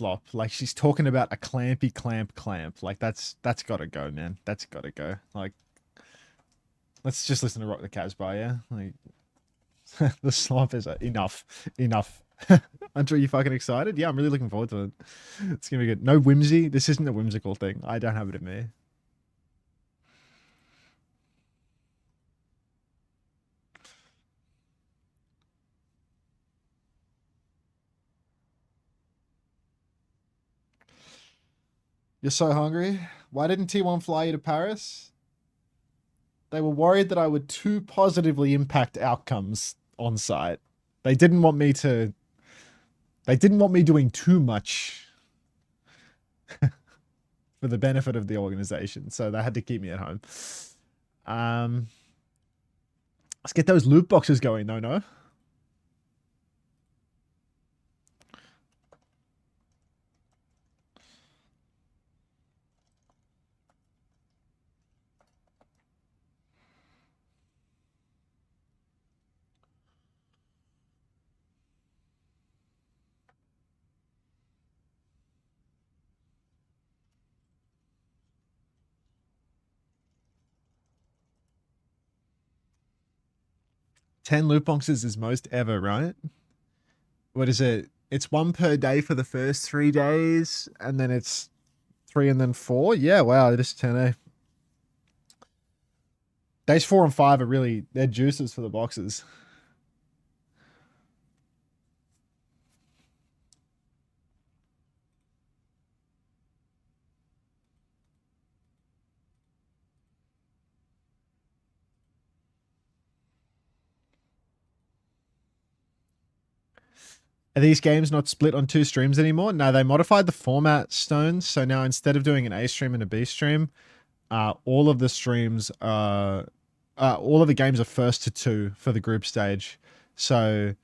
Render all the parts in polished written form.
slop. Like, she's talking about a clampy clamp. Like, that's gotta go, man. That's gotta go. Like, let's just listen to Rock the Casbah, yeah? Like, the slop is enough. Enough. Unter, are you fucking excited? Yeah, I'm really looking forward to it. It's gonna be good. No whimsy. This isn't a whimsical thing. I don't have it in me. You're so hungry? Why didn't T1 fly you to Paris? They were worried that I would too positively impact outcomes on site. They didn't want me to... They didn't want me doing too much for the benefit of the organization, so they had to keep me at home. Let's get those loot boxes going, no? 10 loot boxes is most ever, right? What is it? It's 1 per day for the first 3 days, and then it's 3 and then 4? Yeah, wow, it is 10, Days 4 and 5 are really, they're juices for the boxes. Are these games not split on 2 streams anymore? No, they modified the format, Stones. So now instead of doing an A stream and a B stream, all of the streams are, all of the games are first to 2 for the group stage. So,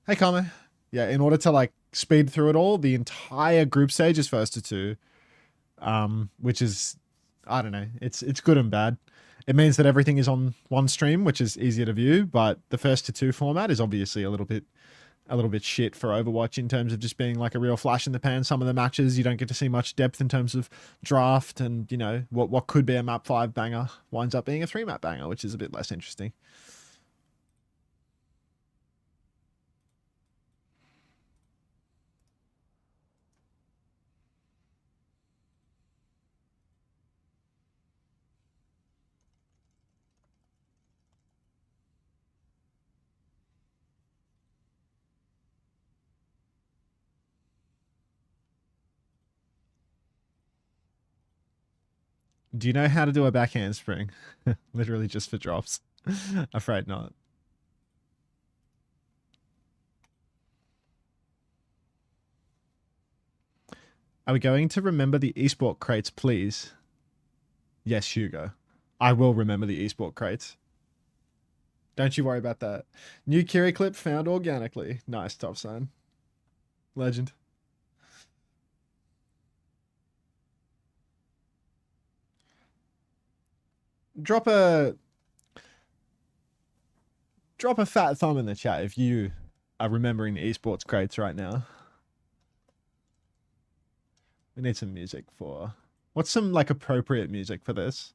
hey, Kame. Yeah, in order to like speed through it all, the entire group stage is first to 2, which is, I don't know, it's good and bad. It means that everything is on 1 stream, which is easier to view, but the first to 2 format is obviously a little bit shit for Overwatch in terms of just being like a real flash in the pan. Some of the matches you don't get to see much depth in terms of draft, and you know what could be a map 5 banger winds up being a 3 map banger, which is a bit less interesting. Do you know how to do a back handspring? Literally just for drops. Afraid not. Are we going to remember the esport crates, please? Yes, Hugo. I will remember the esport crates. Don't you worry about that. New Kiri clip found organically. Nice, top sign. Legend. Drop a fat thumb in the chat if you are remembering the esports crates right now. We need some music for... What's some like appropriate music for this?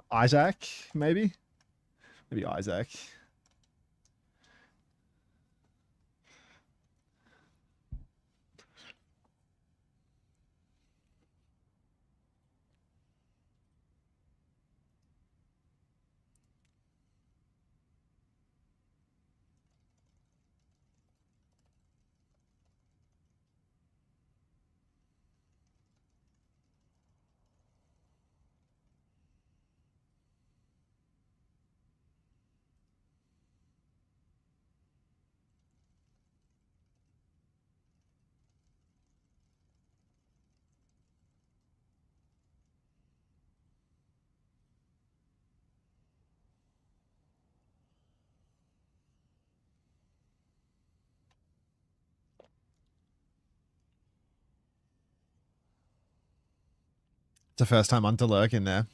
Isaac, maybe? Maybe Isaac. It's the first time Unter lurk in there.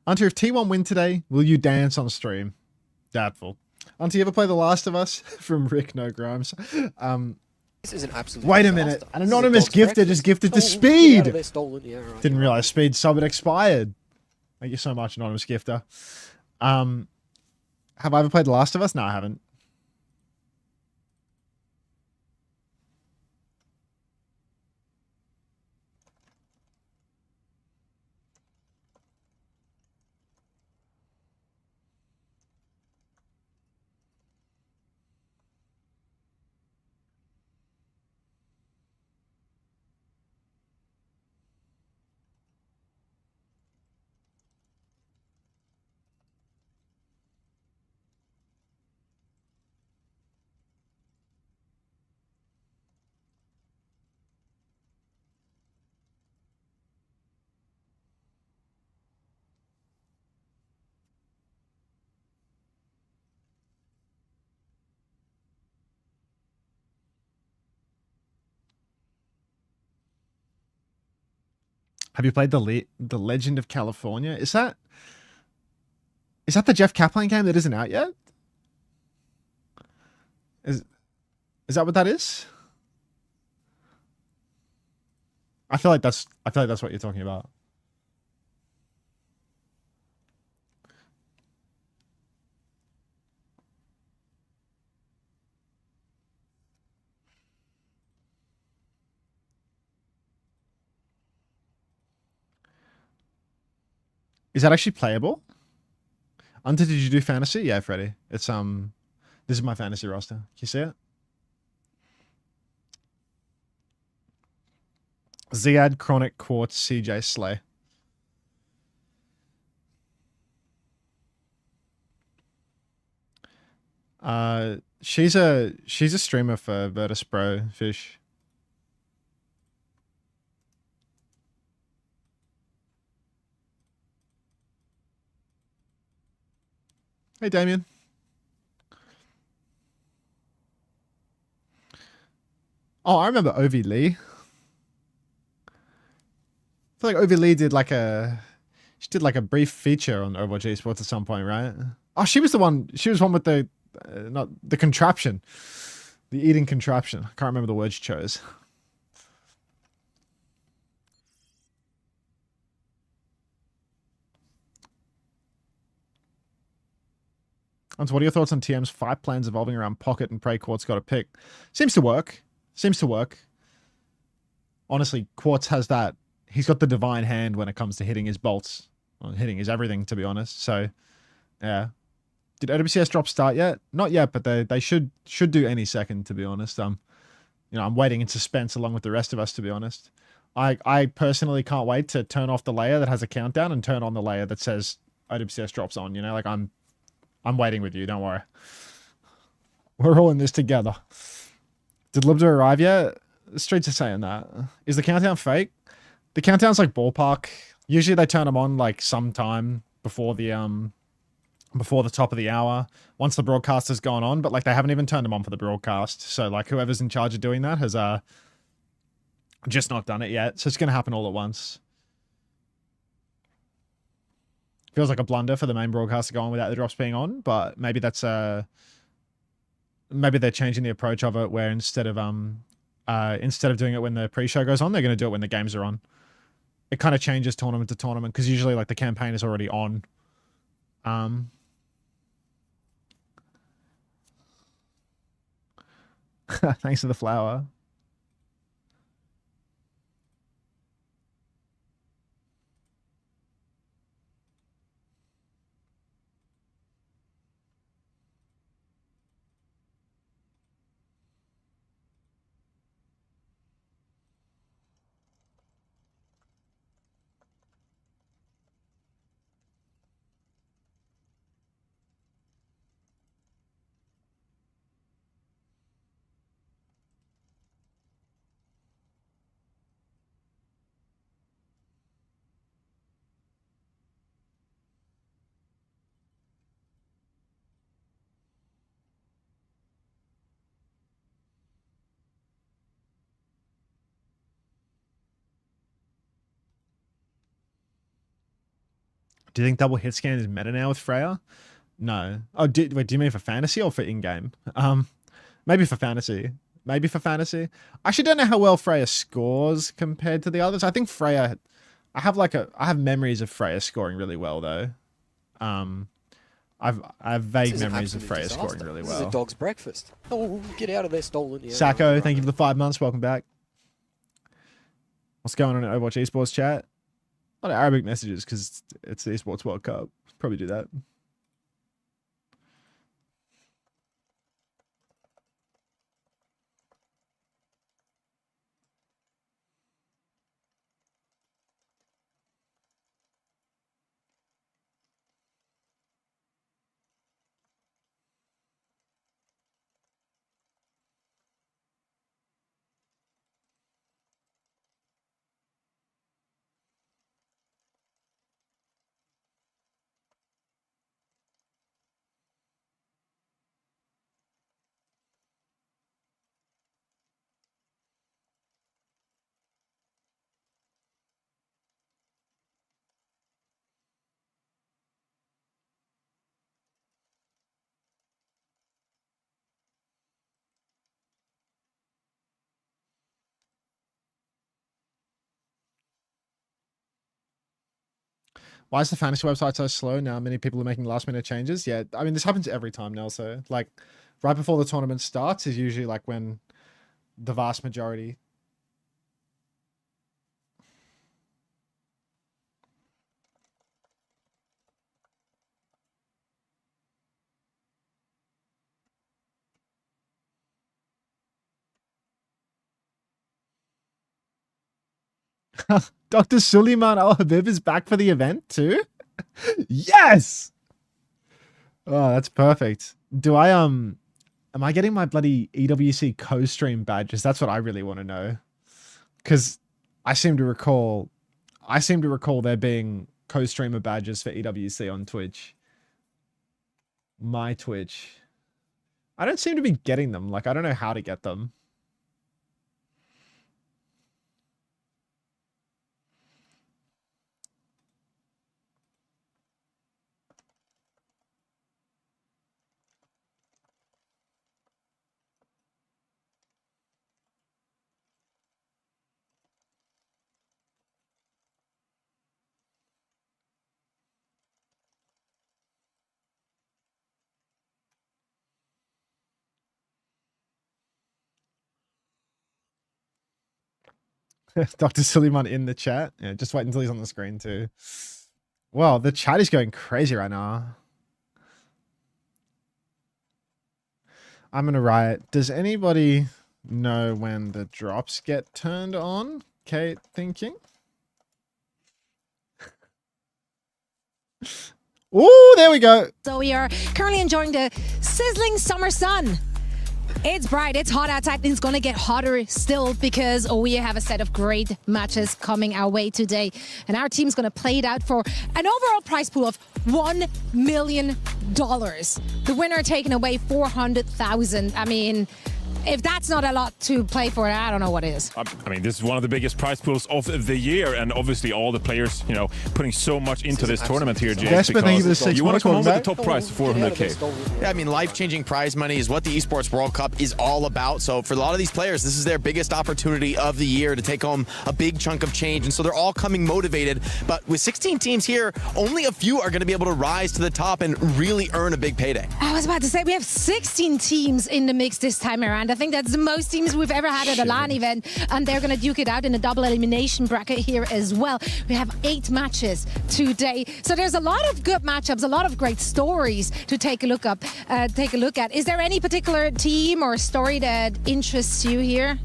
Unter, if T1 win today, will you dance on stream? Doubtful. Auntie, you ever play The Last of Us? From Rick No Grimes. This is an absolute Wait a disaster. minute. An This is a anonymous dog's gifter breakfast. just gifted to Stolen. Get out of Speed. there, stolen. Yeah, right, Didn't right. realize Speed sub had expired. Thank you so much, anonymous gifter. Have I ever played The Last of Us? No, I haven't. Have you played the Legend of California? Is that the Jeff Kaplan game that isn't out yet? Is that what that is? I feel like that's what you're talking about. Is that actually playable? Unter, did you do fantasy? Yeah, Freddie. It's this is my fantasy roster. Can you see it? Ziad, Chronic, Quartz, CJ, Slay. She's a streamer for Virtus.pro, Fish. Hey, Damien. Oh, I remember Ovi Lee. I feel like Ovi Lee did like a brief feature on Overwatch Esports at some point, right? Oh, she was one with the not the contraption, the eating contraption. I can't remember the word she chose. And so what are your thoughts on TM's fight plans evolving around Pocket and Prey Quartz got a pick? Seems to work. Honestly, Quartz has that. He's got the divine hand when it comes to hitting his bolts. Well, hitting his everything, to be honest. So, yeah. Did OWCS drop start yet? Not yet, but they should do any second, to be honest. I'm waiting in suspense along with the rest of us, to be honest. I personally can't wait to turn off the layer that has a countdown and turn on the layer that says OWCS drops on. You know, like I'm waiting with you. Don't worry. We're all in this together. Did Libda arrive yet? The streets are saying that. Is the countdown fake? The countdown's like ballpark. Usually they turn them on like sometime before the top of the hour, once the broadcast has gone on, but like they haven't even turned them on for the broadcast. So like whoever's in charge of doing that has just not done it yet. So it's gonna happen all at once. Feels like a blunder for the main broadcast to go on without the drops being on, but maybe that's maybe they're changing the approach of it where instead of doing it when the pre-show goes on, they're gonna do it when the games are on. It kind of changes tournament to tournament because usually like the campaign is already on. Thanks for the flower. Do you think double hit scan is meta now with Freya? No. Oh, wait, do you mean for fantasy or for in-game? Maybe for fantasy. Maybe for fantasy. I actually don't know how well Freya scores compared to the others. I think Freya, I have memories of Freya scoring really well though. I have vague memories of Freya scoring really well. This is a dog's breakfast. Oh, get out of there, stolen. Yeah, Sacco, thank you for the 5 months. Welcome back. What's going on in Overwatch Esports chat? A lot of Arabic messages because it's the Esports World Cup. Probably do that. Why is the fantasy website so slow now? Many people are making last minute changes. Yeah, I mean, this happens every time, Nelso. Like, right before the tournament starts is usually like when the vast majority. Dr. Suleiman Al Habib is back for the event too. Yes. Oh, that's perfect. Do I am I getting my bloody EWC co-stream badges? That's what I really want to know. Because I seem to recall there being co-streamer badges for EWC on Twitch. My Twitch. I don't seem to be getting them. Like, I don't know how to get them. Dr. Suleiman in the chat. Yeah, just wait until he's on the screen too. Well, the chat is going crazy right now. I'm going to write, does anybody know when the drops get turned on? Kate thinking. Ooh, there we go. So we are currently enjoying the sizzling summer sun. It's bright, it's hot outside, and it's gonna get hotter still because we have a set of great matches coming our way today. And our team's gonna play it out for an overall prize pool of $1 million. The winner taking away 400,000. I mean, if that's not a lot to play for, I don't know what is. I mean, this is one of the biggest prize pools of the year, and obviously all the players, you know, putting so much into this tournament here, Jake. Yes, but thank you for the 6 you want to come home with back. the top prize, 400K. Yeah, I mean, life-changing prize money is what the Esports World Cup is all about. So for a lot of these players, this is their biggest opportunity of the year to take home a big chunk of change. And so they're all coming motivated. But with 16 teams here, only a few are going to be able to rise to the top and really earn a big payday. I was about to say, we have 16 teams in the mix this time around. I think that's the most teams we've ever had at a LAN event, and they're going to duke it out in a double elimination bracket here as well. We have 8 matches today, so there's a lot of good matchups, a lot of great stories to take a look at. Is there any particular team or story that interests you here?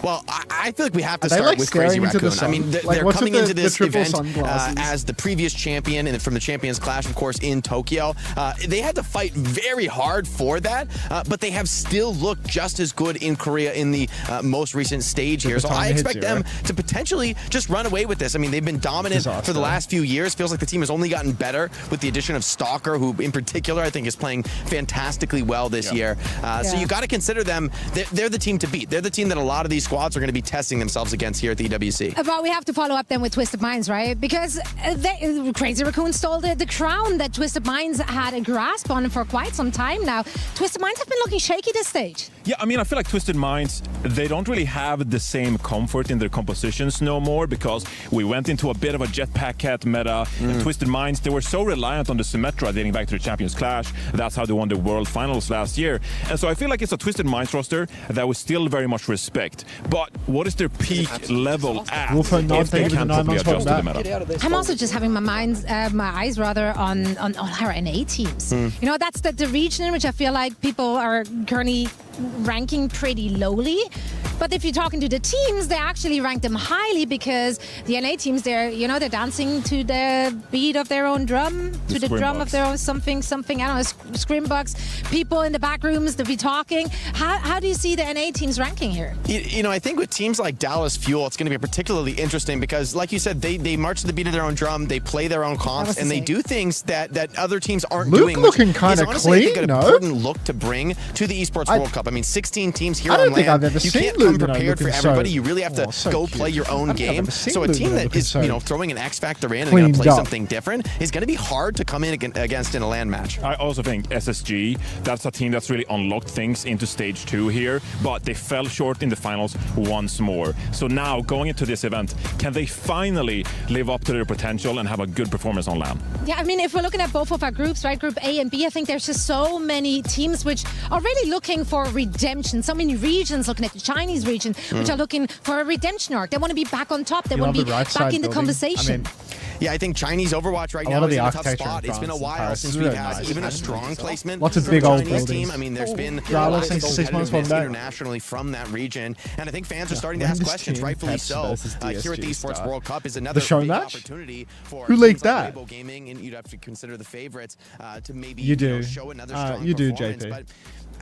Well, I feel like we have to start like with Crazy into the Raccoon. I mean, like, they're coming into this event sunglasses? as the previous champion and from the Champions Clash, of course, in Tokyo. They had to fight very hard for that, but they have still looked just as good in Korea in the most recent stage here. So I expect them to potentially just run away with this. I mean, they've been dominant for the last few years. Feels like the team has only gotten better with the addition of Stalker, who in particular I think is playing fantastically well this year. So you got to consider them. They're the team to beat. They're the team that a lot of of these squads are going to be testing themselves against here at the EWC. But we have to follow up then with Twisted Minds, right? Because Crazy Raccoon stole the crown that Twisted Minds had a grasp on for quite some time now. Twisted Minds have been looking shaky this stage. Yeah, I mean, I feel like Twisted Minds, they don't really have the same comfort in their compositions no more, because we went into a bit of a jetpack cat meta. And Twisted Minds, they were so reliant on the Symmetra dating back to the Champions Clash. That's how they won the World Finals last year. And so I feel like it's a Twisted Minds roster that we still very much respect. But what is their peak level at if they can't properly adjust to the meta? I'm also just having my eyes rather on our NA teams. You know, that's the region in which I feel like people are currently ranking pretty lowly. But if you're talking to the teams, they actually rank them highly, because the NA teams, they're dancing to the beat of their own drum, to the drum of their own something, I don't know, scrimbox, people in the back rooms to be talking. How do you see the NA teams ranking here? You know, I think with teams like Dallas Fuel, it's going to be particularly interesting because, like you said, they march to the beat of their own drum, they play their own comps, and they do things that other teams aren't doing. Looking kind of clean, an important look to bring to the Esports World Cup. I mean, 16 teams here on LAN. You can't come prepared for everybody. You really have to go play your own game. So a team that is, throwing an X factor in and going to play something different is going to be hard to come in against in a LAN match. I also think SSG, that's a team that's really unlocked things into stage 2 here, but they fell short in the finals once more. So now, going into this event, can they finally live up to their potential and have a good performance on LAN? Yeah, I mean, if we're looking at both of our groups, right, Group A and B, I think there's just so many teams which are really looking for redemption. So many regions, looking at the Chinese region, which are looking for a redemption arc. They want to be back on top. They want to be back in the conversation. Yeah, I think Chinese Overwatch right now is in a tough spot. It's been a while since we've had even a strong placement. Lots of big old Chinese team. I mean, there's been internationally from that region, and I think fans are starting to ask questions, rightfully so. Here at the Esports World Cup is another big opportunity for who leaked that? Weibo Gaming, and you'd have to consider the favorites to maybe show another strong you do, performance. JP. But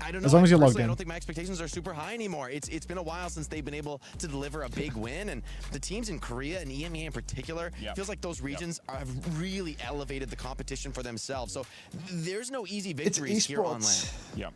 I don't know. As long as you're logged in. I don't think my expectations are super high anymore. It's been a while since they've been able to deliver a big win, and the teams in Korea and EMEA in particular, feels like those regions have really elevated the competition for themselves. So there's no easy victories here on LAN. Yeah.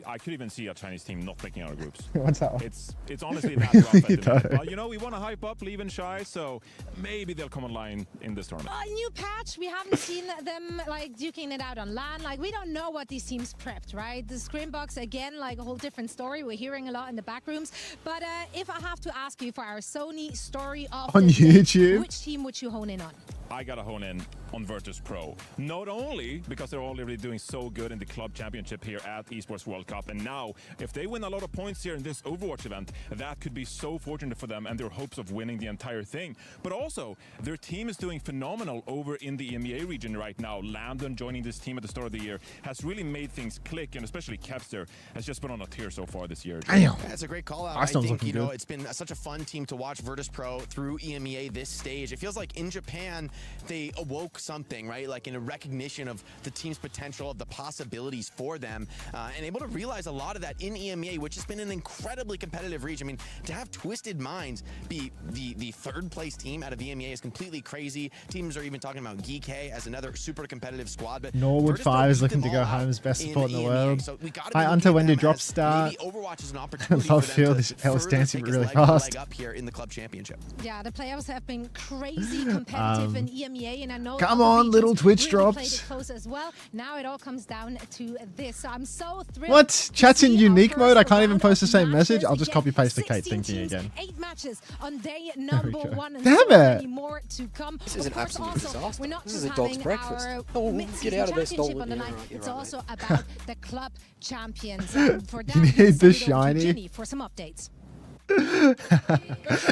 I could even see a Chinese team not making our groups. What's that one? It's honestly that rough at the minute. But we want to hype up Leave and Shy, so maybe they'll come online in this tournament. New patch, we haven't seen them like duking it out on LAN. Like, we don't know what these teams prepped, right? The Scrimbox, again, like a whole different story. We're hearing a lot in the back rooms. But if I have to ask you for our Sony story of on YouTube, which team would you hone in on? I gotta hone in on Virtus.pro. Not only because they're already doing so good in the club championship here at Esports World Cup, and now if they win a lot of points here in this Overwatch event, that could be so fortunate for them and their hopes of winning the entire thing. But also, their team is doing phenomenal over in the EMEA region right now. Landon joining this team at the start of the year has really made things click, and especially Kevster has just been on a tear so far this year. That's a great call out. I think, it's been such a fun team to watch, Virtus.pro through EMEA this stage. It feels like in Japan, they awoke something, right? Like in a recognition of the team's potential, of the possibilities for them, and able to realize a lot of that in EMEA, which has been an incredibly competitive region. I mean, to have Twisted Minds be the third place team out of EMEA is completely crazy. Teams are even talking about Geekay as another super competitive squad. But Norwood 5 is looking to go home as best support in the world. So hi, Unter, when do drop start? Overwatch is an opportunity I love feel this Hell's dancing really fast. Up here in the club championship. Yeah, the playoffs have been crazy competitive in EMEA, and I know. Come on, little Twitch really drops. Close as well. Now it all comes down to this. So I'm so thrilled. What? Chat's in unique mode? I can't even post the same message. I'll just copy paste the Kate thinking again. 8 matches on day number 1. And damn it! More to come. This is an absolute disaster. We're not this is just a dog's having breakfast. Our get out of there, stolen. On the night. It's right, also about the club champions. For that, you need the shiny for some updates.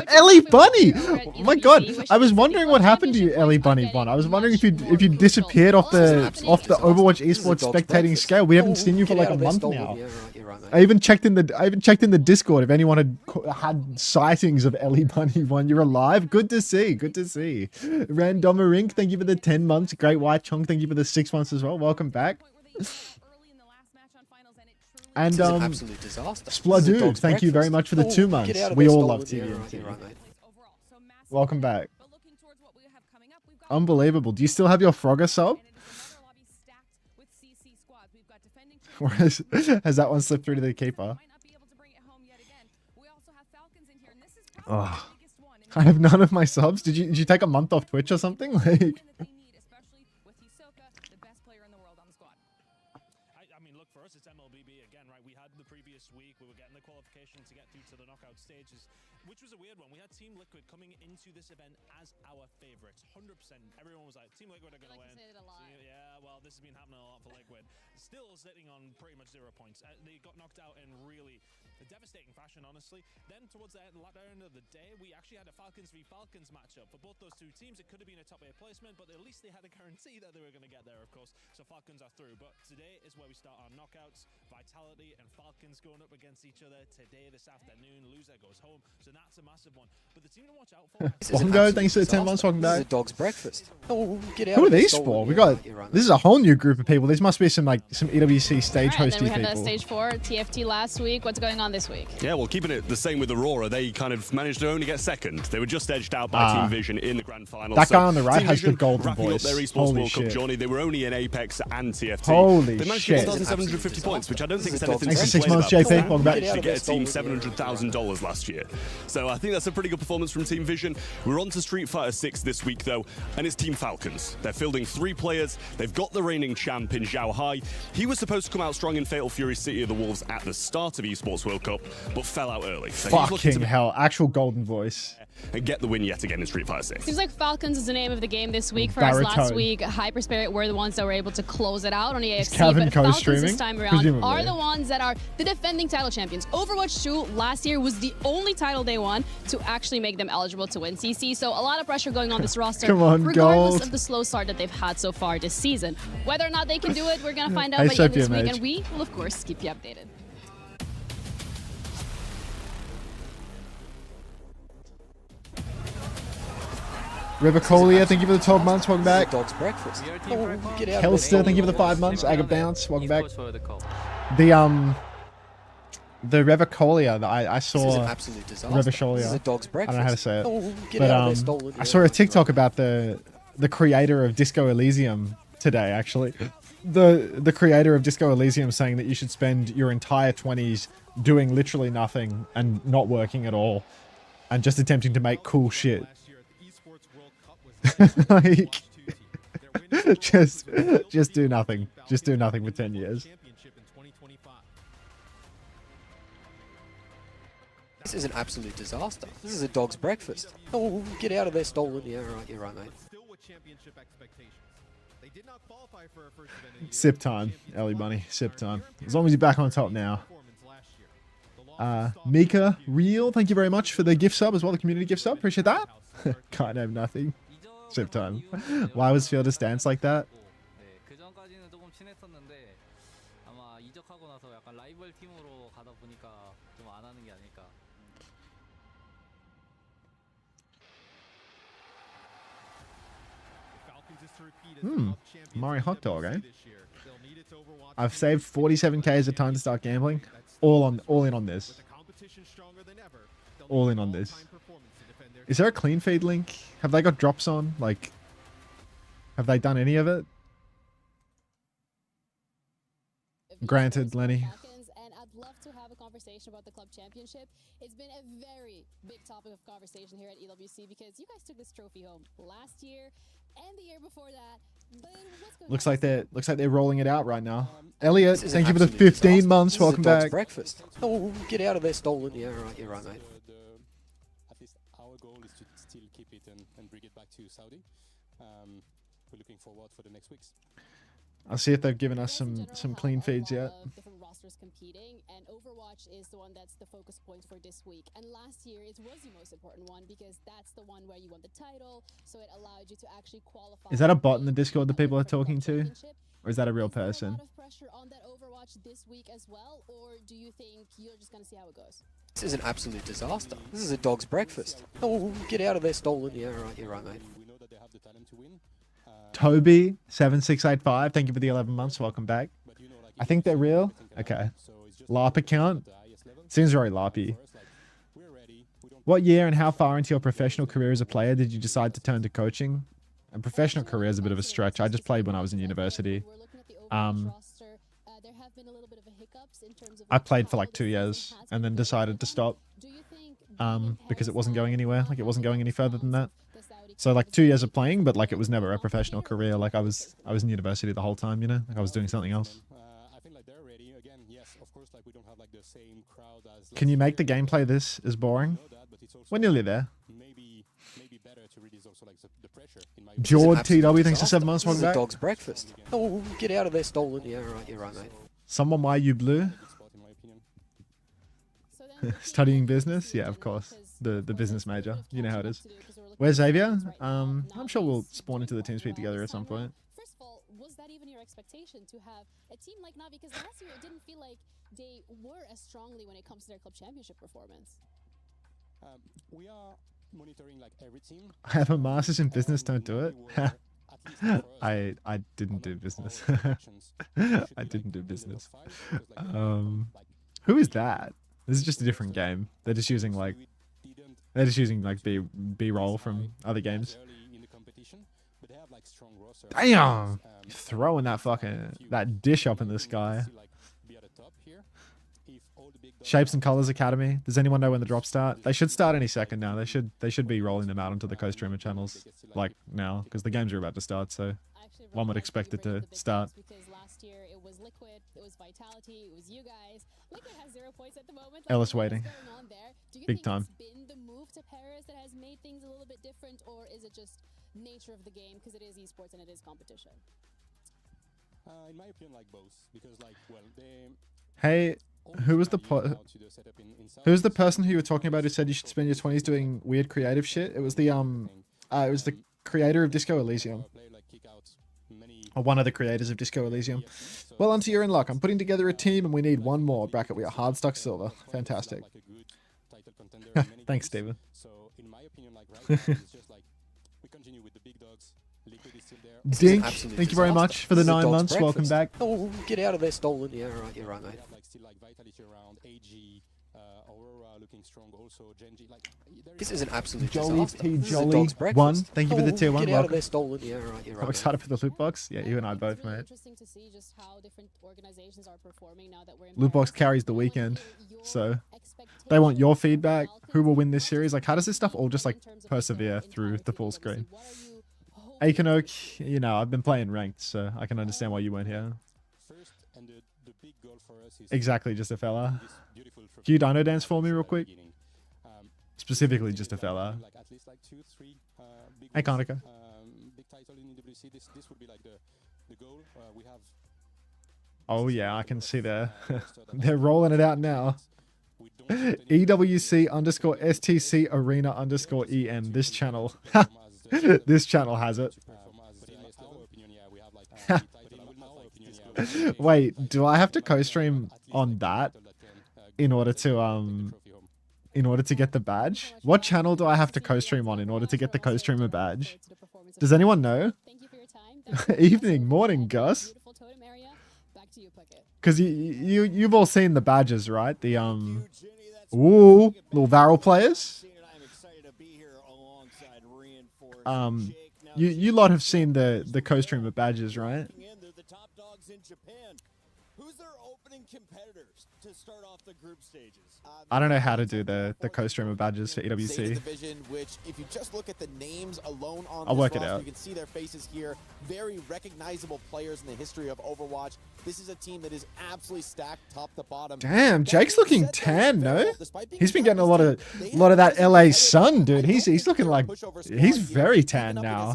Ellie Bunny! Oh my god, I was wondering what happened to you, Ellie Bunny One. I was wondering if you disappeared off the Overwatch Esports spectating scale. We haven't seen you for like a month now. I even checked in the Discord if anyone had sightings of Ellie Bunny One. You're alive. Good to see. Good to see. Randomerink, thank you for the 10 months. Great White Chong, thank you for the 6 months as well. Welcome back. And Spladoo, thank you very much for the 2 months. We all love TVNT. Welcome back. Unbelievable. Do you still have your Frogger sub? Or has that one slipped through to the keeper? also have Falcons in here, and this is Oh, probably the biggest one. I have none of my subs. Did you take a month off Twitch or something? Like, That they need, especially with Hisoka, the best player in the world on the squad. I mean, look, for us, it's MLBB again, right? We had the previous week, we were getting the qualification to get through to the knockout stages, which was a weird one. We had Team Liquid coming into this event as our favorites, 100%. Everyone was like, Team Liquid are going to win. Yeah, well, this has been happening a lot for Liquid. Still sitting on pretty much 0 points. They got knocked out in really a devastating fashion, honestly. Then towards the latter end of the day, we actually had a Falcons v Falcons matchup. For both those two teams, it could have been a top 8 placement, but at least they had a guarantee that they were going to get there, of course. So Falcons are through. But today is where we start our knockouts. Vitality and Falcons going up against each other today, this afternoon. Loser goes home. So that's a massive one. But the team to watch out for. Bongo, thanks for the 10 months. Welcome This is back. a dog's breakfast. Oh, get out Who are of this these stolen- for? We yeah, got, you're right, this is a whole new group of people. These must be some EWC stage All right, hosty then we had people. stage 4 TFT last week. What's going on this week? Yeah, well, keeping it the same with Aurora, they kind of managed to only get second. They were just edged out by Team Vision in the grand final. That guy on the right Team has the Vision golden wrapping voice. up their Esports Holy World Cup shit. journey. They were only in Apex and TFT. Holy they managed shit. to get 1,750 points, which I don't think is This is anything Thanks to for 6 complain months, about. JP. Welcome back. They managed to get a team Stolen. $700,000 last year. So I think that's a pretty good performance from Team Vision. We're on to Street Fighter 6 this week, though, and it's Team Falcons. They're fielding 3 players. They've got the reigning champ in Zhao Hai. He was supposed to come out strong in Fatal Fury City of the Wolves at the start of Esports World Cup, but fell out early. So he's looking Fucking to hell. Actual golden voice. and get the win yet again in Street Fighter 6. Seems like Falcons is the name of the game this week. For us last Baritone. week, Hyperspirit were the ones that were able to close it out on the AFC. Kevin But Falcons co-streaming? this time around Presumably. are the ones that are the defending title champions. Overwatch 2 last year was the only title they won to actually make them eligible to win CC. So a lot of pressure going on this roster, Come on, regardless Gold. of the slow start that they've had so far this season. Whether or not they can do it, we're going to find out Hey, by the end of this Sophia week. Mage. And we will, of course, keep you updated. River Colia, thank you for the 12 months. Welcome This is a back. dog's breakfast. Oh, get out of this Kelster, thank you for the stolen- 5 months. Aga Bounce, welcome back. The Revicolia that I This is an saw. absolute disaster. Revicolia. This is a dog's I breakfast. don't know how to say it. Oh, get But out of this stolen- I saw a TikTok about the creator of Disco Elysium today, actually. The creator of Disco Elysium saying that you should spend your entire 20s doing literally nothing and not working at all and just attempting to make cool shit. Like, just do nothing. Just do nothing for 10 years. This is an absolute disaster. This is a dog's breakfast. Oh, get out of there, stolen. Yeah, right, you're right, mate. Sip time, Ellie Bunny. Sip time. As long as you're back on top now. Mika Real, thank you very much for the gift sub as well, the community gift sub. Appreciate that. Can't have nothing. Sip time. Why was Fielder stance like that? 그전까지는 조금 친했었는데 아마 이적하고 나서 약간 라이벌 팀으로 가다 보니까 좀 안 하는 게 아닐까. Mari Hot Dog, eh? I've saved 47k at time to start gambling. All in on this. All in on this. Is there a clean feed link? Have they got drops on? Like, have they done any of it? Granted, Lenny. And I'd love to have a conversation about the club championship. It's been a very big topic of conversation here at EWC because you guys took this trophy home last year and the year before that. But what's going Looks like they're rolling it out right now. Elliot, This is thank an you for the absolute 15 disaster. months. This is a Welcome dog's back. breakfast. Oh, get out of there, stolen. Yeah, right, you're right, mate. At least our goal is to still keep it and bring it back to Saudi. We're looking forward for the next weeks. I'll see if they've given us You guys in general some have clean a feeds lot yet. of different rosters competing, and Overwatch is the one that's the focus point for this week. And last year it was the most important one because that's the one where you won the title, so it allowed you to actually qualify. Is that a bot in the Discord that people are for the talking to? championship. Or is that a real Is there person? a lot of pressure on that Overwatch this week as well, or do you think you're just gonna see how it goes? This is an absolute disaster. This is a dog's breakfast. Oh, get out of there, stolen. Yeah, right, you're right, mate. We know that they have the talent to win. Toby7685, thank you for the 11 months. Welcome back. But you know, like I think they're real. Okay. so it's just LARP account. the highest level. Seems very LARPy. For us, like, we're ready. We don't What year and how far into your professional career as a player did you decide to turn to coaching? A professional career is a bit of a stretch. I just played when I was in university. We're looking at the Overwatch roster. There have been a little bit of a hiccups in terms of I played for like 2 years and then decided to stop. Do you think because it wasn't going anywhere. Like it wasn't going any further than that. So like 2 years of playing, but like it was never a professional career. Like I was in university the whole time, you know, like I was doing something else. I think like they're ready again. Yes, of course, like we don't have like the same crowd as. Can you make the gameplay this as boring? We're nearly there. Maybe better to reduce also like the pressure. In my Jord TW, thanks for 7 months. This is Welcome a back. dog's breakfast. Oh, get out of there, stolen. Yeah, right. You're right, mate. Someone why you blue? Studying business? Yeah, of course. The business major. You know how it is. Where's Xavier? I'm sure we'll spawn into the TeamSpeak together at some point. First of all, was that even your expectation to have a team like Navi? Because last year it didn't feel like they were as strongly when it comes to their club championship performance. We are monitoring like every team. I have a master's in business, don't do it. I didn't do business. I didn't do business. Who is that? This is just a different game. They're just using like B-roll from other games. Damn! Throwing that dish up in the sky. Shapes and Colors Academy. Does anyone know when the drops start? They should start any second now. They should be rolling them out onto the co-streamer channels like now because the games are about to start. So one would expect it to start. Because last year it was Liquid, it was Vitality, it was you guys. Liquid has 0 points at the moment. Ellis waiting. Do you Big think time. it's been the move to Paris that has made things a little bit different, or is it just nature of the game because it is esports and it is competition? In my opinion, like both, because like Hey, who's the person who you were talking about who said you should spend your 20s doing weird creative shit? It was the creator of Disco Elysium. Or one of the creators of Disco Elysium. Well, Unter, you're in luck. I'm putting together a team and we need one more. Bracket, we are hard stuck silver. Fantastic. Thanks, Steven. So in my opinion, like right now, it's just like we continue with the big dogs. Liquid is still there. Dink, thank you very much for the 9 months. Welcome back. Oh, get out of there, stolen. Yeah, right. You're right, mate. Like still like Vitality around, AG, Aurora looking strong also, Genji. Like This is an absolute Jolly disaster. T This is a Jolly dog's breakfast. 1. Thank you for the Oh, tier 1. Get out of Welcome. there, stolen. Yeah, right. You're right. I'm mate. excited for the loot box. Yeah, you and I It's both, really mate. interesting to see just how different organizations are performing now that we're in Loot box Paris. carries the weekend, so they want your feedback. Who will win this series? Like, how does this stuff all just like persevere through the full screen? Aikenoak, you know, I've been playing ranked, so I can understand why you weren't here. Exactly, just a fella. Can you Dino Dance for me real quick? Specifically, just a fella. Hey, Konica. big title in EWC. This would be like the goal. We have. Oh yeah, I can see they're rolling it out now. EWC _ STC Arena _ EM. This channel. This channel has it. Wait, do I have to co-stream on that in order to get the badge? What channel do I have to co-stream on in order to get the co-streamer badge? Does anyone know? Evening, morning, Gus. Because you've all seen the badges, right? The ooh, little VARREL players. You lot have seen the co-streamer badges, right? Who's their opening competitors to start off the group stages? I don't know how to do the co-streamer badges for EWC. Division, which if you just look at the names alone on I'll this work it roster, out. you can see their faces here. Very recognizable players in the history of Overwatch. This is a team that is absolutely stacked top to bottom. Damn, Jake's looking tan, no? He's been getting a lot of that LA sun, dude. He's looking like he's very tan now.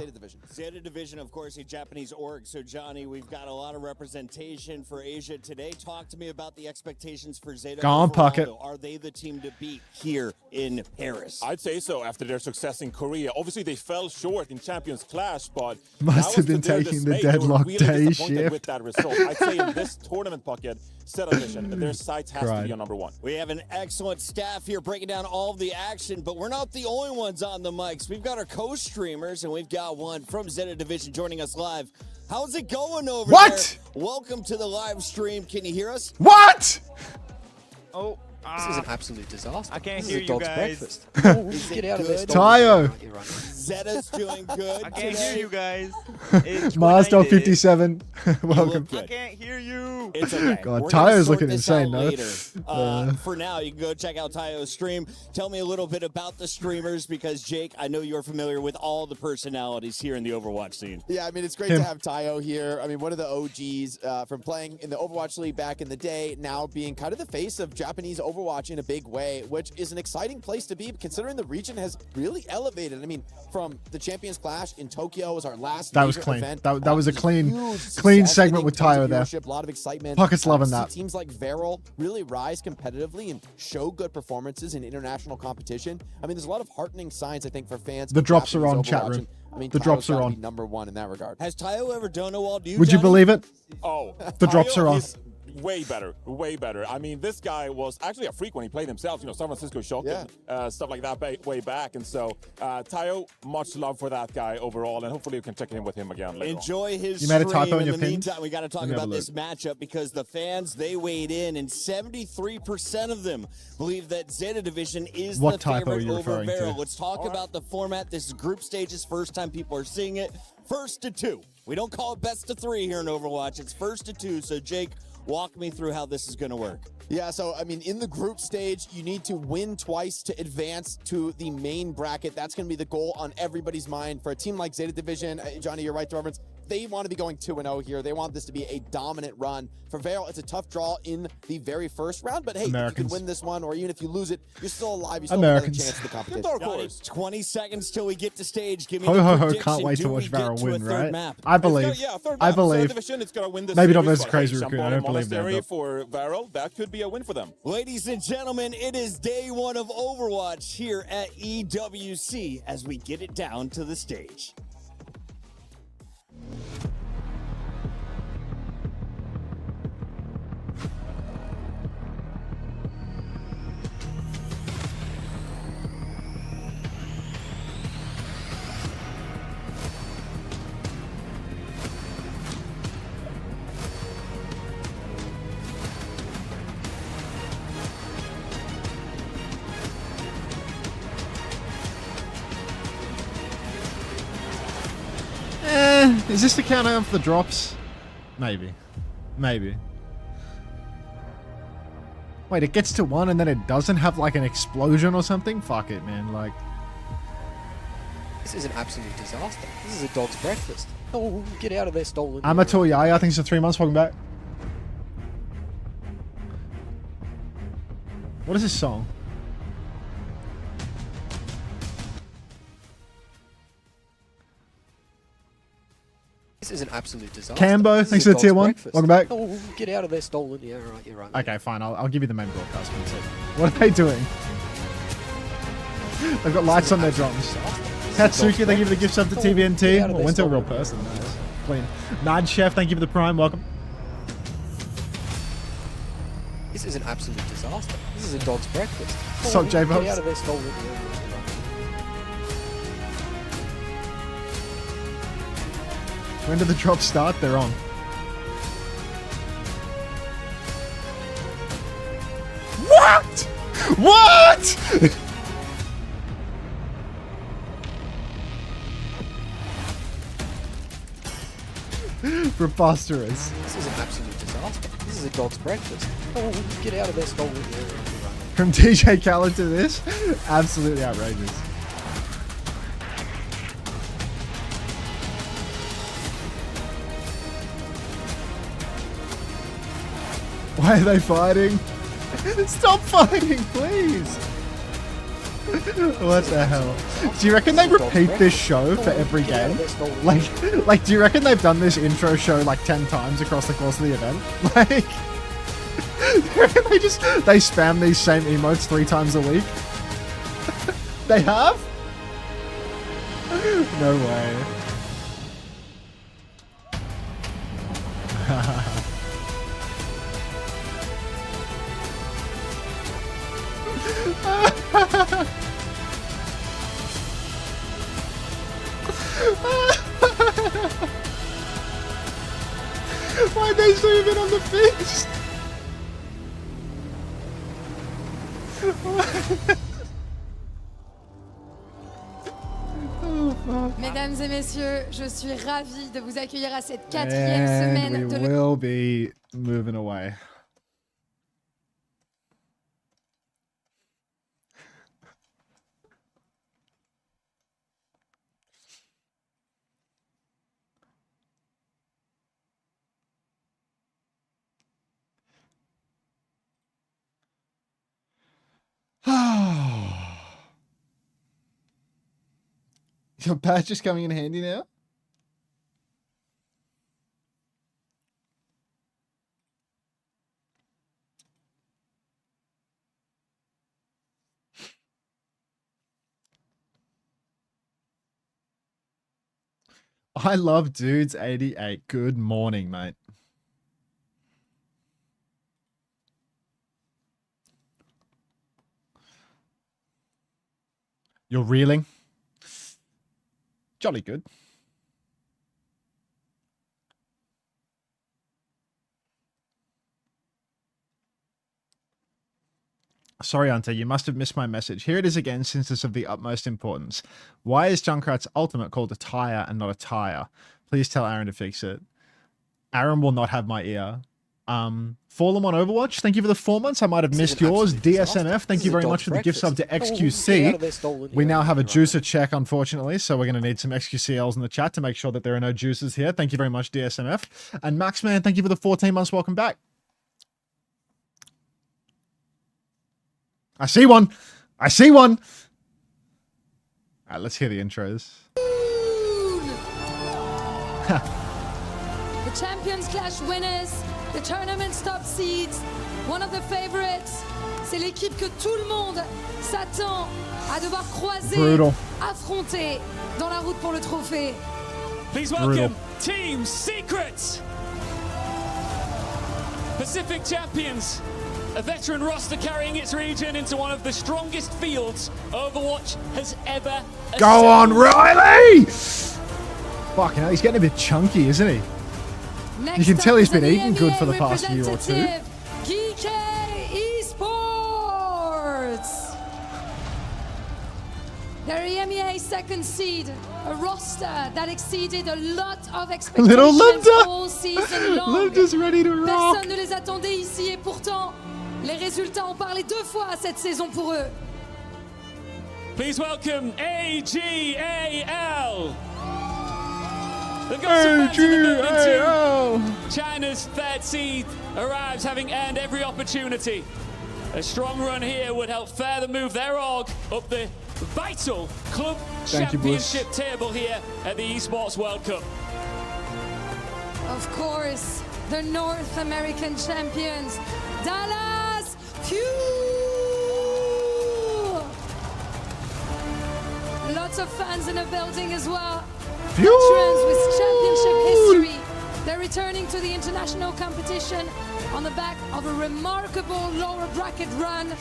ZETA Division, of course, a Japanese org. So, Johnny, we've got a lot of representation for Asia today. Talk to me about the expectations for ZETA. Go on, overall, Puckett. though. Are they the team to beat here in Paris? I'd say so after their success in Korea. Obviously, they fell short in Champions Clash, but Must have been taking the deadlock day shift. with that result. I'd say in this tournament bucket, ZETA Division, their sights has to be on #1. We have an excellent staff here breaking down all of the action, but we're not the only ones on the mics. We've got our co-streamers, and we've got one from ZETA Division joining us live. How's it going over there? Welcome to the live stream. Can you hear us? What? Oh, This is an absolute disaster. I can't this hear is a you dog's guys. breakfast. Oh, get out of there. Tayo. Zeta's doing good. I can't hear you guys. Mars Dog 57. Welcome. I can't hear you. It's okay. God, We're gonna Tayo's sort looking this insane, out no? later. For now, you can go check out Tayo's stream. Tell me a little bit about the streamers because, Jake, I know you're familiar with all the personalities here in the Overwatch scene. Yeah, I mean, it's great to have Tayo here. I mean, one of the OGs from playing in the Overwatch League back in the day, now being kind of the face of Japanese Overwatch in a big way, which is an exciting place to be considering the region has really elevated. I mean, from the Champions Clash in Tokyo was our last That was major clean. event. That was a clean Success, segment with in terms Tayo of there. viewership, a lot of excitement. Pockets loving See that. Teams like VARREL really rise competitively and show good performances in international competition. I mean, there's a lot of heartening signs, I think, for fans. The of drops are Japanese on, chat Overwatch, room. and, I mean, The Tayo's drops are gotta on. be #1 in that regard. Has Tayo ever done a wall? Do you, Would you Johnny? believe it? Oh, The drops are on. is way better, way better. I mean, this guy was actually a freak when he played himself. You know, San Francisco Shock, stuff like that way back. And so, Tayo, much love for that guy overall, and hopefully we can check in with him again later. Enjoy his You made a stream. typo in In your the pins? meantime, we got to talk Let me have about a this matchup because the fans, they weighed in, and 73% of them believe that ZETA Division is What the typo are favorite you over referring to? VARREL. Let's talk about the format. This is group stages, first time people are seeing it. First to 2. We don't call it best to 3 here in Overwatch. It's first to 2. So, Jake, walk me through how this is going to work. Yeah, so, I mean, in the group stage, you need to win twice to advance to the main bracket. That's going to be the goal on everybody's mind. For a team like ZETA Division, Johnny, you're right to reference, they want to be going 2-0 here. They want this to be a dominant run. For VARREL, it's a tough draw in the very first round, but hey, if you Americans. can win this one, or even if you lose it, you're still alive. You still have another chance at the competition. Johnny, 20 seconds till we get to stage. Give me Ho the ho ho! prediction. Can't wait Do to we watch get VARREL to a win, third right? map? I believe. Third I map, believe. Third division, it's gonna win this Maybe not series, as but crazy, hey, Raccoon. Shambhala I don't believe that, Monastery but- for VARREL, that could be a win for them. Ladies and gentlemen, it is day 1 of Overwatch here at EWC as we get it down to the stage. Is this the countdown for the drops? Maybe. Maybe. Wait, it gets to 1 and then it doesn't have like an explosion or something? Fuck it, man. Like, This is an absolute disaster. This is a dog's breakfast. Oh, get out of there, stolen. Amateur Yaya, I think it's for 3 months. Welcome back. What is this song? This is an absolute disaster. Cambo, This is thanks a for the tier dog's 1. breakfast. Welcome back. Oh, get out of there, stolen. Yeah, right, you're right. Okay, fine. I'll give you the main broadcast one sec. What are they doing? They've got lights on their drums. Tatsuki, thank you for the gift sub to TVNT. out of Oh, there, went to a stop real it. person. Nice. Clean. Mad Chef, thank you for the prime. Welcome. This is an absolute disaster. This is a dog's breakfast. What's up, J-Bobs? Get out of there, stolen. Yeah, right, you're right. When do the drops start? They're on. What? What? Preposterous. This is an absolute disaster. This is a dog's breakfast. Oh, get out of there, stolen. Yeah, right, you're right. From DJ Khaled to this? Absolutely outrageous. Why are they fighting? Stop fighting, please! What the hell? Do you reckon they repeat this show for every game? Like, do you reckon they've done this intro show like 10 times across the course of the event? Like, do you reckon they spam these same emotes 3 times a week? They have? No way. Why'd they zoom in on the fish? Mesdames et messieurs, je suis ravie de vous accueillir à cette 4e semaine And de we will be moving away. Your badge is coming in handy now? I love Dudes 88. Good morning, mate. You're reeling? Jolly good. Sorry, Unter, you must have missed my message. Here it is again, since it's of the utmost importance. Why is Junkrat's ultimate called a tire and not a tire? Please tell Aaron to fix it. Aaron will not have my ear. Fallen on Overwatch, thank you for the 4 months. I might have missed yours. DSMF, thank you very much for the gift sub to XQC. We now have a juicer check, unfortunately, so we're going to need some XQCLs in the chat to make sure that there are no juicers here. Thank you very much, DSMF. And Maxman, thank you for the 14 months. Welcome back. I see one. I see one. All right, let's hear the intros. The Champions Clash winners, the tournament's top seeds, one of the favorites. C'est l'équipe que tout le monde s'attend à devoir croiser, affronter dans la route pour le trophée. Please welcome Team Secret, Pacific champions. A veteran roster carrying its region into one of the strongest fields Overwatch has ever assembled. Go on, Riley! Fucking hell, he's getting a bit chunky, isn't he? Next you can tell he's been up, eating the good NBA for the past year or two. Geekay Esports! Their EMEA second seed, a roster that exceeded a lot of expectations all season long. Linda's ready to rock. Personne ne les attendait ici et pourtant, les résultats ont parlé 2 fois cette saison pour eux. Please welcome AG.AL. They've got some fans in the building too. China's 3rd seed arrives having earned every opportunity. A strong run here would help further move their org up the vital club championship table here at the Esports World Cup. Of course, the North American champions, Dallas Fuel! Lots of fans in the building as well. Veterans with championship history. They're returning to the international competition on the back of a remarkable lower bracket run.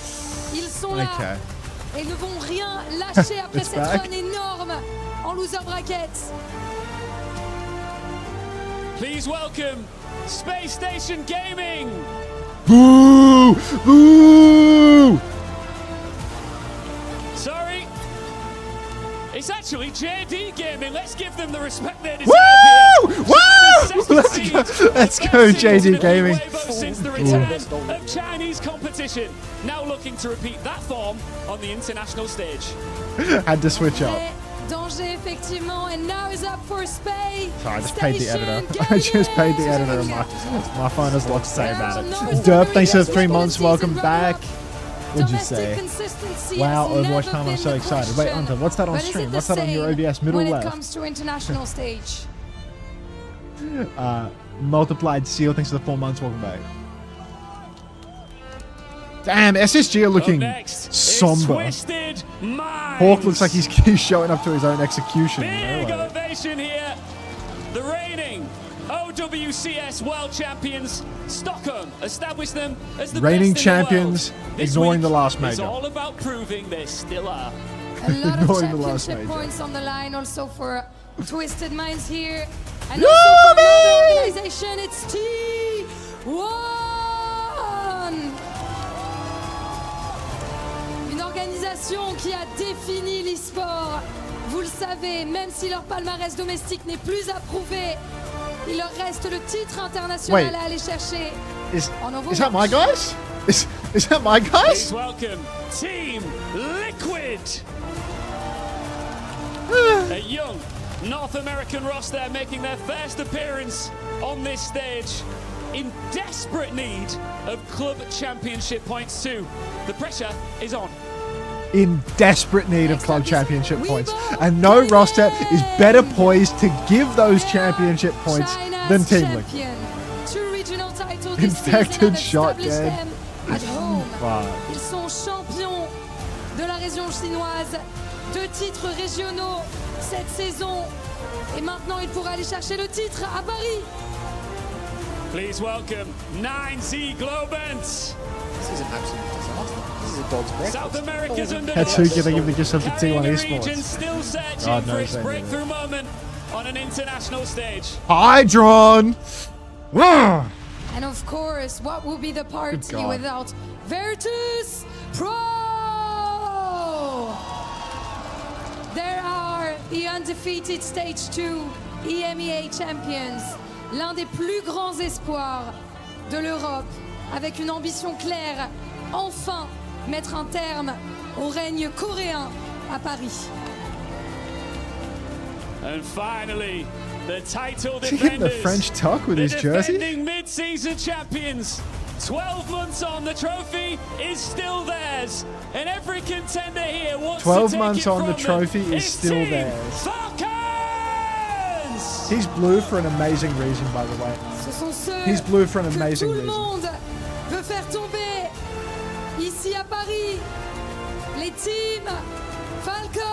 Ils sont là et ne vont rien lâcher après cette run énorme en loser bracket. Please welcome Spacestation Gaming. Boo! Boo! Sorry. It's actually JD Gaming. Let's give them the respect they deserve here. Woo! Let's go, JD Gaming. Since the return of Chinese competition, now looking to repeat that form on the international stage. Had to switch up. Danger, effectivement, and now is up for Space. Sorry, I just paid the editor. I just paid the editor, and my phone has a lot to say about it. Derp, thanks for the 3 months. Welcome back. What'd you say? Wow, Overwatch time, I'm so excited. Wait, Unter, what's that on stream? What's that on your OBS middle left? When it comes to international stage. Multiplied Seal, thanks for the 4 months. Welcome back. Damn, SSG are looking somber. Hawk looks like he's showing up to his own execution. Big ovation here. The reigning OWCS World Champions, Stockholm, established them as the reigning best champions, in the world. ignoring the last major. It's all about proving they still are. A lot of championship points on the line also for Twisted Minds here. And also for another organization, it's T1! Une organisation génération qui a défini l'e-sport. Vous le savez, même si leur palmarès domestique n'est plus approuvé, il leur reste le titre international à aller chercher. En Overwatch. Is that my guys? Is that my guys? Please welcome Team Liquid. A young North American roster making their first appearance on this stage in desperate need of club championship points too. The pressure is on. In desperate need of club championship points. And no roster is better poised to give those championship points than Team Liquid. Infected shotgun. Wow. Ils sont champions de la région chinoise. 2 titres régionaux cette saison. Et maintenant, il pourra aller chercher le titre à Paris. Please welcome 9Z Globant. This is an absolute disaster. This is a dog's breakfast. South America's under That's who can they give the gift of the T1 Esports. Still searching for its breakthrough moment on an international stage. Hydron! And of course, what will be the party without Virtus.pro? There are the undefeated Stage 2 EMEA champions, l'un des plus grands espoirs de l'Europe, avec une ambition claire, enfin mettre un terme au règne coréen à Paris. And finally, the title Is he hitting the defenders, French tuck with the his jersey? defending mid-season champions. 12 months on, the trophy is still theirs, and every contender here wants 12 to take months it on, the from trophy them. is It's still Team theirs. Falcons! He's blue for an amazing reason, by the way. Ce sont ceux He's blue for an que amazing tout le reason. monde veut faire tomber ici à Paris. Les teams Falcons.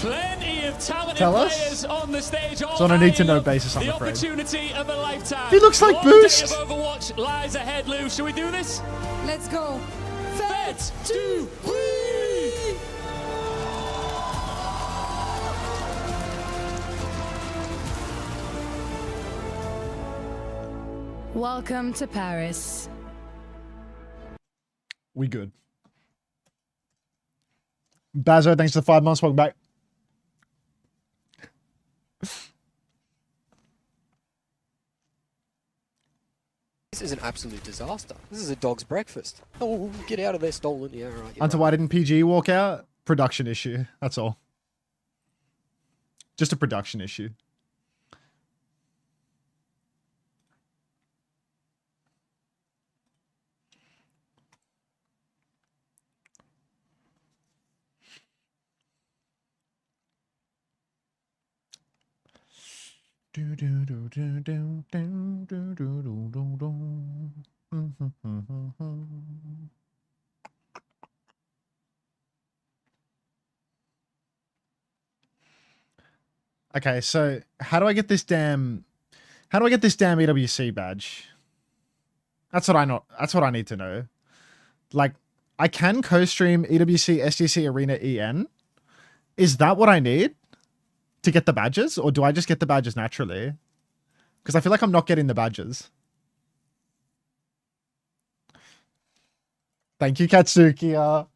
Plenty of talented Tell us. players on the stage. It's on a need-to-know basis, I'm the afraid. opportunity of a lifetime. He looks like One Boost. day of Overwatch lies ahead, Lou. Shall we do this? Let's go. Faites du bruit! Welcome to Paris. We good. Bazo, thanks for the 5 months. Welcome back. This is an absolute disaster. This is a dog's breakfast. Oh, get out of there, stolen. Yeah, right. Unter, why didn't PG walk out? Production issue. That's all. Just a production issue. Okay, so how do I get this damn EWC badge? That's what I need to know. Like, I can co-stream EWC SGC Arena EN. Is that what I need to get the badges, or do I just get the badges naturally? Because I feel like I'm not getting the badges. Thank you, Katsuki.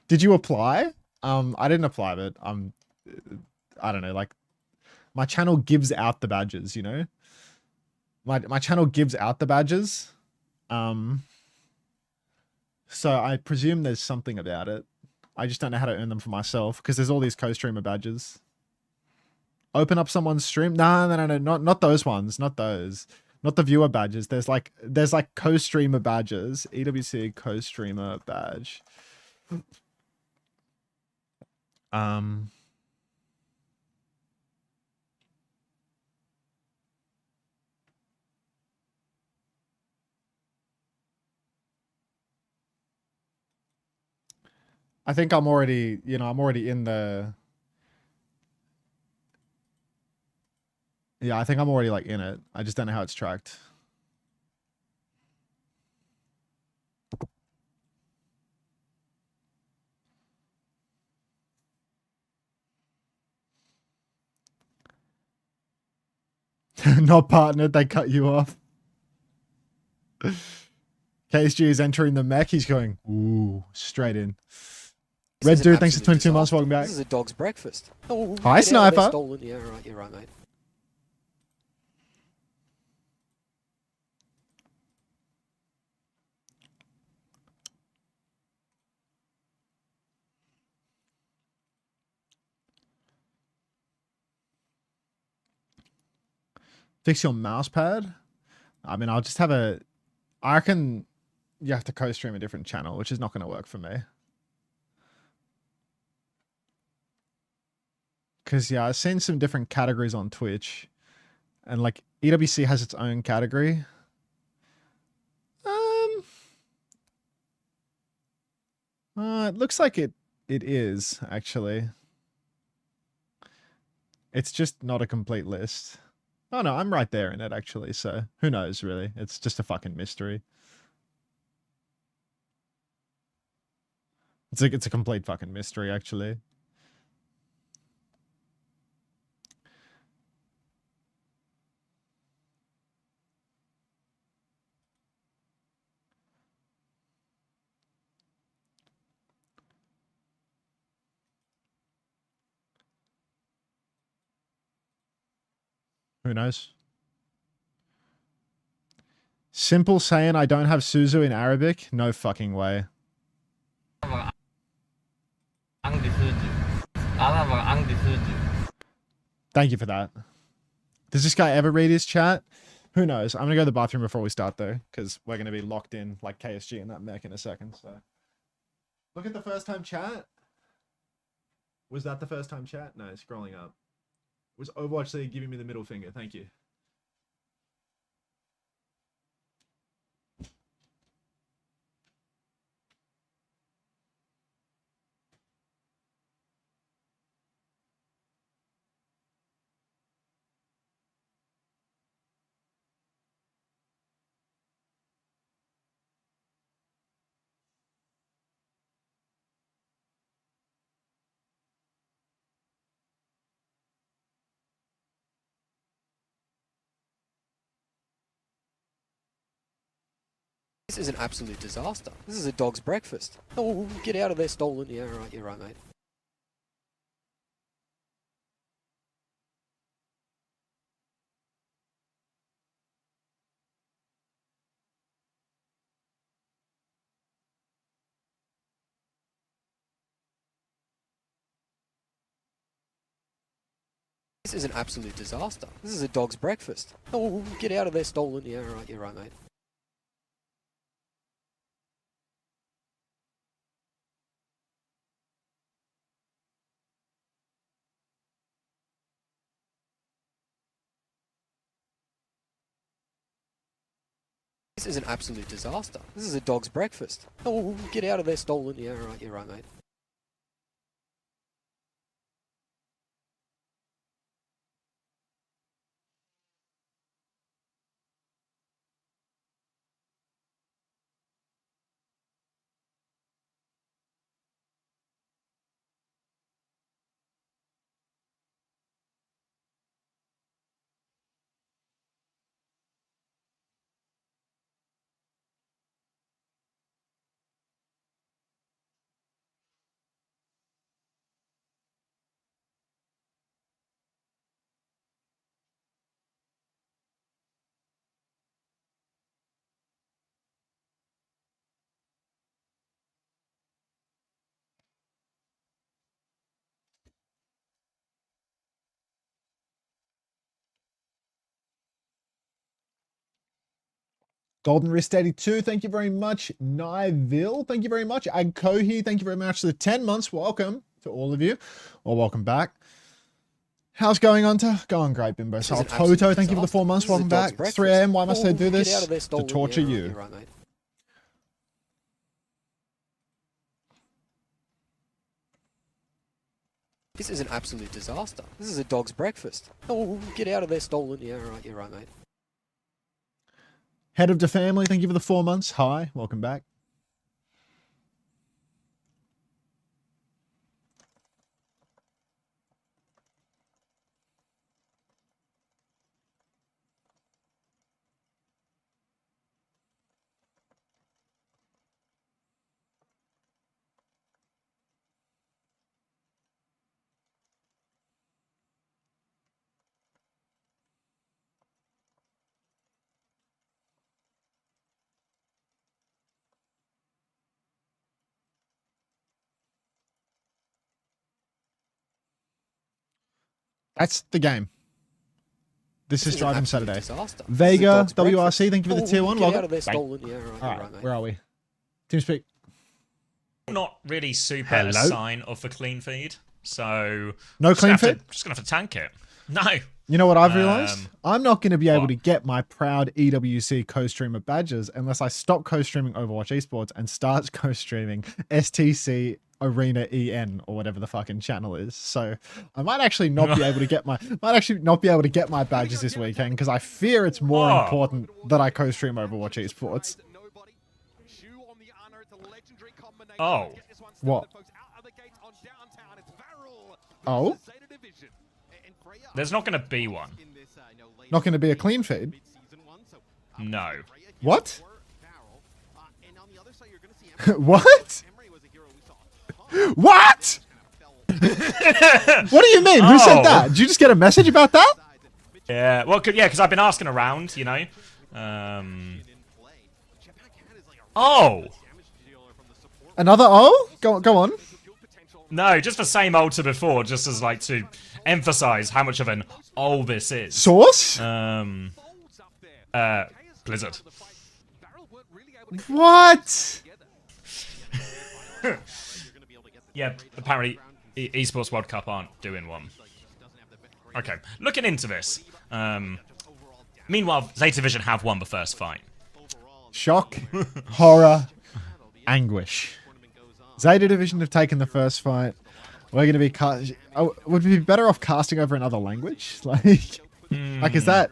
Did you apply? I didn't apply, but I don't know, like, my channel gives out the badges, you know? My channel gives out the badges. So I presume there's something about it. I just don't know how to earn them for myself, because there's all these co-streamer badges. Open up someone's stream? No, not those ones. Not those. Not the viewer badges. There's like co-streamer badges. EWC co-streamer badge. I think I'm already, I'm already in the... Yeah, I think I'm already, like, in it. I just don't know how it's tracked. Not partnered, they cut you off. KSG is entering the mech. He's going, ooh, straight in. This Red is an Dude, thanks for absolute 22 months. disaster. Welcome back. This is a dog's breakfast. Oh, Hi, get out of there, Sniper. stolen. Yeah, right, you're right, mate. Fix your mouse pad. I mean, I'll just have a... I reckon you have to co-stream a different channel, which is not going to work for me. Because, yeah, I've seen some different categories on Twitch. And, like, EWC has its own category. It looks like it is, actually. It's just not a complete list. Oh, no, I'm right there in it, actually. So, who knows, really? It's just a fucking mystery. It's a complete fucking mystery, actually. Who knows? Simple saying I don't have Suzu in Arabic? No fucking way. Thank you for that. Does this guy ever read his chat? Who knows? I'm going to go to the bathroom before we start, though, because we're going to be locked in like KSG and that mech in a second. So, look at the first time chat. Was that the first time chat? No, scrolling up. Was Overwatch League giving me the middle finger? Thank you. This is an absolute disaster. This is a dog's breakfast. Oh, get out of there, stolen. Yeah, right, you're right, mate. This is an absolute disaster. This is a dog's breakfast. Oh, get out of there, stolen. Yeah, right, you're right, mate. This is an absolute disaster. This is a dog's breakfast. Oh, get out of there, stolen. Yeah, right, you're right, mate. Golden Wrist 82, thank you very much. Niville, thank you very much. Agkohi, thank you very much for the 10 months. Welcome to all of you, or welcome back. How's going, Unter? Going great, Bimbo. So, Toto, thank you for the 4 months. Welcome back. 3 AM, why must I do this? To torture you. This is an absolute disaster. This is a dog's breakfast. Oh, get out of there, stolen. Yeah, right, you're right, mate. Head of the family, thank you for the 4 months. Hi, welcome back. That's the game. This is an Drive-In absolute Saturday. disaster. This is a Vega, dog's WRC, breakfast. thank you for the tier 1. Get Welcome. out of there, Bang. stolen. Yeah, right, All you're right, right, mate. where are we? TeamSpeak. Not really super Hello? a sign of the clean feed, so No clean feed? Just gonna have to tank it. No. You know what I've realized? I'm not going to be able to get my proud EWC co-streamer badges unless I stop co-streaming Overwatch Esports and start co-streaming STC Arena EN or whatever the fucking channel is. So I might actually not be able to get my badges this weekend because I fear it's more important that I co-stream Overwatch Esports. Oh. What? Oh? There's not going to be one. Not going to be a clean feed? No. What? What? What? What do you mean? Who said that? Did you just get a message about that? Yeah, well, yeah, because I've been asking around, you know. Oh! Another O? Go on. No, just the same old to before, just as like to emphasize how much of an O this is. Source? Blizzard. What? Yeah, apparently Esports World Cup aren't doing one. Okay, looking into this. Meanwhile, ZETA Vision have won the first fight. Shock, horror, anguish. ZETA Division have taken the first fight. We're going to be would we be better off casting over another language? Like is that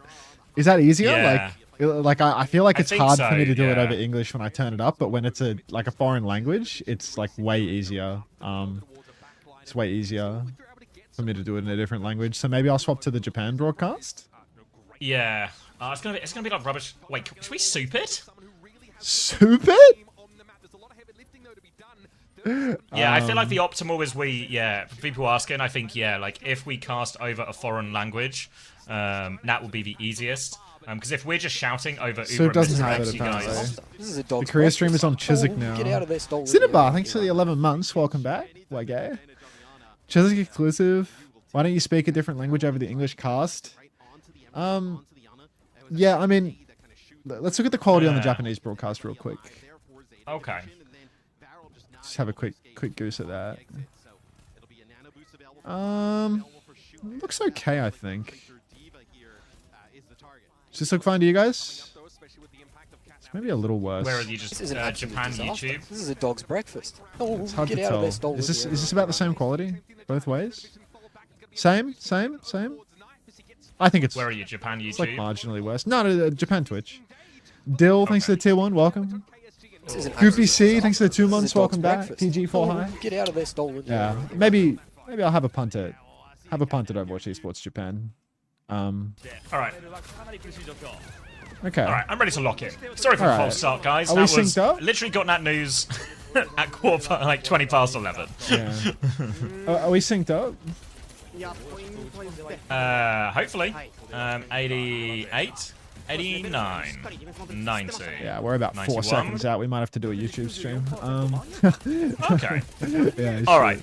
easier? Yeah. Like I feel like I it's think hard so, for me to do it yeah. over English when I turn it up, but when it's a foreign language, it's like way easier. It's way easier for me to do it in a different language. So maybe I'll swap to the Japan broadcast. Yeah. It's gonna be like rubbish. Wait, should we soup it? Soup it? Yeah, I feel like the optimal is people asking, I think, like if we cast over a foreign language, that will be the easiest. Because if we're just shouting over Soup Uber doesn't and have it you guys... apparently. The Korea stream is on Chiswick now. Get out of there, stolen. Cinnabar, thanks for the 11 months. Welcome back. Weibo. Chiswick exclusive. Why don't you speak a different language over the English cast? Yeah, I mean, let's look at the quality on the Japanese broadcast real quick. Okay. Just have a quick goose at that. Looks okay, I think. Does this look fine to you guys? It's maybe a little worse. Where are you just Japan YouTube? This is a dog's breakfast. Oh, It's hard to get out tell. of there, stolen. Is this about the same quality both ways? Same. I think it's. Where are you, Japan YouTube? It's like marginally worse. No, Japan Twitch. Dill, thanks for the tier 1. Welcome. Goofy C, thanks for the 2 months. Welcome back. PG4 high. Get out of there, stolen. Yeah, maybe I'll have a punt at Overwatch Esports Japan. All right. Okay. All right, I'm ready to lock in. Sorry for All the right. false start, guys. Are we That was synced up? literally got that news at 20 past 11. Yeah. Are we synced up? Hopefully. 88, 89, 90. Yeah, we're about 4 91. seconds out. We might have to do a YouTube stream. Okay. Yeah, All sure. right.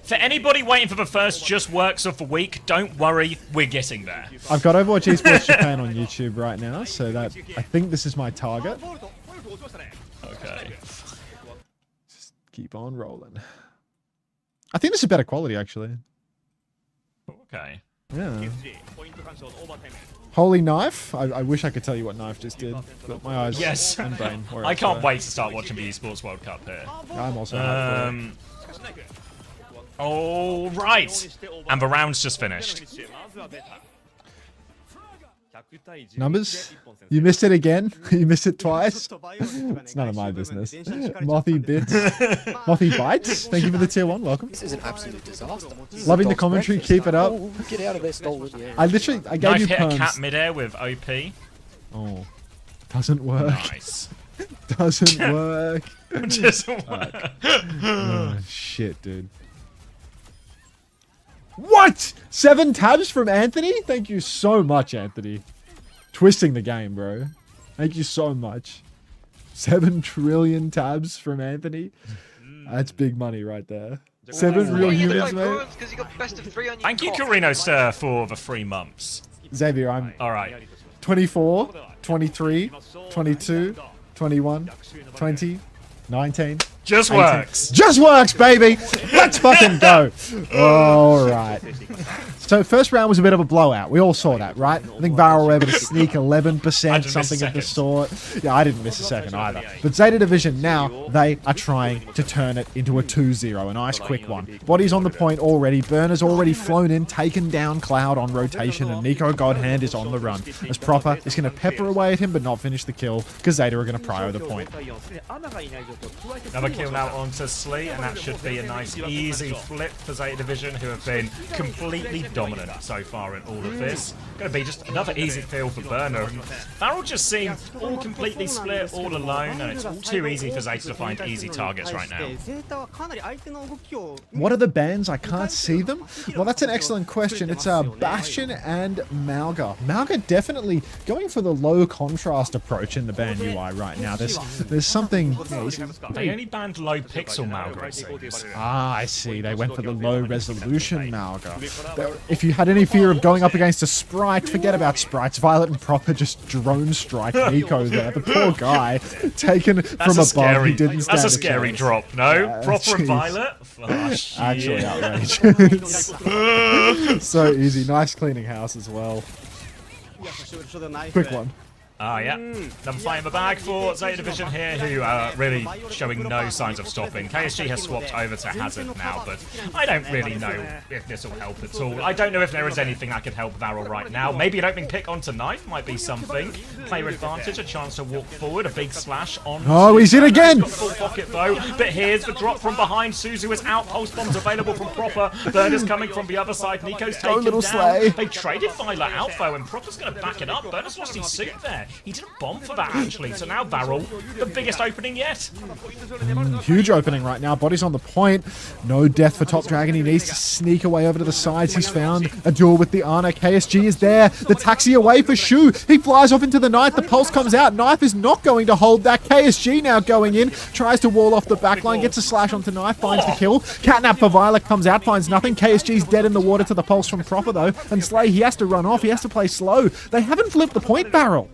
For anybody waiting for the first Just Works of the week, don't worry, we're getting there. I've got Overwatch Esports Japan on YouTube right now, so that I think this is my target. Okay. Just keep on rolling. I think this is better quality, actually. Okay. Yeah. Holy knife! I wish I could tell you what knife just did, but my eyes Yes. and brain were I can't elsewhere. wait to start watching the Esports World Cup here. I'm also hyped for it. All right. And the round's just finished. Numbers? You missed it again? You missed it twice? It's none of my business. Mothy Bits. Mothy Bites? Thank you for the tier 1. Welcome. This is an absolute disaster. This is a Loving the dog's commentary. breakfast. Keep it up. Oh, get out of there, stolen. Yeah. I gave Knife you hit a perms. cat midair with OP. Oh. Doesn't work. Nice. Doesn't work. Doesn't work. Alright. Oh, shit, dude. What? 7 tabs from Anthony? Thank you so much, Anthony. Twisting the game, bro. Thank you so much. 7 trillion tabs from Anthony. That's big money right there. 7 real humans, mate. Thank you, Carino Sir, for the 3 months. Xavier, I'm All right. 24, 23, 22, 21, 20, 19. Just 18. works. Just works, baby. Let's fucking go. All right. So first round was a bit of a blowout. We all saw that, right? I think VARREL were able to sneak 11%, something of the sort. Yeah, I didn't miss a second either. But ZETA Division now, they are trying to turn it into a 2-0. A nice quick one. Body's on the point already. Burner's already flown in, taken down Cloud on rotation, and Nico Godhand is on the run. As Proper is going to pepper away at him, but not finish the kill, because ZETA are going to prio the point. Another kill now onto Slee, and that should be a nice easy flip for ZETA Division, who have been completely dominant so far in all of this. Going to be just another easy kill for Burner. VARREL just seem all completely split, all alone, and it's all too easy for ZETA to find easy targets right now. What are the bans? I can't see them. Well, that's an excellent question. It's Bastion and Malga. Malga definitely going for the low contrast approach in the ban UI right now. There's something. They only banned low pixel Malga, it seems. Ah, I see. They went for the low resolution Malga. If you had any fear of going up against a Sprite, forget about Sprites. Violet and Proper just drone strike Nico there. The poor guy taken from above. He didn't stand That's a scary chance. drop, no? Yeah, Proper and jeez. Violet? Oh, shit. Actually outrageous. So easy. Nice cleaning house as well. Quick one. Yeah. Another fight in the bag for ZETA Division here, who are really showing no signs of stopping. KSG has swapped over to Hazard now, but I don't really know if this will help at all. I don't know if there is anything that could help VARREL right now. Maybe an opening pick onto Knife might be something. Player advantage, a chance to walk forward, a big slash on. Oh, he's in again! Got full pocket though, but here's the drop from behind. Suzu is out, pulse bombs available from Proper. Burner's coming from the other side. Nico's taken little down. Slay. They traded Violet out though, and Proper's going to back it up. Burner's lost his suit there. He did a bomb for that actually, so now VARREL, the biggest opening yet. Huge opening right now. Body's on the point. No death for Top Dragon. He needs to sneak away over to the sides. He's found a duel with the Ana. KSG is there. The taxi away for Shu. He flies off into the night. The pulse comes out. Knife is not going to hold that. KSG now going in. Tries to wall off the backline. Gets a slash onto Knife. Finds the kill. Catnap for Violet comes out. Finds nothing. KSG's dead in the water to the pulse from Proper though. And Slay, he has to run off. He has to play slow. They haven't flipped the point barrel.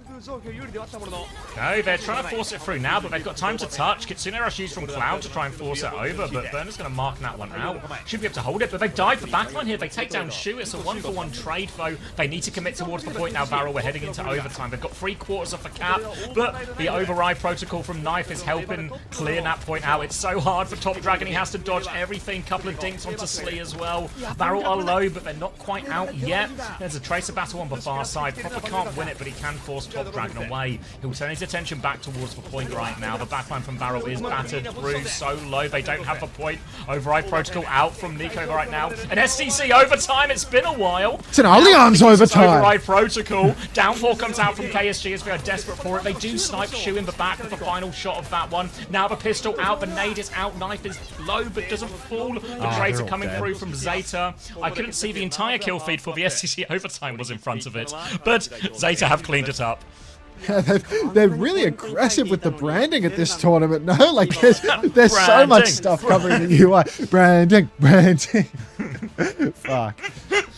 No, they're trying to force it through now, but they've got time to touch. Kitsune Rush used from Cloud to try and force it over, but Burner's going to mark that one out. Should be able to hold it, but they dive for backline here. They take down Shu. It's a 1-for-1 trade, though. They need to commit towards the point now, VARREL. We're heading into overtime. They've got 3/4 of the cap, but the override protocol from Knife is helping clear that point out. It's so hard for Top Dragon. He has to dodge everything. Couple of dinks onto Slee as well. VARREL are low, but they're not quite out yet. There's a Tracer battle on the far side. Proper can't win it, but he can force Top Dragon away. He'll turn his attention back towards the point right now. The backline from VARREL is battered through so low. They don't have the point. Override protocol out from Nico right now. An STC overtime. It's been a while. It's an Allianz overtime. Override protocol. Downfall comes out from KSG as they are desperate for it. They do snipe Shu in the back with the final shot of that one. Now the pistol out. The nade is out. Knife is low but doesn't fall. The trades are coming through from ZETA. I couldn't see the entire kill feed for the STC overtime was in front of it, but ZETA have cleaned it up. Yeah, they're really aggressive with the branding at this tournament. No, like there's so much stuff covering the UI. Branding. Fuck.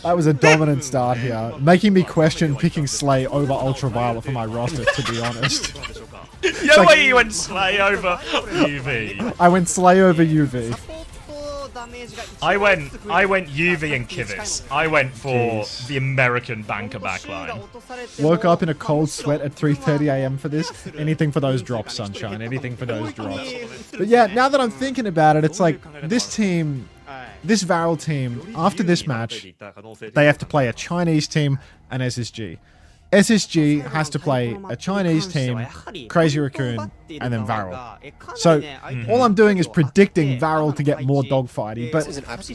That was a dominant start here, making me question picking Slay over Ultraviolet for my roster, to be honest. No way you went Slay over UV. I went Slay over UV. I went UV and Kivitz. I went for the American banker backline. Woke up in a cold sweat at 3:30 AM for this. Anything for those drops, Sunshine. Anything for those drops. But yeah, now that I'm thinking about it, it's like this team, this VARREL team, after this match, they have to play a Chinese team and SSG. SSG has to play a Chinese team, Crazy Raccoon, and then VARREL. So all I'm doing is predicting VARREL to get more dogfighty, but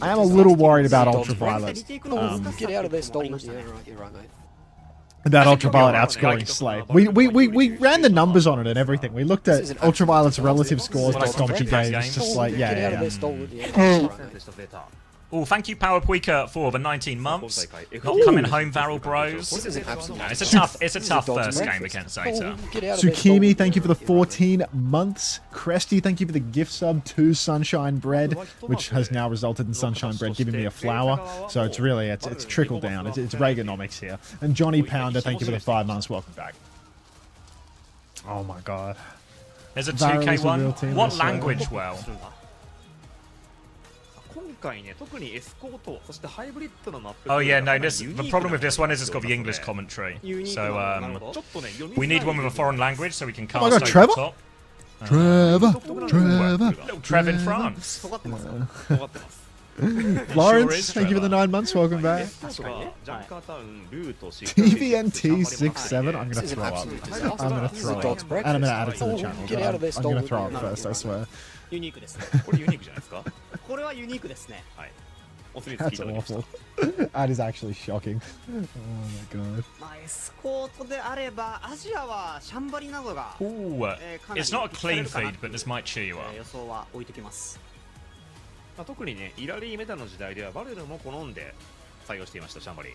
I am a little worried about Ultraviolet. Get out of there, stolen. Yeah, right, you're right, mate. About Ultraviolet outscoring Slay. We ran the numbers on it and everything. We looked at Ultraviolet's relative scores to Stompy games. Just like, yeah. Oh, thank you, Power Puika, for the 19 months. Not coming home, VARREL Bros. This is an absolute No, it's a tough first game against ZETA. Tsukimi, thank you for the 14 months. Cresty, thank you for the gift sub to Sunshine Bread, which has now resulted in Sunshine Bread giving me a flower. So it's really, it's trickle down. It's Reaganomics here. And Johnny Pounder, thank you for the 5 months. Welcome back. Oh my god. There's a VARREL is a 2K1. real team, What I swear. language, well? Oh yeah, no, the problem with this one is it's got the English commentary. So we need one with a foreign language so we can cast Oh my god, over Trevor? the top. Trevor. Little Trev in France. Lawrence, thank you for the 9 months. Welcome back. TVNT67. I'm gonna throw up. I'm gonna throw up. And I'm gonna add it to the channel. But I'm gonna throw up first, I swear. That's awful. That is actually shocking. Oh my god. Ooh, it's not a clean feed, but this might cheer you up. 特にね、イラリーメタの時代ではバレルも好んで採用していました、シャンバリー。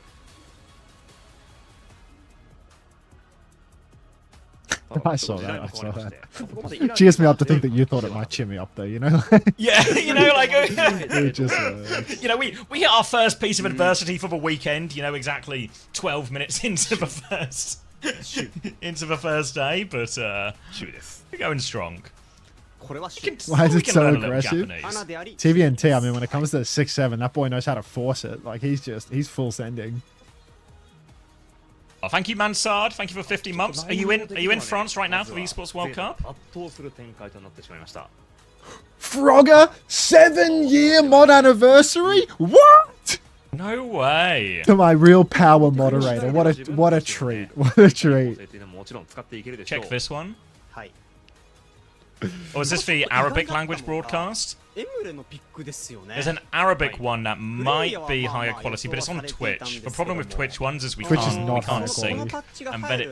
I saw that. I saw that. Cheers me up to think that you thought it might cheer me up, though. You know. Yeah, you know, like it just, you know, we hit our first piece of adversity for the weekend. You know, exactly 12 minutes into the first day, but we're going strong. Why is it so aggressive? TVNT. I mean, when it comes to 6-7, that boy knows how to force it. Like he's full sending. Oh, thank you, Mansard. Thank you for 50 months. Are you in France right now for the Esports World Cup? Frogger, 7-year mod anniversary? What? No way. To my real power moderator. What a treat. What a treat. Check this one. Or is this the Arabic language broadcast? There's an Arabic one that might be higher quality, but it's on Twitch. The problem with Twitch ones is we can't sync, and then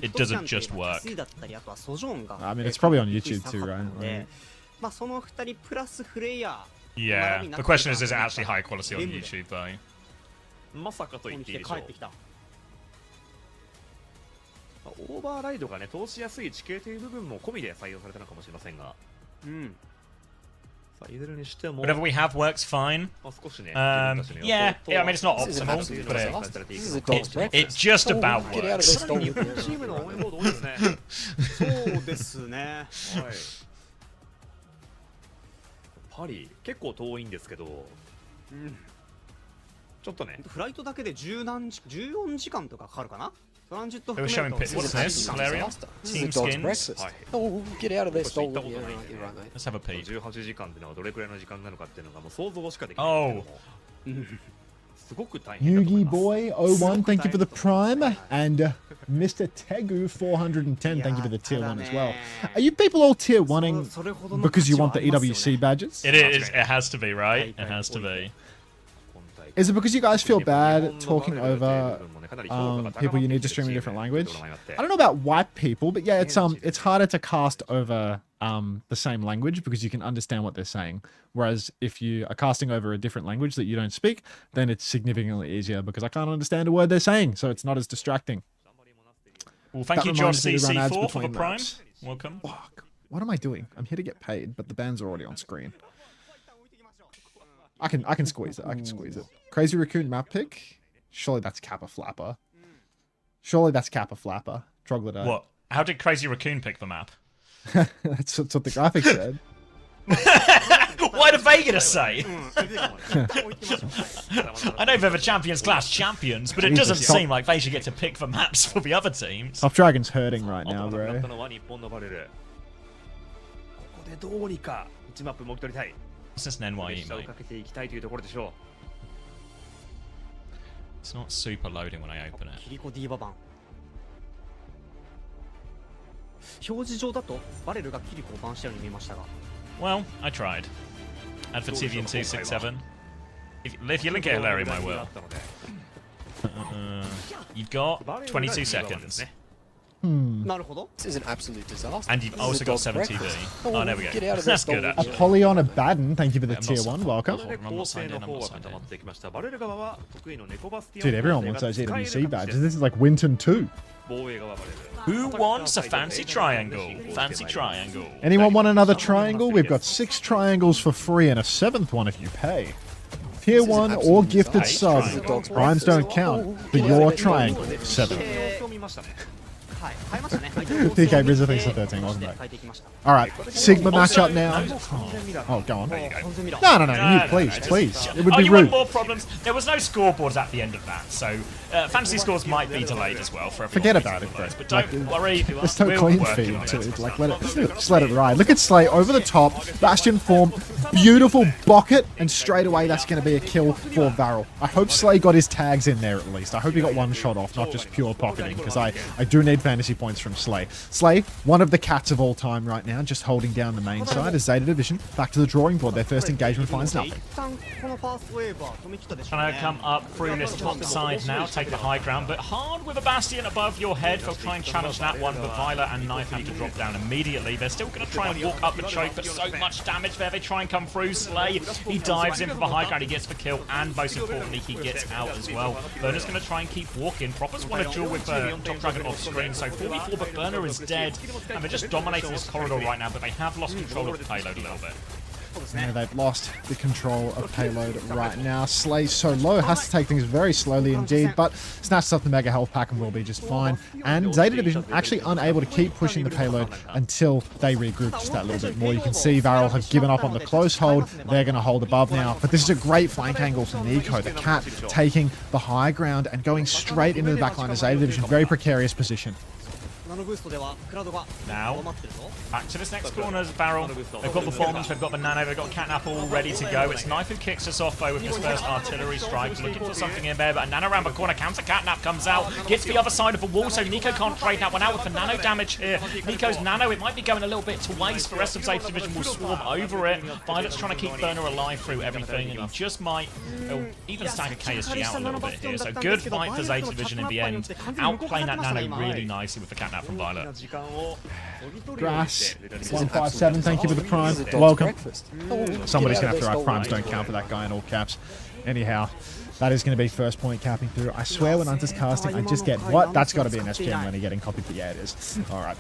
it doesn't just work. I mean, it's probably on YouTube too, right? Yeah. The question is it actually high quality on YouTube, though? オーバーライドがね、通しやすい地形という部分も込みで採用されたのかもしれませんが。さあ、いずれにしても Whatever we have works fine. Yeah, I mean, it's not optimal, but it just about works. チームの応援ボード多いですね。そうですね。はい。パリ、結構遠いんですけど。ちょっとね。フライトだけで14時間とかかかるかな。 They were showing pictures of this, Valeria. Team skins. Oh, get out of there, stolen. Yeah, right, mate. Let's have a peek. 18時間ってのはどれくらいの時間なのかっていうのがもう想像しかできない。すごく大変だと思います。 Yugi Boy 01, thank you for the prime, and Mr. Tegu 410, thank you for the tier 1 as well. Are you people all tier 1ing because you want the EWC badges? It is. It has to be, right? It has to be. Is it because you guys feel bad talking over people you need to stream in a different language? I don't know about white people, but yeah, it's harder to cast over the same language because you can understand what they're saying. Whereas if you are casting over a different language that you don't speak, then it's significantly easier because I can't understand a word they're saying, so it's not as distracting. Well, thank you, Josh CC4 for the prime. Welcome. Fuck. What am I doing? I'm here to get paid, but the band's already on screen. I can squeeze it. I can squeeze it. Crazy Raccoon map pick? Surely that's Kappa Flapper. Surely that's Kappa Flapper. Troglodyte. What? How did Crazy Raccoon pick the map? That's what the graphic said. What are they gonna say? I know they're the Champions Class champions, but it doesn't seem like they should get to pick the maps for the other teams. Top Dragon's hurting right now, bro. ここでどうにか1マップもぎ取りたい。 What's this an NYE, mate? It's not super loading when I open it. キリコ D ババン。表示上だとバレルがキリコをバンしたように見えましたが。Well, I tried. And for TVNT 67. If you link it, Hilary, my will. You've got 22 seconds. This is an absolute disaster. And you've also got 7 TV. Oh, there we go. Get out of there, That's good, Stolen. actually. Apollyon Abaddon, thank you for the tier 1. Welcome. I'm not signed in, I'm not signed in. Dude, everyone wants those AWC badges. This is like Winton 2. Who wants a fancy triangle? Fancy triangle. Anyone want another triangle? We've got 6 triangles for free and a 7th one if you pay. Tier 1 or gifted sub. Primes don't count, but your triangle, 7. DK Brizza thinks the 13, wasn't it? Alright, Sigma matchup now. Oh, go on. No, you please. It would be you rude. want more problems? There was no scoreboards at the end of that, so fantasy scores might be delayed as well for everyone. Forget about it, bro. But don't worry, There's no we'll clean work feed on to it. it. Like, just let it ride. Look at Slay over the top, Bastion form, beautiful bucket, and straight away that's going to be a kill for VARREL. I hope Slay got his tags in there at least. I hope he got one shot off, not just pure pocketing, because I do need fantasy points from Slay. Slay, one of the cats of all time right now, just holding down the main side as ZETA Division back to the drawing board. Their first engagement finds nothing. Trying to come up through this top side now, take the high ground, but hard with a Bastion above your head. They'll try and challenge that one, but Violet and Knife have to drop down immediately. They're still going to try and walk up the choke, but so much damage there. They try and come through. Slay, he dives in for the high ground, he gets the kill, and most importantly, he gets out as well. Burner's going to try and keep walking. Proppers want to duel with Top Dragon off screen, so 4v4, but Burner is dead, and they're just dominating this corridor right now, but they have lost control of the payload a little bit. Yeah, they've lost the control of payload right now. Slay's so low, has to take things very slowly indeed, but snatches up the mega health pack and will be just fine. And ZETA Division actually unable to keep pushing the payload until they regroup just that little bit more. You can see VARREL have given up on the close hold. They're going to hold above now, but this is a great flank angle for Nico. The cat taking the high ground and going straight into the backline of ZETA Division. Very precarious position. Now, back to this next corner is VARREL. They've got the bombs, they've got the nano, they've got Catnap all ready to go. It's Knife who kicks us off though with his first artillery strike, looking for something in there, but a nano around the corner, counter Catnap comes out, gets the other side of the wall, so Nico can't trade that one out with the nano damage here. Nico's nano, it might be going a little bit to waste. The rest of ZETA Division will swarm over it. Violet's trying to keep Burner alive through everything, and he just might even stagger KSG out a little bit here. So good fight for ZETA Division in the end, outplaying that nano really nicely with the Catnap from Violet. Grass 157, thank you for the prime. Welcome. Somebody's gonna have to write primes don't count for that guy in all caps. Anyhow, that is going to be first point capping through. I swear when Unter's casting, I just get, what? That's got to be an SGM when you're getting copied, but yeah, it is. All right.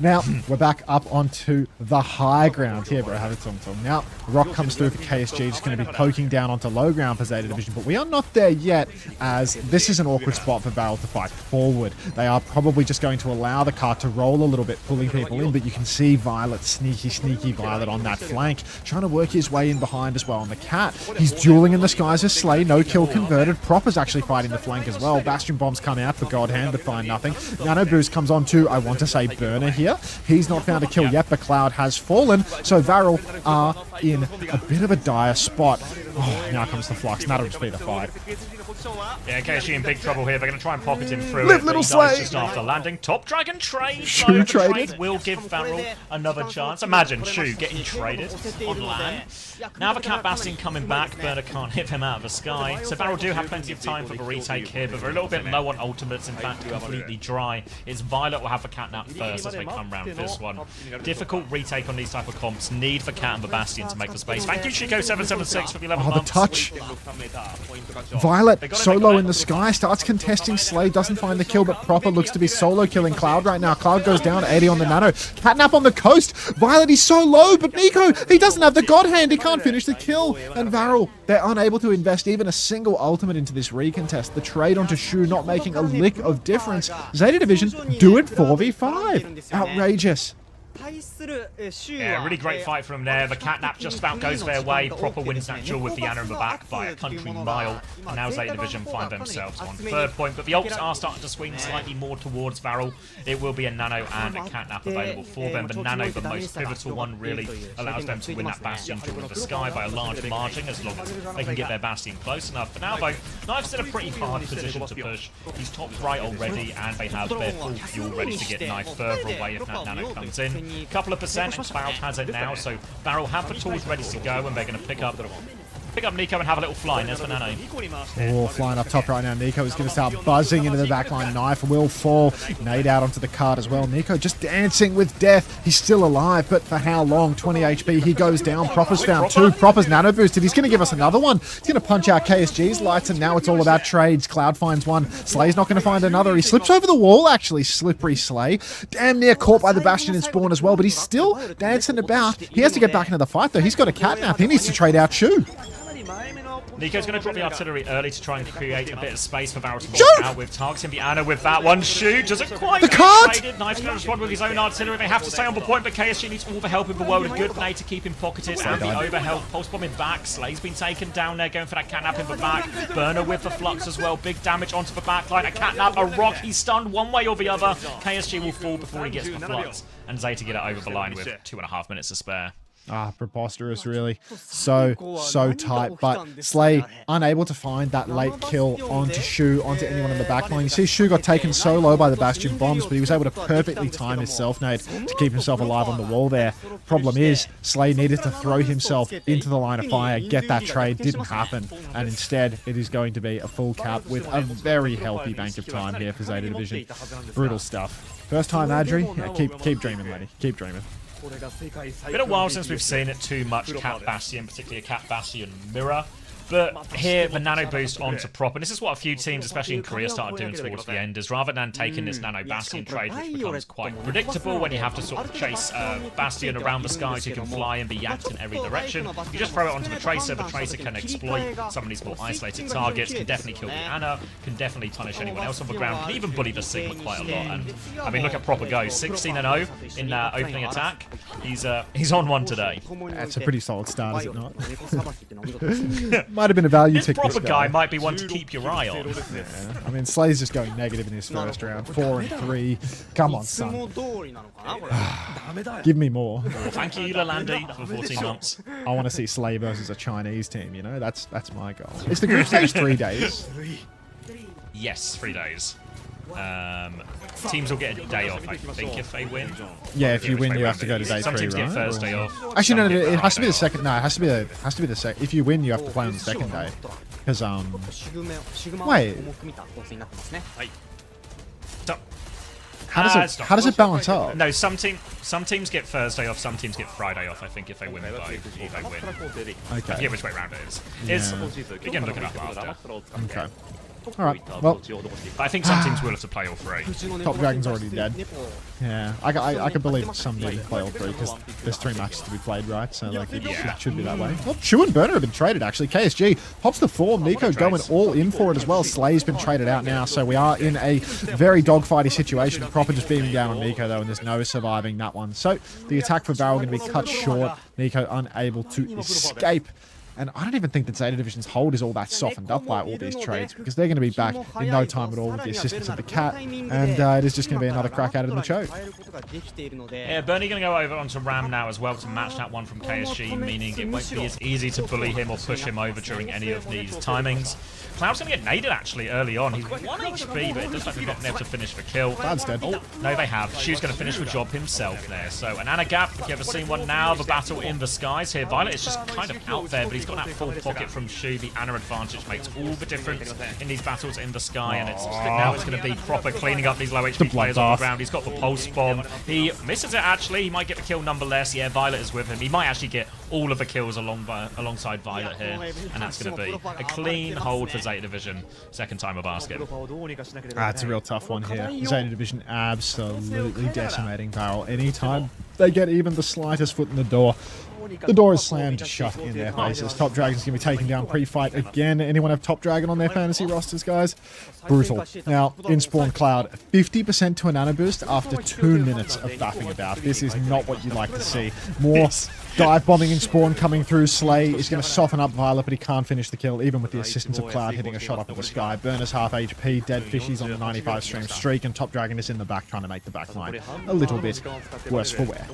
Now, we're back up onto the high ground here, bro. Have a tum-tum. Now, Rock comes through for KSG. Just going to be poking down onto low ground for ZETA Division, but we are not there yet, as this is an awkward spot for VARREL to fight forward. They are probably just going to allow the cart to roll a little bit, pulling people in, but you can see Violet, sneaky Violet on that flank, trying to work his way in behind as well on the cat. He's dueling in the skies as Slay, no kill converted. Propper's actually fighting the flank as well. Bastion bombs come out for God Hand, but find nothing. Nano Boost comes on to, I want to say, Burner here. He's not found a kill yet, but Cloud has fallen, so VARREL are in a bit of a dire spot. Oh, now comes the Flux. That'll just be the fight. Yeah, KSG in big trouble here. They're going to try and pocket him through Live it, little but he dies Slay. just after landing. Top Dragon trade. Shu The traded. trade will give VARREL another chance. Imagine Shu getting traded on land. Now the Cat Bastion coming back. Burner can't hit him out of the sky. So VARREL do have plenty of time for the retake here, but they're a little bit low on ultimates. In fact, completely dry. It's Violet will have the Catnap first as they come round this one. Difficult retake on these type of comps. Need for Cat and the Bastion to make the space. Thank you, Chico776 for the 11 Oh, the months. touch. Violet, solo in the sky, starts contesting Slay, doesn't find the kill, but Proper looks to be solo killing Cloud right now. Cloud goes down, 80 on the nano. Catnap on the coast. Violet, he's so low, but Nico, he doesn't have the God Hand. He can't finish the kill. And VARREL, they're unable to invest even a single ultimate into this recontest. The trade onto Shu not making a lick of difference. ZETA Division do it 4v5. Outrageous. Yeah, really great fight from there. The Catnap just about goes their way. Proper wins that duel with the Anna in the back by a country mile. And now ZETA Division find themselves on third point. But the ults are starting to swing slightly more towards VARREL. It will be a Nano and a Catnap available for them. But Nano, the most pivotal one, really allows them to win that Bastion duel in the sky by a large margin, as long as they can get their Bastion close enough. But now, though, Knife's in a pretty hard position to push. He's top right already, and they have their full fuel ready to get Knife further away if that Nano comes in. Couple of percent, and Cloud has it now, so VARREL have the tools ready to go, and they're going to pick up Pick up Nico and have a little fly. There's Banano. Oh, flying up top right now. Nico is going to start buzzing into the backline. Knife will fall. Nade out onto the card as well. Nico just dancing with death. He's still alive, but for how long? 20 HP. He goes down. Proper's found 2. Proper's nano boosted. He's going to give us another one. He's going to punch out KSG's lights, and now it's all about trades. Cloud finds one. Slay's not going to find another. He slips over the wall, actually. Slippery Slay. Damn near caught by the Bastion in spawn as well, but he's still dancing about. He has to get back into the fight, though. He's got a catnap. He needs to trade out Shu. Nico's going to drop the artillery early to try and create a bit of space for VARREL to walk out with. Targeting the Ana with that one. Shu doesn't quite get traded. Knife's going to respond with his own artillery. They have to stay on the point, but KSG needs all the help in the world. A good nade to keep him pocketed and the overhelp. Pulse bomb in back. Slay's been taken down there, going for that catnap in the back. Burner with the flux as well. Big damage onto the back line. A catnap, a rock. He's stunned one way or the other. KSG will fall before he gets the flux. And ZETA get it over the line with 2.5 minutes to spare. Ah, preposterous, really. So tight. But Slay unable to find that late kill onto Shu, onto anyone in the backline. You see Shu got taken so low by the Bastion bombs, but he was able to perfectly time his self-nade to keep himself alive on the wall there. Problem is, Slay needed to throw himself into the line of fire, get that trade. Didn't happen. And instead, it is going to be a full cap with a very healthy bank of time here for ZETA Division. Brutal stuff. First time Adri? Yeah, keep dreaming, lady. Keep dreaming. Been a while since we've seen it too much, Cat Bastion, particularly a Cat Bastion mirror. But here, the nano boost onto prop, and this is what a few teams, especially in Korea, started doing towards the end, is rather than taking this nano Bastion trade, which becomes quite predictable when you have to sort of chase Bastion around the skies who can fly and be yanked in every direction. You just throw it onto the Tracer can exploit some of these more isolated targets, can definitely kill the Ana, can definitely punish anyone else on the ground, can even bully the Sigma quite a lot. And I mean, look at Proper go, 16-0 in that opening attack. He's on one today. That's a pretty solid start, is it not? Might have been a value tick. Proper guy might be one to keep your eye on. Yeah. I mean, Slay's just going negative in his first round. 4 and 3. Come on, son. Give me more. Thank you, Lalandi, for 14 months. I want to see Slay versus a Chinese team, you know? That's my goal. It's the group stage 3 days. Yes, 3 days. Teams will get a day off, I think, if they win. Yeah, if you win, you have to go to day 3, Some teams right? get Thursday off. Actually, no, it has to be the second. No, it has to be the second. If you win, you have to play on the second day. Because wait. How does it balance out? No, some teams get Thursday off, some teams get Friday off, I think, if they win both, or they win. Okay. I forget which way round it is. We can look it up after. Okay. Alright, well, I think some teams will have to play all 3. Top Dragon's already dead. Yeah, I can believe some do play all 3 because there's 3 matches to be played, right? So like it should be that way. Well, Shu and Burner have been traded actually. KSG pops the 4. Nico going all in for it as well. Slay's been traded out now, so we are in a very dogfighty situation. Proper just beaming down on Nico though, and there's no surviving that one. So the attack for VARREL going to be cut short. Nico unable to escape. And I don't even think that ZETA Division's hold is all that softened up by all these trades, because they're going to be back in no time at all with the assistance of the cat, and it is just going to be another crack at it in the choke. Yeah, Bernie going to go over onto Ram now as well to match that one from KSG, meaning it won't be as easy to bully him or push him over during any of these timings. Cloud's going to get naded actually early on. He's 1 HP, but it looks like we've not been able to finish the kill. Cloud's dead. Oh, no, they have. Shu's going to finish the job himself there. So an Ana gap, if you've ever seen one now, the battle in the skies here. Violet is just kind of out there, but he's got that full pocket from Shu. The Ana advantage makes all the difference in these battles in the sky, and now it's going to be Proper cleaning up these low HP players on the ground. He's got the pulse bomb. He misses it actually. He might get the kill nonetheless. Yeah, Violet is with him. He might actually get all of the kills alongside Violet here, and that's going to be a clean hold for ZETA Division. Second time a basket. It's a real tough one here. ZETA Division absolutely decimating VARREL. Anytime they get even the slightest foot in the door is slammed shut in their faces. Top Dragon's going to be taken down pre-fight again. Anyone have Top Dragon on their fantasy rosters, guys? Brutal. Now, in Spawn Cloud, 50% to a nano boost after 2 minutes of faffing about. This is not what you like to see. More dive bombing in Spawn coming through. Slay is going to soften up Violet, but he can't finish the kill, even with the assistance of Cloud hitting a shot up in the sky. Burner's half HP, Dead Fishies on the 95 stream streak, and Top Dragon is in the back trying to make the back line a little bit worse for wear.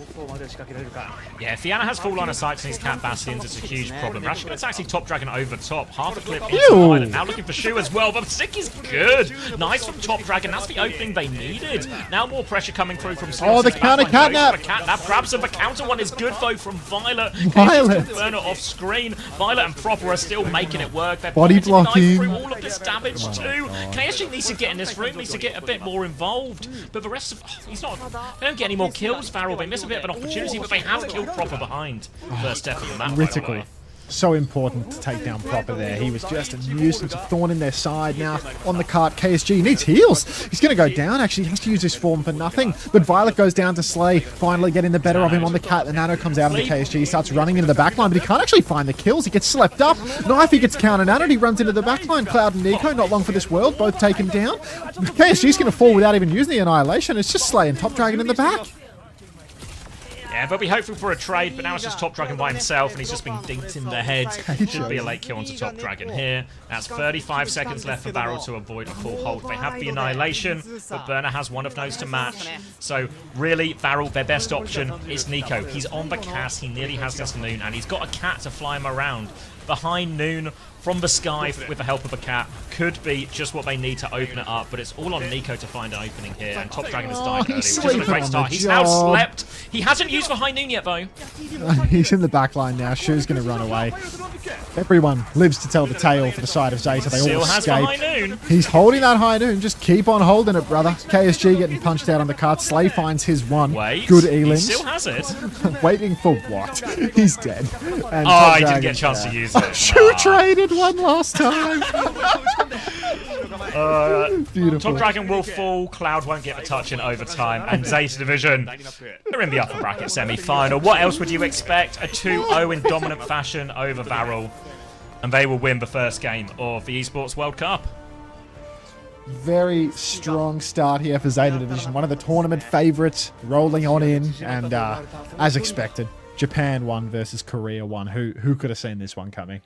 Yeah, if the Ana has full line of sight in these Cat Bastions, it's a huge problem. Rashkin, it's actually Top Dragon over top. Half a clip into Violet. Now looking for Shu as well, but Sick is good. Nice from Top Dragon. That's the opening they needed. Now more pressure coming through from the counter catnap. Catnap grabs him. The counter one is good though from Violet. Violet. Burner off screen. Violet and Proper are still making it work. They're Body fighting knife blocking. through all of this damage too. KSG needs to get in this room, needs to get a bit more involved. But the rest of he's not. They don't get any more kills. VARREL. They miss a bit of an opportunity, but they have killed Proper behind. First step of the map. Critical. So important to take down Proper there. He was just a nuisance, a thorn in their side. Now on the cart, KSG needs heals. He's going to go down. Actually, he has to use his form for nothing. But Violet goes down to Slay, finally getting the better of him on the cat. The Nano comes out of the KSG. He starts running into the backline, but he can't actually find the kills. He gets slept up. Knife, he gets counter-nanoed. He runs into the backline. Cloud and Nico, not long for this world, both take him down. KSG's going to fall without even using the Annihilation. It's just Slay and Top Dragon in the back. Yeah, they'll be hoping for a trade, but now it's just Top Dragon by himself, and he's just been dinked in the head. Should be a late kill onto Top Dragon here. That's 35 seconds left for VARREL to avoid a full hold. They have the Annihilation, but Burner has one of those to match. So really, VARREL, their best option is Nico. He's on the cast, he nearly has this Noon, and he's got a cat to fly him around. Behind Noon, from the sky, with the help of a cat, could be just what they need to open it up, but it's all on Nico to find an opening here, and Top Dragon has died early, which isn't a great start. He's now slept. He hasn't used the high Noon yet, though. He's in the back line now. Shu's going to run away. Everyone lives to tell the tale for the side of ZETA. They all escape. Has the high Noon. He's holding that high Noon. Just keep on holding it, brother. KSG getting punched out on the cart. Slay finds his one. Wait, good he Elins. still has it. Waiting for what? He's dead. And oh, he didn't get a chance to use it. Shu traded one last time. Beautiful. Top Dragon will fall. Cloud won't get a touch in overtime. And ZETA Division, they're in the upper bracket semi-final. What else would you expect? A 2-0 in dominant fashion over VARREL. And they will win the first game of the Esports World Cup. Very strong start here for ZETA Division. One of the tournament favourites rolling on in. And as expected, Japan won versus Korea won. Who could have seen this one coming?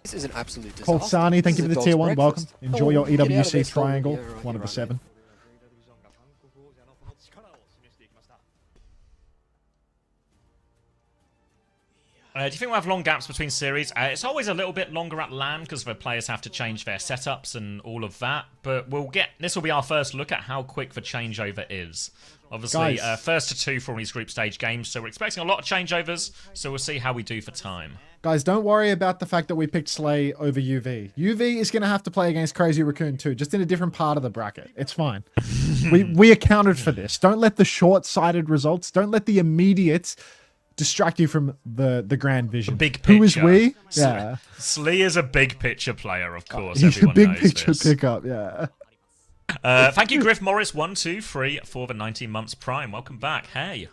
This is an absolute disaster. Paul Sani, thank you for the tier 1. Welcome. Enjoy your get out of EWC there, triangle. yeah, right, One of the 7. Do you think we'll have long gaps between series? It's always a little bit longer at LAN because the players have to change their setups and all of that. But this will be our first look at how quick the changeover is. Obviously, first to 2 for all these group stage games, so we're expecting a lot of changeovers. So we'll see how we do for time. Guys, don't worry about the fact that we picked Slay over UV. UV is going to have to play against Crazy Raccoon too, just in a different part of the bracket. It's fine. we accounted for this. Don't let the short-sighted results, don't let the immediates distract you from the grand vision. The big picture. Who is we? Yeah. Slee is a big picture player, of course. He's Everyone a big knows picture this. pickup, yeah. Thank you, Griff Morris 123 for the 19 months prime. Welcome back. Hey.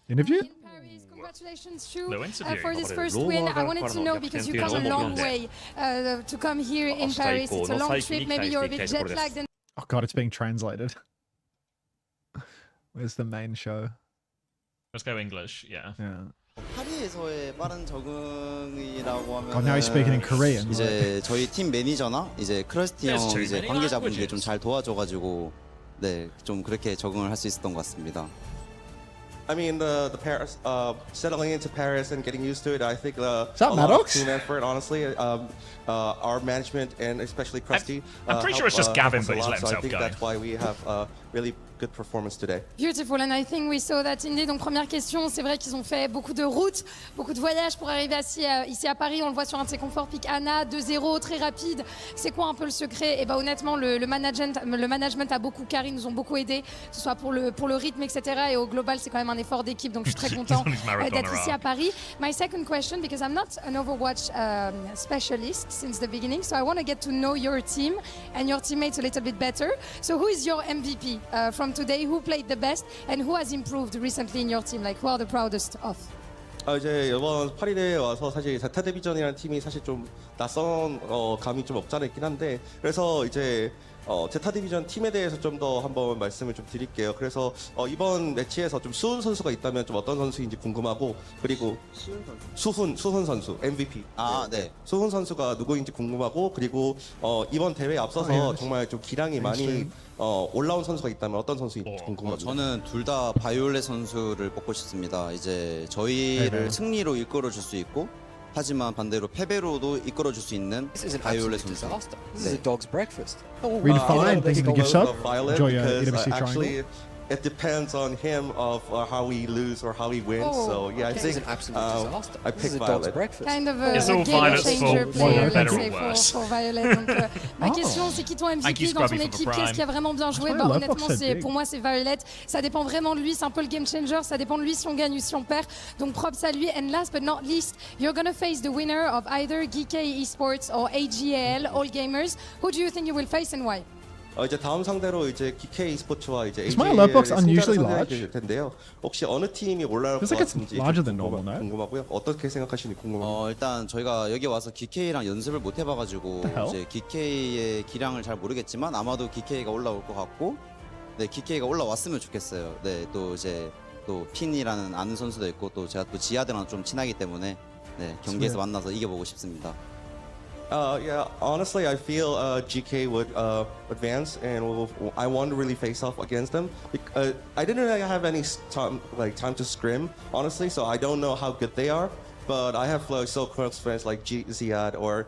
Interview? Congratulations, Shu, No interview. for this first win. I wanted to know, because you've come a long way to come here in Paris. It's a long trip. Maybe you're a bit jet lagged. And Oh god, it's being translated. Where's the main show? Let's go English, yeah. 파리에서의 빠른 적응이라고 하면 Oh, now he's speaking in Korean. 이제 저희 팀 매니저나 이제 크러스티 형 이제 관계자분들이 좀 잘 도와줘가지고 네, 좀 그렇게 적응을 할 수 있었던 것 같습니다. I mean, the Paris, settling into Paris and getting used to it, I think a lot of Maddox? team effort, honestly. Our management and especially Krusty. I'm pretty sure it's just Gavin, but he's let so I himself think go. that's why we have a really good performance today. Beautiful, and I think we saw that indeed. Donc première question, c'est vrai qu'ils ont fait beaucoup de routes, beaucoup de voyages pour arriver ici à Paris. On le voit sur un de ses confort pick Anna, 2-0, très rapide. C'est quoi un peu le secret? Et ben honnêtement, le management a beaucoup carré, nous ont beaucoup aidé, que ce soit pour le rythme, etc. Et au global, c'est quand même un effort d'équipe, donc je suis très content d'être ici à Paris. My second question, because I'm not an Overwatch specialist since the beginning, so I want to get to know your team and your teammates a little bit better. So who is your MVP from today? Who played the best and who has improved recently in your team? Like, who are the proudest of? 이제 이번 파리대에 와서 사실 제타 디비전이라는 팀이 사실 좀 낯선 감이 좀 없지 않아 있긴 한데, 그래서 이제 제타 디비전 팀에 대해서 좀 더 한번 말씀을 좀 드릴게요. 그래서 이번 매치에서 좀 수훈 선수가 있다면 좀 어떤 선수인지 궁금하고, 그리고 수훈 선수 MVP. 네. 수훈 선수가 누구인지 궁금하고, 그리고 이번 대회에 앞서서 정말 좀 기량이 많이 올라온 선수가 있다면 어떤 선수인지 궁금합니다. 저는 둘 다 바이올렛 선수를 뽑고 싶습니다. 이제 저희를 승리로 이끌어 줄 수 있고 하지만 반대로 패배로도 이끌어줄 수 있는 This is an 바이올렛 absolute 선수. disaster. This is a dog's breakfast. Redefine, thank you for the gift sub. Violet Enjoy your because EWC actually triangle. it depends on him of how we lose or how he wins. So yeah, I This think is an absolute disaster. I This pick is a dog's Violet. breakfast. Kind of a, It's a all game Violet's changer fault, player, whether better let's or say, worse. pour Violet. Donc, ma question, c'est qui ton Thank you, MVP dans ton Scrubby, for équipe? the Qui est-ce prime. qui a vraiment bien joué? why Bah, I love honnêtement, Box so big. pour moi, c'est Violet. Ça dépend vraiment de lui. C'est un peu le game changer. Ça dépend de lui si on gagne ou si on perd. Donc, props à lui. And last but not least, you're gonna face the winner of either Geekay Esports or AG.AL, All Gamers. Who do you think you will face and why? 이제 다음 상대로 이제 Geekay Esports와 이제 Is my alert box AG.AL의 unusually 승자를 large? 선택하게 될 텐데요. 혹시 어느 팀이 올라올 것 Feels like it's 같은지 larger 좀 than normal, no? 궁금하고요. 어떻게 생각하시는지 궁금합니다. 일단 저희가 여기 와서 기케이랑 연습을 못 해봐가지고 The hell? 이제 기케이의 기량을 잘 모르겠지만 아마도 기케이가 올라올 것 같고, 네 기케이가 올라왔으면 좋겠어요. 네 또 이제 또 핀이라는 아는 선수도 있고 또 제가 또 지하드랑 좀 친하기 때문에 네 경기에서 만나서 이겨보고 싶습니다. Yeah, honestly, I feel GK would advance, and I want to really face off against them. I didn't really have any time to scrim, honestly, so I don't know how good they are. But I have so close friends like ZETA or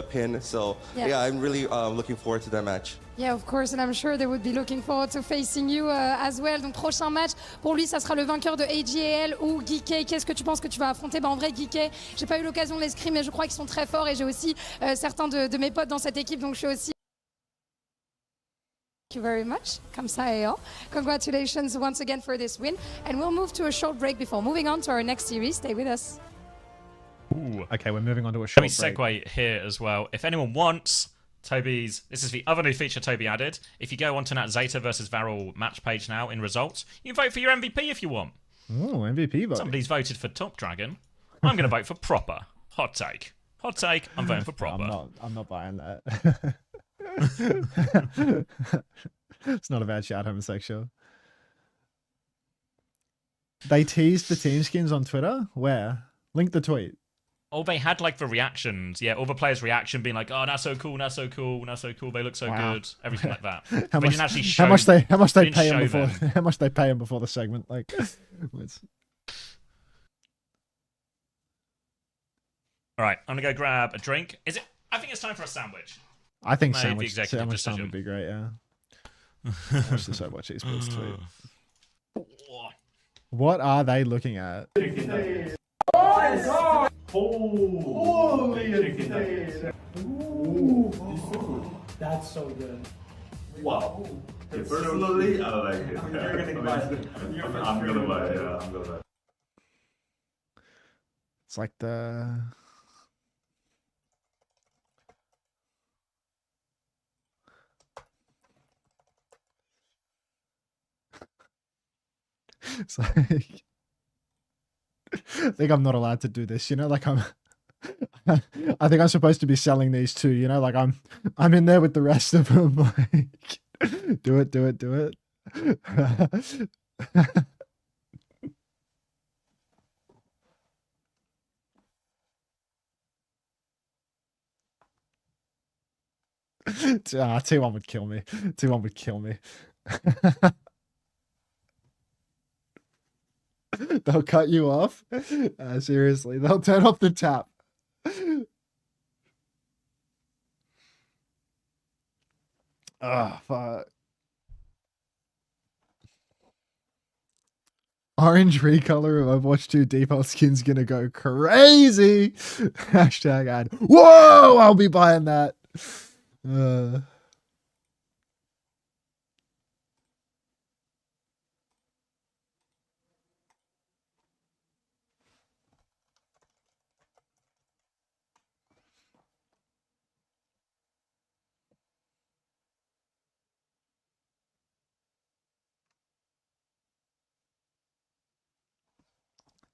Pin, so yeah, I'm really looking forward to that match. Yeah, of course, and I'm sure they would be looking forward to facing you as well. Donc, prochain match, pour lui, ça sera le vainqueur de AG.AL ou Geekay. Qu'est-ce que tu penses que tu vas affronter? Bah, en vrai, Geekay, j'ai pas eu l'occasion de les scrim, mais je crois qu'ils sont très forts et j'ai aussi certains de mes potes dans cette équipe, donc je suis aussi... Thank you very much. AG.AL. Congratulations once again for this win. And we'll move to a short break before moving on to our next series. Stay with us. Ooh, okay, we're moving on to a Let short me break. segue here as well. If anyone wants Toby's, this is the other new feature Toby added. If you go onto that ZETA versus VARREL match page now in results, you can vote for your MVP if you want. Oh, MVP vote. Somebody's voted for Top Dragon. I'm going to vote for Proper. Hot take. Hot take. I'm voting for Proper. I'm not buying that. It's not a bad shout, homosexual. They teased the team skins on Twitter. Where? Link the tweet. Oh, they had like the reactions. Yeah, all the players' reaction being like, "Oh, that's so cool, that's so cool, that's so cool. They look so good." Everything like that. How They much, didn't actually show. how much they didn't pay him show before? them. How much they pay him before the segment? Like, it's... All right, I'm gonna go grab a drink. Is it? I think it's time for a sandwich. I think Made the sandwich executive time decision. would be great. Yeah. Watch this Overwatch Esports tweet. What are they looking at? Holy that's so good. Wow. Personally, I like it. You're gonna buy it. I'm gonna buy it. Yeah, I'm gonna buy it. It's like the... It's like... I think I'm not allowed to do this, you know, like I think I'm supposed to be selling these too, you know, like I'm in there with the rest of them, like, do it. T1 would kill me. T1 would kill me. They'll cut you off. Seriously, they'll turn off the tap. Oh, fuck. Orange recolor of Overwatch 2 default skin's gonna go crazy. Hashtag ad. Whoa! I'll be buying that.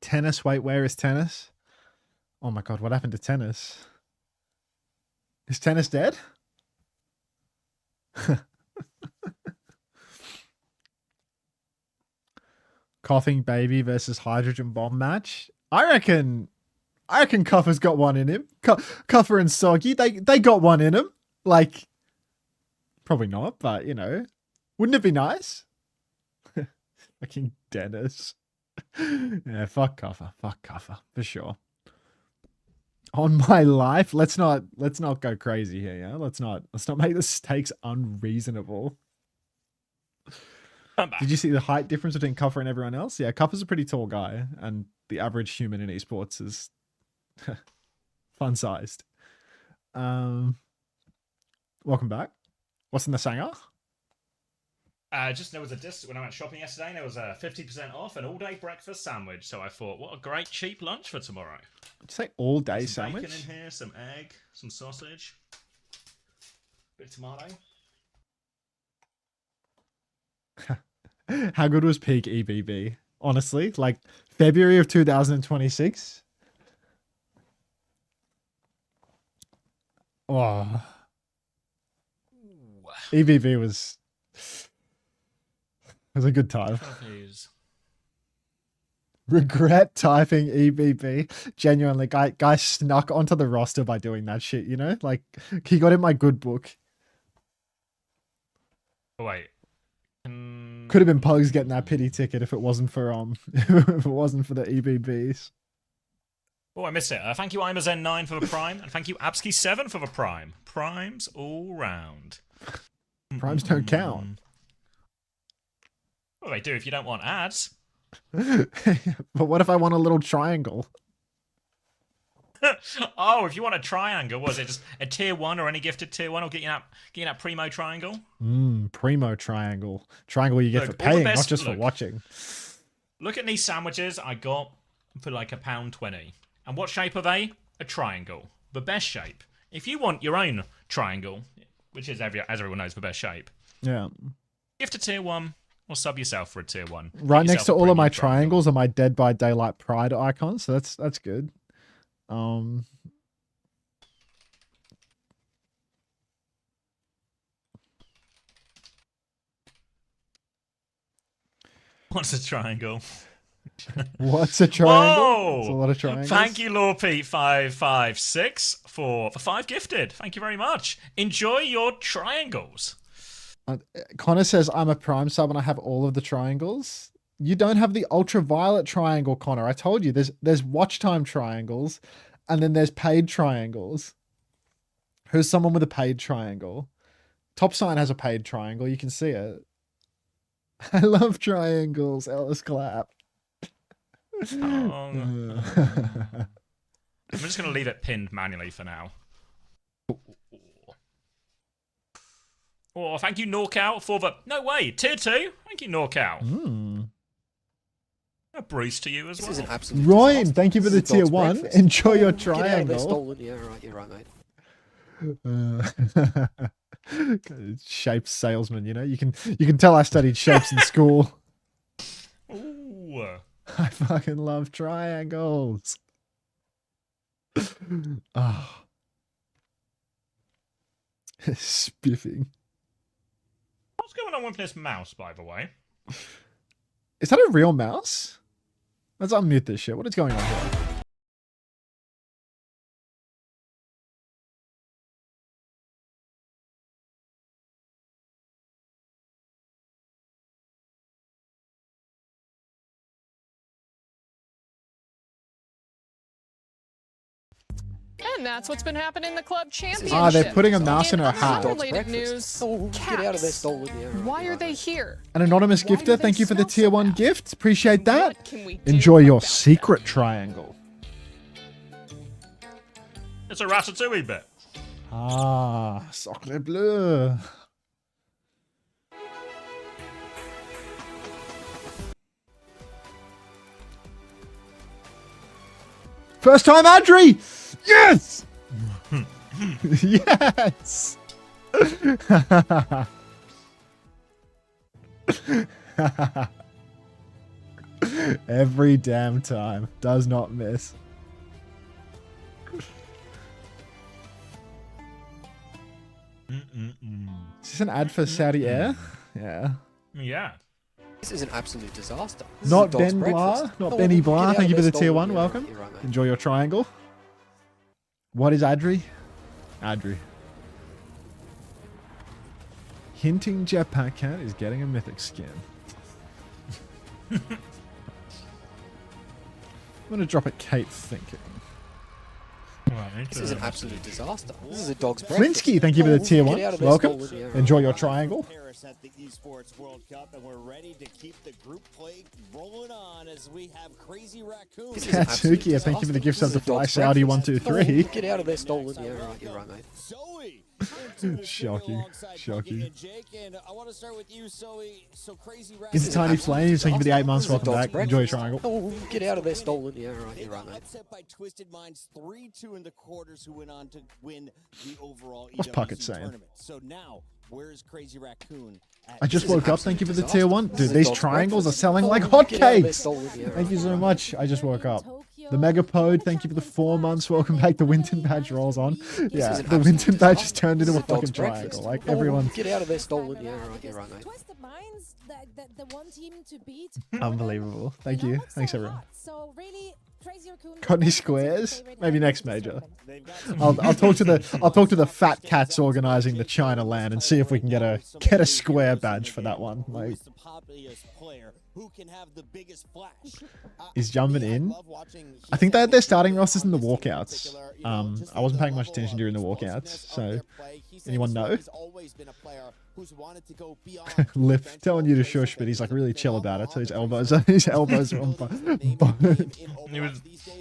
Tennis. Wait, where is tennis? Oh my god, what happened to tennis? Is tennis dead? Coughing baby versus hydrogen bomb match. I reckon Cuffer's got one in him. Cuffer and Soggy, they got one in him. Like, probably not, but you know, wouldn't it be nice? Fucking Dennis. Yeah, fuck Cuffer for sure. On my life, let's not go crazy here, yeah? Let's not make the stakes unreasonable. Did you see the height difference between Cuffer and everyone else? Yeah, Cuffer's a pretty tall guy, and the average human in esports is fun-sized. Welcome back. What's in the sanger? Just there was a when I went shopping yesterday, there was a 50% off an all-day breakfast sandwich. So I thought, what a great cheap lunch for tomorrow. Did you say all-day some sandwich? Bacon in here, some egg, some sausage, bit of tomato. How good was peak EBB? Honestly, like February of 2026. Oh, EBB was a good time. Regret typing EBB. Genuinely, guy snuck onto the roster by doing that shit. You know, like he got in my good book. Oh, wait. Could have been Pugs getting that pity ticket if it wasn't for if it wasn't for the EBBs. Oh, I missed it. Thank you, Imazen9 for the prime, and thank you, Absky7 for the prime. Primes all round. Primes don't count. Well, they do if you don't want ads. But what if I want a little triangle? Oh, if you want a triangle, was it just a tier 1 or any gifted tier 1 will get you that primo triangle? Primo triangle. Triangle you get for paying, not just for watching. Look at these sandwiches I got for like £1.20. And what shape are they? A triangle. The best shape. If you want your own triangle, which is, as everyone knows, the best shape. Yeah. Gift a tier 1 or sub yourself for a tier 1. Right next to all of my triangles are my Dead by Daylight Pride icons, so that's good. What's a triangle? What's a triangle? Whoa! It's a lot of triangles. Thank you, LawPete556 for 5 gifted. Thank you very much. Enjoy your triangles. Connor says, I'm a Prime sub and I have all of the triangles. You don't have the ultraviolet triangle, Connor. I told you, there's watch time triangles and then there's paid triangles. Who's someone with a paid triangle? Top Sign has a paid triangle. You can see it. I love triangles. Ellis clap. I'm just going to leave it pinned manually for now. Oh, thank you, Norcout, for the... No way, tier 2. Thank you, Norcout. A Bruce to you as well. This is an absolute Ryan, thank you for the tier 1. breakfast. Enjoy your Get out of there, triangle. stolen. Yeah, right, you're right, mate. Shapes salesman, you know? You can tell I studied shapes in school. Ooh. I fucking love triangles. Oh. Spiffing. What's going on with this mouse, by the way? Is that a real mouse? Let's unmute this shit. What is going on here? And that's what's been happening in the club championship. Ah, they're putting a mouse in her hat. Unrelated news, Get out of there, stolen. Yeah, right, why are they here? An anonymous gifter, thank you for the tier 1 gift. Appreciate that. What can we do Enjoy your about secret triangle. It's a Ratatouille bit. Ah, sacre bleu. First time Adri! Yes! Yes! Every damn time. Does not miss. Is this an ad for Saudi Air? Yeah. Yeah. This is an absolute disaster. This Not is a dog's Ben Blah, breakfast. not Oh, Benny get Blah. out Thank you of for there, the tier stolen. 1. Yeah, Welcome. you're right, mate. Enjoy your triangle. What is Adri? Adri. Hinting Jetpack Cat is getting a mythic skin. I'm going to drop it Kate Thinking. This is an absolute disaster. This is a dog's breakfast. Flinsky, thank you for the tier 1. Get out of there, Welcome. stolen. Yeah, Enjoy right. your triangle. At the Esports World Cup, and we're ready to keep the group play rolling on as we have Crazy Raccoon. Tukia, thank you for the gift sub to Fly Saudi 123. Get out of there, stolen. Yeah, right. You're right, mate. Shocking. Shocking. Jake, and I want to start with you, Zoe. So Crazy Raccoon. It's a Tiny Flames, thank you for the 8 months. Welcome back. Enjoy your triangle. Oh, get out of there, stolen. Yeah, right. You're right, mate. Upset by Twisted Minds 3-2 in the quarters, who went on to win the overall What's Puckett EWC saying? tournament. So now, where is Crazy Raccoon? I just woke up. Thank you for the tier 1. Dude, these triangles are selling like hotcakes. Thank you so much. I just woke up. The Megapode, thank you for the 4 months. Welcome back. The Winton badge rolls on. Yeah, the Winton badge just turned into a fucking triangle. Like everyone. Get out of there, stolen. Yeah, right. You're right, mate. Twisted Minds, the one team to beat. Unbelievable. Thank you. Thanks everyone. So really, Crazy Raccoon. Got any squares? Maybe next major. I'll talk to the fat cats organizing the China land and see if we can get a square badge for that one. Like, he's jumping in. I think that their starting rosters in the walkouts. I wasn't paying much attention during the walkouts, so anyone know? Lip telling you to shush, but he's like really chill about it. So his elbows are on.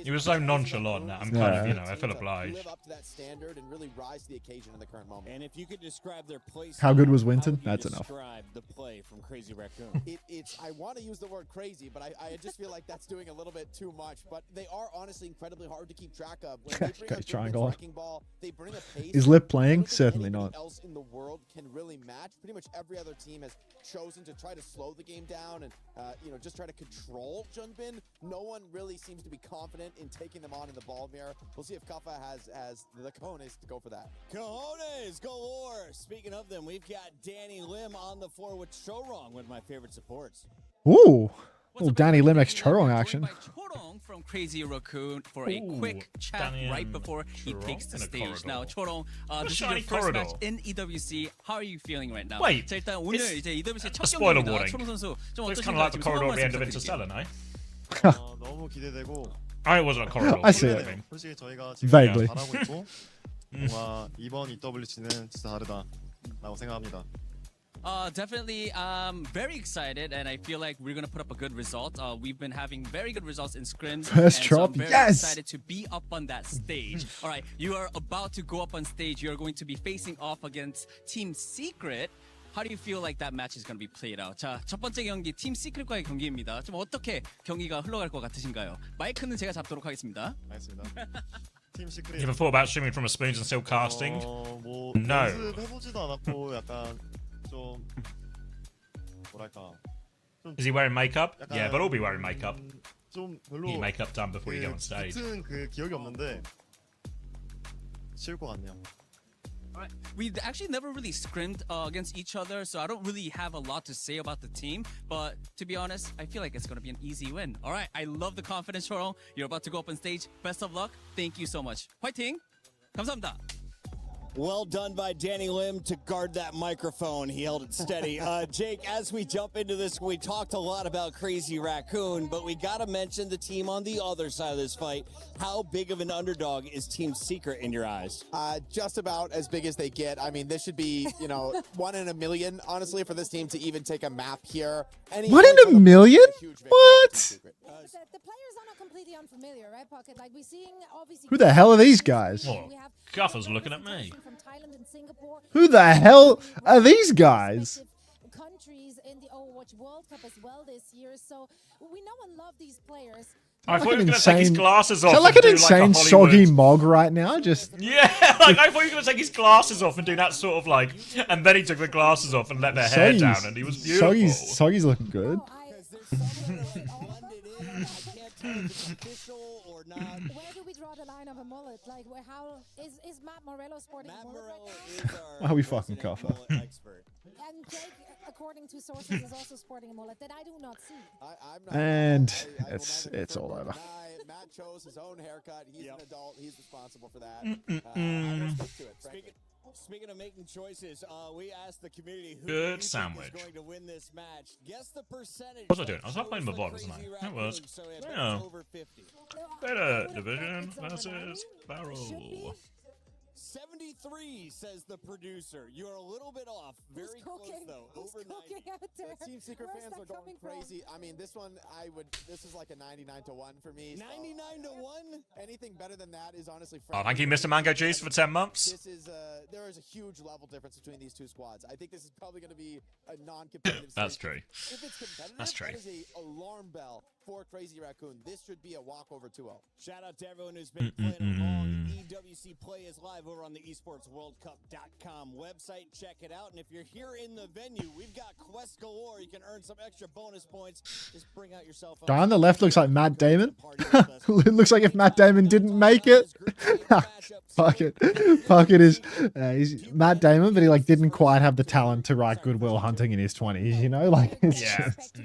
He was so nonchalant that I'm kind of, you know, I feel obliged. How good was Winton? That's enough. I want to use the word crazy, but I just feel like that's doing a little bit too much. But they are honestly incredibly hard to keep track of. When they bring a triangle. striking ball, they bring a pace. Is Lip playing? Certainly not. Else in the world can really match. Pretty much every other team has chosen to try to slow the game down and just try to control Junbin. No one really seems to be confident in taking them on in the ball mirror. We'll see if Kaffa has the cojones to go for that. Cojones galore. Speaking of them, we've got Danny Lim on the floor with Chorong, one of my favorite supports. Ooh. Little Danny Limex Chorong action. From Crazy Raccoon for a quick chat right before he takes the stage. Now, Chorong, this is your first match in EWC. How are you feeling right now? Wait, 자, 일단 오늘 이제 EWC 첫 spoiler 경기입니다. warning. 초롱 선수 좀 Looks 어떠신가요? kind of like the 지금 corridor at 소감 the end of 말씀 Interstellar, no? 너무 기대되고. I wasn't a corridor. I see it. 솔직히 저희가 지금 Vaguely. 잘하고 있고 뭔가 이번 EWC는 진짜 다르다라고 생각합니다. Definitely very excited, and I feel like we're gonna put up a good result. We've been having very good results in scrims. First and drop, so I'm very yes! excited to be up on that stage. All right, you are about to go up on stage. You're going to be facing off against Team Secret. How do you feel like that match is going to be played out? 자, 첫 번째 경기 팀 시크릿과의 경기입니다. 좀 어떻게 경기가 흘러갈 것 같으신가요? 마이크는 제가 잡도록 하겠습니다. 알겠습니다. 팀 시크릿. You ever thought about streaming from a spoons and still casting? 뭐 No. 연습해보지도 않았고 약간 좀 뭐랄까. Is he wearing makeup? Yeah, but all be wearing makeup. 좀 별로 Need makeup done before you go on stage. 붙은 그 기억이 없는데 쉬울 것 같네요. Alright, we actually never really scrimmed against each other, so I don't really have a lot to say about the team. But to be honest, I feel like it's going to be an easy win. Alright, I love the confidence, Chorong. You're about to go up on stage. Best of luck. Thank you so much. 화이팅! 감사합니다. Well done by Danny Lim to guard that microphone. He held it steady. Jake, as we jump into this, we talked a lot about Crazy Raccoon, but we got to mention the team on the other side of this fight. How big of an underdog is Team Secret in your eyes? Just about as big as they get. I mean, this should be, 1 in a million, honestly, for this team to even take a map here. 1 in a million? What? The players are not completely unfamiliar, right, Pocket? Like we're seeing, obviously. Who the hell are these guys? Oh, Guffer's looking at me. From Thailand and Singapore. Who the hell are these guys? Countries in the Overwatch World Cup as well this year, so we know and love these players. I thought he was going to take his glasses off. Is that like and an do insane like a soggy mog right now? Just yeah, like I thought he was going to take his glasses off and do that sort of like, and then he took the glasses off and let their hair down, and he was beautiful. Soggy's looking good. Where do we draw the line of a mullet? Like, how is Matt Morello sporting a mullet right now? Why are we fucking Kaffa? And Jake, according to sources, is also sporting a mullet that I do not see. And it's all over. Matt chose his own haircut. He's an adult. He's responsible for that. Speaking of making choices, we asked the community who Good sandwich. is going to win this match. Guess the percentage. What was I doing? I was not playing my VOD, wasn't I? That was. Yeah. Better Division versus VARREL. 73 says the producer. You're a little bit off. Very close though. Over 90. The Team Secret fans are going crazy. I mean, this one, this is like a 99-1 for me. 99-1? Anything better than that is honestly. Oh, thank you, Mr. Mango Juice, for 10 months. There is a huge level difference between these two squads. I think this is probably going to be a non-competitive. That's true. If it's competitive, That's true. that is a alarm bell for Crazy Raccoon. This should be a walkover 2-0. Shout out to everyone who's been playing along. EWC Play is live over on the esportsworldcup.com website. Check it out. And if you're here in the venue, we've got quests galore. You can earn some extra bonus points. Just bring out your cell phone. Guy on the left looks like Matt Damon. It looks like if Matt Damon didn't make it. Fuck it. Fuck it is. He's Matt Damon, but he like didn't quite have the talent to write Goodwill Hunting in his 20s, you know? Like it's just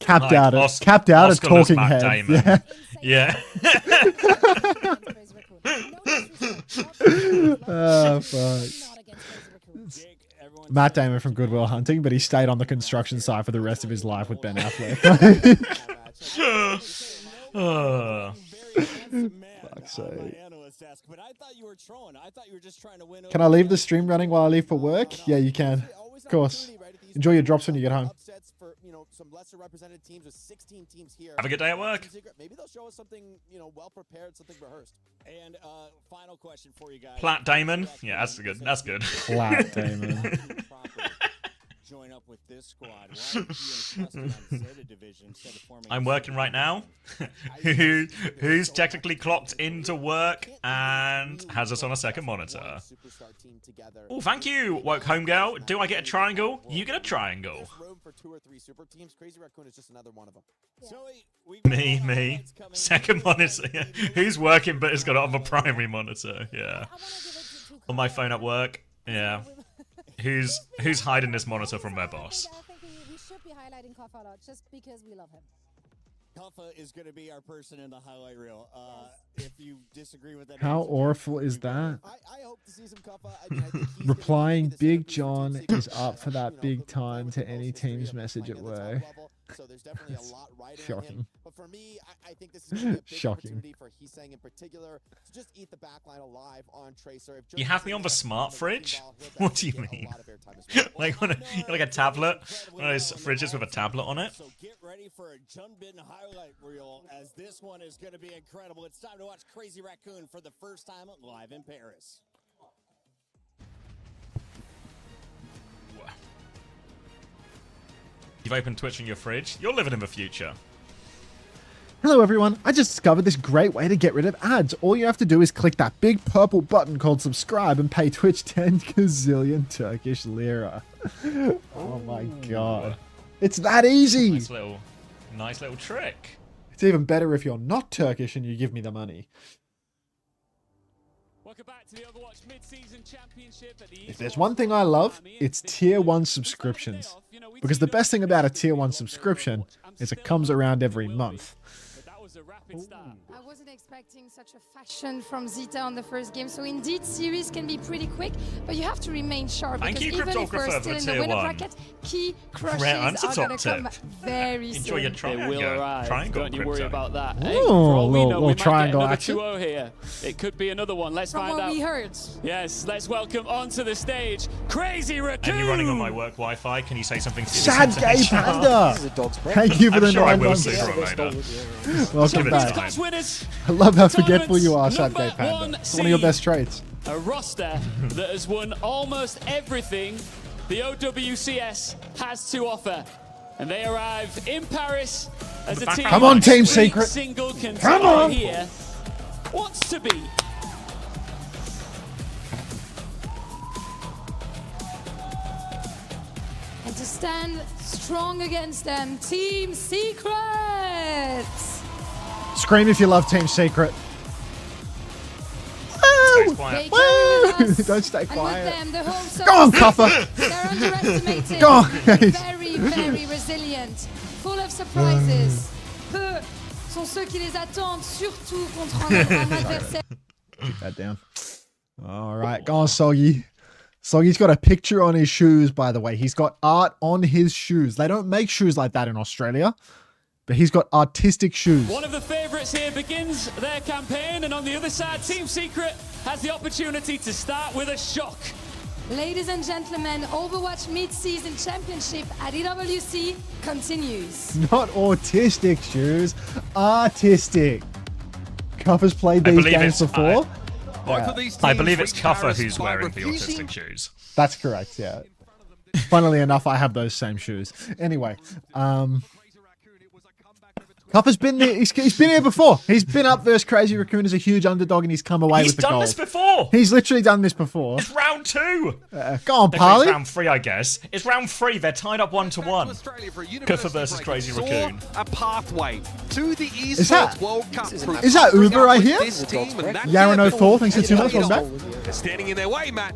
capped out at talking Matt heads. Damon. Yeah. Oh fuck. Matt Damon from Goodwill Hunting, but he stayed on the construction site for the rest of his life with Ben Affleck. Fuck's sake. Can I leave the stream running while I leave for work? Yeah, you can. Of course. Enjoy your drops when you get home. Some lesser represented teams with 16 teams here. Have a good day at work. Maybe they'll show us something, well prepared, something rehearsed. And final question for you guys. Plat Damon. Yeah, that's good. That's good. Plat Damon. Join up with this squad. Why would you entrust it on ZETA division instead of forming I'm working right now. Who's technically clocked into work and has us on a second monitor. Oh, thank you, Woke Home Girl. Do I get a triangle? You get a triangle. For 2 or 3 super teams. Crazy Raccoon is just another one of them. Me. Second monitor. Yeah. Who's working but has got it on the primary monitor? Yeah. On my phone at work. Yeah. Who's hiding this monitor from their boss? I think we should be highlighting Kaffa a lot just because we love him. Kaffa is going to be our person in the highlight reel. If you disagree with that, How awful is that? I hope to see some Kaffa. I think Replying Big John is up for that big time to any team's message at work. So there's definitely a lot right Shocking. him. But for me, I think this is going to be a big Shocking. opportunity for Heesang in particular to just eat the backline alive on Tracer. If You have me on the smart fridge? What do you mean? Like on like a tablet? One of those fridges with a tablet on it? So get ready for a Junbin highlight reel, as this one is going to be incredible. It's time to watch Crazy Raccoon for the first time live in Paris. You've opened Twitch in your fridge. You're living in the future. Hello everyone, I just discovered this great way to get rid of ads. All you have to do is click that big purple button called subscribe and pay Twitch 10 gazillion Turkish lira. Oh my god. It's that easy! Nice little trick. It's even better if you're not Turkish and you give me the money. Welcome back to the Overwatch Midseason Championship at the If there's one thing I love, it's Tier 1 subscriptions. Because the best thing about a Tier 1 subscription is it comes around every month. I wasn't expecting such a fashion from ZETA on the first game, so indeed series can be pretty quick, but you have to remain sharp. Thank because you, even if we're Cryptographer, still for in the tier winner 1. bracket, key crushes Rare are Unter going to top come tip. very Enjoy soon. your triangle. They will arrive. Triangle, Don't you worry Crypto. about that. Ooh, Hey, for all we know, little we might get triangle another action. 2-0 here. It could be another one. Let's From find what out. we heard. Yes, let's welcome onto the stage Crazy Raccoon. And you're running on my work Wi-Fi. Can you say something? Sad gay panda! Thank you for the I'm sure I 9 will months. sooner or later. Welcome Give it back. time. I love how forgetful you are, Sad gay panda. one It's one of your best traits. A roster that has won almost everything the OWCS has to offer. And they arrive in Paris as a team. Come on, Team every Secret. single Come contender on. here wants to be. And to stand strong against them, Team Secret! Scream if you love Team Secret. Stay quiet. Woo! Don't stay And quiet. with them, the home Go on, service, Copper. they're underestimated. Go on, guys. Very, very resilient, full of surprises. Peu sont ceux qui les attendent, surtout contre un adversaire. Keep that down. All right, go on, Soggy. Soggy's got a picture on his shoes, by the way. He's got art on his shoes. They don't make shoes like that in Australia, but he's got artistic shoes. One of the favourites here begins their campaign, and on the other side, Team Secret has the opportunity to start with a shock. Ladies and gentlemen, Overwatch Mid-Season Championship at EWC continues. Not autistic shoes, artistic. Cuffer's played these games before. I believe it's Cuffer who's wearing the autistic shoes. That's correct, yeah. Funnily enough, I have those same shoes. Anyway, Cuffer's been there. He's been here before. He's been up versus Crazy Raccoon as a huge underdog, and he's come away with the gold. He's done this before. He's literally done this before. It's round 2. Go on, It's Parley. round 3, I guess. It's round 3. They're tied up 1-1. Cuffer versus Crazy Raccoon. A pathway to the Esports World Cup. Is that Uber right here? Yaron04, thanks for 2 months. Welcome back. Standing in their way, Matt.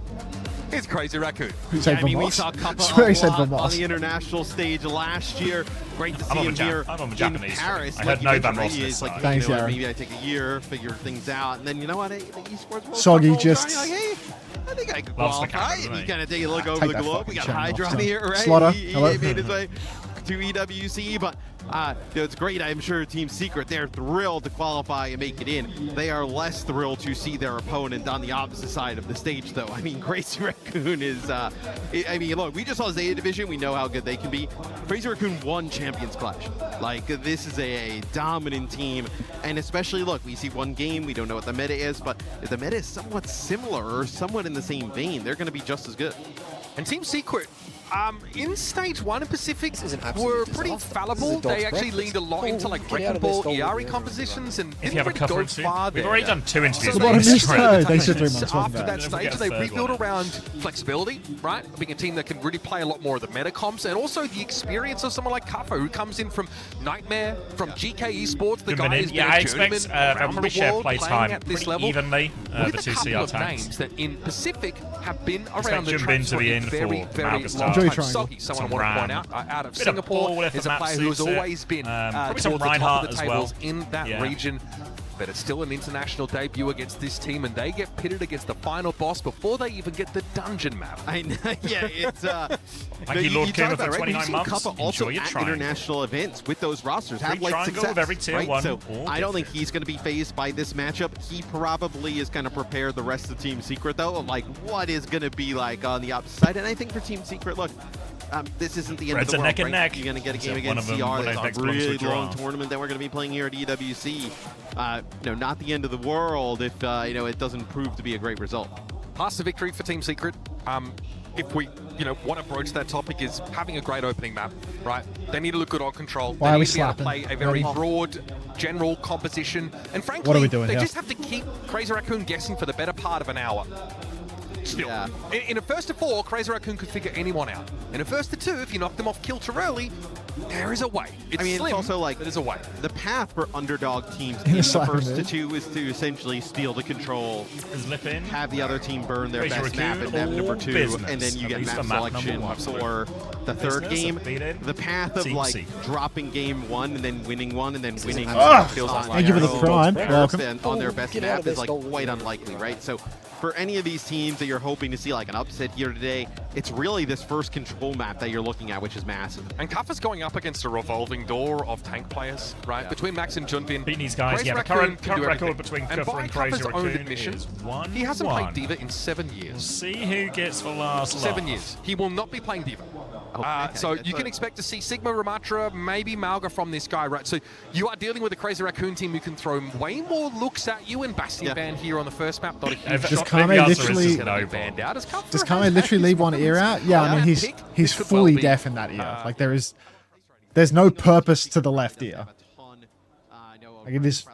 It's Crazy Raccoon. Who said I mean, we Vamos? saw Kappa Swear he said on Vamos. the international stage last year. Great to see him here I'm on the in Japanese. Paris. I Like heard you no mentioned, Vamos maybe this it's like, side. Thanks, you know what, Yaron. maybe I take a year, figure things out, and then you know what? The Esports World Soggy Cup just- rolls around, you're like, hey, I think I could Loves the qualify. camera, And you doesn't kind of take a look over Take the that globe. We got fucking Hydra channel off, here, right? Slaughter, He hello. made his way to EWC, but you know, it's great. I'm sure Team Secret, they're thrilled to qualify and make it in. They are less thrilled to see their opponent on the opposite side of the stage, though. I mean, Crazy Raccoon is, I mean, look, we just saw ZETA Division. We know how good they can be. Crazy Raccoon won Champions Clash. Like, this is a dominant team, and especially, look, we see one game. We don't know what the meta is, but if the meta is somewhat similar or somewhat in the same vein, they're going to be just as good. And Team Secret, in stage 1 in Pacific, were pretty fallible. They actually leaned a lot into like Wrecking Ball, ERE compositions, and If didn't you have a really cover go and suit, far we've there. already done 2 interviews. So with they this. They said 3 months, wasn't after it? that Don't forget stage, a they third rebuild one. around flexibility, right? Being a team that can really play a lot more of the meta comps, and also the experience of someone like Kafo, who comes in from Nightmare, from Geekay Esports. The guy is Yeah, I expect around we the share world play playing time at this pretty level. evenly. The With a 2 couple CR of tanks. names that in Pacific have been Expect around the Junbin traps to for be a in very, for very Malgus long Star. time. Soggy, someone I Some want to point Ram. out of Bit of Singapore, ball if is the a map player who has suits it. always been Probably towards some the top Reinhardt of the as tables well. in that Yeah. region. But it's still an international debut against this team, and they get pitted against the final boss before they even get the dungeon map. I know, yeah, it's Thank you, Lord Kima, for 29 We've seen months. Kappa also Enjoy your at triangle. international events with those rosters have Free like triangle success. with every tier right? one So or I don't think different. he's going to be phased by this matchup. He probably is going to prepare the rest of Team Secret though, of like what is going to be like on the opposite side. And I think for Team Secret, look. This isn't the end Reds of the are world, neck and right? neck. You're going to get a Is game it one against of them, CR. one of There's those a next belongs to a really long draw? tournament that we're going to be playing here at EWC. No, not the end of the world if you know, it doesn't prove to be a great result. Pass to victory for Team Secret. If we, want to broach that topic, is having a great opening map, right? They need to look good on control. Why they are we need to be able to slapping? play a very broad, general composition. And frankly, What are we doing they here? just have to keep Crazy Raccoon guessing for the better part of an hour. Still, in a first to 4, Crazy Raccoon could figure anyone out. In a first to 2, if you knock them off kill too early, there is a way. It's slim, it's also like there's a way. The path for underdog teams In in a the slapping first to move. 2 is to essentially steal the control, in. have the other team burn their Crazy best map Raccoon, in map number all 2, business. and then you At get least map for map number selection 1. for the third Business, game. beat it. The path of Team like C. dropping game 1 and then winning 1 and then winning Thank you for the prime. Welcome. and on their best Get out map of this is like stolen quite zone. unlikely, right? So for any of these teams that you're hoping to see like an upset here today, it's really this first control map that you're looking at, which is massive. And Kaffa's going up against a revolving door of tank players, right? Between Max and Junbin. Beating these guys, Crazy yeah, the Raccoon current can do record everything. between And Cuffer by and Crazy Kaffa's own Raccoon admission, is 1-1. he hasn't played D.Va in 7 years. See who gets the last 7 laugh. years. He will not be playing D.Va. So that's you can what- expect to see Sigma, Ramatra, maybe Malga from this guy, right? So you are dealing with a Crazy Raccoon team who can throw way more looks at you, and Bastion Band here on the first map, not a huge Does shot. Kame Maybe literally- Arthur is gonna be banned out. Does Kame literally leave one ear out? Yeah, I mean he's could fully well be. deaf in that ear. Like there's no purpose to the left ear. Like it is,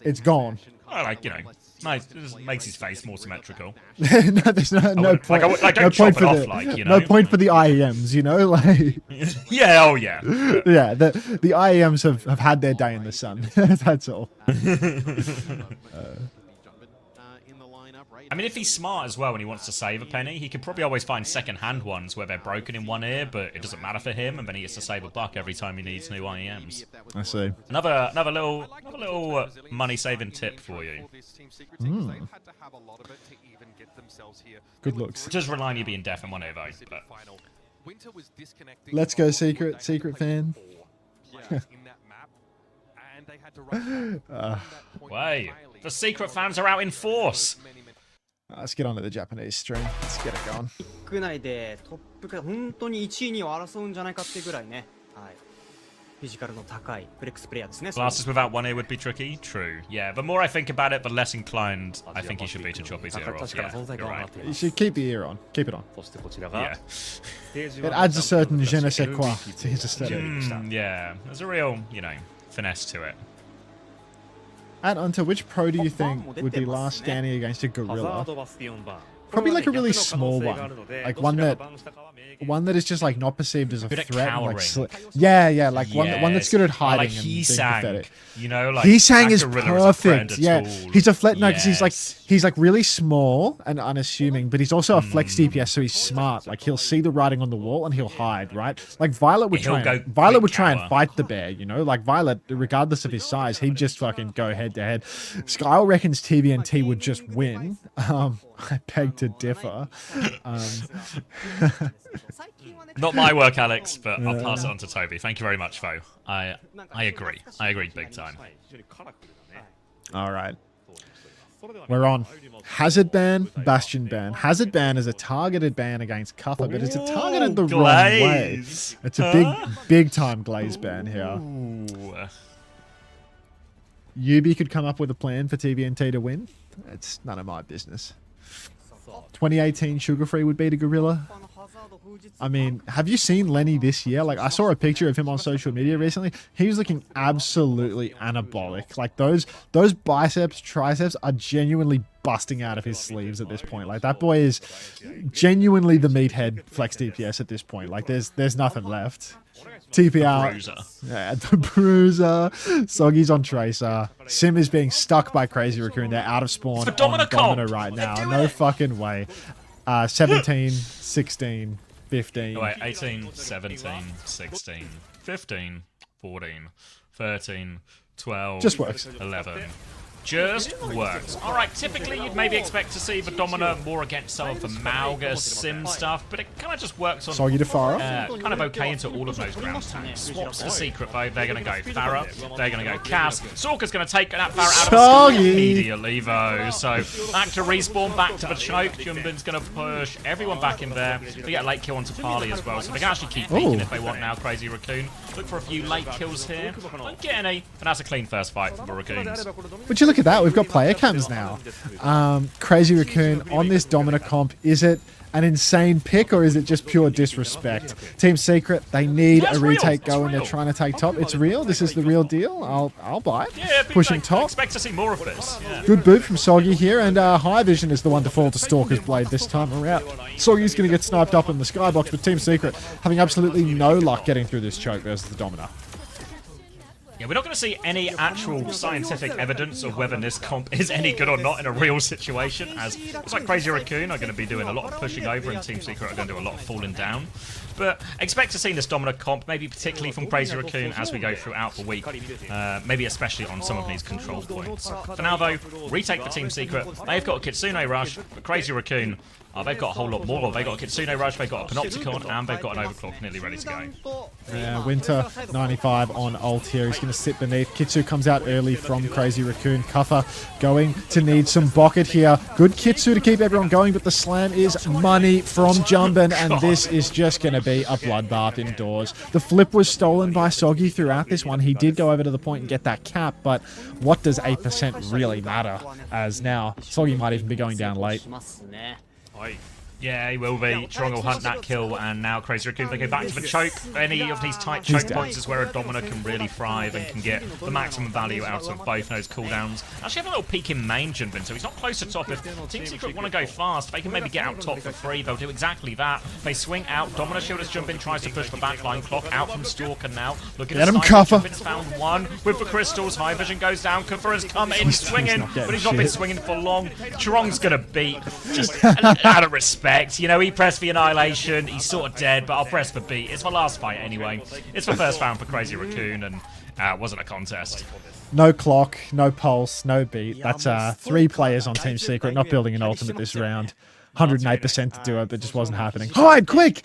it's gone. I like, nice. It just makes his face more symmetrical. No, there's no wouldn't- point. like, don't no chop point it for off, the like, no point for the IEMs. Like Yeah, oh yeah. yeah, the IEMs have had their day in the sun. That's all. I mean, if he's smart as well and he wants to save a penny, he could probably always find second-hand ones where they're broken in one ear, but it doesn't matter for him, and then he gets to save a buck every time he needs new IEMs. I see. Another little money-saving tip for you. Good looks. Just rely on you being deaf in one ear, though. But... Let's go, Secret fan. Way. The Secret fans are out in force. Let's get on to the Japanese stream. Let's get it going. 国内でトップクラス本当に1位2位を争うんじゃないかっていうぐらいね。はい。フィジカルの高いフレックスプレイヤーですね。 Glasses without one ear would be tricky. True. Yeah. The more I think about it, the less inclined I think he should be to chop his ear off. Yeah, you're right. You should keep the ear on. Keep it on. Yeah. It adds a certain je ne sais quoi to his aesthetic. Yeah. There's a real, finesse to it. And Unter, which pro do you think would be last standing against a gorilla? Probably like a really small one, like one that is just like not perceived as a threat. Like yeah, like one that's good at hiding like and being pathetic. Like Heesang is perfect. Yeah, he's a flex. No, because he's like really small and unassuming, but he's also a flex DPS, so he's smart. Like he'll see the writing on the wall and he'll hide. Right? Like Violet would try and fight the bear. Like Violet, regardless of his size, he'd just fucking go head to head. Skyle reckons TBNT would just win. I beg to differ. Not my work, Alex, but I'll pass it on to Toby. Thank you very much, Fo. I agree. I agree big time. All right. We're on. Hazard ban, Bastion ban. Hazard ban is a targeted ban against Cuffer, but it's targeted the wrong way. It's a big time Glaze ban here. Yubi could come up with a plan for TBNT to win. It's none of my business. 2018 Sugar Free would beat a gorilla. I mean, have you seen Lenny this year? Like, I saw a picture of him on social media recently. He was looking absolutely anabolic. Like, those biceps, triceps are genuinely busting out of his sleeves at this point. Like, that boy is genuinely the meathead flex DPS at this point. Like, there's nothing left. TPR. Yeah, the Bruiser. Soggy's on Tracer. Sim is being stuck by Crazy Raccoon. They're out of spawn on Domino right now. No fucking way. 17, 16, 15. Oh, wait, 18, 17, 16, 15, 14, 13, 12, just works. 11. Just works. Alright, typically you'd maybe expect to see the Dominant more against some of the Mauga sim stuff, but it kind of just works on Soggy to Farah. Kind of okay into all of those ground tanks. Swaps to Secret though, they're going to go Farah, they're going to go Cass. Sorka's going to take that Farah out of the immediately though, so back to respawn, back to the choke. Jumbin's going to push everyone back in there. They get a late kill onto Parley as well, so they can actually keep peeking if they want now, Crazy Raccoon. Look for a few late kills here. Don't get any, and that's a clean first fight for the Raccoons. Would you look at that? We've got player cams now. Crazy Raccoon on this Domino comp. Is it an insane pick or is it just pure disrespect? Team Secret, they need a retake going. They're trying to take top. It's real. This is the real deal. I'll buy it. Yeah, pushing top. Expect to see more of this. Yeah. Good boot from Soggy here, and High Vision is the one to fall to Stalker's Blade this time around. Soggy's going to get sniped up in the skybox, but Team Secret having absolutely no luck getting through this choke versus the Domino. Yeah, we're not going to see any actual scientific evidence of whether this comp is any good or not in a real situation, as it's like Crazy Raccoon are going to be doing a lot of pushing over and Team Secret are going to do a lot of falling down. But expect to see this dominant comp, maybe particularly from Crazy Raccoon as we go throughout the week, maybe especially on some of these control points. For now though, retake the Team Secret. They've got a Kitsune Rush, but Crazy Raccoon, they've got a whole lot more. They've got a Kitsune Rush, they've got a Panopticon, and they've got an Overclock nearly ready to go. Yeah, Winter 95 on ult here. He's going to sit beneath. Kitsu comes out early from Crazy Raccoon. Cuffer going to need some bucket here. Good Kitsu to keep everyone going, but the slam is money from Jumbin, and this is just going to be a bloodbath indoors. The flip was stolen by Soggy throughout this one. He did go over to the point and get that cap, but what does 8% really matter? As now, Soggy might even be going down late. Yeah, he will be. Trong will hunt that kill, and now Crazy Raccoon, they go back to the choke. Any of these tight choke points is where a Domina can really thrive and can get the maximum value out of both those cooldowns. Actually have a little peek in main, Junbin, so he's not close to top. If Team Secret want to go fast, they can maybe get out top for free. They'll do exactly that. They swing out. Domina shield as Junbin tries to push the backline. Clock out from Stalker now. Look at him, Kuffer. Junbin's found one with the crystals. High vision goes down. Kuffer has come in swinging, but he's not been swinging for long. Chirong's going to beat. Just out of respect. You know, he pressed the Annihilation. He's sort of dead, but I'll press the beat. It's the last fight anyway. It's the first round for Crazy Raccoon, and it wasn't a contest. No clock, no pulse, no beat. That's 3 players on Team Secret, not building an ultimate this round. 108% to do it, but just wasn't happening. Hide, quick!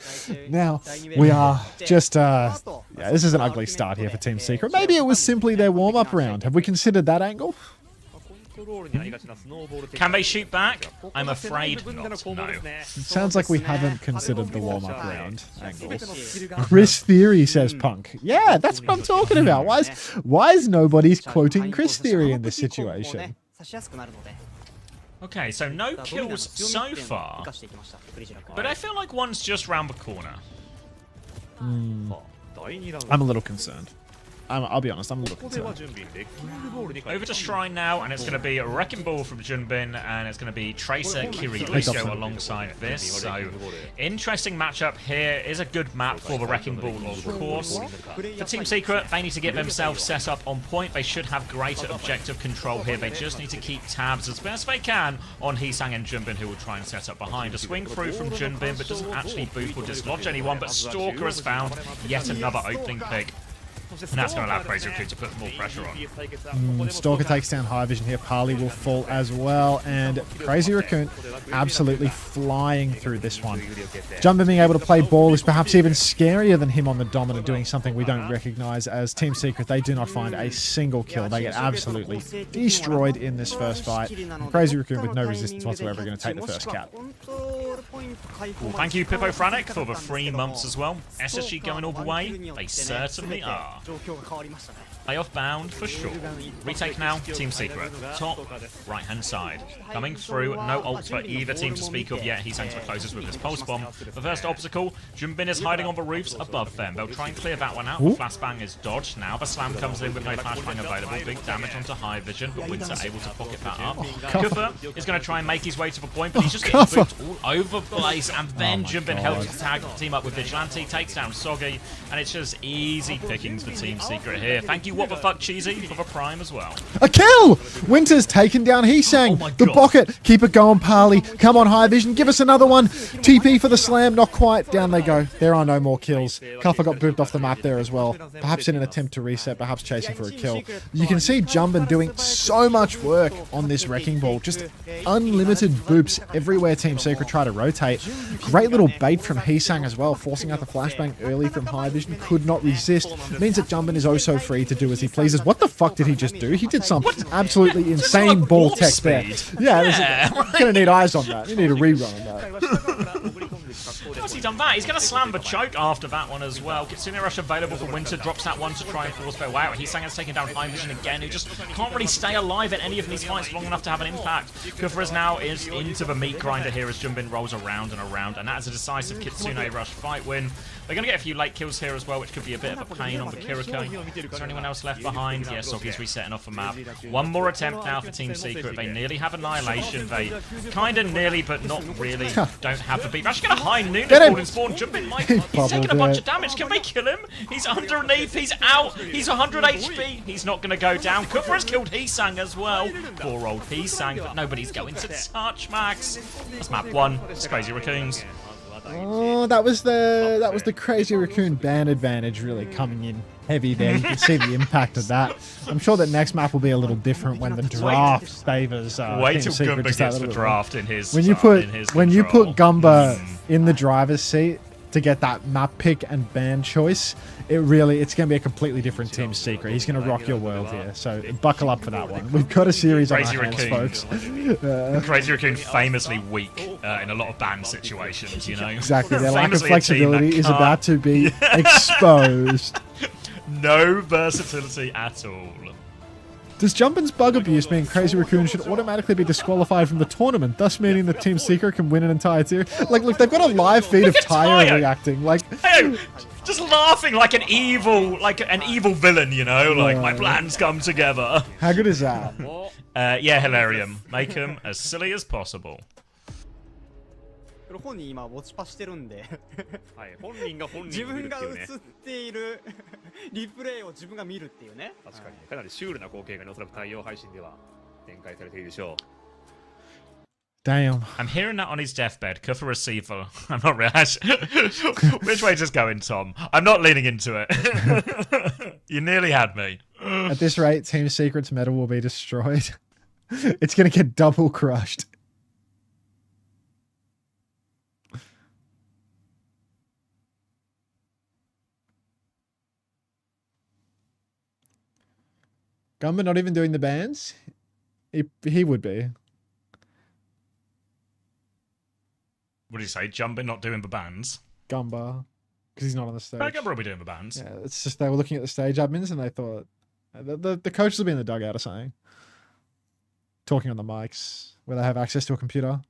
Now, we are just, yeah, this is an ugly start here for Team Secret. Maybe it was simply their warm-up round. Have we considered that angle? Can they shoot back? I'm afraid not, no. It sounds like we haven't considered the warm-up round angle. Chris Theory, says Punk. Yeah, that's what I'm talking about. Why is nobody quoting Chris Theory in this situation? Okay, so no kills so far, but I feel like one's just round the corner. I'm a little concerned. I'll be honest, I'm a little concerned. Over to Shrine now, and it's going to be a Wrecking Ball from Junbin, and it's going to be Tracer Kiryu alongside this. So, interesting matchup here. Is a good map for the Wrecking Ball, of course. For Team Secret, they need to get themselves set up on point. They should have greater objective control here. They just need to keep tabs as best they can on Heesang and Junbin, who will try and set up behind. A swing through from Junbin, but doesn't actually boost or dislodge anyone. But Stalker has found yet another opening pick. And that's going to allow Crazy Raccoon to put more pressure on. Stalker takes down High Vision here. Parley will fall as well. And Crazy Raccoon absolutely flying through this one. Junbin being able to play ball is perhaps even scarier than him on the Dominant, doing something we don't recognize as Team Secret. They do not find a single kill. They get absolutely destroyed in this first fight. And Crazy Raccoon with no resistance whatsoever going to take the first cap. Well, thank you, Pippo Franic, for the 3 months as well. SSG going all the way? They certainly are. Playoff bound for sure. Retake now, Team Secret. Top right-hand side. Coming through, no ult for either team to speak of yet. He's the closest with his pulse bomb. The first obstacle, Junbin is hiding on the roofs above them. They'll try and clear that one out. The flashbang is dodged. Now the slam comes in with no flashbang available. Big damage onto High Vision, but Winter able to pocket that up. Kuffer is going to try and make his way to the point, but he's just getting booped all over the place. And then Junbin helps to tag the team up with Vigilante, takes down Soggy, and it's just easy pickings for Team Secret here. Thank you, What the Fuck Cheesy, for the prime as well. A kill! Winter's taken down Heesang. The bucket. Keep it going, Parley. Come on, High Vision. Give us another one. TP for the slam. Not quite. Down they go. There are no more kills. Kuffer got booped off the map there as well. Perhaps in an attempt to reset. Perhaps chasing for a kill. You can see Junbin doing so much work on this Wrecking Ball. Just unlimited boops everywhere Team Secret try to rotate. Great little bait from Heesang as well. Forcing out the flashbang early from High Vision. Could not resist. Means that Junbin is oh so free to do as he pleases. What the fuck did he just do? He did some absolutely insane ball tech there. Yeah, gonna need eyes on that. You need a rerun on that. How's he done that? He's going to slam the choke after that one as well. Kitsune Rush available for Winter, drops that one to try and force their way out. Heesang has taken down High Vision again, who just can't really stay alive in any of these fights long enough to have an impact. Kufra now is into the meat grinder here as Junbin rolls around and around, and that is a decisive Kitsune Rush fight win. They're going to get a few late kills here as well, which could be a bit of a pain on the Kiriko. Is there anyone else left behind? Yeah, Soggy's resetting off the map. One more attempt now for Team Secret. They nearly have Annihilation. They kind of nearly, but not really, don't have the beat. They're actually going to high noon and spawn. Junbin might. He's taking a bunch of damage. Can they kill him? He's underneath. He's out. He's 100 HP. He's not going to go down. Kufra has killed Heesang as well. Poor old Heesang, but nobody's going to touch Max. That's map 1. It's Crazy Raccoons. Oh, that was the Crazy Raccoon ban advantage really coming in heavy there. You can see the impact of that. I'm sure that next map will be a little different when the draft favors. Wait till Gumba gets the draft in his. When you put Gumba in the driver's seat to get that map pick and ban choice, it's going to be a completely different Team Secret. He's going to rock your world here, so buckle up for that one. We've got a series on our hands, folks. Crazy Raccoon famously weak in a lot of ban situations, you know. Exactly, their lack of flexibility is about to be exposed. No versatility at all. Does Jumpin's bug abuse mean Crazy Raccoon should automatically be disqualified from the tournament, thus meaning that Team Secret can win an entire series? Like, look, they've got a live feed of Tayo reacting. Like, Hey, just laughing like an evil villain, you know? Like, my plans come together. How good is that? Yeah, hilarium. Make him as silly as possible. これ本人今ウォッチパしてるんではい本人が本人自分がを見るっていうね映っているリプレイを自分が見るっていうね確かにかなりシュールな光景がねおそらく対応配信では展開されているでしょう Damn. I'm hearing that on his deathbed. Cuff a receiver. I'm not really. Which way is this going, Tom? I'm not leaning into it. You nearly had me. At this rate, Team Secret's medal will be destroyed. It's going to get double crushed. Gumba not even doing the bands? He would be. What did you say? Jumping, not doing the bands? Gumba. Because he's not on the stage. Gumba will be doing the bands. Yeah, it's just they were looking at the stage admins and they thought... The coaches will be in the dugout or something. Talking on the mics where they have access to a computer.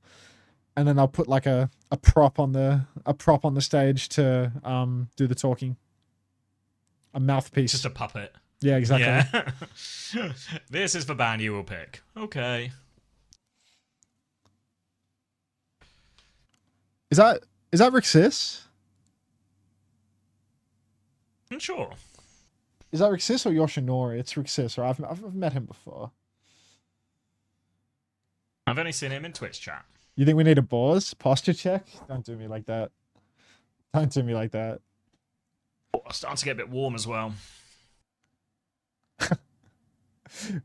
And then they'll put like a prop on the stage to do the talking. A mouthpiece. Just a puppet. Yeah, exactly. Yeah. This is the band you will pick. Okay. Is that Rick Sis? I'm sure. Is that Rick Sis or Yoshinori? It's Rick Sis, right? I've met him before. I've only seen him in Twitch chat. You think we need a pause? Posture check? Don't do me like that. Don't do me like that. Oh, I'm starting to get a bit warm as well.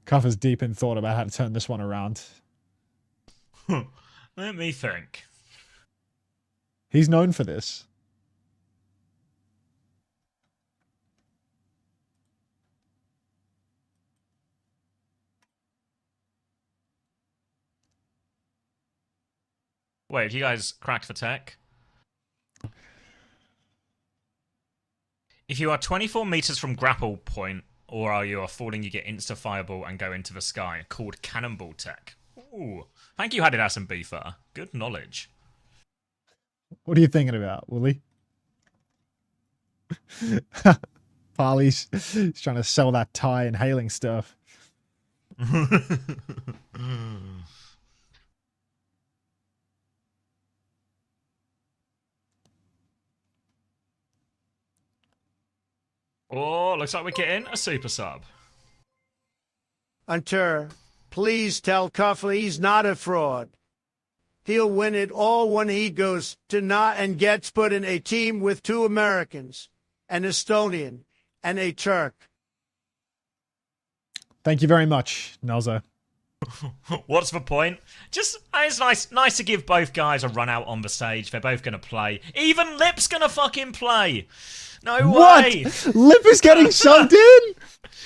Cuff is deep in thought about how to turn this one around. Let me think. He's known for this. Wait, have you guys cracked the tech? If you are 24 meters from grapple point, or are you falling, you get insta fireball and go into the sky, called cannonball tech. Ooh, thank you, Adidas and Beefer. Good knowledge. What are you thinking about, Wooly? Farley's trying to sell that tie and hailing stuff. Oh, looks like we're getting a super sub. Unter, please tell Cuffley he's not a fraud. He'll win it all when he goes to not and gets put in a team with 2 Americans, an Estonian, and a Turk. Thank you very much, Nelza. What's the point? Just, it's nice to give both guys a run out on the stage. They're both going to play. Even Lip's going to fucking play. No way. Lip is getting subbed in?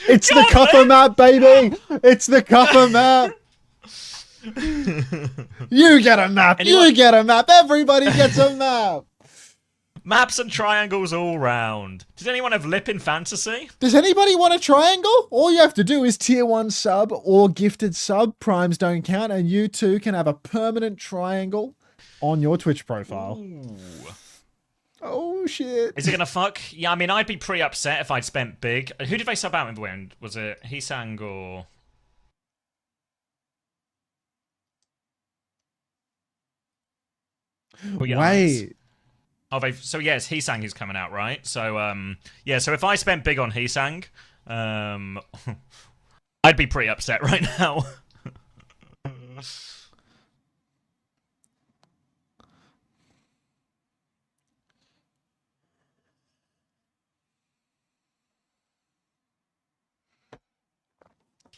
It's the Cuppa map, baby. It's the Cuppa map. You get a map. You get a map. Everybody gets a map. Maps and triangles all round. Does anyone have Lip in fantasy? Does anybody want a triangle? All you have to do is tier 1 sub or gifted sub. Primes don't count, and you too can have a permanent triangle on your Twitch profile. Ooh. Oh shit. Is it gonna fuck? Yeah, I mean, I'd be pretty upset if I'd spent big. Who did they sub out in the end? Was it Hisang or... Wait. Oh, so yeah, it's Hisang who's coming out, right? So, yeah, so if I spent big on Hisang, I'd be pretty upset right now.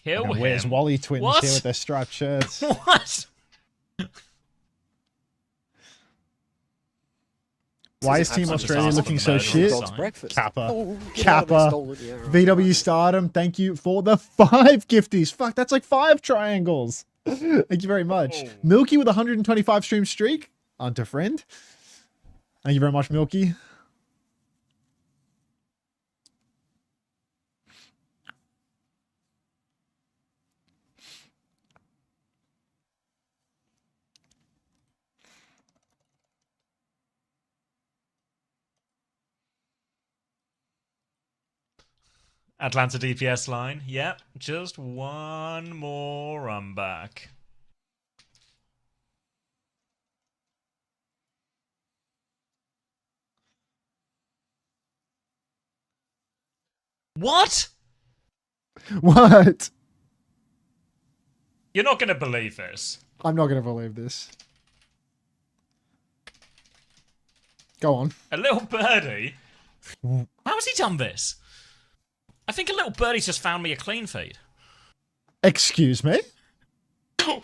Kill him. Where's Wally Twins here with their striped shirts? What? Why is Team Australia looking so shit? Kappa. Oh, Kappa. VW Stardom, thank you for the 5 gifties. Fuck, that's like 5 triangles. Thank you very much. Milky with 125 stream streak. Unter friend. Thank you very much, Milky. Atlanta DPS line. Yep, just one more run back. What? What? You're not going to believe this. I'm not going to believe this. Go on. A little birdie? How has he done this? I think a little birdie's just found me a clean feed. Excuse me?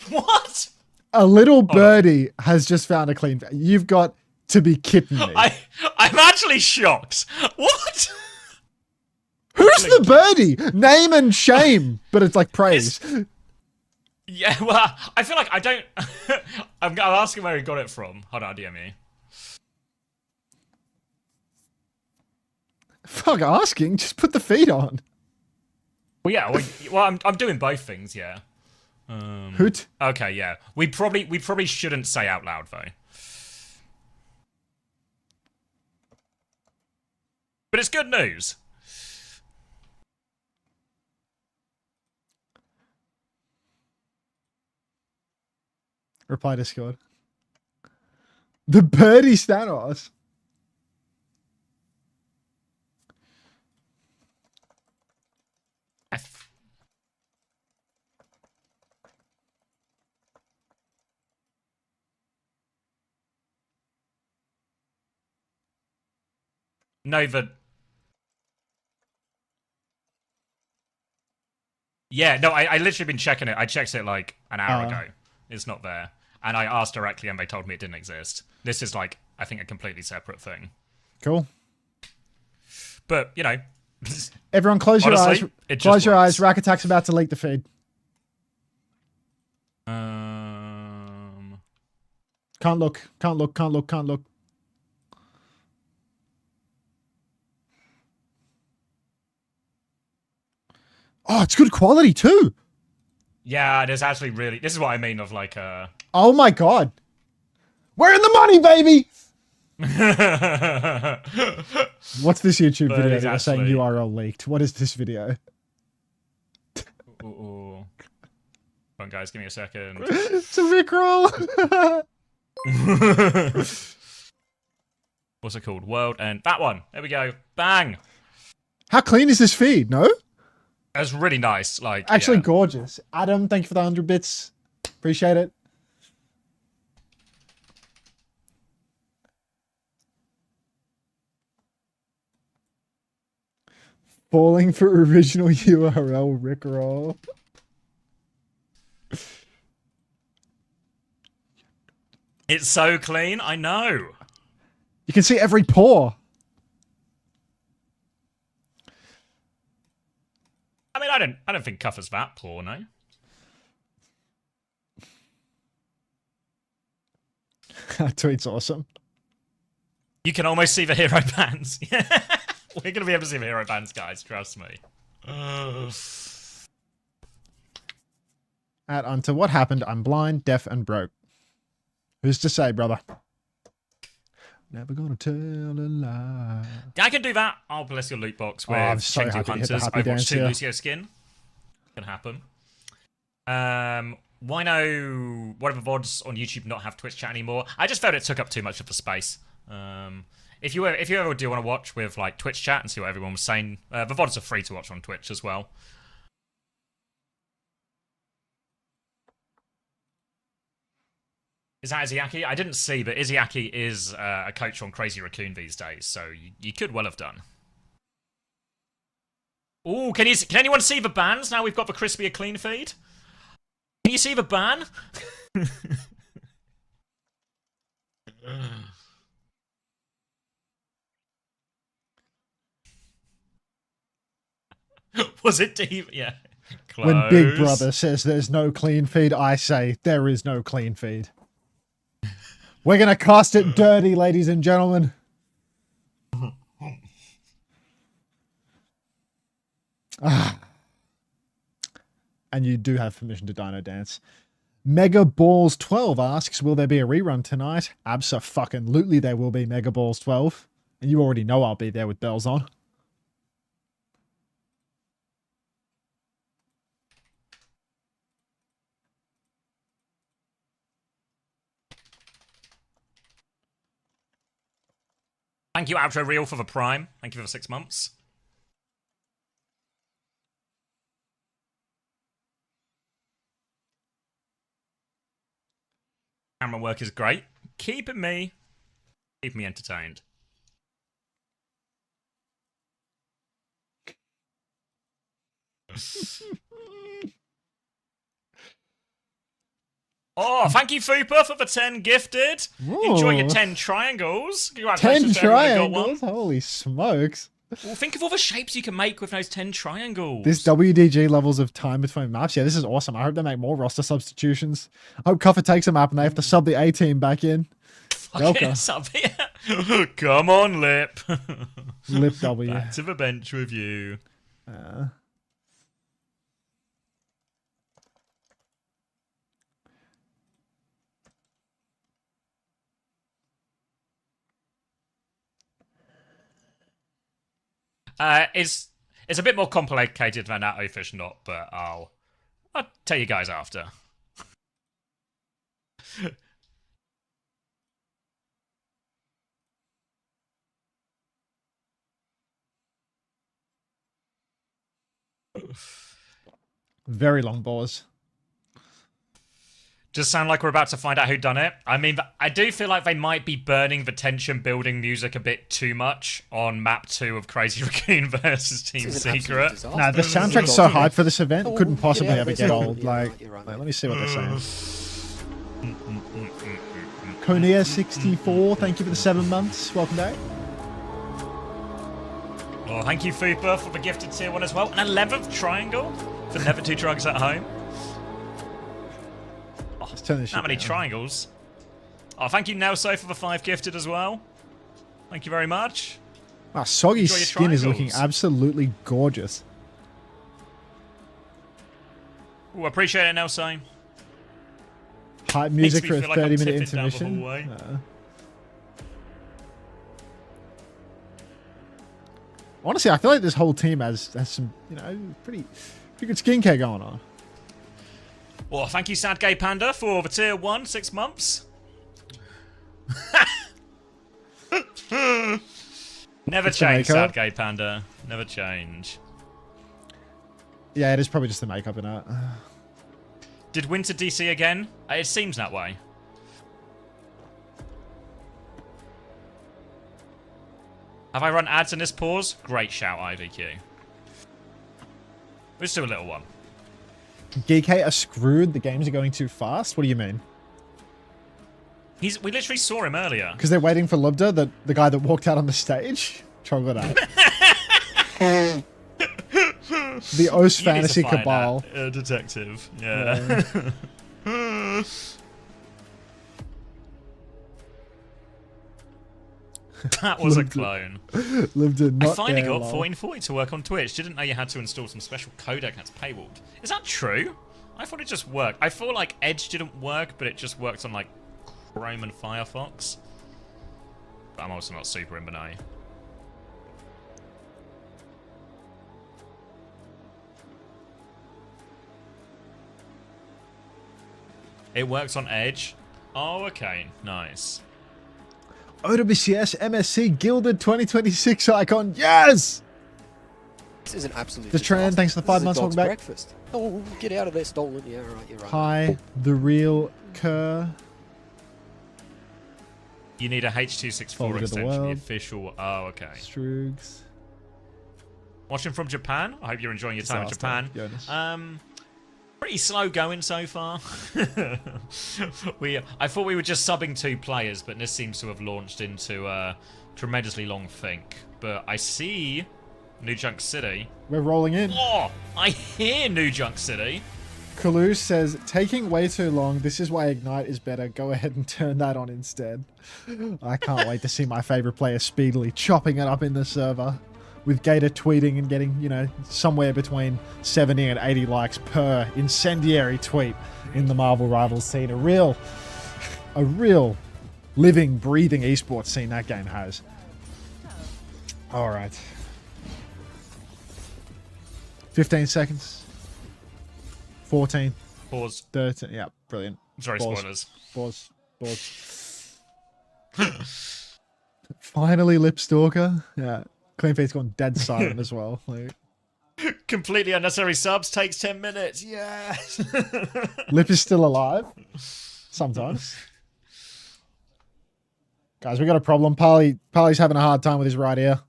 What? A little birdie has just found a clean feed. You've got to be kidding me. I'm actually shocked. What? Who's the birdie? Name and shame. But it's like praise. Yeah, well, I feel like I don't... I'm asking where he got it from. Hold on, DM me. Fuck asking, just put the feed on. Well, yeah, well I'm doing both things, yeah. Hoot. Okay, yeah. We probably shouldn't say out loud, though. But it's good news. Reply Discord. The birdie Stanos. Nova. Yeah, no, I literally been checking it. I checked it like an hour ago. It's not there. And I asked directly and they told me it didn't exist. This is like, I think, a completely separate thing. Cool. But, you know. Everyone close your eyes. Close your eyes. Rack Attack's about to leak the feed. Can't look. Can't look. Can't look. Can't look. Oh, it's good quality too. Yeah, there's actually really... This is what I mean of like... Oh my god. We're in the money, baby! What's this YouTube But video it's that you're saying actually- URL leaked? What is this video? Ooh. Come on, guys, give me a second. It's a Rickroll! What's it called? World and... That one! There we go. Bang! How clean is this feed, no? That's really nice. Like, Actually yeah. gorgeous. Adam, thank you for the 100 bits. Appreciate it. Falling for original URL Rickroll. It's so clean, I know. You can see every pore. I mean, I don't think Cuffer's that poor, no. That tweet's awesome. You can almost see the hero bands. We're gonna be able to see the hero bands, guys. Trust me. At Unter, what happened? I'm blind, deaf, and broke. Who's to say, brother? Never gonna tell a lie. I can do that. I'll bless your loot box with I'm so Chain 2 happy to hit the Hunters, happy Overwatch dance 2 here. Lucio skin. Can happen. Why no? Why do the VODs on YouTube not have Twitch chat anymore? I just felt it took up too much of the space. If you ever do want to watch with like Twitch chat and see what everyone was saying, the VODs are free to watch on Twitch as well. Is that Izzyaki? I didn't see, but Izzyaki is a coach on Crazy Raccoon these days, so you could well have done. Ooh, can anyone see the bans now we've got the crispier clean feed? Can you see the ban? Was it deep? Yeah. Close. When Big Brother says there's no clean feed, I say there is no clean feed. We're gonna cast it dirty, ladies and gentlemen. And you do have permission to Dino Dance. Mega Balls 12 asks, will there be a rerun tonight? Abso-fucking-lutely there will be, Mega Balls 12. And you already know I'll be there with bells on. Thank you, Outro Real, for the Prime. Thank you for the 6 months. Camera work is great. Keeping me entertained. Oh, thank you, Fupa, for the 10 gifted. Enjoy your 10 triangles. 10 triangles? Holy smokes. Well, think of all the shapes you can make with those 10 triangles. This WDG levels of time between maps. Yeah, this is awesome. I hope they make more roster substitutions. I hope Cuffer takes a map and they have to sub the A team back in. Okay, sub it. Come on, Lip. Lip W. Back to the bench with you. It's a bit more complicated than that, Ofish not, but I'll tell you guys after. Very long pause. Does sound like we're about to find out who done it. I mean, I do feel like they might be burning the tension building music a bit too much on map 2 of Crazy Raccoon versus Team Secret. Nah, the soundtrack's so hyped for this event, couldn't possibly ever get old. Like, let me see what they're saying. Konia64, thank you for the 7 months. Welcome back. Oh, thank you, Fupa, for the gifted tier 1 as well. An 11th triangle for Never Two Drugs at Home. Let's turn this shit That many down. triangles. Oh, thank you, Nelso, for the 5 gifted as well. Thank you very much. Wow, Soggy's Enjoy your skin is looking triangles. absolutely gorgeous. Ooh, appreciate it, Nelso. Hype music Makes for me a feel like I'm 30-minute tipping down the intermission. hallway. Honestly, I feel like this whole team has some, you know, pretty good skincare going on. Well, thank you, Sad Gay Panda, for the tier 1, 6 months. Never It's the change, makeup. Sad Gay Panda. Never change. Yeah, it is probably just the makeup in it. Did Winter DC again? It seems that way. Have I run ads in this pause? Great shout, IVQ. Let's do a little one. Geekay are screwed. The games are going too fast. What do you mean? We literally saw him earlier. Because they're waiting for Lubda, the guy that walked out on the stage. Troglodyte. The O's You need Fantasy to find Cabal. that, detective. Yeah. That was a clone. Lubda, not I finally there, got lol. 1440 to work on Twitch. Didn't know you had to install some special codec that's paywalled. Is that true? I thought it just worked. I feel like Edge didn't work, but it just worked on like Chrome and Firefox. But I'm also not super in the know. It works on Edge. Oh, okay. Nice. OWCS MSC Gilded 2026 icon. Yes! This is an absolute The Tran, disaster. thanks for the 5 This is a months. dog's Welcome back. breakfast. Oh, get out of there, stolen. Yeah, right, you're right. Hi, the real Kerr. You need a H.264 Follow to the extension. The world. official. Oh, okay. Stroogs. Watching from Japan. I hope you're enjoying your time in Disaster, Japan. Jonas. Pretty slow going so far. I thought we were just subbing 2 players, but this seems to have launched into a tremendously long think. But I see New Junk City. We're rolling in. Oh, I hear New Junk City. Kalu says, taking way too long. This is why Ignite is better. Go ahead and turn that on instead. I can't wait to see my favorite player speedily chopping it up in the server. With Gator tweeting and getting, you know, somewhere between 70 and 80 likes per incendiary tweet in the Marvel Rivals scene. A real living, breathing esports scene that game has. All right. 15 seconds. 14. Pause. 13. Yeah, brilliant. Sorry, Pause. spoilers. Pause. Pause. Finally, Lip Stalker. Yeah. Clean Feet's gone dead silent as well. Like, completely unnecessary subs takes 10 minutes. Yes. Lip is still alive. Sometimes. Guys, we got a problem. Parley's having a hard time with his right ear.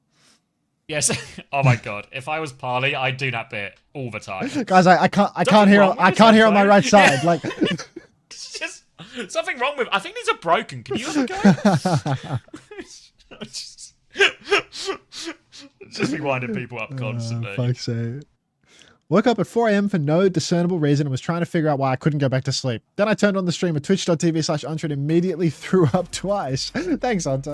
Yes. Oh my god. If I was Parley, I'd do that bit all the time. Guys, I can't hear on my right side. Like it's just something wrong with. I think these are broken. Can you have a go? Just be winding people up constantly. Fuck's sake. Woke up at 4 a.m. for no discernible reason and was trying to figure out why I couldn't go back to sleep. Then I turned on the stream at twitch.tv/Unter and immediately threw up twice. Thanks, Unter.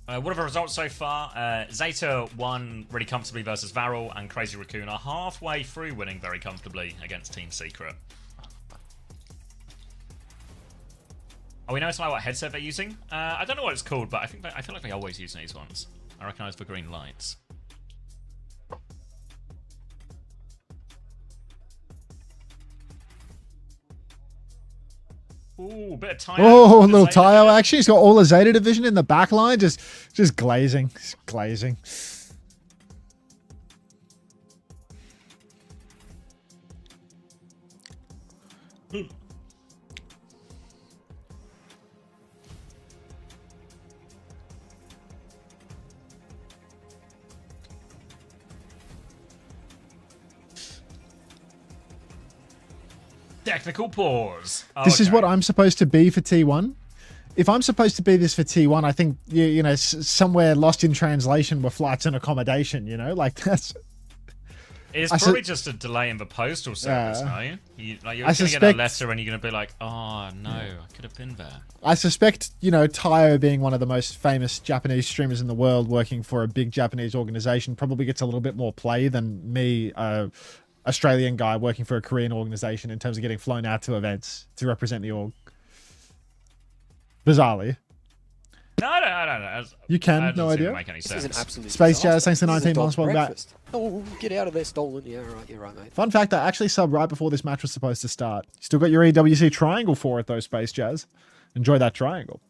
What are the results so far? ZETA won really comfortably versus VARREL, and Crazy Raccoon are halfway through winning very comfortably against Team Secret. Oh, we know something about what headset they're using? I don't know what it's called, but I feel like they always use these ones. I recognise the green lights. Ooh, bit of Tayo. Oh, a little Tayo action. He's got all the Zeta division in the back line, just glazing. Just glazing. Technical pause. Oh, This is what I'm supposed to be for T1. If I'm supposed to be this for T1, I think, you know, somewhere lost in translation were flights and accommodation, you know? Like, that's... It's probably just a delay in the postal service, no? You're going to get a letter and you're going to be like, oh, no, I could have been there. I suspect, you know, Tayo being one of the most famous Japanese streamers in the world, working for a big Japanese organization, probably gets a little bit more play than me, Australian guy working for a Korean organization, in terms of getting flown out to events to represent the org. Bizarrely. No. You can, no idea. Make any This is an sense. absolute Space disaster. Jazz, thanks to This is 19 a months. dog's Welcome back. breakfast. Oh, get out of there, stolen. Yeah, right, you're right, mate. Fun fact, I actually subbed right before this match was supposed to start. Still got your EWC triangle for it though, Space Jazz. Enjoy that triangle.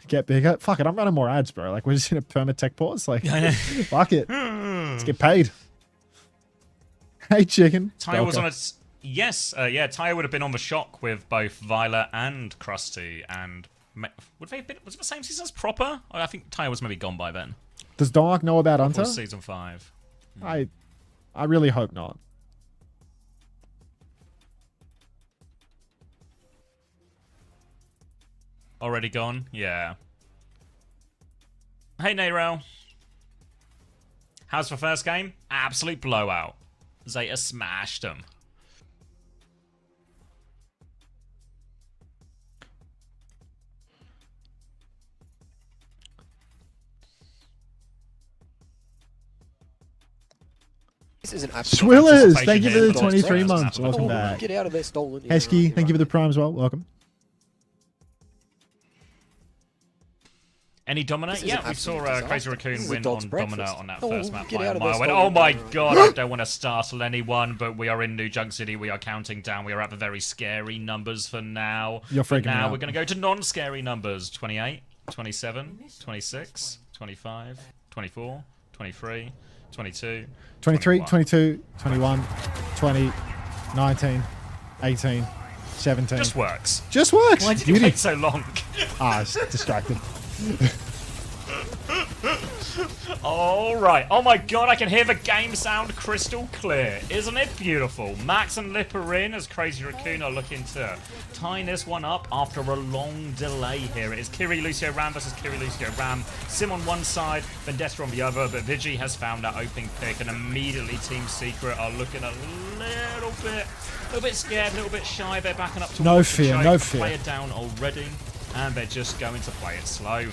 Get bigger. Fuck it, I'm running more ads, bro. Like, we're just in a perma tech pause. Like, fuck it. Let's get paid. Hey, chicken. Tayo was on its... Yes, yeah, Tayo would have been on the shock with both Violet and Krusty, and... Would they have been... Was it the same season as Proper? I think Tayo was maybe gone by then. Does Dark know about Proper Unter? was season 5. I really hope not. Already gone? Yeah. Hey, Nayrel. How's the first game? Absolute blowout. Zeta smashed them. This is an absolute Swillers, thank you for the 23 months. Welcome back. Get out of there, stolen. Yeah, Hesky, right, thank you for the prime as well. Welcome. Any Dominate? Yeah, we saw Crazy Raccoon win on Dominate on that first map. Get out of I there, went, stolen. oh my Yeah, god, I don't want to startle anyone, but we are in New Junk City. We are counting down. We are at the very scary numbers for now. You're freaking now out. We're going to go to non-scary numbers. 28, 27, 26, 25, 24, 23, 22, 23, 22, 21, 20, 19, 18, 17. Just works. Just works. Why did you wait so long? I was distracted. All right. Oh my god, I can hear the game sound crystal clear. Isn't it beautiful? Max and Lip are in as Crazy Raccoon are looking to tie this one up after a long delay here. It is Kiri Lucio Ram versus Kiri Lucio Ram. Sim on one side, Vendetta on the other, but Vigi has found that opening pick, and immediately Team Secret are looking a little bit scared, a little bit shy. They're backing up towards No the fear, choke. no fear. Player down already. and they're just going to play it slow.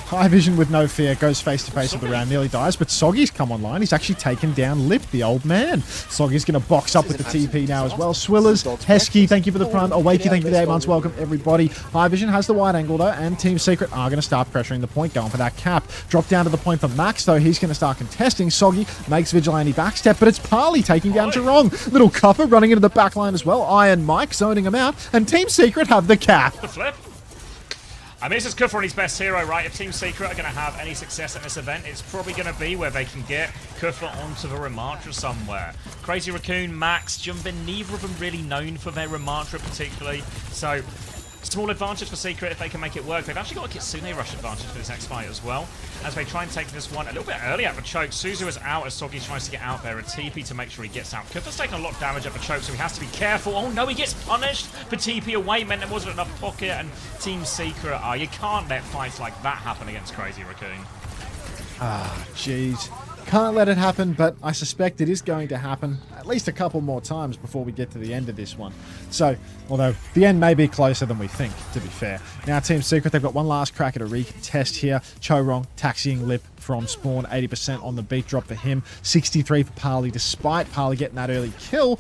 High Vision with no fear goes face to face with the round, nearly dies, but Soggy's come online. He's actually taken down Lip, the old man. Soggy's going to box up with the TP now as well. Swillers, Hesky, thank you for the prime. Awakey, thank you for the 8 months. Welcome, everybody. High Vision has the wide angle, though, and Team Secret are going to start pressuring the point, going for that cap. Drop down to the point for Max, though. He's going to start contesting. Soggy makes Vigilante backstep, but it's Parley taking down Jerong. Little Cuffer running into the back line as well. Iron Mike zoning him out, and Team Secret have the cap. The flip. I mean, this is Kuffer on his best hero, right? If Team Secret are going to have any success at this event, it's probably going to be where they can get Kuffer onto the Ramattra somewhere. Crazy Raccoon, Max, Jumbin, neither of them really known for their Ramattra particularly. So, small advantage for Secret if they can make it work. They've actually got a Kitsune rush advantage for this next fight as well, as they try and take this one a little bit early at the choke. Suzu is out as Soggy tries to get out there. A TP to make sure he gets out. Kuffer's taking a lot of damage at the choke, so he has to be careful. Oh no, he gets punished for TP away. Meant there wasn't enough pocket, and Team Secret, you can't let fights like that happen against Crazy Raccoon. Ah, jeez. Can't let it happen, but I suspect it is going to happen at least a couple more times before we get to the end of this one. So, although the end may be closer than we think, to be fair. Now, Team Secret, they've got one last crack at a recontest here. Chorong taxiing Lip from spawn, 80% on the beat drop for him, 63 for Parley, despite Parley getting that early kill.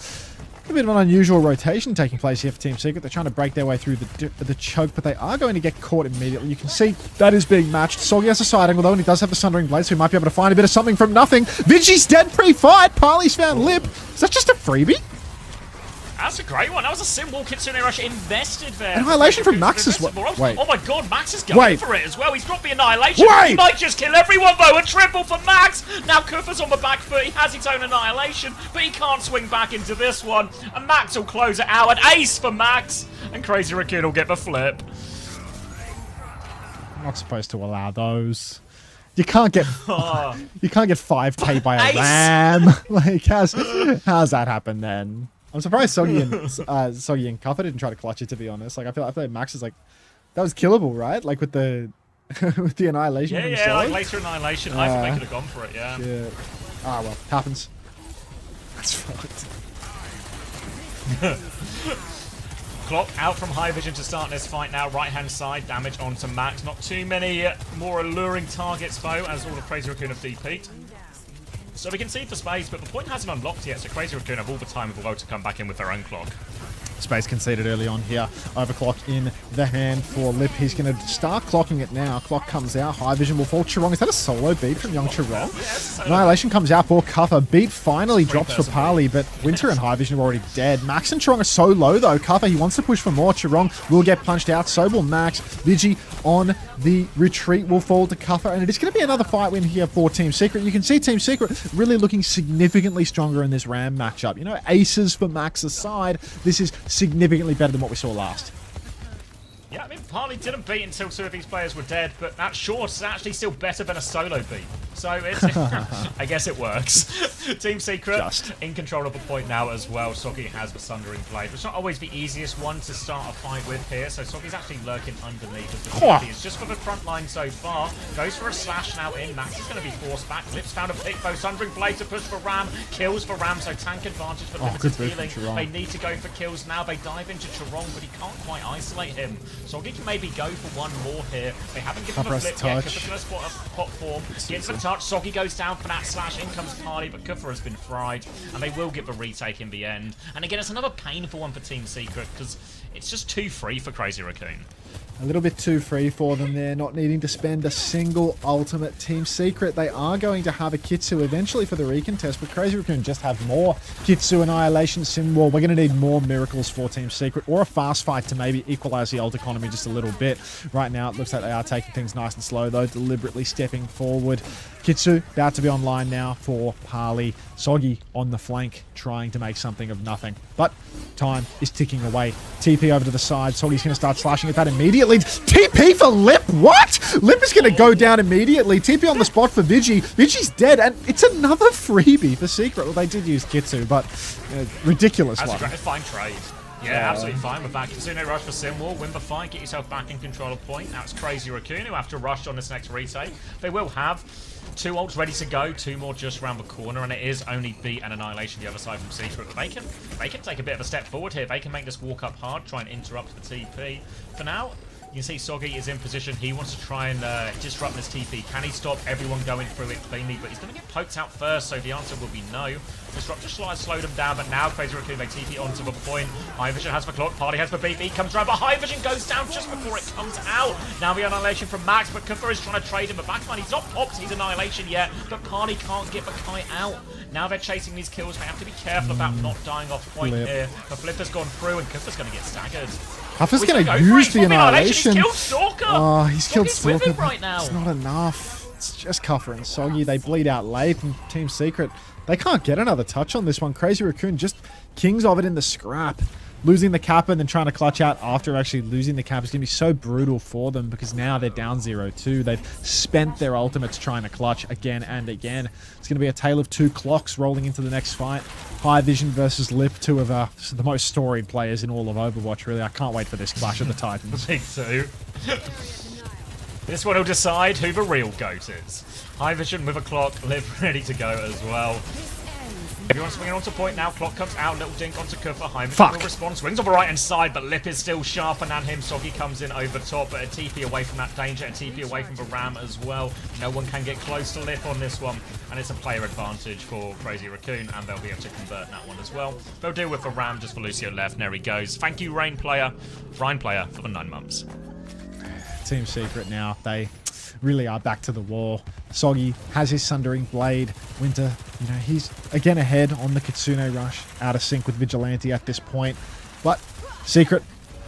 A bit of an unusual rotation taking place here for Team Secret. They're trying to break their way through the choke, but they are going to get caught immediately. You can see that is being matched. Soggy has a side angle, though, and he does have the Sundering Blade, so he might be able to find a bit of something from nothing. Vigi's dead pre-fight. Parley's found Lip. Is that just a freebie? That's a great one. That was a Sim-Wall Kitsune Rush invested there. Annihilation from Max as well. Wait. Oh my god, Max is going for it as well. He's dropped the Annihilation. He might just kill everyone though. A triple for Max. Now Kuffer's on the back foot. He has his own Annihilation, but he can't swing back into this one. And Max will close it out. An ace for Max. And Crazy Raccoon will get the flip. I'm not supposed to allow those. You can't get 5k by a ram. Like how's that happen then? I'm surprised Soggy and Cuffer didn't try to clutch it, to be honest. Like I feel like Max is like that was killable, right? Like with the with the Annihilation. Yeah, like later Annihilation. I think they could have gone for it. Yeah. Shit. Ah well, happens. That's fucked. Clock out from High Vision to start this fight now. Right hand side, damage onto Max. Not too many more alluring targets though, as all the Crazy Raccoon have DP'd. So we can see for Space, but the point hasn't unlocked yet, so Crazy Raccoon have all the time in the world to come back in with their own clock. Space conceded early on here. Overclock in the hand for Lip. He's going to start clocking it now. Clock comes out. High Vision will fall. Chorong. Is that a solo beat from young Chorong? Yes. Annihilation comes out for Cuffer. Beat finally drops for Parley, but Winter and High Vision are already dead. Max and Chorong are so low though. Cuffer, he wants to push for more. Chorong will get punched out. So will Max. Vigi on the retreat will fall to Cuffer, and it is going to be another fight win here for Team Secret. You can see Team Secret really looking significantly stronger in this Ram matchup. You know, aces for Max aside, this is significantly better than what we saw last. Yeah, I mean, Parley didn't beat until two of these players were dead, but that short is actually still better than a solo beat. So it's, I guess it works. Team Secret in control of the point now as well. Soggy has the Sundering Blade. It's not always the easiest one to start a fight with here, so Soggy's actually lurking underneath of the TP. It's just for the front line so far. Goes for a slash now in. Max is going to be forced back. Lips found a pick though. Sundering Blade to push for Ram. Kills for Ram, so tank advantage for limited healing. They need to go for kills now. They dive into Chorong, but he can't quite isolate him. Soggy can maybe go for one more here. They haven't given him a flip yet. Kuffer's going to spot a pop form. Gets the touch. Soggy goes down for that slash. In comes Parley, but Kuffer has been fried, and they will get the retake in the end. And again, it's another painful one for Team Secret because it's just too free for Crazy Raccoon. A little bit too free for them there, not needing to spend a single ultimate. Team Secret, they are going to have a Kitsu eventually for the recontest, but Crazy Raccoon just have more Kitsu, Annihilation, Sim-Wall. We're going to need more miracles for Team Secret, or a fast fight to maybe equalize the ult economy just a little bit. Right now, it looks like they are taking things nice and slow, though, deliberately stepping forward. Kitsu about to be online now for Parley. Soggy on the flank, trying to make something of nothing. But time is ticking away. TP over to the side. Soggy's going to start slashing at that immediately. TP for Lip? What? Lip is going to go down immediately. TP on the spot for Vigi. Vigi's dead, and it's another freebie for Secret. Well, they did use Kitsu, but ridiculous one. That's a great fine trade. Yeah, absolutely fine with that. Kitsune rush for Sim-Wall. Win the fight. Get yourself back in control of point. Now it's Crazy Raccoon who have to rush on this next retake. They will have 2 ults ready to go. 2 more just around the corner, and it is only Beat and Annihilation the other side from Secret. But they can take a bit of a step forward here. They can make this walk up hard, try and interrupt the TP. For now, You can see Soggy is in position. He wants to try and disrupt this TP. Can he stop everyone going through it cleanly? But he's going to get poked out first, so the answer will be no. Disrupt just slowed him down, but now Crazy Raccoon, they TP onto the point. High Vision has the clock, Party has the BB, comes around, but High Vision goes down just before it comes out. Now the Annihilation from Max, but Kufa is trying to trade him, but Backman, he's not popped his Annihilation yet, but Party can't get the kite out. Now they're chasing these kills. They have to be careful about not dying off point here. The Flip has gone through, and Kufa's going to get staggered. Kufa's going to use the Annihilation. He's killed Stalker. Oh, he's killed Stalker. Right now. It's not enough. It's just Kufa and Soggy. They bleed out late, and Team Secret, they can't get another touch on this one. Crazy Raccoon just kings of it in the scrap. Losing the Kappa and then trying to clutch out after actually losing the Kappa is going to be so brutal for them because now they're down 0-2. They've spent their ultimates trying to clutch again and again. It's going to be a tale of two clocks rolling into the next fight. High Vision versus Lip, two of the most storied players in all of Overwatch, really. I can't wait for this Clash of the Titans. Me too. This one will decide who the real GOAT is. High Vision with a clock, Lip ready to go as well. Everyone's swinging onto point now. Clock comes out. Little dink onto Kufa. High Vision will respond. Swings on the right hand side, but Lip is still sharper than him. Soggy comes in over top, but a TP away from that danger. A TP away from the Ram as well. No one can get close to Lip on this one, and it's a player advantage for Crazy Raccoon, and they'll be able to convert that one as well. They'll deal with the Ram just for Lucio left, and there he goes. Thank you, Ryan player, for the 9 months. Team Secret now, they really are back to the wall. Soggy has his Sundering Blade. Winter, you know, he's again ahead on the Kitsune Rush, out of sync with Vigilante at this point. But Secret,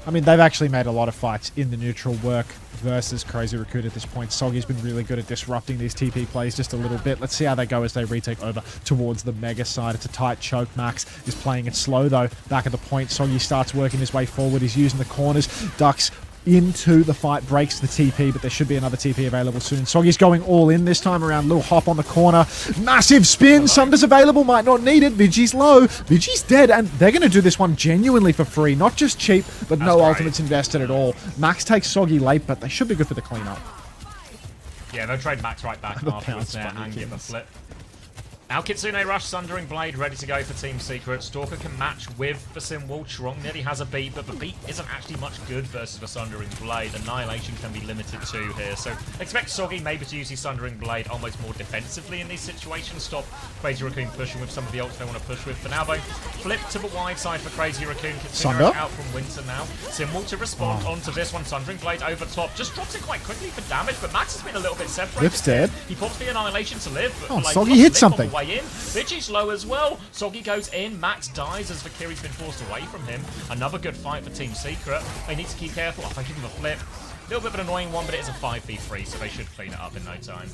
I mean, they've actually made a lot of fights in the neutral work versus Crazy Raccoon at this point. Soggy's been really good at disrupting these TP plays just a little bit. Let's see how they go as they retake over towards the Mega side. It's a tight choke. Max is playing it slow, though. Back at the point, Soggy starts working his way forward. He's using the corners, ducks into the fight, breaks the TP, but there should be another TP available soon. Soggy's going all in this time around. Little hop on the corner. Massive spin. Sumner's available. Might not need it. Vigi's low. Vigi's dead, and they're going to do this one genuinely for free. Not just cheap, but no ultimates invested at all. Max takes Soggy late, but they should be good for the cleanup. Yeah, they'll trade Max right back afterwards there and give a flip. Now Kitsune Rush, Sundering Blade, ready to go for Team Secret. Stalker can match with the Simwall. Trong nearly has a beat, but the beat isn't actually much good versus the Sundering Blade. Annihilation can be limited too here, so expect Soggy maybe to use his Sundering Blade almost more defensively in these situations. Stop Crazy Raccoon pushing with some of the ults they want to push with. For now though, flip to the wide side for Crazy Raccoon. Kitsune Rush out from Winter now. Simwall to respond onto this one. Sundering Blade over top. Just drops it quite quickly for damage, but Max has been a little bit separated. Lip's dead. He pops the Annihilation to live, but Soggy hit something. In. Vigi's low as well. Soggy goes in. Max dies as Valkyrie's been forced away from him. Another good fight for Team Secret. They need to keep careful. I give him a flip. A little bit of an annoying one, but it is a 5v3, so they should clean it up in no time.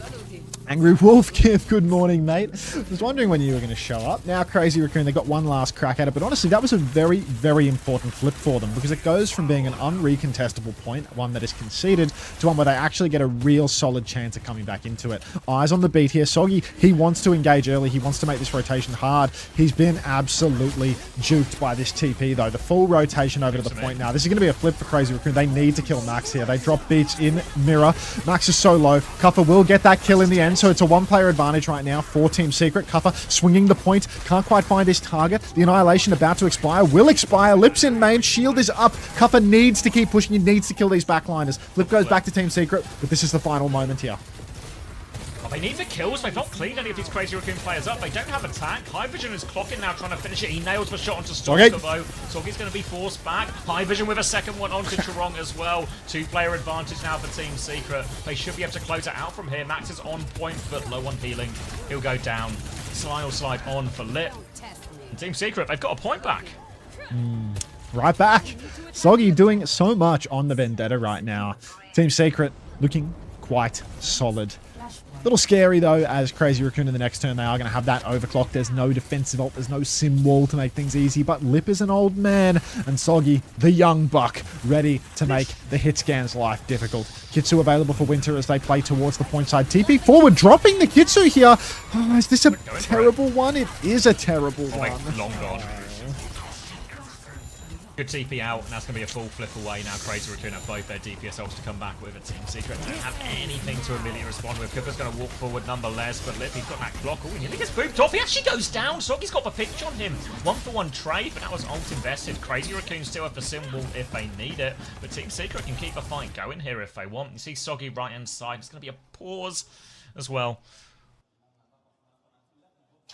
Angry Wolf, good morning, mate. I was wondering when you were going to show up. Now Crazy Raccoon, they got one last crack at it, but honestly, that was a very, very important flip for them because it goes from being an unrecontestable point, one that is conceded, to one where they actually get a real solid chance of coming back into it. Eyes on the beat here. Soggy, he wants to engage early. He wants to make this rotation hard. He's been absolutely juked by this TP, though. The full rotation over to the point now. This is going to be a flip for Crazy Raccoon. They need to kill Max here. They drop beats in mirror. Max is so low. Kuffa will get that kill in the end, so it's a one-player advantage right now for Team Secret. Kuffa swinging the point. Can't quite find his target. The Annihilation about to expire. Will expire. Lips in main. Shield is up. Kuffa needs to keep pushing. He needs to kill these backliners. Flip goes back to Team Secret, but this is the final moment here. Oh, they need the kills. They've not cleaned any of these Crazy Raccoon players up. They don't have a tank. High Vision is clocking now, trying to finish it. He nails the shot onto Stalker, though. Soggy's going to be forced back. High Vision with a second one onto Chorong as well. Two-player advantage now for Team Secret. They should be able to close it out from here. Max is on point, but low on healing. He'll go down. Slide will slide on for Lit. And Team Secret, they've got a point back. Right back. Soggy doing so much on the Vendetta right now. Team Secret looking quite solid. Little scary though, as Crazy Raccoon in the next turn, they are going to have that overclock. There's no defensive ult, there's no sim wall to make things easy, but Lip is an old man, and Soggy, the young buck, ready to make the hit scan's life difficult. Kitsu available for Winter as they play towards the point side. TP forward, dropping the Kitsu here. Oh, is this a terrible one? It is a terrible one. Long gone. Good TP out, and that's going to be a full flip away now. Crazy Raccoon have both their DPS ults to come back with. A Team Secret don't have anything to immediately respond with. Cooper's going to walk forward nonetheless, but Lippy's got that clock. Oh, he gets booped off. He actually goes down. Soggy's got the pitch on him. 1-for-1 trade, but that was ult invested. Crazy Raccoon still have the symbol if they need it, but Team Secret can keep a fight going here if they want. You see Soggy right hand side. It's going to be a pause as well.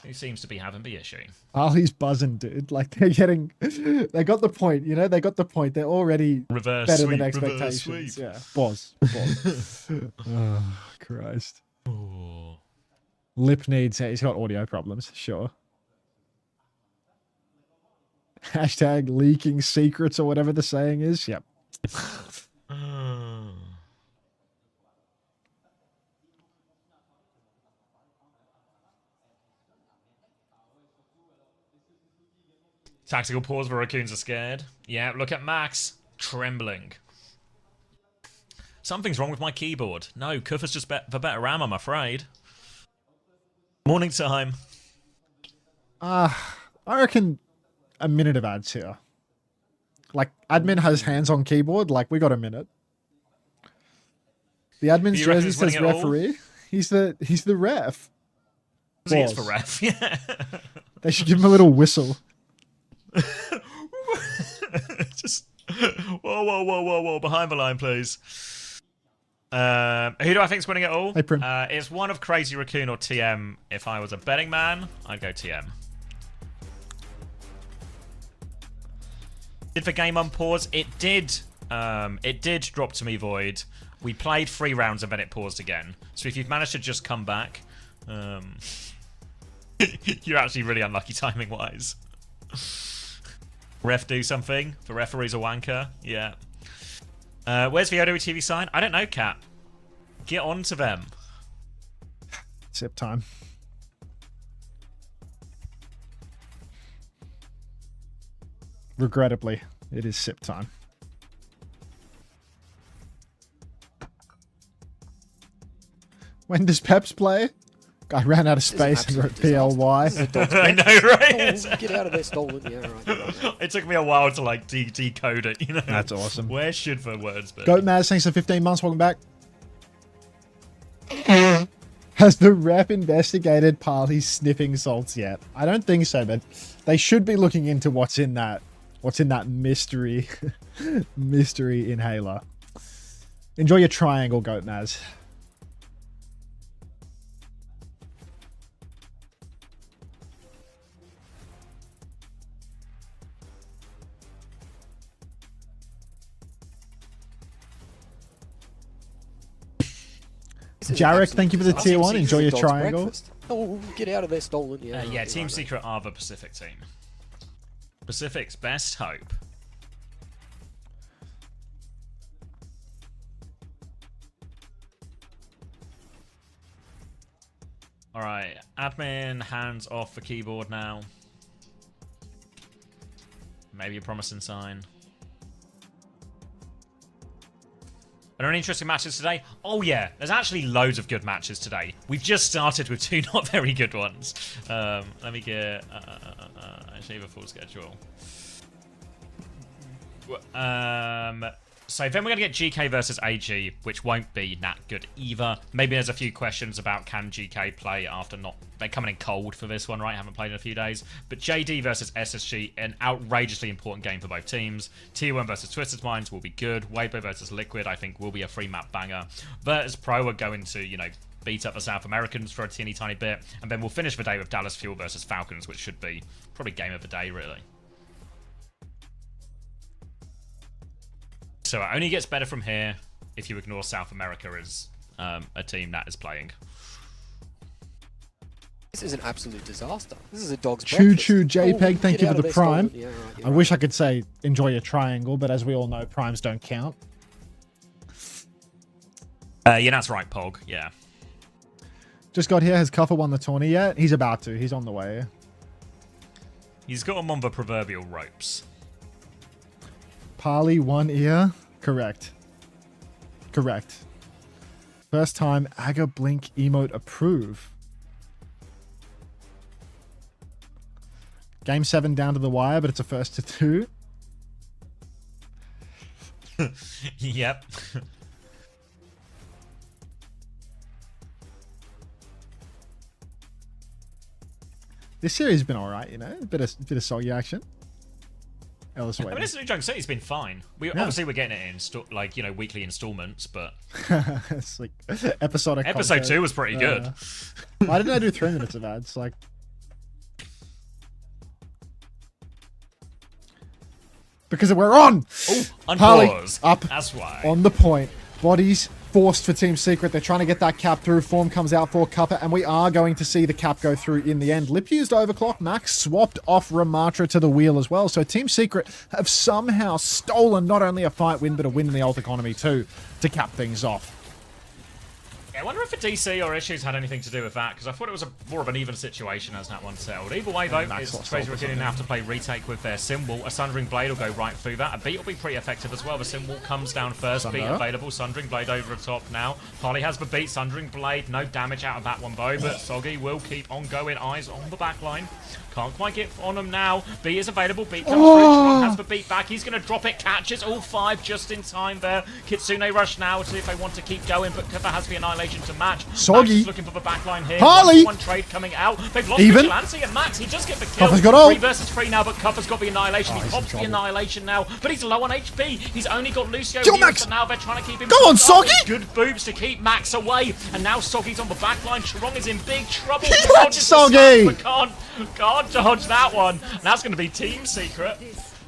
Who seems to be having the issue? Ali's buzzing, dude. Like, they're getting... They got the point, you know? They got the point. They're already reverse better sweep, than expectations. Yeah. Boss. Oh, Christ. Ooh. Lip needs... He's got audio problems, sure. Hashtag leaking secrets or whatever the saying is. Yep. Tactical pause, the Raccoons are scared. Yeah, look at Max. Trembling. Something's wrong with my keyboard. No, Kuffer's just the better RAM, I'm afraid. Morning time. I reckon a minute of ads here. Like, admin has hands on keyboard. Like, we got a minute. The admin's jersey says referee. He's the ref. He is the ref, yeah. They should give him a little whistle. Just whoa, behind the line, please. Who do I think's winning it all? Hey, Prim. It's one of Crazy Raccoon or TM. If I was a betting man, I'd go TM. Did the game unpause? It did. It did drop to me void. We played 3 rounds and then it paused again. So if you've managed to just come back, you're actually really unlucky timing wise. Ref do something. The referee's a wanker. Yeah. Where's the OWTV sign? I don't know, Cat. Get on to them. Sip time. Regrettably, it is sip time. When does Peps play? I ran out of space and wrote PLY. I know, right? Oh, get out of there, stolen. Yeah, right. It took me a while to like decode it, you know. That's awesome. Where should the words be? Goat Maz, thanks for 15 months. Welcome back. Has the rep investigated Parley's sniffing salts yet? I don't think so, but they should be looking into what's in that mystery mystery inhaler. Enjoy your triangle, Goat Maz. Jarek, thank you for the tier 1. Enjoy your triangle. Breakfast. Oh, get out of there, stolen. Yeah, yeah, Team Secret are the Pacific team. Pacific's best hope. Alright, admin, hands off the keyboard now. Maybe a promising sign. Are there any interesting matches today? Oh yeah, there's actually loads of good matches today. We've just started with 2 not very good ones. Let me get actually the full schedule. So then we're going to get Geekay versus AG, which won't be that good either. Maybe there's a few questions about can Geekay play after not... They're coming in cold for this one, right? Haven't played in a few days. But JD versus SSG, an outrageously important game for both teams. T1 versus Twisted Minds will be good. Weibo versus Liquid, I think, will be a 3-map banger. Virtus.pro are going to, you know, beat up the South Americans for a teeny tiny bit. And then we'll finish the day with Dallas Fuel versus Falcons, which should be probably game of the day, really. So it only gets better from here if you ignore South America as a team that is playing. This is an absolute disaster. This is a dog's Choo breakfast. Choo JPEG, thank you for the there, prime. stolen. Yeah, right, I wish I could say enjoy your triangle, but as we all know, primes don't count. Yeah, that's right, Pog. Yeah. Just got here. Has Cuffer won the tourney yet? He's about to. He's on the way. He's got him on the proverbial ropes. Parley, 1 ear. Correct. Correct. First time Aga Blink emote approve. Game 7 down to the wire, but it's a first to 2. Yep. This series has been alright, you know? A bit of soggy action. Ellis I mean, this new Junk City's been fine. Obviously we're getting it in like, you know, weekly installments, but it's like episodic. Episode content. 2 was pretty good. Why didn't I do 3 minutes of ads? Like, because we're on. Oh, Harley unpause. up. That's why. On the point. Bodies forced for Team Secret. They're trying to get that cap through. Form comes out for Cuppa, and we are going to see the cap go through in the end. Lip used overclock. Max swapped off Ramatra to the wheel as well. So Team Secret have somehow stolen not only a fight win, but a win in the ult economy too, to cap things off. Yeah, I wonder if the DC or issues had anything to do with that, because I thought it was more of an even situation as that one settled. Either way, though, it's Crazy Raccoon now to play retake with their Symbol. A Sundering Blade will go right through that. A beat will be pretty effective as well. The Symbol comes down first. Beat available. Sundering Blade over the top now. Harley has the beat. Sundering Blade, no damage out of that one, though, but Soggy will keep on going. Eyes on the back line. Can't quite get on him now. B is available. B comes through. Chiron has the beat back. He's going to drop it. Catches all 5 just in time there. Kitsune rush now to see if they want to keep going, but Kipper has the Annihilation to match. Soggy. Max is looking for the back line here. Harley. One trade coming out. They've lost Even. Vigilante and Max. He does get the kill. Cuppa's got ult. 3 versus 3 now, but Cuppa's got the Annihilation. He pops the Annihilation now, but he's low on HP. He's only got Lucio Go, here, Max. so now they're trying to keep him. Go on, stopped up. Soggy. Good boobs to keep Max away, and now Soggy's on the back line. Chiron is in big trouble. Soggy. Can't dodge that one. And that's going to be Team Secret.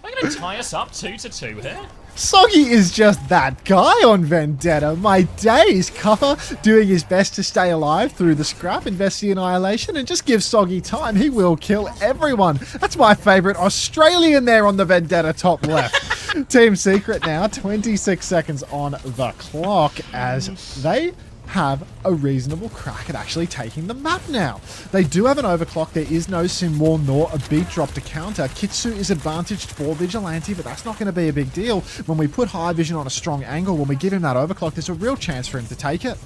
They're going to tie us up 2-2 here. Soggy is just that guy on Vendetta. My days. Cuppa doing his best to stay alive through the scrap, invest the Annihilation, and just give Soggy time. He will kill everyone. That's my favourite Australian there on the Vendetta top left. Team Secret now, 26 seconds on the clock as they have a reasonable crack at actually taking the map now. They do have an overclock. There is no Sim Wall nor a beat drop to counter. Kitsu is advantaged for Vigilante, but that's not going to be a big deal. When we put High Vision on a strong angle, when we give him that overclock, there's a real chance for him to take it.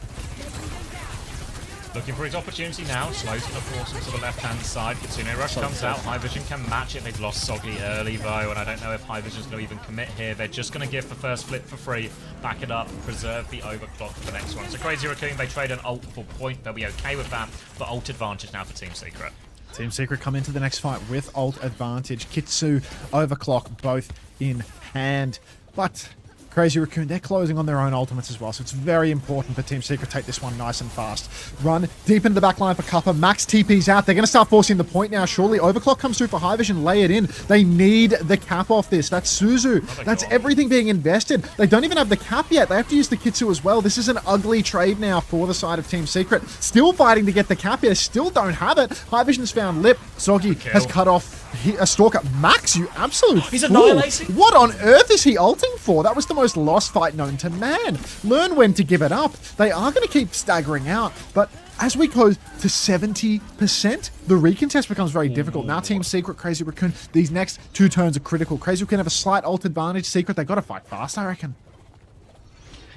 Looking for his opportunity now. Slows to force him to the left-hand side. Kitsune Rush comes out. High Vision can match it. They've lost Soggy early, though, and I don't know if High Vision's going to even commit here. They're just going to give the first flip for free, back it up, preserve the overclock for the next one. So Crazy Raccoon, they trade an ult for point. They'll be okay with that, but ult advantage now for Team Secret. Team Secret come into the next fight with ult advantage. Kitsu, overclock, both in hand. But Crazy Raccoon, they're closing on their own ultimates as well, so it's very important for Team Secret to take this one nice and fast. Run deep into the back line for Cuppa. Max TP's out. They're going to start forcing the point now, surely. Overclock comes through for High Vision. Lay it in. They need the cap off this. That's Suzu. That's everything being invested. They don't even have the cap yet. They have to use the Kitsu as well. This is an ugly trade now for the side of Team Secret. Still fighting to get the cap here. Still don't have it. High Vision's found Lip. Soggy has cut off a Stalker. Max, you absolute He's fool. annihilating. What on earth is he ulting for? That was the most lost fight known to man. Learn when to give it up. They are going to keep staggering out, but as we go to 70%, the recontest becomes very difficult. Now Team Secret, Crazy Raccoon, these next 2 turns are critical. Crazy Raccoon have a slight ult advantage. Secret, they got to fight fast, I reckon.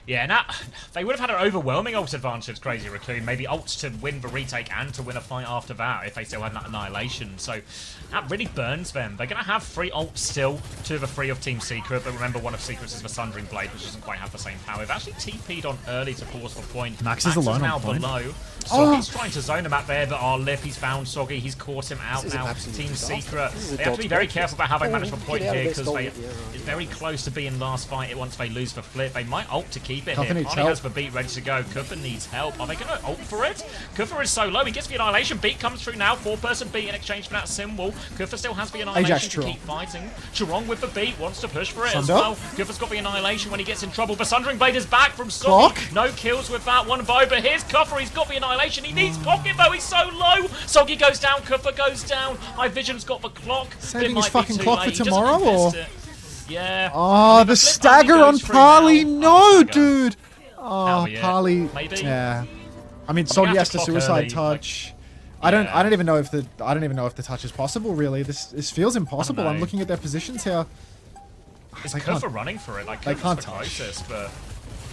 Yeah, now they would have had an overwhelming ult advantage, Crazy Raccoon. Maybe ults to win the retake and to win a fight after that if they still had that Annihilation. So that really burns them. They're going to have 3 ults still, 2 of the 3 of Team Secret. But remember, one of Secret's is the Sundering Blade, which doesn't quite have the same power. They've actually TP'd on early to force the point. Max is alone now on point. below. Soggy's trying to zone him out there, but Lip, he's found Soggy. He's caught him out now. Team Secret, they have to be very careful about how they manage the point here because it's very close to being last fight once they lose the flip. They might ult to keep it here. Harley has the beat ready to go. Kuffa needs help. Are they going to ult for it? Kuffa is so low. He gets the Annihilation. Beat comes through now. 4-person beat in exchange for that Symbol. Kuffa still has the Annihilation to keep fighting. Chiron with the beat wants to push for it as well. Kuffa's got the Annihilation when he gets in trouble. The Sundering Blade is back from Soggy. No kills with that one, Bo. But here's Kuffa. He's got the Annihilation. He needs pocket, though. He's so low. Soggy goes down. Kuffa goes down. High Vision's got the clock. Saving his fucking clock for tomorrow, or? Yeah. Oh, the stagger on Parley. No, dude. Oh, Parley. Yeah. I mean, Soggy has to suicide touch. I don't even know if the touch is possible. Really, this feels impossible. I'm looking at their positions here. Is Kuffa running for it? Like, they can't touch. Closest, but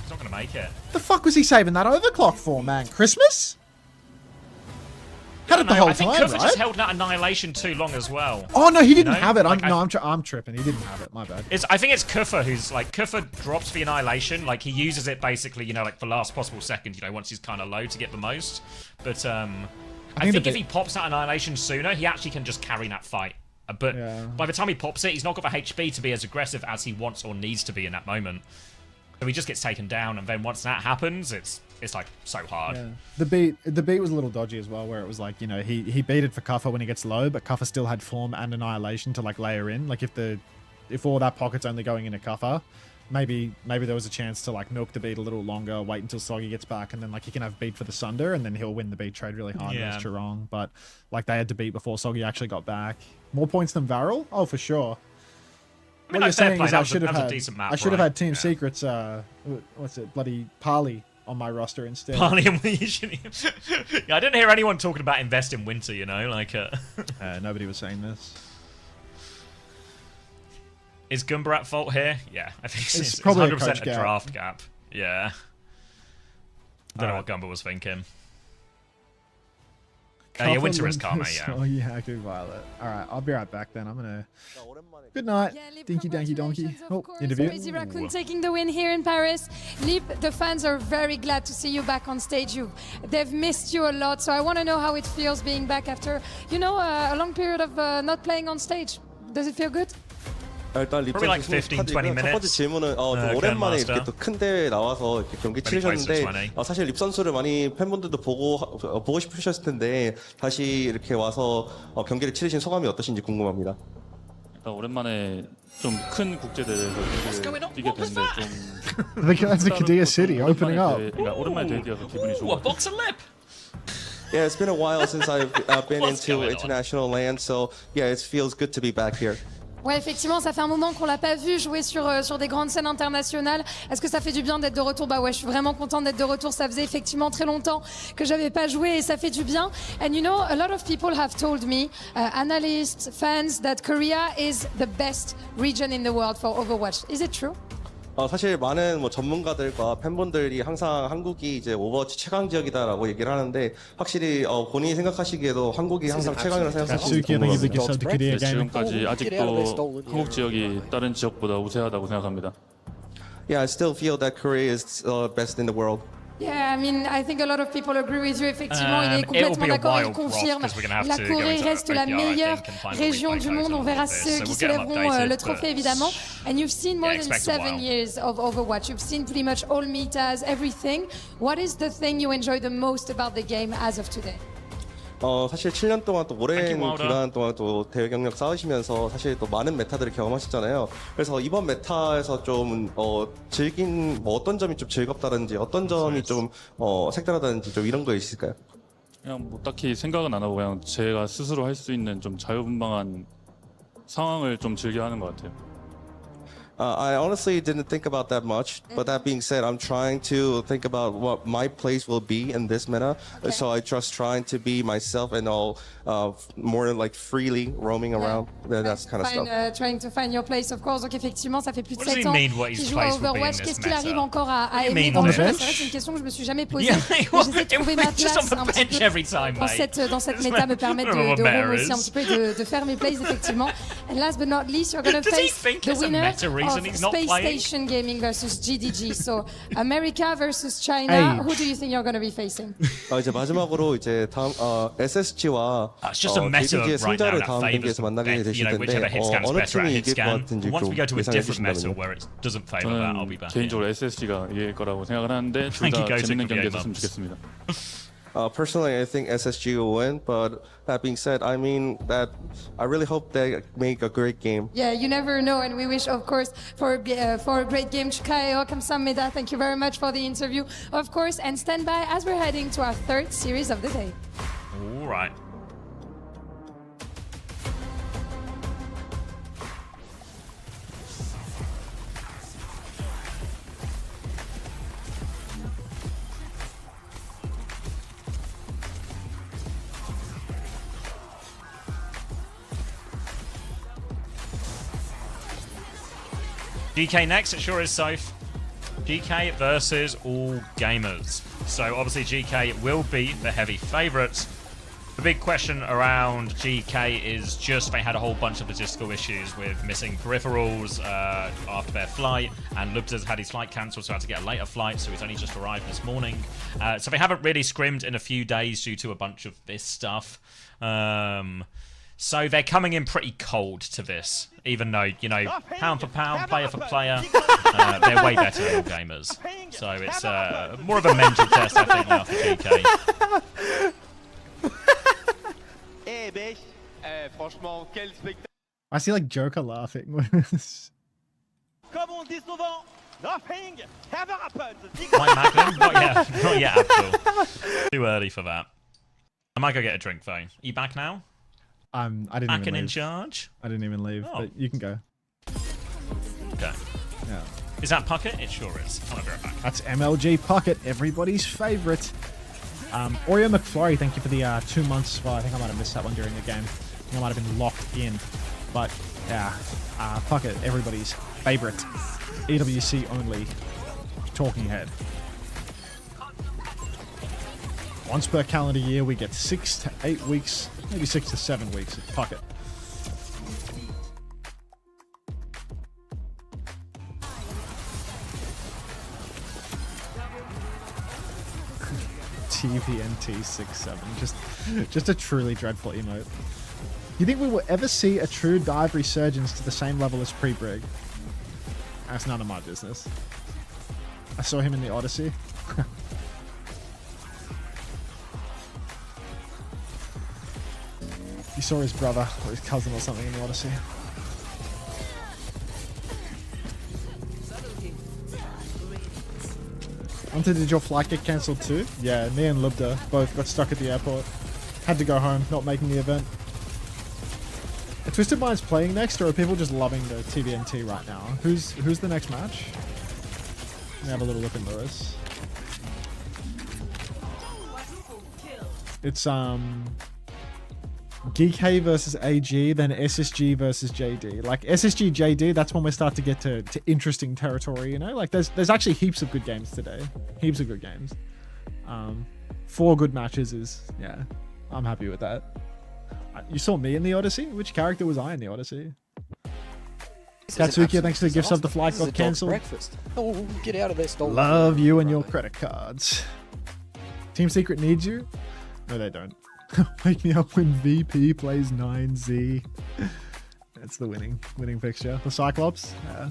he's not going to make it. The fuck was he saving that overclock for, man? Christmas? How it the whole I think time, Kuffer right? just held that Annihilation too long as well. Oh no, he didn't You know? have it. Like, I'm tripping. He didn't have it. My bad. I think it's Kuffer who's like, Kuffer drops the Annihilation, like he uses it basically, you know, like the last possible second, you know, once he's kind of low to get the most. But I think if he pops that Annihilation sooner, he actually can just carry that fight. But by the time he pops it, he's not got the HP to be as aggressive as he wants or needs to be in that moment. So he just gets taken down, and then once that happens, it's like so hard. Yeah. The beat was a little dodgy as well, where it was like, you know, he baited for Kuffer when he gets low, but Kuffer still had Form and Annihilation to like layer in. Like if all that pocket's only going into Kuffer, maybe there was a chance to like milk the beat a little longer, wait until Soggy gets back, and then like he can have beat for the Sunder, and then he'll win the beat trade really hard against Chirong. But like they had to beat before Soggy actually got back. More points than VARREL? Oh, for sure. I mean, What you're saying is I should have had Team Yeah. Secrets, what's it, bloody Parley on my roster instead. Parley and yeah, I didn't hear anyone talking about invest in Winter, you know, like nobody was saying this. Is Gumber at fault here? Yeah, I think It's probably a 100% coach a gap. draft gap. Yeah. Don't know what Gumber was thinking. Yeah, Winter is Karma, yeah. Oh yeah, good Violet. Alright, I'll be right back then. I'm gonna... Good night. Dinky Danky Donkey. Oh, interview. Crazy Raccoon taking the win here in Paris. Leap, the fans are very glad to see you back on stage. They've missed you a lot, so I want to know how it feels being back after, you know, a long period of not playing on stage. Does it feel good? 일단 립 Probably like 선수 15, 20 축하드리고요. 첫 번째 minutes. 질문은 좀 오랜만에 이렇게 또 큰 대회에 나와서 이렇게 경기 Maybe close to 치르셨는데 20. 사실 립 선수를 많이 팬분들도 보고 싶으셨을 텐데 다시 이렇게 와서 경기를 치르신 소감이 어떠신지 궁금합니다. 일단 오랜만에 좀 큰 국제 대회에서 뛰게 됐는데 좀 That's the Kadia City opening up. 오랜만에 대회 뛰어서 기분이 좋은 것 같아요. Yeah, it's been a while since I've been into international land, so yeah, it feels good to be back here. Ouais, effectivement, ça fait un moment qu'on l'a pas vu jouer sur des grandes scènes internationales. Est-ce que ça fait du bien d'être de retour? Bah ouais, je suis vraiment contente d'être de retour. Ça faisait effectivement très longtemps que j'avais pas joué et ça fait du bien. And you know, a lot of people have told me, analysts, fans, that Korea is the best region in the world for Overwatch. Is it true? 사실 많은 뭐 전문가들과 팬분들이 항상 한국이 이제 오버워치 최강 지역이다라고 얘기를 하는데 확실히 본인이 생각하시기에도 한국이 항상 최강이라고 생각하시는지 궁금합니다. 지금까지 아직도 한국 지역이 다른 지역보다 우세하다고 생각합니다. Yeah, I still feel that Korea is best in the world. Yeah, I mean, I think a lot of people agree with you. Effectivement, il est complètement d'accord, il confirme. La Corée reste la meilleure région du monde. On verra ceux qui soulèveront le trophée, évidemment. And you've seen more than 7 years of Overwatch. You've seen pretty much all metas, everything. What is the thing you enjoy the most about the game as of today? 사실 7년 동안 또 오랜 기간 동안 또 대회 경력 쌓으시면서 사실 또 많은 메타들을 경험하셨잖아요. 그래서 이번 메타에서 좀 즐긴 뭐 어떤 점이 좀 즐겁다든지 어떤 점이 좀 색다르다든지 좀 이런 거 있을까요? 그냥 뭐 딱히 생각은 안 하고 그냥 제가 스스로 할 수 있는 좀 자유분방한 상황을 좀 즐겨하는 것 같아요. I honestly didn't think about that much, but that being said, I'm trying to think about what my place will be in this meta. Okay. So I just trying to be myself and all more like freely roaming around. That's kind of stuff. Trying to find your place, of course. Donc effectivement, ça fait plus de 7 ans qu'il joue à Overwatch. Qu'est-ce qu'il arrive encore à aimer dans le jeu? C'est vrai que c'est une question que je me suis jamais posée. J'essaie de trouver ma place un petit peu dans cette méta, me permettre de roam aussi un petit peu et de faire mes plays, effectivement. And last but not least, you're going to face the winner of Spacestation Gaming versus GDG. So America versus China. Who do you think you're going to be facing? 이제 마지막으로 이제 다음 SSG와 GDG의 승자를 다음 경기에서 만나게 되실 텐데 어느 팀이 이길 것 같은지 좀 예상해 주신다면요. 저는 개인적으로 SSG가 이길 거라고 생각을 하는데 둘 다 재밌는 경기였으면 좋겠습니다. Personally, I think SSG will win, but that being said, I mean that I really hope they make a great game. Yeah, you never know, and we wish, of course, for a great game. Geekay, 감사합니다. Thank you very much for the interview, of course, and stand by as we're heading to our third series of the day. All right. GK next, it sure is Soph. GK versus All Gamers. So obviously GK will be the heavy favourites. The big question around GK is just they had a whole bunch of logistical issues with missing peripherals after their flight, and Lubza's had his flight cancelled, so had to get a later flight, so he's only just arrived this morning. So they haven't really scrimmed in a few days due to a bunch of this stuff. So they're coming in pretty cold to this, even though, you know, pound for pound, player for player, they're way better than all gamers. So it's more of a mental test, I think, now for GK. I see like Joker laughing. White Magnum? Not yet, Abdul. Too early for that. I might go get a drink though. You back now? I didn't back even leave. In charge? I didn't even leave, but you can go. Okay. Yeah. Is that Puckett? It sure is. I'll be right back. That's MLG Puckett, everybody's favorite. Oreo McFlurry, thank you for the 2 months. Well, I think I might have missed that one during the game. I think I might have been locked in. But yeah, Puckett, everybody's favorite. EWC only talking head. Once per calendar year, we get 6 to 8 weeks, maybe 6 to 7 weeks of Puckett. TVNT67, just a truly dreadful emote. You think we will ever see a true dive resurgence to the same level as pre-Brig? That's none of my business. I saw him in the Odyssey. You saw his brother or his cousin or something in the Odyssey. Unter, did your flight get cancelled too? Yeah, me and Lubda both got stuck at the airport. Had to go home, not making the event. Are Twisted Minds playing next, or are people just loving the TVNT right now? Who's the next match? Let me have a little look in Lewis. It's Geekay versus AG, then SSG versus JD. Like SSG JD, that's when we start to get to interesting territory, you know? Like there's actually heaps of good games today. Heaps of good games. 4 good matches is, yeah, I'm happy with that. You saw me in the Odyssey? Which character was I in the Odyssey? Katsuki, thanks for the gift sub. The flight got cancelled. Oh, get out of there, Stolen. Love you and your credit cards. Team Secret needs you? No, they don't. Wake me up when VP plays 9Z. That's the winning fixture. The Cyclops? Yeah.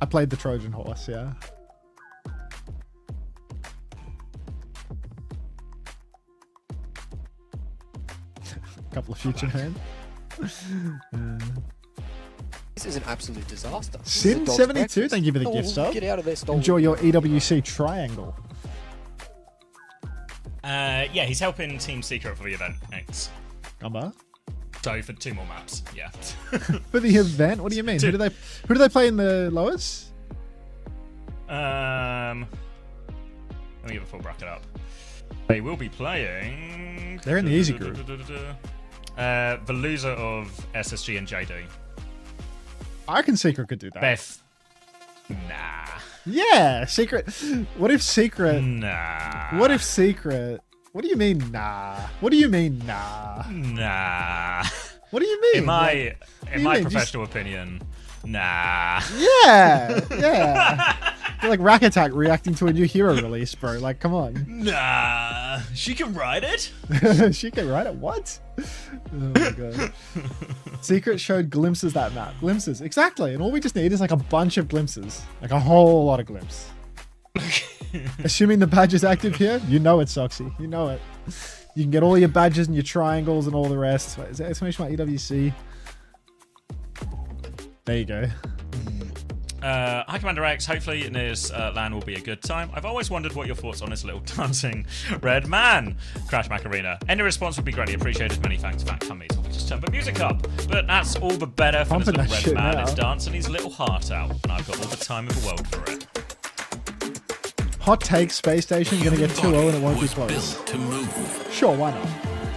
I played the Trojan Horse, yeah. A couple of future hands. This is an absolute disaster. Sin72, thank you for the gift sub. Get out of there, Stolen. Enjoy your EWC triangle. Yeah, he's helping Team Secret for the event. Thanks. Gumba? So for 2 more maps, yeah. For the event? What do you mean? Who do they play in the lowest? Let me get the full bracket up. They will be playing. They're in the easy group. The loser of SSG and JD. I reckon Secret could do that. Beth. Nah. Yeah, Secret. What if Secret? Nah. What if Secret? What do you mean, nah? What do you mean, nah? Nah. What do you mean? In my professional opinion, nah. Yeah, yeah. You're like Rack Attack reacting to a new hero release, bro. Like, come on. Nah. She can ride it? She can ride it? What? Oh my god. Secret showed glimpses that map. Glimpses, exactly. And all we just need is like a bunch of glimpses. Like a whole lot of glimpses. Assuming the badge is active here, you know it, Soxy. You know it. You can get all your badges and your triangles and all the rest. Wait, is that exclamation mark EWC? There you go. Hi Commander X, hopefully in this LAN will be a good time. I've always wondered what your thoughts on this little dancing red man. Crash Macarena. Any response would be greatly appreciated. Many thanks. Fat Cummies. We just turned the music up. But that's all the better for this little red man is dancing his little heart out. And I've got all the time in the world for it. Hot take, Space Station gonna get 2-0 and it won't be close. Sure, why not?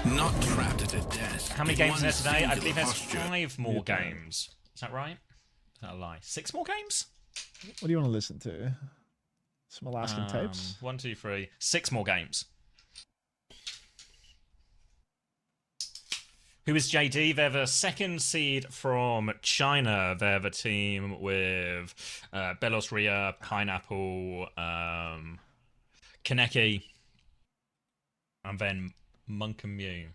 Not trapped at a desk. How many games in there today? I believe there's 5 more games. Is that right? Is that a lie? 6 more games? What do you want to listen to? Some Alaskan tapes? 1, 2, 3, 6 more games. Who is JD? They're the second seed from China. They're the team with Belos Ria, Pineapple, Kaneki, and then Monk and Mew.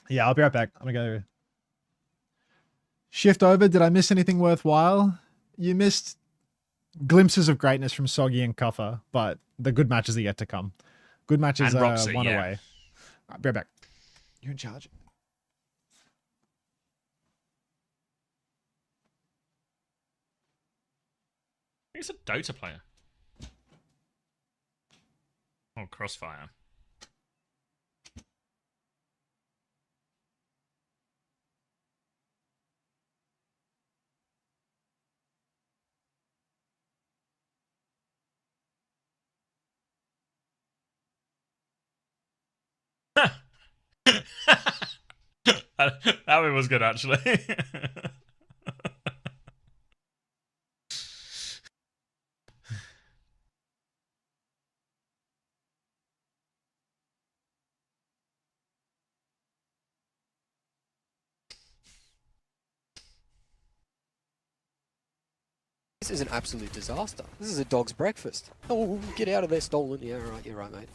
Yeah, I'll be right back. I'm gonna go shift over. Did I miss anything worthwhile? You missed glimpses of greatness from Soggy and Kuffer, but the good matches are yet to come. Good matches And are Roxy, one yeah. away. I'll be right back. You're in charge. He's a Dota player. Oh, Crossfire. That one was good, actually. This is an absolute disaster. This is a dog's breakfast. Oh, get out of there, stolen. Yeah, right, you're right, mate.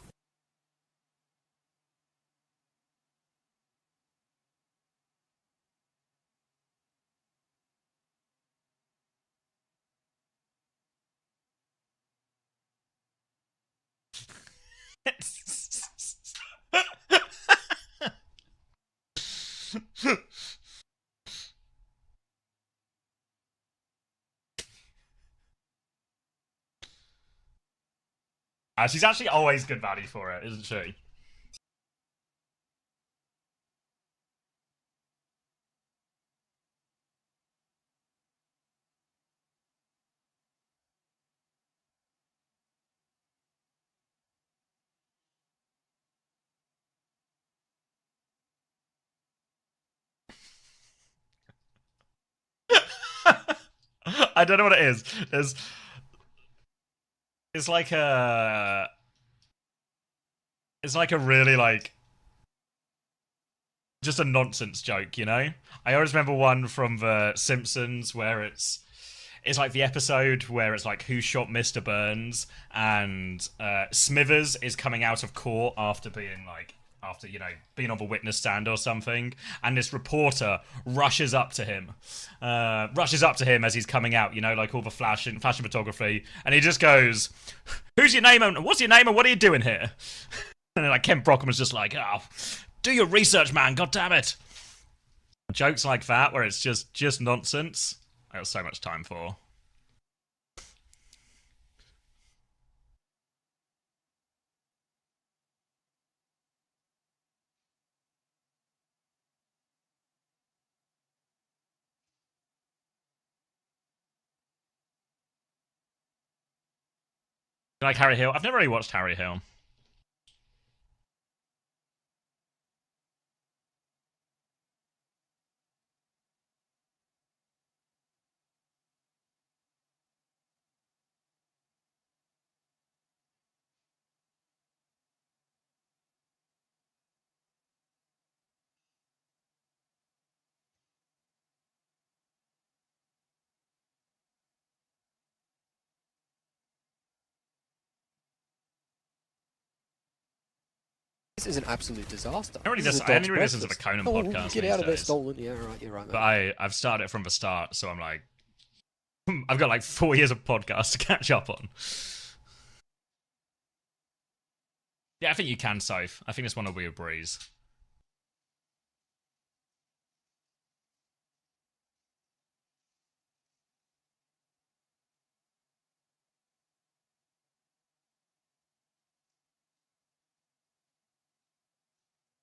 She's actually always good value for it, isn't she? I don't know what it is. It's like a really like just a nonsense joke, you know? I always remember one from The Simpsons where it's like the episode where it's like who shot Mr. Burns, and Smithers is coming out of court after being on the witness stand or something, and this reporter rushes up to him as he's coming out, you know, like all the flashing photography, and he just goes, "Who's your name and what's your name and what are you doing here?" And then like Ken Brockman's just like, "Oh, do your research, man, god damn it." Jokes like that where it's just nonsense. I got so much time for. You like Harry Hill? I've never really watched Harry Hill. This is an absolute disaster. I only This is a really dog's listen to the breakfast. Conan Oh, podcast get these out of there, days. stolen. Yeah, right, you're right, mate. But I've started it from the start, so I'm like, I've got like 4 years of podcasts to catch up on. Yeah, I think you can, Soph. I think this one will be a breeze.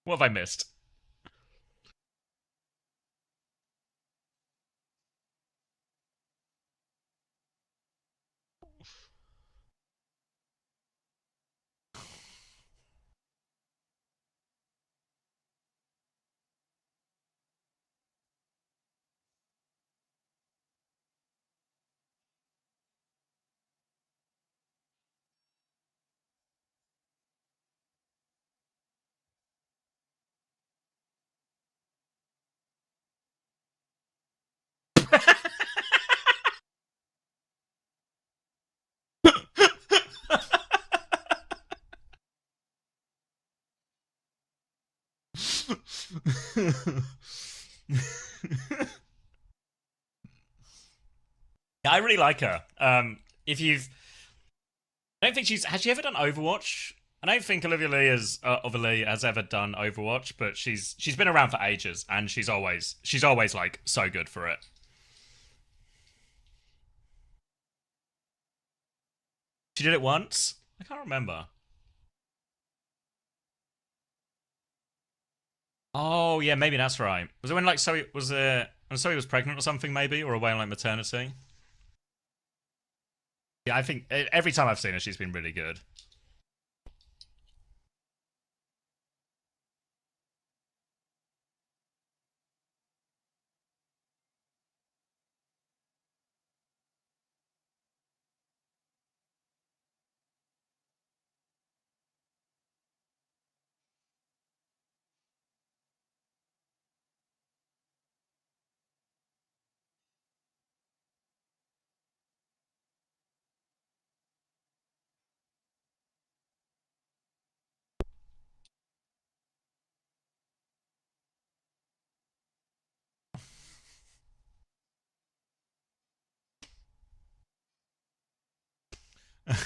What have I missed? I really like her. If you've, I don't think has she ever done Overwatch? I don't think Olivia Lee has ever done Overwatch, but she's been around for ages, and she's always like so good for it. She did it once. I can't remember. Oh yeah, maybe that's right. Was it when like Zoe was pregnant or something, maybe, or away on like maternity? Yeah, I think every time I've seen her, she's been really good.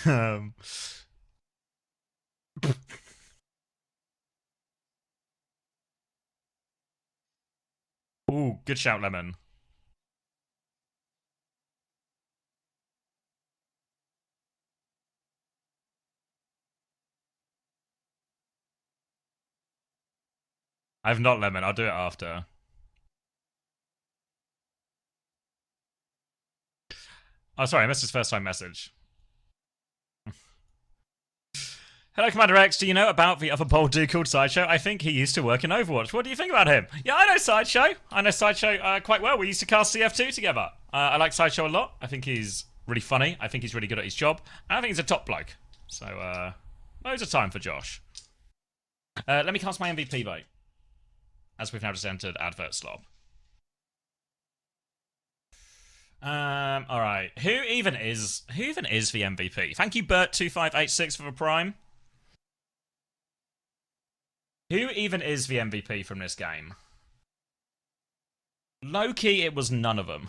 um, Ooh, good shout, Lemon. I've not Lemon. I'll do it after. Oh, sorry, I missed his first time message. Hello, Commander X. Do you know about the other bold dude called Sideshow? I think he used to work in Overwatch. What do you think about him? Yeah, I know Sideshow. I know Sideshow quite well. We used to cast CF2 together. I like Sideshow a lot. I think he's really funny. I think he's really good at his job. And I think he's a top bloke. So, loads of time for Josh. Let me cast my MVP vote. As we've now just entered advert slob. Alright. Who even is the MVP? Thank you, Bert2586 for the prime. Who even is the MVP from this game? Low-key, it was none of them.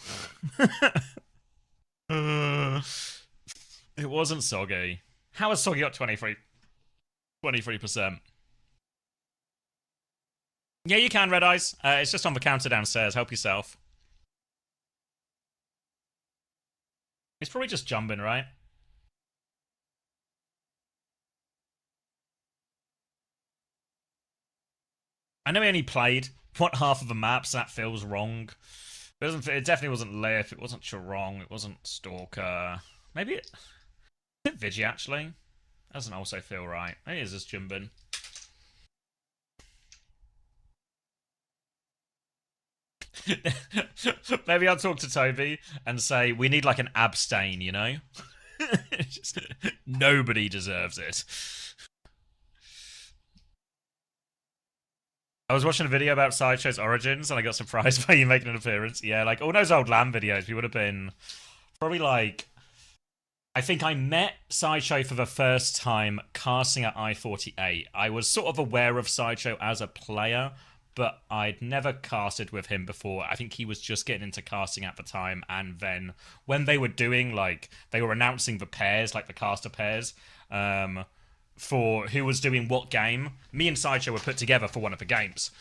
It wasn't Soggy. How has Soggy got 23%? Yeah, you can, Red Eyes. It's just on the counter downstairs. Help yourself. It's probably just jumping, right? I know he only played one half of the map, so that feels wrong. It definitely wasn't Lif, it wasn't Charong, it wasn't Stalker. Maybe it... Is it Vigi, actually? Doesn't also feel right. Maybe it's just Jumbin. Maybe I'll talk to Toby and say, we need like an abstain, you know? Just, nobody deserves it. I was watching a video about Sideshow's origins and I got surprised by you making an appearance. Yeah, like all those old LAN videos, we would have been probably like... I think I met Sideshow for the first time casting at I-48. I was sort of aware of Sideshow as a player, but I'd never casted with him before. I think he was just getting into casting at the time, and then when they were doing, like, they were announcing the pairs, like the caster pairs, for who was doing what game, me and Sideshow were put together for one of the games.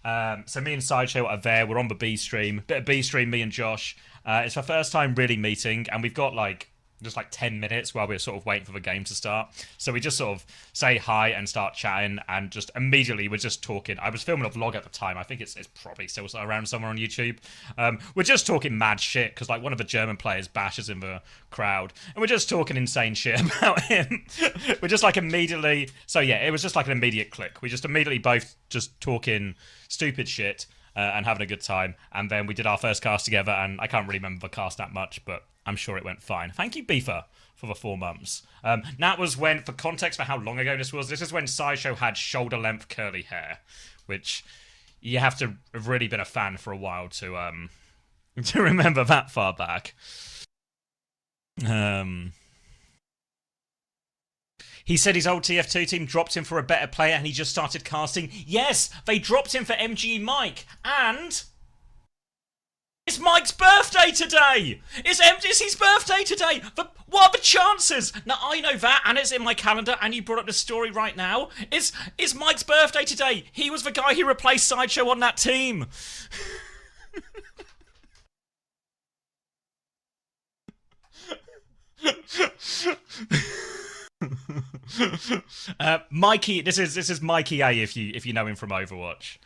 So me and Sideshow are there, we're on the B stream, bit of B stream, me and Josh. It's our first time really meeting, and we've got, like, just like 10 minutes while we're sort of waiting for the game to start. So we just sort of say hi and start chatting, and just immediately we're just talking. I was filming a vlog at the time. I think it's probably still around somewhere on YouTube. We're just talking mad shit because like one of the German players bashes in the crowd, and we're just talking insane shit about him. We're just like immediately. So yeah, it was just like an immediate click. We just immediately both just talking stupid shit and having a good time. And then we did our first cast together, and I can't really remember the cast that much, but I'm sure it went fine. Thank you, Beefer, for the 4 months. That was when, for context for how long ago this is when Sideshow had shoulder-length curly hair, which you have to have really been a fan for a while to remember that far back. He said his old TF2 team dropped him for a better player and he just started casting. Yes, they dropped him for MG Mike. And it's Mike's birthday today. It's his birthday today. What are the chances? Now, I know that, and it's in my calendar, and you brought up the story right now. It's Mike's birthday today. He was the guy who replaced Sideshow on that team. Mikey, this is Mikey A if you know him from Overwatch.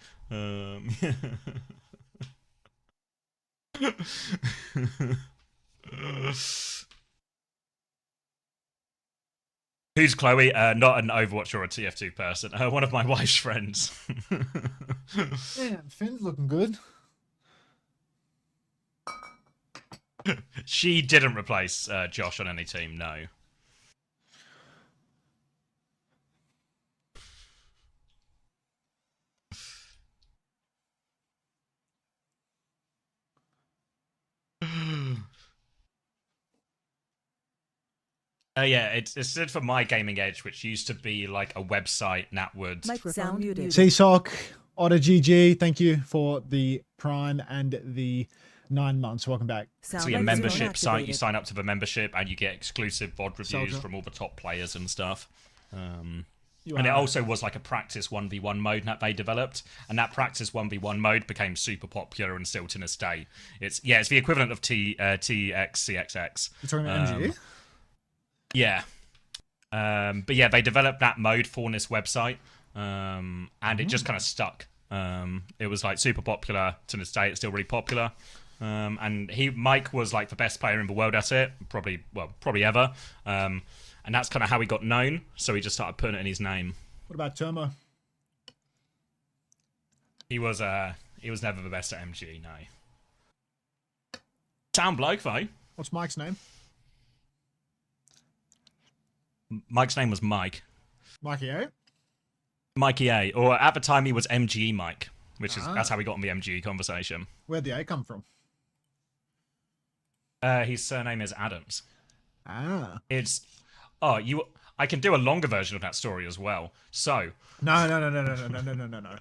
Who's Chloe? Not an Overwatch or a TF2 person. One of my wife's friends. Yeah, Finn's looking good. She didn't replace Josh on any team, no. Yeah, it's stood for My Gaming Edge, which used to be like a website, Natwood. Microphone muted. Seasock, Otter GG, thank you for the Prime and the 9 months. Welcome back. So your membership site, you sign up to the membership and you get exclusive VOD reviews Soldier. from all the top players and stuff. And You it are- also was like a practice 1v1 mode that they developed, and that practice 1v1 mode became super popular and still to this day. It's the equivalent of TXCXX. You're talking about MG? Yeah. But yeah, they developed that mode for this website, and it just kind of stuck. It was like super popular to this day. It's still really popular. And Mike was like the best player in the world at it, probably ever. And that's kind of how he got known. So he just started putting it in his name. What about Turmo? He was never the best at MG. No. Sound bloke though. What's Mike's name? Mike's name was Mike. Mikey A? Mikey A. Or at the time he was MGE Mike, which is that's how we got on the MGE conversation. Where'd the A come from? His surname is Adams. Ah. I can do a longer version of that story as well. So. No.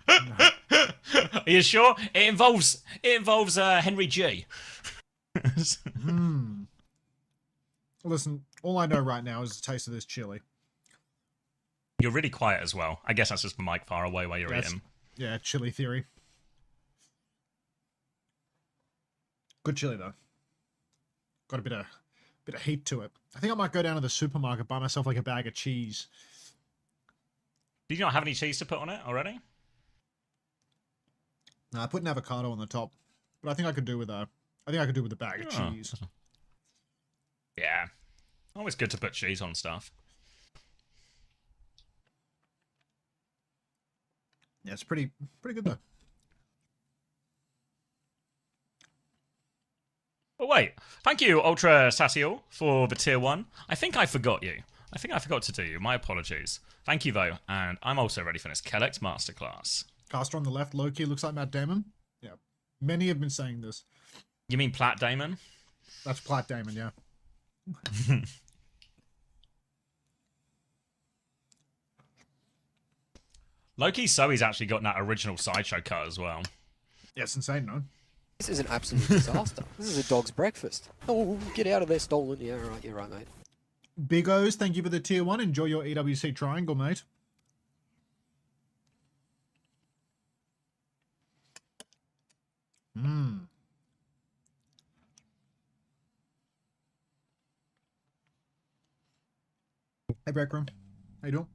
Are you sure? It involves Henry G. Listen, all I know right now is the taste of this chili. You're really quiet as well. I guess that's just the mic far away while you're eating. Yeah, chili theory. Good chili though. Got a bit of heat to it. I think I might go down to the supermarket, buy myself like a bag of cheese. Did you not have any cheese to put on it already? No, I put an avocado on the top, but I think I could do with a bag of cheese. Yeah, always good to put cheese on stuff. Yeah, it's pretty good though. Oh wait, thank you, Ultra Sassiel, for the tier 1. I think I forgot you. I think I forgot to do you. My apologies. Thank you though, and I'm also ready for this Kellex Masterclass. Caster on the left, low-key looks like Matt Damon. Yeah, many have been saying this. You mean Platt Damon? That's Platt Damon, yeah. Loki Zoe's actually got that original Sideshow cut as well. Yeah, it's insane, no? This is an absolute disaster. This is a dog's breakfast. Oh, get out of there, stolen. Yeah, right, you're right, mate. Big O's, thank you for the tier 1. Enjoy your EWC triangle, mate. Hey, Backroom. How you doing?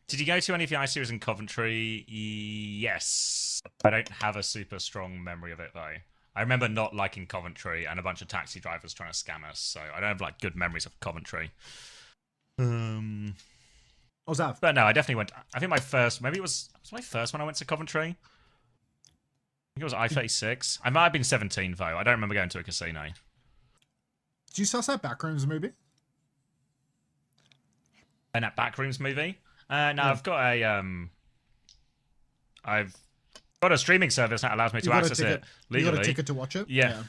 Did you go to any of the ice series in Coventry? Yes. I don't have a super strong memory of it though. I remember not liking Coventry and a bunch of taxi drivers trying to scam us, so I don't have like good memories of Coventry. What was that? But no, I definitely went. I think my first, maybe it was my first when I went to Coventry. I think it was I-36. I might have been 17 though. I don't remember going to a casino. Did you suss that Backrooms movie? And that Backrooms movie? No, yeah. I've got a streaming service that allows me to access it legally. You got a ticket to watch it? Yeah.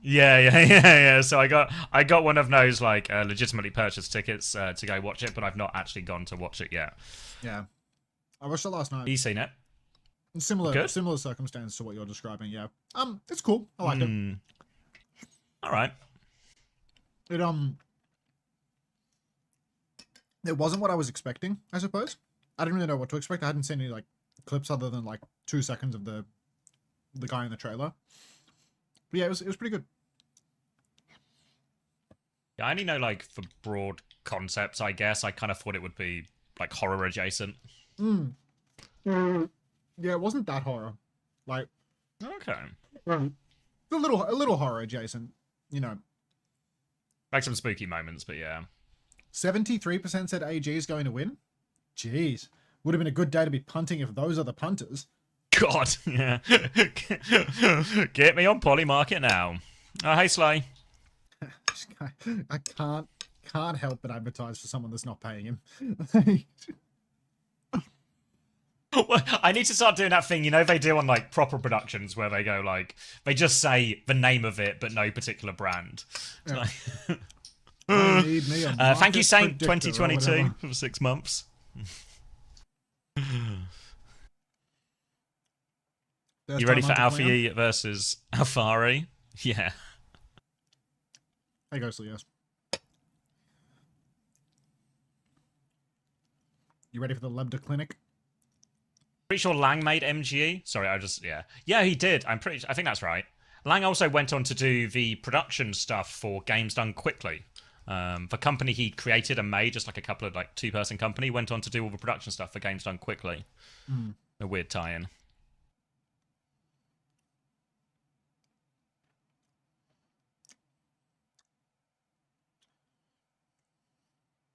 Yeah. So I got one of those like legitimately purchased tickets to go watch it, but I've not actually gone to watch it yet. Yeah, I watched it last night. You seen it? Similar circumstance to what you're describing. Yeah. It's cool. I liked it. All right. It wasn't what I was expecting, I suppose. I didn't really know what to expect. I hadn't seen any like clips other than like 2 seconds of the guy in the trailer. But yeah, it was pretty good. Yeah, I only know like for broad concepts, I guess. I kind of thought it would be like horror adjacent. Yeah, it wasn't that horror. Like, okay, a little horror adjacent. You know, like some spooky moments, but yeah. 73% said AG is going to win. Jeez, would have been a good day to be punting if those are the punters. God, yeah. Get me on Polymarket now. Oh, hey, Slay. I can't help but advertise for someone that's not paying him. I need to start doing that thing, you know, they do on like proper productions where they go like, they just say the name of it but no particular brand. Yeah. Like, need me a thank you, market Saint predictor or 2022 whatever. for 6 months. You ready for Alfie versus Alfari? Yeah. Hey, Ghostly, yes. You ready for the Lebda Clinic? Pretty sure Lang made MGE. Sorry, yeah, he did. I think that's right. Lang also went on to do the production stuff for Games Done Quickly. The company he created and made, just like a couple of like 2-person company, went on to do all the production stuff for Games Done Quickly. A weird tie-in.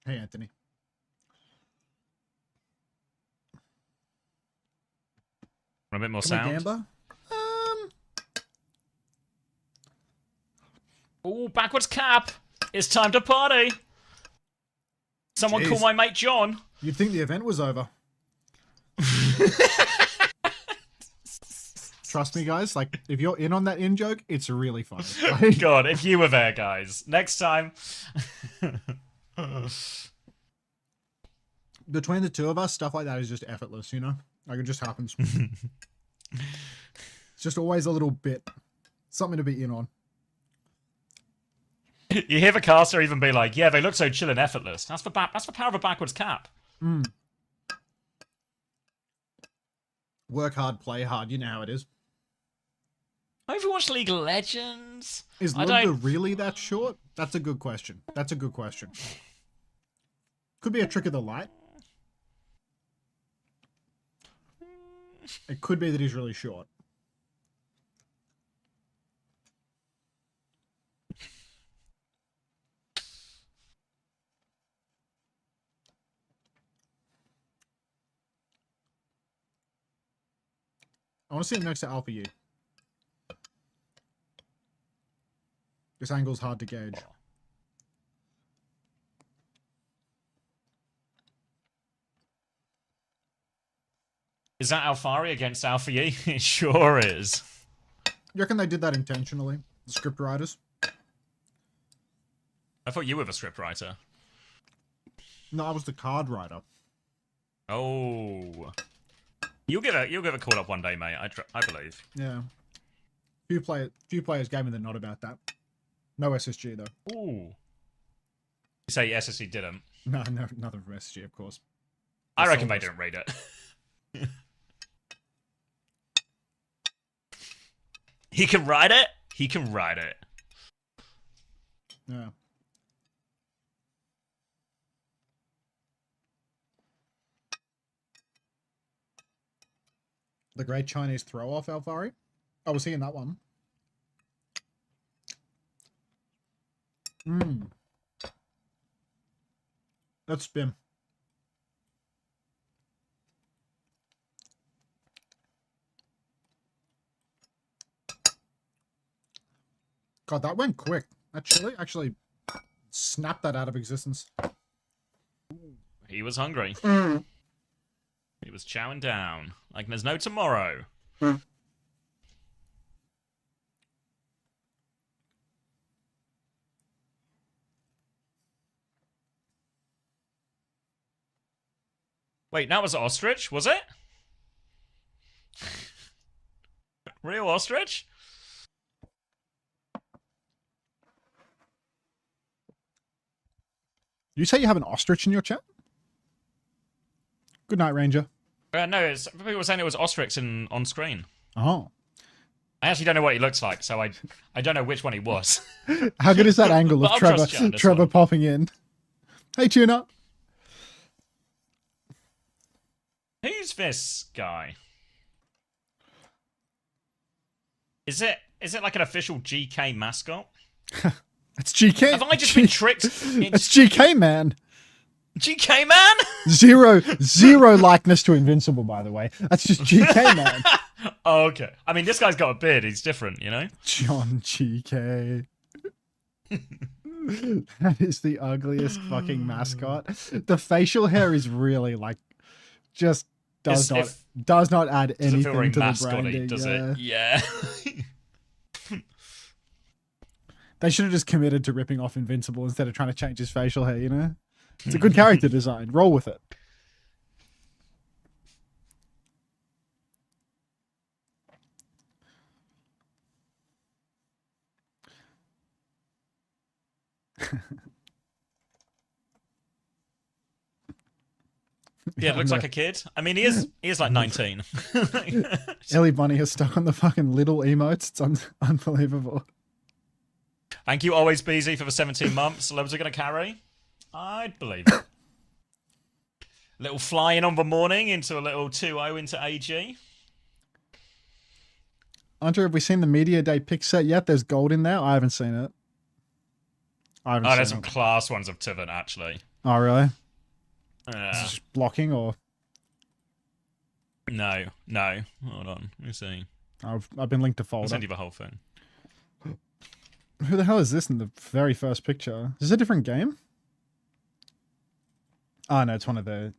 Hey, Anthony. Want a bit more Can sound? we gamba? Oh, backwards cap! It's time to party! Someone Jeez. call my mate John. You'd think the event was over. Trust me, guys. Like, if you're in on that in joke, it's really funny. Like, God, if you were there, guys. Next time. between the two of us, stuff like that is just effortless, you know? Like, it just happens. It's just always a little bit. Something to be in on. You hear the caster even be like, yeah, they look so chill and effortless. That's the power of a backwards cap. Work hard, play hard. You know how it is. Overwatch League Legends? Is Ludger really that short? That's a good question. That's a good question. Could be a trick of the light. It could be that he's really short. I want to see him next to Alpha U. This angle's hard to gauge. Is that Alfari against Alpha E? It sure is. You reckon they did that intentionally? The script writers? I thought you were the scriptwriter. No, I was the card writer. Oh. You'll get a call up one day, mate. I believe. Yeah. Few players gave me the nod about that. No SSG though. Ooh. You say SSG didn't? No, nothing from SSG, of course. I reckon they didn't read it. He can write it. He can write it. Yeah. The Great Chinese Throw-Off, Alfari? I was seeing that one. That's spin. God, that went quick. That chili actually snapped that out of existence. He was hungry. He was chowing down. Like there's no tomorrow. Wait, that was ostrich, was it? Real ostrich? You say you have an ostrich in your chat? Good night, Ranger. No, people were saying it was ostrich on screen. Oh. I actually don't know what he looks like, so I don't know which one he was. How good is that angle But of I'll trust you on this Trevor one. popping in? Hey, Tuna. Who's this guy? Is it like an official GK mascot? It's GK. Have I just been tricked? It's GK, man. GK man? Zero likeness to Invincible, by the way. That's just GK, man. Oh, okay. I mean, this guy's got a beard. He's different, you know? John GK. That is the ugliest fucking mascot. The facial hair is really like just does not add Doesn't feel anything very to the mascot-y, branding. does it? Yeah. They should have just committed to ripping off Invincible instead of trying to change his facial hair, you know? It's a good character design. Roll with it. Yeah, it looks like a kid. I mean, he is like 19. Ellie Bunny is stuck on the fucking little emotes. It's unbelievable. Thank you, Always Beezy, for the 17 months. Celebs are going to carry. I'd believe it. Little fly-in on the morning into a little 2-0 into AG. Unter, have we seen the Media Day pick set yet? There's gold in there. I haven't seen it. There's some class ones of Tiven, actually. Oh, really? Yeah. Is it just blocking or? No. Hold on. Let me see. I've been linked to folder. I'll send you the whole thing. Who the hell is this in the very first picture? Is this a different game? Oh no, it's one of the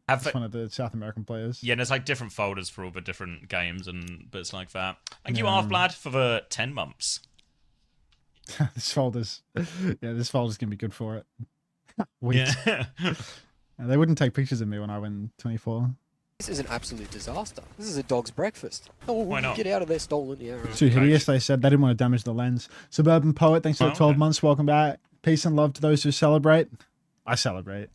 South American players. Yeah, there's like different folders for all the different games and bits like that. Thank you, Arfblad, for the 10 months. This folder's gonna be good for it. Yeah. They wouldn't take pictures of me when I went 24. This is an absolute disaster. This is a dog's breakfast. Oh, why not? Get out of there, stolen. Yeah, right. Too hideous, they said. They didn't want to damage the lens. Suburban Poet, thanks for the 12 months. Welcome back. Peace and love to those who celebrate. I celebrate.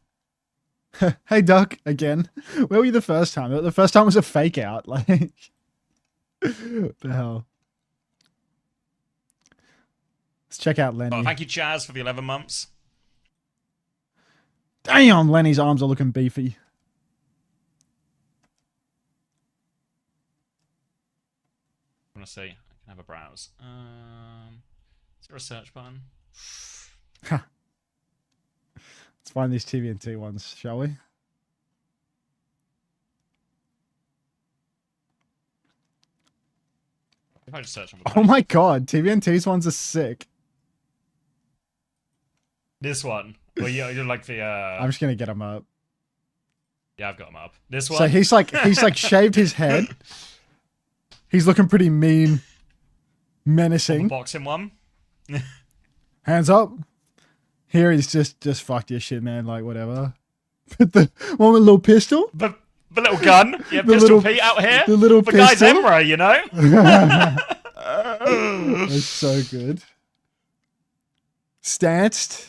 Hey, Duck, again. Where were you the first time? The first time was a fake out. Like, what the hell? Let's check out Lenny. Oh, thank you, Chaz, for the 11 months. Damn, Lenny's arms are looking beefy. I want to see. I can have a browse. Is there a search button? Let's find these TVNT ones, shall we? If I just search on Oh my god, TVNT's ones are sick. This one. Well, you're like the. I'm just gonna get them up. Yeah, I've got him up. This one. So he's like shaved his head. He's looking pretty mean, menacing. Boxing one. Hands up. Here he's just fucked your shit, man. Like whatever. But the one with a little pistol. The little gun. Yeah, The Pistol little- Pete out here. the little the guy's pistol. Emra, you know. That's so good. Stanced.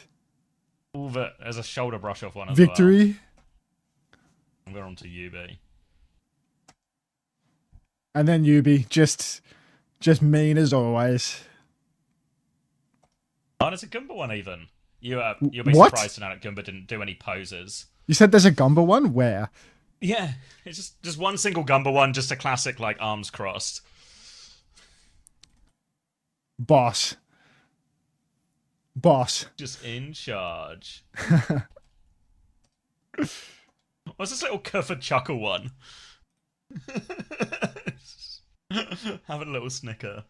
All that as a shoulder brush off one as Victory. well. We're on to UB. And then Yubi, just mean as always. Oh, and it's a Goomba one even. You'll be What? surprised to know that Goomba didn't do any poses. You said there's a Gumba one? Where? Yeah, it's just one single Goomba one, just a classic like arms crossed. Boss. Just in charge. What's this little Cufford chuckle one? Have a little snicker.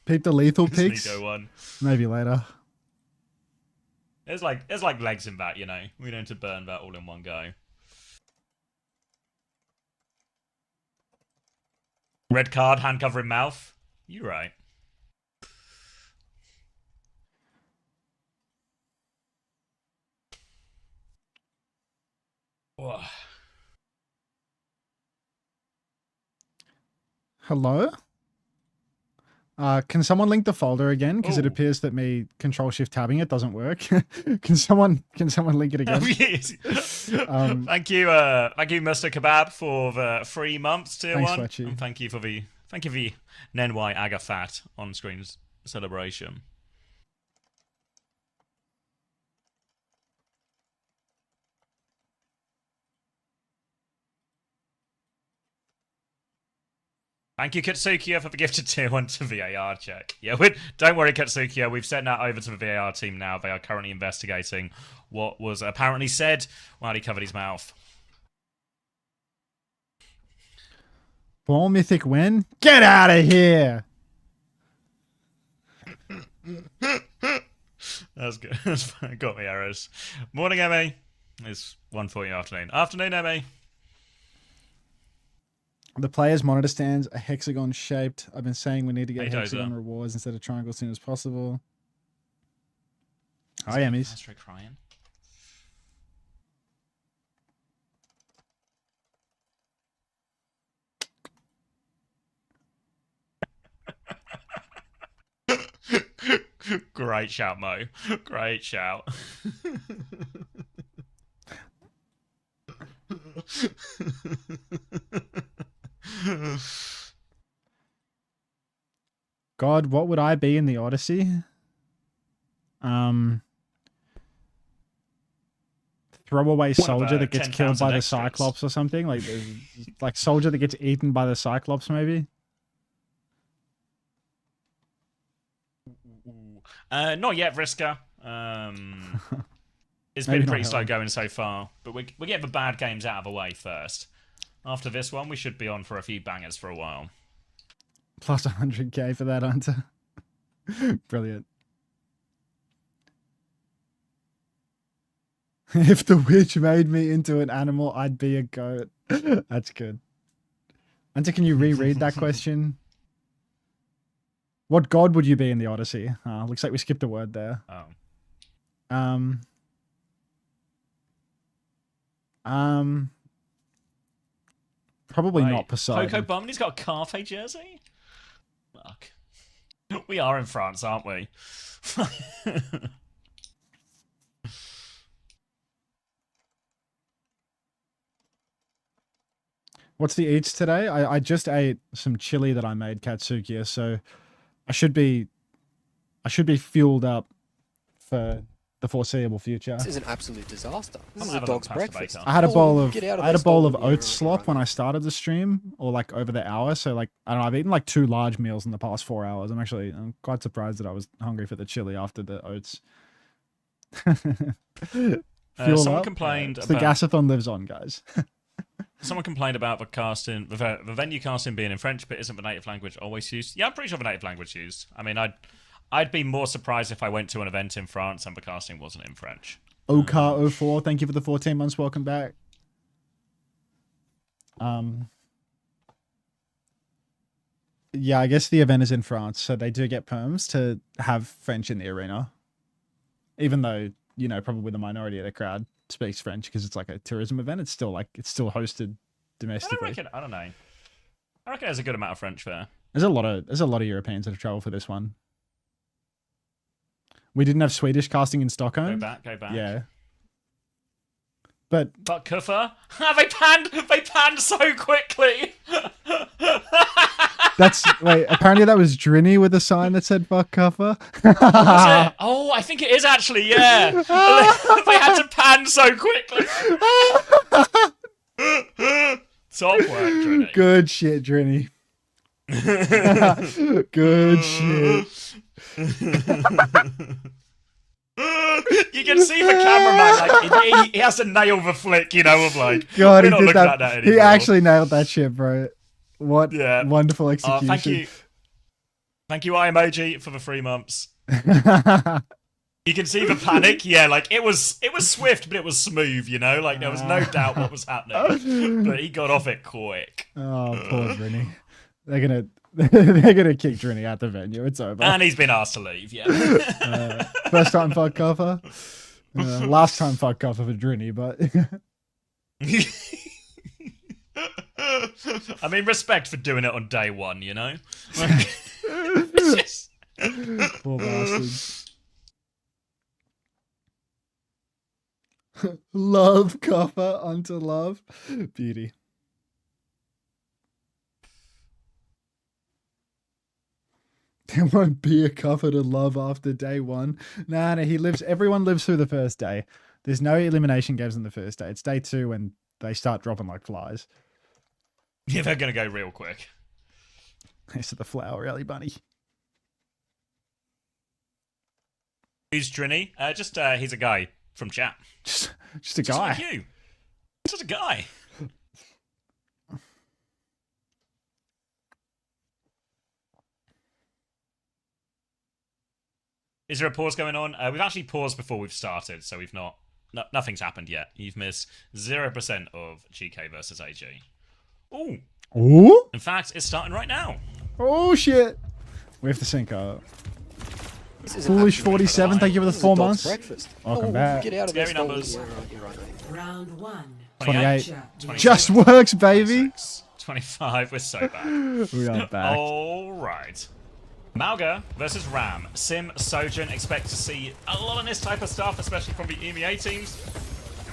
Peep the lethal This pics. Nico one. Maybe later. There's like legs in that, you know. We don't need to burn that all in one go. Red card, hand covering mouth. You're right. Whoa. Hello? Can someone link the folder again? Because it appears that me Control-Shift-tabbing it doesn't work. Can someone link it again? Thank you, Mr. Kebab, for the 3 months tier Thanks, 1, Fletchy. and thank you for the Nenwai Agafat on screen celebration. Thank you, Katsukiya, for the gifted tier 1 to VAR check. Yeah, don't worry, Katsukiya. We've sent that over to the VAR team now. They are currently investigating what was apparently said while he covered his mouth. Ball Mythic win? Get out of here! That's good. Got me arrows. Morning, Emmy. It's 1:40 afternoon. Afternoon, Emmy. The players' monitor stands are hexagon shaped. I've been saying we need to get Hey, hexagon Dozer. rewards instead of triangle as soon as possible. Hi, Emmys. Astro crying. Great shout, Mo. Great shout. God, what would I be in the Odyssey? Throwaway soldier that gets 10 killed by 1,000 the extras. Cyclops or something. Like soldier that gets eaten by the Cyclops, maybe. Not yet, Vriska. It's Maybe been not pretty slow Helen. going so far, but we get the bad games out of the way first. After this one, we should be on for a few bangers for a while. Plus 100k for that, Unter. Brilliant. If the witch made me into an animal, I'd be a goat. That's good. Unter, can you reread that question? What god would you be in the Odyssey? Looks like we skipped a word there. Oh. Probably Wait, not Poseidon. Coco Bumney's got a Carfe jersey? Fuck. We are in France, aren't we? What's the eats today? I just ate some chili that I made, Katsukiya, so I should be fueled up for the foreseeable future. This is an absolute disaster. This is a having dog's a pasta breakfast. bacon. I had a bowl of Get out of I had a there, bowl of stolen. Yeah, oats right, slop right. when I started the stream, or like over the hour. So like I don't know, I've eaten like 2 large meals in the past 4 hours. I'm quite surprised that I was hungry for the chili after the oats. Fuel someone up. complained It's the about- gasathon lives on, guys. Someone complained about the casting, the venue casting being in French, but isn't the native language always used? Yeah, I'm pretty sure the native language used. I mean, I'd be more surprised if I went to an event in France and the casting wasn't in French. Okar04, thank you for the 14 months. Welcome back. Yeah, I guess the event is in France, so they do get perms to have French in the arena. Even though, you know, probably the minority of the crowd speaks French because it's like a tourism event. It's still hosted domestically. I don't know. I reckon there's a good amount of French there. There's a lot of Europeans that have traveled for this one. We didn't have Swedish casting in Stockholm. Go back. Yeah. But Kuffer? They panned so quickly. apparently that was Drini with a sign that said "fuck Cuffer." Was it? Oh, I think it is actually. Yeah, they had to pan so quickly. Top work, Drini. Good shit, Drini. Good shit. You can see the cameraman, like, he has to nail the flick, you know, of like, God, we're he not did looking that. at that He anymore. actually nailed that shit, bro. What wonderful execution. Thank you. Thank you, IMOG, for the 3 months. You can see the panic. Yeah, like, it was swift, but it was smooth, you know? Like, there was no doubt what was happening. But he got off it quick. Oh, poor Drini. They're They're gonna kick Drini out the venue. It's over. And he's been asked to leave. Yeah. First time fuck cover. Last time fuck cover for Drini, but. I mean, respect for doing it on day one, you know? Poor bastards. Love cover unto love. Beauty. There won't be a cover to love after day one. Nah, everyone lives through the first day. There's no elimination games on the first day. It's day 2 when they start dropping like flies. Yeah, they're going to go real quick. This is the flower alley bunny. Who's Drini? He's a guy from chat. Just a guy. Just like you. Just a guy. Is there a pause going on? We've actually paused before we've started, so we've not... nothing's happened yet. You've missed 0% of Geekay versus AG. Ooh. Ooh? In fact, it's starting right now. Oh, shit. We have to sync up. Foolish 47, thank you for the 4 months. Welcome back. Get out of there. Scary numbers. Round 1. 28. Just works, baby. 25, we're so back. We are back. Alright. Mauga versus Ram. Sim, Sojourn, expect to see a lot of this type of stuff, especially from the EMEA teams.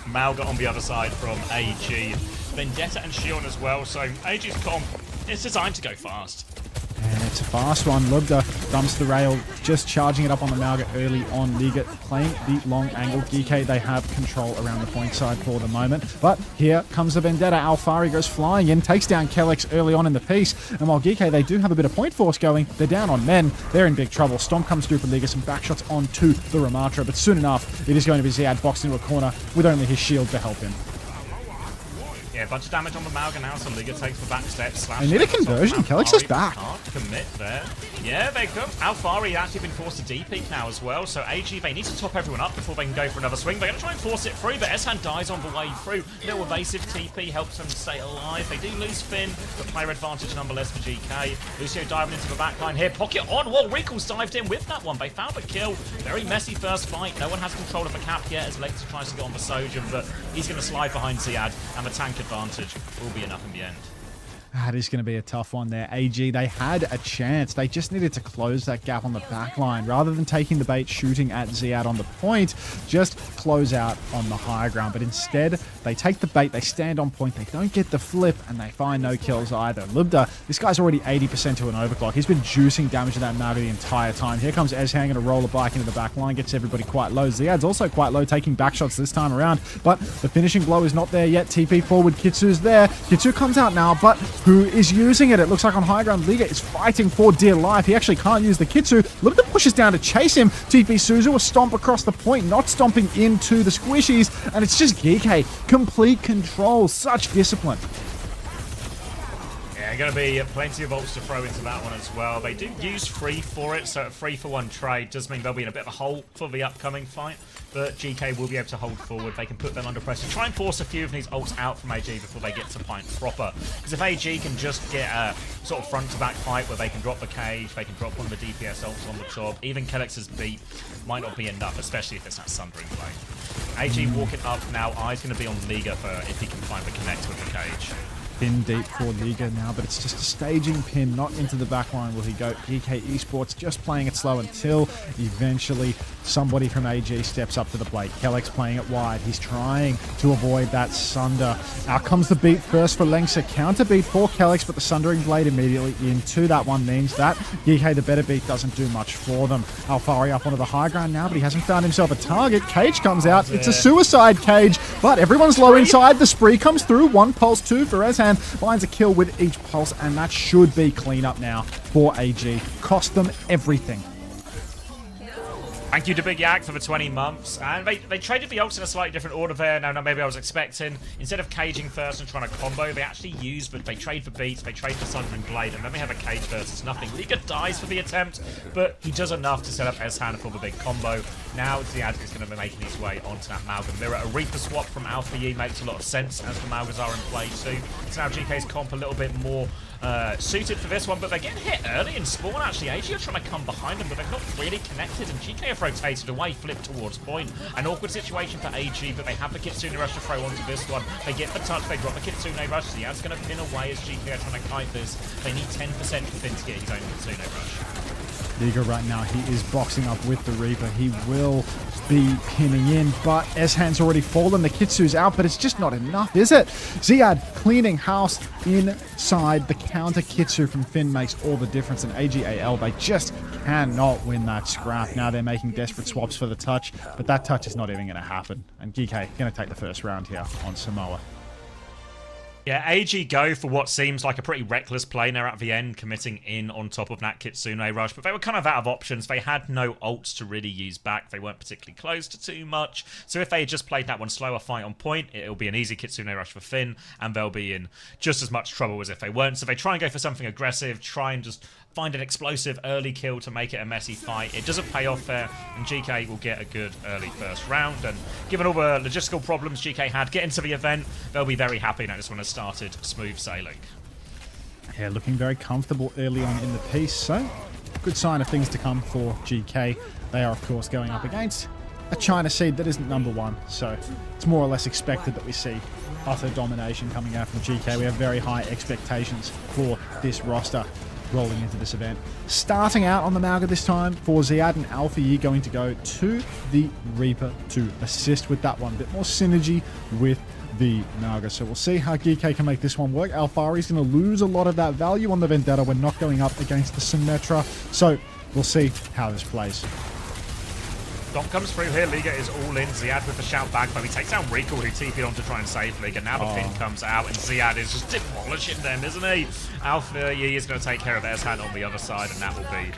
Mauga on the other side from AG. Vendetta and Shion as well, so AG's comp is designed to go fast. And it's a fast one. Lubda dumps the rail, just charging it up on the Mauga early on. Liga playing the long angle. Geekay, they have control around the point side for the moment. But here comes the Vendetta. Alfari goes flying in, takes down Kellex early on in the piece. And while Geekay, they do have a bit of point force going, they're down on men. They're in big trouble. Stomp comes through for Liga, some backshots onto the Ramatra. But soon enough, it is going to be ZETA boxed into a corner with only his shield to help him. Yeah, a bunch of damage on the Mauga now, so Liga takes the back step. They need a conversion. Kellex is back. Can't commit there. Yeah, they come. Alfari actually been forced to D-peak now as well, so AG, they need to top everyone up before they can go for another swing. They're going to try and force it through, but Eshan dies on the way through. Little evasive TP helps them stay alive. They do lose Finn, but player advantage nonetheless for GK. Lucio diving into the backline here. Pocket on wall. Recal's dived in with that one. They found the kill. Very messy first fight. No one has control of the cap yet as Lexa tries to get on the Sojourn, but he's going to slide behind Ziad, and the tank advantage will be enough in the end. That is going to be a tough one there. AG, they had a chance. They just needed to close that gap on the back line. Rather than taking the bait, shooting at ZETA on the point, just close out on the higher ground. But instead, they take the bait, they stand on point, they don't get the flip, and they find no kills either. Lubda, this guy's already 80% to an overclock. He's been juicing damage to that Mauga the entire time. Here comes Ezhang and a roller bike into the back line, gets everybody quite low. Ziad's also quite low, taking back shots this time around, but the finishing blow is not there yet. TP forward, Kitsu's there. Kitsu comes out now, but who is using it? It looks like on high ground, Liga is fighting for dear life. He actually can't use the Kitsu. Lubda pushes down to chase him. TP Suzu a stomp across the point, not stomping into the squishies, and it's just Geekay. Complete control, such discipline. Yeah, going to be plenty of ults to throw into that one as well. They do use free for it, so a 3-for-1 trade does mean they'll be in a bit of a hole for the upcoming fight, but GK will be able to hold forward. They can put them under pressure, try and force a few of these ults out from AG before they get to fight proper. Because if AG can just get a sort of front-to-back fight where they can drop the cage, they can drop one of the DPS ults on the top, even Kellex's beat might not be enough, especially if it's that Sundering play. AG walking up now, Eye's going to be on Liga for if he can find the connect with the cage. Pin deep for Liga now, but it's just a staging pin, not into the back line will he go. Geekay Esports just playing it slow until eventually somebody from AG steps up to the plate. Kellex playing it wide. He's trying to avoid that Sunder. Out comes the beat first for Lengsa. Counter beat for Kellex, but the Sundering Blade immediately into that one means that Geekay, the better beat, doesn't do much for them. Alfari up onto the high ground now, but he hasn't found himself a target. Cage comes out. It's a suicide cage, but everyone's low inside. The spree comes through. 1 pulse, 2 for Ezhan. Finds a kill with each pulse, and that should be cleanup now for AG. Cost them everything. Thank you to Big Yak for the 20 months. And they traded the ults in a slightly different order there. Now, maybe I was expecting, instead of caging first and trying to combo, they actually use, but they trade for beats, they trade for Sundering Blade, and then they have a cage versus nothing. Liga dies for the attempt, but he does enough to set up Ezhan for the big combo. Now Ziad is going to be making his way onto that Mauga mirror. A Reaper swap from Alpha Yi makes a lot of sense as the Maugas are in play too. So now GK's comp a little bit more suited for this one, but they're getting hit early in spawn, actually. AG are trying to come behind them, but they're not really connected, and Geekay have rotated away, flipped towards point. An awkward situation for AG, but they have the Kitsune Rush to throw onto this one. They get the touch, they drop the Kitsune Rush. Ziad's going to pin away as Geekay are trying to kite this. They need 10% for Finn to get his own Kitsune Rush. Liga right now, he is boxing up with the Reaper. He will be pinning in, but Eshan's already fallen. The Kitsu's out, but it's just not enough, is it? Ziad cleaning house inside. The counter Kitsu from Finn makes all the difference, and AG.AL, they just cannot win that scrap. Now they're making desperate swaps for the touch, but that touch is not even going to happen. And Geekay going to take the first round here on Samoa. Yeah, AG go for what seems like a pretty reckless play now at the end, committing in on top of that Kitsune Rush, but they were kind of out of options. They had no ults to really use back. They weren't particularly close to too much. So if they had just played that one slower fight on point, it'll be an easy Kitsune Rush for Finn, and they'll be in just as much trouble as if they weren't. So they try and go for something aggressive, try and just find an explosive early kill to make it a messy fight. It doesn't pay off there, and GK will get a good early first round. And given all the logistical problems GK had getting to the event, they'll be very happy that this one has started smooth sailing. Yeah, looking very comfortable early on in the piece, so good sign of things to come for GK. They are, of course, going up against a China seed that isn't #1, so it's more or less expected that we see utter domination coming out from GK. We have very high expectations for this roster rolling into this event. Starting out on the Mauga this time for Ziad and Alpha Yi, going to go to the Reaper to assist with that one. A bit more synergy with the Mauga. So we'll see how Geekay can make this one work. Alfari's going to lose a lot of that value on the Vendetta when not going up against the Symmetra. So we'll see how this plays. Dom comes through here. Liga is all in. Ziad with the shout back, but he takes down Rico, who TP'd on to try and save Liga. Now the pin comes out, and Ziad is just demolishing them, isn't he? Alpha Yi is going to take care of Eshan on the other side, and that will be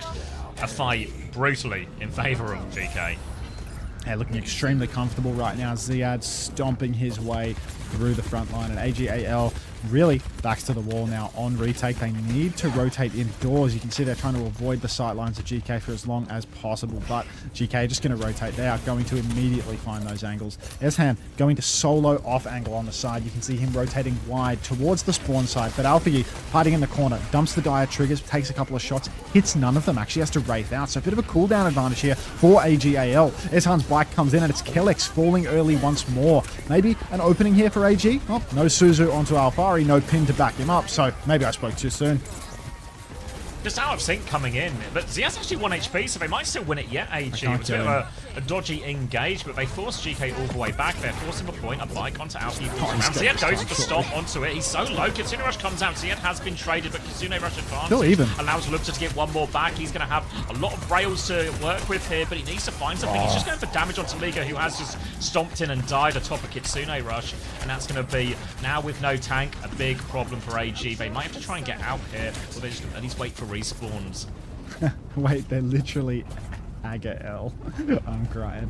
a fight brutally in favour of GK. Yeah, looking extremely comfortable right now. Ziad stomping his way through the front line, and AG.AL really backs to the wall now on retake. They need to rotate indoors. You can see they're trying to avoid the sight lines of GK for as long as possible, but GK are just going to rotate. They are going to immediately find those angles. Eshan going to solo off angle on the side. You can see him rotating wide towards the spawn side, but Alpha Yi hiding in the corner, dumps the dire triggers, takes a couple of shots, hits none of them, actually has to wraith out. So a bit of a cooldown advantage here for AG.AL. Eshan's bike comes in, and it's Kellex falling early once more. Maybe an opening here for AG? Oh, no Suzu onto Alfari, no pin to back him up, so maybe I spoke too soon. Just out of sync coming in, but Ziad's actually 1 HP, so they might still win it yet, AG. It was a bit of a dodgy engage, but they forced GK all the way back. They're forcing the point, a bike onto Alpha. Ziad goes for the stomp onto it. He's so low. Kitsune Rush comes out. Ziad has been traded, but Kitsune Rush advantage allows Lubta to get one more back. He's going to have a lot of rails to work with here, but he needs to find something. He's just going for damage onto Liga, who has just stomped in and died atop a Kitsune Rush, and that's going to be, now with no tank, a big problem for AG. They might have to try and get out here, or they just at least wait for respawns. Wait, they're literally AG.AL. I'm crying.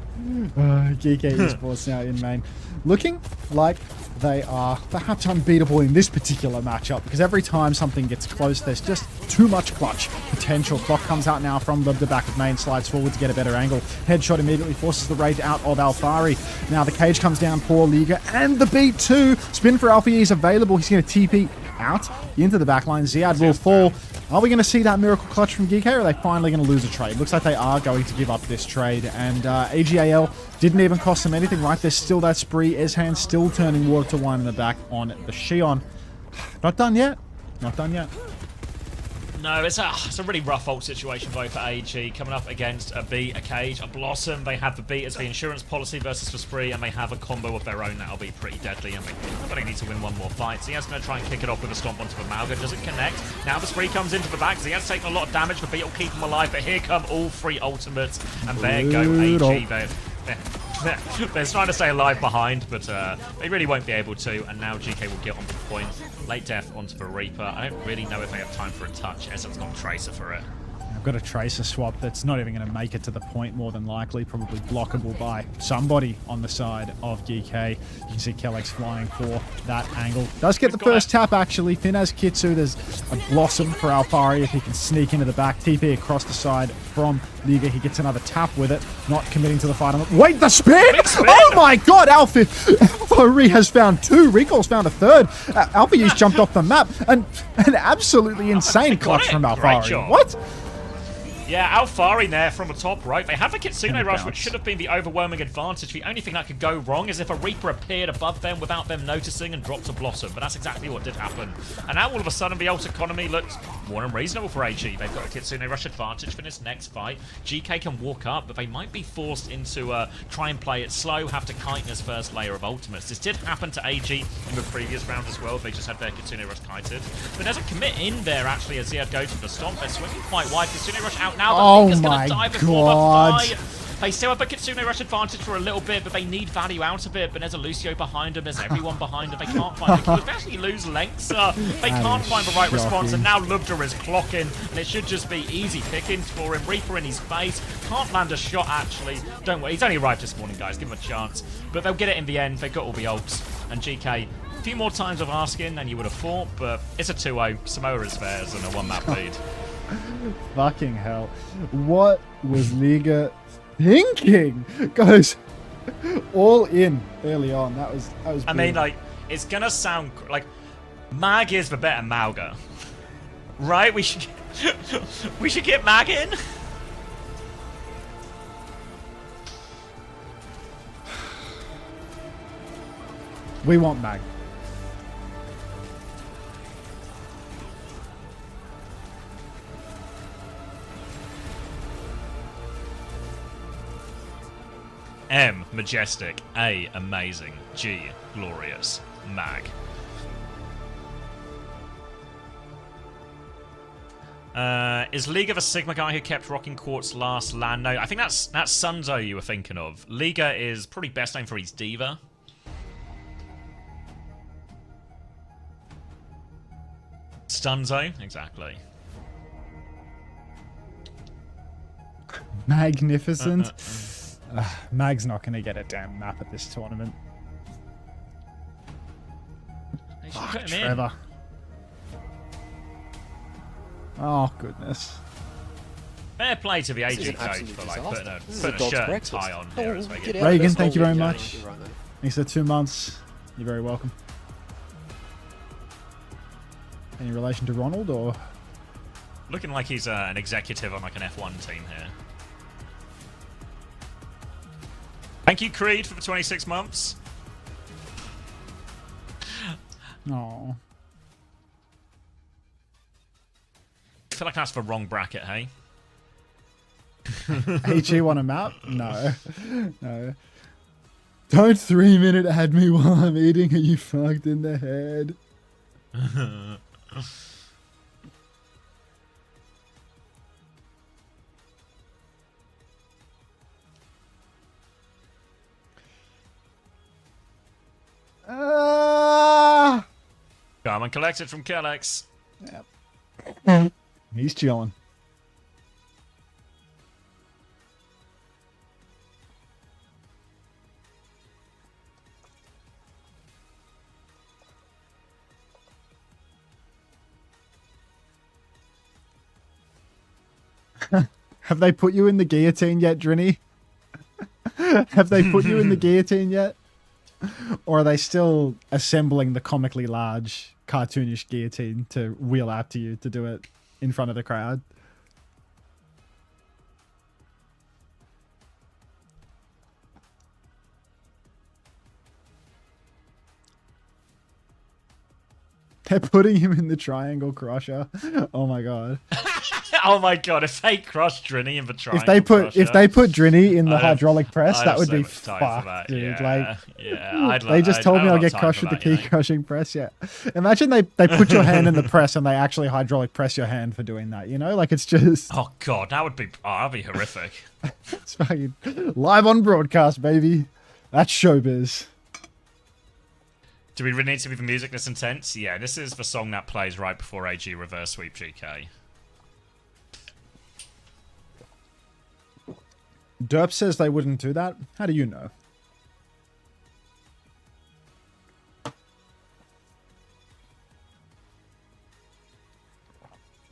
Geekay Esports now in main. Looking like they are perhaps unbeatable in this particular matchup, because every time something gets close, there's just too much clutch potential. Clock comes out now from the back of main, slides forward to get a better angle. Headshot immediately forces the raid out of Alfari. Now the cage comes down for Liga, and the beat too. Spin for Alpha Yi is available. He's going to TP out into the backline. Ziad will fall. Are we going to see that miracle clutch from Geekay, or are they finally going to lose a trade? Looks like they are going to give up this trade, and AG.AL didn't even cost them anything, right? There's still that spree. Eshan still turning water to wine in the back on the Shion. Not done yet. Not done yet. No, it's a really rough ult situation though for AG, coming up against a beat, a cage, a blossom. They have the beat as the insurance policy versus the spree, and they have a combo of their own that'll be pretty deadly, and they need to win one more fight. Ziad's going to try and kick it off with a stomp onto the Mauga. Doesn't connect. Now the spree comes into the back. Ziad's taking a lot of damage. The beat will keep him alive, but here come all 3 ultimates, and there go AG. They're trying to stay alive behind, but they really won't be able to, and now GK will get on the point. Late death onto the Reaper. I don't really know if they have time for a touch. Essen's got Tracer for it. got a Tracer swap that's not even going to make it to the point, more than likely. Probably blockable by somebody on the side of Geekay. You can see Kellex flying for that angle. Does get the first tap, actually. Finn has Kitsu. There's a Blossom for Alfari if he can sneak into the back. TP across the side from Liga. He gets another tap with it. Not committing to the fight. Wait, the spin! Oh my god, Alfari has found 2. Recall's found a 3rd. Alfari's jumped off the map. An absolutely insane clutch from Alfari. What? Yeah, Alfari there from the top right. They have a Kitsune Rush, which should have been the overwhelming advantage. The only thing that could go wrong is if a Reaper appeared above them without them noticing and dropped a Blossom. But that's exactly what did happen. And now all of a sudden the ult economy looks more than reasonable for AG. They've got a Kitsune Rush advantage for this next fight. GK can walk up, but they might be forced into try and play it slow, have to kite in his first layer of ultimates. This did happen to AG in the previous round as well. They just had their Kitsune Rush kited. But there's a commit in there actually as ZETA goes for the stomp. They're swinging quite wide. Kitsune Rush out now, but oh Liga's my gonna die before god. the fight. They still have a Kitsune Rush advantage for a little bit, but they need value out of it. But there's a Lucio behind them, there's everyone behind them. They can't find the kills. They actually lose lengths. They can't find the right response, and now Lubda is clocking, and it should just be easy pickings for him. Reaper in his face. Can't land a shot, actually. Don't worry, he's only arrived this morning, guys. Give him a chance. But they'll get it in the end. They've got all the ults. And GK, a few more times of asking than you would have thought, but it's a 2-0. Samoa is theirs and a 1-map lead. Fucking hell. What was Liga thinking? Goes all in early on. That was I mean, like, it's gonna sound like Mag is the better Mauga. Right? We should get Mag in. We want Mag. M, majestic. A, amazing. G, glorious. Mag. Is Liga the Sigma guy who kept rocking Quartz last LAN? No, I think that's Sunzo you were thinking of. Liga is probably best known for his diva. Stunzo, exactly. Magnificent. Mag's not going to get a damn map at this tournament. Fuck, Trevor. Oh, goodness. Fair play to the AG coach for like putting a shirt and tie on here as they get Reagan, thank you very much. Thanks for 2 months. You're very welcome. Any relation to Ronald, or? Looking like he's an executive on like an F1 team here. Thank you, Creed, for the 26 months. No. I feel like that's the wrong bracket, hey? HE want a map? No. No. Don't 3-minute ad me while I'm eating. Are you fucked in the head? Come and collect it from Kellex. Yep. He's chilling. Have they put you in the guillotine yet, Drini? Have they put you in the guillotine yet? Or are they still assembling the comically large, cartoonish guillotine to wheel out to you to do it in front of the crowd? They're putting him in the triangle crusher. Oh my god. Oh my god, if they crush Drini in the triangle if they put Drini in the hydraulic press, that would be fucked, fucked, dude. Yeah, like, they just told me I'll get crushed with the key crushing press. Yeah, imagine they put your hand in the press and they actually hydraulic press your hand for doing that. You know, like it's just. Oh god, that'd be horrific. It's fucking live on broadcast, baby. That's showbiz. Do we really need to be the music this intense? Yeah, this is the song that plays right before AG reverse sweep GK. Derp says they wouldn't do that. How do you know?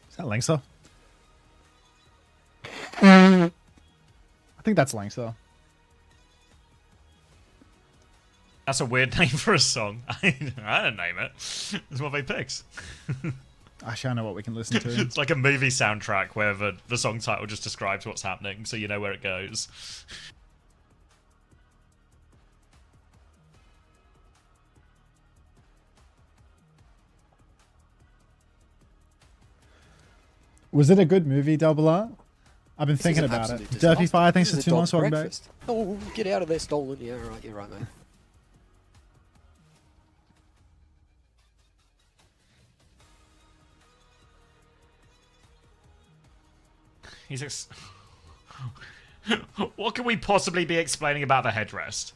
Is that Langster? I think that's Langster. That's a weird name for a song. I didn't name it. It's what they picked. Actually, I know what we can listen to. It's like a movie soundtrack where the song title just describes what's happening, so you know where it goes. Was it a good movie, Double R? I've been thinking about it. Derpy Fire, thanks for 2 months. Welcome back. Oh, get out of there, stolen. Yeah, right, you're right, mate. What can we possibly be explaining about the headrest?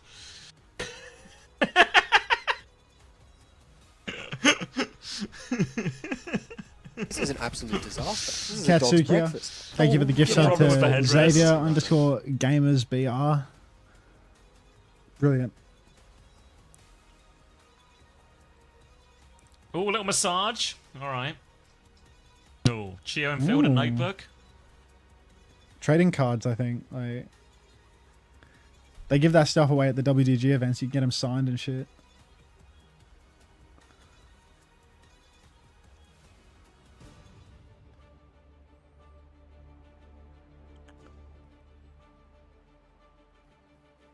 This is an absolute disaster. This is a dog's Katsukia, breakfast. thank you for the gift sub to Xavier_Gamers_BR. Brilliant. Oh, a little massage. All right. Oh, Chio and Phil, a notebook. Trading cards, I think. Like, they give that stuff away at the WDG events. You can get them signed and shit.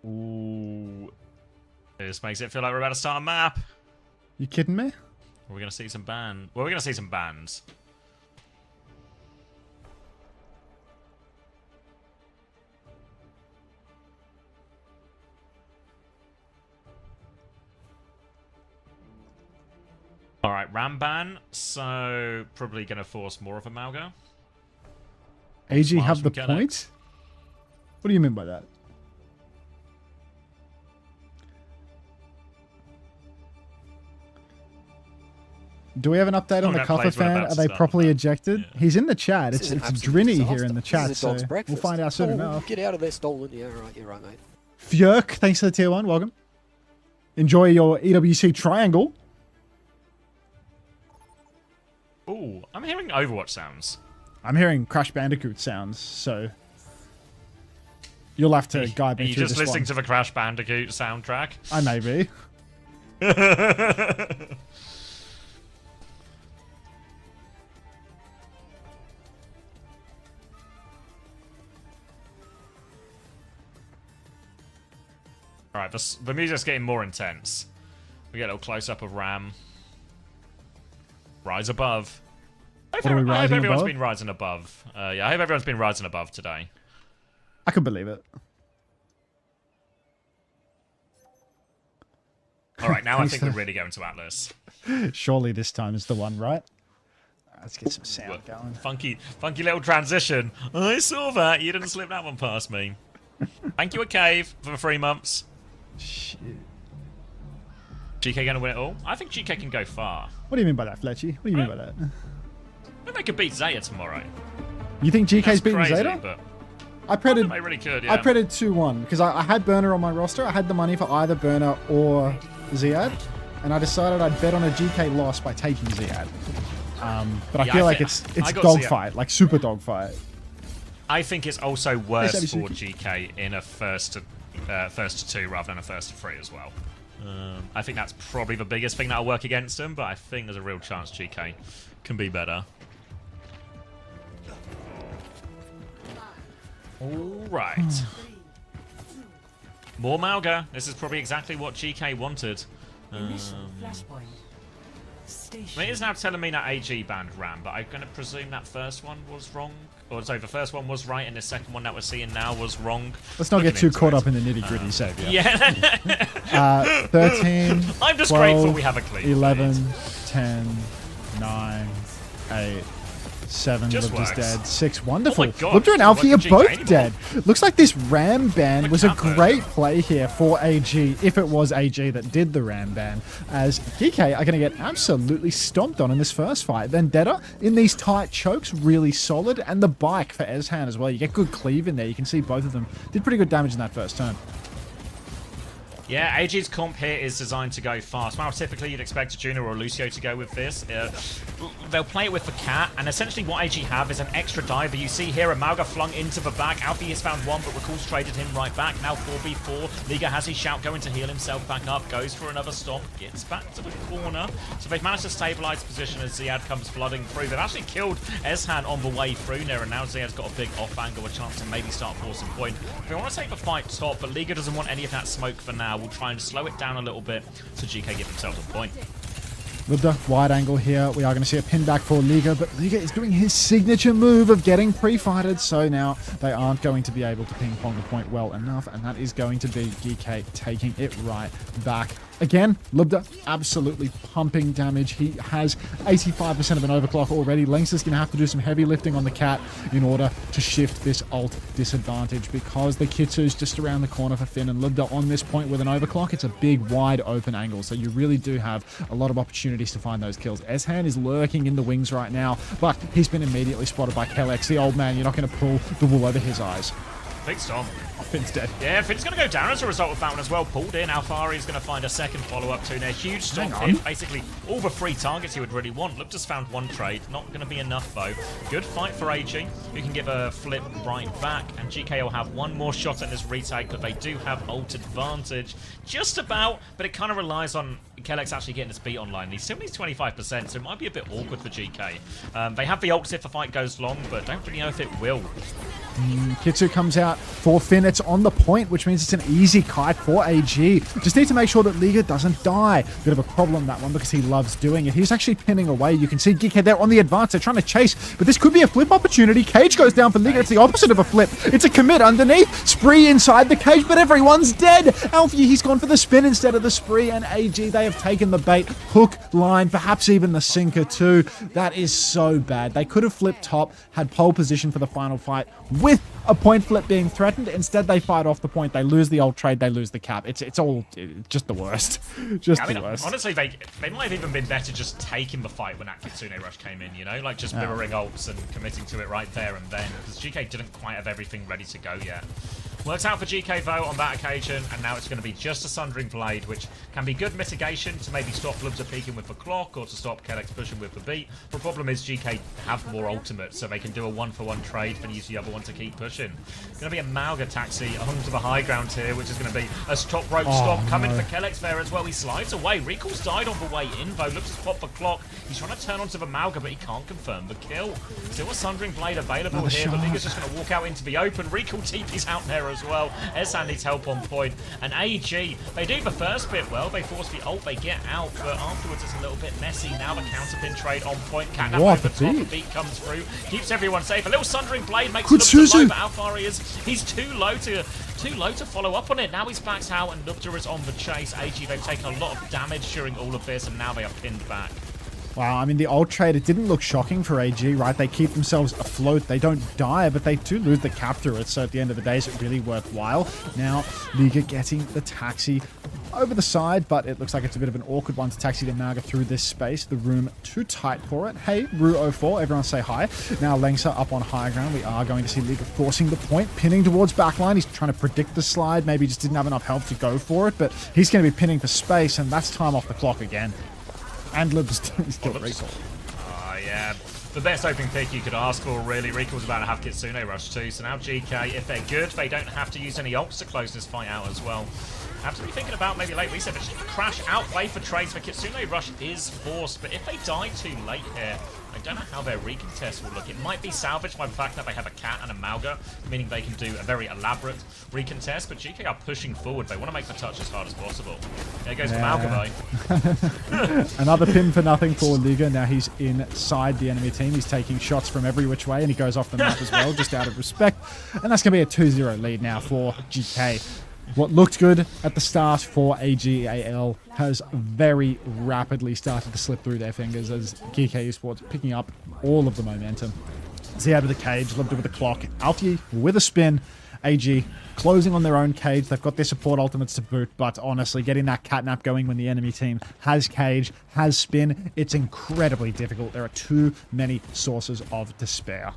Ooh. This makes it feel like we're about to start a map. You kidding me? We're going to see some bands. Well, we're going to see some bands. Alright, Ramban, so probably going to force more of a Malga. AG have the point? What do you mean by that? Do we have an update on the Cuffer fan? Are they properly ejected? Yeah. He's in the chat. It's Drinny here in the chat, so we'll find out soon enough. Get out of there, stolen. Yeah, right, you're right, mate. Fjörk, thanks for the tier 1. Welcome. Enjoy your EWC triangle. Ooh, I'm hearing Overwatch sounds. I'm hearing Crash Bandicoot sounds, so you'll have to guide me through this one. Are you just listening to the Crash Bandicoot soundtrack? I may be. Alright, the music's getting more intense. We get a little close-up of Ram. Rise above. I hope everyone's been rising above. Yeah, I hope everyone's been rising above today. I can believe it. Alright, now I think we're really going to Atlas. Surely this time is the one, right? Let's get some sound going. Funky little transition. I saw that. You didn't slip that one past me. Thank you, a cave, for the 3 months. Shit. GK gonna win it all? I think GK can go far. What do you mean by that, Fletchy? What do you mean by that? I think they could beat ZETA tomorrow. You think GK's beating crazy, ZETA? But I predicted they really could, yeah. I predicted 2-1 because I had Burner on my roster. I had the money for either Burner or Ziad, and I decided I'd bet on a GK loss by taking Ziad. But I feel like it's dogfight, like super dogfight. I think it's also worse for GK in a first to 2 rather than a first to 3 as well. I think that's probably the biggest thing that'll work against them, but I think there's a real chance GK can be better. Alright. More Malga. This is probably exactly what GK wanted. It is now telling me that AG banned Ram, but I'm going to presume that first one was wrong. Or sorry, the first one was right, and the second one that we're seeing now was wrong. Let's not get too caught up in the nitty-gritty, Xavier. Yeah. 13, I'm just 12, grateful we have a clean 11, 10, 9, 8, 7, Just Libda's works. dead. 6, wonderful. Oh my God, Libda and Alfie are GK both anymore. dead. Looks like this Ram ban was a great play here for AG, if it was AG that did the Ram ban, as Geekay are going to get absolutely stomped on in this first fight. Vendetta in these tight chokes, really solid, and the bike for Ezhan as well. You get good cleave in there. You can see both of them did pretty good damage in that first turn. Yeah, AG's comp here is designed to go fast. Well, typically you'd expect a Juno or a Lucio to go with this. They'll play it with the cat, and essentially what AG have is an extra diver. You see here, Amalga flung into the back. Alfie has found one, but Raccoon's traded him right back. Now 4v4. Liga has his shout going to heal himself back up. Goes for another stomp. Gets back to the corner. So they've managed to stabilize position as Ziad comes flooding through. They've actually killed Ezhan on the way through there, and now Ziad's got a big off angle, a chance to maybe start forcing point. They want to take the fight top, but Liga doesn't want any of that smoke for now. We'll try and slow it down a little bit so GK give themselves a point. With the wide angle here, we are going to see a pin back for Liga, but Liga is doing his signature move of getting pre-fighted, so now they aren't going to be able to ping-pong the point well enough, and that is going to be Geekay taking it right back. Again, Libda absolutely pumping damage. He has 85% of an overclock already. Lynx is going to have to do some heavy lifting on the cat in order to shift this ult disadvantage, because the Kitsu's just around the corner for Finn, and Libda on this point with an overclock. It's a big, wide open angle, so you really do have a lot of opportunities to find those kills. Ezhan is lurking in the wings right now, but he's been immediately spotted by Kellex, the old man. You're not going to pull the wool over his eyes. Big stomp. Finn's dead. Yeah, Finn's going to go down as a result of that one as well. Pulled in. Alfari is going to find a second follow-up to there. Huge stomp hit. Basically, all the 3 targets he would really want. Look, just found 1 trade. Not going to be enough, though. Good fight for AG, who can give a flip right back. And GK will have 1 more shot at this retake, but they do have ult advantage. Just about, but it kind of relies on Kellex actually getting his beat online. He still needs 25%, so it might be a bit awkward for GK. They have the ults if the fight goes long, but don't really know if it will. Kitsu comes out for Finn. It's on the point, which means it's an easy kite for AG. Just need to make sure that Liga doesn't die. Bit of a problem, that one, because he loves doing it. He's actually pinning away. You can see Geekay there on the advance. They're trying to chase, but this could be a flip opportunity. Cage goes down for Liga. It's the opposite of a flip. It's a commit underneath. Spree inside the cage, but everyone's dead. Alfie, he's gone for the spin instead of the spree, and AG, they have taken the bait. Hook, line, perhaps even the sinker too. That is so bad. They could have flipped top, had pole position for the final fight with a point flip being threatened. Instead, they fight off the point. They lose the ult trade. They lose the cap. It's all just the worst. Just the worst. Honestly, they might have even been better just taking the fight when that Kitsune rush came in, you know? Like just mirroring ults and committing to it right there and then. Because GK didn't quite have everything ready to go yet. Works out for GK though on that occasion, and now it's going to be just a Sundering Blade, which can be good mitigation to maybe stop Libda peeking with the clock or to stop Kellex pushing with the beat. The problem is GK have more ultimate, so they can do a 1-for-1 trade and use the other one to keep pushing. Going to be a Malga taxi onto the high ground here, which is going to be a top rope stop coming for Kellex there as well. He slides away. Recall's died on the way in though. Looks to pop the clock. He's trying to turn onto the Malga, but he can't confirm the kill. Still a Sundering Blade available here, but Liga's just going to walk out into the open. Recall TP's out there as well. Ezhan needs help on point. And AG, they do the first bit well. They force the ult, they get out, but afterwards it's a little bit messy. Now the counterpin trade on point. Catnap over the top, the beat comes through. Keeps everyone safe. A little Sundering Blade makes it look low, but how far he is? He's too low to follow up on it. Now he's backed out and Lubda is on the chase. AG, they've taken a lot of damage during all of this, and now they are pinned back. Wow, I mean, the ult trade, it didn't look shocking for AG, right? They keep themselves afloat. They don't die, but they do lose the cap through it. So at the end of the day, is it really worthwhile? Now, Liga getting the taxi over the side, but it looks like it's a bit of an awkward one to taxi the Malga through this space. The room too tight for it. Hey, Ru04, everyone say hi. Now, Lengsa up on high ground. We are going to see Liga forcing the point, pinning towards backline. He's trying to predict the slide. Maybe just didn't have enough help to go for it, but he's going to be pinning for space, and that's time off the clock again. And Lib's still Recall. Yeah. The best opening pick you could ask for, really. Recall's about to have Kitsune rush too, so now GK, if they're good, they don't have to use any ults to close this fight out as well. Have to be thinking about maybe late reset, but just crash outplay for trades for Kitsune rush is forced, but if they die too late here, I don't know how their recontest will look. It might be salvaged by the fact that they have a cat and a Malga, meaning they can do a very elaborate recontest, but GK are pushing forward. They want to make the touch as hard as possible. There goes the Malga though. Another pin for nothing for Liga. Now he's inside the enemy team. He's taking shots from every which way, and he goes off the map as well, just out of respect. And that's going to be a 2-0 lead now for GK. What looked good at the start for AG.AL has very rapidly started to slip through their fingers as Geekay Esports picking up all of the momentum. ZETA with the cage, Libda with the clock, Alfie with a spin, AG closing on their own cage. They've got their support ultimates to boot, but honestly, getting that catnap going when the enemy team has cage, has spin, it's incredibly difficult. There are too many sources of despair.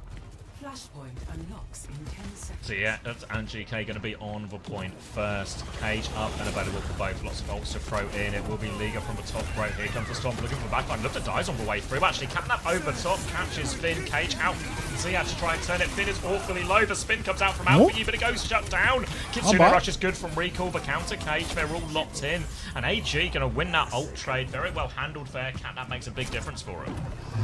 Flashpoint unlocks in 10 seconds. So yeah, that's Geekay going to be on the point first. Cage up and available for both. Lots of OWCS in. It will be Liga from the top right. Here comes the Storm looking for the backline. Look at dies on the way through. Actually, Catnap over top. Catches Finn. Cage out. ZETA to try and turn it. Finn is awfully low. The spin comes out from Alpha, but it goes shut down. Kitsune Rush is good from Recall. The counter Cage. They're all locked in. And AG going to win that ult trade. Very well handled there. Catnap makes a big difference for him.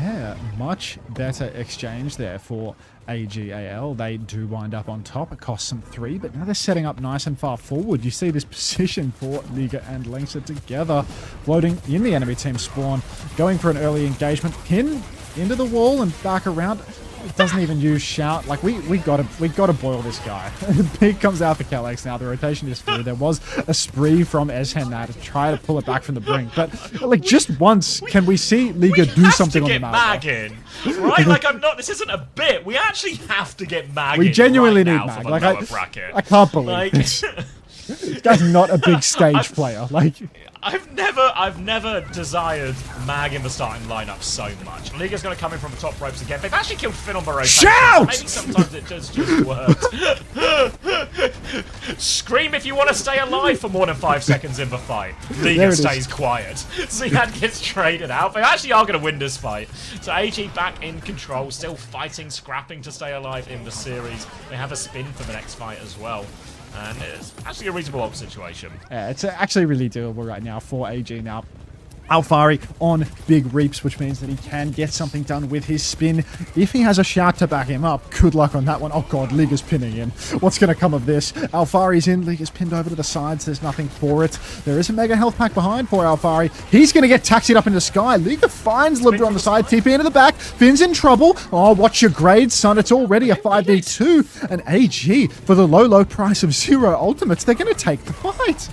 Yeah, much better exchange there for AG.AL. They do wind up on top. It costs them 3, but now they're setting up nice and far forward. You see this position for Liga and Lynxa together, floating in the enemy team spawn, going for an early engagement. Pin into the wall and back around. It doesn't even use shout. Like we gotta boil this guy. Pig comes out for Calyx now. The rotation is through. There was a spree from Eshen there to try to pull it back from the brink, but like just once can we see Liga do something on the map? Mag in, right? Like I'm not. This isn't a bit. We actually have to get Mag. We in genuinely right need now Mag. for the Like lower bracket. I can't believe like, this. This guy's not a big stage player. Like. I've never desired Mag in the starting lineup so much. Liga's going to come in from the top ropes again. They've actually killed Finn on the rotation. Shout! Maybe sometimes it does just work. Scream if you want to stay alive for more than 5 seconds in the fight. Liga stays quiet. ZETA gets traded out. They actually are going to win this fight. So AG back in control, still fighting, scrapping to stay alive in the series. They have a spin for the next fight as well. And it's actually a reasonable ult situation. Yeah, it's actually really doable right now for AG now. Alfari on big reaps, which means that he can get something done with his spin. If he has a shout to back him up, good luck on that one. Oh god, Liga's pinning in. What's going to come of this? Alfari's in, Liga's pinned over to the sides. There's nothing for it. There is a mega health pack behind for Alfari. He's going to get taxied up into the sky. Liga finds Libda on the side, TP into the back. Finn's in trouble. Oh, watch your grades, son. It's already a 5v2. And AG, for the low price of 0 ultimates, they're going to take the fight.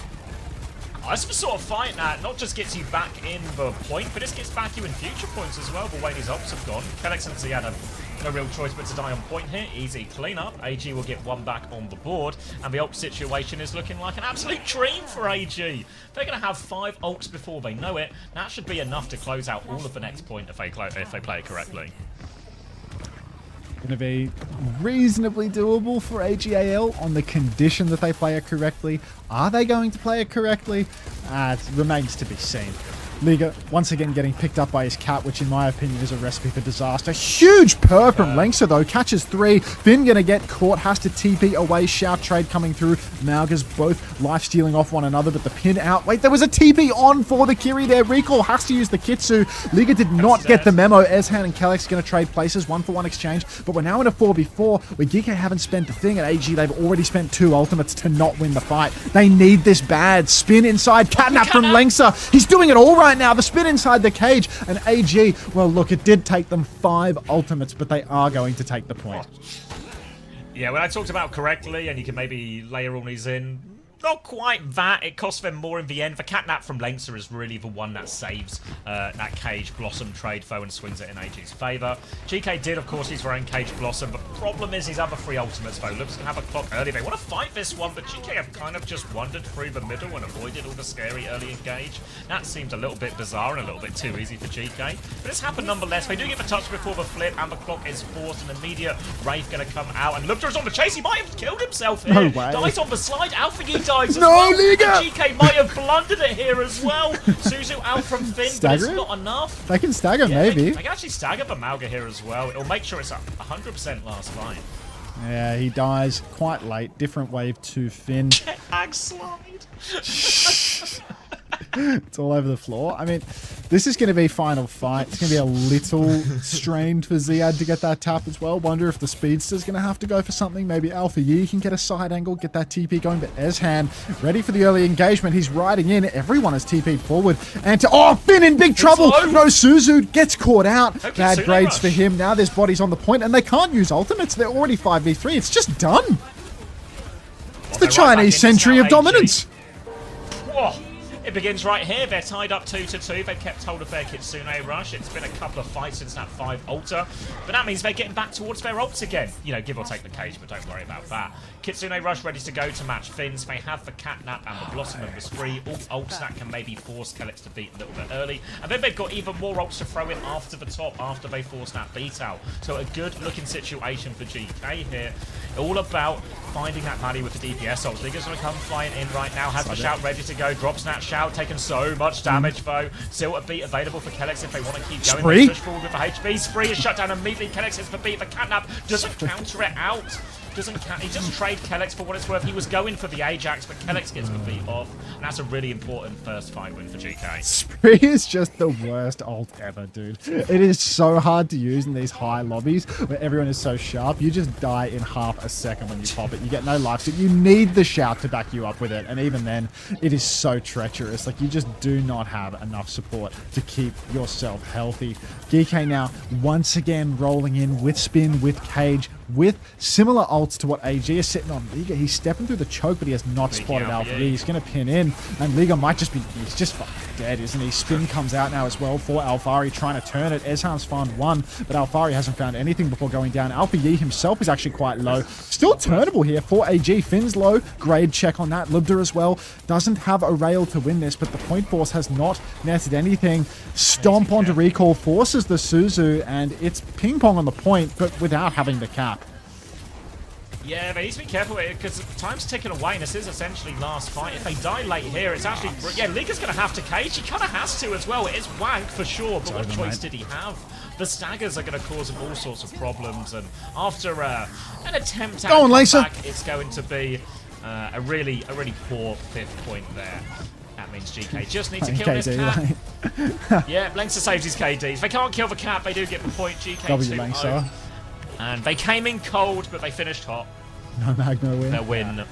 That's the sort of fight that not just gets you back in the point, but this gets back you in future points as well, the way these ults have gone. Calyx and ZETA have no real choice but to die on point here. Easy cleanup. AG will get one back on the board, and the ult situation is looking like an absolute dream for AG. They're going to have 5 ults before they know it. That should be enough to close out all of the next point if they play it correctly. Going to be reasonably doable for AG.AL on the condition that they play it correctly. Are they going to play it correctly? It remains to be seen. Liga once again getting picked up by his cat, which in my opinion is a recipe for disaster. Huge purr from Lynxa though, catches 3. Finn gonna get caught, has to TP away. Shout trade coming through. Mauga's both life stealing off one another, but the pin out. Wait, there was a TP on for the Kiri there. Recall has to use the Kitsu. Liga did not get the memo. Eshan and Calyx gonna trade places, 1-for-1 exchange, but we're now in a 4v4 where Geekay haven't spent a thing. At AG, they've already spent 2 ultimates to not win the fight. They need this bad. Spin inside, catnap from Lynxa. He's doing it all right now. The spin inside the cage, and AG, well look, it did take them 5 ultimates, but they are going to take the point. Yeah, when I talked about correctly, and you can maybe layer all these in, not quite that. It costs them more in the end. The catnap from Lynxa is really the one that saves that Cage Blossom trade foe and swings it in AG's favour. Geekay did, of course, use their own Cage Blossom. The problem is his other 3 ultimates, though. Looks to have a clock early. They want to fight this one, but Geekay have kind of just wandered through the middle and avoided all the scary early engage. That seemed a little bit bizarre and a little bit too easy for Geekay. But it's happened nonetheless. They do get the touch before the flip, and the clock is forced. An immediate Wraith going to come out, and Lupter's on the chase. He might have killed himself here. No way. Dies on the slide. Alpha Yi dies as No, well. Liga! Geekay might have blundered it here as well. Suzu out from Finn, but it's not enough. They can stagger, maybe. They can actually stagger the Mauga here as well. It'll make sure it's a 100% last fight. Yeah, he dies quite late. Different wave to Finn. Jetpack slide. It's all over the floor. I mean, this is going to be final fight. It's going to be a little strained for ZETA to get that tap as well. Wonder if the Speedster's going to have to go for something. Maybe Alpha Yi can get a side angle, get that TP going. But Eshan ready for the early engagement. He's riding in. Everyone is TP'd forward. And Finn in big trouble. No, Suzu gets caught out. Bad grades for him. Now there's bodies on the point, and they can't use ultimates. They're already 5v3. It's just done. the Chinese century of dominance. Whoa. It begins right here. They're tied up 2-2. They've kept hold of their Kitsune rush. It's been a couple of fights since that 5 ulter, but that means they're getting back towards their ults again. You know, give or take the cage, but don't worry about that. Kitsune rush ready to go to match Finns. They have the Catnap and the Blossom and the Spree. All ults that can maybe force Kellex to beat a little bit early. And then they've got even more ults to throw in after the top, after they force that beat out. So a good looking situation for Geekay here. All about finding that money with the DPS ults. Liga's going to come flying in right now. Has the shout ready to go. Drops that shout. Taking so much damage though. Still a beat available for Kellex if they want to keep going. Spree? They push forward with the HP. Spree is shut down immediately. Kellex hits the beat. The Catnap doesn't counter it out. He just trade Kellex for what it's worth. He was going for the Ajax, but Kellex gets the beat off. And that's a really important first fight win for GK. Spree is just the worst ult ever, dude. It is so hard to use in these high lobbies where everyone is so sharp. You just die in half a second when you pop it. You get no life, so you need the shout to back you up with it. And even then, it is so treacherous. Like, you just do not have enough support to keep yourself healthy. Geekay now once again rolling in with spin, with cage, with similar ults to what AG is sitting on. Liga, he's stepping through the choke, but he has not spotted Alpha. He's going to pin in, and Liga might just be, he's just fucking dead, isn't he? Spin comes out now as well for Alfari, trying to turn it. Ezhan's found one, but Alfari hasn't found anything before going down. Alpha Yi himself is actually quite low. Still turnable here for AG. Finn's low. Grade check on that. Libda as well. Doesn't have a rail to win this, but the point force has not netted anything. Stomp onto recall forces the Suzu, and it's ping pong on the point, but without having the cap. Yeah, they need to be careful because time's ticking away, and this is essentially last fight. If they die late here, it's actually... Yeah, Liga's going to have to cage. He kind of has to as well. It is wank for sure, but what choice did he have? The staggers are going to cause him all sorts of problems, and after an attempt at a comeback, it's going to be a really poor 5th point there. That means GK just need to kill this cap. Yeah, Lengsa saves his KDs. If they can't kill the cap, they do get the point. GK 2-0. And they came in cold, but they finished hot. No mag, no win. Their win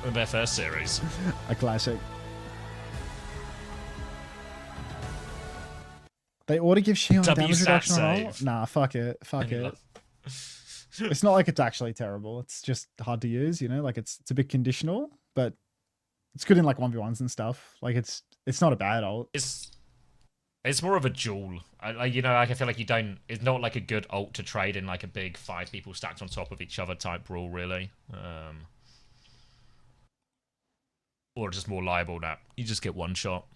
in their first series. A classic. They ought to give Shion damage reduction on all? Nah, fuck it. Fuck it. It's not like it's actually terrible. It's just hard to use, you know? Like, it's a bit conditional, but it's good in, like, 1v1s and stuff. Like, it's not a bad ult. It's more of a duel. You know, I feel like you don't... It's not like a good ult to trade in like a big 5 people stacked on top of each other type rule, really. Or just more liable that you just get one shot.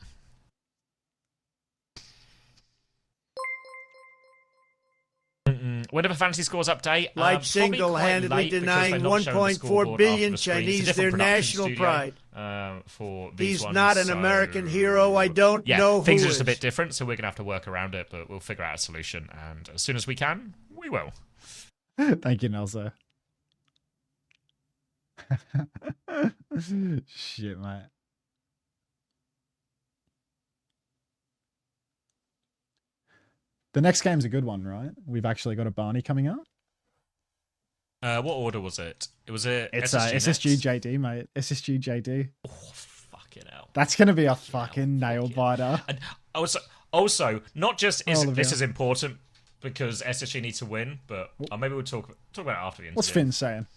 Whenever fantasy scores update, like single-handedly denying 1.4 billion Chinese their national pride. For these He's ones, not an American hero. I don't know who things are is. just a bit different, so we're going to have to work around it, but we'll figure out a solution, and as soon as we can, we will. Thank you, Nelson. Shit, mate. The next game's a good one, right? We've actually got a Barney coming up. What order was it? It's SSG JD, mate. SSG JD. Oh, fucking hell. That's going to be a fucking nail biter. And also, not just this is important because SSG needs to win, but maybe we'll talk about it after the interview. What's Finn saying?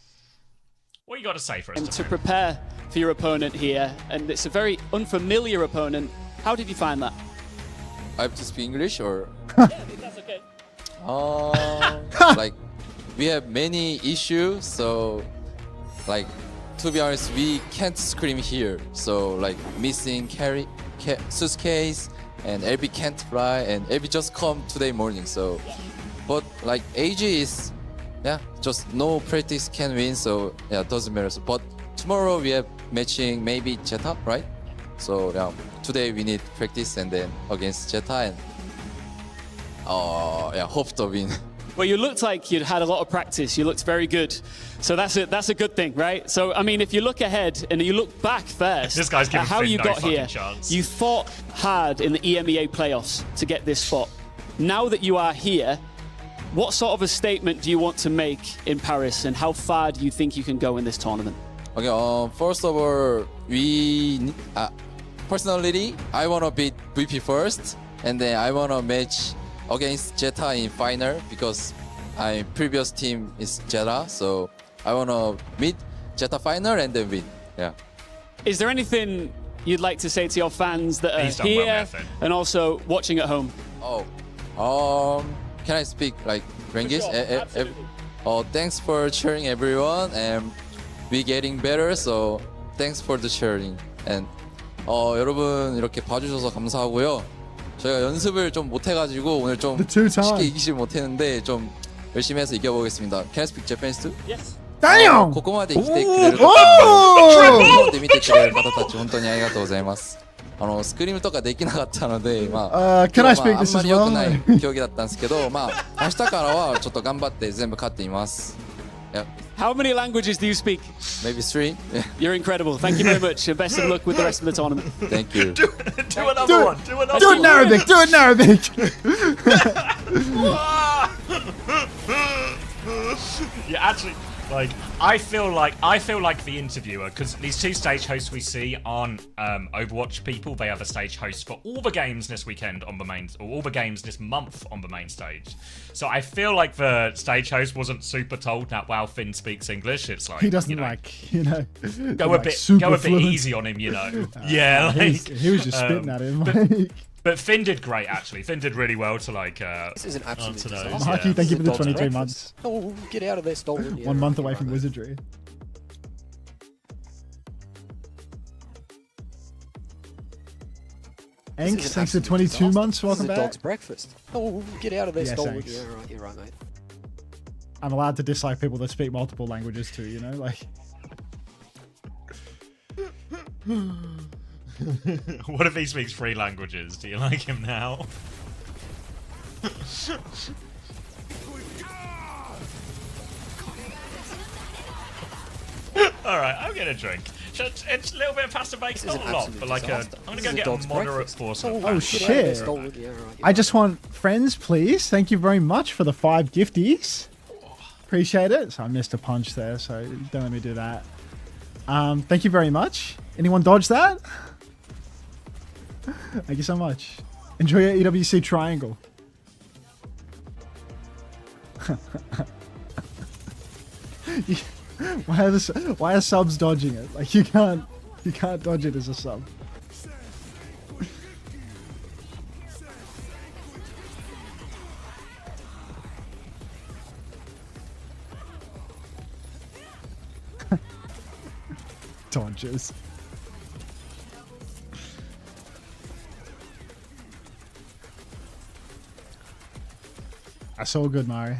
What you got to say for us? To prepare for your opponent here, and it's a very unfamiliar opponent. How did you find that? I have to speak English or? Yeah, that's okay. Like, we have many issues, so like, to be honest, we can't scream here. So like, missing suitcase, and LB can't fly, and LB just come today morning. So, but like AG is, just no practice can win. So yeah, it doesn't matter. So, but tomorrow we have matching maybe ZETA, right? So today we need practice and then against ZETA and hope to win. Well, you looked like you'd had a lot of practice. You looked very good. So that's a good thing, right? So, I mean, if you look ahead and you look back first this guy's at how Finn you no got here, chance. you fought hard in the EMEA playoffs to get this spot. Now that you are here, what sort of a statement do you want to make in Paris, and how far do you think you can go in this tournament? Okay, first of all, personally, I want to beat VP first, and then I want to match against ZETA in final because my previous team is ZETA, so I want to meet ZETA final and then win. Yeah. Is there anything you'd like to say to your fans that He's are done well, here Method. and also watching at home? Can I speak like English? Sure, absolutely. Thanks for cheering everyone, and we getting better. So thanks for the cheering. And 여러분 이렇게 봐주셔서 감사하고요. 저희가 연습을 좀 못해가지고 오늘 좀 쉽게 이기질 못했는데 좀 열심히 해서 이겨보겠습니다. Can I speak Japanese too? Yes. Damn! ここまで来てくれる方で見てくれる方たち本当にありがとうございます。スクリームとかできなかったので、Can I speak this あんま as り良 well? くない競技だったんですけど、明日からはちょっと頑張って全部勝っています。Yeah. How many languages do you speak? Maybe 3. You're incredible. Thank you very much, and best of luck with the rest of the tournament. Thank you. Do another one. Do another Do one. it in Arabic. Do it in Arabic. Yeah, actually, like I feel like the interviewer, because these two stage hosts we see aren't Overwatch people. They are the stage hosts for all the games this weekend on the main, or all the games this month on the main stage. So I feel like the stage host wasn't super told that while Finn speaks English, it's like He doesn't go a bit easy on him, you know. Yeah, like, he was just spitting at him. But Finn did great, actually. Finn did really well to like. This is an absolute answer those. disaster. Marky, thank you for the This is a 23 dog's months. breakfast. Oh, get out of there, stolen. Yeah, 1 month right, away right, from mate. wizardry. This is Anx, an thanks for absolute 22 disaster. months. Welcome This is a back. dog's breakfast. Oh, get out of there, Yes, stolen. Anx. Yeah, right, you're right, mate. I'm allowed to dislike people that speak multiple languages too, you know? Like. What if he speaks 3 languages? Do you like him now? Alright, I'm gonna drink. It's a little bit of pasta bake, not a lot, but like I'm gonna go get a moderate portion. Oh shit. I just want friends, please. Thank you very much for the 5 gifties. Appreciate it. So I missed a punch there, so don't let me do that. Thank you very much. Anyone dodge that? Thank you so much. Enjoy your EWC triangle. Why are subs dodging it? Like you can't dodge it as a sub. Dodges. That's all good, Mari.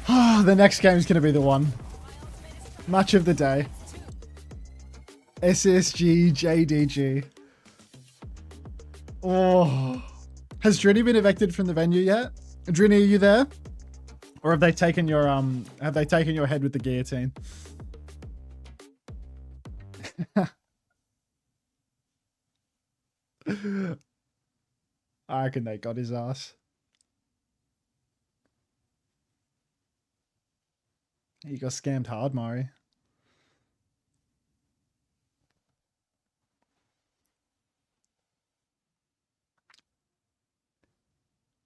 The next game is going to be the one. Match of the day. SSG JDG. Oh. Has Drini been evicted from the venue yet? Drini, are you there? Or have they taken your head with the guillotine? I reckon they got his ass. You got scammed hard, Mari.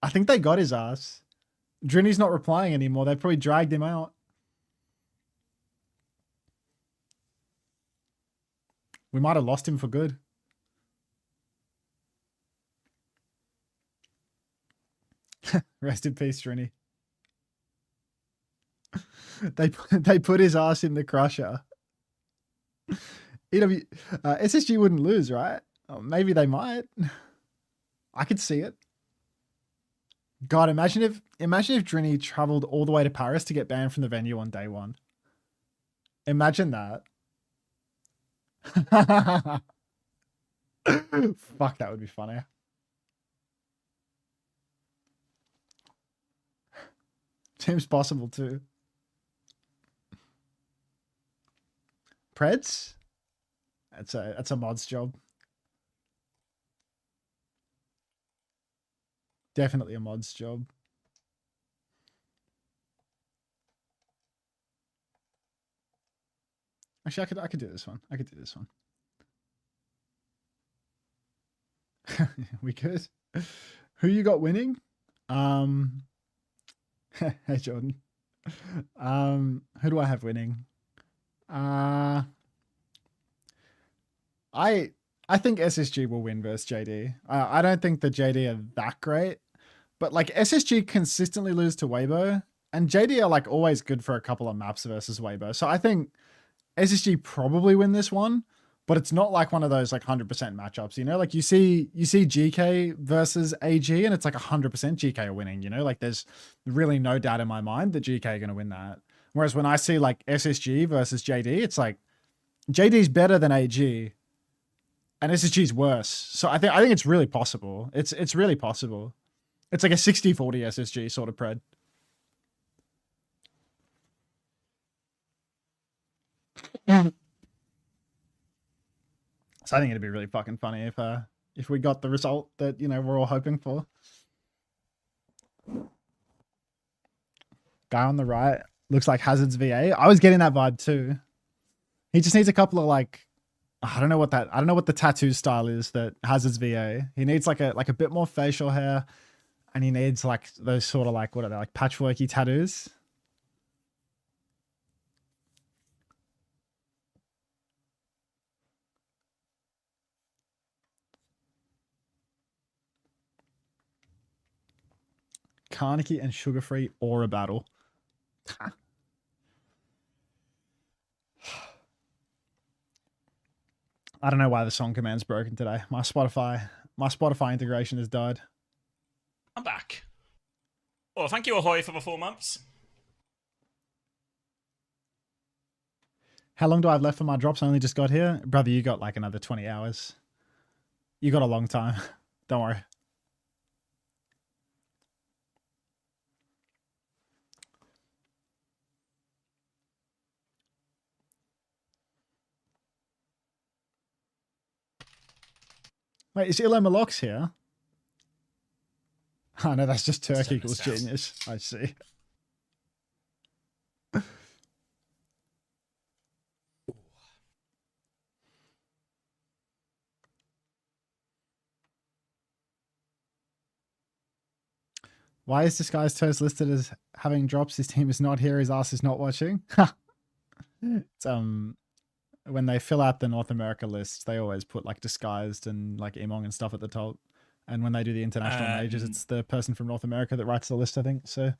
I think they got his ass. Drini's not replying anymore. They probably dragged him out. We might have lost him for good. Rest in peace, Drini. They put his ass in the crusher. SSG wouldn't lose, right? Oh, maybe they might. I could see it. God, imagine if Drini traveled all the way to Paris to get banned from the venue on day 1. Imagine that. Fuck, that would be funny. Seems possible too. Preds? That's a mod's job. Definitely a mod's job. Actually, I could do this one. I could do this one. We could. Who you got winning? Hey Jordan. Who do I have winning? I think SSG will win versus JD. I don't think the JD are that great, but like SSG consistently lose to Weibo, and JD are like always good for a couple of maps versus Weibo. So I think SSG probably win this one, but it's not like one of those like 100% matchups, you know, like you see Geekay versus AG and it's like 100% Geekay are winning, you know, like there's really no doubt in my mind that Geekay are going to win that. Whereas when I see like SSG versus JD, it's like JD's better than AG and SSG's worse. So I think it's really possible. It's really possible. It's like a 60-40 SSG sort of pred. So I think it'd be really fucking funny if we got the result that, you know, we're all hoping for. Guy on the right looks like Hazard's VA. I was getting that vibe too. He just needs a couple of like, I don't know what the tattoo style is that Hazard's VA. He needs like a bit more facial hair, and he needs like those sort of like, what are they, like patchworky tattoos? Carnegie and Sugar-Free or a battle. I don't know why the song command's broken today. My Spotify integration has died. I'm back. Well, thank you, Ahoy, for the 4 months. How long do I have left for my drops? I only just got here. Brother, you got like another 20 hours. You got a long time. Don't worry. Wait, is Ilo Malox here? Oh no, that's just Turkey equals genius. I see. Why is this guy's toes listed as having drops? His team is not here. His ass is not watching. It's when they fill out the North America list, they always put like disguised and like Emong and stuff at the top. And when they do the international majors, it's the person from North America that writes the list, I think. So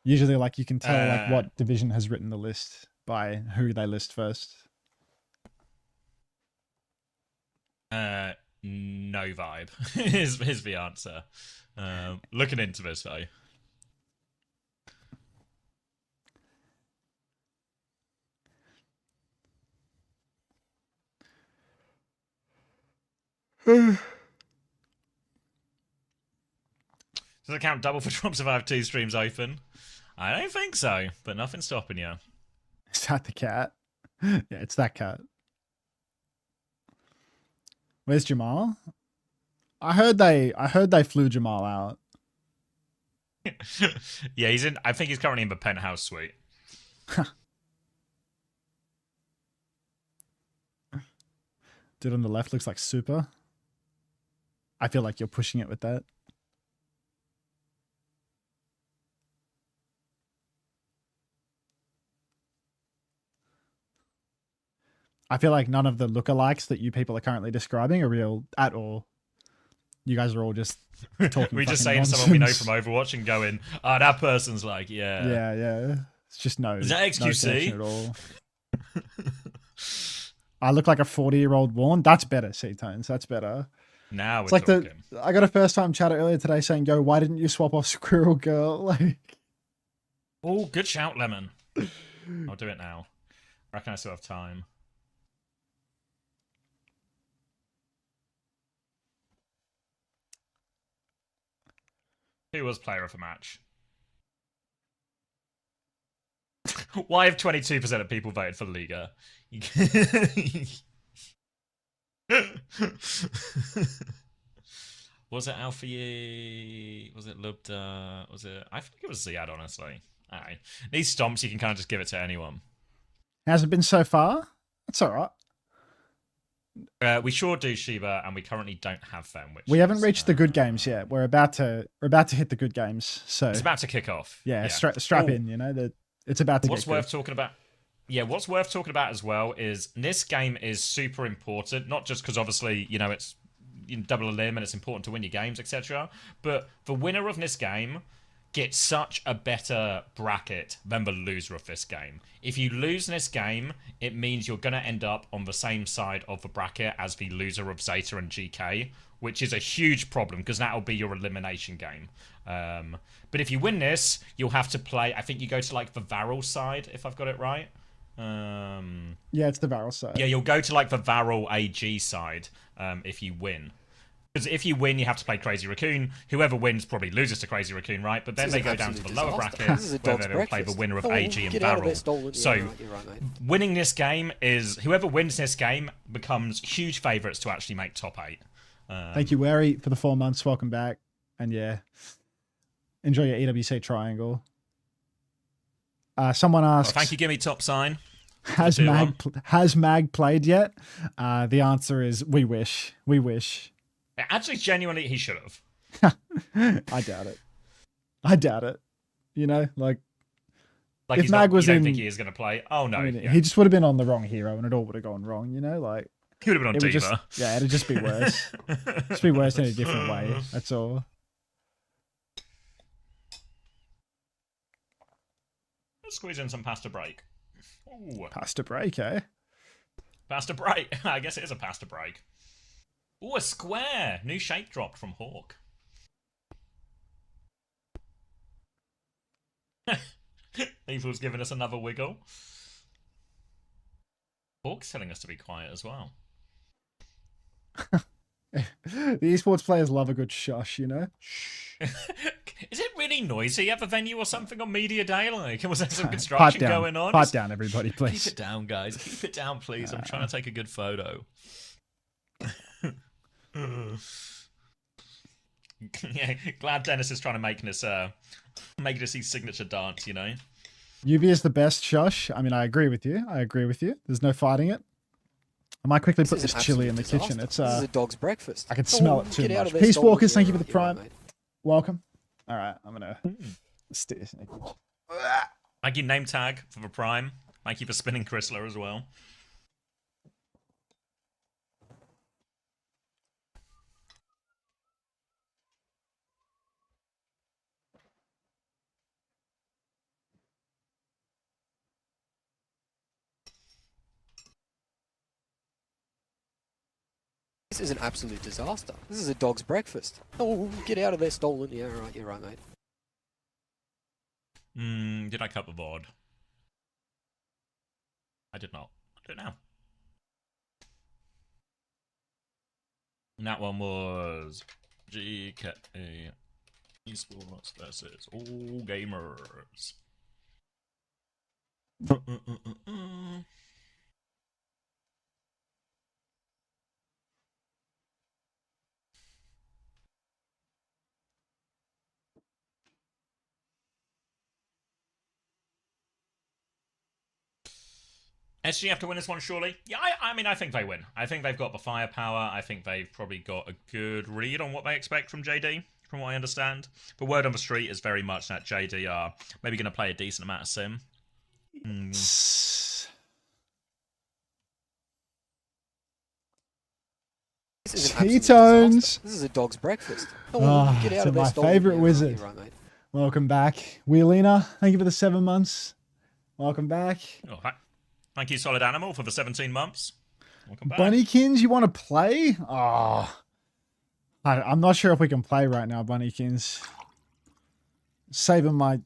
usually like you can tell like what division has written the list by who they list first. No vibe is the answer. Looking into this though. Does it count double for drops if I have 2 streams open? I don't think so, but nothing's stopping you. Is that the cat? Yeah, it's that cat. Where's Jamal? I heard they flew Jamal out. Yeah, he's in. I think he's currently in the penthouse suite. Dude on the left looks like super. I feel like you're pushing it with that. I feel like none of the lookalikes that you people are currently describing are real at all. You guys are all just talking. We just saying nonsense. someone we know from Overwatch and going, oh, that person's like, yeah. Yeah. It's just no. Is that XQC? No at all. I look like a 40-year-old Warren. That's better, C-Tones. That's better. Now we're it's like talking. I got a first-time chatter earlier today saying, "Yo, why didn't you swap off Squirrel Girl?" Like, oh, good shout, Lemon. I'll do it now. I reckon I still have time. Who was player of the match? Why have 22% of people voted for the Liga? Was it Alfie? Was it Lubda? Was it? I think it was Ziad, honestly. Alright. These stomps, you can kind of just give it to anyone. hasn't been so far. That's all right. We sure do, Shiba, and we currently don't have them. Which we haven't reached the good games yet. We're about to hit the good games. So it's about to kick off. Yeah, strap in. You know that it's about to. What's worth talking about? Yeah, what's worth talking about as well is this game is super important. Not just because obviously it's double a limb and it's important to win your games, etc. But the winner of this game gets such a better bracket than the loser of this game. If you lose this game, it means you're going to end up on the same side of the bracket as the loser of ZETA and Geekay, which is a huge problem because that'll be your elimination game. But if you win this, you'll have to play, I think you go to like the VARREL side, if I've got it right. Yeah, it's the VARREL side. Yeah, you'll go to like the VARREL AG side if you win. Because if you win, you have to play Crazy Raccoon. Whoever wins probably loses to Crazy Raccoon, right? But then they go down to the lower bracket where they'll play the winner of AG and VARREL. So winning this game is... Whoever wins this game becomes huge favourites to actually make top 8. Thank you, Wary, for the 4 months. Welcome back. And yeah, enjoy your EWC triangle. Someone asks... Thank you, Gimme Top Sign. Has Mag played yet? The answer is we wish. We wish. Actually, genuinely, he should have. I doubt it. I doubt it. Like if he's Mag not, was you don't in, think he is going to play? Oh no, he just would have been on the wrong hero, and it all would have gone wrong. Like he would have been on Diva. It'd just be worse. Just be worse in a different way. That's all. Let's squeeze in some pasta break. Ooh. Pasta break, eh? Pasta break. I guess it is a pasta break. Ooh, a square. New shape dropped from Hawk. Evil's giving us another wiggle. Hawk's telling us to be quiet as well. The esports players love a good shush, Shh. Is it really noisy at the venue or something on Media Day? Like, was there some construction going on? Pipe down, everybody, please. Keep it down, guys. Keep it down, please. I'm trying to take a good photo. Yeah, glad Dennis is trying to make this his signature dance, UV is the best shush. I mean, I agree with you. There's no fighting it. I might quickly put this chili in the kitchen. It's this is a dog's breakfast. I can smell it too much. Peace Walkers, thank you for the prime. Welcome. All right, I'm gonna stick this in the kitchen. Thank you, name tag, for the prime. Thank you for spinning Chrysler as well. This is an absolute disaster. This is a dog's breakfast. Oh, get out of there, stolen. Yeah, right, you're right, mate. Did I cut the VOD? I did not. I don't know. And that one was Geekay Esports versus all gamers. SG have to win this one, surely? Yeah, I mean, I think they win. I think they've got the firepower. I think they've probably got a good read on what they expect from JD, from what I understand. The word on the street is very much that JD are maybe going to play a decent amount of sim. T-Tones! This is a dog's breakfast. Oh, get out of there, my stolen. favourite Yeah, wizard. right, mate. Welcome back. Wheelina, thank you for the 7 months. Welcome back. Oh, thank you, Solid Animal, for the 17 months. Welcome back. Bunnykins, you want to play? Oh, I'm not sure if we can play right now, Bunnykins. Saving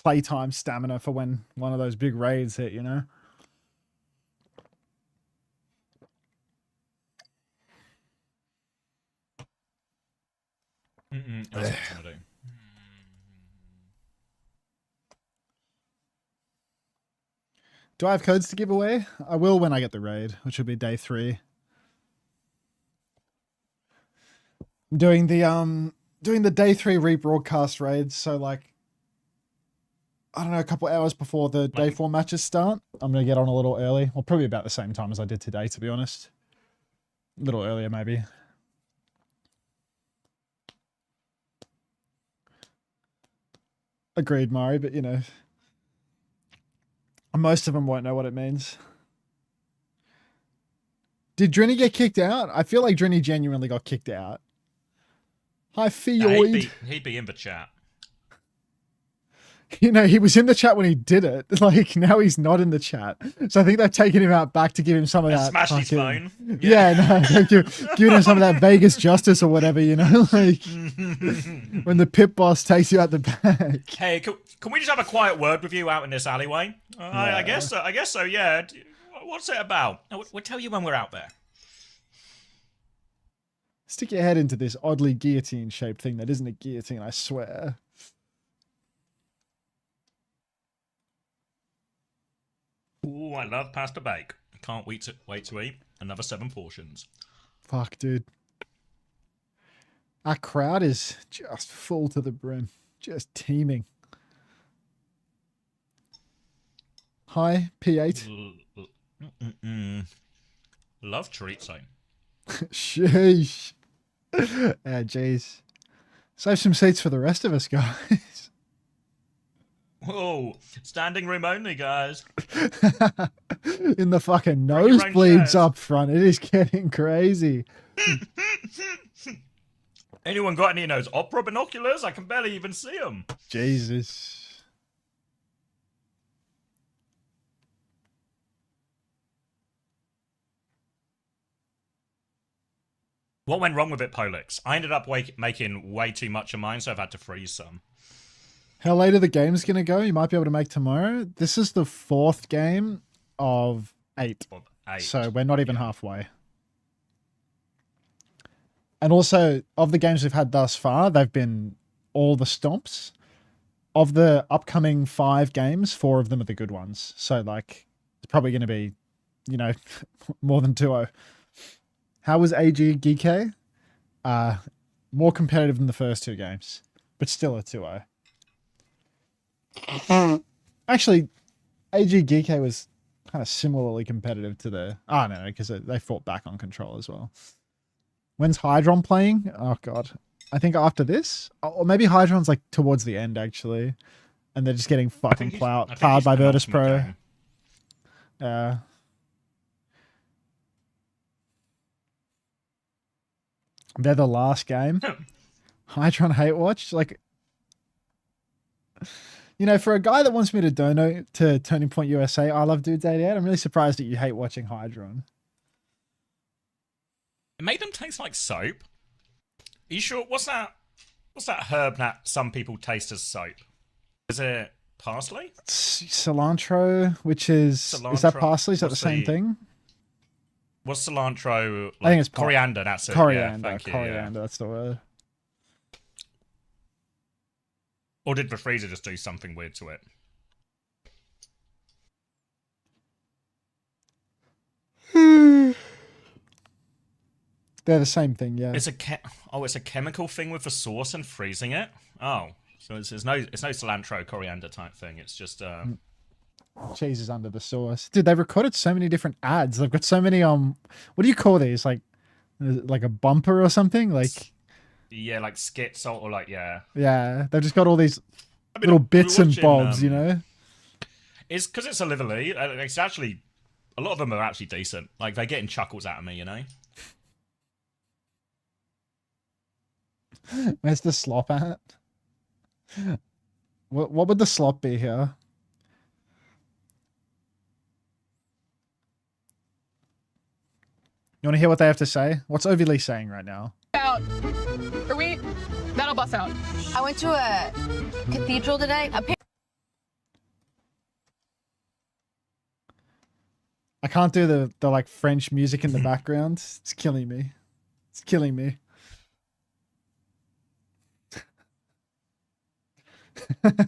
playtime stamina for when one of those big raids hit, That's what I'm trying to do. Do I have codes to give away? I will when I get the raid, which will be day 3. I'm doing the day 3 rebroadcast raids, so like I don't know, a couple hours before the day 4 matches start. I'm going to get on a little early. Well, probably about the same time as I did today, to be honest. A little earlier, maybe. Agreed, Mari, but you know, most of them won't know what it means. Did Drini get kicked out? I feel like Drini genuinely got kicked out. Hi, Fioid. He'd be in the chat. You know, he was in the chat when he did it. Like, now he's not in the chat. So I think they've taken him out back to give him some of that. Smashed his phone. Yeah, no, giving him some of that Vegas justice or whatever, you know? Like, when the pit boss takes you out the back. Hey, can we just have a quiet word with you out in this alleyway? I guess so, yeah. What's it about? We'll tell you when we're out there. Stick your head into this oddly guillotine-shaped thing that isn't a guillotine, I swear. Ooh, I love pasta bake. Can't wait to eat another 7 portions. Fuck, dude. Our crowd is just full to the brim. Just teeming. Hi, P8. Love treat zone. Sheesh. Yeah, jeez. Save some seats for the rest of us, guys. Whoa, standing room only, guys. In the fucking nosebleeds up front. It is getting crazy. Anyone got any of those opera binoculars? I can barely even see them. Jesus. What went wrong with it, Polix? I ended up making way too much of mine, so I've had to freeze some. How late are the games going to go? You might be able to make tomorrow. This is the 4th game of 8. So we're not even halfway. And also, of the games we've had thus far, they've been all the stomps. Of the upcoming 5 games, 4 of them are the good ones. So, like, it's probably going to be, you know, more than 2-0. How was AG Geekay? More competitive than the first 2 games, but still a 2-0. Actually, AG Geekay was kind of similarly competitive to the... Oh, no, because they fought back on control as well. When's Hydron playing? Oh, God. I think after this? Or maybe Hydron's like towards the end, actually. And they're just getting fucking plowed by Virtus.pro. Yeah. They're the last game. Hydron Hate Watch? Like... You know, for a guy that wants me to donate to Turning Point USA, I love Dudes 88. I'm really surprised that you hate watching Hydron. It made them taste like soap. Are you sure? What's that herb that some people taste as soap? Is it parsley? Cilantro, which is that parsley? Is that the same thing? What's cilantro? Like, I think it's coriander. That's it. Coriander. Yeah, thank you, Coriander. That's the word. Or did the freezer just do something weird to it? They're the same thing, yeah. It's a chemical thing with the sauce and freezing it. Oh, so it's no cilantro coriander type thing. It's just cheese is under the sauce, dude. They've recorded so many different ads. They've got so many what do you call these? Like a bumper or something? Like yeah, like skits or like yeah. Yeah, they've just got all these little bits and bobs, you know. It's because it's a Liverly. It's actually a lot of them are actually decent. Like they're getting chuckles out of me, you know. Where's the slop at? What would the slop be here? You want to hear what they have to say? What's Overly saying right now? Out. Are we? That'll bust out. I went to a cathedral today. I can't do the like French music in the background. It's killing me. It's killing me.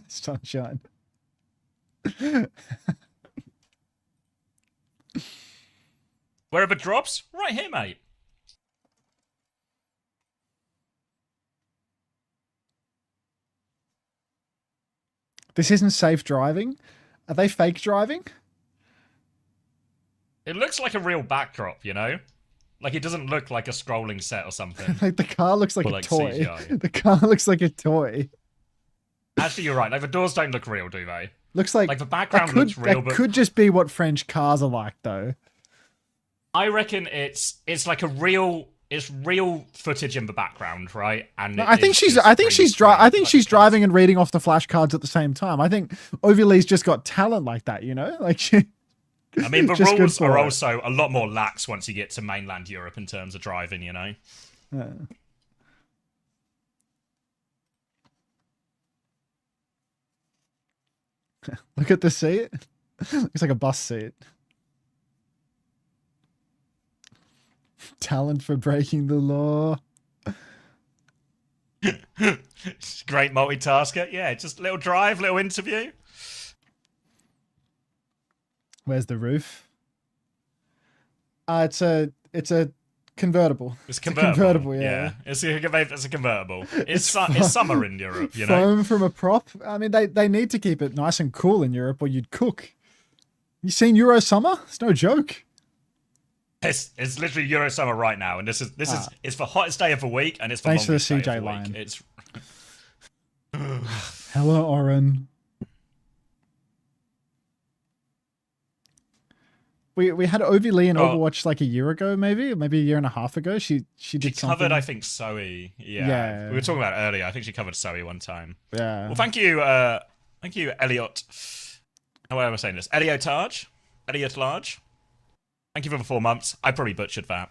Sunshine. Wherever it drops, right here, mate. This isn't safe driving. Are they fake driving? It looks like a real backdrop, you know? Like, it doesn't look like a scrolling set or something. Like the car looks like Or a like toy. CGI. The car looks like a toy. Actually, you're right. Like, the doors don't look real, do they? Looks like the background looks real, that but could just be what French cars are like, though. I reckon it's like a real footage in the background, right? And I think she's driving and reading off the flashcards at the same time. I think Overly's just got talent like that, you know? Like she. I mean, the just good rules for are it. also a lot more lax once you get to mainland Europe in terms of driving, you know? Yeah. Look at the seat. Looks like a bus seat. Talent for breaking the law. Great multitasker. Yeah, just little drive, little interview. Where's the roof? It's a convertible. It's a convertible. Yeah. It's a convertible. It's summer in Europe, you know? Foam from a prop. I mean, they need to keep it nice and cool in Europe or you'd cook. You seen Euro Summer? It's no joke. It's literally Euro Summer right now, and this is it's the hottest day of the week, and it's the Thanks for the longest day of CJ the line. week. It's Hello, Oren. We had Overly in Overwatch like a year ago, maybe a year and a half ago. She did something. covered, I think, Zoe. Yeah, we were talking about it earlier. I think she covered Zoe one time. Yeah. Well, thank you, Elliot. How am I saying this? Elliot Large. Thank you for the 4 months. I probably butchered that.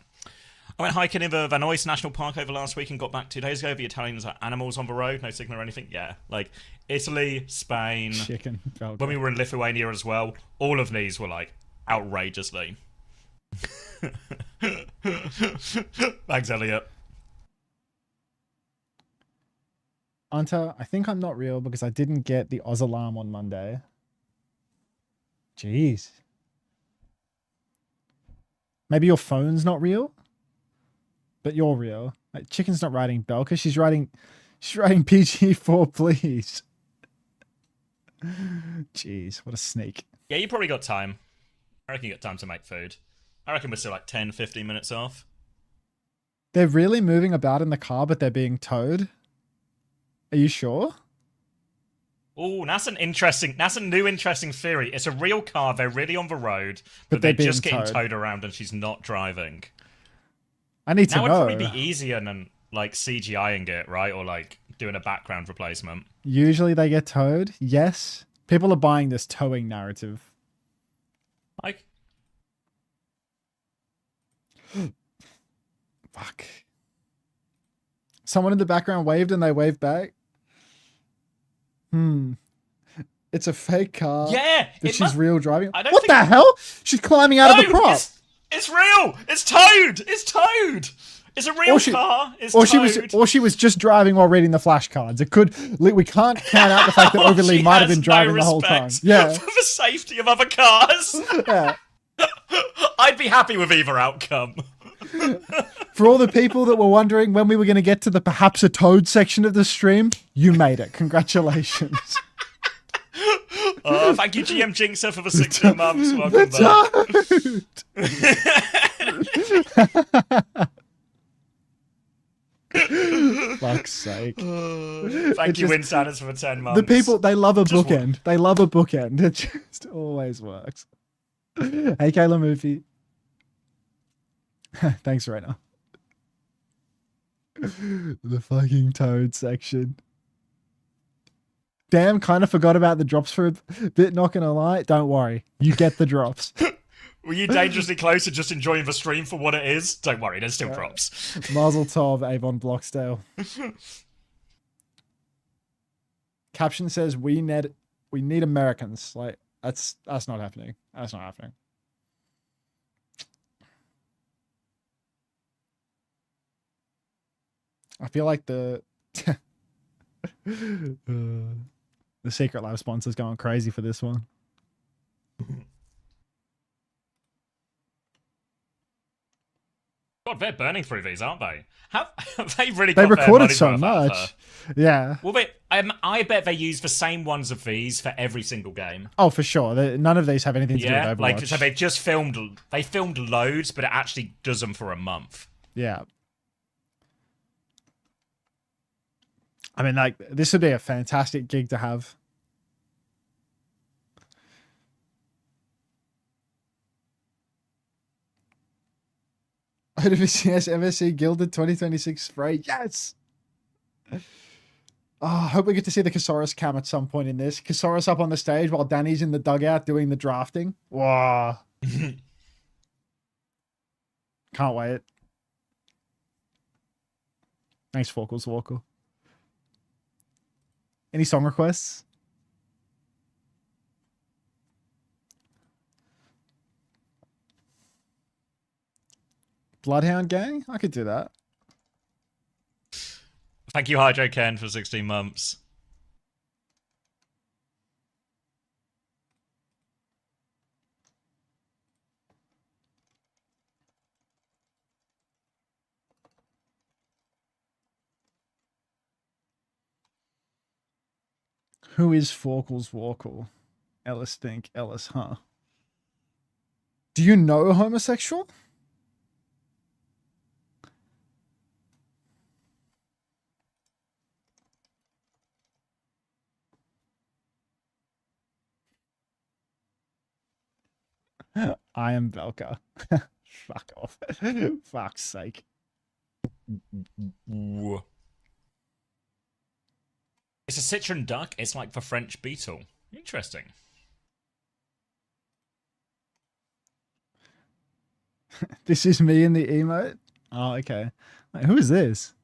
I went hiking in the Vanoise National Park over last week and got back 2 days ago. The Italians are animals on the road, no signal or anything. Yeah, like Italy, Spain, chicken. When we were in Lithuania as well, all of these were like outrageously. Thanks, Elliot. Unter, I think I'm not real because I didn't get the Oz alarm on Monday. Jeez. Maybe your phone's not real, but you're real. Like, Chicken's not writing Belka. She's writing PG4, please. Jeez, what a sneak. Yeah, you probably got time. I reckon you got time to make food. I reckon we're still like 10, 15 minutes off. They're really moving about in the car, but they're being towed. Are you sure? Oh, that's a new interesting theory. It's a real car. They're really on the road, but they're just being getting towed. towed around, and she's not driving. I need to That would know. probably be easier than like CGIing it, right? Or like doing a background replacement. Usually they get towed. Yes. People are buying this towing narrative. Like, fuck. Someone in the background waved and they waved back. It's a fake car. Yeah, that she's real driving. I don't What think- the hell? She's climbing out of the prop. It's real. It's towed. It's towed. It's a real car. It's towed. She was just driving while reading the flashcards. It could. We can't count out the fact that Overly She might have has been driving no the whole time. respect Yeah. for the safety of other cars. Yeah. I'd be happy with either outcome. For all the people that were wondering when we were going to get to the perhaps a toad section of the stream, you made it. Congratulations. Thank you, GM Jinxer, for the 16 months. Welcome back. Fuck's sake. Thank you, Winsanners, for the 10 months. The people, they love a bookend. They love a bookend. It just always works. Hey, Kayla Movie. Thanks, Rena. The fucking toad section. Damn, kind of forgot about the drops for a bit, not gonna lie. Don't worry. You get the drops. Were you dangerously close to just enjoying the stream for what it is? Don't worry, there's still drops. Mazel tov, Avon Bloxdale. Caption says we need Americans. Like that's not happening. That's not happening. I feel like the Secret Lab sponsor's going crazy for this one. God, they're burning through these, aren't they? Have they really? They got their recorded money's so worth out of much. her? Yeah. Well, I bet they use the same ones of these for every single game. Oh, for sure. None of these have anything to do with Yeah, Overwatch. like so they've just filmed. They filmed loads, but it actually does them for a month. Yeah. I mean, like, this would be a fantastic gig to have. OWCS MSC Gilded 2026 spray. Yes! Oh, I hope we get to see the Kasaurus cam at some point in this. Kasaurus up on the stage while Danny's in the dugout doing the drafting. Wow. Can't wait. Thanks, Falcons Walker. Any song requests? Bloodhound Gang? I could do that. Thank you, Hydro Ken, for 16 months. Who is Falkles Walker? Ellis think Ellis, huh? Do you know homosexual? I am Velka. Fuck off. Fuck's sake. It's a citron duck. It's like the French beetle. Interesting. This is me in the emote? Oh, okay. Wait, who is this?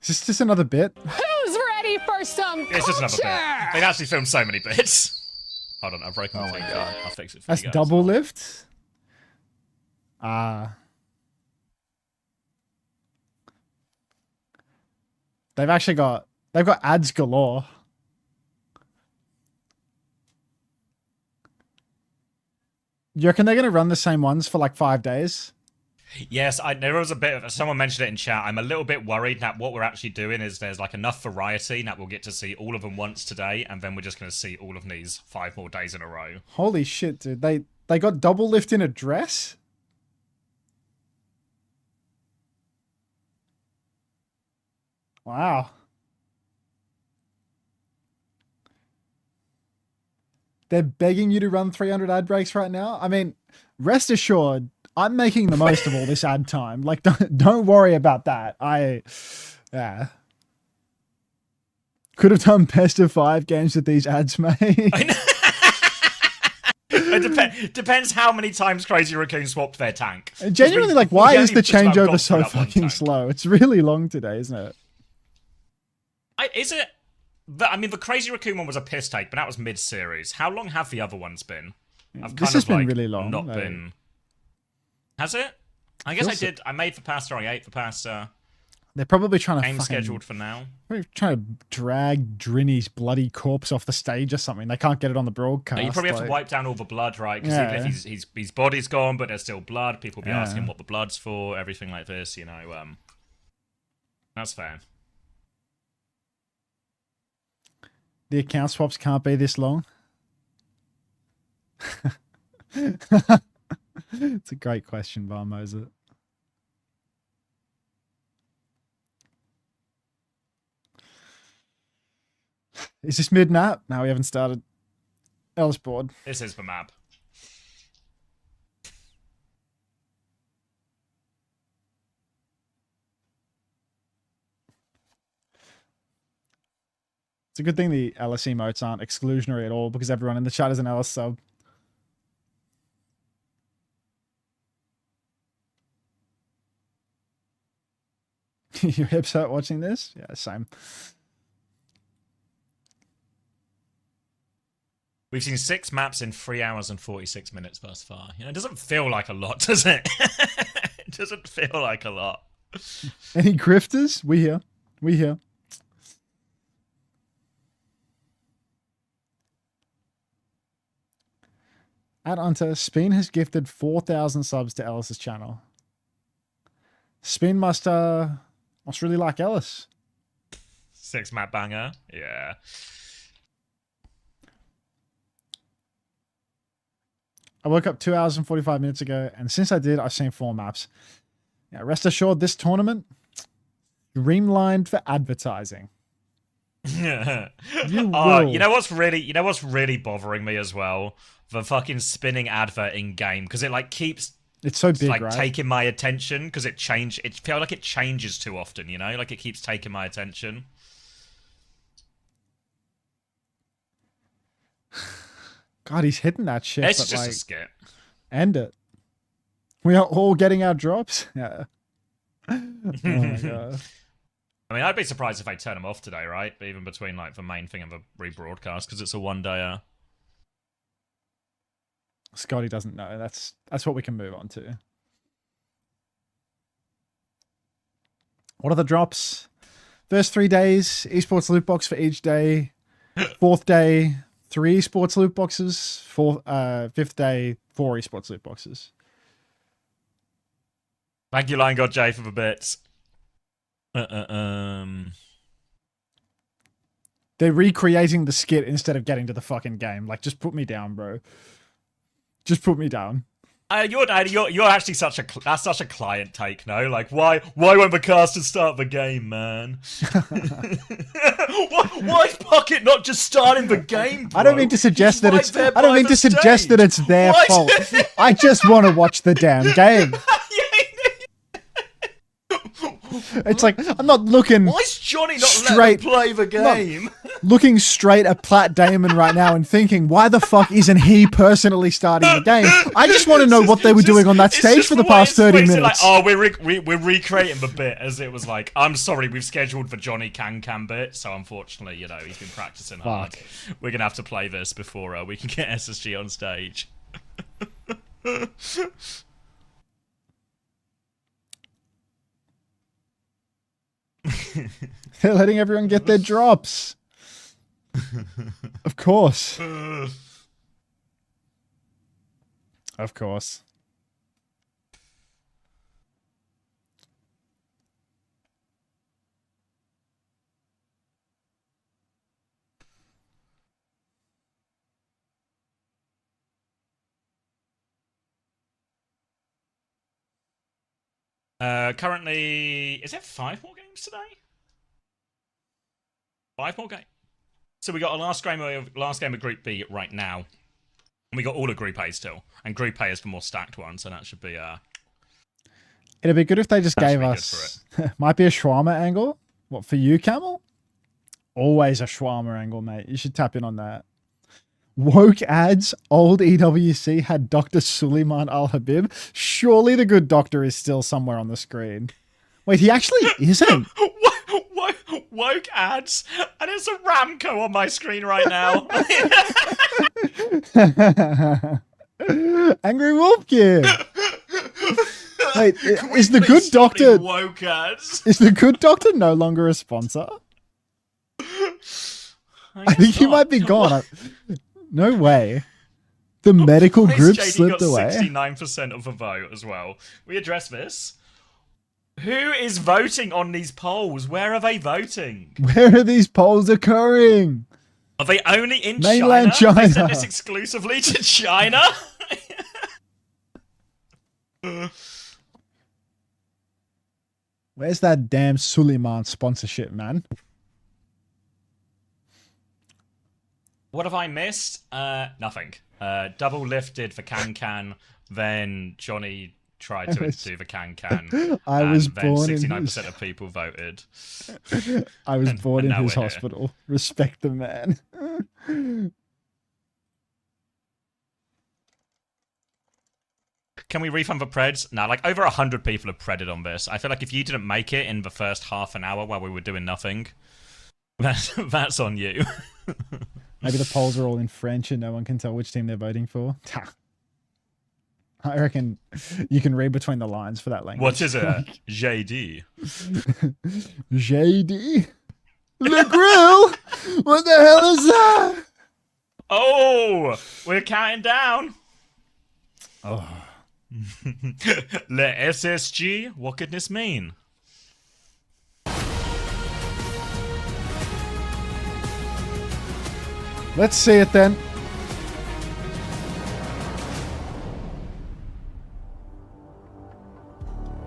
Is this just another bit? Who's ready for some It's just another bit. culture? They've actually filmed so many bits. Hold on, I've broken my thing. I'll fix it for That's you guys. double lift? They've got ads galore. You reckon they're gonna run the same ones for like 5 days? Yes, there was a bit of, someone mentioned it in chat. I'm a little bit worried that what we're actually doing is there's like enough variety that we'll get to see all of them once today, and then we're just going to see all of these 5 more days in a row. Holy shit, dude. They got double lift in a dress? Wow. They're begging you to run 300 ad breaks right now. I mean, rest assured, I'm making the most of all this ad time. Like, don't worry about that. Yeah. Could have done best of 5 games that these ads made. It depends how many times Crazy Raccoon swapped their tank. Genuinely, like, why is the just about changeover got so through that one fucking tank. slow? It's really long today, isn't it? Is it? I mean, the Crazy Raccoon one was a piss take, but that was mid-series. How long have the other ones been? I've This has been really long. Not though. been. Has it? I guess I Feels so. did. I made the past. Sorry, I ate the past. They're probably trying to Game fucking, scheduled for now. They're trying to drag Drinny's bloody corpse off the stage or something. They can't get it on the broadcast. You probably have like- to wipe down all the blood, right? Because Yeah. even if his body's gone, but there's still blood, people will be Yeah. asking what the blood's for, everything like this. You know, that's fair. The account swaps can't be this long. It's a great question, Bar Moser. Is this mid-nap? No, we haven't started. Ellis board. This is the map. It's a good thing the Ellis emotes aren't exclusionary at all because everyone in the chat is an Ellis sub. Your hips hurt watching this? Yeah, same. We've seen 6 maps in 3 hours and 46 minutes thus far. You know, it doesn't feel like a lot, does it? It doesn't feel like a lot. Any grifters? We here. We here. At Unter, Spin has gifted 4,000 subs to Ellis's channel. Spin must really like Ellis. 6 map banger. Yeah. I woke up 2 hours and 45 minutes ago, and since I did, I've seen 4 maps. Yeah, rest assured, this tournament, streamlined for advertising. You know what's really bothering me as well? The fucking spinning advert in game, because it like keeps it's so big, like right? taking my attention because it feels like it changes too often, you know? Like it keeps taking my attention. God, he's hitting that shit. It's but just like, a skit. End it. We are all getting our drops. Yeah. Oh my god. I mean, I'd be surprised if I turn them off today, right? Even between like the main thing and the rebroadcast, because it's a one-day. Scotty doesn't know. That's what we can move on to. What are the drops? First 3 days, esports loot box for each day. 4th day, 3 esports loot boxes. 5th day, 4 esports loot boxes. Thank you, Lion God J, for the bits. They're recreating the skit instead of getting to the fucking game. Like, just put me down, bro. Just put me down. You're actually that's such a client take, no? Like, why won't the casters start the game, man? why is Pocket not just starting the game, bro? I don't mean to suggest that it's. I don't mean to suggest that it's their fault. I just want to watch the damn game. It's like I'm not looking. Why is Johnny not letting him play the game? Looking straight at Plat Damon right now and thinking, why the fuck isn't he personally starting the game? I just want to know what they were doing on that stage for the past 30 minutes. Like, oh, we're recreating the bit as it was like, I'm sorry, we've scheduled for Johnny Can bit, so unfortunately, you know, he's been practicing hard. We're gonna have to play this before we can get SSG on stage. They're letting everyone get their drops. Of course. Of course. Currently, is it 5 more games today? 5 more games. So we got a last game of Group B right now, and we got all of Group A still, and Group A is the more stacked one, so that should be. It'd be good if they just gave us. Might be a shawarma angle. What for you, Camel? Always a shawarma angle, mate. You should tap in on that. Woke adds old EWC had Dr. Suleiman Al Habib. Surely the good doctor is still somewhere on the screen. Wait, he actually isn't. Woke ads, and it's a Ramco on my screen right now. Angry Wolf Kid. Wait, is the good doctor? Woke ads. Is the good doctor no longer a sponsor? I think he might be gone. No way. The medical group slipped away. 69% of the vote as well. We address this. Who is voting on these polls? Where are they voting? Where are these polls occurring? Are they only in Mainland China? They China. sent this exclusively to China? Where's that damn Suleiman sponsorship, man? What have I missed? Nothing. Double lifted for Can, then Johnny tried to do the Can. I was then born 69% of people voted. I was born in now his we're here. hospital. Respect the man. Can we refund the Preds? No, like over 100 people have Predded on this. I feel like if you didn't make it in the first half an hour while we were doing nothing, that's on you. Maybe the polls are all in French and no one can tell which team they're voting for. I reckon you can read between the lines for that language. What is it? JD. JD? Le Grill? What the hell is that? Oh, we're counting down. Oh. Le SSG, what could this mean? Let's see it then.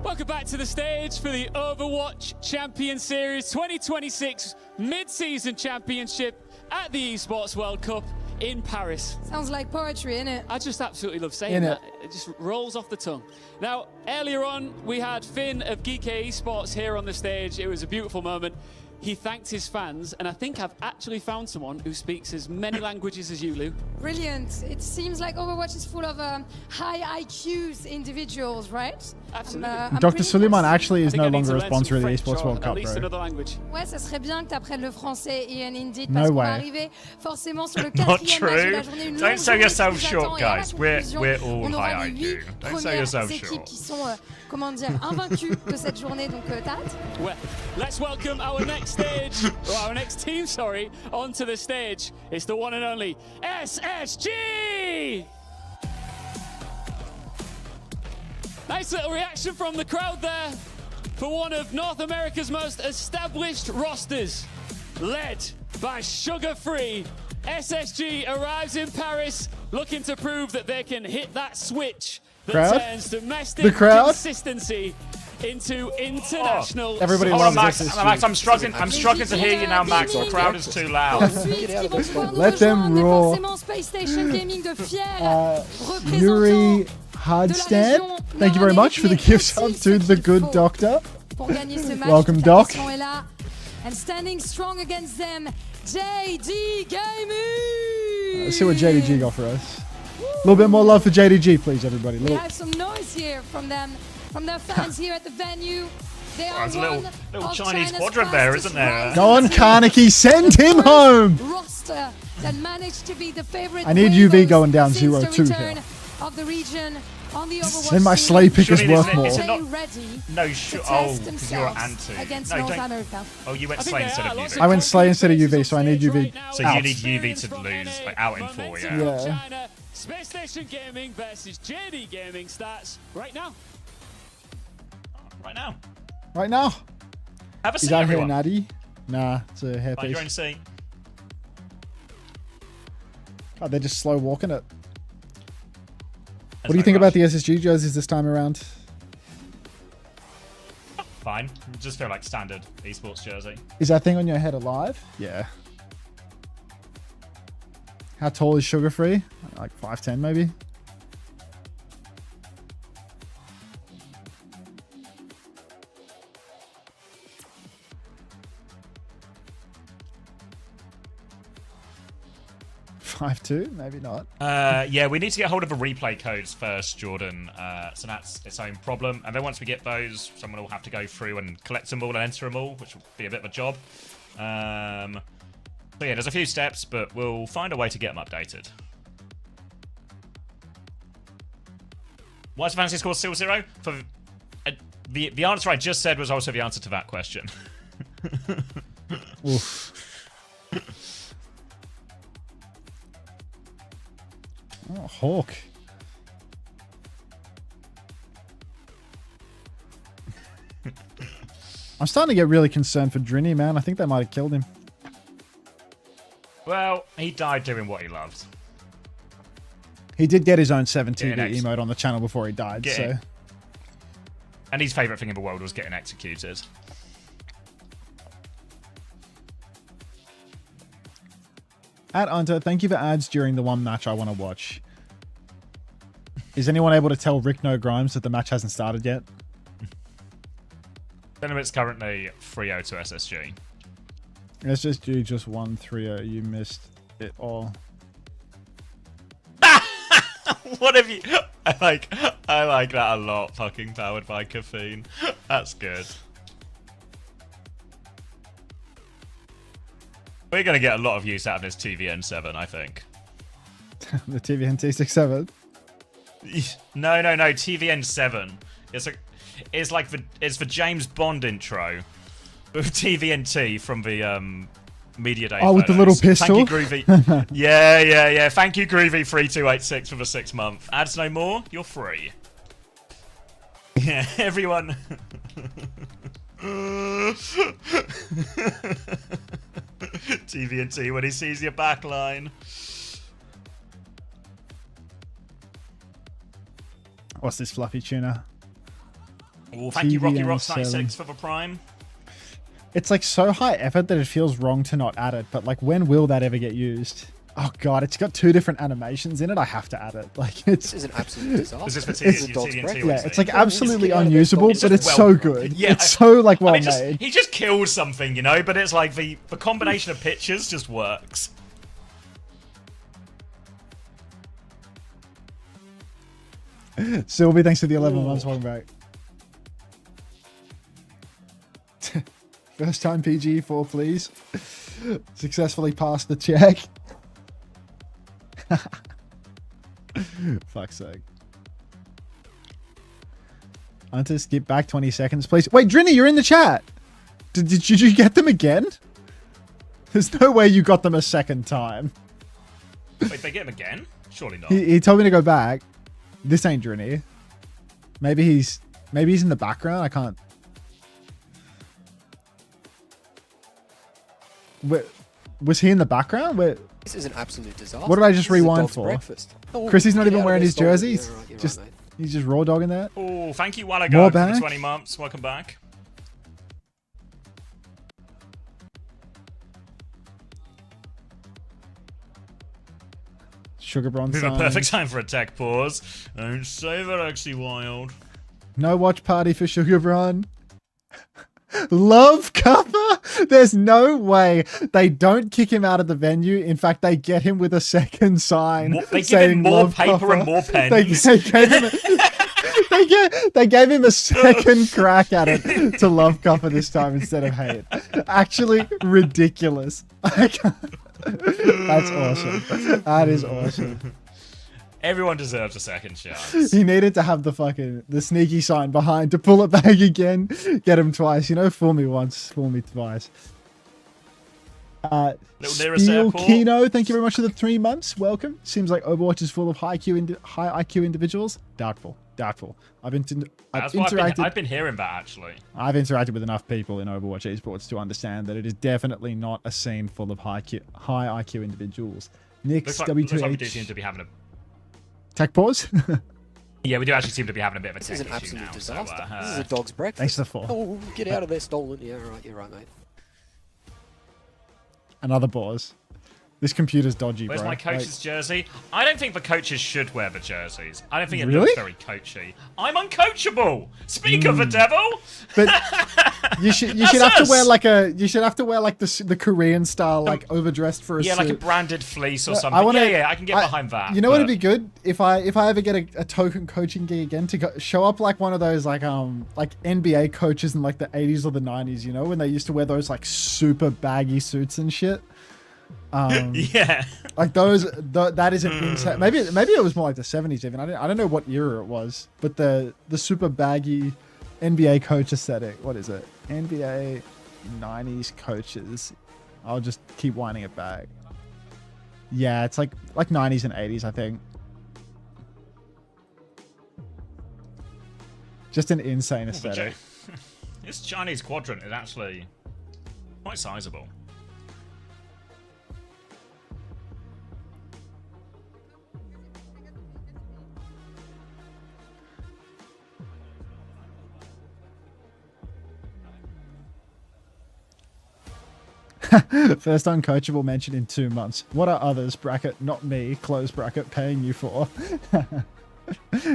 Welcome back to the stage for the Overwatch Champion Series 2026 Mid-Season Championship at the Esports World Cup in Paris. Sounds like poetry, innit? I just absolutely love saying that. It just rolls off the tongue. Now, earlier on, we had Finn of Geekay Esports here on the stage. It was a beautiful moment. He thanked his fans, and I think I've actually found someone who speaks as many languages as you, Lou. Brilliant. It seems like Overwatch is full of high IQs individuals, right? Absolutely. Dr. Suleiman actually is no longer a sponsor of the Esports World Cup, bro. Another language. Ouais, ça serait bien que tu apprennes le français et un indie No parce qu'on way. va arriver forcément sur le Not 4e match de true. la journée. Une Don't longue sell journée yourself qui nous short, attend, et à la guys. conclusion, We're all on aura high les 8 IQ. Don't sell premières yourself équipes short. qui sont, comment dire, invaincues de cette journée. Donc, t'as hâte? Well, let's welcome our next stage, or our next team, sorry, onto the stage. It's the one and only SSG! Nice little reaction from the crowd there for one of North America's most established rosters, led by Sugar Free. SSG arrives in Paris looking to prove that they can hit that switch that Crowd? turns domestic The crowd? consistency into international. Everybody Hold on, loves Max. SSG. Max, I'm struggling to hear you now, Max. The crowd is too loud. Let them roar. Spacestation Gaming de fiers Yuri Hardstand, thank you very much for the gift sub to the good doctor. pour gagner ce match. Welcome, Toute Doc. l'attention est là. And standing strong against them, JD Gaming. Let's see what JDG got for us. A little bit more love for JDG, please, everybody. We Little, have some noise here from them, from their fans here at the venue. They are There's a little of Chinese China's quadrant there, fastest isn't there? go on, Carnegie, send him home. roster that managed to be the favorite. I need Weibos UV going down since the 0-2 return here. of the region on the Overwatch Then my scene. sleigh pick is Surely worth isn't it- more. is it Stay not- ready No, to sure. test Oh, because you're themselves anti. against No, North don't. America. Oh, you went I think Slay they instead are. of Lots UV. I went Slay instead of UV, so I need UV. So out. you need UV to lose, like out in 4, yeah. Yeah. China, Spacestation Gaming versus JD Gaming starts right now. Right now. Right now. Have a Is seat, that hair everyone. natty? Nah, it's a Find your own hairpiece. seat. God, they're just slow walking it. There's What do you no think rush. about the SSG jerseys this time around? Fine. Just feel like standard esports jersey. Is that thing on your head alive? Yeah. How tall is Sugar Free? Like 5'10" maybe? $5'2", maybe not. Yeah, we need to get hold of the replay codes first, Jordan. So that's its own problem. And then once we get those, someone will have to go through and collect them all and enter them all, which will be a bit of a job. So yeah, there's a few steps, but we'll find a way to get them updated. Why is the fantasy score still 0? For the answer I just said was also the answer to that question. Oof. Oh, Hawk. I'm starting to get really concerned for Drini, man. I think they might have killed him. Well, he died doing what he loved. He did get his own 7TV Getting emote on the channel before he died, so... And his favourite thing in the world was getting executed. At Unter, thank you for ads during the one match I want to watch. Is anyone able to tell Rick No Grimes that the match hasn't started yet? It's currently 3-0 to SSG. SSG just won 3-0. You missed it all. What have you... I like that a lot, fucking powered by caffeine. That's good. We're going to get a lot of use out of this TVN7, I think. The TVN T67. No, TVN7. It's the James Bond intro with TVNT from the Media Day. Oh, with the little pistol. Thank you, Groovy. yeah. Thank you, Groovy3286 for the 6 month. Ads no more. You're free. Yeah, everyone. TV&T when he sees your backline. What's this fluffy tuna? Oh, thank you, Rocky Rocks 96 for the prime. It's like so high effort that it feels wrong to not add it, but like when will that ever get used? Oh god, it's got 2 different animations in it. I have to add it. Like it's. This is an absolute disaster. Is this for TNT? Yeah, it's like absolutely unusable, but it's so good. Yeah, it's so like well made. He just killed something, you know. But it's like the combination of pictures just works. Sylvie, thanks for the 11 months. Welcome back. First time PG4, please. Successfully passed the check. Fuck's sake. Unter, skip back 20 seconds, please. Wait, Drini, you're in the chat. Did you get them again? There's no way you got them a second time. Wait, they get him again? Surely not. He told me to go back. This ain't Drini. Maybe he's in the background. I can't. Was he in the background? This is an absolute disaster. What did I just This is a rewind dog's for? breakfast. Oh, Chrissy's not get even out of wearing there, his stolen. jersey. Yeah, right, you're Just right, mate. he's just raw dogging that. Oh, thank you, Wallagard, More for the back. 20 months. Welcome back. Sugar bronze. Been a perfect time for a tech pause. Don't say that, actually wild. No watch party for Sugar Bron. Love cover? There's no way they don't kick him out of the venue. In fact, they get him with a second sign. They give him more paper and more pens. They gave him a second crack at it to love cover this time instead of hate. Actually, ridiculous. That's awesome. That is awesome. Everyone deserves a second chance. He needed to have the sneaky sign behind to pull it back again. Get him twice. You know, fool me once, fool me twice. Steel Kino, thank you very much for the 3 months. Welcome. Seems like Overwatch is full of high IQ individuals. Doubtful. I've been hearing that, actually. I've interacted with enough people in Overwatch Esports to understand that it is definitely not a scene full of high IQ individuals. Nick's Looks like we do W2H. seem to be having a... Tech pause? Yeah, we do actually seem to be having a bit of a This is an tech issue absolute now, disaster. so, This is a dog's breakfast. Thanks for the 4. Oh, get out of there, stolen. Yeah, right, you're right, mate. Another pause. This computer's dodgy, Where's bro. my coach's jersey? I don't think the coaches should wear the jerseys. I don't think it Really? looks very coachy. I'm uncoachable. Speak of the devil. But you should have to wear like the Korean style, like overdressed for a suit. like a branded fleece or No, something. I can get behind that. You know what'd be good if I ever get a token coaching gig again to show up like one of those like NBA coaches in like the 80s or the 90s. You know when they used to wear those like super baggy suits and shit. Yeah, like those. That is an insane. Maybe it was more like the 70s even. I don't know what era it was, but the super baggy NBA coach aesthetic. What is it? NBA 90s coaches. I'll just keep winding it back. Yeah, it's like 90s and 80s, I think. Just an insane aesthetic. This Chinese quadrant is actually quite sizable. First uncoachable mention in 2 months. What are others, bracket, not me, close bracket, paying you for?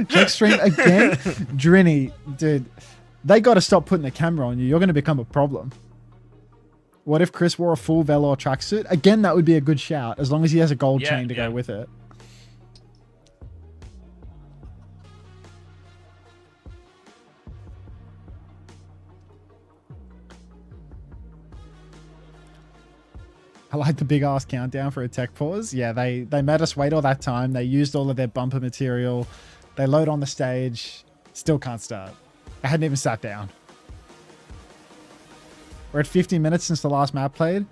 Check stream again? Drini, dude, they got to stop putting the camera on you. You're going to become a problem. What if Chris wore a full velour tracksuit? Again, that would be a good shout, as long as he has a gold chain to go with it. I like the big ass countdown for a tech pause. Yeah, they made us wait all that time. They used all of their bumper material. They load on the stage. Still can't start. I hadn't even sat down. We're at 50 minutes since the last map played.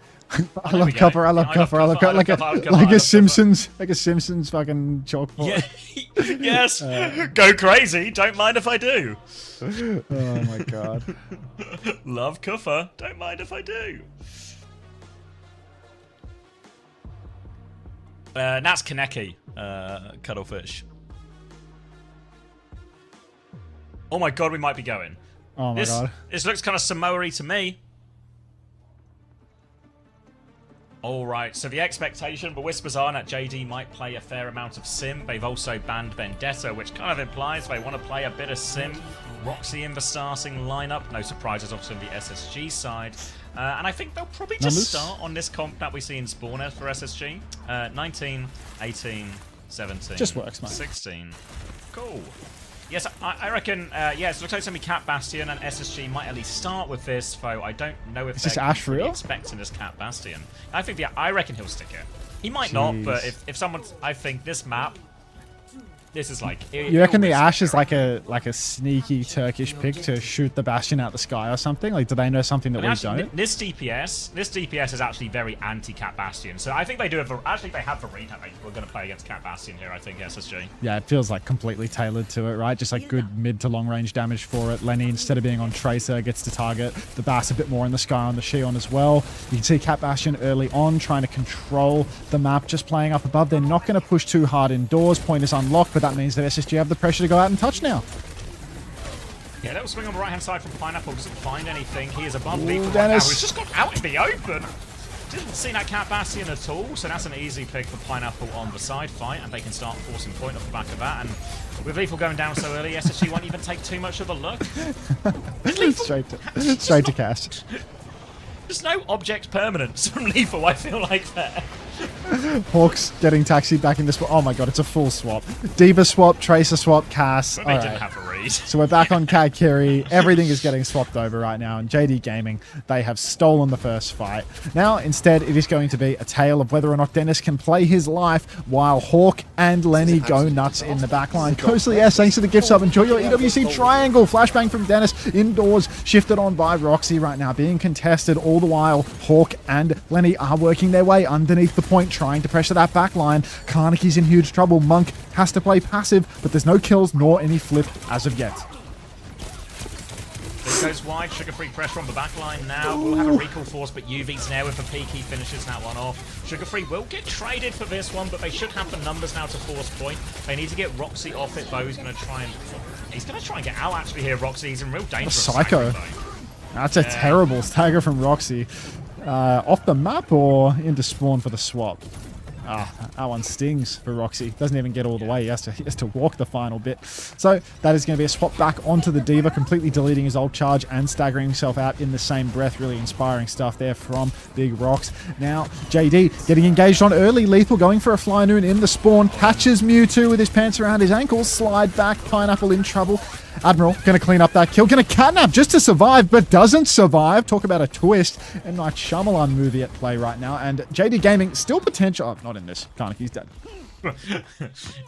I love Copper. I love Copper. I love Copper. Like a Simpsons fucking chalkboard. Yeah. Yes. Go crazy. Don't mind if I do. Oh my god. Love Kuffer. Don't mind if I do. That's Kaneki, Cuttlefish. Oh my god, we might be going. Oh my god. This looks kind of Samoa-y to me. Alright, so the expectation, the whispers are that JD might play a fair amount of Sim. They've also banned Vendetta, which kind of implies they want to play a bit of Sim. Roxy in the starting lineup. No surprises, obviously, on the SSG side. And I think they'll probably just start on this comp that we see in Spawner for SSG. 19, 18, 17. Just works, mate. 16. Cool. Yes, I reckon, yes, it looks like it's going to be Cat Bastion, and SSG might at least start with this, though I don't know if they're really expecting this Cat Bastion. I reckon he'll stick it. He might not, but if someone's, I think this map, this is like... You reckon the Ashe is like a sneaky Turkish pick to shoot the Bastion out the sky or something? Like, do they know something that we don't? This DPS is actually very anti-Cat Bastion. So I think they do have... Actually, they have the read. We're going to play against Cat Bastion here, I think, SSG. Yeah, it feels like completely tailored to it, right? Just like good mid to long range damage for it. Lenny, instead of being on Tracer, gets to target the Bass a bit more in the sky on the Shion as well. You can see Cat Bastion early on trying to control the map, just playing up above. They're not going to push too hard indoors. Point is unlocked, but that means that SSG have the pressure to go out and touch now. Yeah, little swing on the right-hand side from Pineapple. Doesn't find anything. He is above Lethal right now. He's just got out in the open. Didn't see that Cat Bastion at all, so that's an easy pick for Pineapple on the side fight, and they can start forcing point off the back of that. And with Lethal going down so early, SSG won't even take too much of a look. straight to cast. There's no object permanence from Lethal, I feel like there. Hawks getting taxied back in this. Oh my god, it's a full swap. Diva swap, Tracer swap, Cass. But they didn't have a read. So we're back on Kagkiri. Everything is getting swapped over right now. And JD Gaming, they have stolen the first fight. Now, instead, it is going to be a tale of whether or not Dennis can play his life while Hawk and Lenny go nuts in the backline. Coastly S, thanks to the gift sub. Enjoy your EWC triangle. Flashbang from Dennis indoors, shifted on by Roxy right now, being contested all the while. Hawk and Lenny are working their way underneath the point, trying to pressure that back line. Karnaki's in huge trouble. Monk has to play passive, but there's no kills nor any flip as of yet. This goes wide. Sugar-free pressure on the back line now. We'll have a recall force, but UV's there with the peak. He finishes that one off. Sugar-free will get traded for this one, but they should have the numbers now to force point. They need to get Roxy off it, though. He's going to try and get out actually here, Roxy. He's in real danger. Psycho. That's a terrible stagger from Roxy. Off the map or into spawn for the swap? That one stings for Roxy. Doesn't even get all the way. He has to walk the final bit. So that is going to be a swap back onto the Diva, completely deleting his ult charge and staggering himself out in the same breath. Really inspiring stuff there from Big Rocks. Now JD getting engaged on early. Lethal going for a fly noon in the spawn. Catches Mewtwo with his pants around his ankles. Slide back. Pineapple in trouble. Admiral going to clean up that kill. Going to catnap just to survive, but doesn't survive. Talk about a twist. And Night Shyamalan movie at play right now. And JD Gaming still potential. Oh, not in this. Karnaki's dead.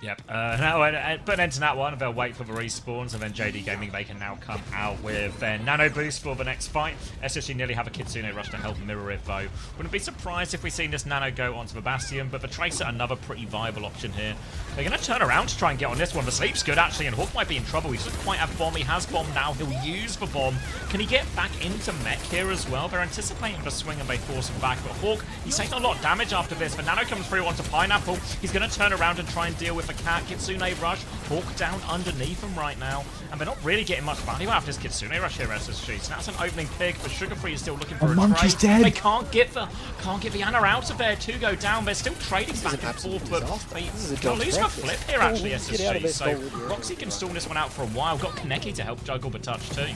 Yep. Put an end to that one. They'll wait for the respawns, and then JD Gaming, they can now come out with their nano boost for the next fight. SSG nearly have a Kitsune rush to help mirror it, though. Wouldn't be surprised if we seen this nano go onto the Bastion, but the Tracer, another pretty viable option here. They're going to turn around to try and get on this one. The sleep's good, actually, and Hawk might be in trouble. He doesn't quite have bomb. He has bomb now. He'll use the bomb. Can he get back into mech here as well? They're anticipating the swing, and they force him back. But Hawk, he's taking a lot of damage after this. The nano comes through onto Pineapple. He's going to turn around and try and deal with the cat. Kitsune rush. Hawk down underneath him right now. And they're not really getting much value out of this Kitsune rush here, SSG. So that's an opening pick, but Sugar-free is still looking for a Monkey's trade. dead. They can't get the Ana out of there to go down. They're still trading back and forth, but they'll lose the flip here, actually, SSG. So Roxy can stall this one out for a while. Got Kaneki to help juggle the touch too.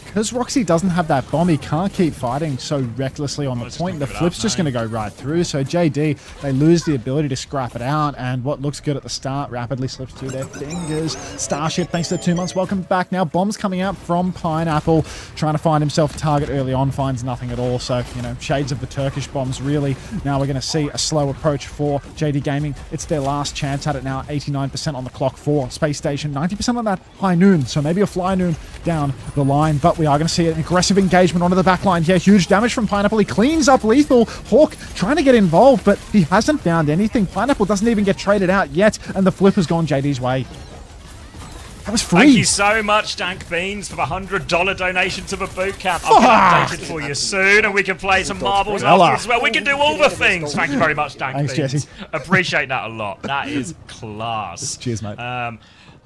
Because Roxy doesn't have that bomb, he can't keep fighting so recklessly on the point. The flip's just going to go right through. So JD, they lose the ability to scrap it out, and what looks good at the start rapidly slips through their fingers. Starship, thanks to the 2 months, welcome back. Now bombs coming out from Pineapple, trying to find himself a target early on, finds nothing at all. So, you know, shades of the Turkish bombs really. Now we're going to see a slow approach for JD Gaming. It's their last chance at it now, 89% on the clock for Space Station, 90% on that high noon. So maybe a fly noon down the line, but But we are going to see an aggressive engagement onto the backline here. Huge damage from Pineapple. He cleans up Lethal. Hawk trying to get involved, but he hasn't found anything. Pineapple doesn't even get traded out yet, and the flip has gone JD's way. That was free. Thank you so much, Dank Beans, for the $100 donation to the boot camp. I'll get updated for you soon, and we can play some marbles after as well. We can do all the things. Thank you very much, Dank Thanks, Beans. Jesse. Appreciate that a lot. That is class. Cheers, mate.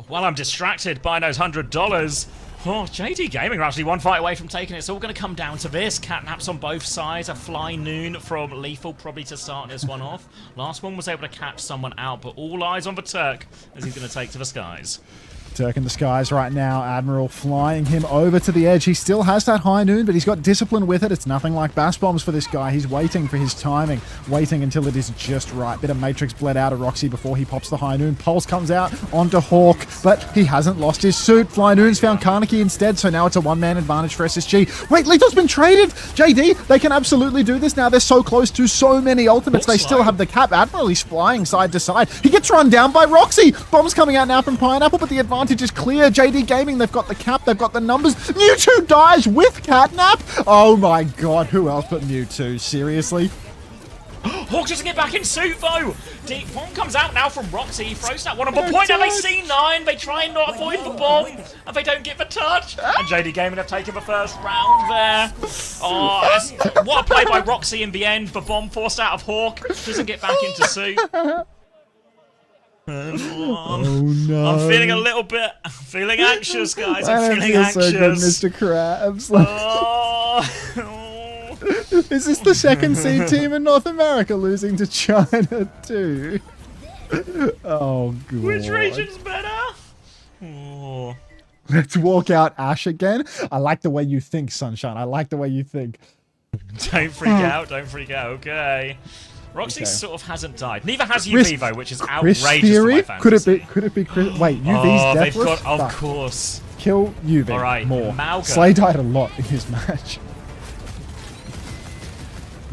While I'm distracted by those $100, JD Gaming are actually one fight away from taking it. It's all going to come down to this. Catnaps on both sides. A fly noon from Lethal probably to start this one off. Last one was able to catch someone out, but all eyes on the Turk as he's going to take to the skies. Turk in the skies right now. Admiral flying him over to the edge. He still has that high noon, but he's got discipline with it. It's nothing like bass bombs for this guy. He's waiting for his timing, waiting until it is just right. Bit of Matrix bled out of Roxy before he pops the high noon. Pulse comes out onto Hawk, but he hasn't lost his suit. Fly Noon's found Karnaki instead, so now it's a one-man advantage for SSG. Wait, Lethal's been traded! JD, they can absolutely do this now. They're so close to so many ultimates. They still have the cap. Admiral, he's flying side to side. He gets run down by Roxy. Bombs coming out now from Pineapple, but the advantage is clear. JD Gaming, they've got the cap, they've got the numbers. Mewtwo dies with Catnap. Oh my god, who else but Mewtwo? Seriously? Hawk doesn't get back in suit though. Deep bomb comes out now from Roxy. He throws that one on the point. Now they see 9. They try and not avoid the bomb, and they don't get the touch. And JD Gaming have taken the first round there. Oh, what a play by Roxy in the end. The bomb forced out of Hawk. Doesn't get back into suit. Oh no! I'm feeling a little bit. I'm feeling anxious, guys. I I'm don't feeling feel anxious. so good, Mr. Krabs. Is this the second seed team in North America losing to China too? Oh god! Which region's better? Oh. Let's walk out Ash again. I like the way you think, Sunshine. I like the way you think. Don't freak out. Don't freak out. Okay. Roxy sort of hasn't died. Neither has UV though, which is outrageous for my fantasy. Could it be Chris? Wait, UV's they've deathless? got, of course. Kill UV. All right, more. Mauga. Slay died a lot in his match.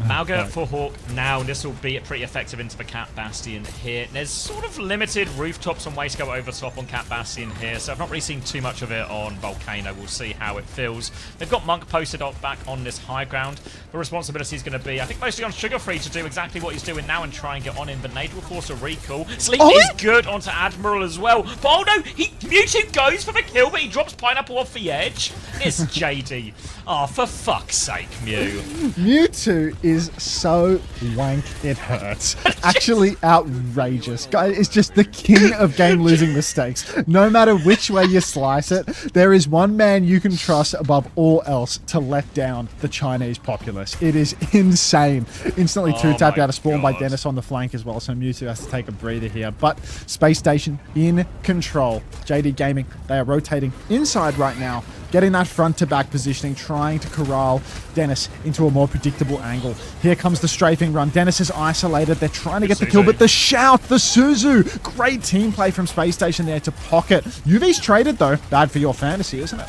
Mauga for Hawk now. This will be pretty effective into the Cat Bastion here. There's sort of limited rooftops and ways to go over top on Cat Bastion here, so I've not really seen too much of it on Volcano. We'll see how it feels. They've got Monk posted up back on this high ground. The responsibility is going to be, I think, mostly on Sugar Free to do exactly what he's doing now and try and get on in. The nade will force a recall. Sleep is good onto Admiral as well. But oh no, Mewtwo goes for the kill, but he drops Pineapple off the edge. It's JD. Oh, for fuck's sake, Mew. Mewtwo is so wank it hurts. Actually outrageous. Guy is just the king of game losing mistakes. No matter which way you slice it, there is one man you can trust above all else to let down the Chinese populace. It is insane. Instantly two-tapped out of spawn by Dennis on the flank as well, so Mewtwo has to take a breather here. But Space Station in control. JD Gaming, they are rotating inside right now, getting that front-to-back positioning, trying to corral Dennis into a more predictable angle. Here comes the strafing run. Dennis is isolated. They're trying to get the kill, but the shout, the Suzu. Great team play from Space Station there to pocket. UV's traded, though. Bad for your fantasy, isn't it?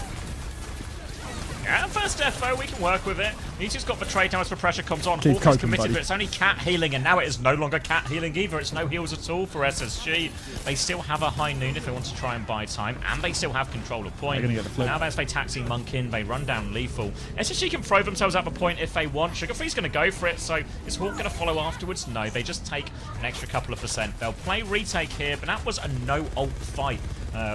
Yeah, first death though, we can work with it. Mewtwo's got the trade now as the pressure comes on. Keep Hawk is coping, committed, buddy. but it's only cat healing, and now it is no longer cat healing either. It's no heals at all for SSG. They still have a high noon if they want to try and buy time, and they still have control of point. They're gonna get the flip. Now as they taxi Monk in, they run down Lethal. SSG can throw themselves out the point if they want. Sugarfree's going to go for it, so is Hawk going to follow afterwards? No, they just take an extra couple of percent. They'll play retake here, but that was a no-ult fight.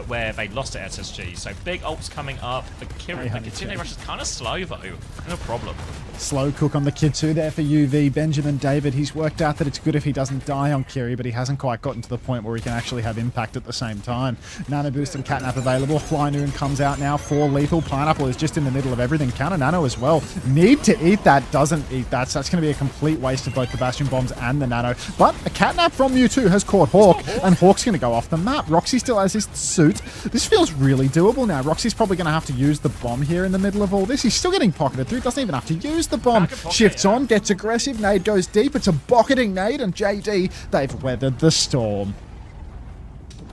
Where they lost to SSG. So big ults coming up. The Kitsune rush is kind of slow though. No problem. Slow cook on the Kitsu there for UV. Benjamin David, he's worked out that it's good if he doesn't die on Kiri, but he hasn't quite gotten to the point where he can actually have impact at the same time. Nano Boost and Catnap available. Fly Noon comes out now for Lethal. Pineapple is just in the middle of everything. Counter Nano as well. Need to eat that, doesn't eat that. So that's going to be a complete waste of both the Bastion Bombs and the Nano. But a Catnap from Mewtwo has caught Hawk, and Hawk's going to go off the map. Roxy still has his suit. This feels really doable now. Roxy's probably going to have to use the bomb here in the middle of all this. He's still getting pocketed through. Doesn't even have to use the bomb. Shifts on, gets aggressive. Nade goes deep. It's a bucketing nade, and JD, they've weathered the storm.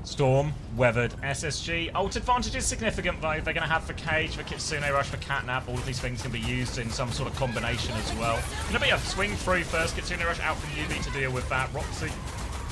Storm, weathered, SSG. Ult advantage is significant though. They're going to have for Cage, for Kitsune Rush, for Catnap. All of these things can be used in some sort of combination as well. Going to be a swing through first. Kitsune Rush out from UV to deal with that. Roxy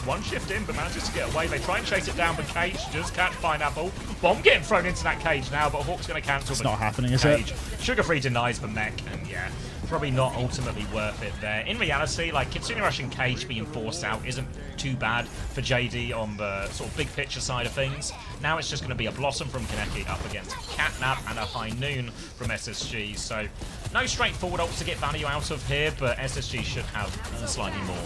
One shift in, but manages to get away. They try and chase it down, but Cage does catch Pineapple. Bomb getting thrown into that cage now, but Hawk's going to cancel. It's not happening, is Cage. it? Sugar Free denies the mech, and yeah, probably not ultimately worth it there. In reality, like, Kitsune Rush and Cage being forced out isn't too bad for JD on the sort of big picture side of things. Now it's just going to be a Blossom from Kaneki up against Catnap and a High Noon from SSG. So no straightforward ults to get value out of here, but SSG should have slightly more.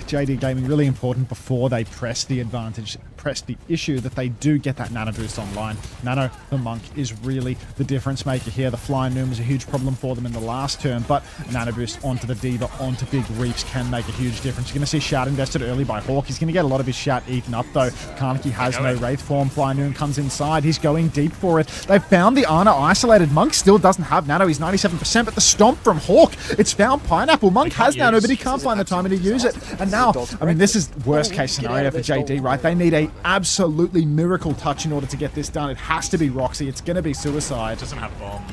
JD Gaming really important before they press the advantage, press the issue that they do get that Nano boost online. Nano, the Monk, is really the difference maker here. The Flying Noon was a huge problem for them in the last turn, but a Nano boost onto the Diva, onto Big Reefs can make a huge difference. You're going to see Shout invested early by Hawk. He's going to get a lot of his Shout eaten up though. Kaneki has no Wraith form. Flying Noon comes inside. He's going deep for it. They've found the Ana isolated. Monk still doesn't have Nano. He's 97%, but the Stomp from Hawk, it's found Pineapple. Monk has Nano, but he can't find the timing to use it. And now, I mean, this is worst case scenario for JD, right? They need a absolutely miracle touch in order to get this done. It has to be Roxy. It's going to be suicide. Doesn't have bomb.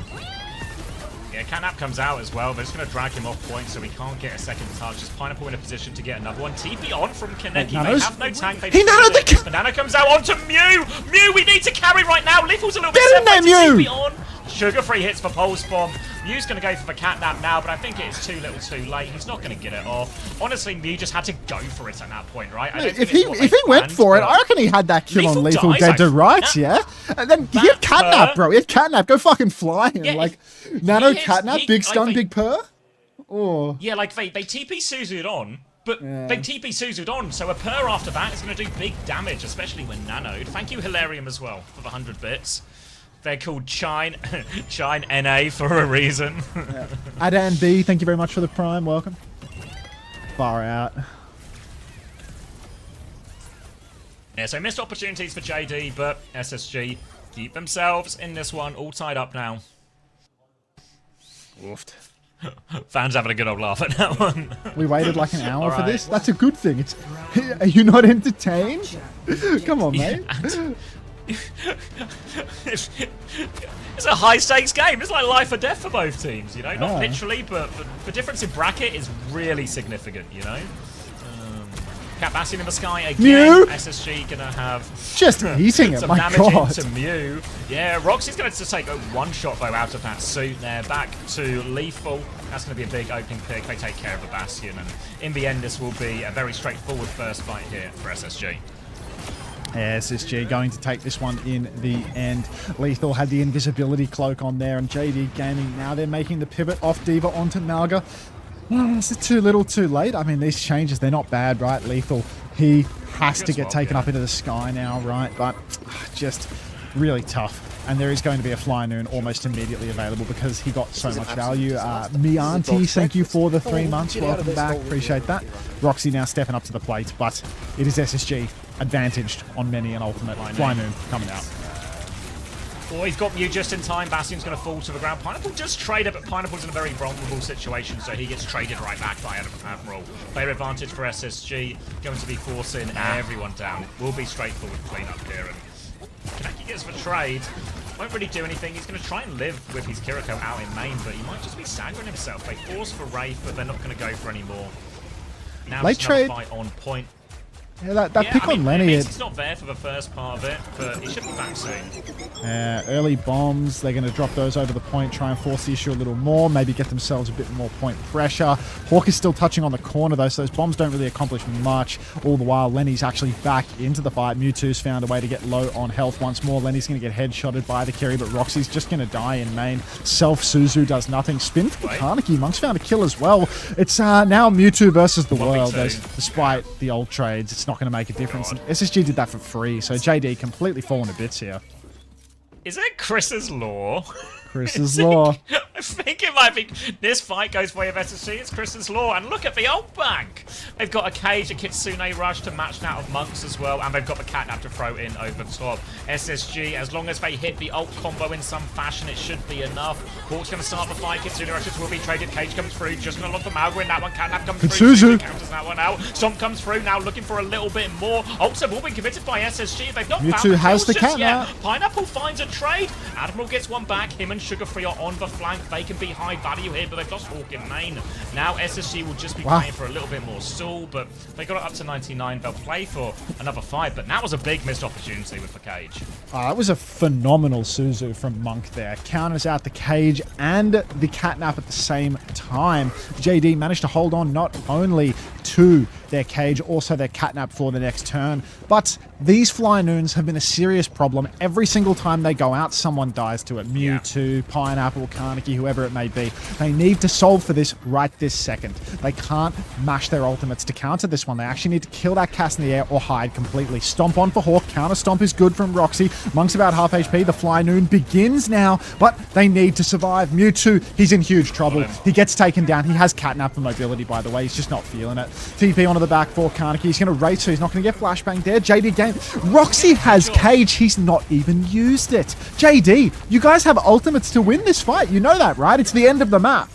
Yeah, Catnap comes out as well, but it's going to drag him off point, so he can't get a second touch. Is Pineapple in a position to get another one? TP on from Kaneki. They have no tank. He nanoed the Banana comes out onto Mew. Mew, we need to carry right now. Lethal's a little bit set. TP on. Sugar Free hits for Pulse Bomb. Mew's going to go for the Catnap now, but I think it's too little too late. He's not going to get it off. Honestly, Mew just had to go for it at that point, right? If he went for it, I reckon he had that kill on Lethal dead to rights, yeah? And then he had Catnap, bro. He had Catnap. Go fucking fly him. Yeah, like, Nano, Catnap, big stun, big purr. Oh. Yeah, like, they TP Suzu'd on, but they TP Suzu'd on, so a purr after that is going to do big damage, especially when nanoed. Thank you, Hilarium, as well, for the 100 bits. They're called Chine NA for a reason. Adan B, thank you very much for the prime. Welcome. Far out. Yeah, so missed opportunities for JD, but SSG keep themselves in this one, all tied up now. Woofed. Fans having a good old laugh at that one. We waited like an hour for this? That's a good thing. It's, are you not entertained? Come on, mate. It's a high-stakes game. It's like life or death for both teams, you know? Not literally, but the difference in bracket is really significant, you know? Cat Bastion in the sky again. Mew. SSG gonna have just eating it, some my damage god. into Mew. Yeah, Roxy's gonna just take a one-shot though out of that suit there. Back to Lethal. That's gonna be a big opening pick. They take care of the Bastion, and in the end, this will be a very straightforward first fight here for SSG. SSG going to take this one in the end. Lethal had the invisibility cloak on there, and JD Gaming, now they're making the pivot off Diva onto Malga. Is it too little too late? I mean, these changes, they're not bad, right? Lethal, he has to get taken up into the sky now, right? But just really tough. And there is going to be a Fly Noon almost immediately available because he got so much value. Mianti, thank you for the 3 months. Welcome back. Appreciate that. Roxy now stepping up to the plate, but it is SSG advantaged on many an ultimate. Fly Noon coming out. Oh, he's got Mew just in time. Bastion's going to fall to the ground. Pineapple just traded, but Pineapple's in a very vulnerable situation, so he gets traded right back by Admiral. Player advantage for SSG. Going to be forcing everyone down. Will be straightforward cleanup here. And Kaneki gets the trade. Won't really do anything. He's going to try and live with his Kiriko out in main, but he might just be staggering himself. They force for Wraith, but they're not going to go for any more. Now they just another fight on point. Yeah, that pick on Lenny. It's not there for the first part of it, but he should be back soon. Early bombs, they're going to drop those over the point, try and force the issue a little more, maybe get themselves a bit more point pressure. Hawk is still touching on the corner though, so those bombs don't really accomplish much. All the while, Lenny's actually back into the fight. Mewtwo's found a way to get low on health once more. Lenny's going to get headshotted by the carry, but Roxy's just going to die in main. Suzu does nothing. Spin for Kaneki. Monk's found a kill as well. It's now Mewtwo versus the world. Despite the old trades, it's not going to make a difference. And SSG did that for free, so JD completely falling to bits here. Is it Chris's Law? Chris's Law. I think it might be. This fight goes way of SSG. It's Chris's Law. And look at the ult bank. They've got a Cage, a Kitsune Rush to match that of Monks as well. And they've got the Catnap to throw in over top. SSG, as long as they hit the ult combo in some fashion, it should be enough. Hawk's going to start the fight. Kitsune Rushes will be traded. Cage comes through. Just going to look for Malga in that one. Catnap comes through. Suzu counters that one out. Stomp comes through now, looking for a little bit more. Ults have all been committed by SSG. They've not Mewtwo found the has the kills just Catnap. yet. Pineapple finds a trade. Admiral gets one back. Him and and Sugar Free are on the flank. They can be high value here, but they've lost Hawk in main. Now SSG will just be playing for a little bit more stall, but they got it up to 99. They'll play for another 5, but that was a big missed opportunity with the cage. That was a phenomenal Suzu from Monk there. Counters out the cage and the catnap at the same time. JD managed to hold on not only to their cage, also their catnap for the next turn. But these Fly Noons have been a serious problem. Every single time they go out, someone dies to it. Mewtwo, Pineapple, Karniki, whoever it may be. They need to solve for this right this second. They can't mash their ultimates to counter this one. They actually need to kill that cast in the air or hide completely. Stomp on for Hawk. Counter Stomp is good from Roxy. Monk's about half HP. The Fly Noon begins now, but they need to survive. Mewtwo, he's in huge trouble. He gets taken down. He has catnap for mobility, by the way. He's just not feeling it. TP onto the back for Karniki. He's going to race, so he's not going to get flashbang there. JD game. Roxy has cage. He's not even used it. JD, you guys have ultimates to win this fight. You know that, right? It's the end of the map.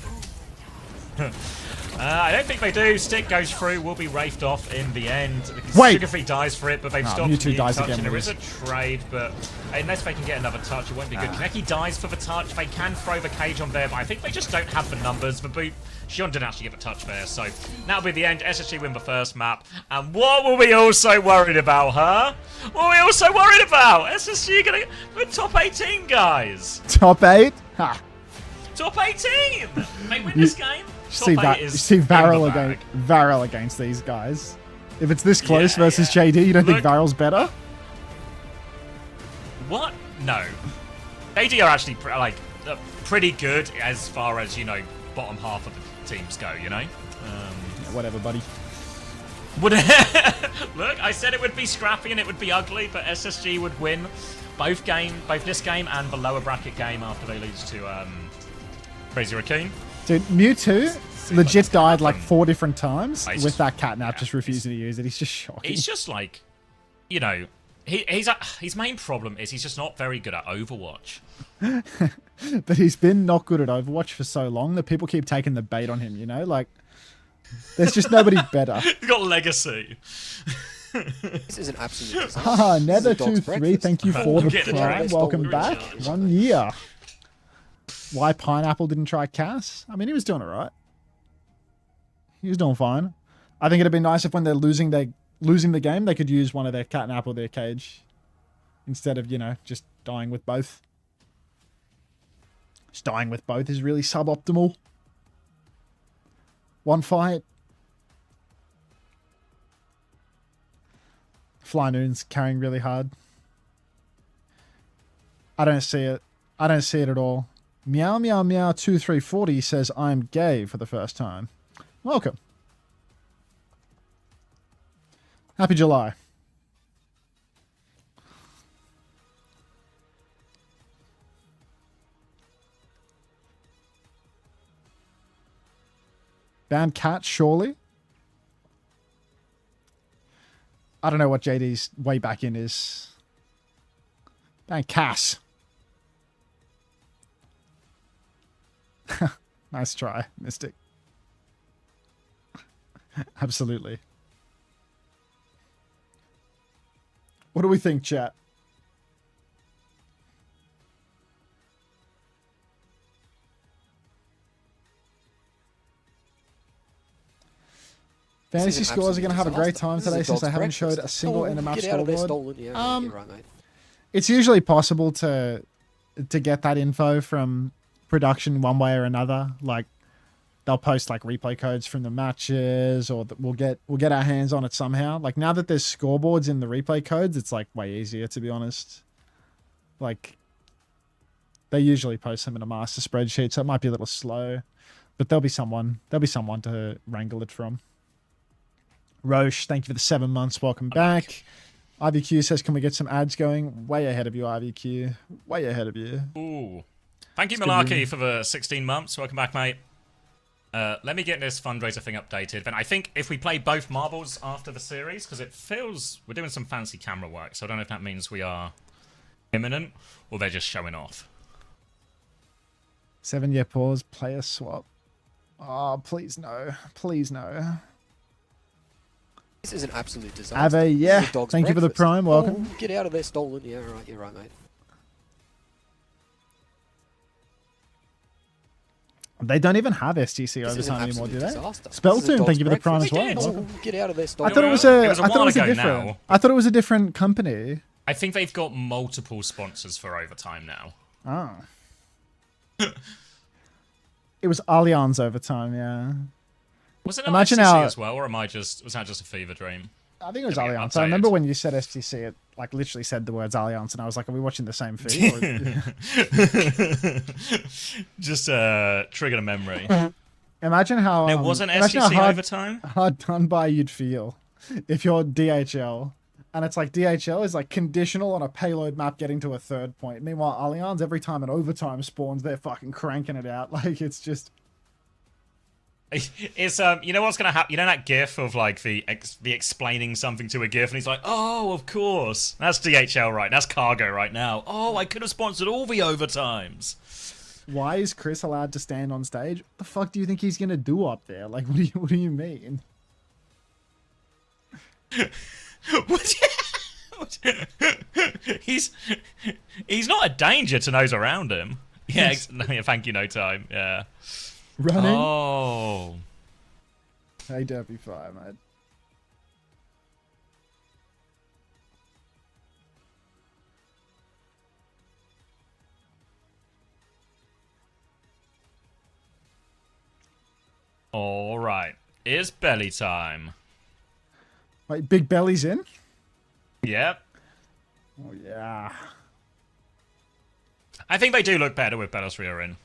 I don't think they do. Stick goes through, will be wraithed off in the end. Wait! Sugar Free dies for it, but they've stopped Mewtwo dies touching. again. There is a trade, but unless they can get another touch, it won't be good. Kaneki dies for the touch. They can throw the cage on there, but I think they just don't have the numbers. The boot, Shion didn't actually get a touch there, so that'll be the end. SSG win the first map. And what were we also worried about, huh? What were we also worried about? SSG gonna we're top 18, guys. Top 8? Ha. Top 18! They win this game. See VARREL against these guys. If it's this close versus JD, you don't think VARREL's better? What? No. AG are actually pretty good as far as, you know, bottom half of the teams go, you know? Whatever, buddy. Look, I said it would be scrappy and it would be ugly, but SSG would win both this game and the lower bracket game after they lose to Crazy Raccoon. Dude, Mewtwo legit died like 4 different times with that catnap, just refusing to use it. He's just shocking. He's just like, you know, his main problem is he's just not very good at Overwatch. But he's been not good at Overwatch for so long that people keep taking the bait on him, you know? Like, there's just nobody better. He's got legacy. This is an absolute disaster. Haha, Nether23, thank you for the prime. Welcome back. 1 year. Why Pineapple didn't try Cass? I mean, he was doing it right. He was doing fine. I think it'd be nice if when they're losing the game, they could use one of their catnap or their cage instead of, you know, just dying with both. Just dying with both is really suboptimal. One fight. Fly Noon's carrying really hard. I don't see it. I don't see it at all. Meow Meow Meow 2340 says I'm gay for the first time. Welcome. Happy July. Ban Cat, surely? I don't know what JD's way back in is. Ban Cass. Nice try, Mystic. Absolutely. What do we think, chat? Fantasy scores are going to have a great time today since they haven't showed a single in a match scoreboard. It's usually possible to get that info from production one way or another. Like, they'll post like replay codes from the matches, or we'll get our hands on it somehow. Like, now that there's scoreboards in the replay codes, it's like way easier, to be honest. Like, they usually post them in a master spreadsheet, so it might be a little slow, but there'll be someone to wrangle it from. Roche, thank you for the 7 months. Welcome back. IVQ says, can we get some ads going? Way ahead of you, IVQ. Way ahead of you. Ooh. Thank you, Malarkey, for the 16 months. Welcome back, mate. Let me get this fundraiser thing updated. Then I think if we play both marbles after the series, because it feels we're doing some fancy camera work, so I don't know if that means we are imminent or they're just showing off. 7-year pause, player swap. Oh, please no. Please no. This is an absolute disaster. Ave, yeah. Thank you for the prime. Welcome. Oh, get out of there, stolen. Yeah, right. You're right, mate. They don't even have STC This is an overtime anymore, do they? absolute disaster. Spelltune, thank you for the prime as well. Oh, get out of there, I Stolen. thought it was It was a I thought it while was a ago different. now. I thought it was a different company. I think they've got multiple sponsors for overtime now. Oh. It was Allianz overtime, yeah. Was it Imagine STC how- as well, or was that just a fever dream? I think it was Let me get Allianz. I remember when you said STC, it like literally said the words Allianz, and I was like, "Are we watching the same feed?" Just triggered a memory. Imagine how There wasn't imagine how STC overtime? hard done by you'd feel if you're DHL, and it's like DHL is like conditional on a payload map getting to a third point. Meanwhile, Allianz, every time an overtime spawns, they're fucking cranking it out. Like it's just. It's you know what's gonna happen? You know that GIF of like the explaining something to a GIF, and he's like, "Oh, of course, that's DHL, right? That's cargo right now. Oh, I could have sponsored all the overtimes." Why is Chris allowed to stand on stage? What the fuck do you think he's gonna do up there? Like, what do you mean? He's not a danger to those around him. Yeah, thank you, no time. Yeah. Running. Oh. Hey, Derby Fire, mate. All right. It's belly time. Wait, Big Belly's in? Yep. Oh, yeah. I think they do look better with Bellisria in.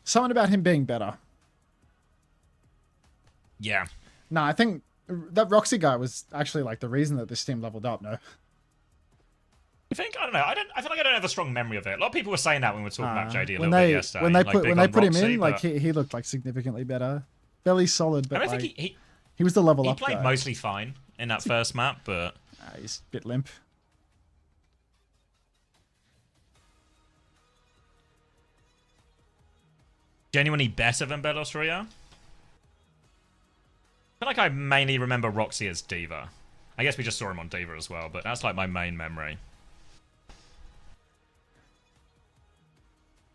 Something about him being better. Yeah. No, I think that Roxy guy was actually like the reason that this team leveled up, no? I think, I don't know. I feel like I don't have a strong memory of it. A lot of people were saying that when we were talking about JD a when little they, bit yesterday. When they like, put, big when they on put him Roxy, in, like but he looked like significantly better. Belly's solid, but I like, think he was the level he up played guy. mosely fine in that first map, but He's a bit limp. genuinely better than Bellisria. I feel like I mainly remember Roxy as Diva. I guess we just saw him on Diva as well, but that's like my main memory.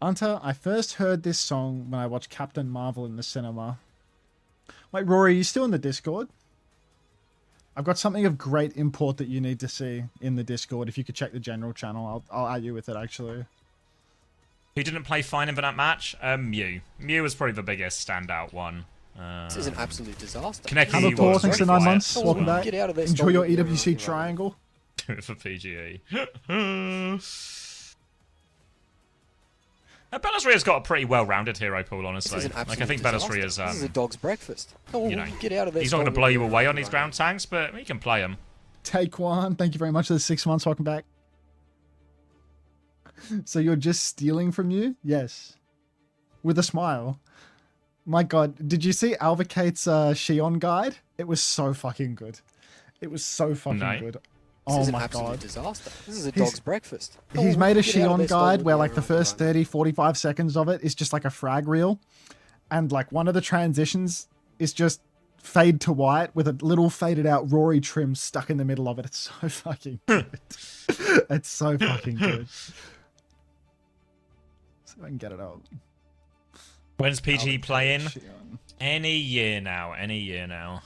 Unter, I first heard this song when I watched Captain Marvel in the cinema. Wait, Rory, are you still in the Discord? I've got something of great import that you need to see in the Discord. If you could check the general channel, I'll add you with it, actually. Who didn't play fine in that match? Mew. Mew was probably the biggest standout one. This is an absolute disaster. Kaneki Paul, was thanks for very 9 quiet months. as Welcome well. back. Get out of there, Enjoy your Stolen. EWC triangle. Do it for PGE. Bellisria's got a pretty well-rounded hero pool, honestly. This is an Like, I absolute think disaster. Bellisria's, This is a dog's breakfast. Oh, you know, get out of there. he's not going to Stolen. blow you away on these ground tanks, but he can play them. Take one. Thank you very much for the 6 months. Welcome back. So you're just stealing from you? Yes. With a smile. My god, did you see Alvacate's Shion guide? It was so fucking good. It was so fucking good. This Oh is an my absolute god. disaster. This is a He's- dog's breakfast. He's Oh, made a get out of Shion there, guide Stolen. where like the first 30, 45 seconds of it is just like a frag reel. And like one of the transitions is just fade to white with a little faded out Rory trim stuck in the middle of it. It's so fucking good. It's so fucking good. So I can get it out. When's PG playing? Shion. Any year now. Any year now.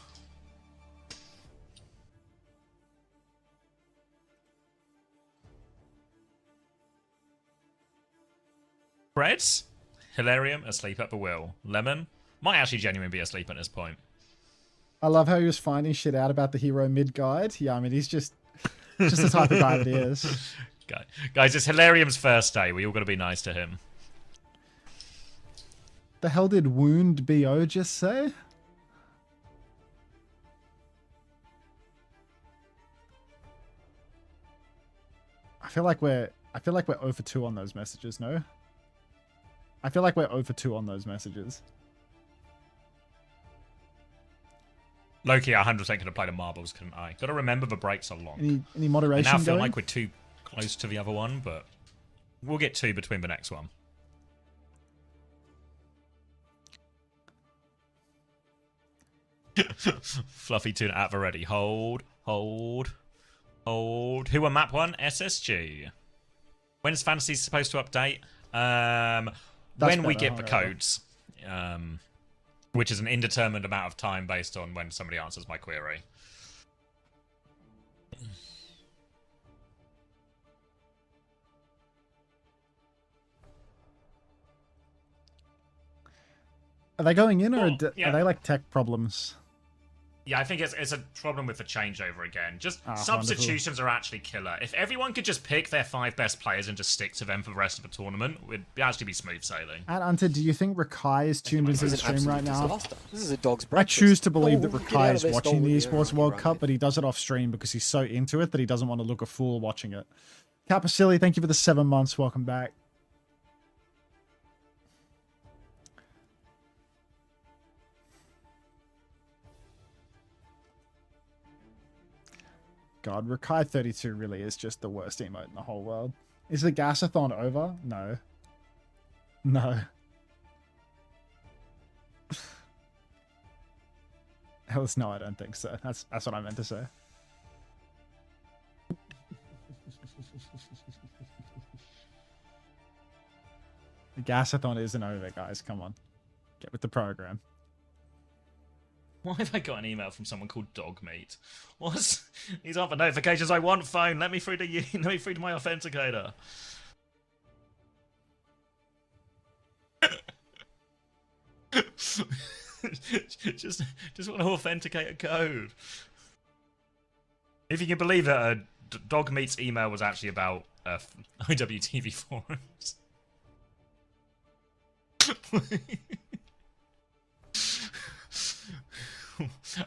Breads? Hilarium, asleep at the wheel. Lemon? Might actually genuinely be asleep at this point. I love how he was finding shit out about the hero mid guide. Yeah, I mean, he's just the type of guy that he is. Guys, it's Hilarium's first day. We all got to be nice to him. The hell did Wound BO just say? I feel like we're 0 for 2 on those messages, no? I feel like we're 0 for 2 on those messages. Loki, 100% could have played a marbles, couldn't I? Got to remember the breaks are long. Any moderation I now feel going? like we're too close to the other one, but we'll get 2 between the next one. Fluffy tune at the ready. Hold. Who won map 1? SSG. When's Fantasy supposed to update? when we better, get the however. codes, which is an indeterminate amount of time based on when somebody answers my query. Are they going in, or yeah. are they like tech problems? Yeah, I think it's a problem with the changeover again. Just Ah, substitutions are actually killer. If everyone could just pick their 5 best players and just stick to them for the rest of the tournament, it would actually be smooth sailing. And Unter, do you think Rakai is tuned into the stream right now? This is a dog's I breakfast. choose to believe that Oh, get Rakai out is of there, watching the stolen. Esports World Cup, but he does it off stream because he's so into it that he doesn't want to look a fool watching it. Capacilli, thank you for the 7 months. Welcome back. God, Rakai 32 really is just the worst emote in the whole world. Is the Gasathon over? No. No. Hells no, I don't think so. That's what I meant to say. The Gasathon isn't over, guys. Come on. Get with the program. Why have I got an email from someone called Dogmeat? What? These aren't the notifications I want, phone. Let me through to you. Let me through to my authenticator. just want to authenticate a code. If you can believe it, Dogmeat's email was actually about OWTV forums.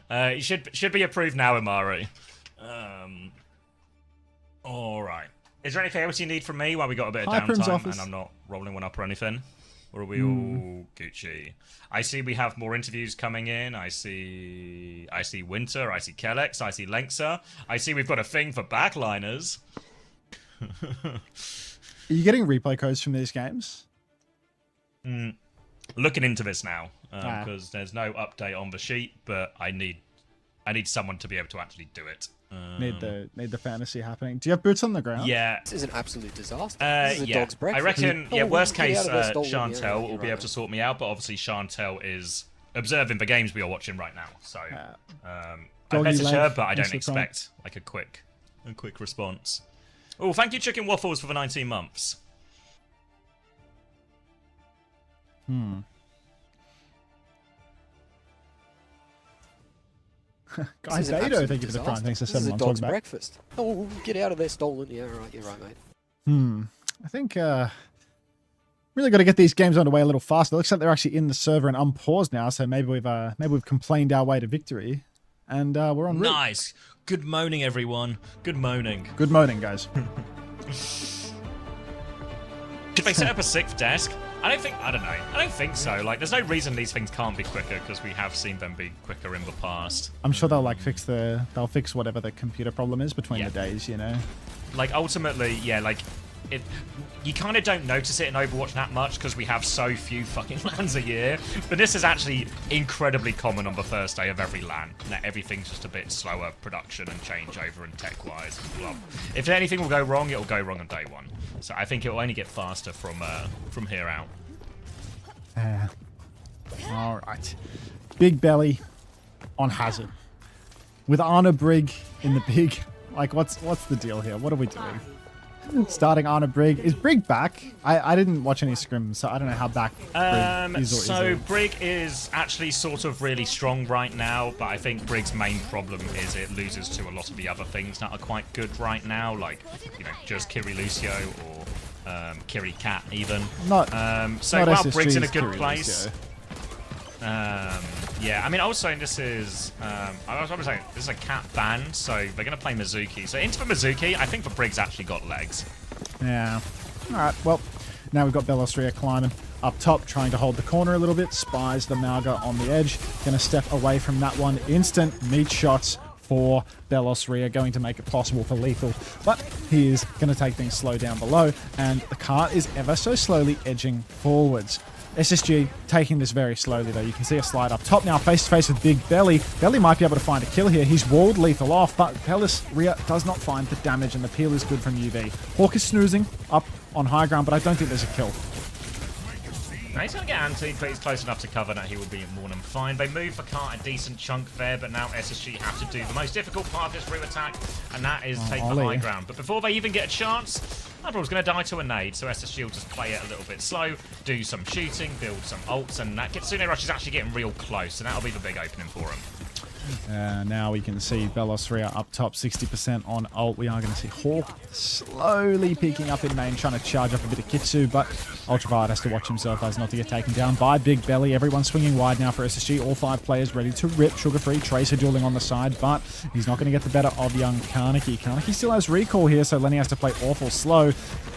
You should be approved now, Amari. All right. Is there anything else you need from me while we got a bit of downtime and I'm not rolling one up or anything? Or are we all Gucci? I see we have more interviews coming in. I see Winter. I see Kellex. I see Lenksa. I see we've got a thing for backliners. Are you getting replay codes from these games? Looking into this now because there's no update on the sheet, but I need someone to be able to actually do it. Need the fantasy happening. Do you have boots on the ground? Yeah. This is an absolute disaster. This is a dog's breakfast. I reckon, Oh, worst get case, out of there, stolen. Chantel Yeah, will be able to sort me out, but obviously Chantel is observing the games we are watching right now. So I messaged her, but I don't expect like a quick response. Oh, thank you, Chicken Waffles, for the 19 months. Guys, Beto, thank you for the prime. Thanks for 7 months. This is a dog's breakfast. Oh, get out of there, stolen. Yeah, right. You're right, mate. I think really got to get these games underway a little faster. It looks like they're actually in the server and unpaused now, so maybe we've complained our way to victory, and we're on route. Nice. Good moaning, everyone. Good moaning. Good moaning, guys. Should they set up a 6th desk? I don't think so. Like, there's no reason these things can't be quicker because we have seen them be quicker in the past. I'm sure they'll fix whatever the computer problem is between the days, you know. Like, ultimately, yeah, like you kind of don't notice it in Overwatch that much because we have so few fucking LANs a year. But this is actually incredibly common on the first day of every LAN. That everything's just a bit slower production and changeover and tech-wise. Well, if anything will go wrong, it'll go wrong on day one. So I think it will only get faster from here out. All right. Big Belly on Hazard. With Arna Brig in the big. Like, what's the deal here? What are we doing? Starting Arna Brig. Is Brig back? I didn't watch any scrims, so I don't know how back Brig is or so isn't. Brig is actually sort of really strong right now, but I think Brig's main problem is it loses to a lot of the other things that are quite good right now, like, you know, just Kiri Lucio or Kiri Cat even. So not while Brig's in a SSG's good Kiri place. Lucio. Yeah, I mean, also this is I was going to say this is a cat ban, so they're going to play Mizuki. So into the Mizuki, I think the Brig's actually got legs. Yeah. All right. Well, now we've got Belostria climbing up top, trying to hold the corner a little bit. Spies the Mauga on the edge. Going to step away from that one. Instant meat shots for Belostria, going to make it possible for lethal. But he is going to take things slow down below, and the cart is ever so slowly edging forwards. SSG taking this very slowly, though. You can see a slide up top now, face-to-face with Big Belly. Belly might be able to find a kill here. He's walled lethal off, but Belostria does not find the damage, and the peel is good from UV. Hawk is snoozing up on high ground, but I don't think there's a kill. Now he's going to get anti, but he's close enough to cover that he will be more than fine. They move for Cart a decent chunk there, but now SSG have to do the most difficult part of this root attack, and that is take the high ground. But before they even get a chance, AG.AL's going to die to a nade, so SSG will just play it a little bit slow, do some shooting, build some ults, and that Kitsune Rush is actually getting real close, and that'll be the big opening for him. Now we can see Belosria up top, 60% on ult. We are going to see Hawk slowly peeking up in main, trying to charge up a bit of Kitsu, but Ultraviolet has to watch himself as not to get taken down by Big Belly. Everyone's swinging wide now for SSG. All 5 players ready to rip. Sugar-free, Tracer dueling on the side, but he's not going to get the better of young Kaneki. Kaneki still has recall here, so Lenny has to play awful slow.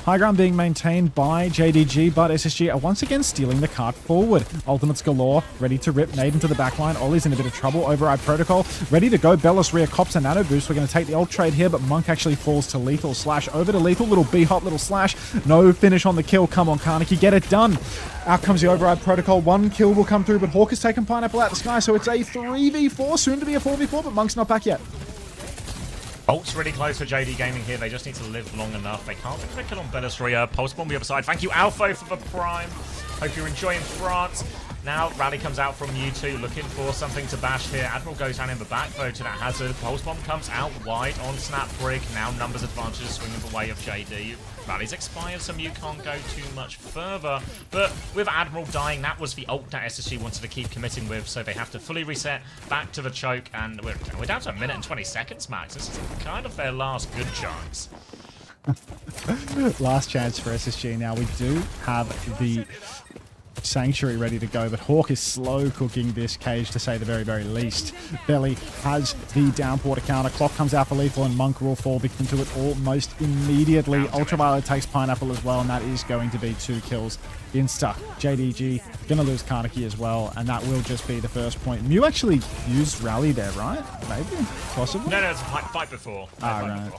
High ground being maintained by JDG, but SSG are once again stealing the cart forward. Ultimates galore, ready to rip. Nade into the backline. Ollie's in a bit of trouble. Override Protocol, ready to go. Bellis Rear cops a nano boost. We're going to take the ult trade here, but Monk actually falls to Lethal. Slash over to Lethal. Little B-hop, little slash. No finish on the kill. Come on, Kaneki, get it done. Out comes the Override Protocol. 1 kill will come through, but Hawk has taken Pineapple out the sky, so it's a 3v4, soon to be a 4v4, but Monk's not back yet. Ult's really close for JD Gaming here. They just need to live long enough. They can't get the kill on Bellisria. Pulse Bomb the other side. Thank you, Alpha, for the prime. Hope you're enjoying France. Now, Rally comes out from U2, looking for something to bash here. Admiral goes down in the back, though, to that hazard. Pulse Bomb comes out wide on Snap Brig. Now, numbers advantages swinging the way of JD. Rally's expired, so you can't go too much further. But with Admiral dying, that was the ult that SSG wanted to keep committing with, so they have to fully reset back to the choke, and we're down to 1 minute and 20 seconds, Max. This is kind of their last good chance. Last chance for SSG now. We do have the Sanctuary ready to go, but Hawk is slow cooking this cage, to say the very, very least. Belly has the downpour to counter. Clock comes out for Lethal, and Monk will fall victim to it almost immediately. Ultraviolet takes Pineapple as well, and that is going to be 2 kills. Insta. JDG gonna lose Kaneki as well, and that will just be the first point. Mew actually used Rally there, right? Maybe? Possibly? No, it's a fight before. Right.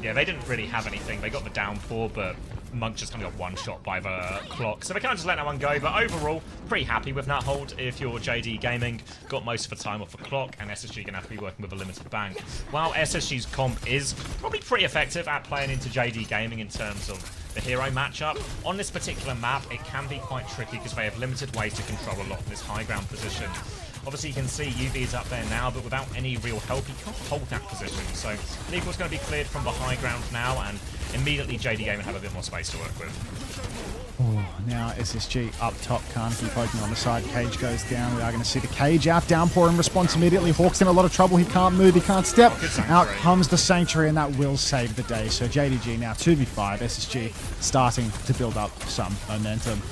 Yeah, they didn't really have anything. They got the downpour, but Monk just kind of got one shot by the clock. So they can't just let that one go, but overall, pretty happy with that hold. If you're JD Gaming, got most of the time off the clock, and SSG gonna have to be working with a limited bank. While SSG's comp is probably pretty effective at playing into JD Gaming in terms of the hero matchup, on this particular map, it can be quite tricky because they have limited ways to control a lot of this high ground position. Obviously, you can see UV is up there now, but without any real help, he can't hold that position. So Lethal's going to be cleared from the high ground now, and immediately JD Gaming have a bit more space to work with. Oh, now SSG up top, Kaneki poking on the side. Cage goes down. We are going to see the cage out. Downpour in response immediately. Hawk's in a lot of trouble. He can't move. He can't step. Out comes the Sanctuary, and that will save the day. So JDG now 2v5. SSG starting to build up some momentum.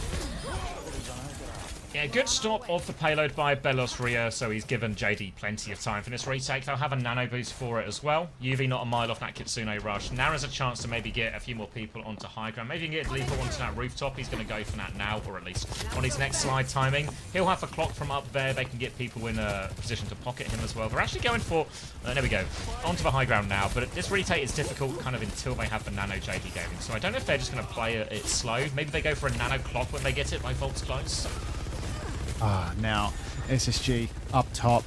Yeah, good stop of the payload by Belosria, so he's given JD plenty of time for this retake. They'll have a nano boost for it as well. UV not a mile off that Kitsune rush. Nara's a chance to maybe get a few more people onto high ground. Maybe get Lethal onto that rooftop. He's going to go for that now, or at least on his next slide timing. He'll have the clock from up there. They can get people in a position to pocket him as well. They're actually going for, there we go, onto the high ground now. But this retake is difficult kind of until they have the nano JD Gaming. So I don't know if they're just going to play it slow. Maybe they go for a nano clock when they get it by Volt's close. Now SSG up top,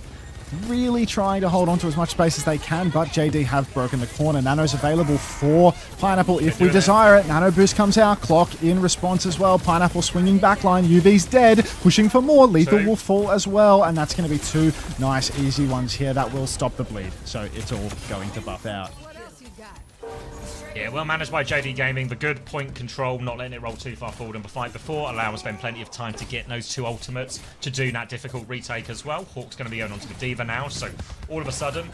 really trying to hold on to as much space as they can, but JD have broken the corner. Nano's available for Pineapple if we desire it. Nano boost comes out, Clock in response as well. Pineapple swinging backline, UV's dead, pushing for more. Lethal will fall as well, and that's going to be 2 nice easy ones here. That will stop the bleed, so it's all going to buff out. Yeah, well managed by JD Gaming. The good point control, not letting it roll too far forward in the fight before, allows them plenty of time to get those 2 ultimates to do that difficult retake as well. Hawk's going to be going on to the D.Va now, so all of a sudden,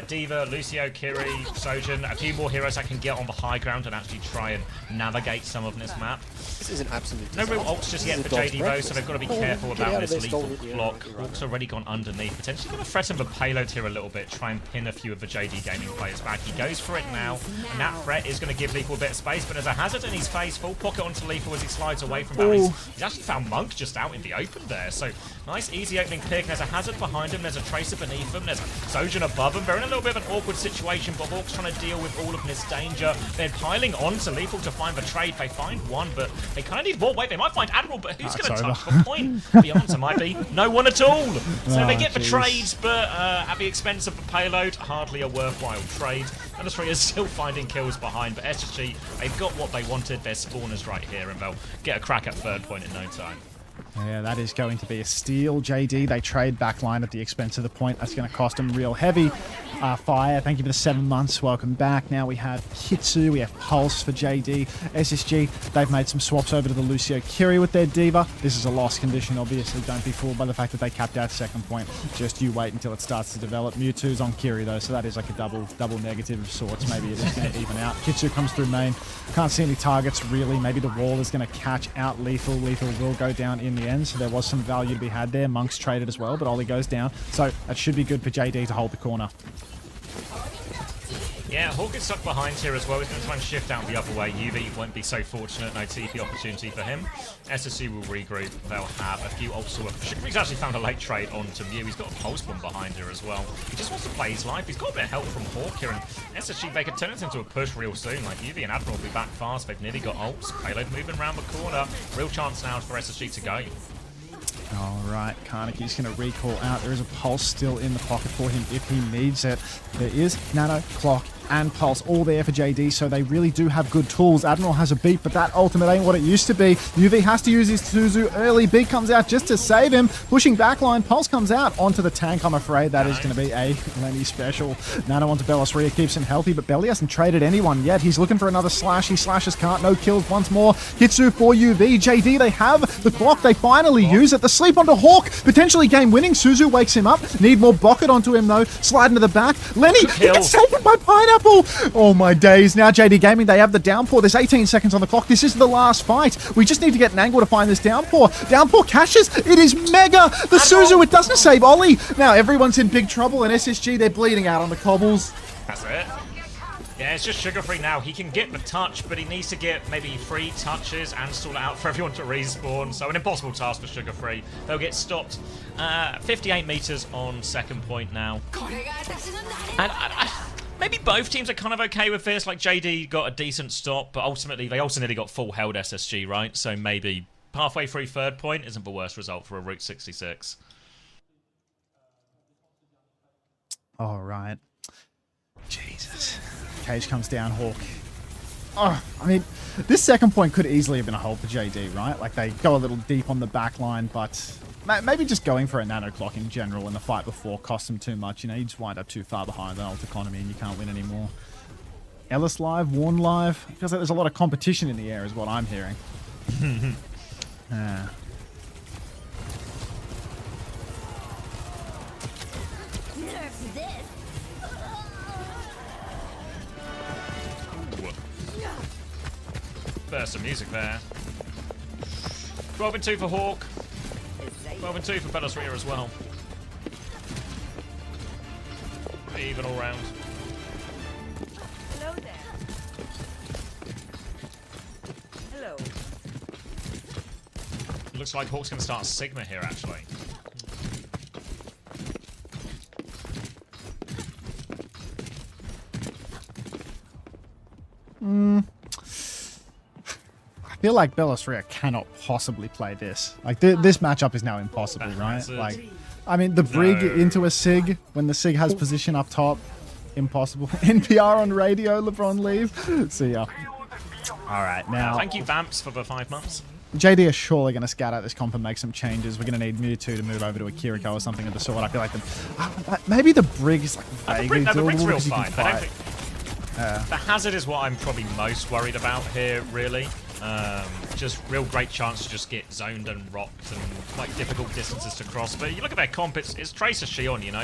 D.Va, Lucio, Kiri, Sojin, a few more heroes that can get on the high ground and actually try and navigate some of this map. This is an absolute No real ults just yet for JD though, so they've got to be careful about this lethal block. Hawk's already gone underneath, potentially going to threaten the payload here a little bit, try and pin a few of the JD Gaming players back. He goes for it now, and that threat is going to give Lethal a bit of space, but there's a hazard in his face. Full pocket onto Lethal as he slides away from that. He's actually found Monk just out in the open there, so nice easy opening pick. There's a hazard behind him, there's a Tracer beneath him, there's a Sojin above him. They're in a little bit of an awkward situation, but Hawk's trying to deal with all of this danger. They're piling on to Lethal to find the trade. They find one, but they kind of need more. Wait, they might find Admiral, but who's going to touch the point? The answer might be no one at all. So they get the trades, but at the expense of the payload, hardly a worthwhile trade. And the 3 is still finding kills behind, but SSG, they've got what they wanted. Their spawners right here, and they'll get a crack at third point in no time. Yeah, that is going to be a steal. JD, they trade backline at the expense of the point. That's going to cost them real heavy. Fire, thank you for the 7 months. Welcome back. Now we have Hitsu, we have Pulse for JD. SSG, they've made some swaps over to the Lucio Kiri with their Diva. This is a lost condition, obviously. Don't be fooled by the fact that they capped out second point. Just you wait until it starts to develop. Mewtwo's on Kiri, though, so that is like a double negative of sorts. Maybe it is going to even out. Hitsu comes through main. Can't see any targets, really. Maybe the wall is going to catch out Lethal. Lethal will go down in the end, so there was some value to be had there. Monk's traded as well, but Ollie goes down. So that should be good for JD to hold the corner. Yeah, Hawk is stuck behind here as well. He's going to try and shift out the other way. UV won't be so fortunate. No TP opportunity for him. SSC will regroup. They'll have a few ults to work. Shikari's actually found a late trade onto Mew. He's got a pulse bomb behind here as well. He just wants to play his life. He's got a bit of help from Hawk here. And SSG, they could turn this into a push real soon. Like, UV and Admiral will be back fast. They've nearly got ults. Payload moving around the corner. Real chance now for SSG to go. Alright, Karnaki's going to recall out. There is a Pulse still in the pocket for him if he needs it. There is Nano, Clock, and Pulse all there for JD, so they really do have good tools. Admiral has a beat, but that ultimate ain't what it used to be. UV has to use his Suzu early. Beat comes out just to save him. Pushing backline, Pulse comes out onto the tank. I'm afraid that is going to be a Lenny special. Nano onto Bellisria, keeps him healthy, but Belly hasn't traded anyone yet. He's looking for another slash. He slashes, can't. No kills once more. Hitsu for UV. JD, they have the Clock. They finally use it. The sleep onto Hawk, potentially game winning. Suzu wakes him up. Need more bucket onto him though. Slide into the back. Lenny, he gets taken by Pineapple. Oh my days. Now JD Gaming, they have the downpour. There's 18 seconds on the clock. This is the last fight. We just need to get an angle to find this downpour. Downpour cashes. It is mega. The Suzu, it doesn't save Ollie. Now everyone's in big trouble, and SSG, they're bleeding out on the cobbles. That's it. Yeah, it's just Sugar Free now. He can get the touch, but he needs to get maybe 3 touches and stall it out for everyone to respawn. So an impossible task for Sugar Free. They'll get stopped 58 meters on second point now. And maybe both teams are kind of okay with this. Like, JD got a decent stop, but ultimately they also nearly got full held SSG, right? So maybe halfway through third point isn't the worst result for a Route 66. All right. Jesus. Cage comes down, Hawk. Oh, I mean, this second point could easily have been a hold for JD, right? Like, they go a little deep on the back line, but maybe just going for a nano clock in general in the fight before cost them too much. You know, you just wind up too far behind the ult economy and you can't win anymore. Ellis live, Warn live. Feels like there's a lot of competition in the air is what I'm hearing. Burst of music there. 12-2 for Hawk. 12-2 for Bellisria as well. Even all round. Hello there. Hello. Looks like Hawk's going to start Sigma here, actually. I feel like Bellisria cannot possibly play this. Like, this matchup is now impossible, right? Like, I mean, the Brig into a Sig when the Sig has position up top, impossible. NPR on radio, LeBron leave. See ya. All right, now... Thank you, Vamps, for the 5 months. JD are surely going to scout out this comp and make some changes. We're going to need Mewtwo to move over to a Kiriko or something of the sort. I feel like maybe the Brig is like vaguely the Brig's real doable. fine. I don't think... The Hazard is what I'm probably most worried about here, really. Just real great chance to just get zoned and rocked and quite difficult distances to cross. But you look at their comp, it's Tracer Shion, you know.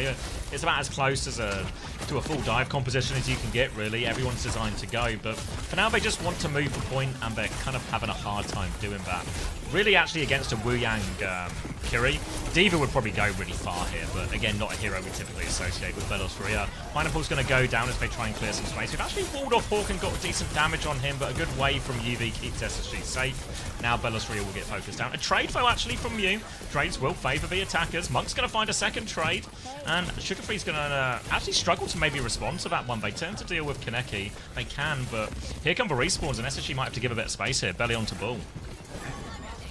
It's about as close as to a full dive composition as you can get, really. Everyone's designed to go. But for now, they just want to move the point, and they're kind of having a hard time doing that. Really, actually, against a Wu Yang Kiri, Diva would probably go really far here. But again, not a hero we typically associate with Bellisria. Pineapple's going to go down as they try and clear some space. We've actually walled off Hawk and got decent damage on him, but a good wave from UV keeps SSG safe. Now Bellisria will get focused down. A trade foe actually from Mew. Trades will favour the attackers. Monk's going to find a second trade, and Sugarfree's going to actually struggle to maybe respond to that one. They turn to deal with Kaneki. They can, but here come the respawns, and SSG might have to give a bit of space here. Belly onto Bull.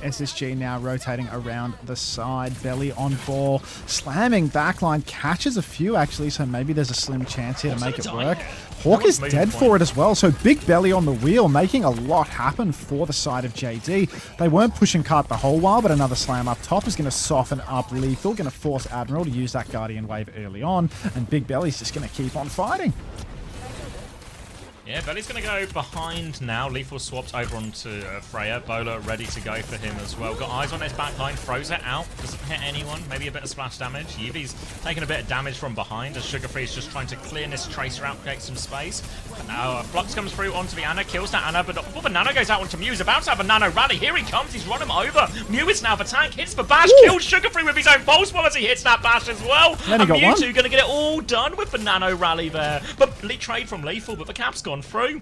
SSG now rotating around the side. Belly on ball, slamming backline, catches a few actually, so maybe there's a slim chance here to make it work. Hawk is dead for it as well, so big Belly on the wheel, making a lot happen for the side of JD. They weren't pushing cart the whole while, but another slam up top is going to soften up Lethal, going to force Admiral to use that Guardian Wave early on, and big Belly's just going to keep on fighting. Yeah, Belly's going to go behind now. Lethal swapped over onto Freya. Bowler ready to go for him as well. Got eyes on his back line. Throws it out. Doesn't hit anyone. Maybe a bit of splash damage. Yuvi's taking a bit of damage from behind as Sugarfree is just trying to clear this Tracer out, create some space. But now Flux comes through onto the Ana. Kills that Ana, but before the Nano goes out onto Mew, he's about to have a Nano rally. Here he comes. He's run him over. Mew is now the tank. Hits the bash. Kills Sugarfree with his own pulse bomb as he hits that bash as well. And Mewtwo going to get it all done with the Nano rally there. But trade from Lethal, but the cap's gone through.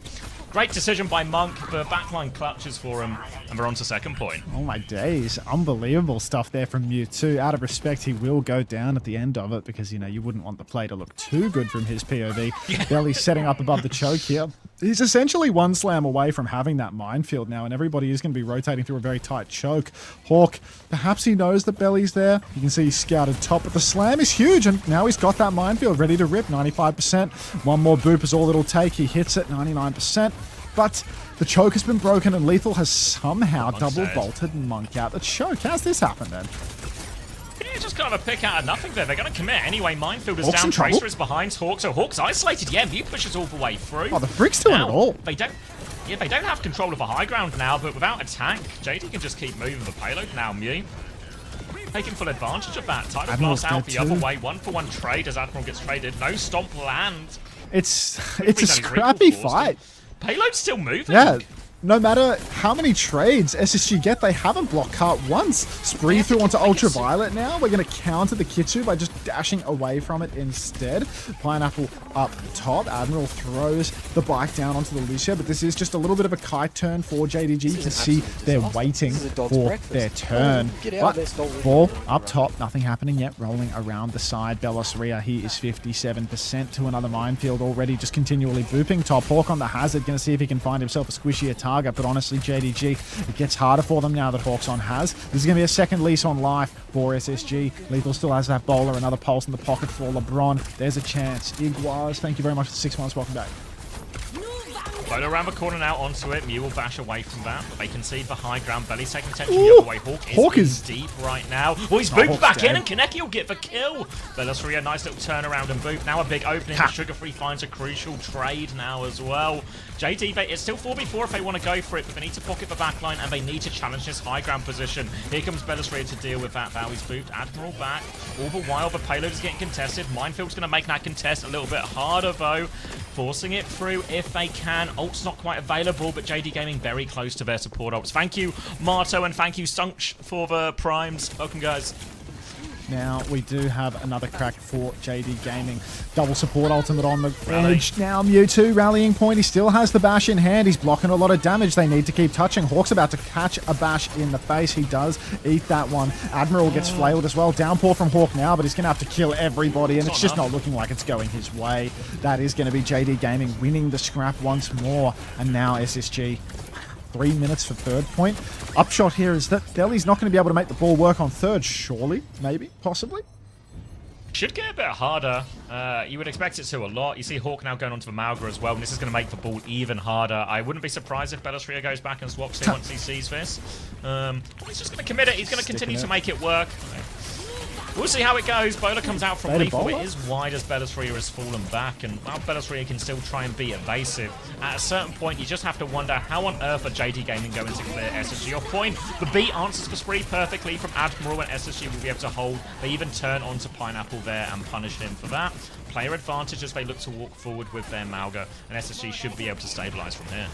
Great decision by Monk. The backline clutches for him, and we're on to second point. Oh my days. Unbelievable stuff there from Mewtwo. Out of respect, he will go down at the end of it because, you know, you wouldn't want the play to look too good from his POV. Yeah. Belly setting up above the choke here. He's essentially one slam away from having that minefield now, and everybody is going to be rotating through a very tight choke. Hawk, perhaps he knows that Belly's there. You can see he's scouted top, but the slam is huge, and now he's got that minefield ready to rip, 95%. One more boop is all it'll take. He hits it, 99%. But the choke has been broken, and Lethal has somehow double bolted Monk out the choke. How's this happened then? Yeah, just kind of a pick out of nothing there. They're going to commit anyway. Minefield is down. Tracer is behind Hawk, so Hawk's isolated. Yeah, Mew pushes all the way through. Oh, the Frick's doing it all. They don't have control of the high ground now, but without a tank, JD can just keep moving the payload now. Mew taking full advantage of that. Tidal Blast out the other way. 1-for-1 trade as Admiral gets traded. No stomp land. It's a scrappy fight. Payload's still moving. Yeah. No matter how many trades SSG get, they haven't blocked cart once. Spree through onto Ultraviolet now. We're going to counter the Kitsu by just dashing away from it instead. Pineapple up top. Admiral throws the bike down onto the Lucia, but this is just a little bit of a kite turn for JDG. You can see they're waiting for their turn. But ball up top, nothing happening yet. Rolling around the side. Belosria, he is 57% to another minefield already, just continually booping top. Hawk on the hazard, going to see if he can find himself a squishier target. But honestly, JDG, it gets harder for them now that Hawk's on Haz. This is going to be a second lease on life for SSG. Lethal still has that bowler, another pulse in the pocket for LeBron. There's a chance. Iguaz, thank you very much for the 6 months. Welcome back. Photo around the corner now onto it. Mew will bash away from that, but they concede the high ground. Belly's taking attention the other way. Hawk is deep right now. Oh, he's booped back in, and Kaneki will get the kill. Belosria, nice little turnaround and boop. Now a big opening. Sugarfree finds a crucial trade now as well. JD, it's still 4v4 if they want to go for it, but they need to pocket the backline and they need to challenge this high ground position. Here comes Belosria to deal with that. Now he's booped Admiral back. All the while, the payload is getting contested. Minefield's going to make that contest a little bit harder, though. Forcing it through if they can. Ult's not quite available, but JD Gaming very close to their support ults. Thank you, Marto, and thank you, Sunch, for the primes. Welcome, guys. Now we do have another crack for JD Gaming. Double support ultimate on the edge. Now Mewtwo rallying point. He still has the bash in hand. He's blocking a lot of damage. They need to keep touching. Hawk's about to catch a bash in the face. He does eat that one. Admiral gets flailed as well. Downpour from Hawk now, but he's going to have to kill everybody, and it's just not looking like it's going his way. That is going to be JD Gaming winning the scrap once more, and now SSG 3 minutes for third point. Upshot here is that Belly's not going to be able to make the ball work on third, surely, maybe, possibly. Should get a bit harder. You would expect it to a lot. You see Hawk now going onto the Malga as well, and this is going to make the ball even harder. I wouldn't be surprised if Belosria goes back and swaps it once he sees this. He's just going to commit it. He's going to continue to make it work. We'll see how it goes. Bowler comes out from Lethal. It is wide as Belosria has fallen back, and while Belosria can still try and be evasive, at a certain point you just have to wonder how on earth are JD Gaming going to clear SSG. Your point, the beat answers for Spree perfectly from Admiral, and SSG will be able to hold. They even turn onto Pineapple there and punish him for that. Player advantage as they look to walk forward with their Malga, and SSG should be able to stabilize from here.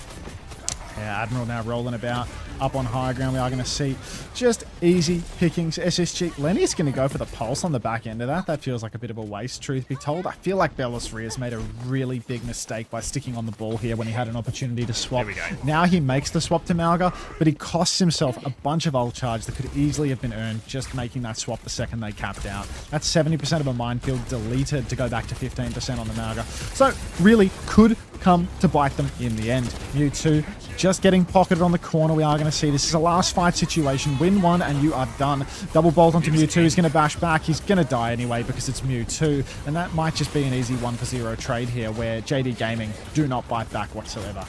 Yeah, Admiral now rolling about up on high ground. We are going to see just easy pickings. SSG. Lenny's going to go for the pulse on the back end of that. That feels like a bit of a waste, truth be told. I feel like Belosria has made a really big mistake by sticking on the ball here when he had an opportunity to swap. Now he makes the swap to Malga, but he costs himself a bunch of ult charge that could easily have been earned just making that swap the second they capped out. That's 70% of a minefield deleted to go back to 15% on the Malga. So really could come to bite them in the end. Mewtwo just getting pocketed on the corner. We are going to see this is a last fight situation. Win one and you are done. Double bolt onto Mewtwo. He's going to bash back. He's going to die anyway because it's Mewtwo. And that might just be an easy 1-for-0 trade here where JD Gaming do not bite back whatsoever.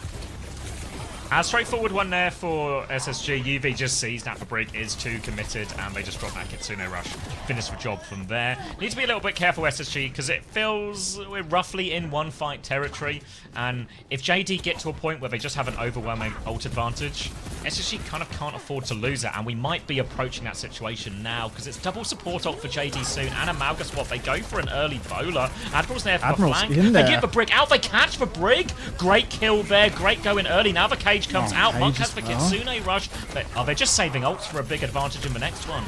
A straightforward one there for SSG. UV just sees that the break is too committed and they just drop that Kitsune Rush. Finish the job from there. Need to be a little bit careful, SSG, because it feels we're roughly in one fight territory. And if JD get to a point where they just have an overwhelming ult advantage, SSG kind of can't afford to lose it. And we might be approaching that situation now because it's double support ult for JD soon and a Malga swap. They go for an early bowler. Admiral's there for the flank. They get the Brig out. They catch the Brig. Great kill there. Great going early. Now the Cage comes out. Monk has the Kitsune Rush. They're just saving ults for a big advantage in the next one.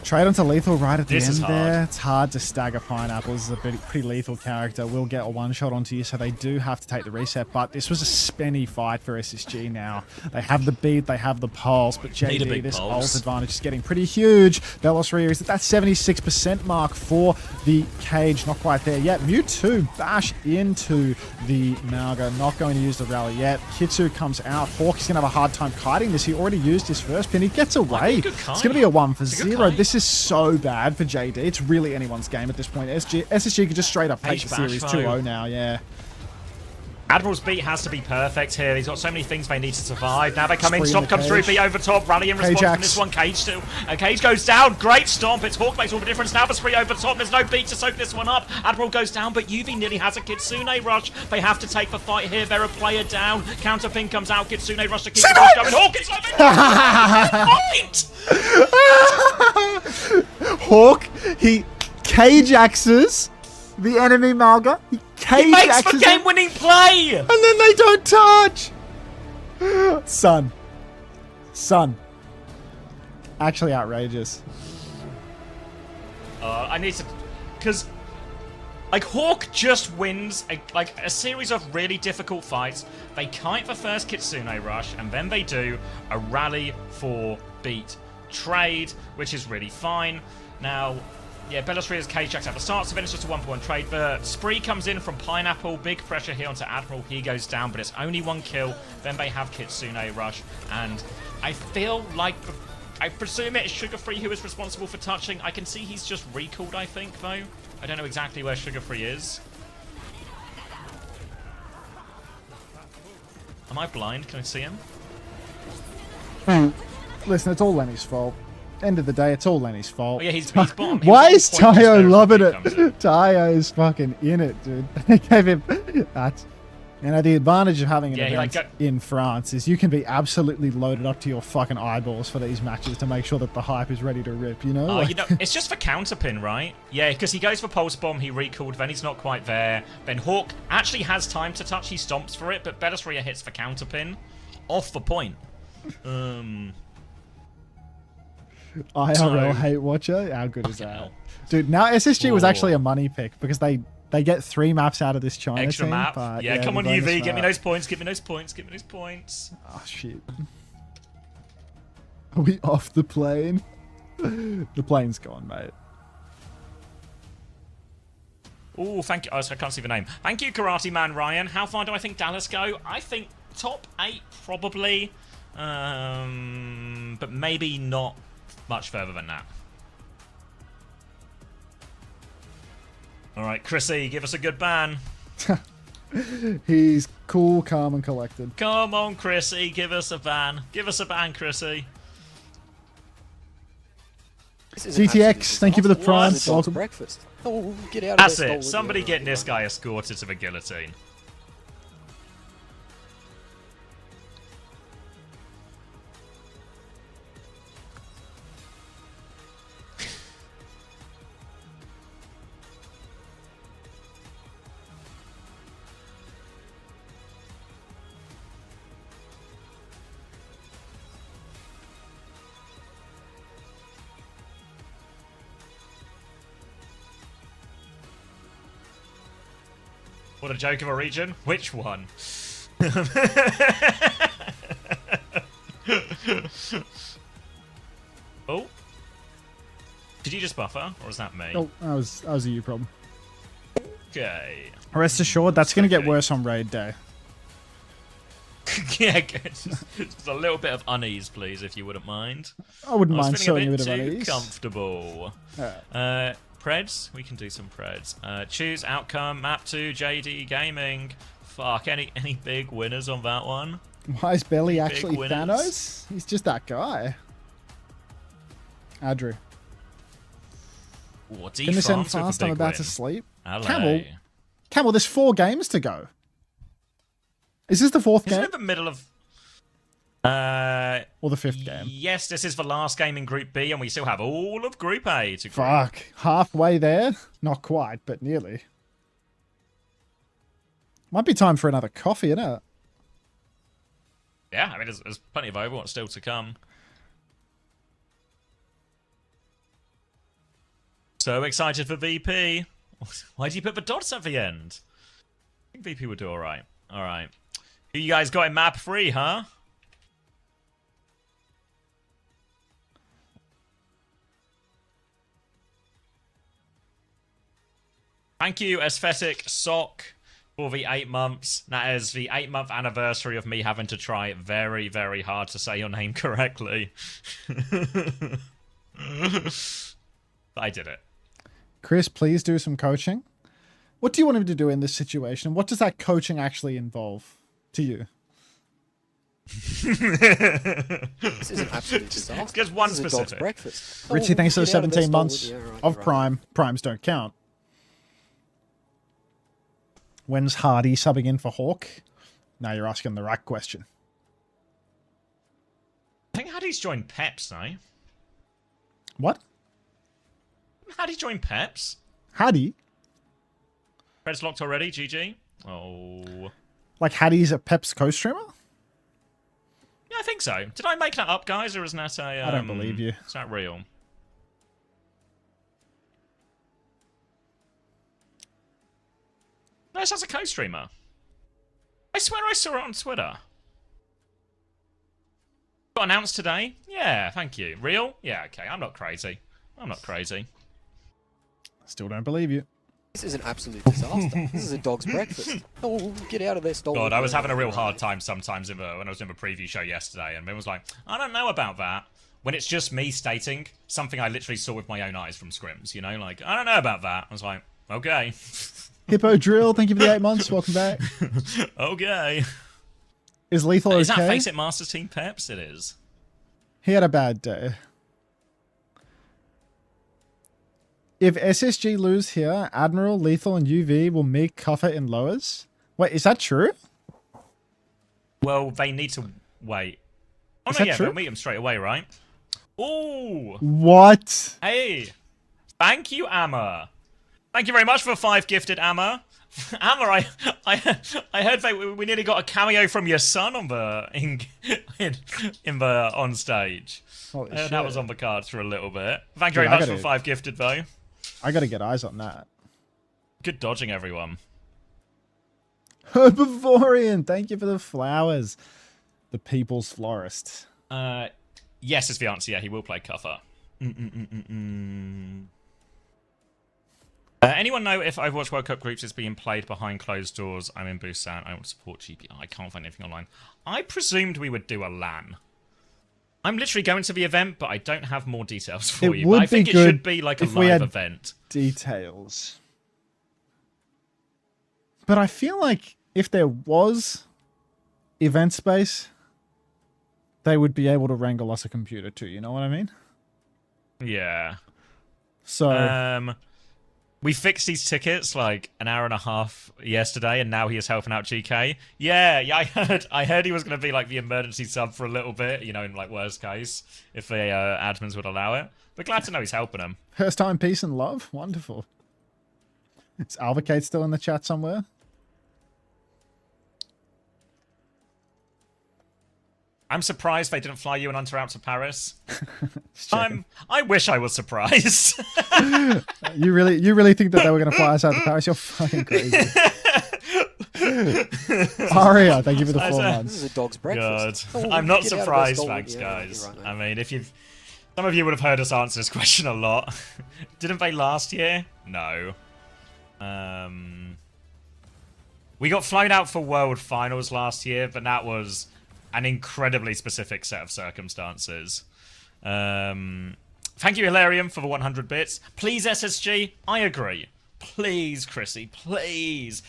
Trade onto lethal right at the end there. It's hard to stagger Pineapple. This is a pretty lethal character. Will get a one-shot onto you, so they do have to take the reset. But this was a spenny fight for SSG now. They have the beat, they have the pulse, but JD, this ult advantage is getting pretty huge. Belosria is at that 76% mark for the Cage. Not quite there yet. Mewtwo bash into the Malga. Not going to use the rally yet. Kitsu comes out. Hawk is going to have a hard time kiting this. He already used his first pin. He gets away. It's going to be a 1-for-0. This is so bad for JD. It's really anyone's game at this point. SSG could just straight up take the series 2-0 now, yeah. Admiral's beat has to be perfect here. He's got so many things they need to survive. Now they come in, Stomp comes through, beat over top, rally in response from this one. Cage still. Cage goes down, great Stomp. It's Hawk makes all the difference. Now the spree over top, there's no beat to soak this one up. Admiral goes down, but UV nearly has a Kitsune Rush. They have to take the fight here. They're a player down. Counter pin comes out, Kitsune Rush to keep the push going. Hawk is Hawk, he Cage axes the enemy Malga. He makes the game-winning play! And then they don't touch! Son. Actually outrageous. I need to... Because... Like, Hawk just wins a series of really difficult fights. They kite the first Kitsune Rush, and then they do a rally for beat trade, which is really fine. Now... Yeah, Belosria's Cage jacks at the start, so then it's just a 1-for-1 trade. The spree comes in from Pineapple, big pressure here onto Admiral. He goes down, but it's only one kill. Then they have Kitsune Rush, and I feel like I presume it's Sugar Free who is responsible for touching. I can see he's just recalled, I think, though. I don't know exactly where Sugar Free is. Am I blind? Can I see him? Listen, it's all Lenny's fault. End of the day, it's all Lenny's fault. Oh yeah, he's bottom. Why is Tayo loving it? Tayo is fucking in it, dude. They gave him that. You know, the advantage of having an event in France is you can be absolutely loaded up to your fucking eyeballs for these matches to make sure that the hype is ready to rip, you know? Oh, you know, it's just for counterpin, right? Yeah, because he goes for Pulse Bomb, he recalled, then he's not quite there. Then Hawk actually has time to touch, he stomps for it, but Belosria hits for counterpin. Off the point. IRL hate watcher? How good is that? Dude, now SSG was actually a money pick because they get 3 maps out of this China extra team. map. But yeah, come on UV, get me those points, get me those points, get me those points. Oh shit. Are we off the plane? The plane's gone, mate. Oh, thank you. Oh, so I can't see the name. Thank you, Karate Man Ryan. How far do I think Dallas go? I think top 8 probably. But maybe not much further than that. Alright, Chrissy, give us a good ban. He's cool, calm, and collected. Come on, Chrissy, give us a ban. Give us a ban, Chrissy. GTX, thank you for the prime. Welcome. Breakfast. Oh, get out of That's there, it. Somebody get this guy escorted to the guillotine. What a joke of a region. Which one? Oh. Did you just buffer? Or was that me? Oh, that was a you problem. Okay. Rest assured, that's going to get worse on raid day. Yeah, just a little bit of unease, please, if you wouldn't mind. I wouldn't mind feeling showing a a bit bit of too unease. comfortable. Preds, we can do some Preds. Choose outcome, map 2, JD Gaming. Fuck, any big winners on that one? Why is Belly Big actually winners. Thanos? He's just that guy. Adru. Ooh, Finish end France with a fast, I'm big about win. to sleep. LA. Camel, there's 4 games to go. Is this the 4th Isn't game? it the middle of... Or the 5th game? Yes, this is the last game in Group B, and we still have all of Group A to go. Fuck. Halfway there? Not quite, but nearly. Might be time for another coffee, isn't it? Yeah, I mean, there's plenty of Overwatch still to come. So excited for VP. Why did you put the dots at the end? I think VP would do alright. Alright. Who you guys got in map 3, huh? Thank you, Aesthetic Sock, for the 8 months. That is the 8-month anniversary of me having to try very, very hard to say your name correctly. I did it. Chris, please do some coaching. What do you want him to do in this situation? What does that coaching actually involve to you? This is an absolute disaster. Just one this is a dog's specific. breakfast. Richie, thanks for the Get out of there, 17 months Stolen. Yeah, right, of right. Prime. Primes don't count. When's Hardy subbing in for Hawk? Now you're asking the right question. I think Hardy's joined Peps, no? What? Hardy joined Peps? Hardy? Red's locked already, GG. Oh. Like Hardy's a Pep's co-streamer? Yeah, I think so. Did I make that up, guys, or isn't that a... I don't believe you. Is that real? No, it's as a co-streamer. I swear I saw it on Twitter. Got announced today? Yeah, thank you. Real? Yeah, okay. I'm not crazy. I'm not crazy. Still don't believe you. This is an absolute disaster. This is a dog's breakfast. Oh, get out of there, Stolen. God, I was Yeah, having a real right. hard time sometimes when I was doing a preview show yesterday, and Ben was like, I don't know about that. When it's just me stating something I literally saw with my own eyes from scrims, you know? Like, I don't know about that. I was like, okay. Hippo Drill, thank you for the 8 months. Welcome back. Okay. Is Lethal okay? Is that Face It Masters Team Peps? It is. He had a bad day. If SSG lose here, Admiral, Lethal, and UV will meet Cuffer in lowers. Wait, is that true? Well, they need to wait. Oh, Is no, that yeah, true? they'll meet them straight away, right? Ooh. What? Hey. Thank you, Amma. Thank you very much for 5 gifted, Amma. Amma, I heard we nearly got a cameo from your son on the in the on stage. Holy That shit. was on the cards for a little bit. Thank you Dude, very I much gotta- for 5 gifted, though. I gotta get eyes on that. Good dodging, everyone. Herbivorian, thank you for the flowers. The people's florist. Yes is the answer. Yeah, he will play Cuffer. Anyone know if Overwatch World Cup groups is being played behind closed doors? I'm in Busan. I want to support GPI. I can't find anything online. I presumed we would do a LAN. I'm literally going to the event, but I don't have more details for you. But I think it should be like a if we live had event. Details. But I feel like if there was event space, they would be able to wrangle us a computer too. You know what I mean? Yeah. So we fixed these tickets like an hour and a half yesterday, and now he is helping out GK. Yeah, I heard he was going to be like the emergency sub for a little bit, you know, in like worst case, if the admins would allow it. But glad to know he's helping him. first time peace and love. Wonderful. Is Alvacate still in the chat somewhere? I'm surprised they didn't fly you and Unter out to Paris. I wish I was surprised. You really think that they were going to fly us out to Paris? You're fucking crazy. Aria, thank you for the 4 months. This is a dog's breakfast. God. Oh, I'm not get out of there, surprised, Stolen. thanks, Yeah, guys. you're right, mate. I mean, some of you would have heard us answer this question a lot. Didn't they last year? No. We got flown out for World Finals last year, but that was an incredibly specific set of circumstances. Thank you, Hilarium, for the 100 bits. Please, SSG, I agree. Please, Chrissy, please.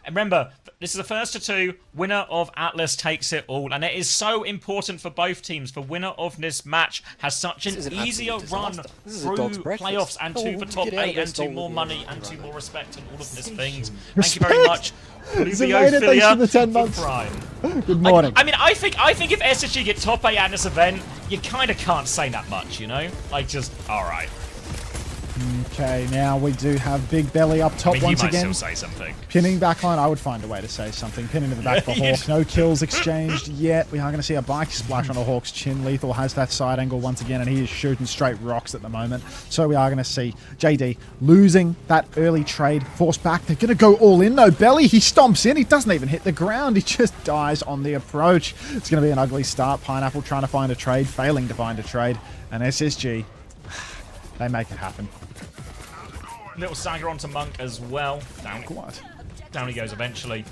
And remember, this is the first to two. Winner of Atlas takes it all. And it is so important for both teams. The winner of this match has such an easier run through playoffs and to the top 8 and to more money and to more respect and all of these things. Thank you very much. Zelated, thanks for the 10 months. Good morning. I mean, I think if SSG get top 8 at this event, you kind of can't say that much, you know? Like, just, alright. Okay, now we do have Big Belly up top once again. You might still say something. Pinning backline, I would find a way to say something. Pinning to the back for Hawk. No kills exchanged yet. We are going to see a bike splash on a Hawk's chin. Lethal has that side angle once again, and he is shooting straight rocks at the moment. So we are going to see JD losing that early trade. Forced back. They're going to go all in, though. Belly, he stomps in. He doesn't even hit the ground. He just dies on the approach. It's going to be an ugly start. Pineapple trying to find a trade, failing to find a trade. And SSG, they make it happen. Little Saga onto Monk as well. Down he goes eventually.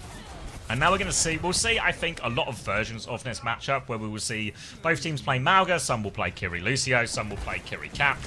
And now we're going to see, we'll see, I think, a lot of versions of this matchup where we will see both teams play Mauga, some will play Kiri Lucio, some will play Kiri Cap.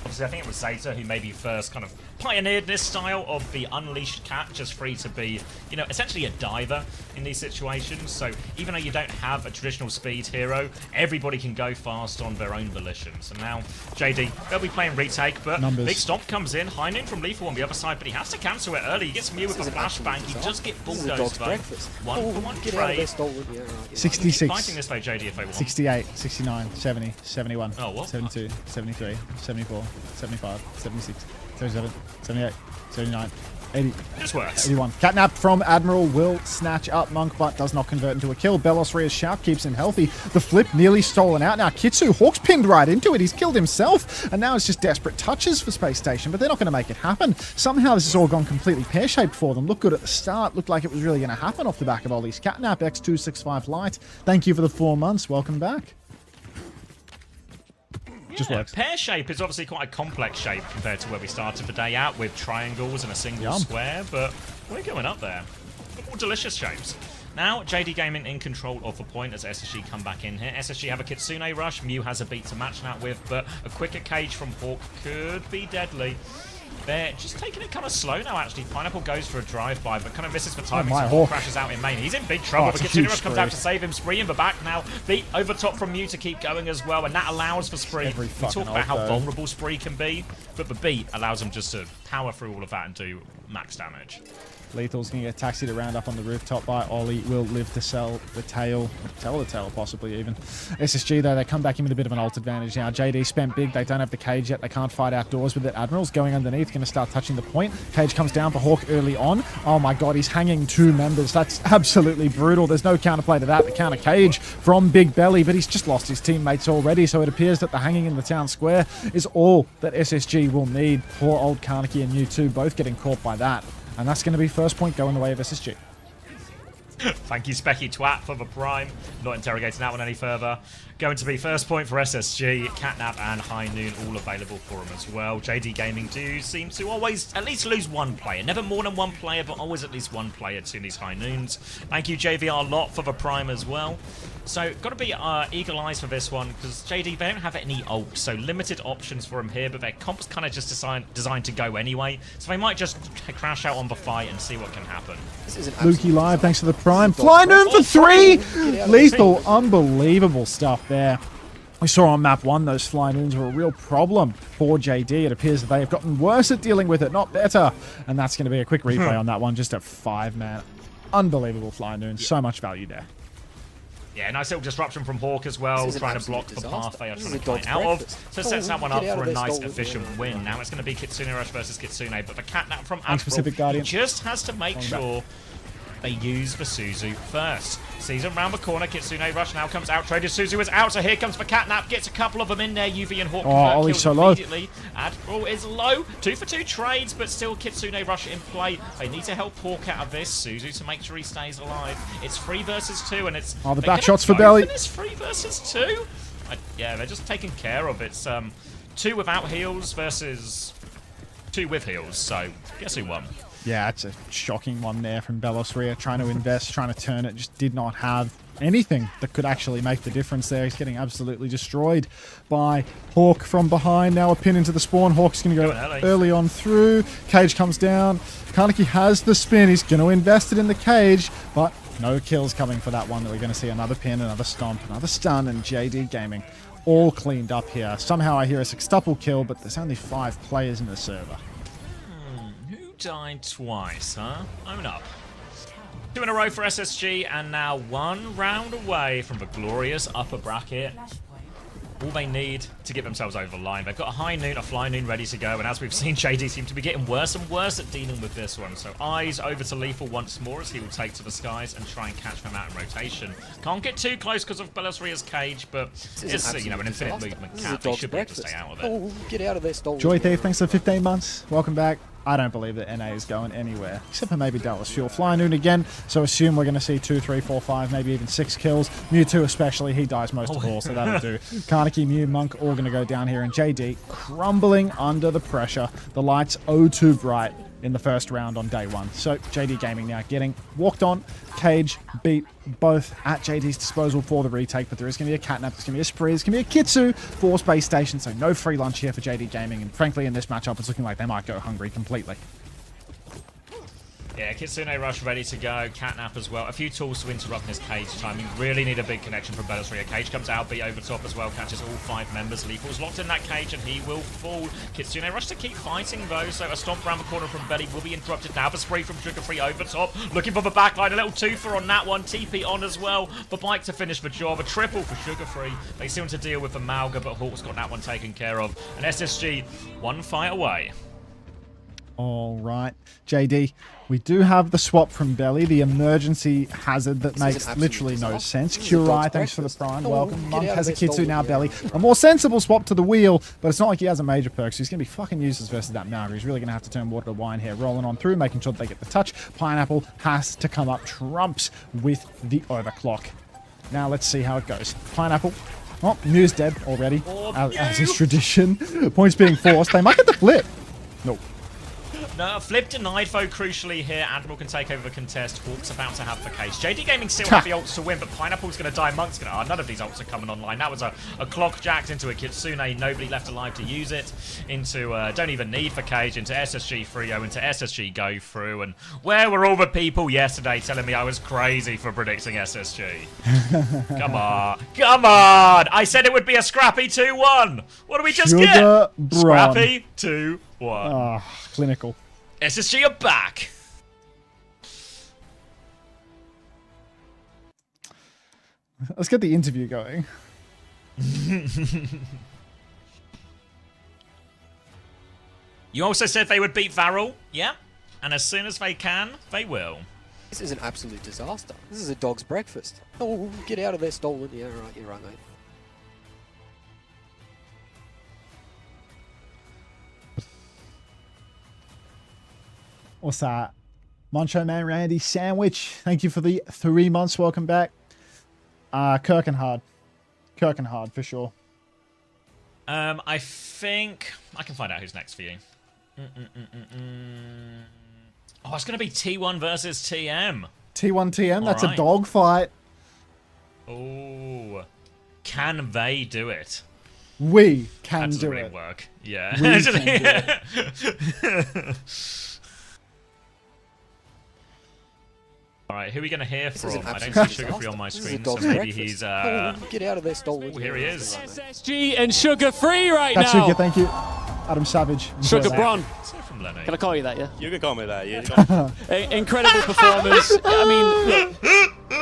Obviously, I think it was ZETA who maybe first kind of pioneered this style of the unleashed cat, just free to be, you know, essentially a diver in these situations. So even though you don't have a traditional speed hero, everybody can go fast on their own volition. So now JD, they'll be playing retake, but Big Stomp comes in, High Noon from Lethal on the other side, but he has to cancel it early. He gets Mew with a flashbang, he just get bulldozed though. 1-for-1 trade. 66. Fighting this way, JD, if they want. 68, 69, 70, 71, oh, what? 72, 73, 74, 75, 76, 77, 78, 79, 80. This works. 81. Catnap from Admiral will snatch up Monk, but does not convert into a kill. Belos Ria's shout keeps him healthy. The flip nearly stolen out. Now Kitsu, Hawk's pinned right into it. He's killed himself. And now it's just desperate touches for Spacestation, but they're not going to make it happen. Somehow this has all gone completely pear-shaped for them. Looked good at the start. Looked like it was really going to happen off the back of Ollie's Catnap. X265 Light. Thank you for the 4 months. Welcome back. Yeah, pear shape is obviously quite a complex shape compared to where we started the day out with triangles and a single square, but we're going up there. All delicious shapes. Now, JD Gaming in control of the point as SSG come back in here. SSG have a Kitsune rush. Mew has a beat to match that with, but a quicker cage from Hawk could be deadly. They're just taking it kind of slow now, actually. Pineapple goes for a drive-by, but kind of misses the timing, so Hawk crashes out in main. He's in big trouble, but Kitsune Rush comes out to save him. Spree in the back now. Beat over top from Mew to keep going as well, and that allows for Spree. We talk about how vulnerable Spree can be, but the beat allows him just to power through all of that and do max damage. Lethal's going to get taxied around up on the rooftop by Ollie. Will live to sell the tail possibly even. SSG, though, they come back in with a bit of an ult advantage now. JD spent big. They don't have the cage yet. They can't fight outdoors with it. Admiral's going underneath, going to start touching the point. Cage comes down for Hawk early on. Oh my god, he's hanging 2 members. That's absolutely brutal. There's no counterplay to that. The counter cage from Big Belly, but he's just lost his teammates already, so it appears that the hanging in the town square is all that SSG will need. Poor old Karnaki and U2 both getting caught by that. And that's going to be first point going the way of SSG. Thank you, Specky Twat, for the prime. Not interrogating that one any further. Going to be first point for SSG. Catnap and High Noon all available for him as well. JD Gaming do seem to always at least lose one player. Never more than one player, but always at least one player to these High Noons. Thank you, JVR Lot, for the prime as well. So, got to be eagle eyes for this one, because JD, they don't have any ult, so limited options for him here, but their comp's kind of just designed to go anyway, so they might just crash out on the fight and see what can happen. Lukey Live, thanks for the prime. Fly Noon for 3! Lethal, unbelievable stuff there. We saw on map 1 those Fly Noons were a real problem for JD. It appears that they have gotten worse at dealing with it, not better. And that's going to be a quick replay on that one, just a 5-man. Unbelievable Fly Noon, so much value there. Yeah, nice little disruption from Hawk as well, trying to block the path they are trying to climb out of. So sets that one up for a nice, efficient win. Now it's going to be Kitsune Rush versus Kitsune, but the Catnap from Admiral, he just has to make sure they use the Suzu first. Sees him round the corner. Kitsune Rush now comes out. Trader Suzu is out, so here comes the Catnap. Gets a couple of them in there. UV and Hawk convert kills immediately. Admiral is low. 2 for 2 trades, but still Kitsune Rush in play. They need to help Hawk out of this. Suzu to make sure he stays alive. It's 3 versus 2, and it's... Oh, the back shots for Belly. It's 3 versus 2? Yeah, they're just taking care of it. It's 2 without heals versus 2 with heals, so guess who won? Yeah, it's a shocking one there from Belosria, trying to invest, trying to turn it, just did not have anything that could actually make the difference there. He's getting absolutely destroyed by Hawk from behind. Now a pin into the spawn. Hawk's going to go early on through. Cage comes down. Kaneki has the spin. He's going to invest it in the cage, but no kills coming for that one. We're going to see another pin, another stomp, another stun, and JD Gaming all cleaned up here. Somehow I hear a sextuple kill, but there's only 5 players in the server. Who died twice, huh? Own up. 2 in a row for SSG, and now 1 round away from the glorious upper bracket. All they need to get themselves over the line. They've got a high noon, a fly noon ready to go, and as we've seen, JD seem to be getting worse and worse at dealing with this one. So eyes over to Lethal once more as he will take to the skies and try and catch them out in rotation. Can't get too close because of Belosria's cage, but it's an infinite movement cap. They should be able to stay out of it. Oh, get out of there, Stolen. Joy Thief, thanks for 15 months. Welcome back. I don't believe that NA is going anywhere, except for maybe Dallas Fuel. Fly Noon again, so assume we're going to see 2, 3, 4, 5, maybe even 6 kills. Mewtwo especially, he dies most of all, so that'll do. Kaneki, Mew, Monk all going to go down here, and JD crumbling under the pressure. The lights too bright in the first round on day 1. So JD Gaming now getting walked on. Cage beat both at JD's disposal for the retake, but there is going to be a catnap, there's going to be a spree, there's going to be a kitsu for Spacestation, so no free lunch here for JD Gaming, and frankly in this matchup it's looking like they might go hungry completely. Yeah, Kitsune Rush ready to go. Catnap as well. A few tools to interrupt this cage timing. Really need a big connection from Belosria. Cage comes out, beat over top as well. Catches all 5 members. Lethal's locked in that cage and he will fall. Kitsune Rush to keep fighting though. So a stomp around the corner from Belly will be interrupted now. The spray from Sugar Free over top. Looking for the backline. A little twofer on that one. TP on as well. The bike to finish the job. A triple for Sugar Free. They seem to deal with the Malga, but Hawk's got that one taken care of. And SSG 1 fight away. All right, JD, we do have the swap from Belly, the emergency hazard that makes literally no sense. Kurai, thanks for the prime, welcome. Monk has a Kitsu, now Belly. A more sensible swap to the wheel, but it's not like he has a major perk, so he's going to be fucking useless versus that Malga. He's really going to have to turn water to wine here, rolling on through, making sure that they get the touch. Pineapple has to come up trumps with the overclock. Now let's see how it goes. Pineapple. Oh, Mew's dead already, as is tradition. Points being forced. They might get the flip. Nope. No, flip denied though, crucially here. Admiral can take over the contest. Hawk's about to have the case. JD Gaming still have the ults to win, but Pineapple's going to die. Monk's going to... Oh, none of these ults are coming online. That was a clock jacked into a Kitsune. Nobody left alive to use it. Into... don't even need for cage. Into SSG Frio. Into SSG go through. And where were all the people yesterday telling me I was crazy for predicting SSG? Come on. Come on! I said it would be a scrappy 2-1. What do we just get? Scrappy 2-1. Ah, clinical. SSG are back. Let's get the interview going. You also said they would beat VARREL, yeah? And as soon as they can, they will. This is an absolute disaster. This is a dog's breakfast. Oh, get out of there, Stolen. Yeah, right, you're right, mate. What's that? Moncho Man Randy Sandwich. Thank you for the 3 months. Welcome back. Kirkenhard. Kirkenhard for sure. I think I can find out who's next for you. Oh, it's going to be T1 versus TM. T1 TM, that's right. a dog fight. Oh, can they do it? We can that do really it. Work. Yeah. We can do it. All right, who are we going to hear from? I don't see Sugar Free on my screen, so maybe he's... get out of there, Stolen. Oh, here he is. SSG and Sugar Free right That's now. Sugar, thank you. Adam Savage. Sugar Enjoy Bron. Can Can I call you that, yeah? You can call me that, yeah. Incredible performance. I mean, look,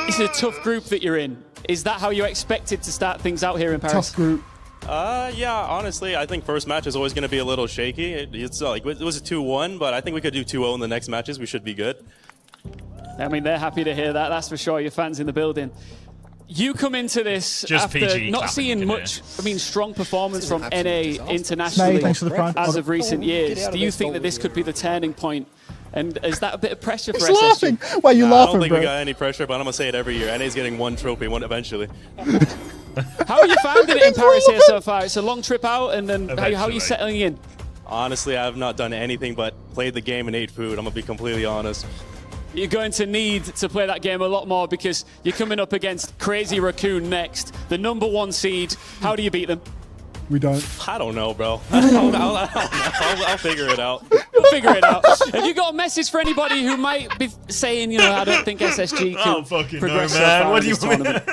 it's a tough group that you're in. Is that how you expected to start things out here in Paris? Tough group. Yeah, honestly, I think first match is always going to be a little shaky. It's like, it was a 2-1, but I think we could do 2-0 in the next matches. We should be good. I mean, they're happy to hear that. That's for sure. Your fans in the building. You come into this Just after PG not seeing much, strong performance from NA internationally May, thanks for the prime. as of recent years. Do you think that this could be the turning point? And is that a bit of pressure for He's SSG? laughing. Why are you I laughing, don't think bro? we got any pressure, but I'm going to say it every year. NA's getting one trophy eventually. How are you finding it in Paris here so far? It's a long trip out, and then how are you settling in? Honestly, I've not done anything but played the game and ate food. I'm gonna be completely honest. You're going to need to play that game a lot more because you're coming up against Crazy Raccoon next, the #1 seed. How do you beat them? We don't. I don't know, bro. I'll figure it out. You'll figure it out. Have you got a message for anybody who might be saying, you know, I don't think SSG can progress so far in this tournament?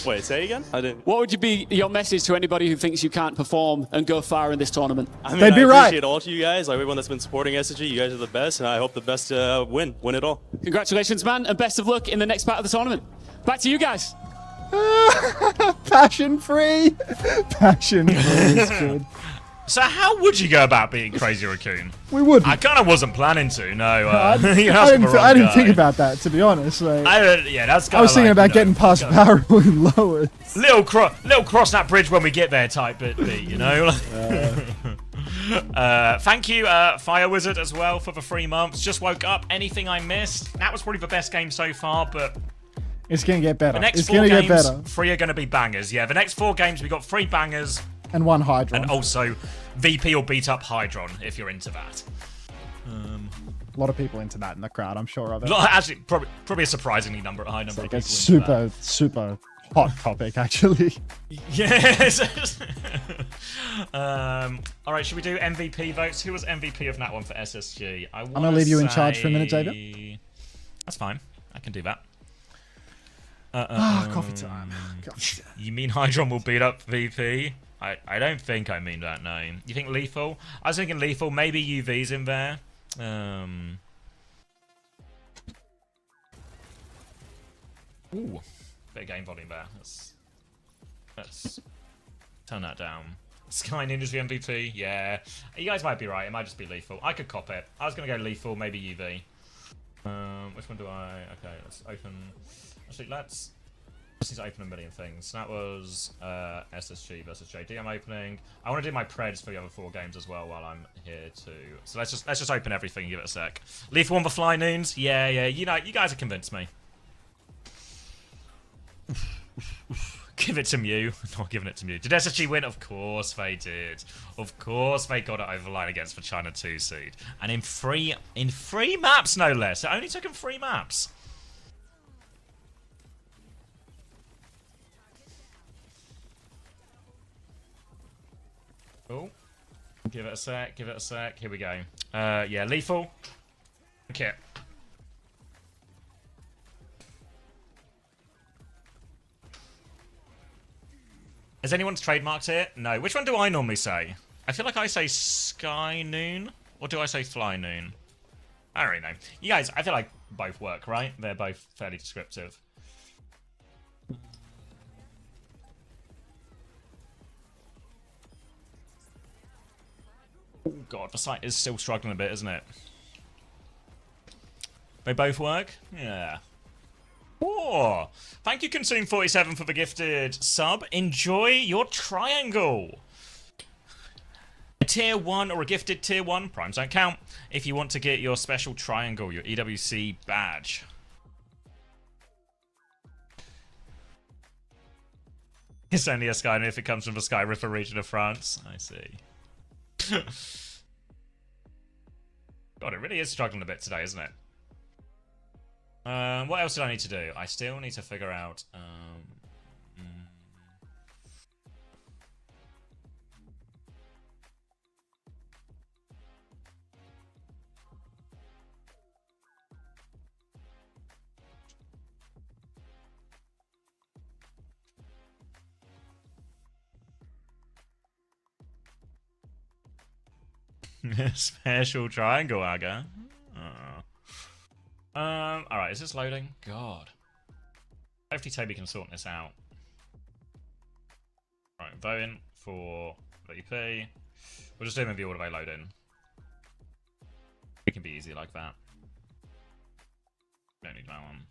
Wait, say again? I didn't. What would be your message to anybody who thinks you can't perform and go far in this tournament? I mean, I appreciate all of you guys, everyone that's been supporting SSG. You guys are the best, and I hope the best win it all. Congratulations, man, and best of luck in the next part of the tournament. Back to you guys. Passion free. Passion free is good. So how would you go about beating Crazy Raccoon? We wouldn't. I kind of wasn't planning to. No, I didn't think about that, to be honest. Like, that's. I was thinking about getting past VARREL and lower. Little cross that bridge when we get there type beat, you know. Thank you, Fire Wizard, as well for the 3 months. Just woke up. Anything I missed? That was probably the best game so far, but it's gonna get better. The next it's 4 gonna games, get better. 3 are gonna be bangers. Yeah, the next 4 games we got 3 bangers. And 1 Hydron. And also, VP will beat up Hydron if you're into that. A lot of people into that in the crowd, I'm sure of it. Actually, probably a surprisingly high number of people. It's super hot topic, actually. Yes. All right, should we do MVP votes? Who was MVP of that one for SSG? I'm gonna leave you in charge for a minute, Xavier. That's fine. I can do that. Coffee time. You mean Hydron will beat up VP? I don't think I mean that, no. You think Lethal? I was thinking Lethal, maybe UV's in there. Ooh, bit of game volume there. Let's turn that down. Sky Ninja's the MVP, yeah. You guys might be right, it might just be Lethal. I could cop it. I was gonna go Lethal, maybe UV. Which one do I... Okay, let's open... Actually, let's need to open a million things. That was SSG versus JD I'm opening. I want to do my Preds for the other 4 games as well while I'm here too. So let's just open everything and give it a sec. Lethal on the Fly Noons? Yeah, you know, you guys have convinced me. Give it to Mew. Not giving it to Mew. Did SSG win? Of course they did. Of course they got it over the line against the China 2 seed. And in 3 maps, no less. It only took them 3 maps. Oh, give it a sec, give it a sec. Here we go. Yeah, Lethal. Okay. Has anyone's trademarked it? No. Which one do I normally say? I feel like I say Sky Noon, or do I say Fly Noon? I don't really know. You guys, I feel like both work, right? They're both fairly descriptive. Oh god, the site is still struggling a bit, isn't it? They both work? Yeah. Oh, thank you, Consume47, for the gifted sub. Enjoy your triangle. A tier 1 or a gifted tier 1, primes don't count, if you want to get your special triangle, your EWC badge. It's only a Sky if it comes from the Sky Ripper region of France. I see. God, it really is struggling a bit today, isn't it? What else did I need to do? I still need to figure out... Special triangle, Aga. Alright, is this loading? God. Hopefully Toby can sort this out. Right, voting for VP. We'll just do them in the order they load in. It can be easy like that. Don't need that one.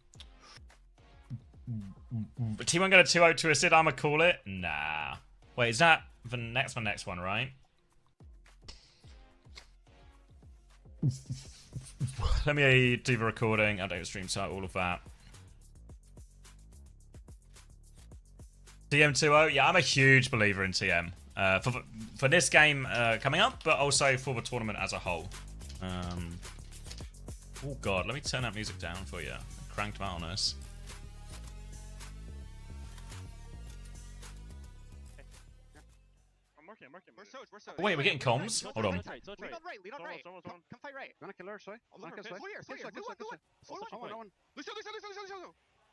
But T1 got a 2-0 to a Sid, I'ma call it? Nah. Wait, is that the next one, right? Let me do the recording, update the stream site, all of that. TM 2-0, yeah, I'm a huge believer in TM. for this game coming up, but also for the tournament as a whole. Oh god, let me turn that music down for you. Cranked that on us. Wait, we're getting comms? Hold on. Lead on right. Come fight right. Wanna kill her, sorry? Clear. Lucio.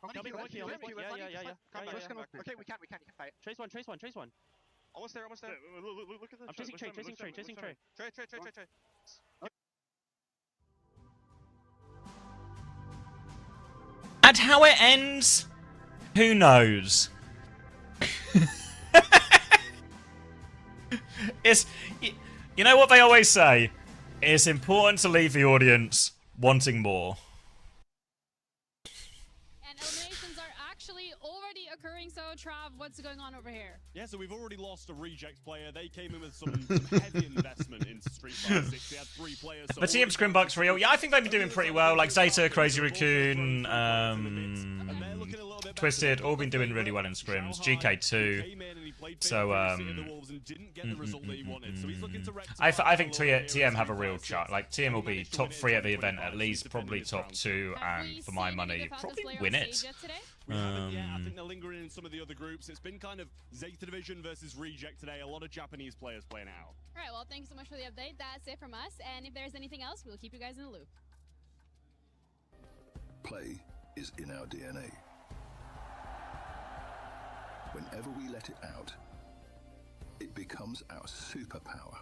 Okay, we can fight. Trace one. Almost there. Look at this. I'm chasing Trey. Trey. And how it ends, who knows? You know what they always say? It's important to leave the audience wanting more. And eliminations are actually already occurring, so Trav, what's going on over here? Yeah, so we've already lost a reject player. They came in with some heavy investment into Street Fighter 6. They had 3 players. So The team Scrimbuck's real. Yeah, I think they've been doing pretty well. Like ZETA, Crazy Raccoon, Twisted, all been doing really well in scrims. Geekay too. So I think TM have a real shot. Like TM will be top 3 at the event at least, probably top 2, and for my money, probably win it. Yeah, I think they're lingering in some of the other groups. It's been kind of ZETA Division versus Reject today. A lot of Japanese players playing out. All right, well, thank you so much for the update. That's it from us. And if there's anything else, we'll keep you guys in the loop. Play is in our DNA. Whenever we let it out, it becomes our superpower.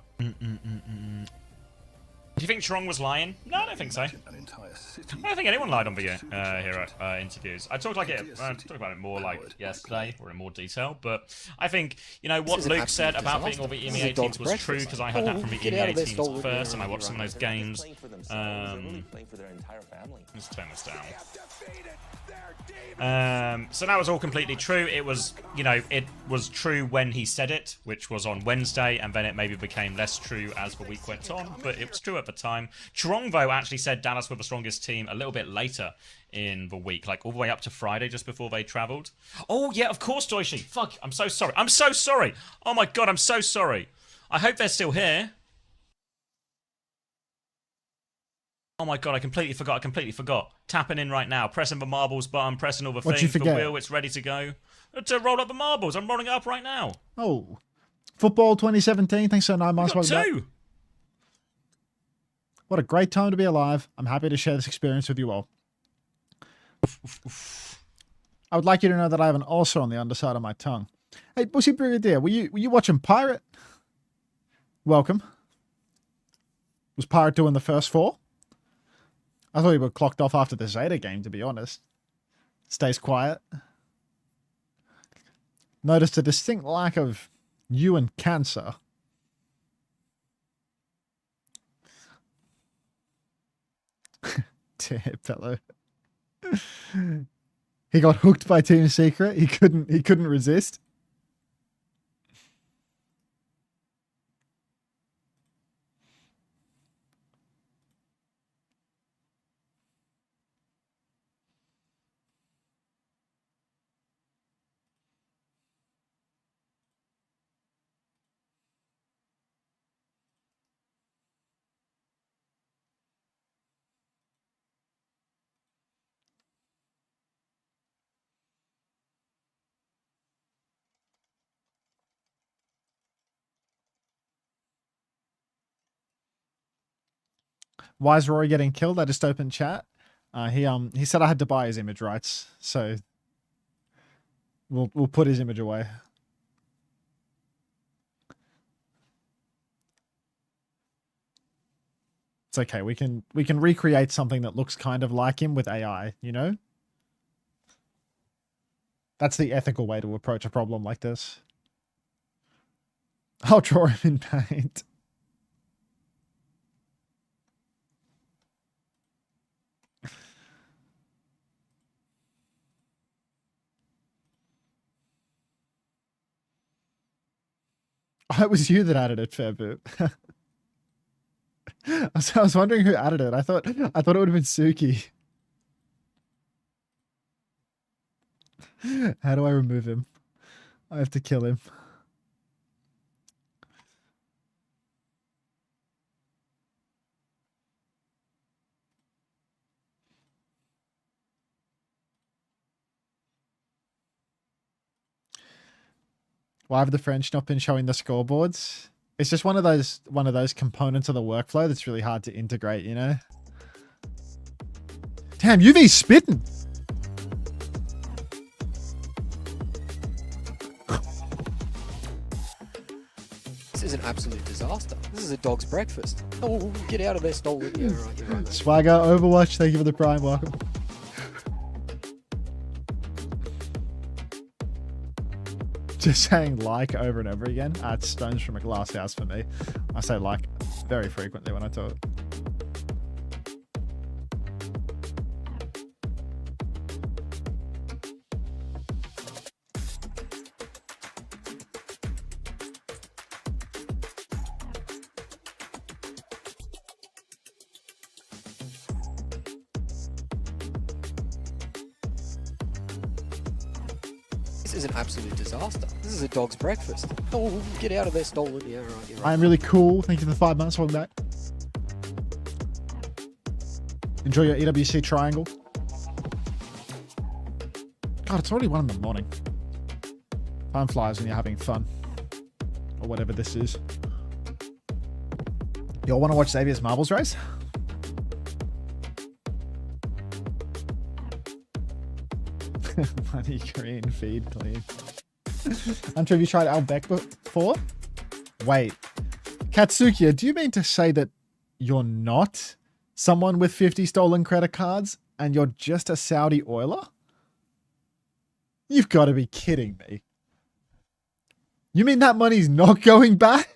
Do you think Trong was lying? No, I don't think so. I don't think anyone lied on video here at interviews. I talked about it more like yesterday, or in more detail. But I think, you know, what Luke said about beating all the EMEA teams was true, because I heard that from the EMEA teams first, and I watched some of those games. Let's turn this down. So that was all completely true. It was, you know, it was true when he said it, which was on Wednesday, and then it maybe became less true as the week went on, but it was true at the time. Chorongvo actually said Dallas were the strongest team a little bit later in the week, like all the way up to Friday, just before they travelled. Oh, yeah, of course, Doishi. Fuck, I'm so sorry. I'm so sorry. Oh my god, I'm so sorry. I hope they're still here. Oh my god, I completely forgot. Tapping in right now, pressing the marbles button, pressing all the things, the wheel, it's ready to go. To roll up the marbles, I'm rolling it up right now. Oh. Football 2017, thanks so much. We got 2. What a great time to be alive. I'm happy to share this experience with you all. I would like you to know that I have an ulcer on the underside of my tongue. Hey, Bushy Brigadier, were you watching Pirate? Welcome. Was Pirate doing the first 4? I thought he were clocked off after the ZETA game, to be honest. Stays quiet. Noticed a distinct lack of you and cancer. Dear fellow. He got hooked by Team Secret. He couldn't resist. Why is Rory getting killed? I just opened chat. He said I had to buy his image rights, so we'll put his image away. It's okay. We can recreate something that looks kind of like him with AI, you know? That's the ethical way to approach a problem like this. I'll draw him in paint. Oh, it was you that added it, Fairboot. I was wondering who added it. I thought it would have been Suki. How do I remove him? I have to kill him. Why have the French not been showing the scoreboards? It's just one of those components of the workflow that's really hard to integrate, you know? Damn, UV's spitting. This is an absolute disaster. This is a dog's breakfast. Oh, get out of there, stolen. Yeah, right, you're right, mate. Swagger, Overwatch, thank you for the prime, welcome. Just saying like over and over again. It's stones from a glass house for me. I say like very frequently when I talk. This is an absolute disaster. This is a dog's breakfast. Oh, get out of there, stolen. Yeah, right, you're right. I'm really cool. Thank you for the 5 months. Welcome back. Enjoy your EWC triangle. God, it's already 1 in the morning. Time flies when you're having fun. Or whatever this is. Y'all want to watch Xavier's marbles race? Money green, feed clean. Unter, have you tried Albec before? Wait. Katsukia, do you mean to say that you're not someone with 50 stolen credit cards and you're just a Saudi oiler? You've got to be kidding me. You mean that money's not going back?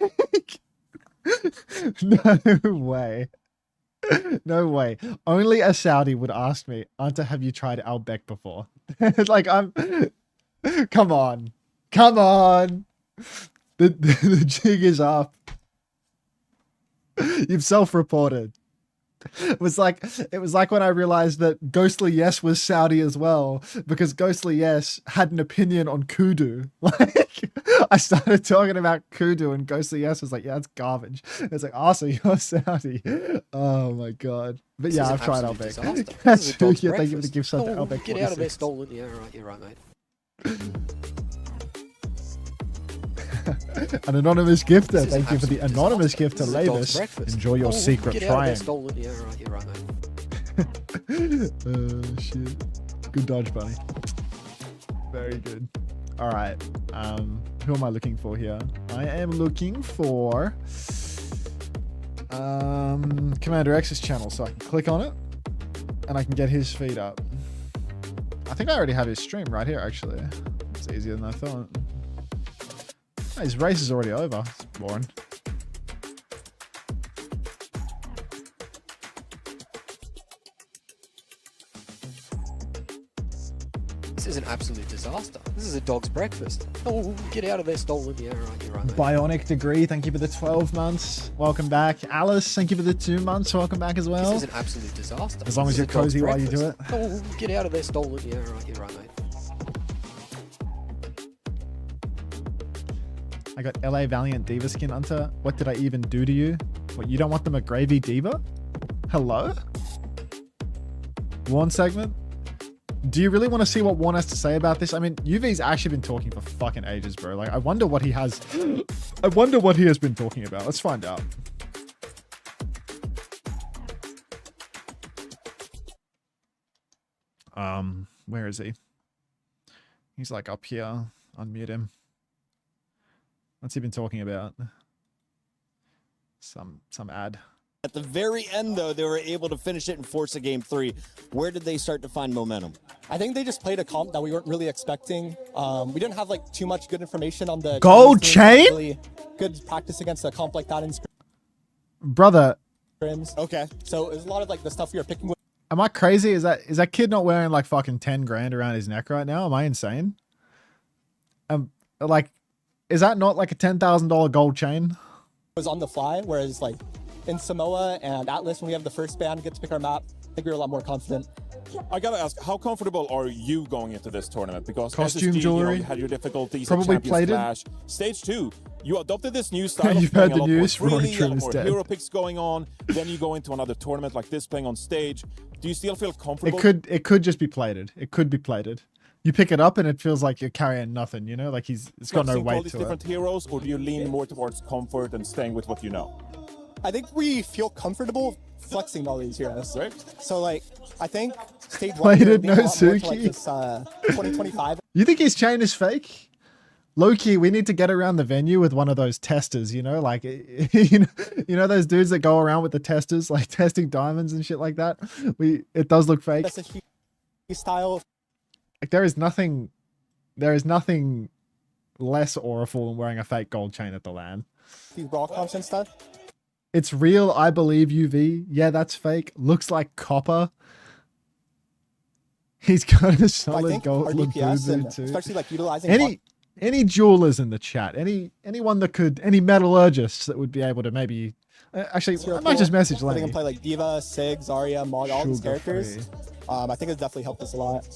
No way. No way. Only a Saudi would ask me, Unter, have you tried Albec before? Like, come on. Come on. The jig is up. You've self-reported. It was like when I realized that Ghostly Yes was Saudi as well, because Ghostly Yes had an opinion on Kudu. Like, I started talking about Kudu and Ghostly Yes was like, yeah, it's garbage. It's like, oh, so you're Saudi. Oh my god. But yeah, I've tried Albec. That's true. Yeah, thank you for the gift sub to Albec. Get out of there, stolen. Yeah, right, you're right, mate. An anonymous gifter. Thank you for the anonymous gift to Lavis. Enjoy your secret triangle. Yeah, right, you're right, mate. Shit. Good dodge, buddy. Very good. All right. Who am I looking for here? I am looking for Commander X's channel, so I can click on it and I can get his feed up. I think I already have his stream right here, actually. It's easier than I thought. His race is already over. It's boring. This is an absolute disaster. This is a dog's breakfast. Oh, get out of there, stolen. Yeah, right, you're right, mate. Bionic Degree, thank you for the 12 months. Welcome back. Alice, thank you for the 2 months. Welcome back as well. This is an absolute disaster. As long as you're cozy while you do it. Oh, get out of there, stolen. Yeah, right, you're right, mate. I got LA Valiant Diva skin, Unter. What did I even do to you? What, you don't want the McGravy Diva? Hello? Warren segment? Do you really want to see what Warren has to say about this? I mean, UV's actually been talking for fucking ages, bro. Like, I wonder what he has... I wonder what he has been talking about. Let's find out. Where is he? He's like up here. Unmute him. What's he been talking about? Some ad. At the very end, though, they were able to finish it and force a game 3. Where did they start to find momentum? I think they just played a comp that we weren't really expecting. We didn't have like too much good information on the gold chain. Really good practice against a comp like that in brother. scrims. Okay, so there's a lot of like the stuff we were picking with. Am I crazy? Is that kid not wearing like fucking 10 grand around his neck right now? Am I insane? Like, is that not like a $10,000 gold chain? Was on the fly, whereas like in Samoa and Atlas, when we have the first band, get to pick our map, I think we were a lot more confident. I gotta ask, how comfortable are you going into this tournament? Because costume SSG, jewelry, you had your difficulties. probably played it. Stage 2, you adopted this new style. You've heard the news. Freely, a lot more hero picks going on. Then you go into another tournament like this, playing on stage. Do you still feel comfortable? It could just be plated. It could be plated. you pick it up and it feels like you're carrying nothing, you know, like it's got no All weight these to different it. heroes, or do you lean more towards comfort and staying with what you know? I think we feel comfortable flexing all these heroes. Right. So like, I think stage one. Played it, we're no leaning a lot more to, like, Suki. this, 2025. You think his chain is fake? Low-key, we need to get around the venue with one of those testers, you know, like, you know those dudes that go around with the testers, like testing diamonds and shit like that. It does look fake. SSG style. Like there is nothing less awful than wearing a fake gold chain at the LAN. These brawl comps and stuff. It's real, I believe, UV. Yeah, that's fake. Looks like copper. He's got a solid gold DPS and too. especially like utilizing any jewelers in the chat, anyone that could, any metallurgists that would be able to maybe actually, I might just message They Lenny. can play like Diva, Sig, Zarya, Maul, all these characters. I think it's definitely helped us a lot.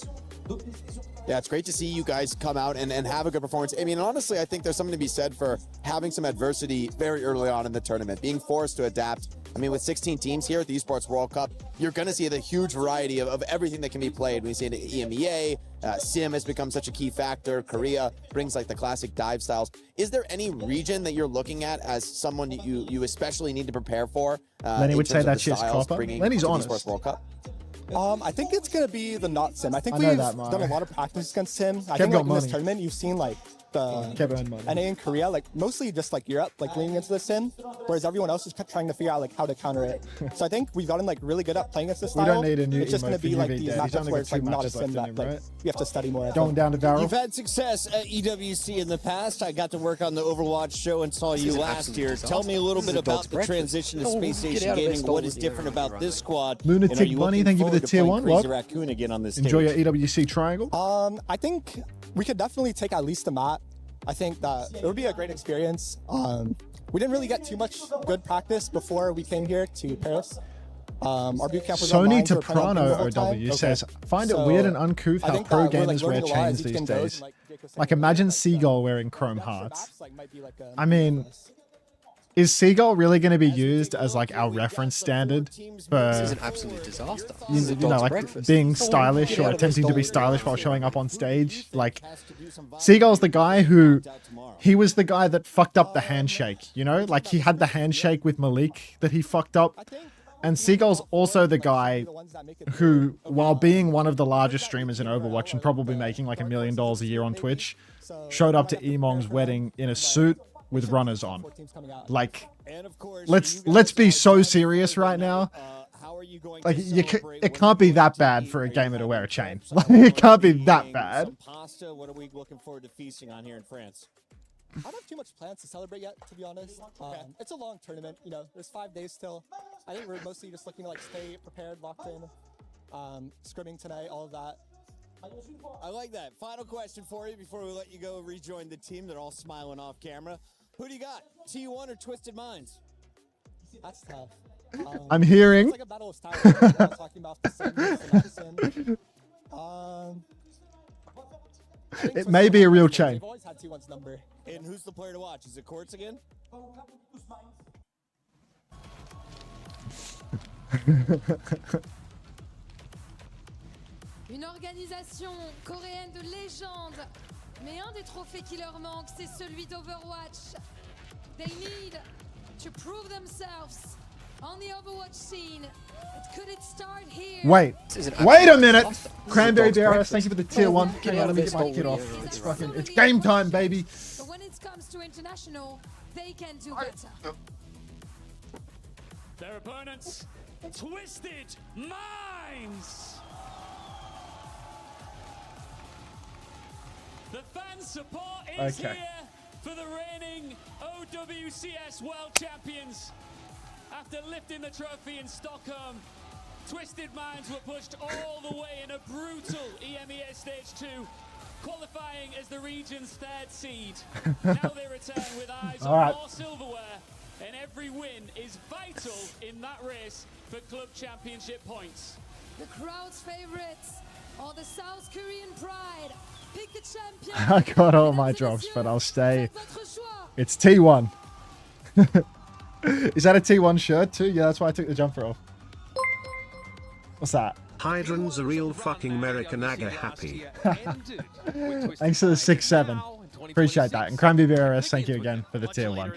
Yeah, it's great to see you guys come out and have a good performance. I mean, honestly, I think there's something to be said for having some adversity very early on in the tournament, being forced to adapt. I mean, with 16 teams here at the Esports World Cup, you're going to see the huge variety of everything that can be played. We see the EMEA, Sim has become such a key factor. Korea brings like the classic dive styles. Is there any region that you're looking at as someone you especially need to prepare for? Lenny would say that shit's copper. Lenny's honest. Esports World Cup? I think it's gonna be the not Sim. I think I know we've that, done a lot of practice against Sim. I Kev think got like in this money. tournament, you've seen like the NA in Korea, like mostly just like Europe, like leaning into the Sim, whereas everyone else is trying to figure out like how to counter it. So I think we've gotten like really good at playing against this We style. don't need a new It's just gonna emote be for like UV these Dead. He's matchups only where got it's 2 like not a matches Sim left in that him, like right? we have to study more. I Going think. down to VARREL. You've had success at EWC in the past. I got to work on the Overwatch show and saw you last year. Tell me a little bit about the transition to Spacestation Gaming. What is different about this squad? Lunatic Bunny, thank you for the tier 1. Crazy Raccoon again on this Enjoy stage. your EWC triangle. I think we could definitely take at least a map. I think that it would be a great experience. We didn't really get too much good practice before we came here to Paris. Our boot camp was Sony online, to so we're playing on Prano the whole time. OW says, find it So, weird and uncouth I how think pro that we're, like, gamers wear learning a lot as chains each these game goes, days. and, like, Like imagine Seagull wearing chrome hearts. I mean, is Seagull really going to be used as like our reference standard for This is an absolute disaster. This is a you know, dog's like breakfast. being stylish or attempting to be stylish while showing up on stage? Like Seagull's the guy who he was the guy that fucked up the handshake, you know? Like he had the handshake with Malik that he fucked up. And Seagull's also the guy who, while being one of the largest streamers in Overwatch and probably making like $1 million a year on Twitch, showed up to Emong's wedding in a suit with runners on. Like, let's be so serious right now. Like, it can't be that bad for a gamer to wear a chain. Like, it can't be that bad. Some pasta. What are we looking forward to feasting on here in France? I don't have too much plans to celebrate yet, to be honest. It's a long tournament, you know, there's 5 days still. I think we're mostly just looking to like stay prepared, locked in, scrimming tonight, all of that. I like that. Final question for you before we let you go rejoin the team. They're all smiling off camera. Who do you got? T1 or Twisted Minds? That's tough. I'm hearing. It's like a battle of styles. Right? I was talking about the Sim versus the not Sim. It may be a real chain. They've always had T1's number. And who's the player to watch? Is it Quartz again? Une organisation coréenne de légende. Mais un des trophées qui leur manque, c'est celui d'Overwatch. They need to prove themselves on the Overwatch scene. But could it start here? Wait a minute. Cranberry BRS, thank you for the tier 1. Hang on, let me get my kid off. It's game time, baby. But when it comes to international, they can do better. Their opponents, Twisted Minds. The fan support is here for the reigning OWCS World Champions. After lifting the trophy in Stockholm, Twisted Minds were pushed all the way in a brutal EMEA Stage 2, qualifying as the region's 3rd seed. Now they return with eyes on more silverware, and every win is vital in that race for club championship points. The crowd's favorites are the South Korean pride. Pick the champion. I got all my drops, but I'll stay. It's T1. Is that a T1 shirt too? Yeah, that's why I took the jumper off. What's that? Hydran's a real fucking American aga happy. Thanks for the 6-7. Appreciate that. And Cranby BRS, thank you again for the tier 1.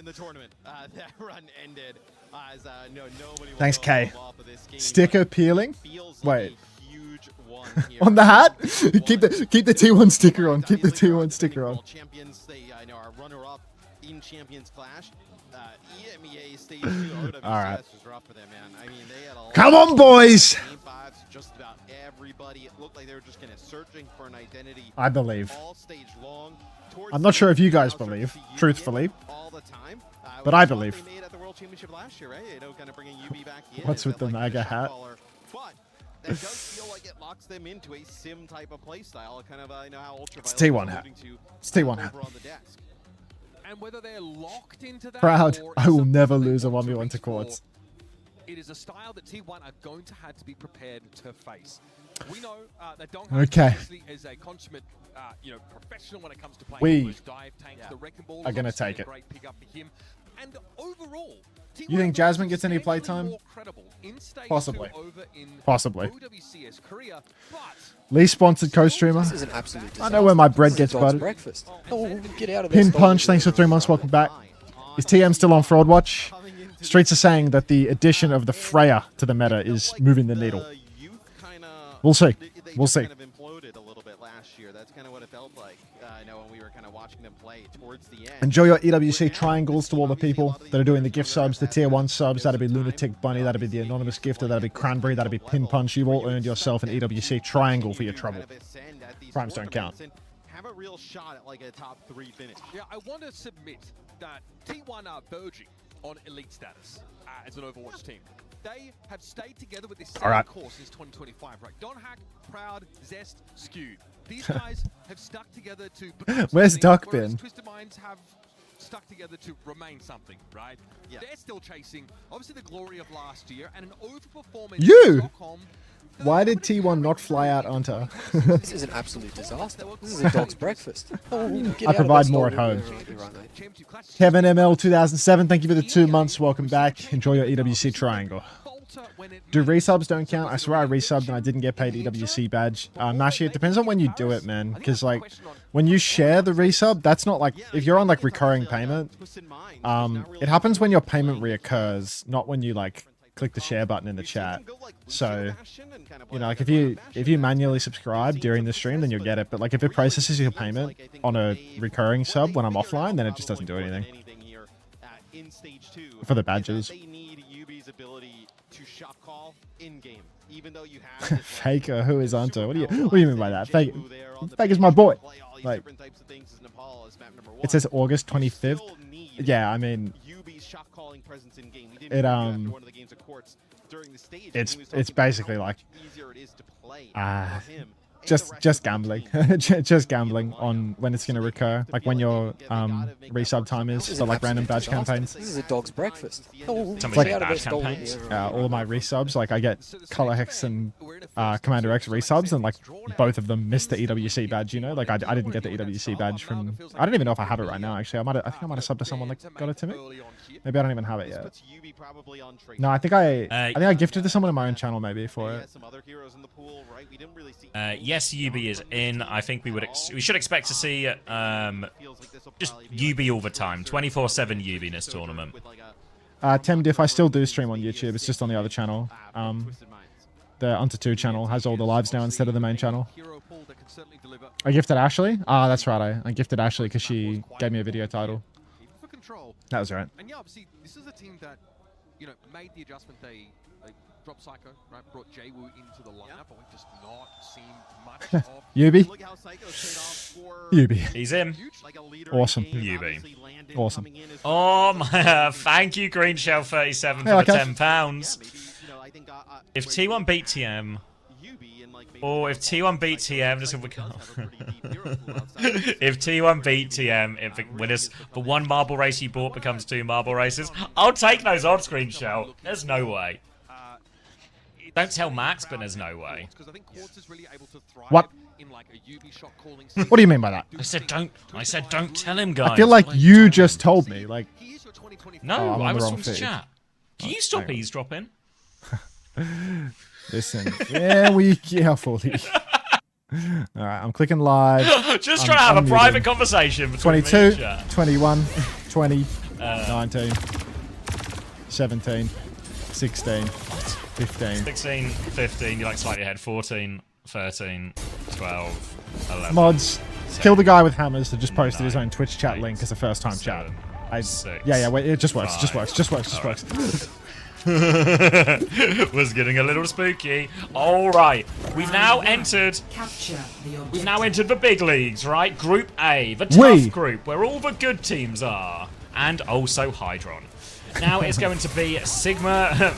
Thanks, Kay. Sticker peeling? Wait. On the hat? keep the T1 sticker on. Keep the T1 sticker on. Alright. Come on, boys! I believe. I'm not sure if you guys believe, truthfully, but I believe. What's with the MAGA hat? That does feel like it locks them into a sim type of play style, kind of how Ultra It's T1 hat. It's T1 hat. And whether they're locked into that Proud. I will never lose a 1v1 to Quartz. It is a style that T1 are going to have to be prepared to face. We know that Dong Okay. is a consummate, professional when it comes to playing We those dive tanks. The Wrecking Ball are is gonna obviously take a it. great pickup for him. And overall, You think Jasmine gets any playtime? Possibly. Possibly. OWCS Korea, but Least sponsored co-streamer. This is an absolute I know where my bread gets dog's buttered. breakfast. Oh, get out of there, Pin Stolen. Punch, thanks for 3 months. Welcome back. Is TM still on Fraud Watch? Streets are saying that the addition of the Freya to the meta is moving the needle. We'll see. We'll see. Enjoy your EWC triangles to all the people that are doing the gift subs, the tier 1 subs. That'll be Lunatic Bunny, that'll be the Anonymous Gifter, that'll be Cranberry, that'll be Pin Punch. You've all earned yourself an EWC triangle for your trouble. Primes don't count. have a real shot at like a top 3 finish. Yeah, I want to submit that T1 are verging on elite status as an Overwatch team. They have stayed together with this same course since 2025, right? Don Hack, Proud, Zest, Skewed. These guys have stuck together to become Where's something, Duck whereas been? Twisted Minds have stuck together to remain something, right? Yeah. They're still chasing, obviously, the glory of last year and an overperformance. You! Why did T1 not fly out Unter? This is an absolute disaster. This is a dog's breakfast. Oh, I provide more at home. Kevin ML 2007, thank you for the 2 months. Welcome back. Enjoy your EWC triangle. Do resubs don't count? I swear I resubbed and I didn't get paid EWC badge. Mashi, it depends on when you do it, man. Because like when you share the resub, that's not like if you're on like recurring payment. It happens when your payment reoccurs, not when you like click the share button in the chat. So, you know, like if you manually subscribe during the stream, then you'll get it. But like if it processes your payment on a recurring sub when I'm offline, then it just doesn't do anything. For the badges. Faker, who is Unter? What do you mean by that? Faker's my boy. Like, it says August 25th. Yeah, I mean, it's basically like just gambling, just gambling on when it's going to recur, like when your resub time is for like random badge campaigns. This is a dog's breakfast. Oh, It's like badge campaigns. All of my resubs, like I get Color Hex and Commander X resubs, and like both of them missed the EWC badge. You know, like I didn't get the EWC badge from. I don't even know if I have it right now. Actually, I think I might have subbed to someone that got it to me. Maybe I don't even have it yet. No, I think I gifted to someone on my own channel maybe for it. Yes, UB is in. I think we should expect to see just UB all the time, 24/7 UB in this tournament. Temdiff, I still do stream on YouTube. It's just on the other channel. The Unter 2 channel has all the lives now instead of the main channel. I gifted Ashley. That's right. I gifted Ashley because she gave me a video title. That was right. And yeah, obviously, this is a team that, you know, made the adjustment. They dropped Psycho, right? Brought Jwoo into the lineup, but we've just not seen much of Yubi. Yubi. He's in. Awesome. Yubi. Awesome. Oh my! Thank you, Green Shell 37 for the £10. If T1 beat TM, or if T1 beat TM, just if T1 beat TM, if the winners, the one marble race you bought becomes 2 marble races, I'll take those odds, Green Shell. There's no way. Don't tell Max, but there's no way. What? What do you mean by that? I said don't tell him, guys. I feel like you just told me. Like, no, I was wrong from the feed. chat. Can you stop eavesdropping? Listen, very carefully. All right, I'm clicking live. Just trying to have a private conversation between 22, me and 21, 20, 19, 17, 16, 15. 16, 15, you're like slightly ahead. 14, 13, 12, 11. Mods, kill the guy with hammers that just posted his own Twitch chat link as a first-time chat. Yeah, wait, it just works, just works. Was getting a little spooky. All right, we've now entered the big leagues, right? Group A, the tough group, where all the good teams are, and also Hydron. Now it's going to be Sigma,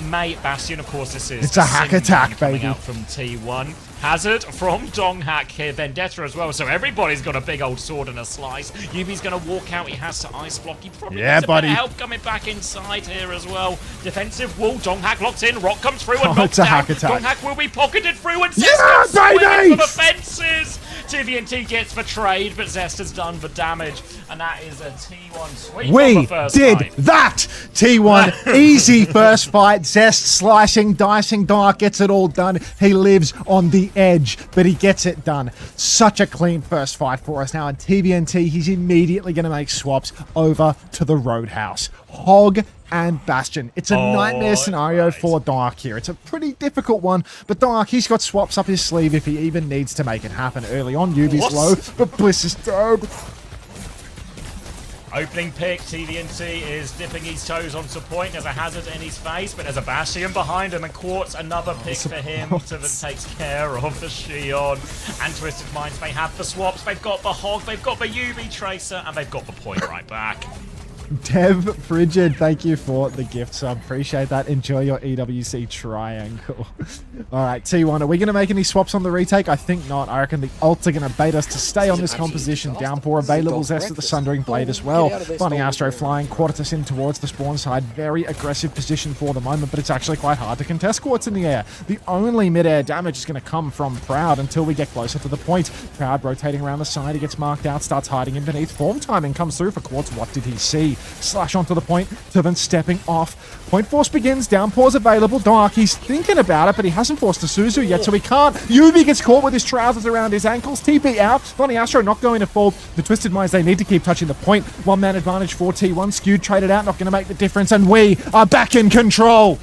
Mate, Bastion. Of course, this is. It's a hack attack, coming baby. Out from T1. Hazard from Donghack here, Vendetta as well. So everybody's got a big old sword and a slice. Yubi's going to walk out. He has to ice block. He probably needs a bit of help coming back inside here as well. Defensive wall. Donghack locked in. Rock comes through and knocks down. Donghack will be pocketed through and Zest goes swinging for the fences. TVNT gets the trade, but Zest has done the damage. And that is a T1 sweep. We did that! T1, easy first fight. Zest slicing, dicing, Dark gets it all done. He lives on the edge, but he gets it done. Such a clean first fight for us now. And TVNT, he's immediately going to make swaps over to the Roadhouse. Hog and Bastion. It's a nightmare scenario for Dark here. It's a pretty difficult one, but Dark, he's got swaps up his sleeve if he even needs to make it happen early on. Yubi's low, but Bliss is dead. Opening pick, TVNT is dipping his toes onto point. There's a hazard in his face, but there's a Bastion behind him, and Quartz, another pick for him to takes care of the Shion. And Twisted Minds, they have the swaps, they've got the Hog, they've got the UV Tracer, and they've got the point right back. Dev Frigid, thank you for the gift sub. Appreciate that. Enjoy your EWC triangle. All right, T1, are we going to make any swaps on the retake? I think not. I reckon the ults are going to bait us to stay on this composition. Downpour available. Zest at the Sundering Blade as well. Bunny Astro flying. Quartus in towards the spawn side. Very aggressive position for the moment, but it's actually quite hard to contest Quartz in the air. The only mid-air damage is going to come from Proud until we get closer to the point. Proud rotating around the side. He gets marked out, starts hiding in beneath. Form timing comes through for Quartz. What did he see? Slash onto the point, Tivin stepping off. Point force begins, downpour's available. Dark, he's thinking about it, but he hasn't forced a Suzu yet, so he can't. Yubi gets caught with his trousers around his ankles. TP out. Bunny Astro not going to fall. The Twisted Minds, they need to keep touching the point. One man advantage for T1. Skewed traded out, not going to make the difference, and we are back in control.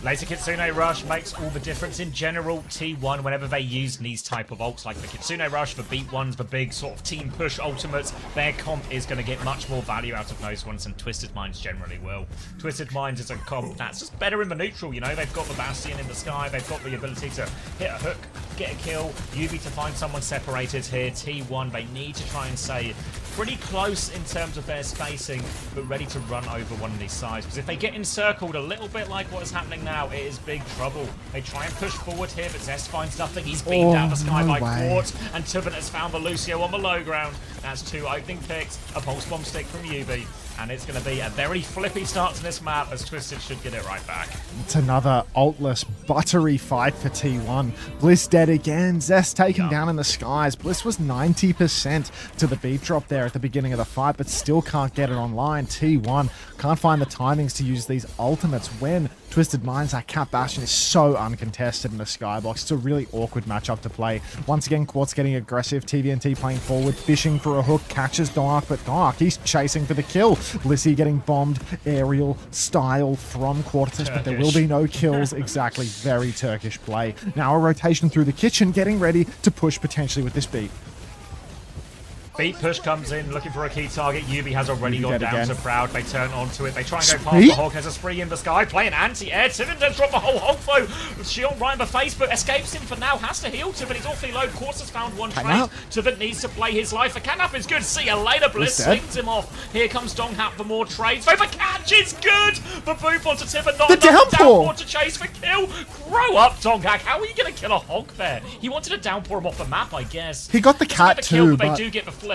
Later Kitsune Rush makes all the difference in general. T1, whenever they use these type of ults, like the Kitsune Rush, the beat ones, the big sort of team push ultimates, their comp is going to get much more value out of those ones than Twisted Minds generally will. Twisted Minds is a comp that's just better in the neutral, you know? They've got the Bastion in the sky, they've got the ability to hit a hook, get a kill, Yubi to find someone separated here. T1, they need to try and stay pretty close in terms of their spacing, but ready to run over one of these sides. Because if they get encircled a little bit like what is happening now, it is big trouble. They try and push forward here, but Zest finds nothing. He's beamed out of the sky by Quartz, and Tubin has found the Lucio on the low ground. That's two opening picks, a pulse bomb stick from Yubi, and it's going to be a very flippy start to this map as Twisted should get it right back. It's another ultless, buttery fight for T1. Bliss dead again. Zest taken down in the skies. Bliss was 90% to the beat drop there at the beginning of the fight, but still can't get it online. T1 can't find the timings to use these ultimates when Twisted Minds, that Cat Bastion is so uncontested in the skybox. It's a really awkward matchup to play. Once again, Quartz getting aggressive. TVNT playing forward, fishing for a hook, catches Dark, but Dark, he's chasing for the kill. Blissey getting bombed, aerial style from Quartus, but there will be no kills. Exactly, very Turkish play. Now a rotation through the kitchen, getting ready to push potentially with this beat. Beat push comes in, looking for a key target. Yubi has already gone down to Proud. They turn onto it. They try and go past the Hog. There's a spree in the sky. Playing anti-air. Tivin does drop the whole Hog flow. Shion right in the face, but escapes him for now. Has to heal Tivin. He's awfully low. Quartz has found one trade. Tivin needs to play his life. The Catnap is good. See you later, Bliss. Swings him off. Here comes Donghack for more trades. The catch is good. The boop onto Tivin. Not enough downpour to chase for kill. Grow up, Donghack. How are you going to kill a Hog there? He wanted to downpour him off the map, I guess. He got the cat too, but they do get the flip.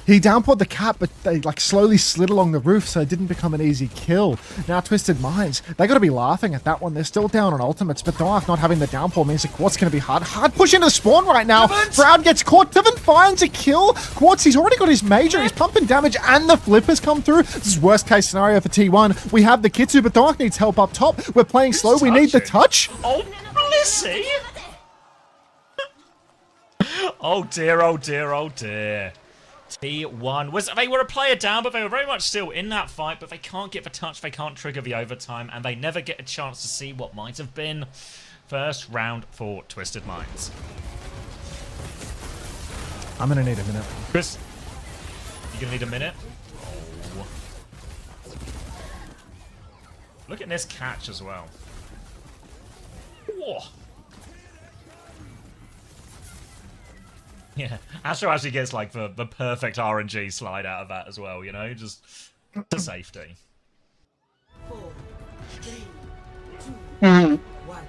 He downpoured the cap, but they like slowly slid along the roof, so it didn't become an easy kill. Now Twisted Minds, they got to be laughing at that one. They're still down on ultimates, but Dark not having the downpour means that Quartz going to be hard. Hard push into the spawn right now. Proud gets caught. Tiven finds a kill. Quartz, he's already got his major. He's pumping damage, and the flip has come through. This is worst case scenario for T1. We have the Kitsu, but Dark needs help up top. We're playing slow. We need the touch. Oh, Blissy! Oh dear, oh dear, oh dear. T1 they were a player down, but they were very much still in that fight, but they can't get the touch, they can't trigger the overtime, and they never get a chance to see what might have been. First round for Twisted Minds. I'm gonna need a minute. Chris, you gonna need a minute? Oh. Look at this catch as well. Whoa. Yeah, Astro actually gets like the perfect RNG slide out of that as well, you know, just to safety. 4, 3, 2, 1.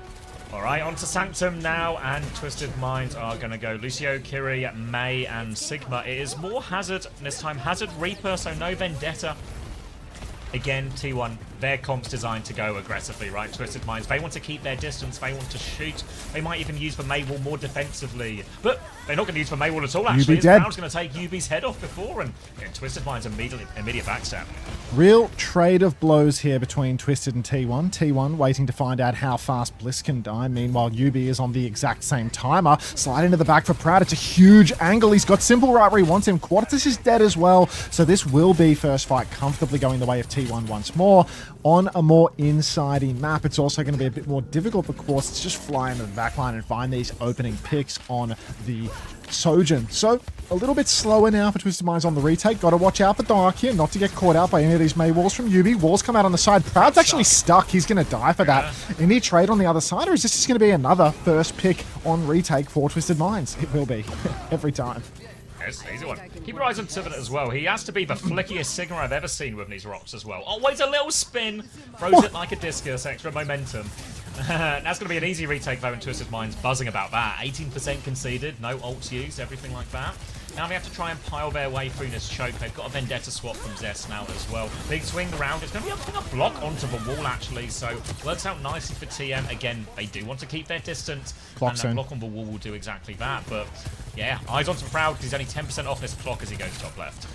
Alright, on to Sanctum now, and Twisted Minds are going to go Lucio, Kiri, May, and Sigma. It is more Hazard, this time Hazard Reaper, so no Vendetta. Again, T1, their comp's designed to go aggressively, right? Twisted Minds, they want to keep their distance, they want to shoot. They might even use the Maywall more defensively. But they're not going to use the Maywall at all, actually. Brown's going to take UB's head off before, and Twisted Minds immediate backstab. Real trade of blows here between Twisted and T1. T1 waiting to find out how fast Bliss can die. Meanwhile, UB is on the exact same timer. Slide into the back for Proud. It's a huge angle. He's got Simple right where he wants him. Quartus is dead as well. So this will be first fight comfortably going the way of T1 once more. On a more inside-y map, it's also going to be a bit more difficult for Quartz to just fly into the backline and find these opening picks on the Sojin. So a little bit slower now for Twisted Minds on the retake. Got to watch out for Dark here, not to get caught out by any of these May walls from UB. Walls come out on the side. Proud's actually stuck. He's going to die for that. Any trade on the other side, or is this just going to be another first pick on retake for Twisted Minds? It will be. Every time. It's an easy one. Keep your eyes on Tiven as well. He has to be the flickiest Sigma I've ever seen with these rocks as well. Always a little spin. Throws it like a discus. Extra momentum. That's going to be an easy retake though in Twisted Minds. Buzzing about that. 18% conceded. No ults used. Everything like that. Now they have to try and pile their way through this choke. They've got a Vendetta swap from Zest now as well. Big swing around. It's going to be a block onto the wall actually. So works out nicely for TM. Again, they do want to keep their distance. Clock and soon. that block on the wall will do exactly that. But yeah, eyes onto Proud because he's only 10% off this clock as he goes top left.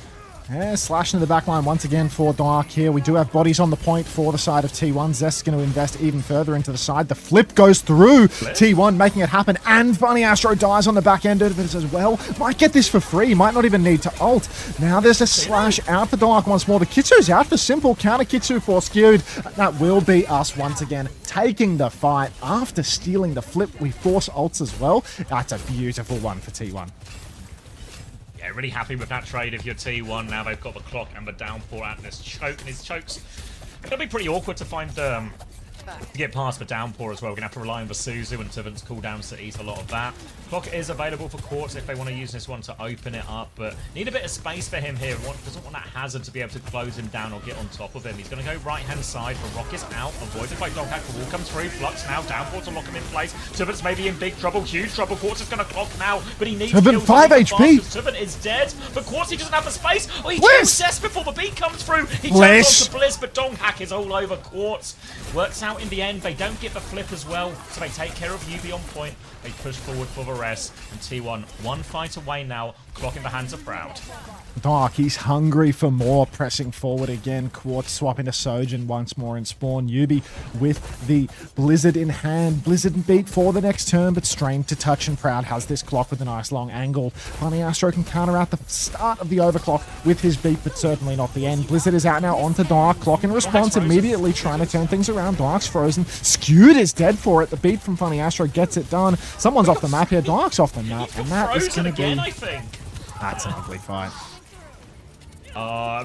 Yeah, slashing to the backline once again for Dark here. We do have bodies on the point for the side of T1. Zest's going to invest even further into the side. The flip goes through. T1 making it happen, and Funny Astro dies on the back end of it as well. Might get this for free. Might not even need to ult. Now there's a slash out for Dark once more. The Kitsu's out for Simple. Counter Kitsu for Skewed. That will be us once again taking the fight after stealing the flip. We force ults as well. That's a beautiful one for T1. Yeah, really happy with that trade if you're T1. Now they've got the clock and the downpour at this choke. And his choke's going to be pretty awkward to find to get past the downpour as well. We're going to have to rely on the Suzu and Tiven's cooldowns to eat a lot of that. Clock is available for Quartz if they want to use this one to open it up, but need a bit of space for him here. Doesn't want that Hazard to be able to close him down or get on top of him. He's going to go right-hand side. The rock is out, avoided by Doghack. The wall comes through. Flux now, downpour to lock him in place. Tiven's maybe in big trouble, huge trouble. Quartz is going to clock now, but he needs Tiven 5 HP. Tiven is dead, but Quartz, he doesn't have the space. Oh, he Bliss! kills Zest before the beat comes through. He Bliss! jumps onto Bliss, but Donghack is all over Quartz. Works out in the end. They don't get the flip as well, so they take care of UB on point. They push forward for the rest, and T1 one fight away now, clock in the hands of Proud. Dark, he's hungry for more, pressing forward again. Quartz swapping to Sojin once more in spawn. Yubi with the Blizzard in hand. Blizzard beat for the next turn, but strained to touch, and Proud has this clock with a nice long angle. Funny Astro can counter out the start of the overclock with his beat, but certainly not the end. Blizzard is out now onto Dark. Clock in response, immediately trying to turn things around. Dark's frozen. Skewed is dead for it. The beat from Funny Astro gets it done. Someone's off the map here. Dark's off the map, and that is going to be... I think. That's an ugly fight.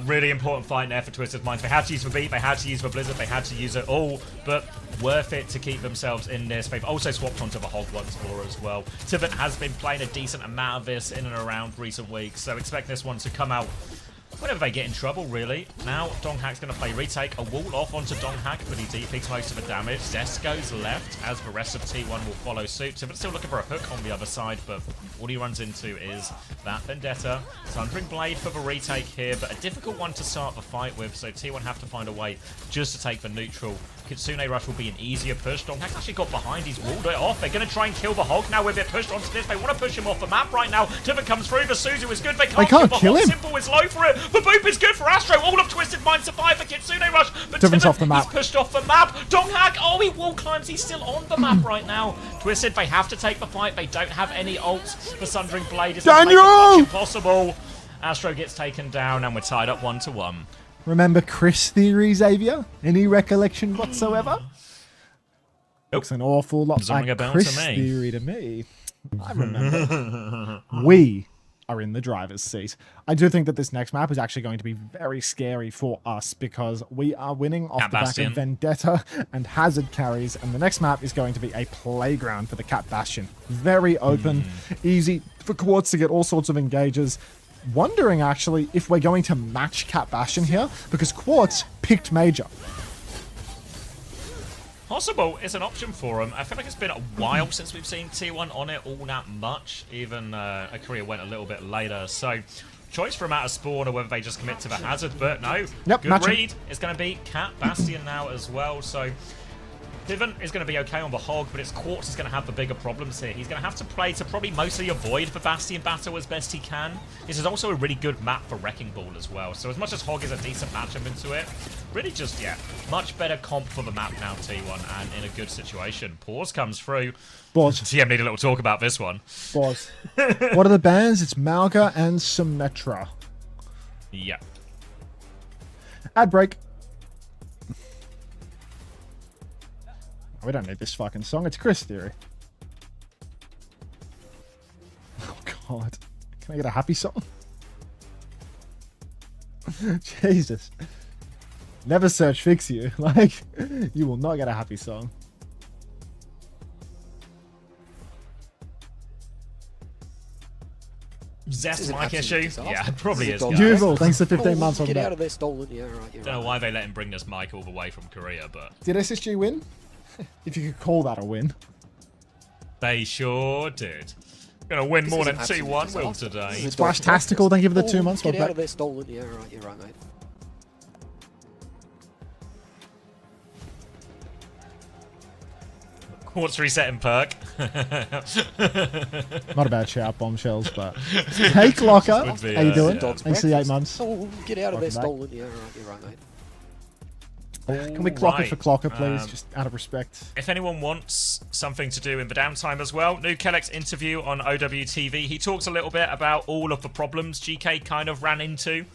Really important fight there for Twisted Minds. They had to use the beat, they had to use the Blizzard, they had to use it all, but worth it to keep themselves in this. They've also swapped onto the Hog once more as well. Tiven has been playing a decent amount of this in and around recent weeks, so expect this one to come out whenever they get in trouble, really. Now, Donghack's going to play retake. A wall off onto Donghack, but he depeaks most of the damage. Zest goes left, as the rest of T1 will follow suit. So, but still looking for a hook on the other side, but all he runs into is that Vendetta. Thundering Blade for the retake here, but a difficult one to start the fight with, so T1 have to find a way just to take the neutral. Kitsune Rush will be an easier push. Donghack's actually got behind, he's walled it off. They're going to try and kill the Hog now with it pushed onto this. They want to push him off the map right now. Tivin comes through, the Suzu is good. They can't kill him. Simple is low for it. The boop is good for Astro. All of Twisted Mind survive for Kitsune Rush, but Tivin's off the map. He's pushed off the map. Donghack, oh, he wall climbs. He's still on the map right now. Twisted, they have to take the fight. They don't have any ults. The Sundering Blade is Daniel! impossible. Astro gets taken down, and we're tied up 1-1. Remember Chris Theory, Xavier? Any recollection whatsoever? Looks an awful lot Doesn't ring a like bell Chris to me. Theory to me. I remember. We are in the driver's seat. I do think that this next map is actually going to be very scary for us because we are winning off Cat the back Bastion. of Vendetta and Hazard carries, and the next map is going to be a playground for the Cat Bastion. Very open, easy for Quartz to get all sorts of engages. Wondering actually if we're going to match Cat Bastion here because Quartz picked Major. Possible. It's an option for him. I feel like it's been a while since we've seen T1 on it all that much. Even a career went a little bit later. So, choice for him out of spawn or whether they just commit to the Hazard. But no, Yep, good matching. read. It's going to be Cat Bastion now as well. So, Tivin is going to be okay on the Hog, but it's Quartz is going to have the bigger problems here. He's going to have to play to probably mostly avoid the Bastion battle as best he can. This is also a really good map for Wrecking Ball as well. So as much as Hog is a decent matchup into it, really just, yeah, much better comp for the map now, T1, and in a good situation. Pause comes through. Pause. TM need a little talk about this one. Pause. What are the bands? It's Malga and Symmetra. Yeah. Ad break. We don't need this fucking song. It's Chris Theory. Oh, God. Can I get a happy song? Jesus. Never search fix you. Like, you will not get a happy song. Zest mic issue? Yeah, it probably is. Juval, thanks for 15 months on Get that. out of there, stolen. Yeah, right. Don't know why they let him bring this mic all the way from Korea, but Did SSG win? If you could call that a win. they sure did. Gonna win more than T1 will today. Splash Tastical, thank you for the 2 months. Get Well, out of there, stolen. Yeah, right. You're right, mate. Quartz resetting perk. Not a bad shout, bombshells, but hey, Clocker, Would be, how you doing? yeah. Thanks for the 8 months. Oh, get out of there, Welcome back. stolen. Yeah, right. You're right, mate. Can we clock it for Right. Clocker, please? Just out of respect. If anyone wants something to do in the downtime as well, New Kelleck's interview on OWTV, he talks a little bit about all of the problems GK kind of ran into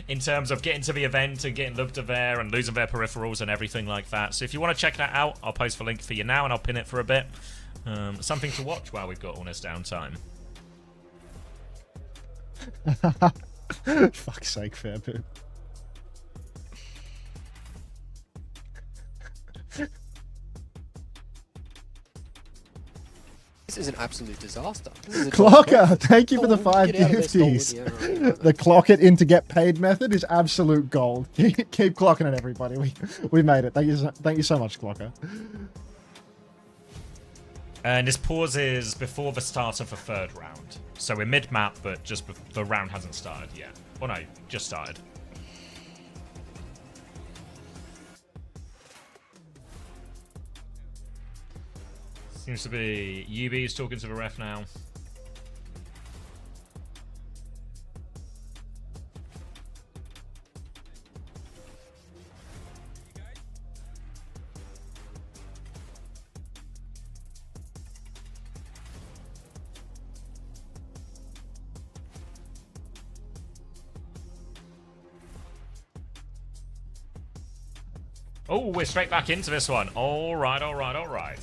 in terms of getting to the event and getting looked at there and losing their peripherals and everything like that. So if you want to check that out, I'll post the link for you now and I'll pin it for a bit. Something to watch while we've got all this downtime. Fuck's sake, Fairpoo. This is an absolute disaster. This is a Clocker, thank you for the 5 get out of there, stolen. gifties. Yeah, right, right. The clock it in to get paid method is absolute gold. Keep clocking it, everybody. We made it. Thank you so much, Clocker. And this pause is before the start of the third round. So we're mid-map, but just the round hasn't started yet. Well, no, just started. Seems to be UB's talking to the ref now. Oh, we're straight back into this one. All right, all right, all right.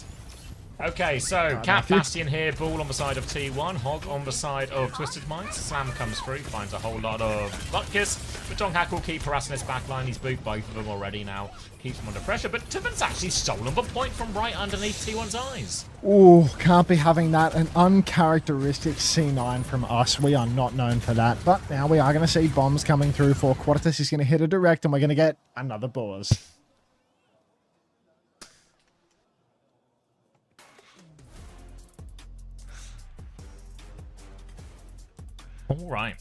Okay, so Cat Matthew. Bastion here, Ball on the side of T1, Hog on the side of Twisted Minds. Slam comes through, finds a whole lot of Butkus, but Donghack will keep harassing his backline. He's booped both of them already now, keeps them under pressure, but Tiven's actually stolen the point from right underneath T1's eyes. Ooh, can't be having that. An uncharacteristic C9 from us. We are not known for that, but now we are going to see bombs coming through for Quadratus. He's going to hit a direct, and we're going to get another Boars. All right.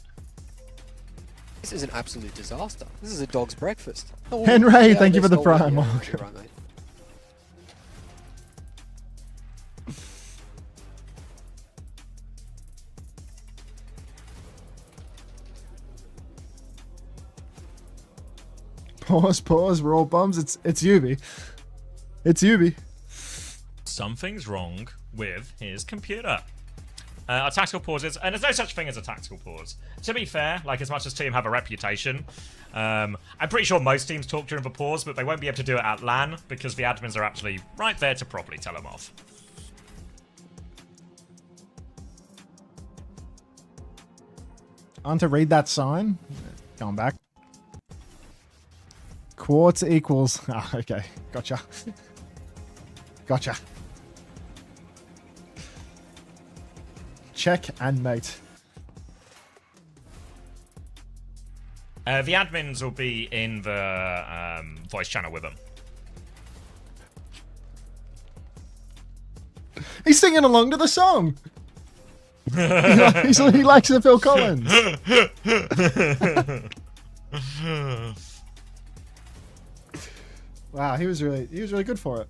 This is an absolute disaster. This is a dog's breakfast. Oh, Henry, yeah, thank you for the stolen. prime. Yeah, Oh, you're right, mate. Pause. We're all bums. It's Yubi. It's Yubi. Something's wrong with his computer. Our tactical pauses, and there's no such thing as a tactical pause. To be fair, like as much as team have a reputation, I'm pretty sure most teams talk during the pause, but they won't be able to do it at LAN because the admins are actually right there to properly tell them off. On to read that sign. Going back. Quartz equals. Ah, okay. Gotcha. Gotcha. Check and mate. The admins will be in the voice channel with them. He's singing along to the song. He likes the Phil Collins. Wow, he was really good for it.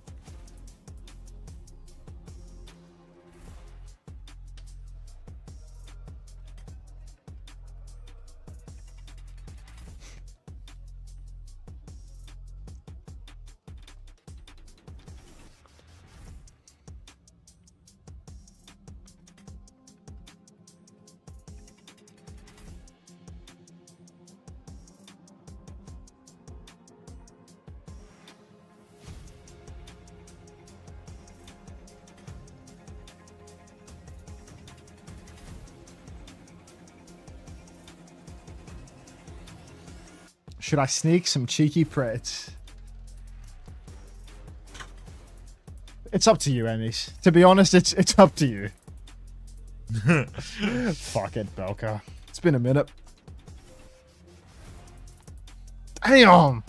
Should I sneak some cheeky preds? It's up to you, Emmys. To be honest, it's up to you. Fuck it, Belka. It's been a minute. Damn!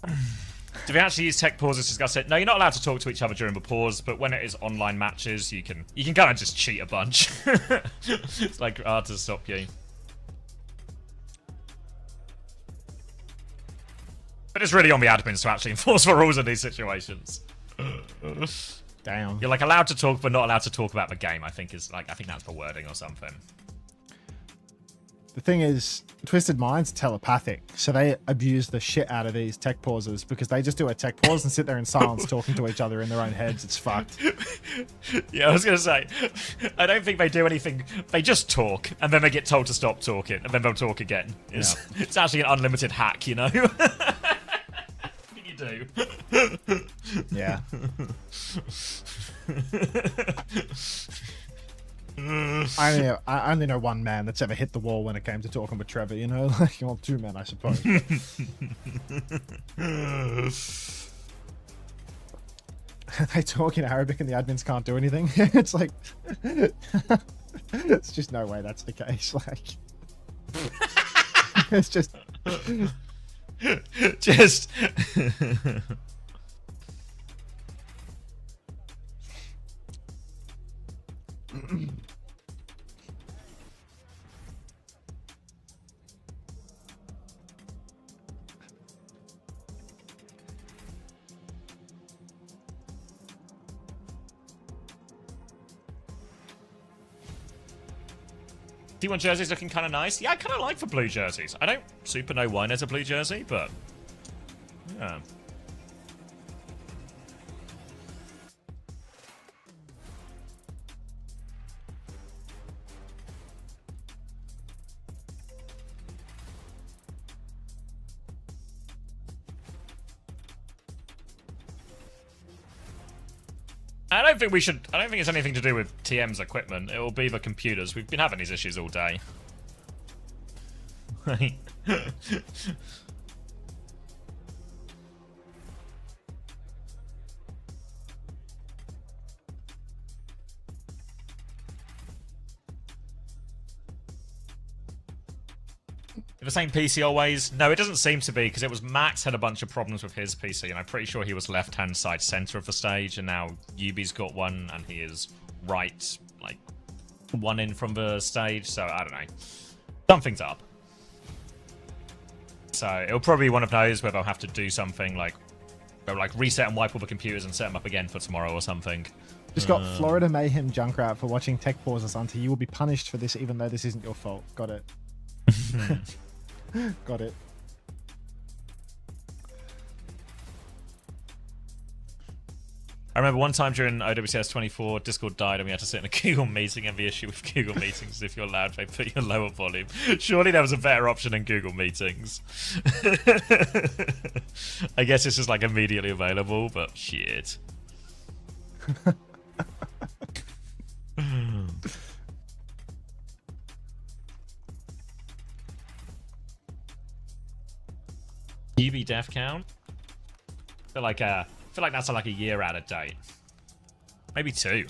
Do we actually use tech pauses to discuss it? No, you're not allowed to talk to each other during the pause, but when it is online matches, you can kind of just cheat a bunch. It's like hard to stop you. But it's really on the admins to actually enforce the rules in these situations. Damn. You're like allowed to talk, but not allowed to talk about the game. I think that's the wording or something. The thing is, Twisted Minds telepathic, so they abuse the shit out of these tech pauses because they just do a tech pause and sit there in silence talking to each other in their own heads. It's fucked. Yeah, I was going to say, I don't think they do anything. They just talk, and then they get told to stop talking, and then they'll talk again. It's actually an unlimited hack, you know? What do you do? Yeah. I only know one man that's ever hit the wall when it came to talking with Trevor, you know? Like, well, two men, I suppose. They talk in Arabic and the admins can't do anything. It's like... It's just no way that's the case. Like... It's just... Just... T1 jersey's looking kind of nice. Yeah, I kind of like the blue jerseys. I don't super know why there's a blue jersey, but yeah. I don't think it's anything to do with TM's equipment. It will be the computers. We've been having these issues all day. The same PC always? No, it doesn't seem to be, because it was Max had a bunch of problems with his PC, and I'm pretty sure he was left-hand side center of the stage, and now Yubi's got one, and he is right, like, one in from the stage, so I don't know. Something's up. So it'll probably be one of those where they'll have to do something like, reset and wipe all the computers and set them up again for tomorrow or something. Just got Florida Mayhem Junkrat for watching tech pauses Unter. You will be punished for this, even though this isn't your fault. Got it. Got it. I remember one time during OWCS 24, Discord died and we had to sit in a Google meeting, and the issue with Google meetings is if you're loud, they put you on lower volume. Surely there was a better option than Google meetings. I guess it's just like immediately available, but shit. UB death count? I feel like that's like a year out of date. Maybe 2.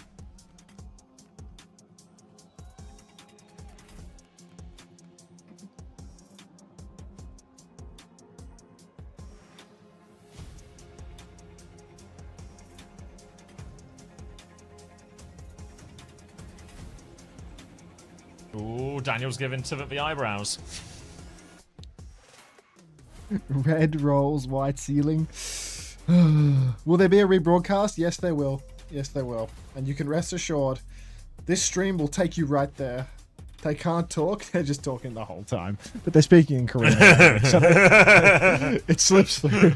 Ooh, Daniel's given to the eyebrows. Red rolls, white ceiling. Will there be a rebroadcast? Yes, there will. Yes, there will. And you can rest assured, this stream will take you right there. They can't talk. They're just talking the whole time. But they're speaking in Korean. So it slips through.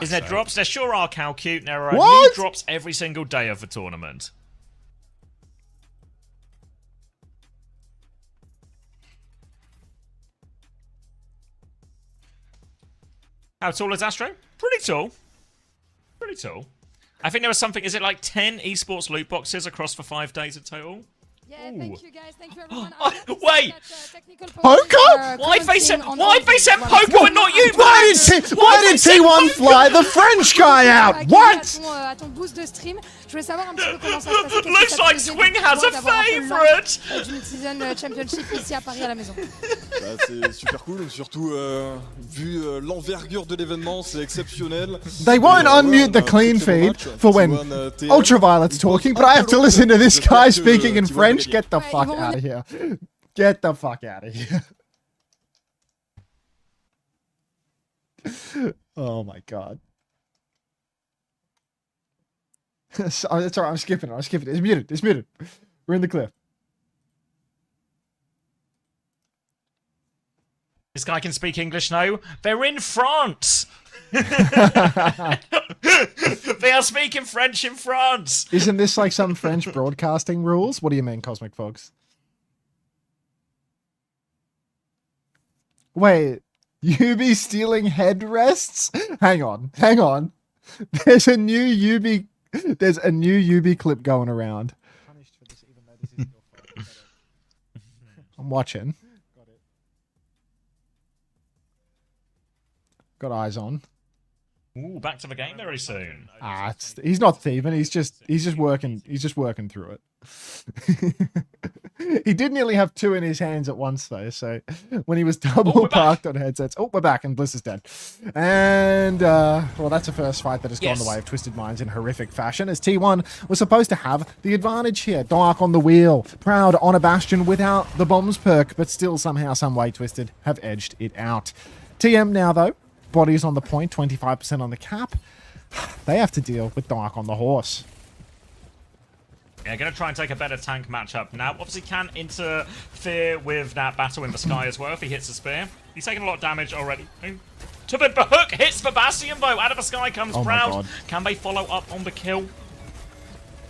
Is there drops? There sure are, Cal Cute. There are new drops every single day of the tournament. How tall is Astro? Pretty tall. Pretty tall. I think there was something, is it like 10 esports loot boxes across for 5 days in total? Yeah, thank you guys. Thank you everyone. Wait! Poco? Why'd they send Poco and not you? Why did T1 fly the French guy out? What? Looks like Swing has a favorite! Midseason Championship ici à Paris à la maison. C'est super cool, surtout vu l'envergure de l'événement, c'est exceptionnel. They won't unmute the clean feed for when Ultraviolet's talking, but I have to listen to this guy speaking in French. Get the fuck out of here. Get the fuck out of here. Oh my god. It's alright, I'm skipping it. It's muted. It's muted. We're in the cliff. This guy can speak English now. They're in France. They are speaking French in France. Isn't this like some French broadcasting rules? What do you mean, Cosmic Fox? Wait, you be stealing headrests? Hang on. There's a new UB clip going around. I'm watching. Got eyes on. Ooh, back to the game very soon. He's not thieving. He's just working through it. He did nearly have 2 in his hands at once though. So when he was double parked on headsets, we're back and Bliss is dead. And well, that's a first fight that has gone the way of Twisted Minds in horrific fashion, as T1 was supposed to have the advantage here. Dark on the wheel, Proud on a Bastion without the bombs perk, but still somehow, some way, Twisted have edged it out. TM now though. Bodies on the point, 25% on the cap. They have to deal with Dark on the horse. Yeah, going to try and take a better tank matchup now. Obviously can interfere with that battle in the sky as well if he hits the spear. He's taken a lot of damage already. To the hook, hits the Bastion though. Out of the sky comes Proud. Can they follow up on the kill?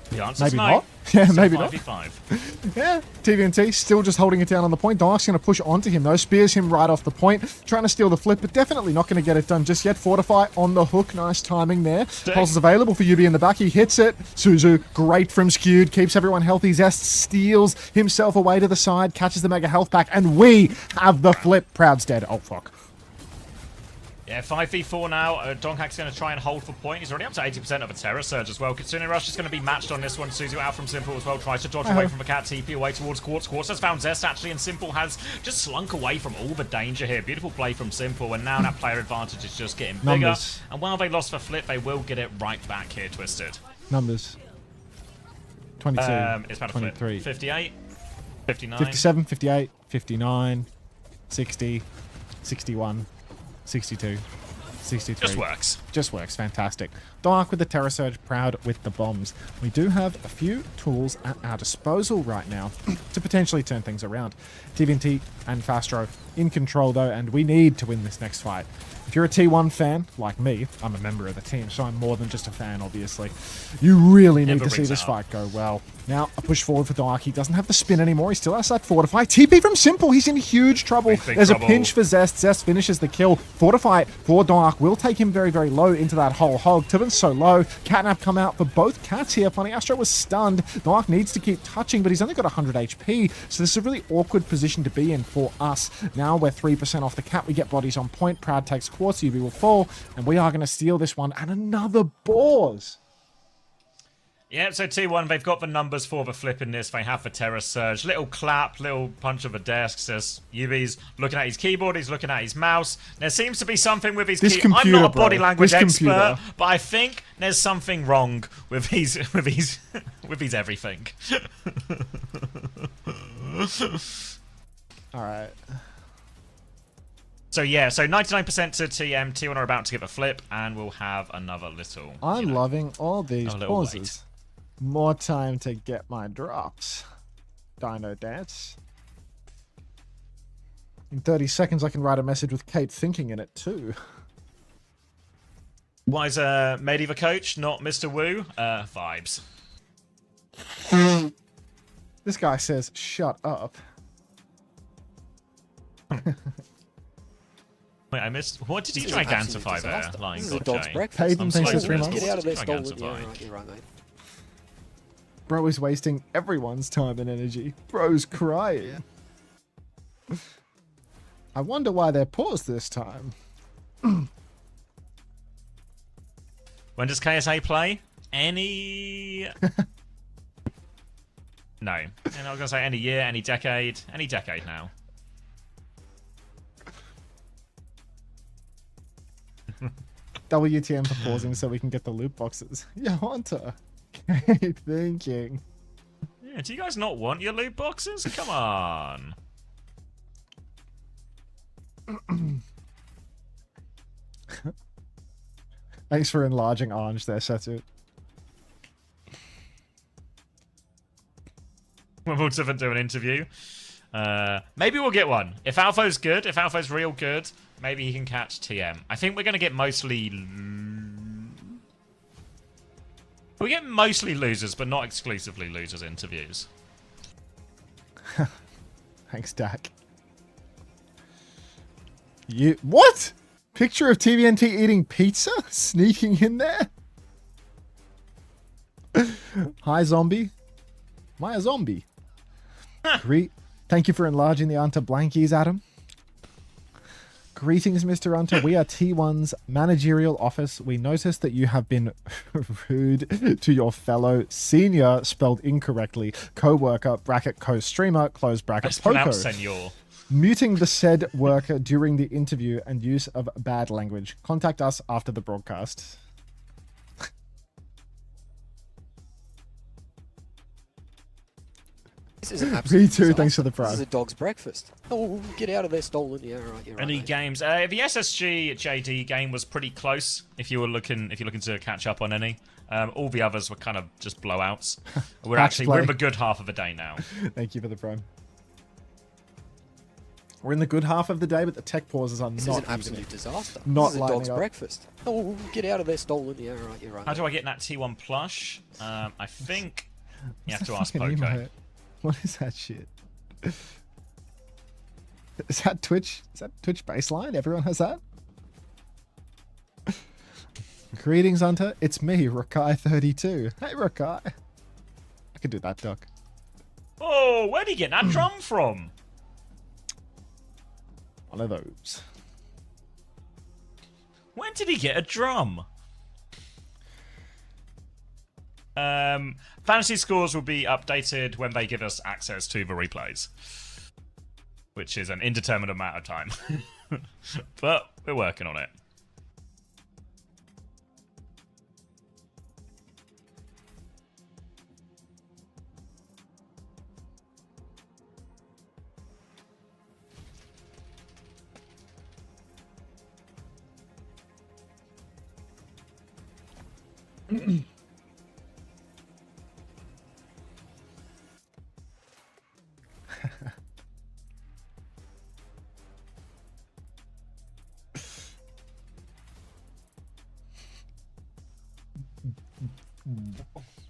The answer's Maybe no. not. Yeah, maybe not. 5v5. Yeah, TVNT still just holding it down on the point. Dark's going to push onto him, though. Spears him right off the point. Trying to steal the flip, but definitely not going to get it done just yet. Fortify on the hook. Nice timing there. Pulse is available for Yubi in the back. He hits it. Suzu, great from Skewed. Keeps everyone healthy. Zest steals himself away to the side. Catches the mega health pack. And we have the flip. Proud's dead. Oh, fuck. Yeah, 5v4 now. Donkhack's going to try and hold for point. He's already up to 80% of a Terror Surge as well. Kitsune Rush is going to be matched on this one. Suzu out from Simple as well. Tries to dodge away from a cat. TP away towards Quartz. Quartz has found Zest actually, and Simple has just slunk away from all the danger here. Beautiful play from Simple, and now that player advantage is just getting bigger. Numbers. And while they lost for Flip, they will get it right back here, Twisted. Numbers. 22. It's about a flip. 23. 58. 59. 57, 58, 59, 60, 61, 62, 63. Just works. Just works. Fantastic. Dark with the Terror Surge, Proud with the bombs. We do have a few tools at our disposal right now to potentially turn things around. TVNT and Fastro in control though, and we need to win this next fight. If you're a T1 fan, like me, I'm a member of the team, so I'm more than just a fan, obviously. You really need to see this fight go well. Now, a push forward for Dark. He doesn't have the spin anymore. He still has that Fortify. TP from Simple. He's in huge trouble. There's a pinch for Zest. Zest finishes the kill. Fortify for Dark will take him very, very low into that whole hog. Tibbin's so low. Catnap come out for both cats here. Funny Astro was stunned. Dark needs to keep touching, but he's only got 100 HP, so this is a really awkward position to be in for us. Now we're 3% off the cat. We get bodies on point. Proud takes Quartz. UV will fall, and we are going to steal this one. And another Boars. Yeah, so T1, they've got the numbers for the flip in this. They have the Terror Surge. Little clap, little punch of the desk. Says Yubi's looking at his keyboard, he's looking at his mouse. There seems to be something with his keyboard. I'm not a body language expert, but I think there's something wrong with his everything. All right. So yeah, so 99% to TM. T1 are about to give a flip, and we'll have another little. I'm loving all these pauses. Wait. More time to get my drops. Dino Dance. In 30 seconds, I can write a message with Kate thinking in it too. Why is Mady the coach, not Mr. Wu? Vibes. This guy says, "Shut up." Wait, I missed. What did he gigantify there? Lying God, Paid them thanks for 3 months. Get out of there, stolen. Yeah, you're right, mate. Bro is wasting everyone's time and energy. Bro's crying. Yeah. I wonder why they're paused this time. When does KSA play? Any... No. And I was going to say any year, any decade now. WTM for pausing so we can get the loot boxes. Yeah, Unter. Keep thinking. Yeah, do you guys not want your loot boxes? Come on. Thanks for enlarging Orange there, Setu. We'll do an interview. Maybe we'll get one. If Alpha's good, if Alpha's real good, maybe he can catch TM. I think we're going to get mostly... We get mostly losers, but not exclusively losers interviews. Thanks, Dak. You... What? Picture of TVNT eating pizza? Sneaking in there? Hi, zombie. Am I a zombie? Great. Thank you for enlarging the Unter blankies, Adam. Greetings, Mr. Unter. We are T1's managerial office. We noticed that you have been rude to your fellow senior, spelled incorrectly, co-worker, bracket co-streamer, close bracket Poco. Senor. Muting the said worker during the interview and use of bad language. Contact us after the broadcast. This is an absolute Me too, thanks for the prime. This is a dog's breakfast. Oh, get out of there, stolen. Yeah, right, you're right. Any games? The SSG JD game was pretty close. If you're looking to catch up on any, all the others were kind of just blowouts. We're in the good half of the day now. Thank you for the prime. We're in the good half of the day, but the tech pauses are this not. This is an absolute disaster. Not this is a dog's breakfast. Oh, get out of there, stolen. Yeah, right, you're right. How do I get that T1 plush? I think You have to ask Fucking Poco. emote. What is that shit? Is that Twitch? Is that Twitch baseline? Everyone has that? Greetings, Unter. It's me, Rakai32. Hey, Rakai. I could do that, Doc. Oh, where'd he get that drum from? One of those. When did he get a drum? Fantasy scores will be updated when they give us access to the replays, which is an indeterminate amount of time. But we're working on it.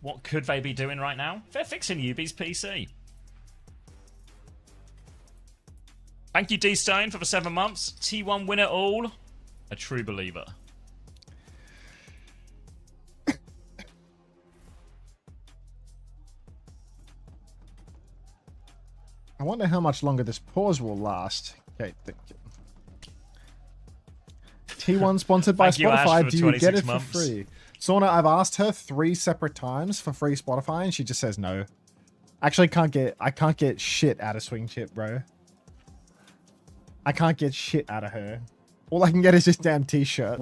What could they be doing right now? They're fixing Yubi's PC. Thank you, D-Stone, for the 7 months. T1 win it all. A true believer. I wonder how much longer this pause will last. Okay, T1 sponsored by Spotify. Do you get it for free? Sauna, I've asked her 3 separate times for free Spotify, and she just says no. Actually, I can't get shit out of Swing Chip, bro. I can't get shit out of her. All I can get is this damn t-shirt.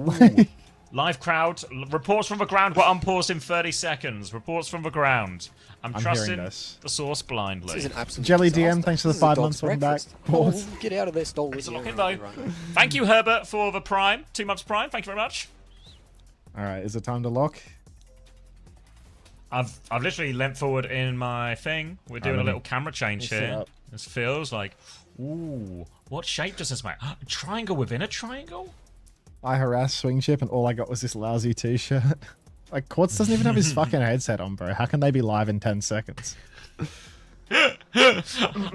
Live crowd. Reports from the ground were unpaused in 30 seconds. Reports from the ground. I'm trusting the source blindly. This is an absolute Jelly disaster. DM, thanks for the This is 5 a months. dog's Welcome back. breakfast. Oh, get out of there, stolen. It's a lock in though. Thank you, Herbert, for the Prime. 2 months Prime. Thank you very much. Alright, is it time to lock? I've literally leant forward in my thing. We're doing a little camera change here. This feels like, ooh, what shape does this make? A triangle within a triangle? I harassed Swing Chip and all I got was this lousy t-shirt. Like, Quartz doesn't even have his fucking headset on, bro. How can they be live in 10 seconds?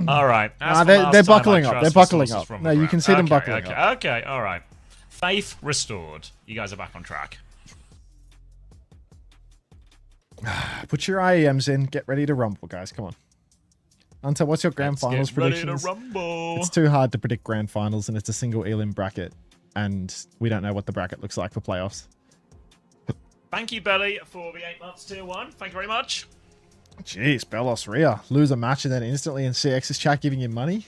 Alright. They're buckling up. They're buckling up. No, you can see them buckling up. Okay, alright. Faith restored. You guys are back on track. Put your IEMs in. Get ready to rumble, guys. Come on. Unter, what's your grand finals predictions? Ready to rumble. It's too hard to predict grand finals, and it's a single elim bracket, and we don't know what the bracket looks like for playoffs. Thank you, Belly, for the 8 months tier 1. Thank you very much. Jeez, Belos Ria. Lose a match and then instantly in CX's chat giving you money?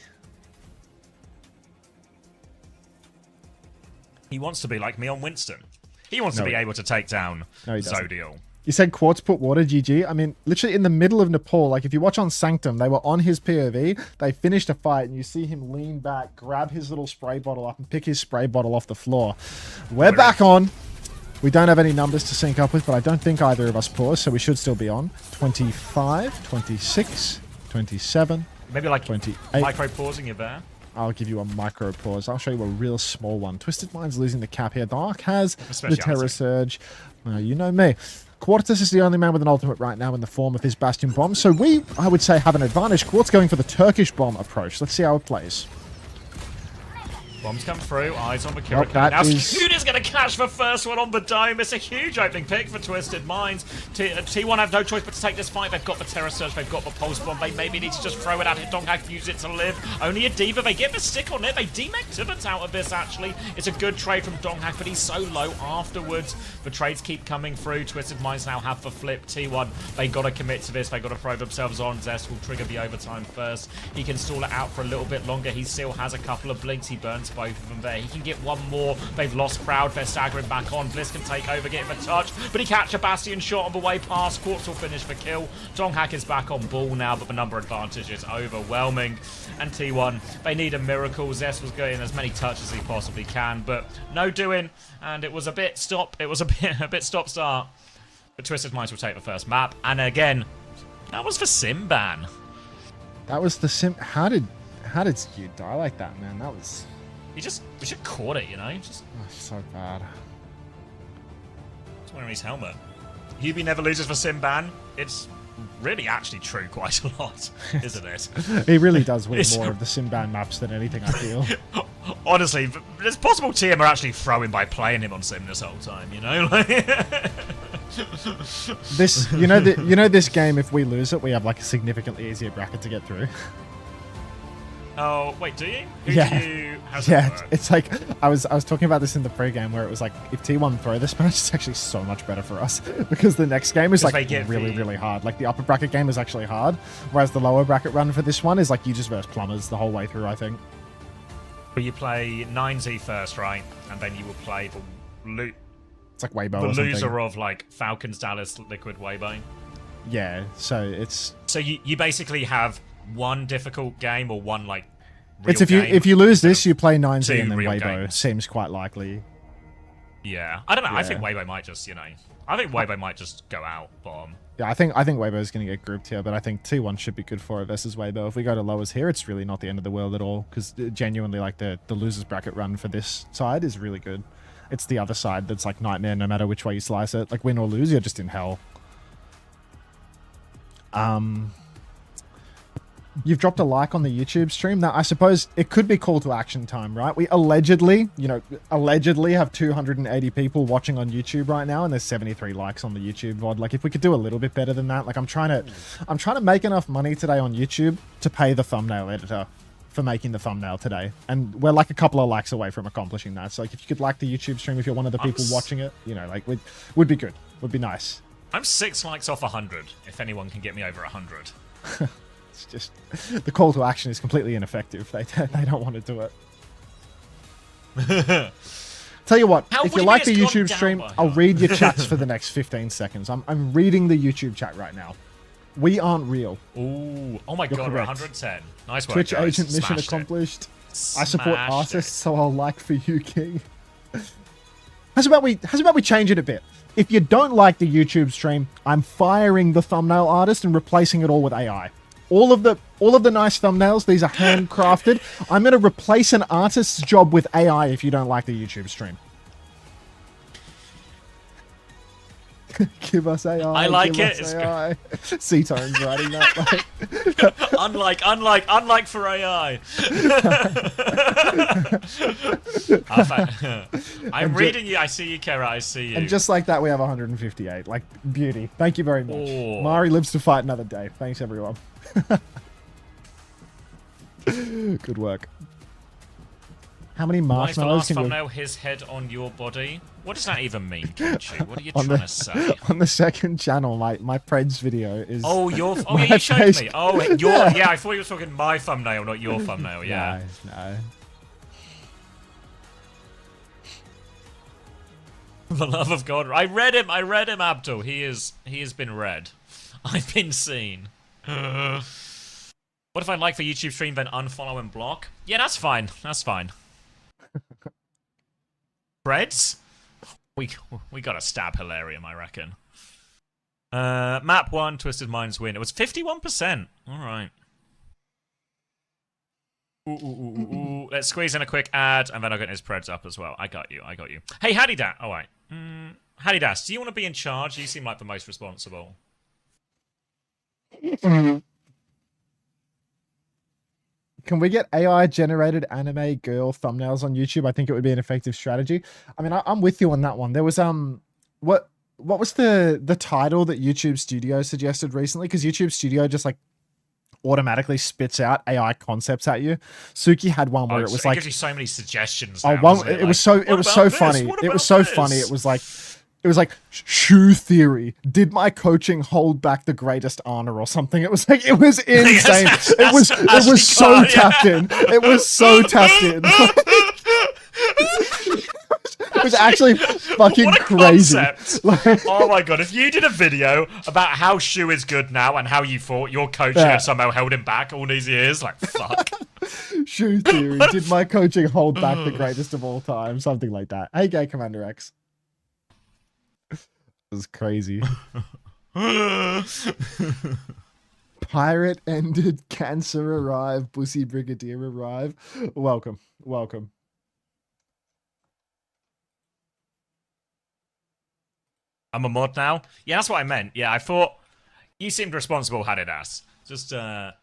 He wants to be like me on Winston. He wants to be able to take down Zodiel. You said Quartz put water GG. I mean, literally in the middle of Nepal, like if you watch on Sanctum, they were on his POV, they finished a fight, and you see him lean back, grab his little spray bottle up, and pick his spray bottle off the floor. We're back on. We don't have any numbers to sync up with, but I don't think either of us paused, so we should still be on. 25, 26, 27, Maybe like 28. micro pausing you there. I'll give you a micro pause. I'll show you a real small one. Twisted Mind's losing the cap here. Dark has the Terror Surge. You know me. Quartus is the only man with an ultimate right now in the form of his Bastion Bomb. So we, I would say, have an advantage. Quartz going for the Turkish Bomb approach. Let's see how it plays. Bombs come through, eyes on the kill. Nope, that now is... Scuda's going to catch the first one on the dome. It's a huge opening pick for Twisted Minds. T1 have no choice but to take this fight. They've got the Terror Surge, they've got the Pulse Bomb. They maybe need to just throw it at it. Donghak use it to live. Only a Diva. They get the stick on it. They demech Tibbets out of this, actually. It's a good trade from Donghak, but he's so low afterwards. The trades keep coming through. Twisted Minds now have the flip. T1, they got to commit to this. They got to throw themselves on. Zest will trigger the overtime first. He can stall it out for a little bit longer. He still has a couple of blinks. He burns both of them there. He can get one more. They've lost crowd. They're staggering back on. Bliss can take over, get him a touch, but he catch a Bastion shot on the way past. Quartz will finish the kill. Donghak is back on ball now, but the number advantage is overwhelming. And T1, they need a miracle. Zest was getting as many touches as he possibly can, but no doing. And it was a bit stop. It was a bit stop-start. But Twisted Minds will take the first map. And again, that was for Sim ban. That was the Sim. How did you die like that, man? That was... We should caught it, you know? Just so bad. He's wearing his helmet. Hubie never loses for Sim ban. It's really actually true quite a lot, isn't it? He really does win more of the Simban maps than anything, I feel. Honestly, it's possible TM are actually throwing by playing him on Sim this whole time, you know? This, you know this game, if we lose it, we have like a significantly easier bracket to get through. Oh, wait, do you? How's yeah. that work? It's like I was talking about this in the pre-game where it was like if T1 throw this match, it's actually so much better for us because the next game is like really hard. Like the upper bracket game is actually hard, whereas the lower bracket run for this one is like you just verse plumbers the whole way through. I think. But you play 9Z first, right? And then you will play the It's like Weibo. The or something. loser of like Falcons, Dallas, Liquid, Weibo. Yeah. So it's. So you basically have one difficult game or one like. It's if you lose this, you play 9Z and then Weibo. Games. Seems quite likely. Yeah, I don't know. Yeah. I think Weibo might just I think Weibo might just go out bottom. Yeah, I think Weibo is going to get grouped here, but I think T1 should be good for it versus Weibo. If we go to lowers here, it's really not the end of the world at all because genuinely, like the losers bracket run for this side is really good. It's the other side that's like nightmare no matter which way you slice it. Like win or lose, you're just in hell. You've dropped a like on the YouTube stream. Now, I suppose it could be call to action time, right? We allegedly have 280 people watching on YouTube right now, and there's 73 likes on the YouTube VOD. Like, if we could do a little bit better than that, like I'm trying to make enough money today on YouTube to pay the thumbnail editor for making the thumbnail today, and we're like a couple of likes away from accomplishing that. So, like, if you could like the YouTube stream, if you're one of the people watching it, you know, like, would be good. Would be nice. I'm 6 likes off 100. If anyone can get me over 100. It's just the call to action is completely ineffective. They don't want to do it. Tell you what, if you like the YouTube stream, I'll read your chats for the next 15 seconds. I'm reading the YouTube chat right now. We aren't real. Ooh, oh my god, we're 110. Nice work, Twitch guys. agent mission Smashed accomplished. It. I support Smashed artists, so I'll like for you, King. How's about we change it a bit? If you don't like the YouTube stream, I'm firing the thumbnail artist and replacing it all with AI. All of the nice thumbnails, these are handcrafted. I'm going to replace an artist's job with AI if you don't like the YouTube stream. Give us AI. I like give it. us AI. C-Tone's writing that. Like. unlike for AI. I'm reading you. I see you, Kara. I see you. And just like that, we have 158. Like, beauty. Thank you very much. Oh. Mari lives to fight another day. Thanks, everyone. Good work. How many Why is the marshmallows last can you... thumbnail his head on your body? What does that even mean, Kenchi? What are you trying to say? On the second channel, my Preds video is... Oh, yeah, you showed face. me. Oh, yeah, I thought you were talking my thumbnail, not your thumbnail, yeah. No. For the love of God. I read him, Abdul. He has been read. I've been seen. What if I like the YouTube stream, then unfollow and block? Yeah, that's fine. That's fine. Breads? We got to stab Hilarium, I reckon. Map 1, Twisted Minds win. It was 51%. All right. Ooh. Let's squeeze in a quick ad, and then I'll get his Preds up as well. I got you. Hey, Hadidas. All right. Hadidas, do you want to be in charge? You seem like the most responsible. Can we get AI-generated anime girl thumbnails on YouTube? I think it would be an effective strategy. I mean, I'm with you on that one. There was what was the title that YouTube Studio suggested recently? Because YouTube Studio just like automatically spits out AI concepts at you. Suki had one where it was like, it gives you so many suggestions. Oh, now, it was so funny. It was so funny. It was like shoe theory. Did my coaching hold back the greatest honor or something? It was like it was insane. It was so tapped in. It was so tapped in. It was actually fucking crazy. Like, oh my god, if you did a video about how Shu is good now and how you thought your coaching had somehow held him back all these years, like, fuck. Shoe theory. Did my coaching hold back the greatest of all time? Something like that. Hey, Gay Commander X. It was crazy. Pirate ended, cancer arrive, Bussy Brigadier arrive. Welcome. I'm a mod now? Yeah, that's what I meant. Yeah, I thought You seemed responsible, Hadidas. Just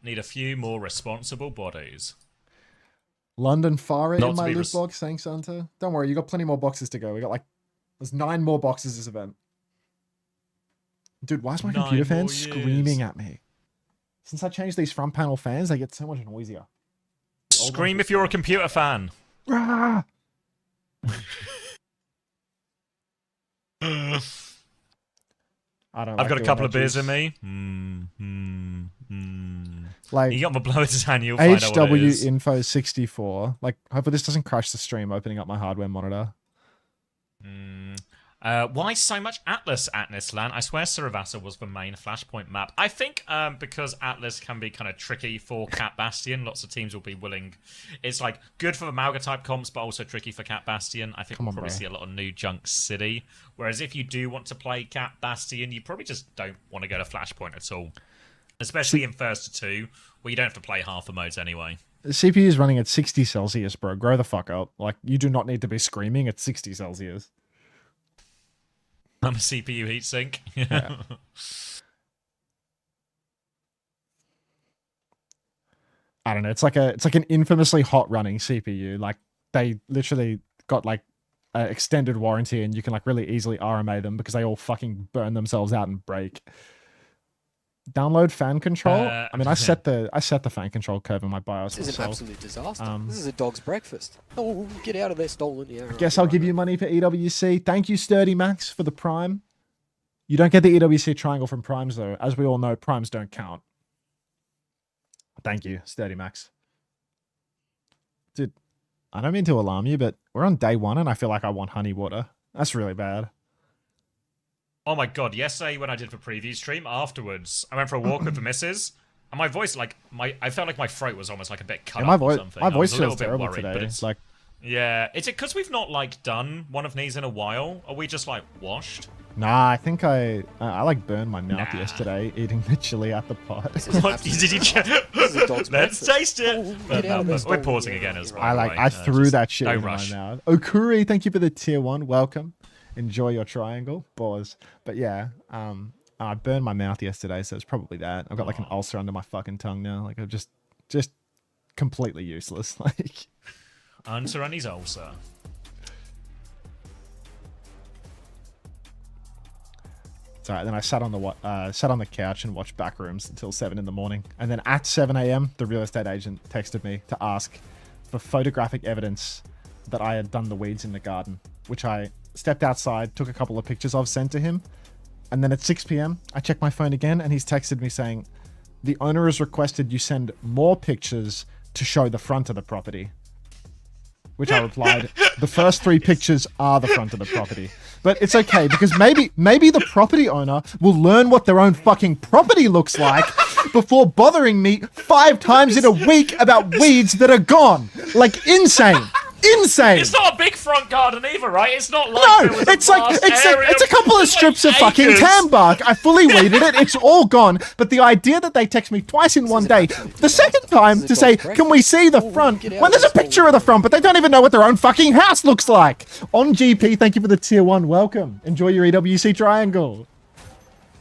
need a few more responsible bodies. London Far Not in to my be loot box. Thanks, Unter. Don't worry, you got plenty more boxes to go. We got like, there's 9 more boxes this event. Dude, why is my 9 computer fan more screaming years. at me? Since I changed these front panel fans, they get so much noisier. Scream if you're a computer fan. Rah! I've got a couple of beers in me. Like, you got my blower's hand, you'll find out what it HW is. Info 64. Like, hopefully this doesn't crash the stream opening up my hardware monitor. Why so much Atlas, Atnisland? I swear Saravasa was the main Flashpoint map. I think because Atlas can be kind of tricky for Cat Bastion, lots of teams will be willing. It's like good for the Malga type comps, but also tricky for Cat Bastion. I think we'll probably see a lot of new Junk City. Whereas if you do want to play Cat Bastion, you probably just don't want to go to Flashpoint at all. Especially in first to 2, where you don't have to play half the modes anyway. The CPU is running at 60 Celsius, bro. Grow the fuck up. Like, you do not need to be screaming at 60 Celsius. I'm a CPU heatsink. Yeah. I don't know. It's like an infamously hot running CPU. Like, they literally got like extended warranty, and you can like really easily RMA them because they all fucking burn themselves out and break. Download fan control. I mean, I set the fan control curve in my BIOS. This is an absolute disaster. This is a dog's breakfast. Oh, get out of there, stolen. Yeah. Right, Guess I'll give you money for EWC. Thank you, Sturdy Max, for the Prime. You don't get the EWC triangle from Primes, though. As we all know, Primes don't count. Thank you, Sturdy Max. Dude, I don't mean to alarm you, but we're on day 1, and I feel like I want honey water. That's really bad. Oh my god, yesterday when I did the preview stream, afterwards, I went for a walk with the missus, and my voice, like, I felt like my throat was almost like a bit cut Yeah, up or something. my voice I was a feels little bit terrible worried, today. but it's like, yeah, is it because we've not, like, done one of these in a while? Are we just, like, washed? nah, I think I like burned my mouth yesterday eating the chili at the pot. What? Did you Let's taste it! We're pausing again as well. I threw that shit no in rush. my mouth. Okuri, thank you for the tier 1. Welcome. Enjoy your triangle. Pause. But yeah, I burned my mouth yesterday, so it's probably that. I've got like an ulcer under my fucking tongue now. Like, I'm just completely useless. Like, Unter and his ulcer. It's alright. Then I sat on the couch and watched Backrooms until 7 in the morning, and then at 7 a.m. the real estate agent texted me to ask for photographic evidence that I had done the weeds in the garden, which I stepped outside, took a couple of pictures of, sent to him. And then at 6 p.m., I checked my phone again, and he's texted me saying, the owner has requested you send more pictures to show the front of the property. Which I replied, the first 3 pictures are the front of the property. But it's okay, because maybe the property owner will learn what their own fucking property looks like before bothering me 5 times in a week about weeds that are gone. Like, insane. Insane. It's not a big front garden either, right? It's not like no, it's a couple of strips of fucking tan bark. I fully weeded it. It's all gone. But the idea that they text me twice in one day, the second time to say, can we see the front? When there's a picture of the front, but they don't even know what their own fucking house looks like. On GP, thank you for the tier 1. Welcome. Enjoy your EWC triangle.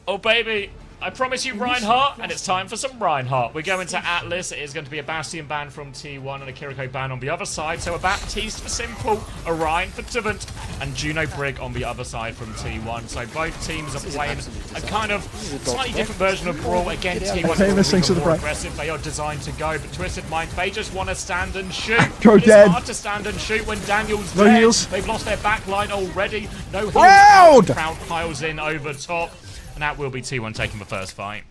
Oh, baby. I promise you Reinhardt, and it's time for some Reinhardt. We're going to Atlas. It is going to be a Bastion ban from T1 and a Kiriko ban on the other side. So a Baptiste for Simple, a Ryan for Tuvant, and Juno Brig on the other side from T1. So both teams are playing a kind of slightly different version of Brawl. Again, T1 are more aggressive. They are designed to go, but Twisted Mind, they just want to stand and shoot. It's hard to stand and shoot when Daniel's no dead. Heals. They've lost their backline already. No heals. Crowd piles in over top. And that will be T1 taking the first fight.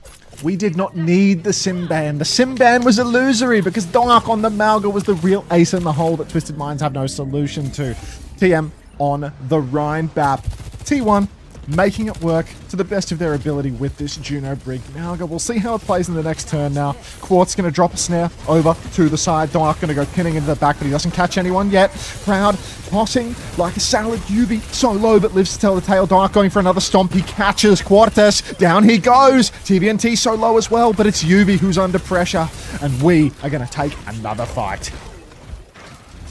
We did not need the sim ban. The sim ban was illusory because Dark on the Malga was the real ace in the hole that Twisted Minds have no solution to. TM on the Rhine Bap. T1 making it work to the best of their ability with this Juno Brig Malga. We'll see how it plays in the next turn now. Quartz going to drop a snare over to the side. Dark going to go pinning into the back, but he doesn't catch anyone yet. Proud tossing like a salad. Yubi so low, but lives to tell the tale. Dark going for another stomp. He catches Quartes. Down he goes. TVNT so low as well, but it's Yubi who's under pressure, and we are going to take another fight.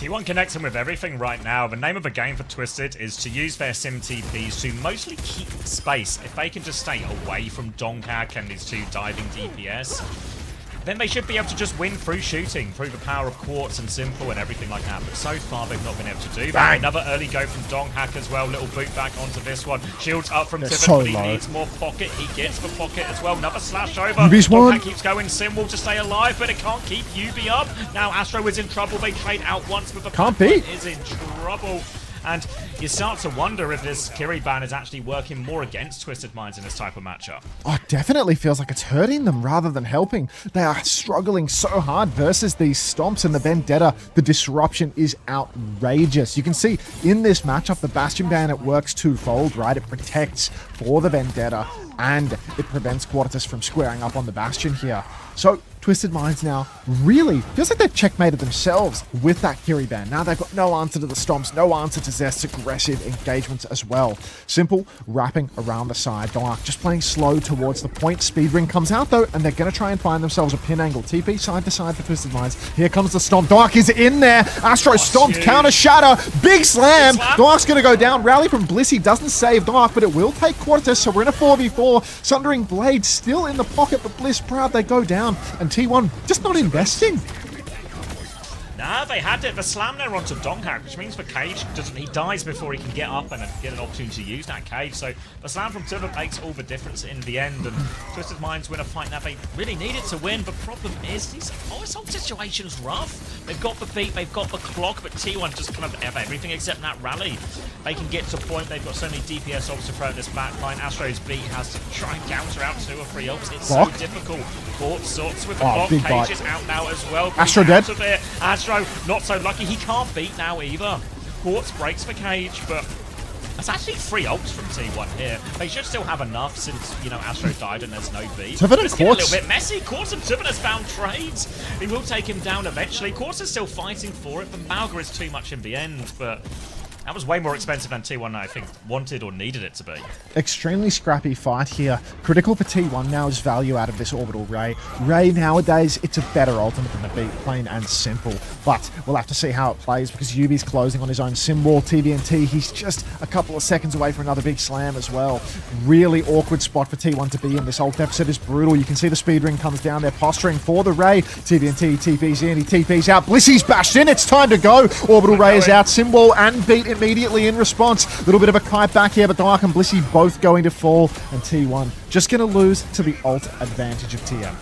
T1 connecting with everything right now. The name of the game for Twisted is to use their sim TPs to mostly keep space. If they can just stay away from Donghak and his 2 diving DPS, then they should be able to just win through shooting, through the power of Quartz and Simple and everything like that. But so far, they've not been able to do that. Bang. Another early go from Donghak as well. Little boot back onto this one. Shields up from Tibbet, so but he low. needs more pocket. He gets the pocket as well. Another slash over. UB's one. Donghak keeps going. Sim will to stay alive, but it can't keep UB up. Now Astro is in trouble. They trade out once with the Can't beat. is in trouble. And you start to wonder if this Kiri ban is actually working more against Twisted Minds in this type of matchup. Oh, it definitely feels like it's hurting them rather than helping. They are struggling so hard versus these stomps, and the Vendetta, the disruption is outrageous. You can see in this matchup, the Bastion ban, it works twofold, right? It protects for the Vendetta, and it prevents Quartus from squaring up on the Bastion here. So Twisted Minds now really feels like they've checkmated themselves with that Kiri ban. Now they've got no answer to the stomps, no answer to Zest's aggressive engagements as well. Simple wrapping around the side. Dark just playing slow towards the point. Speed ring comes out though, and they're going to try and find themselves a pin angle. TP side to side for Twisted Minds. Here comes the stomp. Dark is in there. Astro stomped, counter shatter, big slam. Dark's going to go down. Rally from Blissey doesn't save Dark, but it will take Quartus, so we're in a 4v4. Sundering Blade still in the pocket, but Bliss proud they go down. And T1 just not investing. Nah, they had it. The slam there onto Donghak, which means the cage he dies before he can get up and get an opportunity to use that cage. So the slam from Tibbet makes all the difference in the end. And Twisted Minds win a fight that they really needed to win. The problem is this whole situation's rough. They've got the beat, they've got the clock, but T1 just kind of have everything except that rally. They can get to point. They've got so many DPS ults to throw at this backline. Astro's beat has to try and counter out 2 or 3 ults. It's so difficult. Quartz sorts with the block. Cage is out now as well. Astro dead. Astro not so lucky. He can't beat now either. Quartz breaks the cage, but that's actually 3 ults from T1 here. They should still have enough since, you know, Astro died and there's no beat. Tibbet and It's getting a Quartz. little bit messy. Quartz and Tibbet has found trades. He will take him down eventually. Quartz is still fighting for it, but Malga is too much in the end. But that was way more expensive than T1, I think, wanted or needed it to be. Extremely scrappy fight here. Critical for T1 now is value out of this orbital Ray. Ray nowadays, it's a better ultimate than the beat, plain and simple. But we'll have to see how it plays because Yubi's closing on his own sim wall. TVNT, he's just a couple of seconds away for another big slam as well. Really awkward spot for T1 to be in. This ult deficit is brutal. You can see the speed ring comes down. They're posturing for the Ray. TVNT TP's in, he TP's out. Blissey's bashed in. It's time to go. Orbital Ray is out. Sim wall and beat immediately in response. A little bit of a kite back here, but Dark and Blissey both going to fall, and T1 just going to lose to the ult advantage of TM.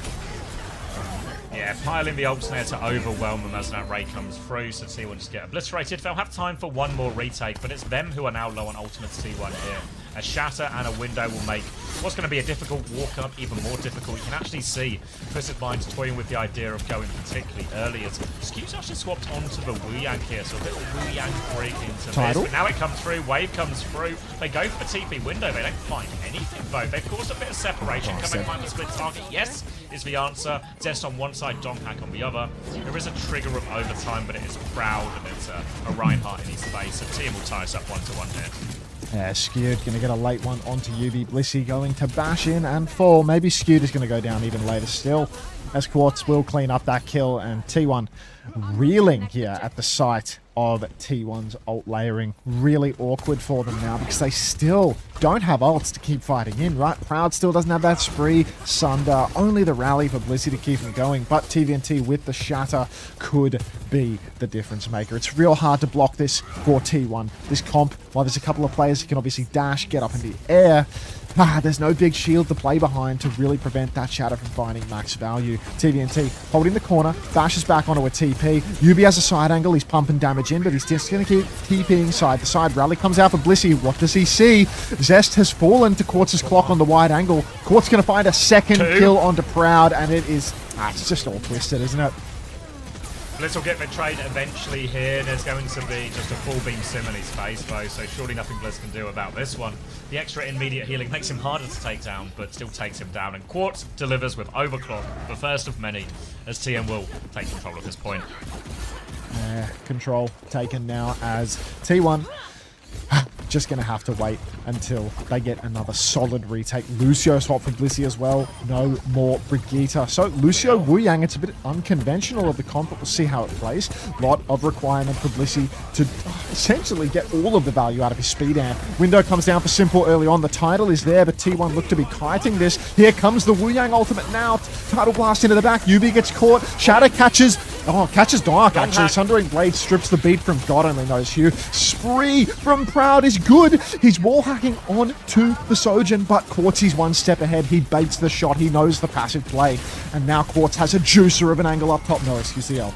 Yeah, piling the ults there to overwhelm them as that Ray comes through, so T1 just get obliterated. They'll have time for one more retake, but it's them who are now low on ultimates T1 here. A shatter and a window will make what's going to be a difficult walk-up even more difficult. You can actually see Twisted Minds toying with the idea of going particularly early as Skew's actually swapped onto the Wu Yang here, so a little Wu Yang break into this. But now it comes through, Wave comes through, they go for the TP window, they don't find anything though. They've caused a bit of separation, can they find the split target? Yes, is the answer. Zest on one side, Donghak on the other. There is a trigger of overtime, but it is Proud and it's a Reinhardt in his face, so Team will tie us up 1-1 here. Yeah, Skewed going to get a late one onto UB. Blissey going to bash in and fall. Maybe Skewed is going to go down even later still, as Quartz will clean up that kill, and T1 reeling here at the sight of T1's ult layering. Really awkward for them now because they still don't have ults to keep fighting in, right? Proud still doesn't have that spree. Sunder, only the rally for Blissey to keep him going, but TVNT with the shatter could be the difference maker. It's real hard to block this for T1. This comp, while there's a couple of players who can obviously dash, get up in the air, there's no big shield to play behind to really prevent that shatter from finding max value. TVNT holding the corner, bashes back onto a TP. UB has a side angle, he's pumping damage in, but he's just going to keep TPing side to side. Rally comes out for Blissey. What does he see? Zest has fallen to Quartz's clock on the wide angle. Quartz going to find a second kill onto Proud, and it is, it's just all twisted, isn't it? Blitz will get the trade eventually here. There's going to be just a full beam sim in his face though, so surely nothing Blitz can do about this one. The extra immediate healing makes him harder to take down, but still takes him down. And Quartz delivers with Overclock, the first of many, as TM will take control at this point. Control taken now as T1 just going to have to wait until they get another solid retake. Lucio swap for Blissey as well. No more Brigitte. So Lucio Wu Yang, it's a bit unconventional of the comp, but we'll see how it plays. Lot of requirement for Blissey to essentially get all of the value out of his speed amp. Window comes down for Simple early on. The title is there, but T1 look to be kiting this. Here comes the Wu Yang ultimate now. Title blast into the back. Yubi gets caught. Shatter catches Dark, actually. Sundering Blade strips the beat from God only knows who. Spree from Proud is good. He's wall hacking on to the Sojin, but Quartz is one step ahead. He baits the shot. He knows the passive play. And now Quartz has a juicer of an angle up top. No, excuse the L.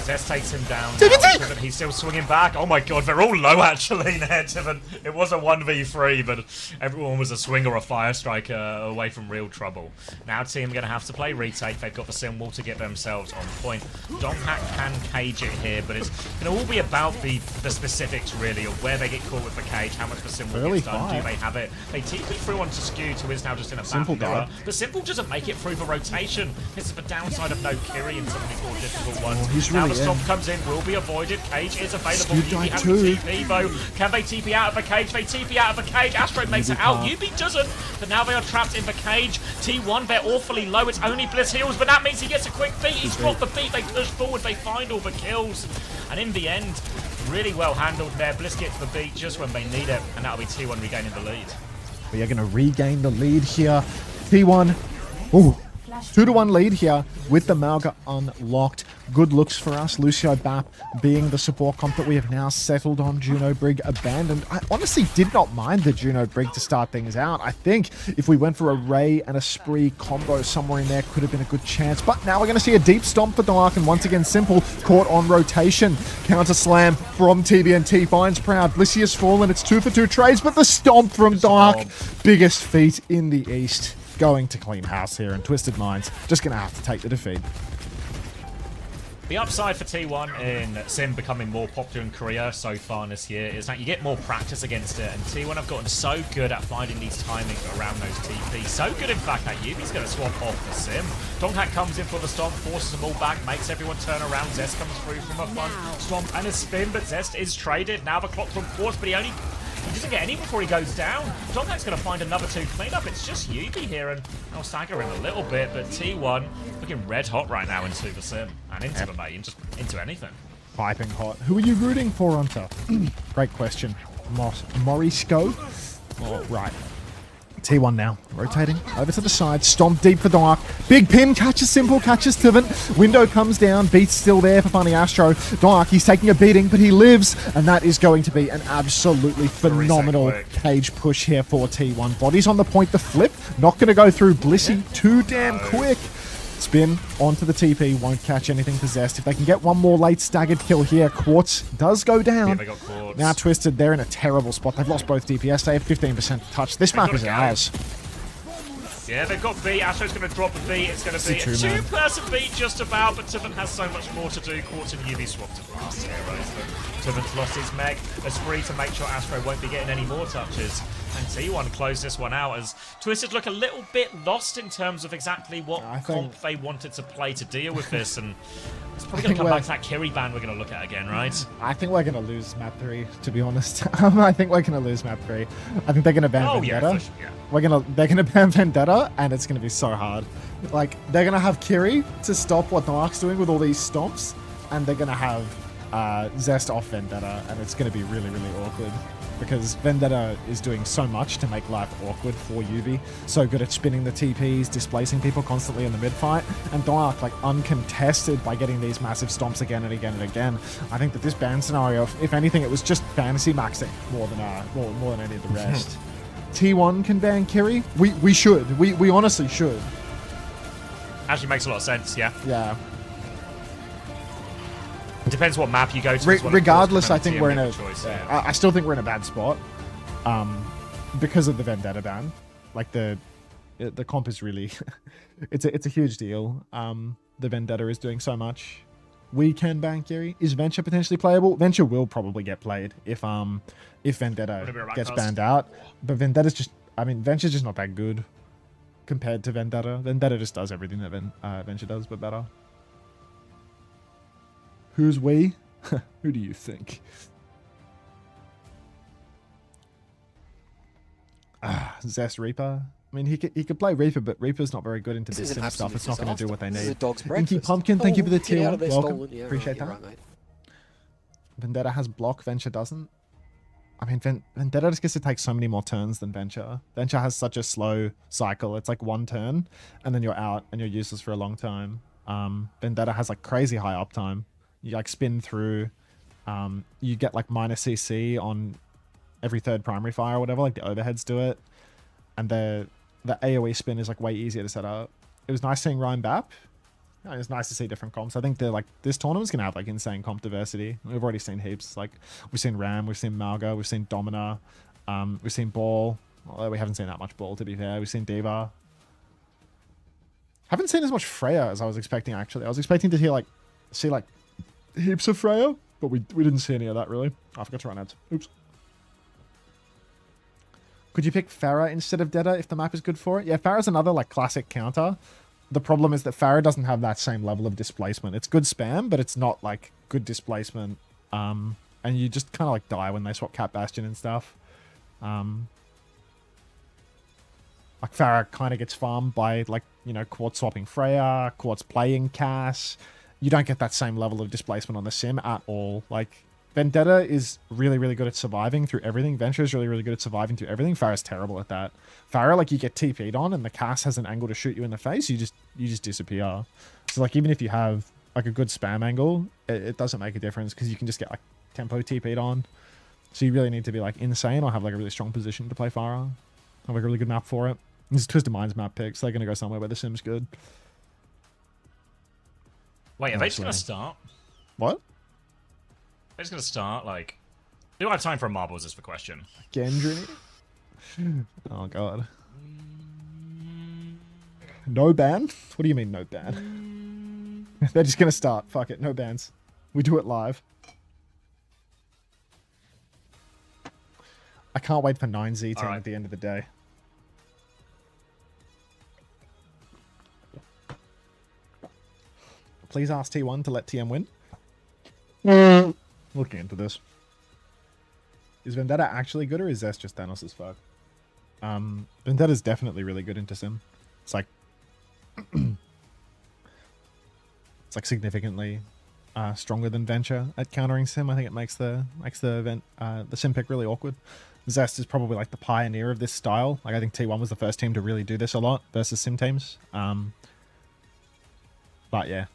Zest takes him down. Tiven, he's still swinging back. Oh my god, they're all low actually there, Tiven. It was a 1v3, but everyone was a swing or a fire striker away from real trouble. Now team are going to have to play retake. They've got the symbol to get themselves on point. Donghack can cage it here, but it's going to all be about the specifics really of where they get caught with the cage, how much the symbol gets done, do they have it. They TP through onto Skew, who is now just in a back mirror. The symbol doesn't make it through the rotation. This is the downside of no Kiri in some of these more difficult ones. He's now really the stop comes in, will be avoided. Cage is available. Yubi has TP though. Can they TP out of the cage? They TP out of the cage. Astro makes it out. Yubi doesn't. But now they are trapped in the cage. T1, they're awfully low. It's only Bliss heals, but that means he gets a quick beat. He's dropped the beat. They push forward. They find all the kills. And in the end, really well handled there. Bliss gets the beat just when they need it. And that'll be T1 regaining the lead. We are going to regain the lead here. T1. Ooh. 2-1 lead here with the Malga unlocked. Good looks for us. Lucio Bap being the support comp that we have now settled on. Juno Brig abandoned. I honestly did not mind the Juno Brig to start things out. I think if we went for a Ray and a Spree combo somewhere in there could have been a good chance. But now we're going to see a deep stomp for Dark, and once again Simple caught on rotation. Counter slam from TBNT finds Proud. Blissey has fallen. It's 2-for-2 trades, but the stomp from Dark. Biggest feat in the East. Going to clean house here, and Twisted Minds just going to have to take the defeat. The upside for T1 in Sim becoming more popular in Korea so far this year is that you get more practice against it, and T1 have gotten so good at finding these timings around those TPs. So good, in fact, that Yubi's going to swap off the Sim. Donghack comes in for the stomp, forces them all back, makes everyone turn around. Zest comes through from a front stomp and a spin, but Zest is traded. Now the clock from Quartz, but he doesn't get any before he goes down. Donghack's going to find another 2 cleanup. It's just Yubi here, and I'll stagger in a little bit, but T1 looking red hot right now into the Sim and into the main, just into anything. Piping hot. Who are you rooting for, Unter? Great question. Morisco? Oh, right. T1 now, rotating over to the side, stomp deep for Dark, big pin, catches Simple, catches Tiven, window comes down, beat's still there for Funny Astro. Dark, he's taking a beating, but he lives, and that is going to be an absolutely phenomenal cage push here for T1. Bodies on the point, the flip, not going to go through. Blissey, too damn quick. Spin onto the TP, won't catch anything for Zest. If they can get one more late staggered kill here, Quartz does go down. Yeah, they got Quartz. Now Twisted, they're in a terrible spot. They've lost both DPS. They have 15% touch. This map is ours. Yeah, they've got B. Astro's going to drop the B. It's going to be a two-person beat just about, but Tiven has so much more to do. Quartz and Yubi swapped to fast heroes. Tiven's lost his Meg. As free to make sure Astro won't be getting any more touches. And T1 closed this one out as Twisted look a little bit lost in terms of exactly what comp they wanted to play to deal with this. And it's probably going to come back to that Kiri ban we're going to look at again, right? I think we're going to lose map 3, to be honest. I think we're going to lose map 3. I think they're going to ban Vendetta. They're going to ban Vendetta, and it's going to be so hard. Like, they're going to have Kiri to stop what Dark's doing with all these stomps, and they're going to have Zest off Vendetta, and it's going to be really, really awkward. Because Vendetta is doing so much to make life awkward for Yubi. So good at spinning the TPs, displacing people constantly in the mid-fight. And Dark, like, uncontested by getting these massive stomps again and again and again. I think that this ban scenario, if anything, it was just fantasy maxing more than any of the rest. T1 can ban Kiri? We should. We honestly should. Actually makes a lot of sense, yeah. Yeah. It depends what map you go to. Regardless, I think we're in a... choice, I still think we're in a bad spot. Because of the Vendetta ban. Like, the comp is really... it's a huge deal. The Vendetta is doing so much. We can ban Kiri. Is Venture potentially playable? Venture will probably get played if Vendetta gets banned out. But Vendetta's just... I mean, Venture's just not that good compared to Vendetta. Vendetta just does everything that Venture does, but better. Who's we? Who do you think? Zest Reaper. I mean, he could play Reaper, but Reaper's not very good into this sim stuff. It's not going to do what they need. Inky Pumpkin, thank you for the tier 1. Welcome. Appreciate that. Right, Vendetta has block, Venture doesn't. I mean, Vendetta just gets to take so many more turns than Venture. Venture has such a slow cycle. It's like 1 turn, and then you're out, and you're useless for a long time. Vendetta has like crazy high uptime. You like spin through. You get like minus CC on every 3rd primary fire or whatever. Like the overheads do it. And the AoE spin is like way easier to set up. It was nice seeing Ryan Bapp. It was nice to see different comps. I think they're like, this tournament's gonna have like insane comp diversity. We've already seen heaps. Like we've seen Ram, we've seen Malga, we've seen Domina, we've seen Ball. Although we haven't seen that much Ball, to be fair. We've seen Diva. Haven't seen as much Freya as I was expecting, actually. I was expecting to see heaps of Freya, but we didn't see any of that, really. I forgot to run ads. Oops. Could you pick Pharah instead of Deta if the map is good for it? Yeah, Pharah's another like classic counter. The problem is that Pharah doesn't have that same level of displacement. It's good spam, but it's not like good displacement. And you just kind of like die when they swap Cat Bastion and stuff. Like Pharah kind of gets farmed by like, you know, Quartz swapping Freya, Quartz playing Cass. You don't get that same level of displacement on the sim at all. Like Vendetta is really, really good at surviving through everything. Venture is really, really good at surviving through everything. Pharah's terrible at that. Pharah, like, you get TP'd on and the Cass has an angle to shoot you in the face, you just disappear. So, like, even if you have, like, a good spam angle, it doesn't make a difference because you can just get, like, tempo TP'd on. So you really need to be, like, insane or have, like, a really strong position to play Pharah. Have, like, a really good map for it. This is Twisted Minds map pick, so they're going to go somewhere where the sim's good. Wait, are they just going to start? What? They're just going to start, like... We don't have time for a marbles, is the question. Gendry? Oh, God. No ban? What do you mean, no ban? They're just going to start. Fuck it, no bans. We do it live. I can't wait for 9 ZETA at the end of the day. Please ask T1 to let TM win. Looking into this. Is Vendetta actually good or is Zest just Thanos as fuck? Vendetta's definitely really good into sim. It's like it's like significantly stronger than Venture at countering sim. I think it makes the sim pick really awkward. Zest is probably like the pioneer of this style. Like I think T1 was the first team to really do this a lot versus sim teams. But yeah.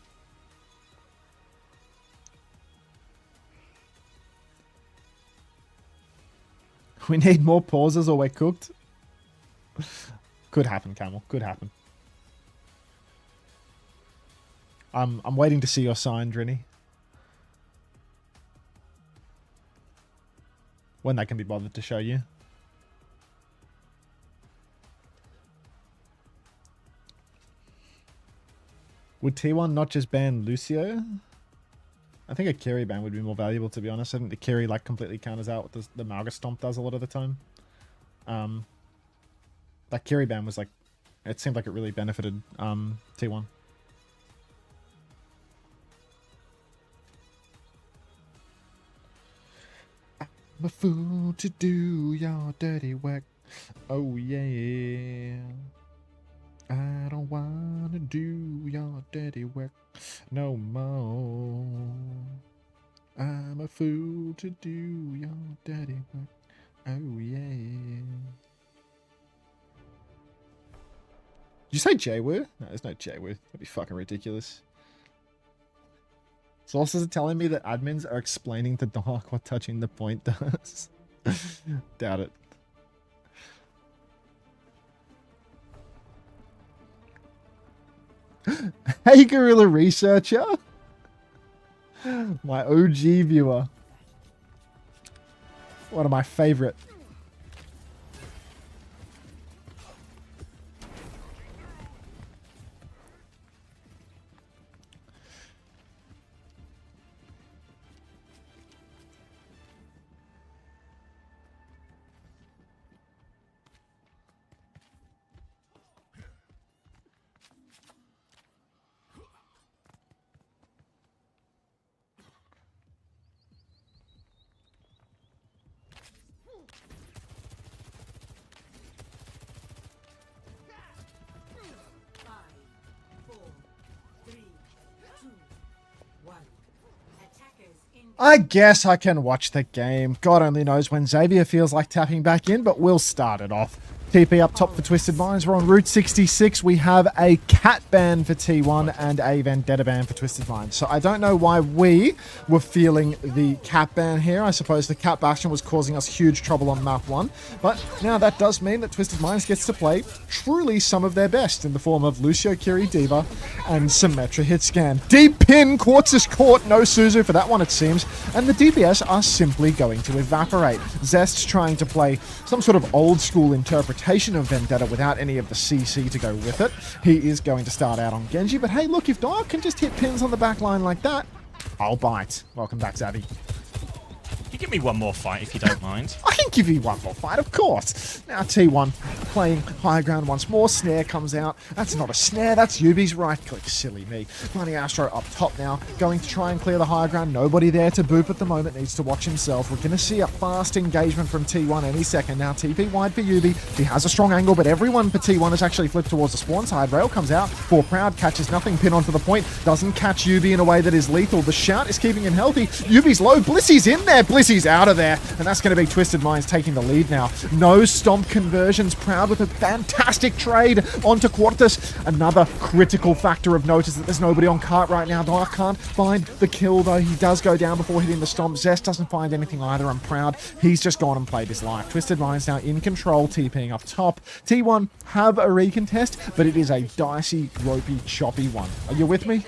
We need more pauses or we're cooked. Could happen, Camel. Could happen. I'm waiting to see your sign, Drini. When they can be bothered to show you. Would T1 not just ban Lucio? I think a Kiri ban would be more valuable, to be honest. I think the Kiri like completely counters out what the Malga Stomp does a lot of the time. That Kiri ban was like, it seemed like it really benefited T1. I'm a fool to do your dirty work. Oh yeah. I don't wanna do your dirty work no more. I'm a fool to do your dirty work. Oh yeah. Did you say J-word? No, there's no J-word. That'd be fucking ridiculous. Sources are telling me that admins are explaining to Dark what touching the point does. Doubt it. Hey, Gorilla Researcher. My OG viewer. One of my favorite. I guess I can watch the game. God only knows when Xavier feels like tapping back in, but we'll start it off. TP up top for Twisted Minds. We're on Route 66. We have a cat ban for T1 and a Vendetta ban for Twisted Minds. So I don't know why we were feeling the cat ban here. I suppose the cat bastion was causing us huge trouble on map 1. But now that does mean that Twisted Minds gets to play truly some of their best in the form of Lucio, Kiri, Diva, and Symmetra hit scan. Deep pin, Quartz is caught. No Suzu for that one, it seems. And the DPS are simply going to evaporate. Zest's trying to play some sort of old school interpretation of Vendetta without any of the CC to go with it. He is going to start out on Genji, but hey, look, if Dark can just hit pins on the back line like that, I'll bite. Welcome back, Zavi. Can you give me one more fight if you don't mind? I can give you one more fight, of course. Now T1 playing high ground once more. Snare comes out. That's not a snare, that's Yubi's right click. Silly me. Money Astro up top now, going to try and clear the high ground. Nobody there to boop at the moment, needs to watch himself. We're going to see a fast engagement from T1 any second. Now TP wide for Yubi. He has a strong angle, but everyone for T1 has actually flipped towards the spawn side. Rail comes out for Proud, catches nothing, pin onto the point, doesn't catch Yubi in a way that is lethal. The shout is keeping him healthy. Yubi's low, Blissy's in there, Blissy's out of there, and that's going to be Twisted Minds taking the lead now. No stomp conversions. Proud with a fantastic trade onto Quartus. Another critical factor of note is that there's nobody on cart right now. Dark can't find the kill, though. He does go down before hitting the stomp. Zest doesn't find anything either. I'm Proud. He's just gone and played his life. Twisted Minds now in control, TPing up top. T1 have a recontest, but it is a dicey, ropey, choppy one. Are you with me?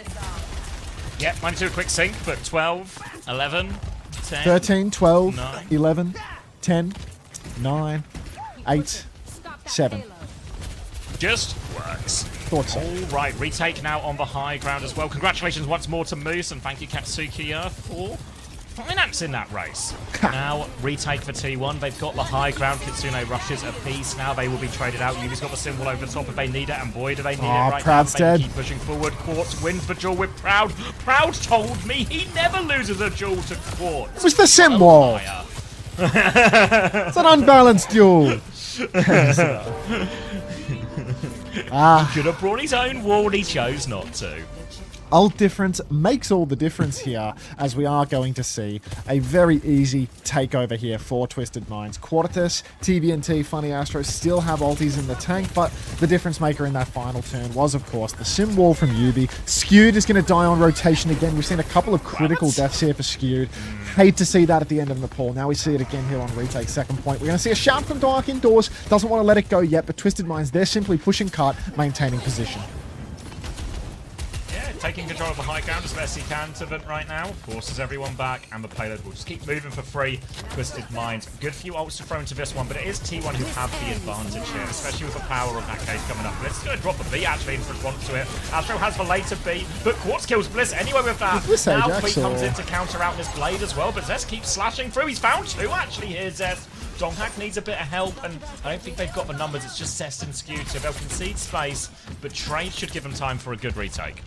Yeah, might do a quick sync, but 12, 11, 10, 13, 12, 9. 11, 10, 9, 8, 7. Just works. Thought so. All right, retake now on the high ground as well. Congratulations once more to Moose, and thank you, Katsukiya, for financing that race. Now, retake for T1. They've got the high ground. Kitsune rushes a piece. Now they will be traded out. Yubi's got the symbol over the top if they need it, and boy, do they need it right Proud's now. They dead. keep pushing forward. Quartz wins the duel with Proud. Proud told me he never loses a duel to Quartz. It was the symbol. It's an unbalanced duel. He could have brought his own wall, he chose not to. Ult difference makes all the difference here, as we are going to see a very easy takeover here for Twisted Minds. Quartus, TBNT, Funny Astro still have ultis in the tank, but the difference maker in that final turn was, of course, the Sim Wall from Yubi. Skewed is going to die on rotation again. We've seen a couple of critical deaths here for Skewed. Hate to see that at the end of Nepal. Now we see it again here on retake, second point. We're going to see a shout from Dark indoors. Doesn't want to let it go yet, but Twisted Minds, they're simply pushing cart, maintaining position. Taking control of the high ground as best he can to Vent right now. Forces everyone back, and the payload will just keep moving for free. Twisted Minds. Good few ults to throw into this one, but it is T1 who have the advantage here, especially with the power of that case coming up. Bliss is going to drop the B actually in response to it. Astro has the later B, but Quartz kills Bliss anyway with that. Now Fleet comes in to counter out this Blade as well, but Zest keeps slashing through. He's found two actually here, Zest. Donghack needs a bit of help, and I don't think they've got the numbers. It's just Zest and Skewed, so they'll concede space, but Trade should give them time for a good retake.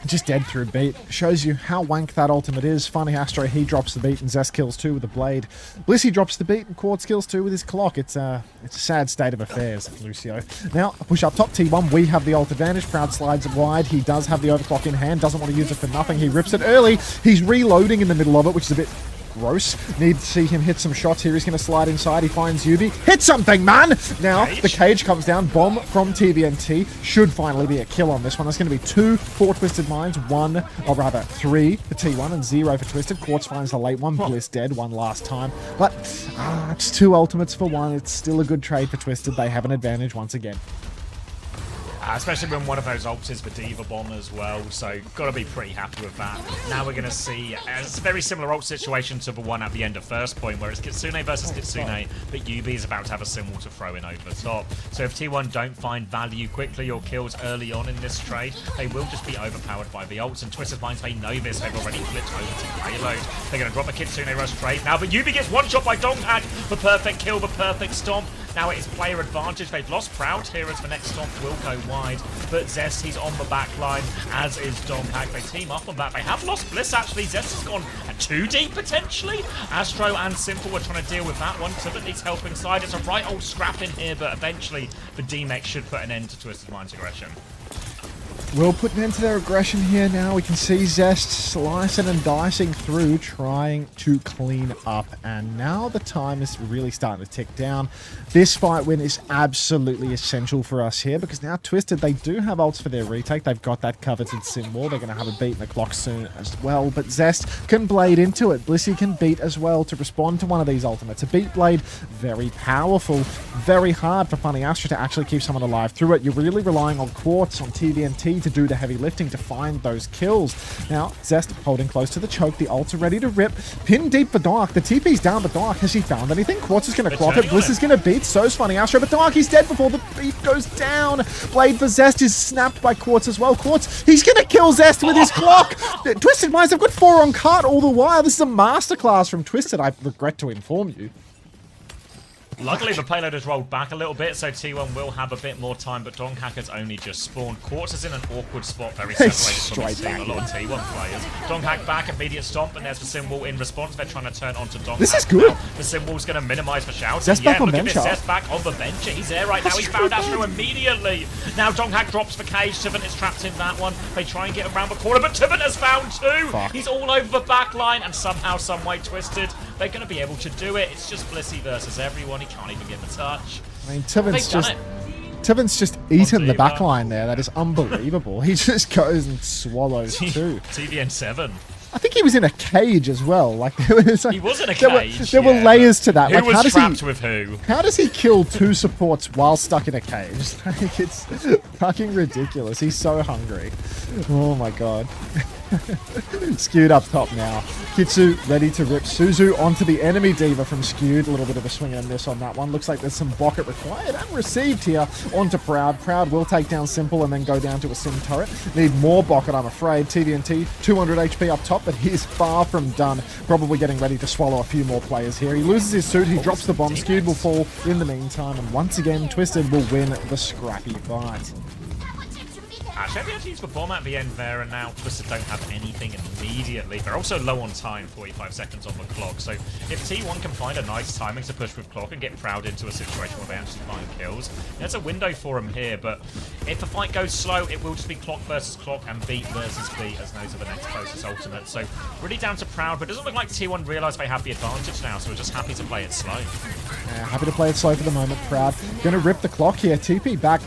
Just dead through beat. Shows you how wank that ultimate is. Funny Astro, he drops the beat and Zest kills 2 with the Blade. Blissy drops the beat and Quartz kills 2 with his clock. It's a sad state of affairs, Lucio. Now, push up top T1. We have the ult advantage. Proud slides wide. He does have the overclock in hand. Doesn't want to use it for nothing. He rips it early. He's reloading in the middle of it, which is a bit gross. Need to see him hit some shots here. He's going to slide inside. He finds Yubi. Hit something, man! Now, the cage comes down. Bomb from TVNT. Should finally be a kill on this one. That's going to be 2 for Twisted Minds. 1, or rather 3 for T1 and 0 for Twisted. Quartz finds the late one. Bliss dead one last time. But it's 2 ultimates for 1. It's still a good trade for Twisted. They have an advantage once again. Especially when one of those ults is the Diva Bomb as well, so got to be pretty happy with that. Now we're going to see a very similar ult situation to the one at the end of first point, where it's Kitsune versus Kitsune, but Yubi is about to have a symbol to throw in over the top. So if T1 don't find value quickly or kills early on in this trade, they will just be overpowered by the ults, and Twisted Minds, they know this. They've already flipped over to payload. They're going to drop a Kitsune rush trade now, but Yubi gets one shot by Donghack. The perfect kill, the perfect stomp. Now it is player advantage. They've lost Proud here as the next stomp will go wide. But Zest, he's on the back line, as is Donghack. They team up on that. They have lost Bliss, actually. Zest has gone too deep, potentially. Astro and Simple were trying to deal with that one. Tibet needs help inside. It's a right old scrap in here, but eventually the D-Mech should put an end to Twisted Minds aggression. will put an end to their aggression here now. We can see Zest slicing and dicing through, trying to clean up. And now the time is really starting to tick down. This fight win is absolutely essential for us here because now Twisted, they do have ults for their retake. They've got that coveted sim wall. They're going to have a beat in the clock soon as well. But Zest can blade into it. Blissey can beat as well to respond to one of these ultimates. A beat blade, very powerful, very hard for Funny Astra to actually keep someone alive through it. You're really relying on Quartz, on TVNT to do the heavy lifting to find those kills. Now, Zest holding close to the choke. The ults are ready to rip. Pin deep for Dark. The TP's down, but Dark, has he found anything? Quartz is going to clock it. Bliss is going to beat. So's Funny Astra, but Dark, he's dead before the beat goes down. Blade for Zest is snapped by Quartz as well. Quartz, he's going to kill Zest with his clock. Twisted Minds have got 4 on cart all the while. This is a masterclass from Twisted, I regret to inform you. Luckily, the payload has rolled back a little bit, so T1 will have a bit more time, but Donghacker's only just spawned. Quartz is in an awkward spot, very separated from his team. A lot of T1 players. Donghack back, immediate stomp, and there's the sim wall in response. They're trying to turn onto Donghack. This is good. Now, the sim wall's going to minimize for shouting. Zest back on bench. Zest back on the bench. He's there right now. He's found Astro immediately. Now Donghack drops for Cage. Tiven is trapped in that one. They try and get around the corner, but Tiven has found 2. Fuck. He's all over the back line, and somehow, some way, Twisted. They're going to be able to do it. It's just Blissey versus everyone. He can't even get the touch. I mean, Tiven's just eaten the backline there. That is unbelievable. He just goes and swallows 2. TVN7. I think he was in a cage as well. Like, there was like, he was in a cage. There were layers to that. Who like, was trapped with who? How does he kill 2 supports while stuck in a cage? Like, it's fucking ridiculous. He's so hungry. Oh my god. Skewed up top now. Kitsu ready to rip Suzu onto the enemy Diva from Skewed. A little bit of a swing and a miss on that one. Looks like there's some bucket required and received here onto Proud. Proud will take down Simple and then go down to a Sim turret. Need more bucket, I'm afraid. TVNT, 200 HP up top, but he's far from done. Probably getting ready to swallow a few more players here. He loses his suit, he drops the bomb. Skewed will fall in the meantime, and once again, Twisted will win the scrappy fight. Chevy actually used the bomb at the end there, and now Twisted don't have anything immediately. They're also low on time, 45 seconds on the clock. So if T1 can find a nice timing to push with clock and get Proud into a situation where they actually find kills, there's a window for him here. But if the fight goes slow, it will just be clock versus clock and beat versus beat as those are the next closest ultimate. So really down to Proud, but it doesn't look like T1 realise they have the advantage now, so we're just happy to play it slow. Yeah, happy to play it slow for the moment. Proud gonna rip the clock here. TP back.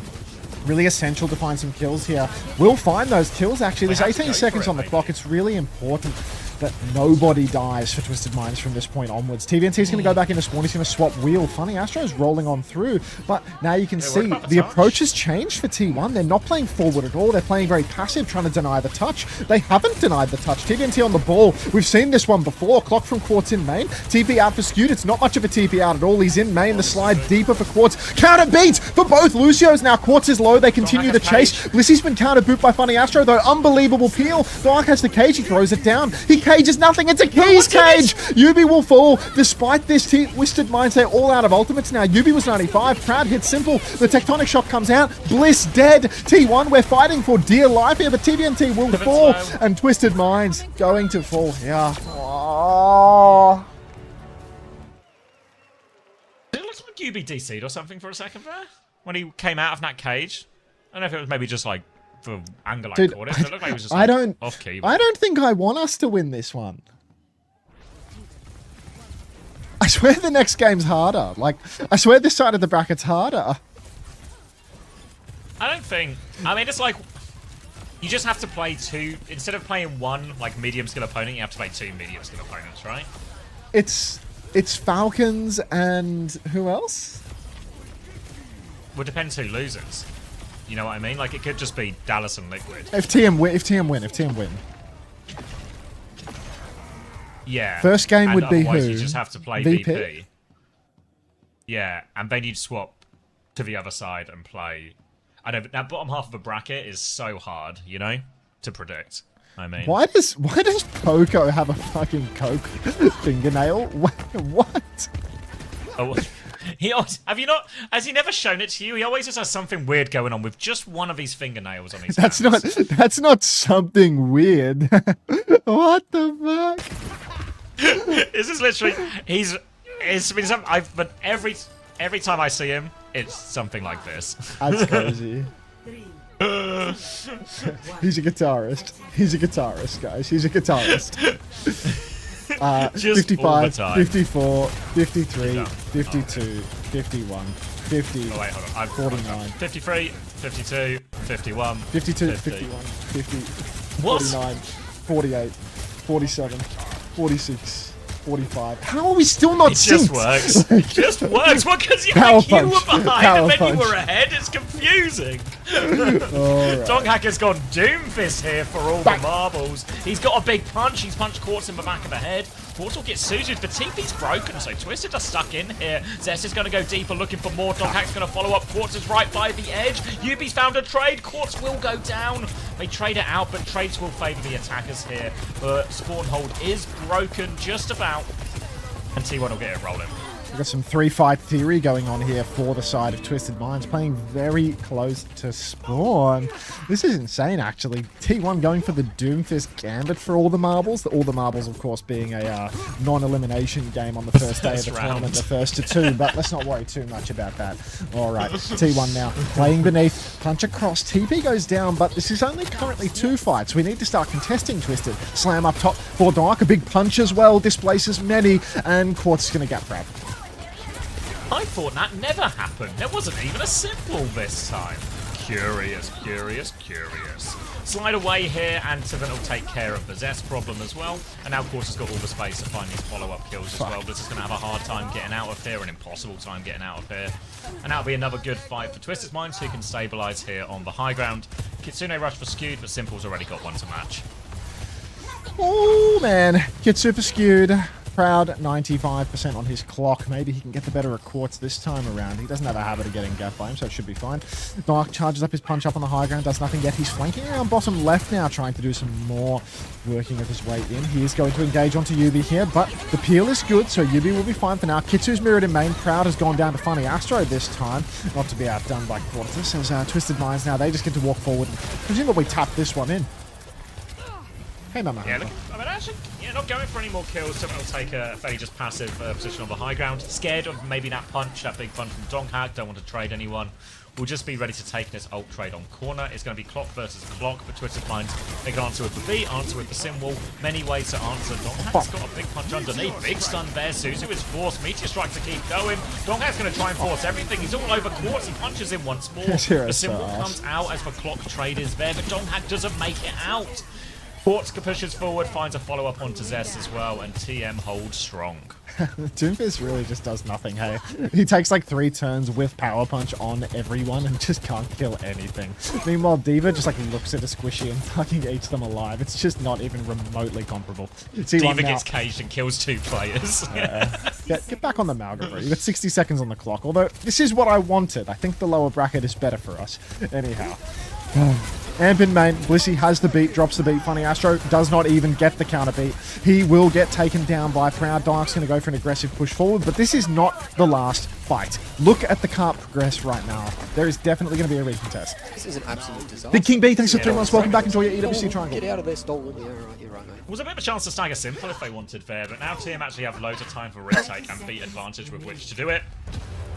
Really essential to find some kills here. We'll find those kills, actually. There's 18 seconds on the clock. It's really important that nobody dies for Twisted Minds from this point onwards. TVNT's going to go back into spawn. He's going to swap wheel. Funny Astro's rolling on through, but now you can see the approach has changed for T1. They're not playing forward at all. They're playing very passive, trying to deny the touch. They haven't denied the touch. TVNT on the ball. We've seen this one before. Clock from Quartz in main. TP out for Skewed. It's not much of a TP out at all. He's in main. The slide deeper for Quartz. Counter beat for both Lucios. Now Quartz is low. They continue the chase. Blissey's been counter boot by Funny Astro, though. Unbelievable peel. Dark has the cage. He throws it down. He cages nothing. It's a Keys cage. Yubi will fall. Despite this, Twisted Minds, they're all out of ultimates now. Yubi was 95. Proud hits Simple. The tectonic shock comes out. Bliss dead. T1, we're fighting for dear life here, but TVNT will fall. And Twisted Minds going to fall here. Oh. It looks like Yubi DC'd or something for a second there when he came out of that cage. I don't know if it was maybe just like for angle I caught it. It looked like it was just like off key. I don't think I want us to win this one. I swear the next game's harder. Like, I swear this side of the bracket's harder. I don't think... I mean, it's like... You just have to play 2... Instead of playing 1, like, medium-skill opponent, you have to play 2 medium-skill opponents, right? It's Falcons and... who else? Well, it depends who loses. You know what I mean? Like, it could just be Dallas and Liquid. If TM win. Yeah. First game would be who? You just have to play VP. Yeah, and then you'd swap to the other side and play... I know, but that bottom half of the bracket is so hard, you know, to predict. I mean... Why does Poco have a fucking coke fingernail? What? Oh, he always, has he never shown it to you? He always just has something weird going on with just one of his fingernails on his hands. That's not something weird. What the fuck? This is literally it's been something but every time I see him, it's something like this. That's crazy. He's a guitarist. He's a guitarist, guys. He's a guitarist. 55, 54, 53, 52, 51, 50, Oh, wait, hold on. 49, 53, 52, 51, 52, 50. 51, 50, What? 49, 48, 47, 46, 45. How are we still not synced? It just works. It just works. Well, because you were behind and then you were ahead. It's confusing. Right. Donghacker's gone Doomfist here for all the marbles. He's got a big punch. He's punched Quartz in the back of the head. Quartz will get suited. The TP's broken, so Twisted are stuck in here. Zest is going to go deeper, looking for more. Doghack's going to follow up. Quartz is right by the edge. Yubi's found a trade. Quartz will go down. They trade it out, but trades will favour the attackers here. But Spawn Hold is broken just about. And T1 will get it rolling. We've got some 3-fight theory going on here for the side of Twisted Minds, playing very close to Spawn. This is insane, actually. T1 going for the Doomfist Gambit for all the marbles. All the marbles, of course, being a non-elimination game on the first day of the tournament, the first to two, but let's not worry too much about that. All right, T1 now playing beneath, punch across. TP goes down, but this is only currently 2 fights. We need to start contesting Twisted. Slam up top for Dark, a big punch as well, displaces many, and Quartz is going to get grabbed. I thought that never happened. There wasn't even a simple this time. Curious, curious, curious. Slide away here, and Tiven will take care of the Zest problem as well. And now Quartz has got all the space to find these follow-up kills as well. This is going to have a hard time getting out of here, an impossible time getting out of here. And that'll be another good fight for Twisted Minds, who can stabilize here on the high ground. Kitsune rush for Skewed, but Simple's already got one to match. Oh, man. Gets super skewed. Proud, 95% on his clock. Maybe he can get the better of Quartz this time around. He doesn't have a habit of getting gapped by him, so it should be fine. Dark charges up his punch up on the high ground, does nothing yet. He's flanking around bottom left now, trying to do some more working of his way in. He is going to engage onto Yubi here, but the peel is good, so Yubi will be fine for now. Kitsu's mirrored in main. Proud has gone down to Funny Astro this time, not to be outdone by Quartz. As Twisted Minds now, they just get to walk forward and presumably tap this one in. Hey, Mama. Yeah, look, I mean, actually, not going for any more kills. Someone will take a fairly just passive position on the high ground. Scared of maybe that punch, that big punch from Donghack. Don't want to trade anyone. We'll just be ready to take this ult trade on corner. It's going to be clock versus clock, but Twisted Minds, they can answer with the B, answer with the sim wall. Many ways to answer. Donghack's got a big punch underneath. Big stun there. Suzu is forced. Meteor Strike to keep going. Donghack's going to try and force everything. He's all over Quartz. He punches him once more. The sim wall comes out as the clock trade is there, but Donghack doesn't make it out. Quartz pushes forward, finds a follow-up onto Zest as well, and TM holds strong. Doomfist really just does nothing, hey? He takes like 3 turns with Power Punch on everyone and just can't kill anything. Meanwhile, D.Va just like looks at a squishy and fucking eats them alive. It's just not even remotely comparable. D.Va gets caged and kills 2 players. Get back on the Malga, bro. You got 60 seconds on the clock. Although, this is what I wanted. I think the lower bracket is better for us. Anyhow. Amp in main, Blissey has the beat, drops the beat. Funny Astro does not even get the counter beat. He will get taken down by Proud. Dark's going to go for an aggressive push forward, but this is not the last fight. Look at the cart progress right now. There is definitely going to be a recontest. This is an absolute disaster. Big King B, thanks for 3 months. Welcome back. Enjoy your EWC triangle. Get out of there, Stolen. Yeah, right, you're right, mate. It was a bit of a chance to snag a simple if they wanted there, but now TM actually have loads of time for retake and beat advantage with which to do it.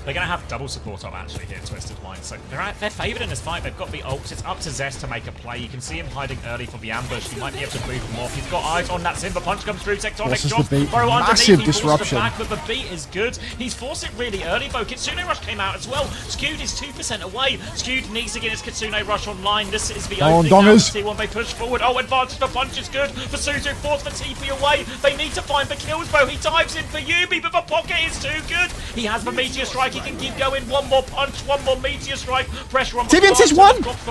They're going to have double support up actually here, Twisted Minds. So they're favoured in this fight. They've got the ults. It's up to Zest to make a play. You can see him hiding early for the ambush. He might be able to move him off. He's got eyes on that Simba punch comes through. Tectonic drop. Massive disruption. Back, but the beat is good. He's forced it really early though. Kitsune Rush came out as well. Skewed is 2% away. Skewed needs to get his Kitsune Rush online. This is the opening now. T1 they push forward. Oh, advantage. The punch is good. For Suzu forced the TP away. They need to find the kills though. He dives in for Yubi, but the pocket is too good. He has the Meteor Strike. He can keep going. One more punch, one more Meteor Strike, pressure on the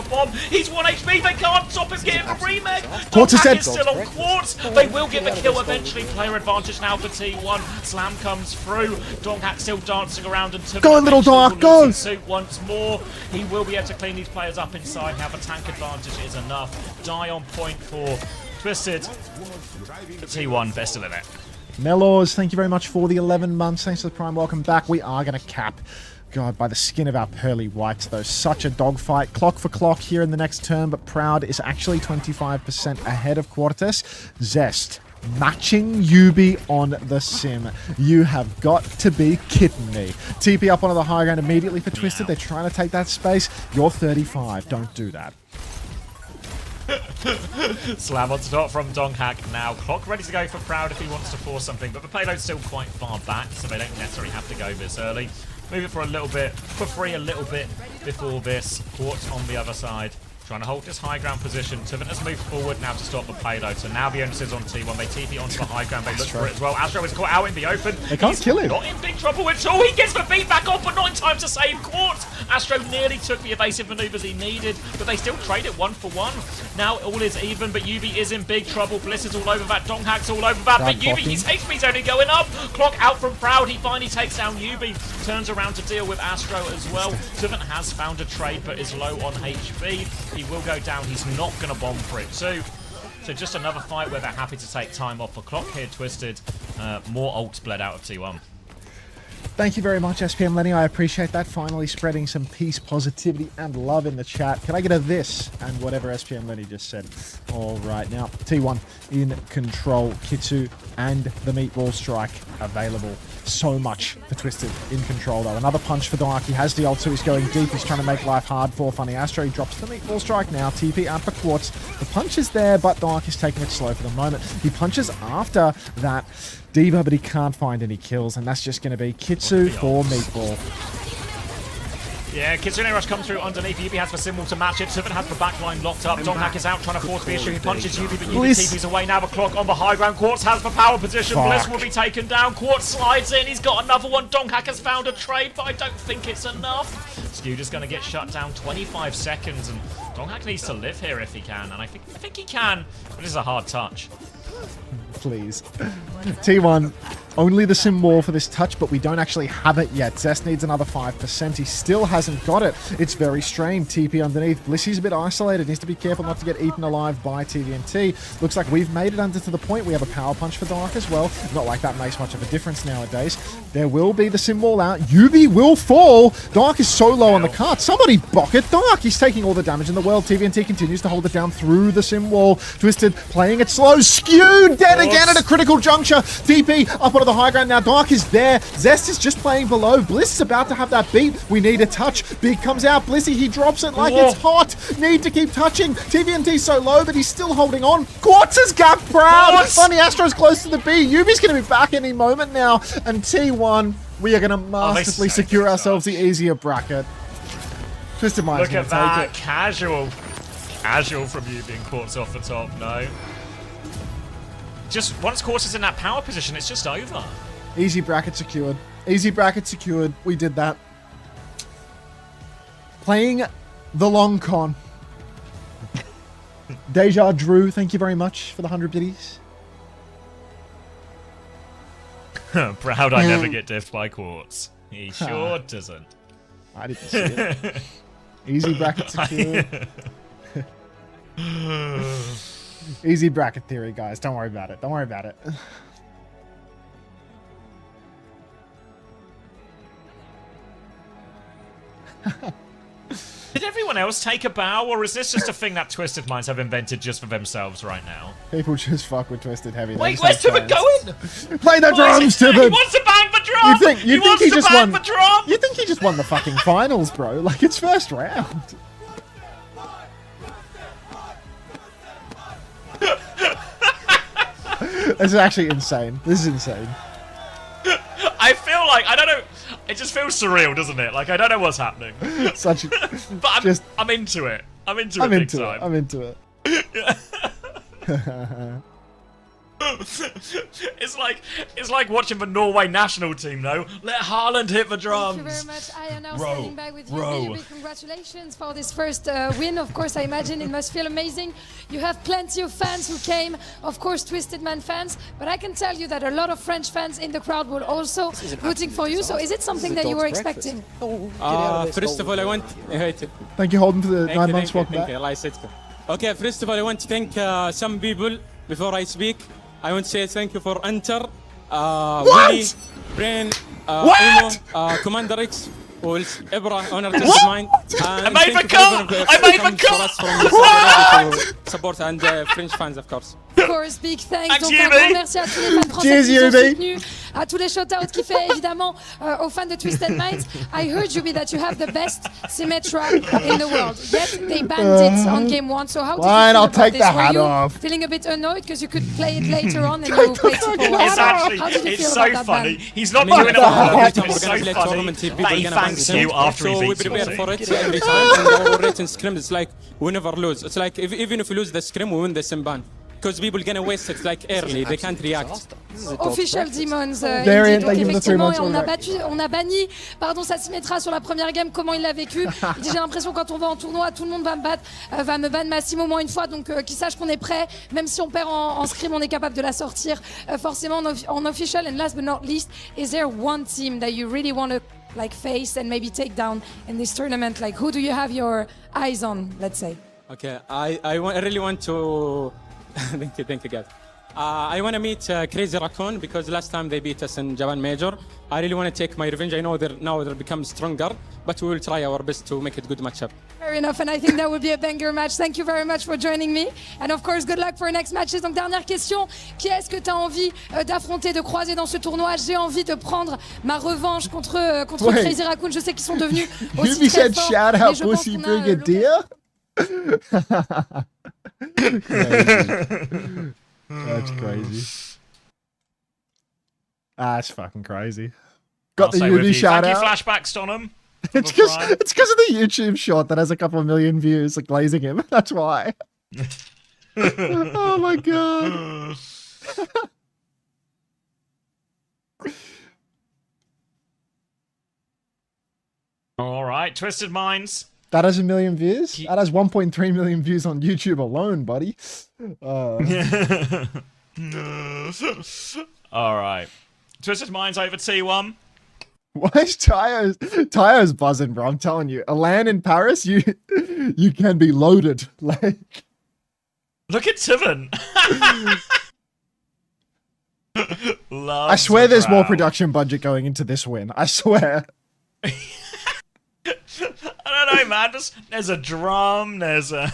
one! He's 1 HP, they can't stop him getting the remake! Quartz is dead. Still on Quartz, they will get the kill eventually, player advantage now for T1, Slam comes through, Donghack still dancing around and go little Dark, go! Suit once more, he will be able to clean these players up inside, now the tank advantage is enough, die on point for Twisted, T1, best of the net. Melors, thank you very much for the 11 months, thanks for the prime, welcome back, we are going to cap God, by the skin of our pearly whites, though. Such a dogfight. Clock for clock here in the next turn, but Proud is actually 25% ahead of Quartus. Zest, matching Yubi on the sim. You have got to be kidding me. TP up onto the high ground immediately for Twisted. They're trying to take that space. You're 35. Don't do that. Slam on top from Donghack now. Clock ready to go for Proud if he wants to force something, but the payload's still quite far back, so they don't necessarily have to go this early. Move it for a little bit, for free a little bit before this. Quartz on the other side. Trying to hold this high ground position. Tivin has moved forward now to stop the payload. So now the onus is on T1. They TP onto the high ground. They look for it as well. Astro is caught out in the open. They can't kill him. Not in big trouble at all. He gets the beat back off, but not in time to save Quartz. Astro nearly took the evasive maneuvers he needed, but they still trade it 1-for-1. Now all is even, but Yubi is in big trouble. Bliss is all over that. Donghack's all over that. But Yubi, his HP's only going up. Clock out from Proud. He finally takes down Yubi. Turns around to deal with Astro as well. Tivin has found a trade, but is low on HP. He will go down. He's not going to bomb for it too. So just another fight where they're happy to take time off for Clock here. Twisted. More ults bled out of T1. Thank you very much, SPM Lenny. I appreciate that. Finally spreading some peace, positivity, and love in the chat. Can I get a this and whatever SPM Lenny just said? All right, now T1 in control. Kitsu and the meatball strike available. So much for Twisted in control, though. Another punch for Dark. He has the ult, so he's going deep. He's trying to make life hard for Funny Astro. He drops the meatball strike now. TP out for Quartz. The punch is there, but Dark is taking it slow for the moment. He punches after that Diva, but he can't find any kills, and that's just going to be Kitsu for meatball. Yeah, Kitsune Rush comes through underneath. Yubi has the symbol to match it. Tivin has the backline locked up. Donghack is out trying to force the issue. He punches Yubi, but Yubi TP's away now. The Clock on the high ground. Quartz has the power position. Bliss will be taken down. Quartz slides in. He's got another one. Donghack has found a trade, but I don't think it's enough. Skewder's going to get shut down 25 seconds, and Donghack needs to live here if he can, and I think he can, but this is a hard touch. Please. T1, only the sim wall for this touch, but we don't actually have it yet. Zest needs another 5%. He still hasn't got it. It's very strained. TP underneath. Blissy's a bit isolated. Needs to be careful not to get eaten alive by TVNT. Looks like we've made it under to the point. We have a power punch for Dark as well. Not like that makes much of a difference nowadays. There will be the sim wall out. Yubi will fall. Dark is so low on the cart. Somebody bucket Dark. He's taking all the damage in the world. TVNT continues to hold it down through the sim wall. Twisted playing it slow. Skew dead again at a critical juncture. TP up onto the high ground now. Dark is there. Zest is just playing below. Bliss is about to have that beat. We need a touch. Big comes out. Blissy, he drops it like it's hot. Need to keep touching. TVNT so low, but he's still holding on. Quartz has got Proud. Funny Astro's close to the B. Yubi's going to be back any moment now. And T1, we are going to masterfully secure ourselves the easier bracket. Twisted Mind's Look going at to take that. it. Casual from Yubi and Quartz off the top. No. Just once Quartz is in that power position, it's just over. Easy bracket secured. Easy bracket secured. We did that. Playing the long con. Deja Drew, thank you very much for the 100 biddies. Proud I never get diffed by Quartz. He sure doesn't. I didn't see it. Easy bracket secured. Easy bracket theory, guys. Don't worry about it. Don't worry about it. Did everyone else take a bow, or is this just a thing that Twisted Minds have invented just for themselves right now? People just fuck with Twisted Heavy. Wait, where's Tivin going? Play the drums, Tivin! He wants to bang the drum! You think he just won? The drum! You think he just won the fucking finals, bro? Like, it's first round. This is actually insane. This is insane. I feel like, I don't know, it just feels surreal, doesn't it? Like, I don't know what's happening. Such a, but I'm into it. I'm into it big time. I'm into it. It's like watching the Norway national team, though. Let Haaland hit the drums. Thank you very much. I am now standing back with you. Really congratulations for this first win. Of course, I imagine it must feel amazing. You have plenty of fans who came, of course, Twisted Man fans, but I can tell you that a lot of French fans in the crowd were also rooting for you. So is it something that you were expecting? First of all, I want... Thank you, Holden, for the 9 months. Welcome back. Okay, first of all, I want to thank some people before I speak. I want to say thank you for Unter, Willy, Brain, Emo, Commander X, Ibra, Honor Test Mine. I made the cut! I made the cut! Support and French fans, of course. course, big thanks. Donc un grand merci à tous les fans français qui sont soutenus, à tous les shoutouts qui fait évidemment aux fans de Twisted Minds. I heard, Yubi, that you have the best Symmetra in the world. Yet they banned it on game 1. So how did you feel about take this? the hat Were you off. feeling a bit annoyed because you could play it later on and you played super well? How did you It's feel so about funny. that ban? He's not doing it on purpose. It's so Organize funny tournament, people that he gonna thanks ban you him. after So he we beats prepare you. for it every time, and our rate in scrim is like we never lose. It's like even if we lose the scrim, we win the sim ban. Because people gonna waste it like early, they can't react. Official Demons. Variant, Donc thank you for the 3 effectivement, months. on a banni, ça se mettra sur la première game. Comment il l'a vécu? Il dit, j'ai l'impression quand on va en tournoi, tout le monde va me battre, va me ban Massim au moins une fois. Donc qu'ils sachent qu'on est prêt, même si on perd en scrim, on est capable de la sortir forcément en official. And last but not least, is there one team that you really want to like face and maybe take down in this tournament? Like who do you have your eyes on? Let's say. Okay, I really want to. Thank you guys. I want to meet Crazy Raccoon because last time they beat us in Japan Major. I really want to take my revenge. I know they're becoming stronger, but we will try our best to make it a good matchup. Fair enough, and I think that would be a banger match. Thank you very much for joining me. And of course, good luck for next matches. Donc, dernière question. Qui est-ce que tu as envie d'affronter, de croiser dans ce tournoi? J'ai envie de prendre ma revanche contre Crazy Raccoon. Je sais qu'ils sont devenus aussi très forts. Shout out Pussy Brigadier. That's crazy. That's fucking crazy. Got the YouTube shout out. Thank you, flashbacks on him. It's because of the YouTube short that has a couple of million views, like glazing him. That's why. Oh my god. All right, Twisted Minds. That has 1 million views. That has 1.3 million views on YouTube alone, buddy. All right, Twisted Minds over T1. Why is Tyro's buzzing, bro? I'm telling you, a LAN in Paris, you can be loaded. Like, look at Tiven. I swear, there's more production budget going into this win. I swear. I don't know, man. There's a drum. There's a.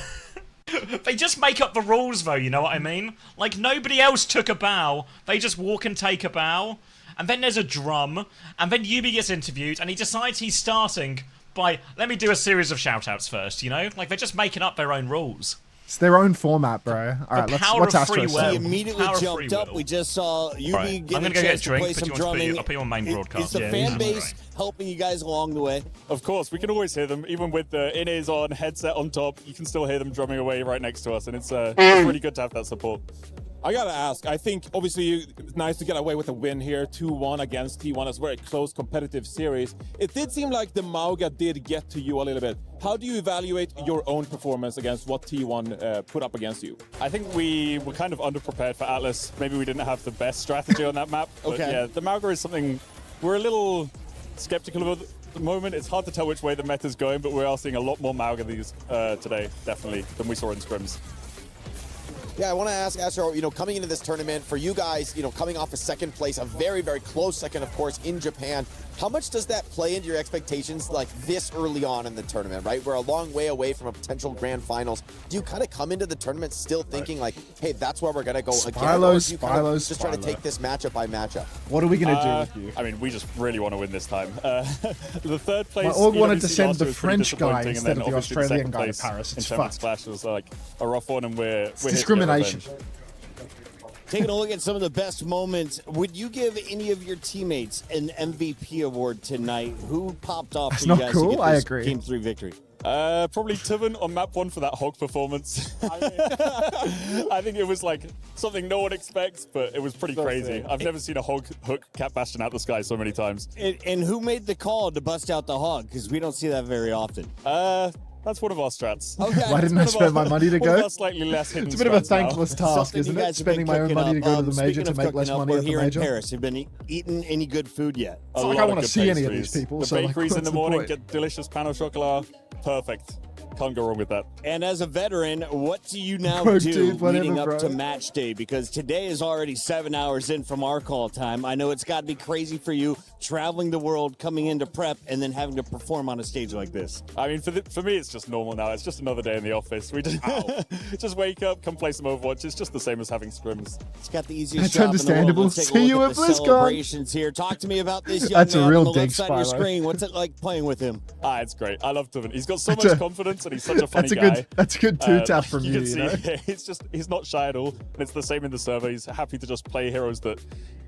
They just make up the rules, though. You know what I mean? Like nobody else took a bow. They just walk and take a bow. And then there's a drum, and then Yubi gets interviewed, and he decides he's starting by, let me do a series of shoutouts first, you know? Like, they're just making up their own rules. It's their own format, bro. All right, what's Astro say? He immediately jumped up. We just saw Yubi get a chance to play some drumming. I'll put you on main broadcast. Is the fan base helping you guys along the way? Of course, we can always hear them. Even with the in-ears on, headset on top, you can still hear them drumming away right next to us, and it's really good to have that support. I gotta ask, I think obviously it's nice to get away with a win here, 2-1 against T1. It's a very close competitive series. It did seem like the Mauga did get to you a little bit. How do you evaluate your own performance against what T1 put up against you? I think we were kind of underprepared for Atlas. Maybe we didn't have the best strategy on that map. But Okay. yeah, the Mauga is something we're a little skeptical of at the moment. It's hard to tell which way the meta's going, but we are seeing a lot more Mauga these today, definitely, than we saw in scrims. Yeah, I want to ask Astro, coming into this tournament, for you guys, coming off a second place, a very, very close second, of course, in Japan, how much does that play into your expectations like this early on in the tournament, right? We're a long way away from a potential grand finals. Do you kind of come into the tournament still thinking like, hey, that's where we're going to go again? Or do you kind of just try to take this matchup by matchup? What are we going to do with you? I mean, we just really want to win this time. The third place... My org wanted to EWC send last the year was pretty French guy disappointing, and instead then of the obviously Australian second guy to place Paris. in It's Champions fucked. Clash was like a rough one, and we're here to get discrimination. revenge. Taking a look at some of the best moments, would you give any of your teammates an MVP award tonight? Who popped off That's for you not guys cool. to get I this agree. Game 3 victory? Probably Tiven on map 1 for that hog performance. I think it was like something no one expects, but it was pretty crazy. I've never seen a hog hook Cat Bastion out the sky so many times. And who made the call to bust out the hog? Because we don't see that very often. That's one of our strats. Okay. Why didn't I spend my money to One of go? our slightly less hidden It's a bit of a strats now. thankless task, Something isn't you it? guys have been Spending my own cooking money to up. go to the major Speaking to of make less cooking up, money we're at the here major. in Paris. Have been eating any good food yet? It's not like I want to see any of these people. The so, like, bakeries in what's the morning point? get delicious pain au chocolat. Perfect. Can't go wrong with that. And as a veteran, what do you now Bro, do dude, whatever, leading up bro. to match day? Because today is already 7 hours in from our call time. I know it's got to be crazy for you, traveling the world, coming into prep, and then having to perform on a stage like this. I mean, for me, it's just normal now. It's just another day in the office. We just, just wake up, come play some Overwatch. It's just the same as having scrims. It's got the easiest That's job in the world. understandable. Let's take a See look you at at the BlizzCon. celebrations here. Talk to me about this young That's a man real on the dig, left side of your Spyro. screen. What's it like playing with him? It's great. I love Tuvin. He's got so much confidence and he's such a funny guy. That's a good two-tap from you you, can see, know? he's not shy at all. And it's the same in the server. He's happy to just play heroes that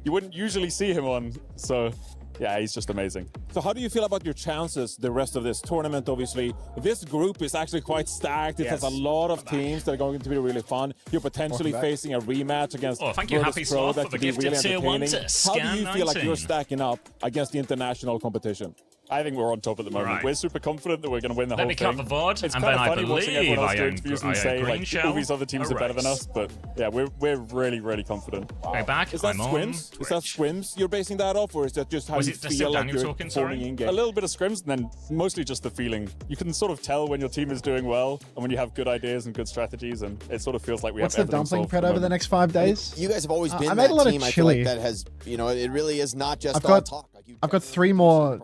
you wouldn't usually see him on. So yeah, he's just amazing. So how do you feel about your chances the rest of this tournament? Obviously, this group is actually quite stacked. It has a lot of teams that are going to be really fun. You're potentially facing a rematch against thank you, Happy Virtus.pro Sloth, that for the could be gifted really tier 1 entertaining. to How do you Scan feel like 19? you're stacking up against the international competition? I think we're on top at the moment. Right. We're super confident that we're going to win the Let whole me thing. cut the VOD, It's and kind then of I funny watching believe everyone else do I interviews own and say green like shell, all these other teams a are better than race. us. But yeah, we're really, really confident. Go back. Is that I'm on scrims? Is that scrims you're basing that off, or is that just how Was you it just feel like Daniel you're talking, performing sorry? in game? A little bit of scrims, and then mostly just the feeling. You can sort of tell when your team is doing well, and when you have good ideas and good strategies, and it sort of feels like we What's have the everything dumpling solved pred for over the next 5 days? You guys have always been I made that a lot team. of I feel like chili. that has, you know, it really is not just I've all got talk. I've got three more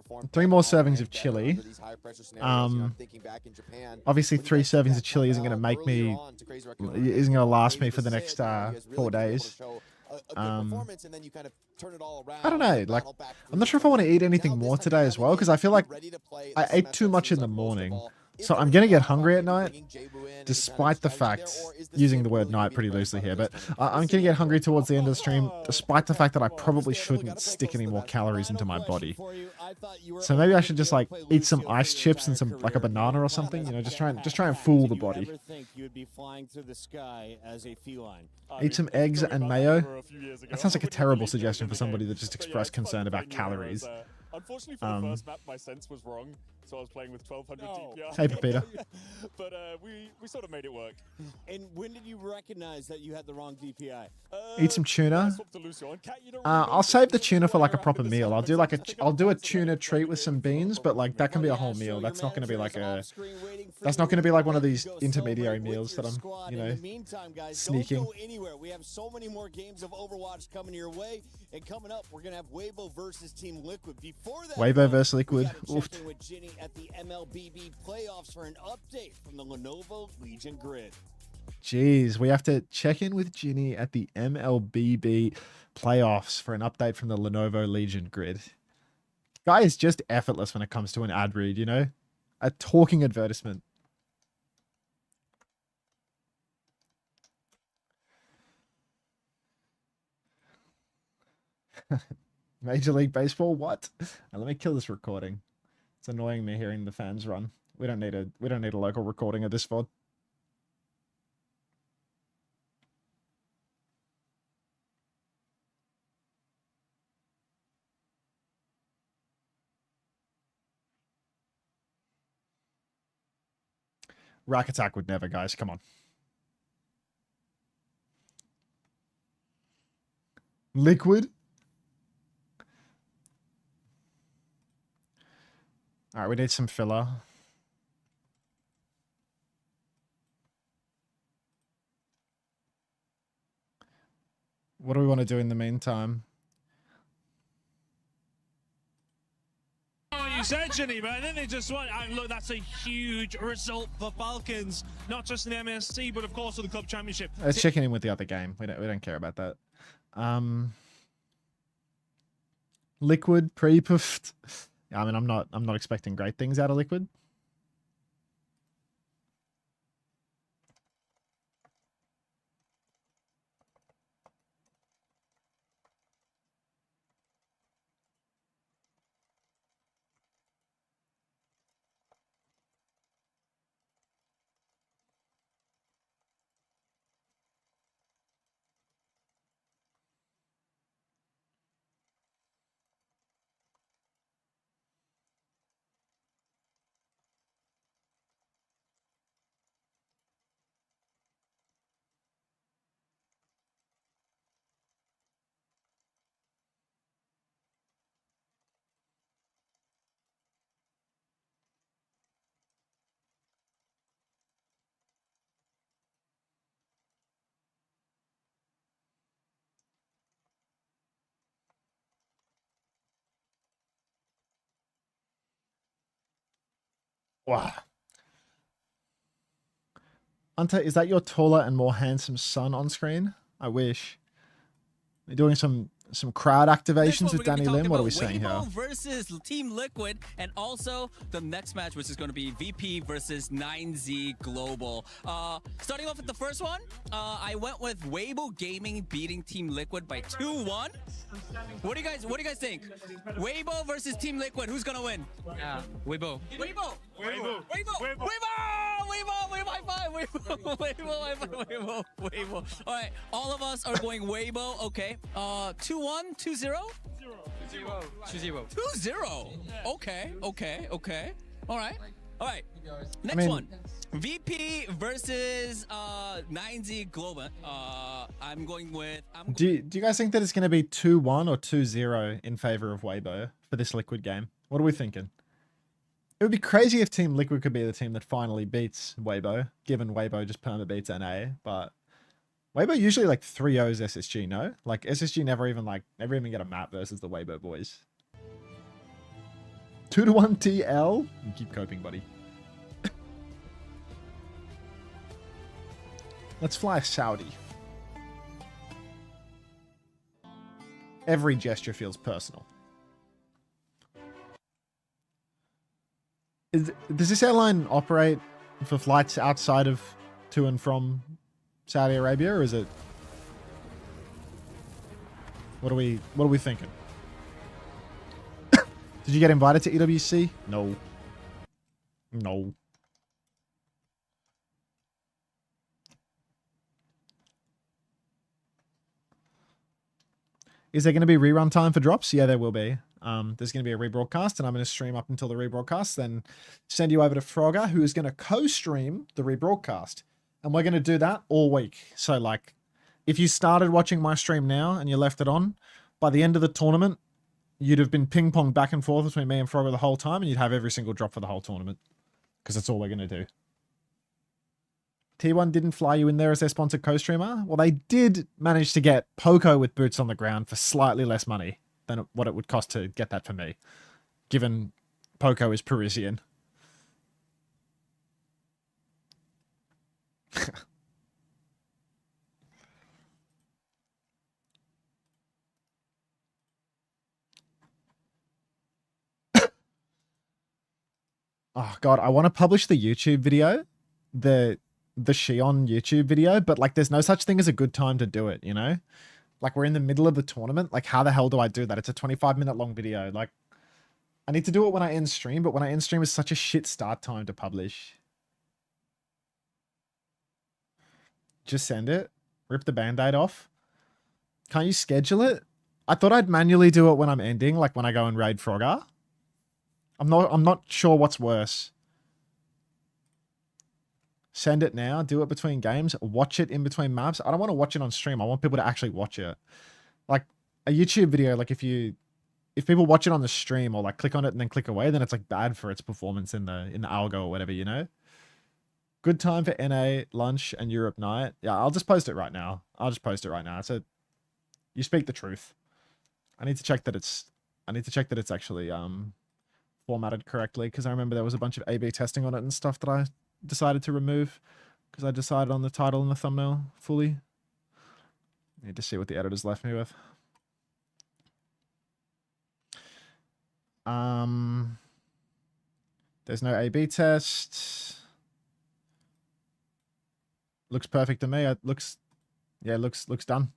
servings of chili. Obviously 3 servings of chili isn't going to make me, isn't going to last me for the next 4 days. I don't know, like, I'm not sure if I want to eat anything more today as well, because I feel like I ate too much in the morning. So I'm going to get hungry at night, despite the fact, using the word night pretty loosely here, but I'm going to get hungry towards the end of the stream, despite the fact that I probably shouldn't stick any more calories into my body. So maybe I should just like eat some ice chips and some, like a banana or something, you know, just try and fool the body. Eat some eggs and mayo. That sounds like a terrible suggestion for somebody that just expressed concern about calories. Unfortunately, for the first map, my sense was wrong, so I was playing with 1200 DPI. Hey, Pepita. But we sort of made it work. And when did you recognize that you had the wrong DPI? Eat some tuna. I'll save the tuna for like a proper meal. I'll do a tuna treat with some beans, but like that can be a whole meal. That's not going to be like that's not going to be like one of these intermediary meals that I'm, you know, sneaking. Don't go anywhere. We have so many more games of Overwatch coming your way, and coming up, we're gonna have Weibo versus Team Liquid. Before that, Weibo versus Liquid. Check in with Ginny at the MLBB playoffs for an update from the Lenovo Legion grid. Jeez, we have to check in with Ginny at the MLBB playoffs for an update from the Lenovo Legion grid. Guy is just effortless when it comes to an ad read, you know? A talking advertisement. Major League Baseball? What? Now, let me kill this recording. It's annoying me hearing the fans run. We don't need a local recording of this VOD. Rack Attack would never, guys. Come on. Liquid? Alright, we need some filler. What do we want to do in the meantime? You said, Ginny, but I think they just want. And look, that's a huge result for Falcons, not just in the MSC, but of course for the club championship. Let's check in with the other game. We don't care about that. Liquid pre-puffed. I mean, I'm not expecting great things out of Liquid. Wow. Unter, is that your taller and more handsome son on screen? I wish. You're doing some crowd activations with Danny Lim. What are we saying here? Weibo versus Team Liquid, and also the next match, which is going to be VP versus 9Z Global. Starting off with the first one, I went with Weibo Gaming beating Team Liquid by 2-1. What do you guys think? Weibo versus Team Liquid, who's gonna win? Weibo. Weibo. Weibo. Weibo. Weibo. Weibo. High five. Weibo. Weibo. Weibo. All right, all of us are going Weibo. Okay. 2-1, 2-0? 2-0. 2-0. Okay. All right. Next one. VP versus 9Z Global. I'm going with... Do you guys think that it's going to be 2-1 or 2-0 in favor of Weibo for this Liquid game? What are we thinking? It would be crazy if Team Liquid could be the team that finally beats Weibo, given Weibo just perma beats NA, but Weibo usually like 3-0s SSG, no? Like SSG never even get a map versus the Weibo boys. 2-1 TL? You keep coping, buddy. Let's fly Saudi. Every gesture feels personal. Does this airline operate for flights outside of to and from Saudi Arabia, or is it... What are we thinking? Did you get invited to EWC? No. No. Is there going to be rerun time for drops? Yeah, there will be. There's going to be a rebroadcast, and I'm going to stream up until the rebroadcast, then send you over to Frogger, who is going to co-stream the rebroadcast. And we're going to do that all week. So, like, if you started watching my stream now and you left it on, by the end of the tournament, you'd have been ping-pong back and forth between me and Frogger the whole time, and you'd have every single drop for the whole tournament. Because that's all we're going to do. T1 didn't fly you in there as their sponsored co-streamer? Well, they did manage to get Poco with boots on the ground for slightly less money than what it would cost to get that for me, given Poco is Parisian. Oh god, I want to publish the YouTube video, the Shion YouTube video, but like there's no such thing as a good time to do it, you know? Like we're in the middle of the tournament. Like how the hell do I do that? It's a 25-minute long video. Like I need to do it when I end stream, but when I end stream is such a shit start time to publish. Just send it. Rip the band-aid off. Can't you schedule it? I thought I'd manually do it when I'm ending, like when I go and raid Frogger. I'm not sure what's worse. Send it now, do it between games, watch it in between maps. I don't want to watch it on stream. I want people to actually watch it. Like a YouTube video, like if people watch it on the stream or like click on it and then click away, then it's like bad for its performance in the algo or whatever, you know? Good time for NA, lunch, and Europe night. Yeah, I'll just post it right now. So you speak the truth. I need to check that it's actually formatted correctly, because I remember there was a bunch of A/B testing on it and stuff that I decided to remove because I decided on the title and the thumbnail fully. Need to see what the editors left me with. There's no A/B test. Looks perfect to me. It looks done.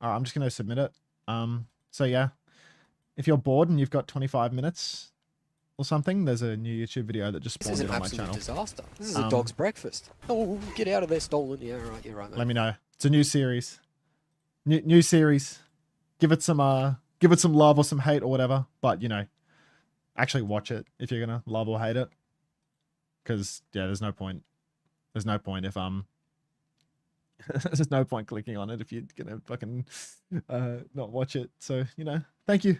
All right, I'm just gonna submit it. So yeah, if you're bored and you've got 25 minutes or something, there's a new YouTube video that just spawned in on my channel. This is an absolute disaster. This is a dog's breakfast. Oh, get out of there, stolen. Yeah, right. You're right, mate. Let me know. It's a new series. New series. Give it some love or some hate or whatever. But you know, actually watch it if you're gonna love or hate it. Because yeah, there's no point. There's no point if there's no point clicking on it if you're gonna fucking not watch it. So you know, thank you.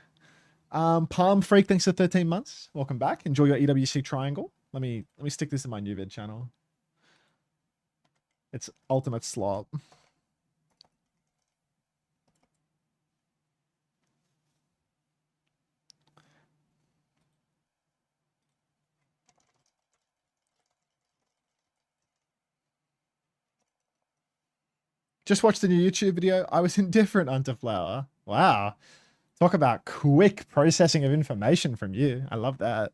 Palm Freak, thanks for 13 months. Welcome back. Enjoy your EWC triangle. Let me stick this in my new vid channel. It's ultimate slop. Just watched the new YouTube video. I was indifferent, Unter Flower. Wow. Talk about quick processing of information from you. I love that.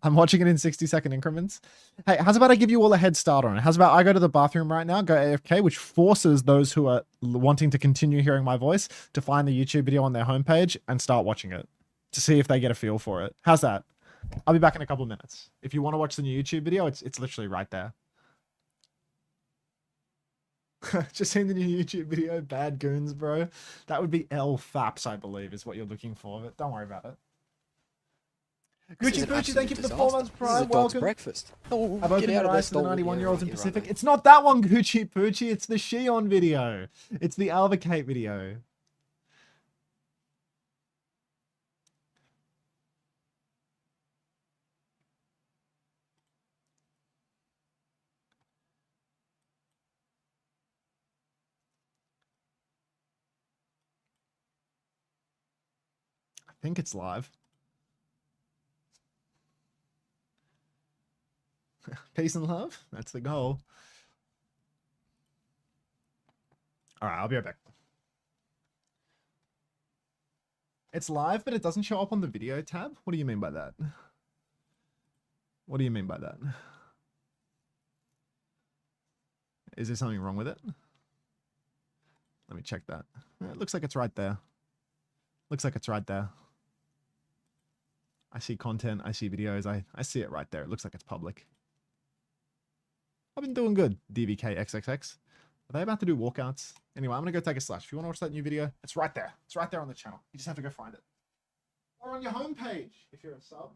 I'm watching it in 60-second increments. Hey, how's about I give you all a head start on it? How's about I go to the bathroom right now, go AFK, which forces those who are wanting to continue hearing my voice to find the YouTube video on their homepage and start watching it to see if they get a feel for it. How's that? I'll be back in a couple of minutes. If you want to watch the new YouTube video, it's literally right there. Just seen the new YouTube video, bad goons, bro. That would be L Faps, I believe, is what you're looking for, but don't worry about it. Gucci Gucci, thank you for the 4 months prime. Welcome. Breakfast. Oh, I've opened out your of eyes to the there, 91-year-olds in you're Pacific. right, It's not that one, Gucci Poochie. It's the Shion video. It's the Alvacate video. I think it's live. Peace and love. That's the goal. All right, I'll be right back. It's live, but it doesn't show up on the video tab. What do you mean by that? What do you mean by that? Is there something wrong with it? Let me check that. It looks like it's right there. Looks like it's right there. I see content. I see videos. I see it right there. It looks like it's public. I've been doing good. DVK XXX. Are they about to do walkouts? Anyway, I'm going to go take a slash. If you want to watch that new video, it's right there. It's right there on the channel. You just have to go find it. Or on your homepage, if you're a sub.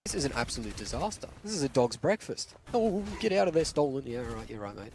This is an absolute disaster. This is a dog's breakfast. Oh, get out of there, stolen. Yeah, right, you're right, mate.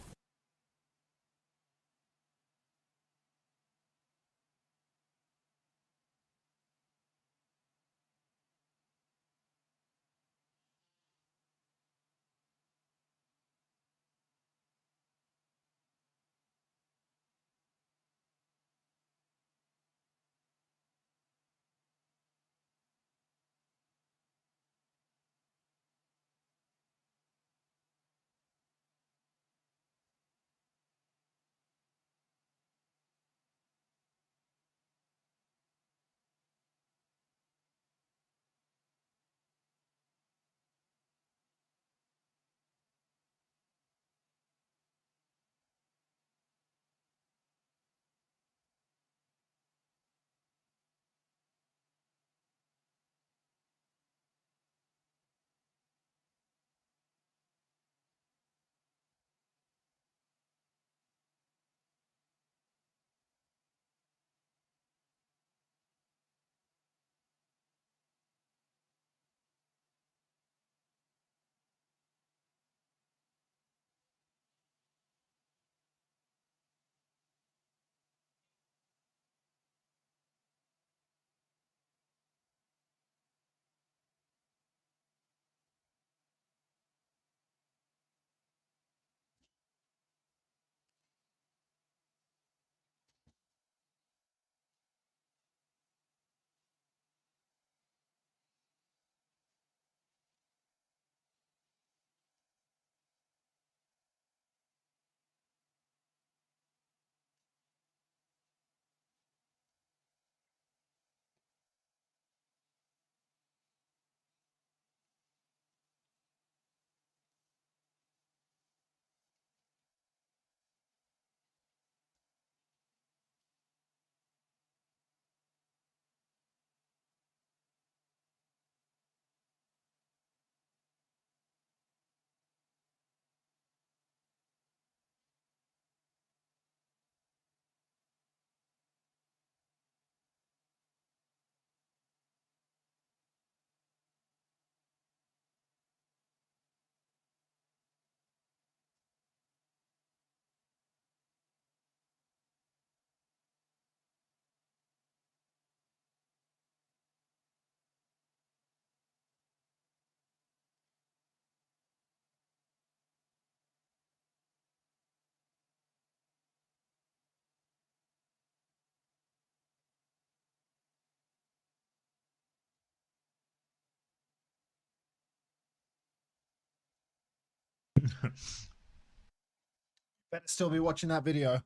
Better still be watching that video.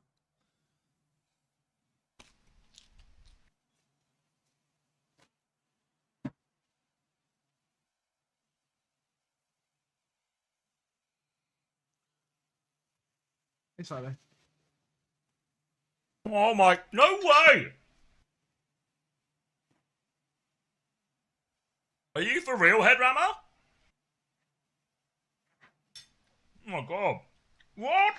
It's over. Oh my, no way! Are you for real, Headrammer? Oh my god. What?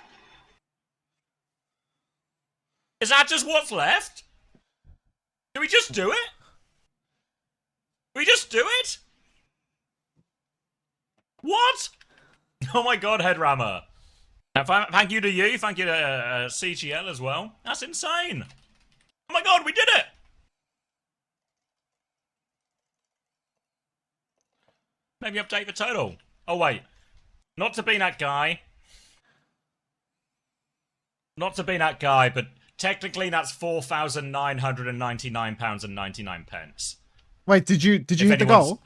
Is that just what's left? Do we just do it? We just do it? What? Oh my god, Headrammer. Thank you to you, thank you to CGL as well. That's insane. Oh my god, we did it! Maybe update the total. Oh wait. Not to be that guy. Not to be that guy, but technically that's £4,999.99. Wait, did you hit the goal?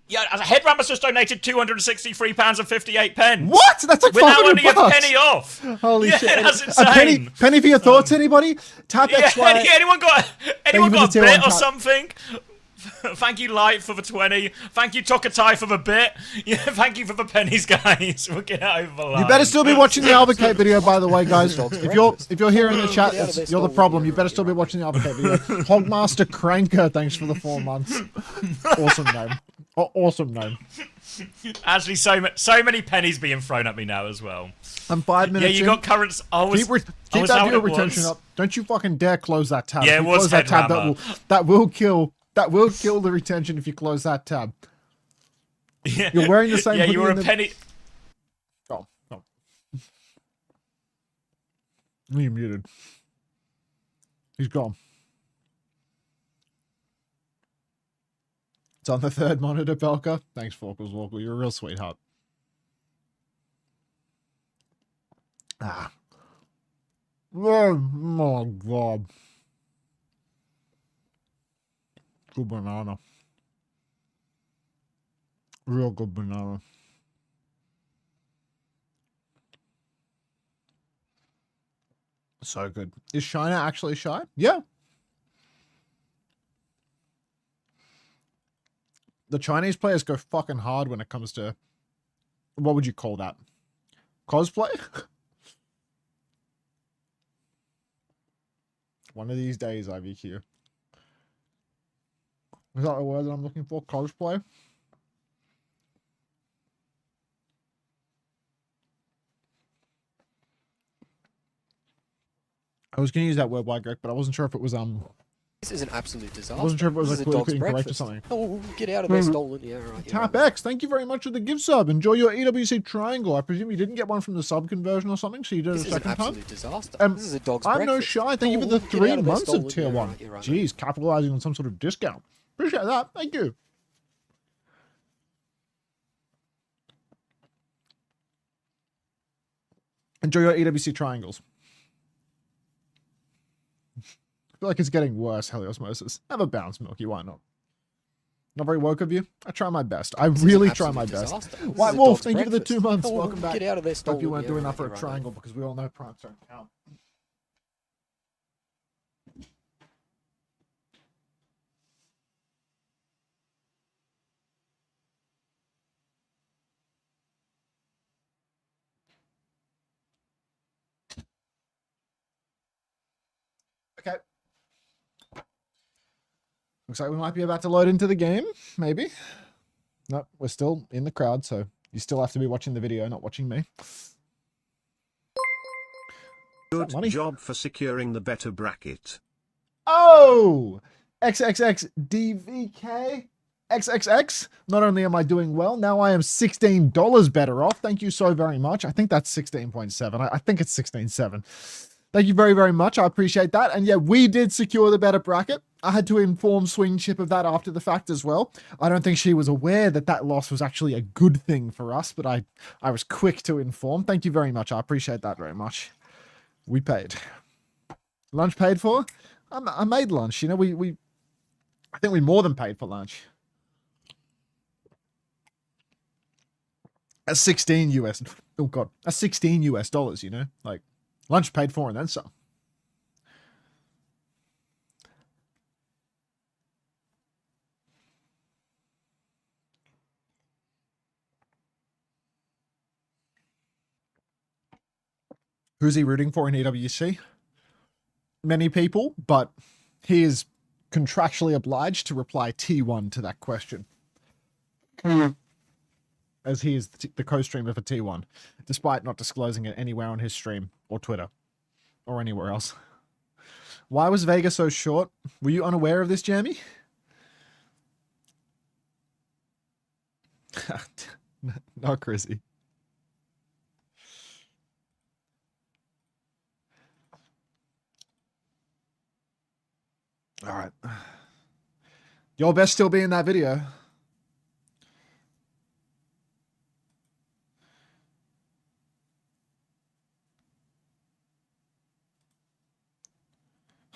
Yeah, Headrammer's just donated £263.58. What? That's like We're now $500. only a penny off. Holy yeah, shit! That's insane. A penny for your thoughts, anybody? Tap XY. Anyone got a tier bit one or tap. something? Thank you, Light, for the 20. Thank you, Tokatai, for the bit. Yeah, thank you for the pennies, guys. We'll get over the line. You better still be watching the Albuquerque video, by the way, guys. If you're here in the chat, you're the problem. You better still be watching the Albuquerque video. Hogmaster Cranker, thanks for the 4 months. Awesome name. Awesome name. Actually, so many pennies being thrown at me now as well. I'm 5 minutes. Yeah, you got currents. Keep that viewer retention up. Don't you fucking dare close that tab. Yeah, If you it was close that tab. Headrammer. That will kill the retention if you close that tab. Yeah. You're wearing the same. Yeah, hoodie you were in a penny. Oh. You're muted. He's gone. It's on the 3rd monitor, Belka. Thanks, Falcons Walker. You're a real sweetheart. Ah. Oh my god. Good banana. Real good banana. So good. Is Shiner actually shy? Yeah. The Chinese players go fucking hard when it comes to, what would you call that? Cosplay? One of these days, IVQ. Is that the word that I'm looking for? Cosplay? I was going to use that word, Greg, but I wasn't sure if it was, This is an absolute disaster. I wasn't sure if it was This like is a dog's politically incorrect or breakfast. something. Oh, get out of there, stolen. Yeah, right. Tap X, thank you very much for the gift sub. Enjoy your EWC triangle. I presume you didn't get one from the sub conversion or something, so you did it a second time. This is an absolute disaster. This is a dog's I'm breakfast. no shy. Thank you for the Get 3 out of there, months of stolen. tier Yeah, 1. right, you're right, Jeez, capitalizing on some sort of discount. Appreciate that. Thank you. Enjoy your EWC triangles. I feel like it's getting worse, Heliosmosis. Have a bounce, Milky. Why not? Not very woke of you. I try my best. I really try my best. White Wolf, thank you for the 2 months. Welcome back. Get out of there, stolen. Hope you weren't Yeah, doing right, that for a you're right. triangle because we all know primes don't count. Okay. Looks like we might be about to load into the game, maybe. No, we're still in the crowd, so you still have to be watching the video, not watching me. Good job for securing the better bracket. Oh! XXXDVK XXX. Not only am I doing well, now I am $16 better off. Thank you so very much. I think that's 16.7. I think it's 16.7. Thank you very, very much. I appreciate that. And yeah, we did secure the better bracket. I had to inform Swing Chip of that after the fact as well. I don't think she was aware that that loss was actually a good thing for us, but I was quick to inform. Thank you very much. I appreciate that very much. We paid. Lunch paid for? I made lunch. You know, I think we more than paid for lunch. At 16 US. Oh god, that's $16 US, you know, like lunch paid for and then some. Who's he rooting for in EWC? Many people, but he is contractually obliged to reply T1 to that question. As he is the co-streamer for T1, despite not disclosing it anywhere on his stream or Twitter or anywhere else. Why was Vega so short? Were you unaware of this, Jamie? Not Chrissy. All right. You'll best still be in that video.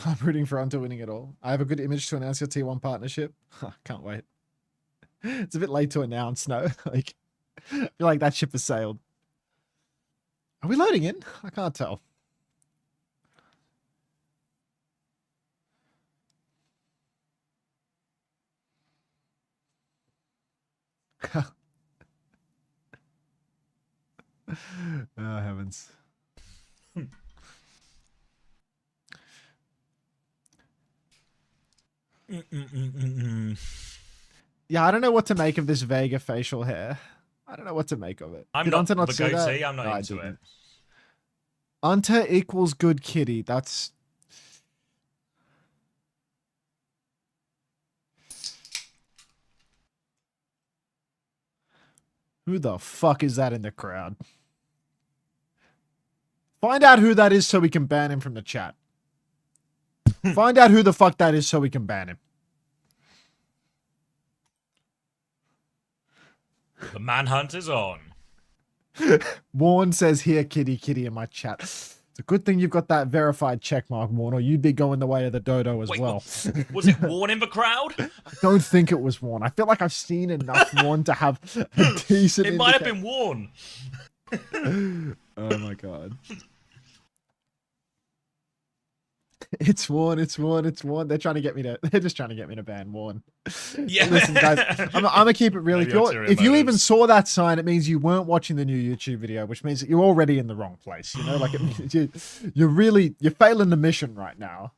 I'm rooting for Unter winning it all. I have a good image to announce your T1 partnership. Can't wait. It's a bit late to announce, no? Like, I feel like that ship has sailed. Are we loading in? I can't tell. Oh, heavens. Yeah, I don't know what to make of this Vega facial hair. I don't know what to make of it. I'm not the goatee. I'm not into it. Unter equals good kitty. That's... Who the fuck is that in the crowd? Find out who that is so we can ban him from the chat. Find out who the fuck that is so we can ban him. The manhunt is on. Warren says, here, kitty, kitty in my chat. It's a good thing you've got that verified checkmark, Warren, or you'd be going the way of the dodo as well. Was it Warren in the crowd? I don't think it was Warren. I feel like I've seen enough Warren to have a decent It might have been Warren. Oh my god. It's Warren, it's Warren, it's Warren. They're just trying to get me to ban Warren. Yeah. Listen, guys, I'm gonna keep it real. If you even saw that sign, it means you weren't watching the new YouTube video, which means that you're already in the wrong place. You know, like it means you're failing the mission right now.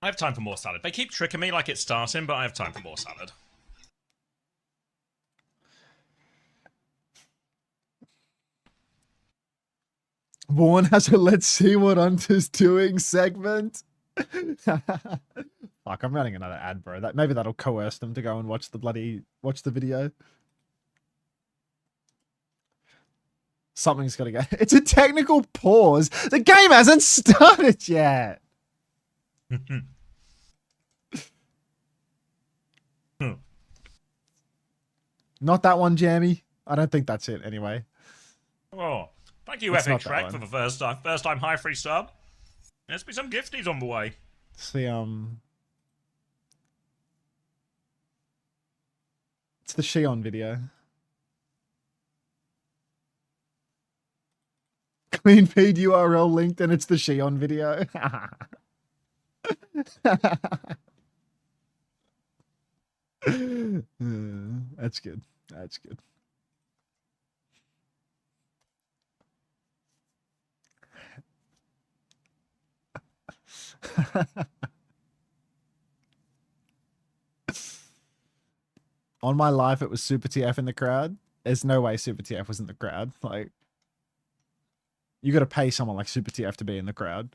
I have time for more salad. They keep tricking me like it's starting, but I have time for more salad. Warren has a let's see what Unter's doing segment. Fuck, I'm running another ad, bro. Maybe that'll coerce them to go and watch the video. Something's gotta go. It's a technical pause. The game hasn't started yet. Not that one, Jammy. I don't think that's it anyway. Oh, thank you, Epic Shrek, for the first time high free sub. There's be some gifties on the way. It's the it's the Shion video. Clean feed URL linked and it's the Shion video. That's good. That's good. On my life, it was Super TF in the crowd. There's no way Super TF was in the crowd. Like, you got to pay someone like Super TF to be in the crowd.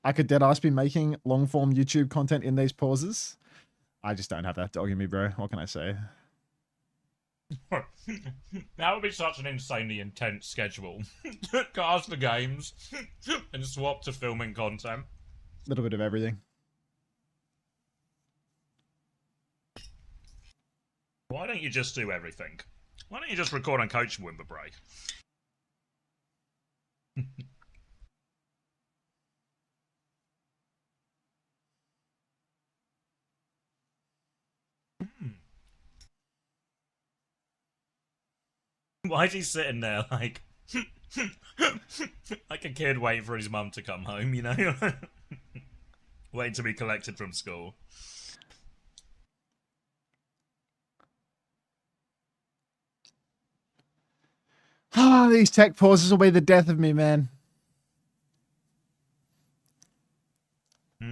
I could deadass be making long-form YouTube content in these pauses. I just don't have that dog in me, bro. What can I say? That would be such an insanely intense schedule. Cast the games and swap to filming content. A little bit of everything. Why don't you just do everything? Why don't you just record on Coach Wimber Break? Why is he sitting there like like a kid waiting for his mum to come home, you know? Waiting to be collected from school. Ah, these tech pauses will be the death of me, man. I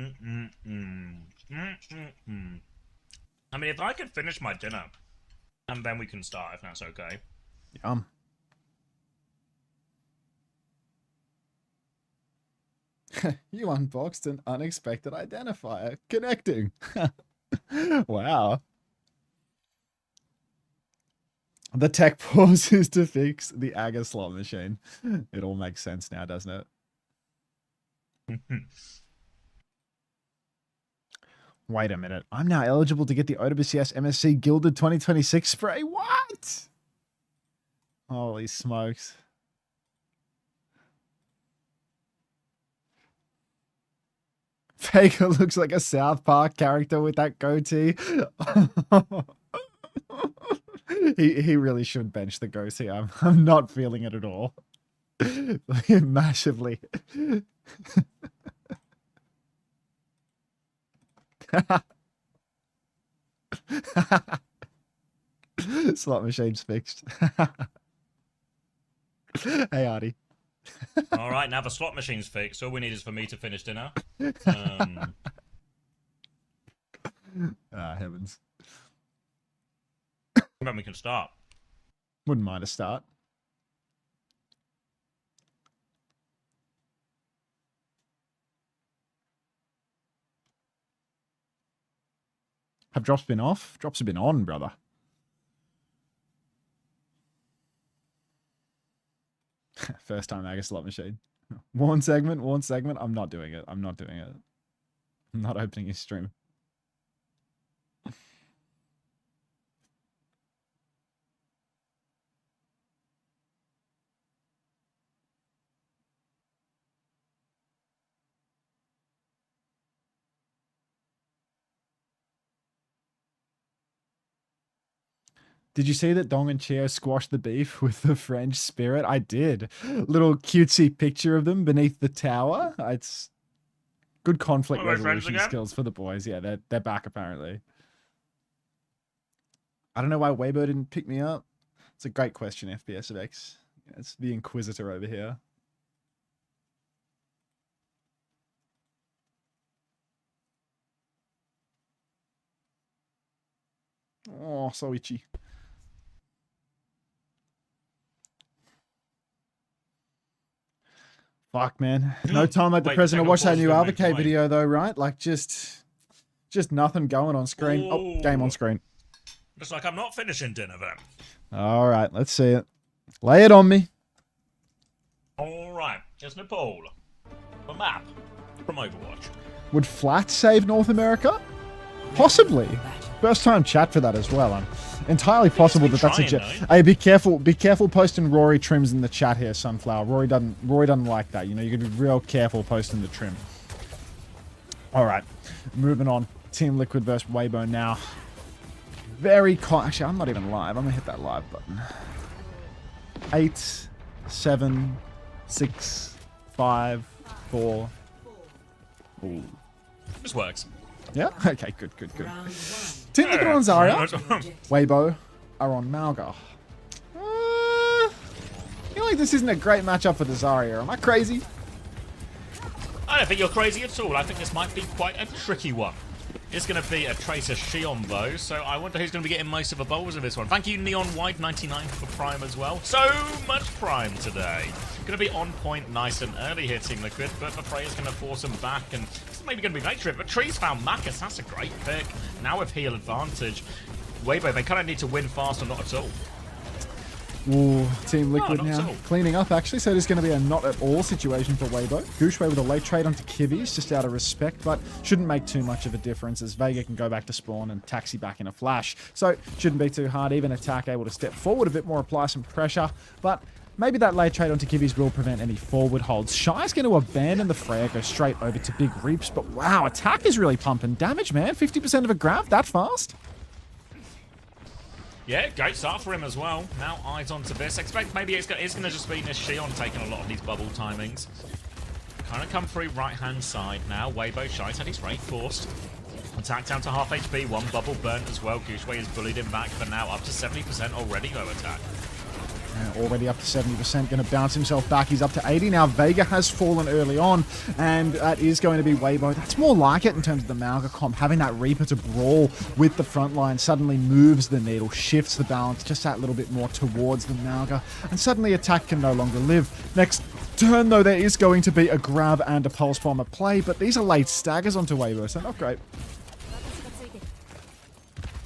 mean, if I could finish my dinner, and then we can start, if that's okay. Yum. You unboxed an unexpected identifier. Connecting. Wow. The tech pause is to fix the AG.AL slot machine. It all makes sense now, doesn't it? Wait a minute. I'm now eligible to get the OWCS MSC Gilded 2026 spray. What? Holy smokes. Faker looks like a South Park character with that goatee. He really should bench the goatee. I'm not feeling it at all. Massively. Slot machine's fixed. Hey, Artie. All right, now the slot machine's fixed. All we need is for me to finish dinner. Heavens. Then we can start. Wouldn't mind a start. Have drops been off? Drops have been on, brother. First time AG.AL slot machine. One segment. I'm not doing it. I'm not opening his stream. Did you see that Dong and Chio squashed the beef with the French Spirit? I did. Little cutesy picture of them beneath the tower. It's good conflict resolution skills for the boys. Yeah, they're back apparently. I don't know why Weibo didn't pick me up. It's a great question, FPS of X. Yeah, it's the Inquisitor over here. Oh, so itchy. Fuck, man. No time at the present to watch that new AVK video, though, right? Like, just nothing going on screen. Ooh. Oh, game on screen. Looks like I'm not finishing dinner, then. All right, let's see it. Lay it on me. All right, here's Nepal. A map from Overwatch. Would Flat save North America? Possibly. First time chat for that as well. Entirely possible that that's a jet. Hey, be careful posting Rory trims in the chat here, Sunflower. Rory doesn't like that. You know, you're gonna be real careful posting the trim. Alright. Moving on. Team Liquid versus Weibo now. Actually, I'm not even live. I'm gonna hit that live button. 8, 7, 6, 5, 4. Ooh. This works. Yeah? Okay, good. Team Liquid on Zarya. Weibo are on Malga. I feel like this isn't a great matchup for the Zarya. Am I crazy? I don't think you're crazy at all. I think this might be quite a tricky one. It's going to be a Tracer Shion, though, so I wonder who's going to be getting most of the bowls of this one. Thank you, Neon White 99 for Prime as well. So much Prime today. Going to be on point nice and early here, Team Liquid, but the Freya's going to force them back, and it's maybe going to be late trip, but Trees found Marcus. That's a great pick. Now with heal advantage. Weibo, they kind of need to win fast or not at all. Ooh, Team Liquid now cleaning up, actually, so it is going to be a not at all situation for Weibo. Gooshway with a late trade onto Kivis, just out of respect, but shouldn't make too much of a difference as Vega can go back to spawn and taxi back in a flash. So, shouldn't be too hard. Even Attack able to step forward a bit more, apply some pressure, but maybe that late trade onto Kivis will prevent any forward holds. Shy's going to abandon the Freya, go straight over to Big Reaps, but wow, Attack is really pumping damage, man. 50% of a grab that fast? Yeah, great start for him as well. Now eyes onto this. Expect maybe it's going to just be Nishion taking a lot of these bubble timings. Kind of come through right-hand side now. Weibo shy, said he's rate forced. Attack down to half HP, one bubble burnt as well. Gushway has bullied him back, but now up to 70% already though attack. Already up to 70%, going to bounce himself back. He's up to 80 now. Vega has fallen early on, and that is going to be Weibo. That's more like it in terms of the Mauga comp. Having that Reaper to brawl with the front line suddenly moves the needle, shifts the balance just that little bit more towards the Mauga, and suddenly attack can no longer live. Next turn, though, there is going to be a grab and a Pulse Bomb at play, but these are late staggers onto Weibo, so not great.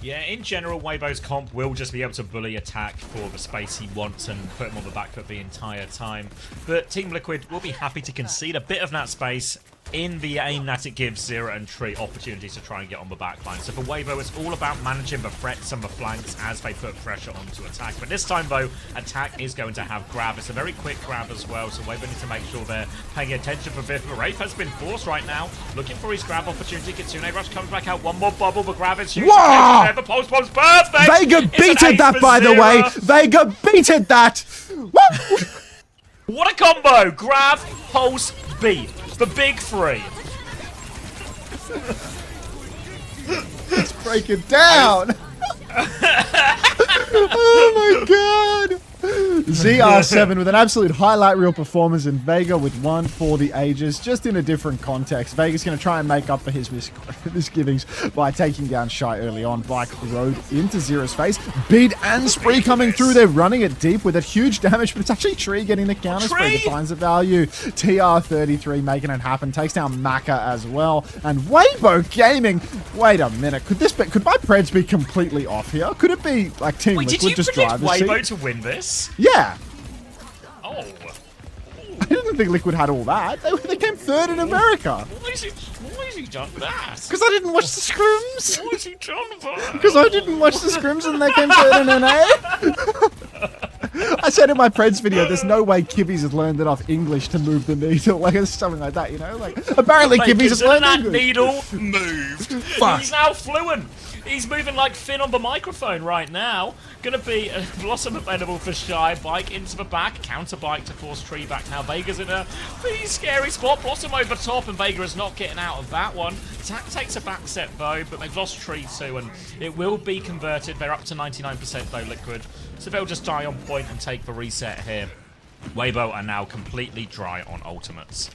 Yeah, in general, Weibo's comp will just be able to bully attack for the space he wants and put him on the back foot the entire time. But Team Liquid will be happy to concede a bit of that space in the aim that it gives Zera and Tree opportunities to try and get on the back line. So for Weibo, it's all about managing the threats and the flanks as they put pressure onto attack. But this time, though, attack is going to have grab. It's a very quick grab as well, so Weibo needs to make sure they're paying attention for this. But Rafe has been forced right now, looking for his grab opportunity. Kitsune Rush comes back out, one more bubble, but grab is huge. Wow! The Pulse Bomb's perfect! Vega beated that, by the way! Vega beated that! What a combo! Grab, Pulse, beat. The big three. Let's break it down! Oh my god! ZR7 with an absolute highlight reel performance, and Vega with one for the ages, just in a different context. Vega's going to try and make up for his misgivings by taking down Shy early on. Bike rode into Zera's face. Beat and Spree coming through. They're running it deep with a huge damage, but it's actually Tree getting the counter spree that finds the value. TR33 making it happen. Takes down Maka as well. And Weibo Gaming. Wait a minute. Could my Preds be completely off here? Could it be like Team Liquid just drive the seat? Did you predict Weibo to win this? Yeah. Oh. I didn't think Liquid had all that. They came third in America. Why has he done that? Because I didn't watch the scrims. Why has he done that? Because I didn't watch the scrims and they came third in NA. I said in my Preds video, there's no way Kibbies has learned enough English to move the needle, like something like that, you know? Like apparently Kibbies has learned that English. Needle moved. He's now fluent. He's moving like Finn on the microphone right now. Gonna be a Blossom available for Shy. Bike into the back. Counter bike to force Tree back. Now Vega's in a pretty scary spot. Blossom over top, and Vega is not getting out of that one. Attack takes a back set though, but they've lost Tree too, and it will be converted. They're up to 99% though, Liquid. So they'll just die on point and take the reset here. Weibo are now completely dry on ultimates.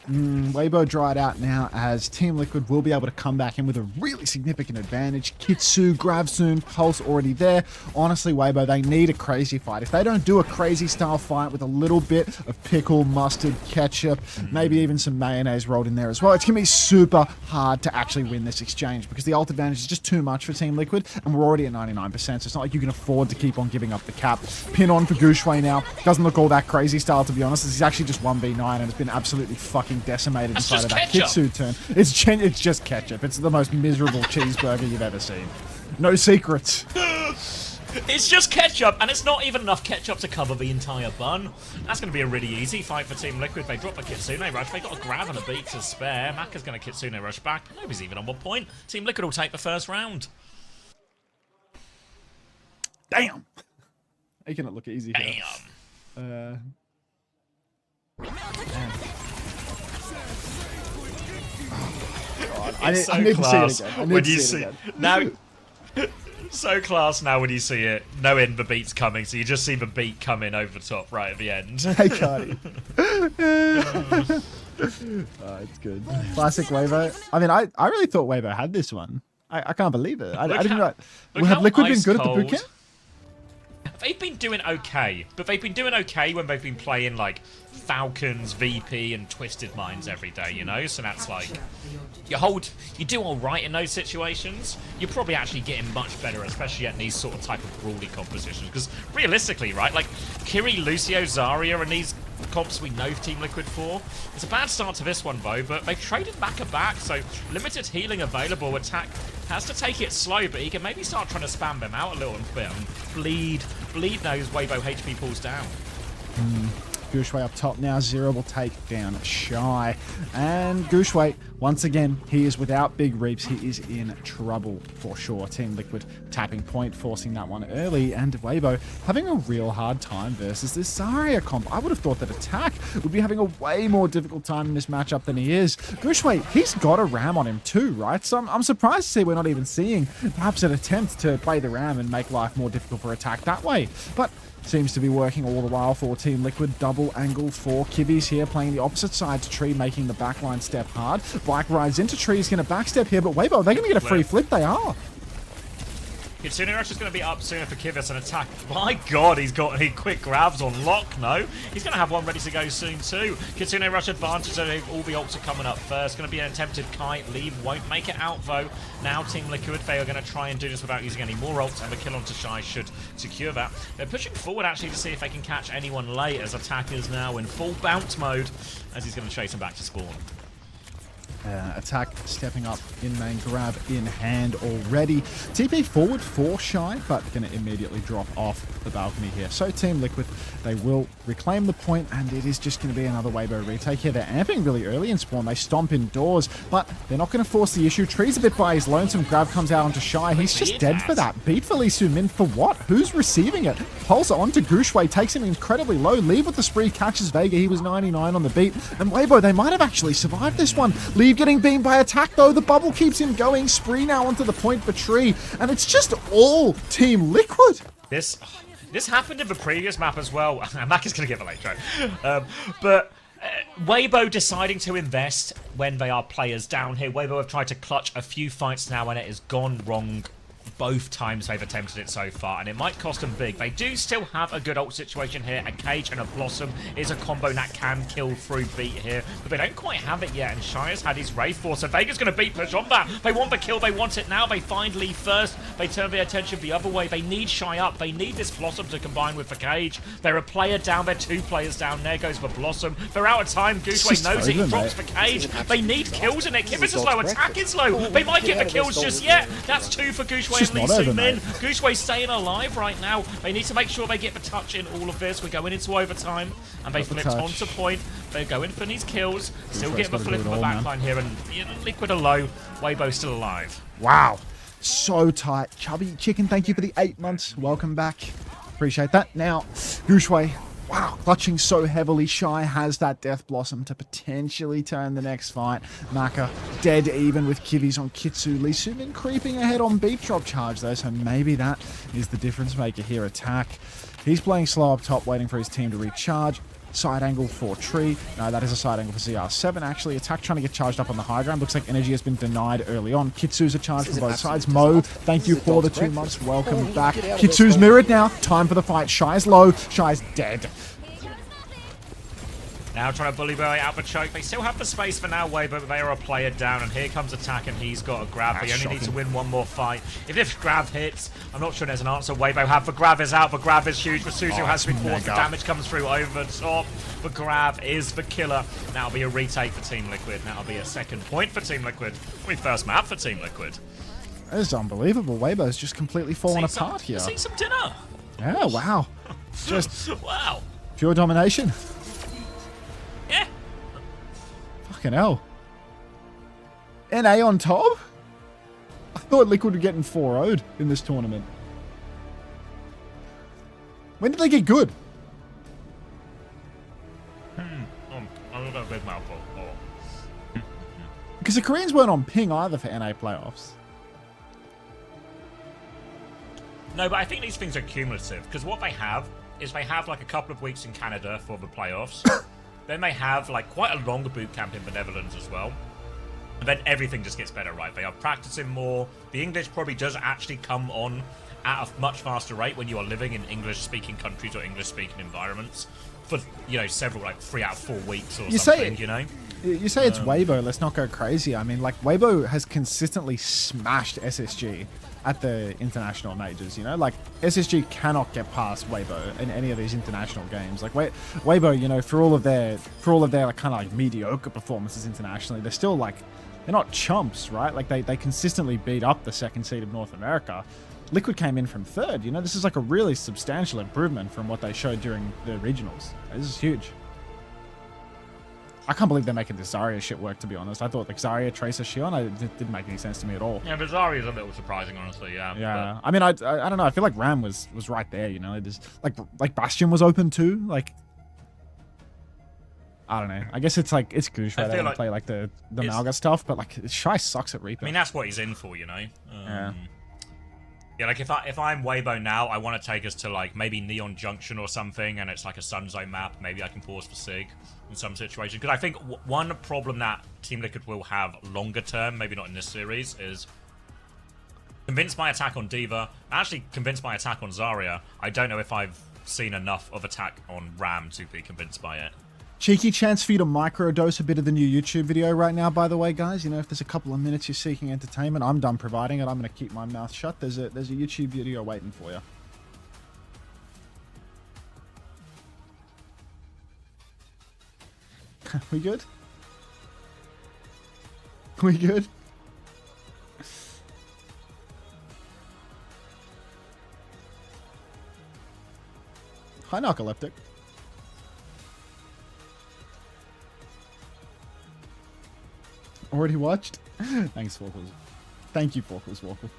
Weibo dried out now, as Team Liquid will be able to come back in with a really significant advantage. Kitsu, grab soon, Pulse already there. Honestly, Weibo, they need a crazy fight. If they don't do a crazy style fight with a little bit of pickle, mustard, ketchup, maybe even some mayonnaise rolled in there as well, it's going to be super hard to actually win this exchange because the ult advantage is just too much for Team Liquid, and we're already at 99%, so it's not like you can afford to keep on giving up the cap. Pin on for Gushway now. Doesn't look all that crazy style, to be honest. He's actually just 1v9 and it's been absolutely fucking decimated inside of that Kitsu turn. It's just ketchup. It's the most miserable cheeseburger you've ever seen. No secrets. It's just ketchup, and it's not even enough ketchup to cover the entire bun. That's going to be a really easy fight for Team Liquid. They drop a Kitsune Rush. They got a grab and a beat to spare. Maka's going to Kitsune Rush back. Nobody's even on 1 point. Team Liquid will take the first round. Damn. Making it look easy here. Damn. I need to see it again. When you see it now, so class now when you see it, knowing the beat's coming, so you just see the beat coming over the top right at the end. Hey, Cardi. It's good. Classic Weibo. I mean, I really thought Weibo had this one. I can't believe it. I didn't know. Have Liquid been good at the bootcamp? They've been doing okay, but they've been doing okay when they've been playing like Falcons, VP, and Twisted Minds every day, you know? So that's like, you do all right in those situations. You're probably actually getting much better, especially at these sort of type of brawly compositions. Because realistically, right, like Kiri, Lucio, Zarya, and these comps we know Team Liquid for. It's a bad start to this one though, but they've traded back, so limited healing available. Attack has to take it slow, but he can maybe start trying to spam them out a little bit and bleed those Weibo HP pulls down. Gushway up top now. Zero will take down Shy. And Gushway, once again, he is without big reaps. He is in trouble for sure. Team Liquid tapping point, forcing that one early. And Weibo having a real hard time versus this Zarya comp. I would have thought that Attack would be having a way more difficult time in this matchup than he is. Gushway, he's got a ram on him too, right? So I'm surprised to see we're not even seeing perhaps an attempt to play the ram and make life more difficult for Attack that way. But seems to be working all the while for Team Liquid. Double angle for Kibby's here, playing the opposite side to Tree, making the backline step hard. Black rides into Tree, he's going to backstep here, but Weibo, they're going to get a free flip. They are. Kitsune Rush is going to be up sooner for Kivas and Attack. My god, he quick grabs on lock, no? He's going to have one ready to go soon too. Kitsune Rush advantage, so all the ults are coming up first. Going to be an attempted kite, leave, won't make it out though. Now Team Liquid, they are going to try and do this without using any more ults, and the kill onto Shy should secure that. They're pushing forward actually to see if they can catch anyone late, as Attack is now in full bounce mode, as he's going to chase him back to spawn. Attack stepping up in main, grab in hand already. TP forward for Shy, but going to immediately drop off the balcony here. So Team Liquid, they will reclaim the point, and it is just going to be another Weibo retake here. They're amping really early in spawn. They stomp indoors, but they're not going to force the issue. Tree's a bit by his lonesome. Grab comes out onto Shy. He's just dead for that. Beat for Lee Soo-min for what? Who's receiving it? Pulse onto Gushway, takes him incredibly low. Leave with the spree, catches Vega. He was 99 on the beat. And Weibo, they might have actually survived this one. Leave getting beamed by Attack though. The bubble keeps him going. Spree now onto the point for Tree, and it's just all Team Liquid. This happened in the previous map as well. Mac is going to get the late try. But Weibo deciding to invest when they are players down here. Weibo have tried to clutch a few fights now, and it has gone wrong both times they've attempted it so far, and it might cost them big. They do still have a good ult situation here. A Cage and a Blossom is a combo that can kill through beat here, but they don't quite have it yet, and Shy has had his Wraith Force, so Vega's going to beat push on that. They want the kill, they want it now. They find Lee first, they turn their attention the other way. They need Shy up, they need this Blossom to combine with the Cage. They're a player down, they're two players down. There goes the Blossom. They're out of time. Gushway knows it, he drops the Cage. They need kills in it. Kivas is low, Attack is low. They might get the kills just yet. That's two for Gushway and Lee Soo-min. Gushway staying alive right now. They need to make sure they get the touch in all of this. We're going into overtime, and they flipped onto point. They're going for these kills. Still getting the flip in the backline here, and Liquid are low. Weibo still alive. Wow. So tight. Chubby Chicken, thank you for the 8 months. Welcome back. Appreciate that. Now, Gushway, wow, clutching so heavily. Shy has that Death Blossom to potentially turn the next fight. Maka dead even with Kivvies on Kitsu. Lee Soo-min creeping ahead on beat drop charge though, so maybe that is the difference maker here. Attack. He's playing slow up top, waiting for his team to recharge. Side angle for Tree. No, that is a side angle for ZR7 actually. Attack trying to get charged up on the high ground. Looks like energy has been denied early on. Kitsu's a charge from both sides. Mo, thank you for the 2 months. Welcome back. Kitsu's mirrored now. Time for the fight. Shy's low. Shy's dead. Now trying to bully Boy out the choke. They still have the space for now, Weibo, but they are a player down, and here comes Attack, and he's got a grab. They only need to win one more fight. If this grab hits, I'm not sure there's an answer. Weibo have the grab is out. The grab is huge. Suzu has been forced. The damage comes through over the top. The grab is the killer. That'll be a retake for Team Liquid. That'll be a second point for Team Liquid. First map for Team Liquid. That is unbelievable. Weibo's just completely fallen apart here. See some dinner. Yeah, wow. Just wow. Pure domination. Yeah. Fucking hell. NA on top? I thought Liquid were getting 4-0'd in this tournament. When did they get good? I don't know, big mouthful. Because the Koreans weren't on ping either for NA playoffs. No, but I think these things are cumulative, because what they have is they have like a couple of weeks in Canada for the playoffs. Then they have like quite a longer boot camp in the Netherlands as well. And then everything just gets better, right? They are practicing more. The English probably does actually come on at a much faster rate when you are living in English-speaking countries or English-speaking environments for, you know, several, like 3 out of 4 weeks or something, you know? You say it's Weibo, let's not go crazy. I mean, like, Weibo has consistently smashed SSG at the international majors, you know? Like, SSG cannot get past Weibo in any of these international games. Like, Weibo, you know, for all of their like, kind of like mediocre performances internationally, they're still like, they're not chumps, right? Like, they consistently beat up the second seed of North America. Liquid came in from third, you know? This is like a really substantial improvement from what they showed during the regionals. This is huge. I can't believe they're making this Zarya shit work, to be honest. I thought like Zarya, Tracer, Shion, it didn't make any sense to me at all. Yeah, but Zarya's a little surprising, honestly, yeah. Yeah, I mean, I don't know. I feel like Ram was right there, you know? There's, like Bastion was open too. Like, I don't know. I guess it's like, it's Goosh, right? They like, play like the Malga stuff, but like, Shy sucks at Reaper. I mean, that's what he's in for, you know? Yeah. Yeah, like if I'm Weibo now, I want to take us to like maybe Neon Junction or something, and it's like a Sunzone map. Maybe I can pause for Sig in some situation. Because I think one problem that Team Liquid will have longer term, maybe not in this series, is convinced my attack on D.Va, actually convinced my attack on Zarya. I don't know if I've seen enough of attack on Ram to be convinced by it. Cheeky chance for you to microdose a bit of the new YouTube video right now, by the way, guys. You know, if there's a couple of minutes you're seeking entertainment, I'm done providing it. I'm going to keep my mouth shut. There's a YouTube video waiting for you. We good? We good? Hi, Narcoleptic. Already watched? Thanks, Forkles. Thank you, Forkles Walker.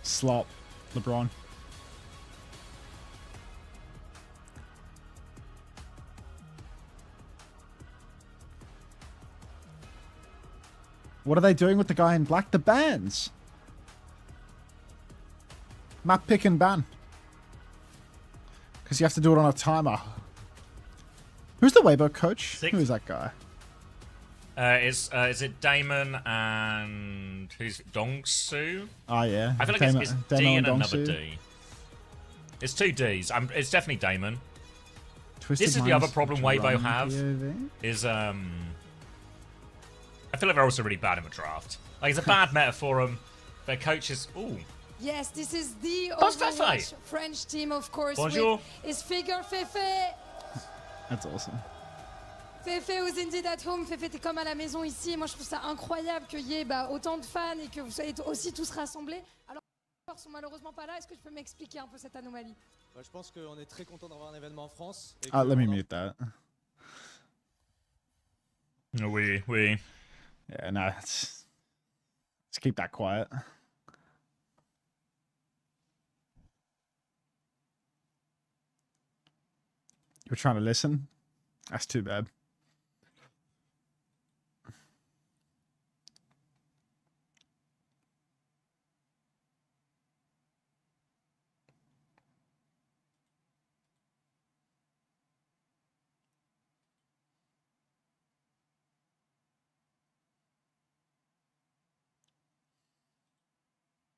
Slop, LeBron. What are they doing with the guy in black? The bans. Map pick and ban. Because you have to do it on a timer. Who's the Weibo coach? Who is that guy? Is it Damon and who's Dongsu? Oh yeah. I feel like it's D and another D. It's two Ds. It's definitely Damon. Twisted this is the other problem Weibo have is I feel like they're also really bad in the draft. Like it's a bad meta for them. Their coaches. Ooh. Yes, this is the Overwatch French team, of course. Bonjour. Is Figure Fefe. That's awesome. Fefe was indeed at home. Fefe était comme à la maison ici. Moi, je trouve ça incroyable qu'il y ait autant de fans et que vous soyez aussi tous rassemblés. Alors, les joueurs sont malheureusement pas là. Est-ce que tu peux m'expliquer un peu cette anomalie? Je pense qu'on est très content d'avoir un événement en France. Let me mute that. Oui. Yeah, no, let's keep that quiet. You were trying to listen? That's too bad.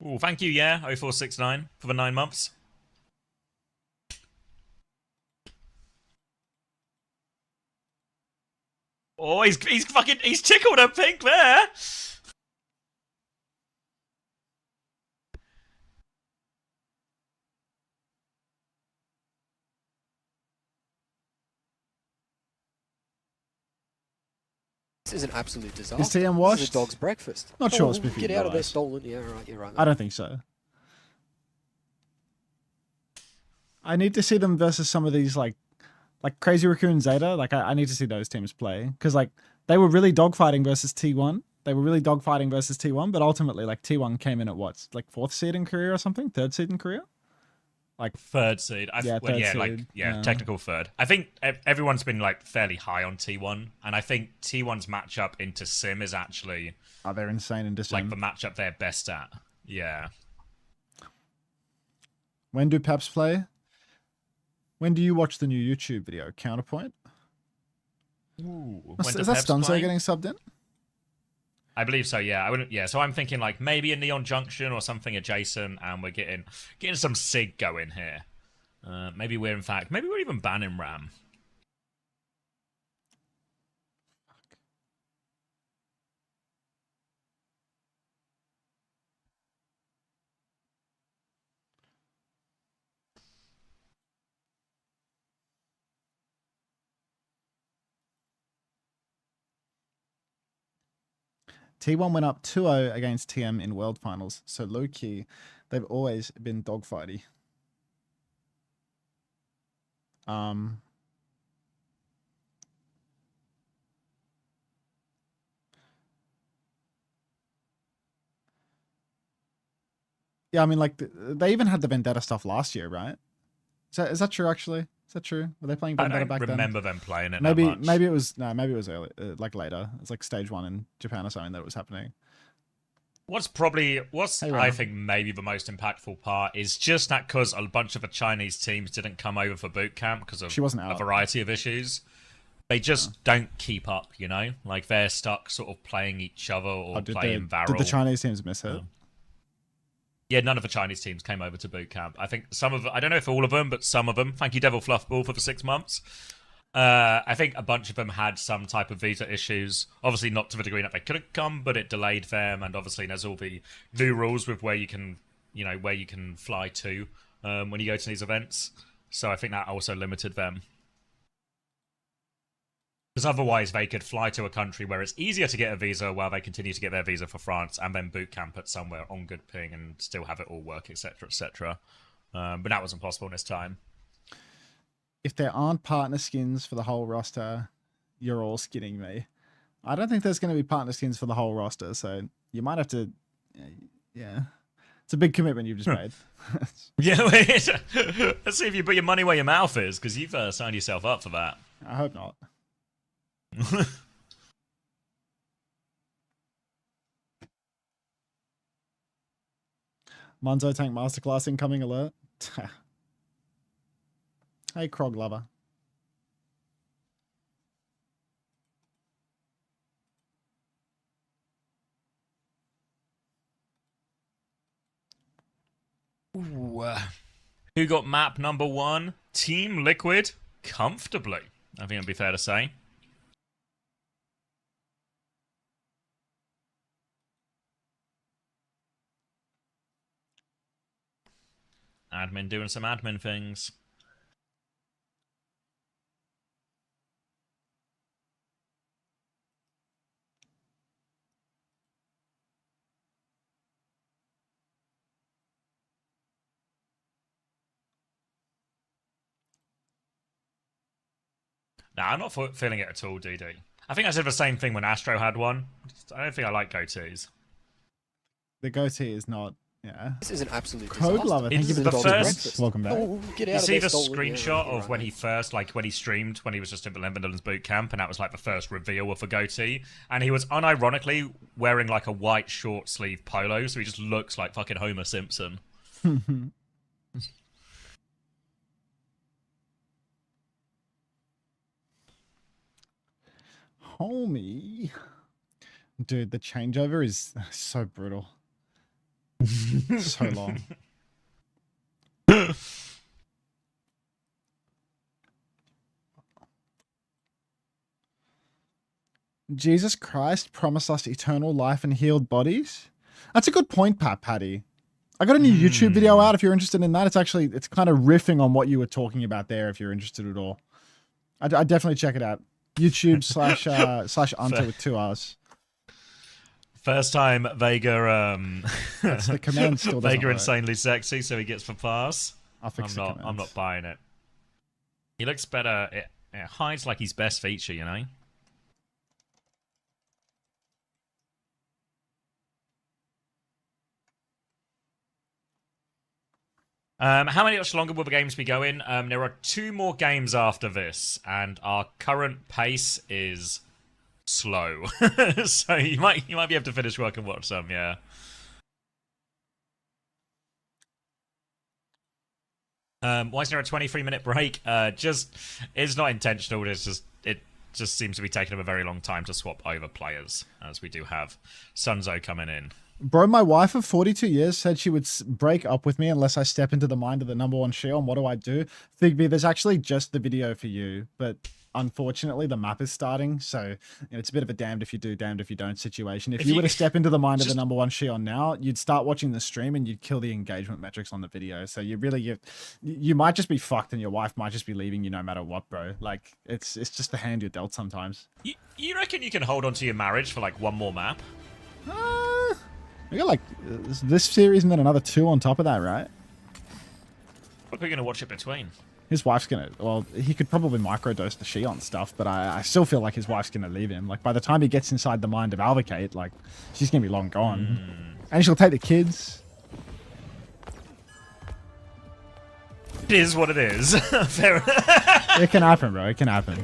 Ooh, thank you, yeah, 0469 for the 9 months. Oh, he's tickled her pink there. This is an absolute disaster. Is TM washed? This is a dog's breakfast. Not sure, Spiffy. Get out of there, stolen. Yeah, right, you're right. I don't think so. I need to see them versus some of these like Crazy Raccoon, ZETA. Like I need to see those teams play because like they were really dogfighting versus T1. They were really dogfighting versus T1, but ultimately like T1 came in at what, like 4th seed in Korea or something, 3rd seed in Korea. Like 3rd seed. Technical 3rd. I think everyone's been like fairly high on T1, and I think T1's matchup into Sim is actually they're insane in Sim. Like the matchup they're best at. Yeah. When do Paps play? When do you watch the new YouTube video? Counterpoint? Ooh. Is that Stunzo getting subbed in? I believe so, yeah. So I'm thinking like maybe a Neon Junction or something adjacent, and we're getting some Sig going here. Maybe we're even banning Ram. T1 went up 2-0 against TM in World Finals. So low key, they've always been dogfighty. Yeah, I mean, like, they even had the Vendetta stuff last year, right? Is that true, actually? Is that true? Were they playing Vendetta back then? I don't remember them playing it maybe, that much. Maybe it was early, like later. It's like stage 1 in Japan or something that it was happening. What's I think maybe the most impactful part is just that because a bunch of the Chinese teams didn't come over for boot camp because of a variety of issues. They just don't keep up, you know? Like, they're stuck sort of playing each other or playing VARREL. Did the Chinese teams miss it? Yeah, none of the Chinese teams came over to boot camp. I think some of, I don't know if all of them, but some of them. Thank you, Devil Fluffball, for the 6 months. I think a bunch of them had some type of visa issues. Obviously, not to the degree that they couldn't come, but it delayed them. And obviously, there's all the new rules with where you can, where you can fly to when you go to these events. So I think that also limited them. Because otherwise, they could fly to a country where it's easier to get a visa while they continue to get their visa for France, and then boot camp at somewhere on good ping and still have it all work, etc., etc. But that wasn't possible this time. If there aren't partner skins for the whole roster, you're all skinning me. I don't think there's going to be partner skins for the whole roster, so you might have to... Yeah. It's a big commitment you've just made. Yeah, wait. Let's see if you put your money where your mouth is, because you've signed yourself up for that. I hope not. Monzo Tank Masterclass incoming alert. Hey, Krog lover. Ooh, who got map number 1? Team Liquid, comfortably. I think it'd be fair to say. Admin doing some admin things. Nah, I'm not feeling it at all, DD. I think I said the same thing when Astro had one. I don't think I like goatees. The goatee is not... Yeah. This is an absolute Code lover. Thank you for the first. Welcome back. You see the screenshot of when he first, when he streamed, when he was just in the Netherlands boot camp, and that was like the first reveal of the goatee, and he was unironically wearing like a white short sleeve polo, so he just looks like fucking Homer Simpson. Homie. Dude, the changeover is so brutal. So long. Jesus Christ promised us eternal life and healed bodies? That's a good point, Patty. I got a new YouTube video out if you're interested in that. It's kind of riffing on what you were talking about there if you're interested at all. I'd definitely check it out. YouTube / Unter with 2 R's. First time Vega That's the command still Vega work. insanely sexy, so he gets the pass. I'm not buying it. He looks better. It hides like his best feature, you know. How much longer will the games be going? There are 2 more games after this, and our current pace is slow. So you might be able to finish work and watch some, yeah. Why is there a 23-minute break? It's not intentional. It just seems to be taking them a very long time to swap over players, as we do have Sunzo coming in. Bro, my wife of 42 years said she would break up with me unless I step into the mind of the #1 Shion. What do I do? Figby, there's actually just the video for you, but unfortunately the map is starting, so it's a bit of a damned if you do, damned if you don't situation. If you were to step into the mind of the #1 Shion now, you'd start watching the stream and you'd kill the engagement metrics on the video. So you might just be fucked and your wife might just be leaving you no matter what, bro. Like, it's just the hand you're dealt sometimes. You reckon you can hold on to your marriage for like 1 more map? We got like this series and then another 2 on top of that, right? What are we going to watch it between? His wife's going to... Well, he could probably microdose the Shion stuff, but I still feel like his wife's going to leave him. Like, by the time he gets inside the mind of Alvacate, like, she's going to be long gone. And she'll take the kids. It is what it is. Fair. It can happen, bro. It can happen.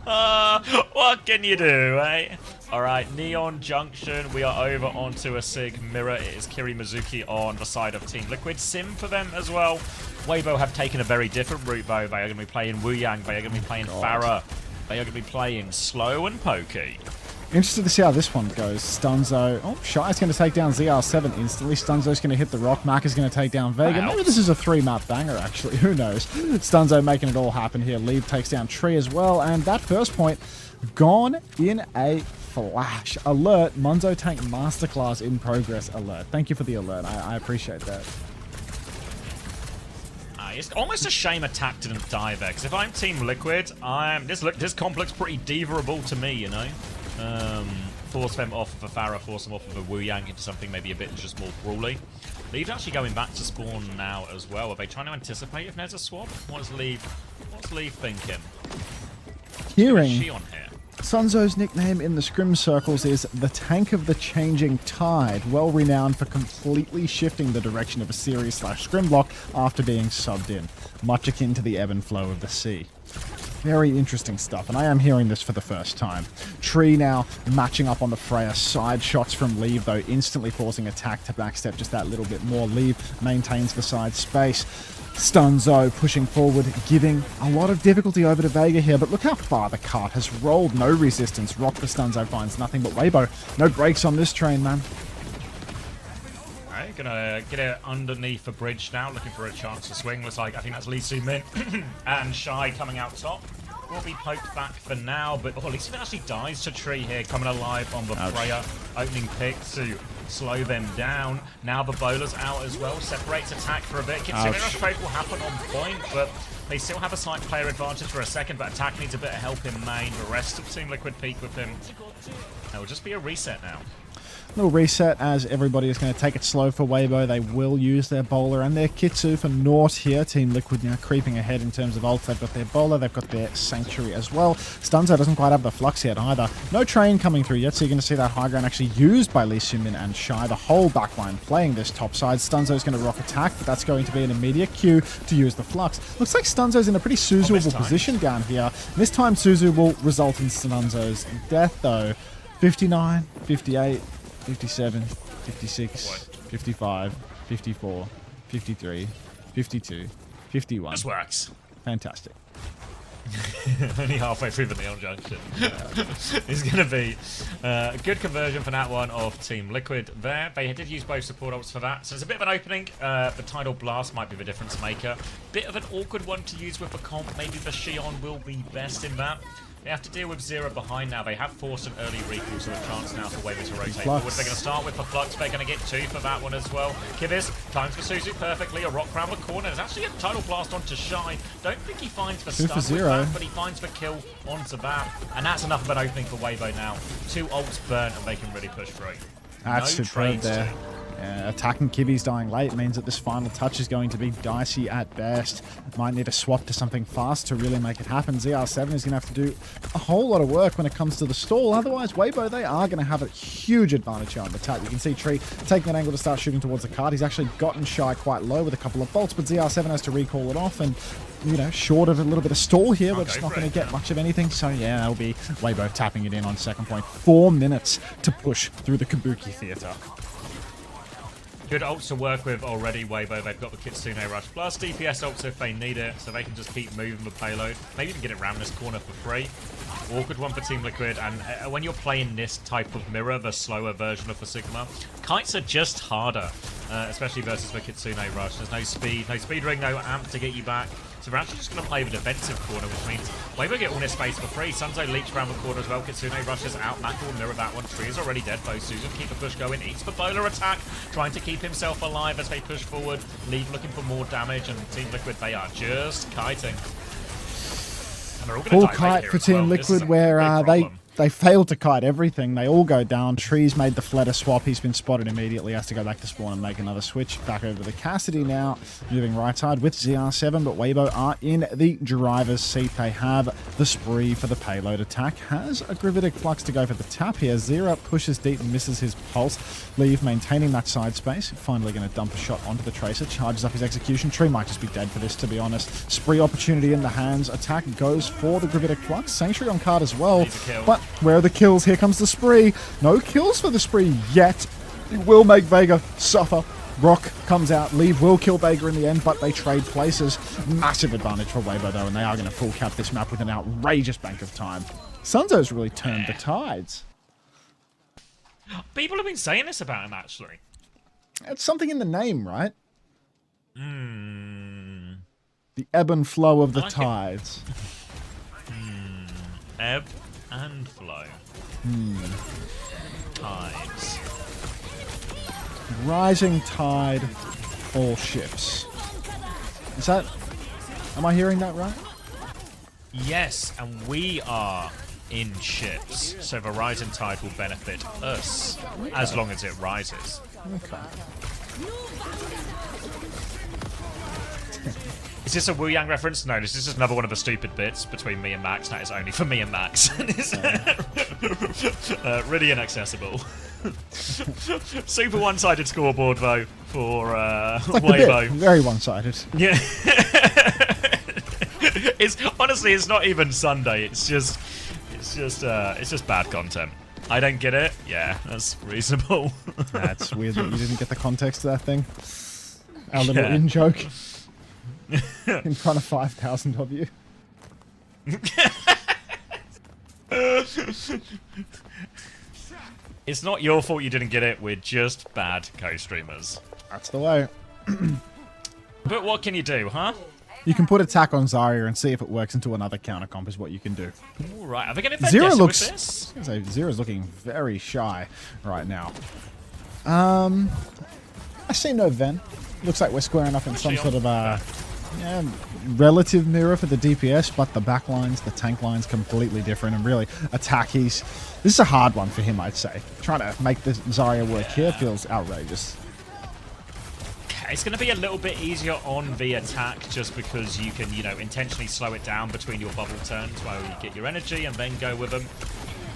What can you do, eh? Alright, Neon Junction. We are over onto a Sig Mirror. It is Kiri Mizuki on the side of Team Liquid. Sim for them as well. Weibo have taken a very different route, though. They are going to be playing Wu Yang. They are going to be playing Farah. They are going to be playing Slow and Pokey. Interested to see how this one goes. Stunzo. Oh, Shy's going to take down ZR7 instantly. Stunzo's going to hit the rock. Mac is going to take down Vega. Maybe this is a 3-map banger, actually. Who knows? Stunzo making it all happen here. Leave takes down Tree as well. And that first point gone in a flash. Alert. Munzo Tank Masterclass in progress alert. Thank you for the alert. I appreciate that. It's almost a shame Attack didn't die there, because if I'm Team Liquid, this comp looks pretty deverable to me, you know? Force them off of a Farah, force them off of a Wu Yang into something maybe a bit just more brawly. Leave actually going back to spawn now as well. Are they trying to anticipate if there's a swap? What's Leave thinking? Hearing Shion here. Sunzo's nickname in the scrim circles is the Tank of the Changing Tide, well renowned for completely shifting the direction of a series/scrim block after being subbed in, much akin to the ebb and flow of the sea. Very interesting stuff, and I am hearing this for the first time. Tree now matching up on the Freya. Side shots from Leave, though, instantly forcing Attack to backstep just that little bit more. Leave maintains the side space. Stunzo pushing forward, giving a lot of difficulty over to Vega here, but look how far the cart has rolled. No resistance. Rock for Stunzo finds nothing but Weibo. No brakes on this train, man. Alright, gonna get it underneath the bridge now, looking for a chance to swing. Looks like, I think that's Lee Soo-min and Shy coming out top. Will be poked back for now, but Lee Soo-min actually dies to Tree here, coming alive on the Freya. Opening pick to slow them down. Now the bowler's out as well, separates Attack for a bit. Kitsune Rush Fake will happen on point, but they still have a slight player advantage for a second, but Attack needs a bit of help in main. The rest of Team Liquid peak with him. It will just be a reset now. Little reset as everybody is going to take it slow for Weibo. They will use their bowler and their Kitsu for naught here. Team Liquid now creeping ahead in terms of ults. They've got their bowler, they've got their Sanctuary as well. Stunzo doesn't quite have the flux yet either. No train coming through yet, so you're going to see that high ground actually used by Lee Soo-min and Shy. The whole backline playing this top side. Stunzo's going to rock Attack, but that's going to be an immediate cue to use the flux. Looks like Stunzo's in a pretty Suzuable position down here. This time Suzu will result in Stunzo's death though. 59, 58, 57, 56, 55, 54, 53, 52, 51. This works. Fantastic. Only halfway through the Neon Junction. It's going to be a good conversion for that one of Team Liquid there. They did use both support ults for that, so it's a bit of an opening. The Tidal Blast might be the difference maker. Bit of an awkward one to use with the comp. Maybe the Shion will be best in that. They have to deal with Zero behind now. They have forced an early recall, so a chance now for Weibo to rotate forward. They're going to start with the Flux. They're going to get 2 for that one as well. Kibis times for Suzu perfectly. A rock round the corner. There's actually a Tidal Blast onto Shy. Don't think he finds the stun with that, but he finds the kill onto that. And that's enough of an opening for Weibo now. 2 ults burnt, and they can really push through. That's no superb there. Attacking Kibby's dying late means that this final touch is going to be dicey at best. Might need to swap to something fast to really make it happen. ZR7 is going to have to do a whole lot of work when it comes to the stall. Otherwise, Weibo, they are going to have a huge advantage here on the tap. You can see Tree taking an angle to start shooting towards the card. He's actually gotten Shy quite low with a couple of bolts, but ZR7 has to recall it off, and you know, short of a little bit of stall here, we're just not going to get much of anything. So yeah, that'll be Weibo tapping it in on second point. 4 minutes to push through the Kabuki Theater. Good ults to work with already, Weibo. They've got the Kitsune Rush plus DPS ults if they need it, so they can just keep moving the payload. Maybe even get it around this corner for free. Awkward one for Team Liquid, and when you're playing this type of mirror, the slower version of the Sigma, kites are just harder, especially versus the Kitsune Rush. There's no speed ring, no amp to get you back. So we're actually just going to play the defensive corner, which means Weibo get all this space for free. Sunzo leaks around the corner as well. Kitsune rushes out. Mac will mirror that one. Tree is already dead, though. Susan keep the push going. Eats the bowler attack, trying to keep himself alive as they push forward. Leave looking for more damage, and Team Liquid, they are just kiting. Full kite for Team Liquid, where They failed to kite everything. They all go down. Trees made the Fleta swap. He's been spotted immediately. Has to go back to spawn and make another switch. Back over to Cassidy now. Moving right side with ZR7, but Weibo are in the driver's seat. They have the spree for the payload attack. Has a Gravitic Flux to go for the tap here. Zera pushes deep and misses his pulse. Leave maintaining that side space. Finally going to dump a shot onto the Tracer. Charges up his execution. Tree might just be dead for this, to be honest. Spree opportunity in the hands. Attack goes for the Gravitic Flux. Sanctuary on card as well. But where are the kills? Here comes the spree. No kills for the spree yet. It will make Vega suffer. Rock comes out. Leave will kill Vega in the end, but they trade places. Massive advantage for Weibo, though, and they are going to full cap this map with an outrageous bank of time. Sunzo's really turned the tides. People have been saying this about him, actually. It's something in the name, right? Hmm. The ebb and flow of the tides. Ebb and flow. Tides. Rising tide, all ships. Is that... Am I hearing that right? Yes, and we are in ships, so the rising tide will benefit us as long as it rises. Okay. Is this a Wu Yang reference? No, this is just another one of the stupid bits between me and Max. That is only for me and Max. Really inaccessible. Super one-sided scoreboard though for like Weibo. Very one-sided. Yeah. It's honestly, it's not even Sunday. It's just bad content. I don't get it. Yeah, that's reasonable. That's weird that you didn't get the context of that thing. Our little in-joke. In front of 5,000 of you. It's not your fault you didn't get it. We're just bad co-streamers. That's the way. But what can you do, huh? You can put attack on Zarya and see if it works into another counter comp is what you can do. All right, are they going to Zera looks. with this? I was gonna say, Zera's looking very shy right now. I see no Ven. Looks like we're squaring up in some sort of relative mirror for the DPS, but the back lines, the tank lines, completely different. And really, attack, this is a hard one for him, I'd say. Trying to make the Zarya work here feels outrageous. It's going to be a little bit easier on the attack just because you can, intentionally slow it down between your bubble turns while you get your energy and then go with them.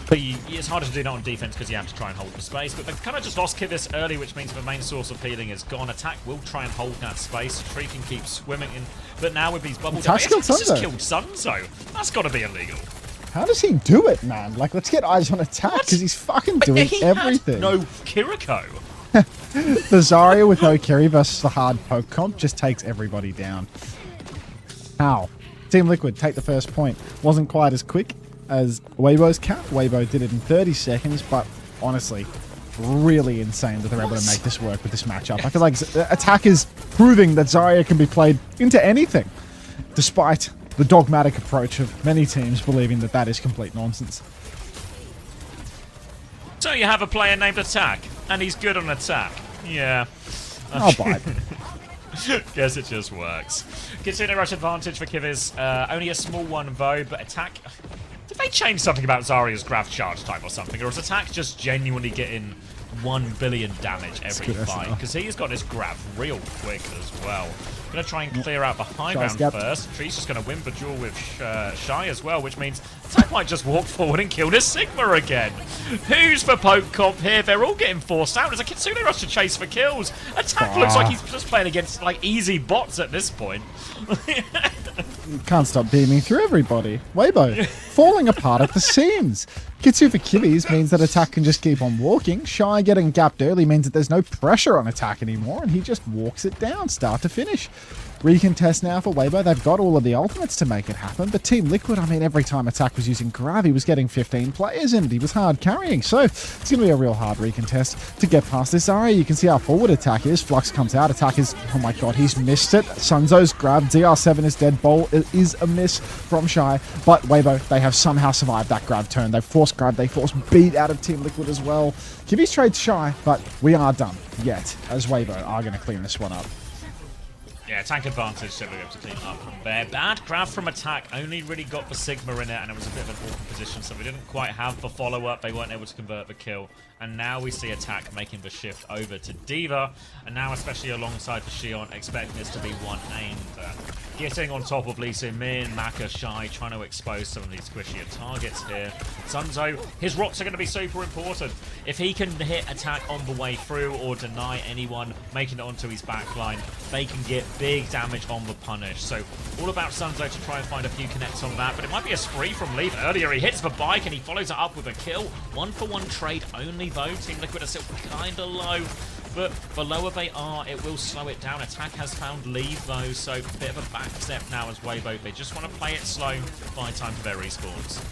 But it's harder to do that on defense because you have to try and hold the space. But they've kind of just lost Kivvis early, which means the main source of healing is gone. Attack will try and hold that space. Tree can keep swimming in. But now with these bubble turns, he's just killed Sunzo. That's got to be illegal. How does he do it, man? Like, let's get eyes on attack because he's fucking doing everything. No Kiriko. The Zarya with no Kiri versus the hard poke comp just takes everybody down. How? Team Liquid take the first point. Wasn't quite as quick as Weibo's cap. Weibo did it in 30 seconds, but honestly, really insane that they're able to make this work with this matchup. I feel like attack is proving that Zarya can be played into anything, despite the dogmatic approach of many teams believing that that is complete nonsense. So you have a player named Attack, and he's good on attack. Yeah. I'll buy it. Guess it just works. Consider rush advantage for Kivvis. Only a small one though, but Attack... Did they change something about Zarya's grav charge type or something? Or is Attack just genuinely getting 1 billion damage every fight? Because he's got his grav real quick as well. Going to try and clear out the high ground first. Tree's just going to win the duel with Shy as well, which means Attack might just walk forward and kill this Sigma again. Who's for poke comp here? They're all getting forced out. There's a Kitsune rush to chase for kills. Attack looks like he's just playing against like easy bots at this point. You can't stop beaming through everybody. Weibo, falling apart at the seams. Kitsu for Kibbies means that Attack can just keep on walking. Shy getting gapped early means that there's no pressure on Attack anymore, and he just walks it down, start to finish. Recontest now for Weibo. They've got all of the ultimates to make it happen, but Team Liquid, I mean, every time Attack was using Grav, he was getting 15 players in it. He was hard carrying, so it's going to be a real hard recontest to get past this area. You can see how forward Attack is. Flux comes out. Attack is, oh my god, he's missed it. Sunzo's grabbed. ZR7 is dead. Bowl is a miss from Shy, but Weibo, they have somehow survived that grab turn. They forced grab. They forced beat out of Team Liquid as well. Kibby's trade Shy, but we are done yet, as Weibo are going to clean this one up. Yeah, tank advantage, so we're able to clean up from there. Bad grab from attack, only really got the Sigma in it, and it was a bit of an awkward position, so we didn't quite have the follow-up. They weren't able to convert the kill. And now we see attack making the shift over to D.Va, and now especially alongside the Xion, expecting this to be one aimed. Getting on top of Lee Min, Maka, Shy, trying to expose some of these squishier targets here. Sunzo, his rocks are going to be super important. If he can hit attack on the way through or deny anyone making it onto his backline, they can get big damage on the punish. So all about Sunzo to try and find a few connects on that, but it might be a spree from Leaf. Earlier he hits the bike and he follows it up with a kill. 1-for-1 trade only though. Team Liquid are still kind of low, but the lower they are, it will slow it down. Attack has found lead though, so a bit of a back step now as Weibo. They just want to play it slow, buy time for their respawns.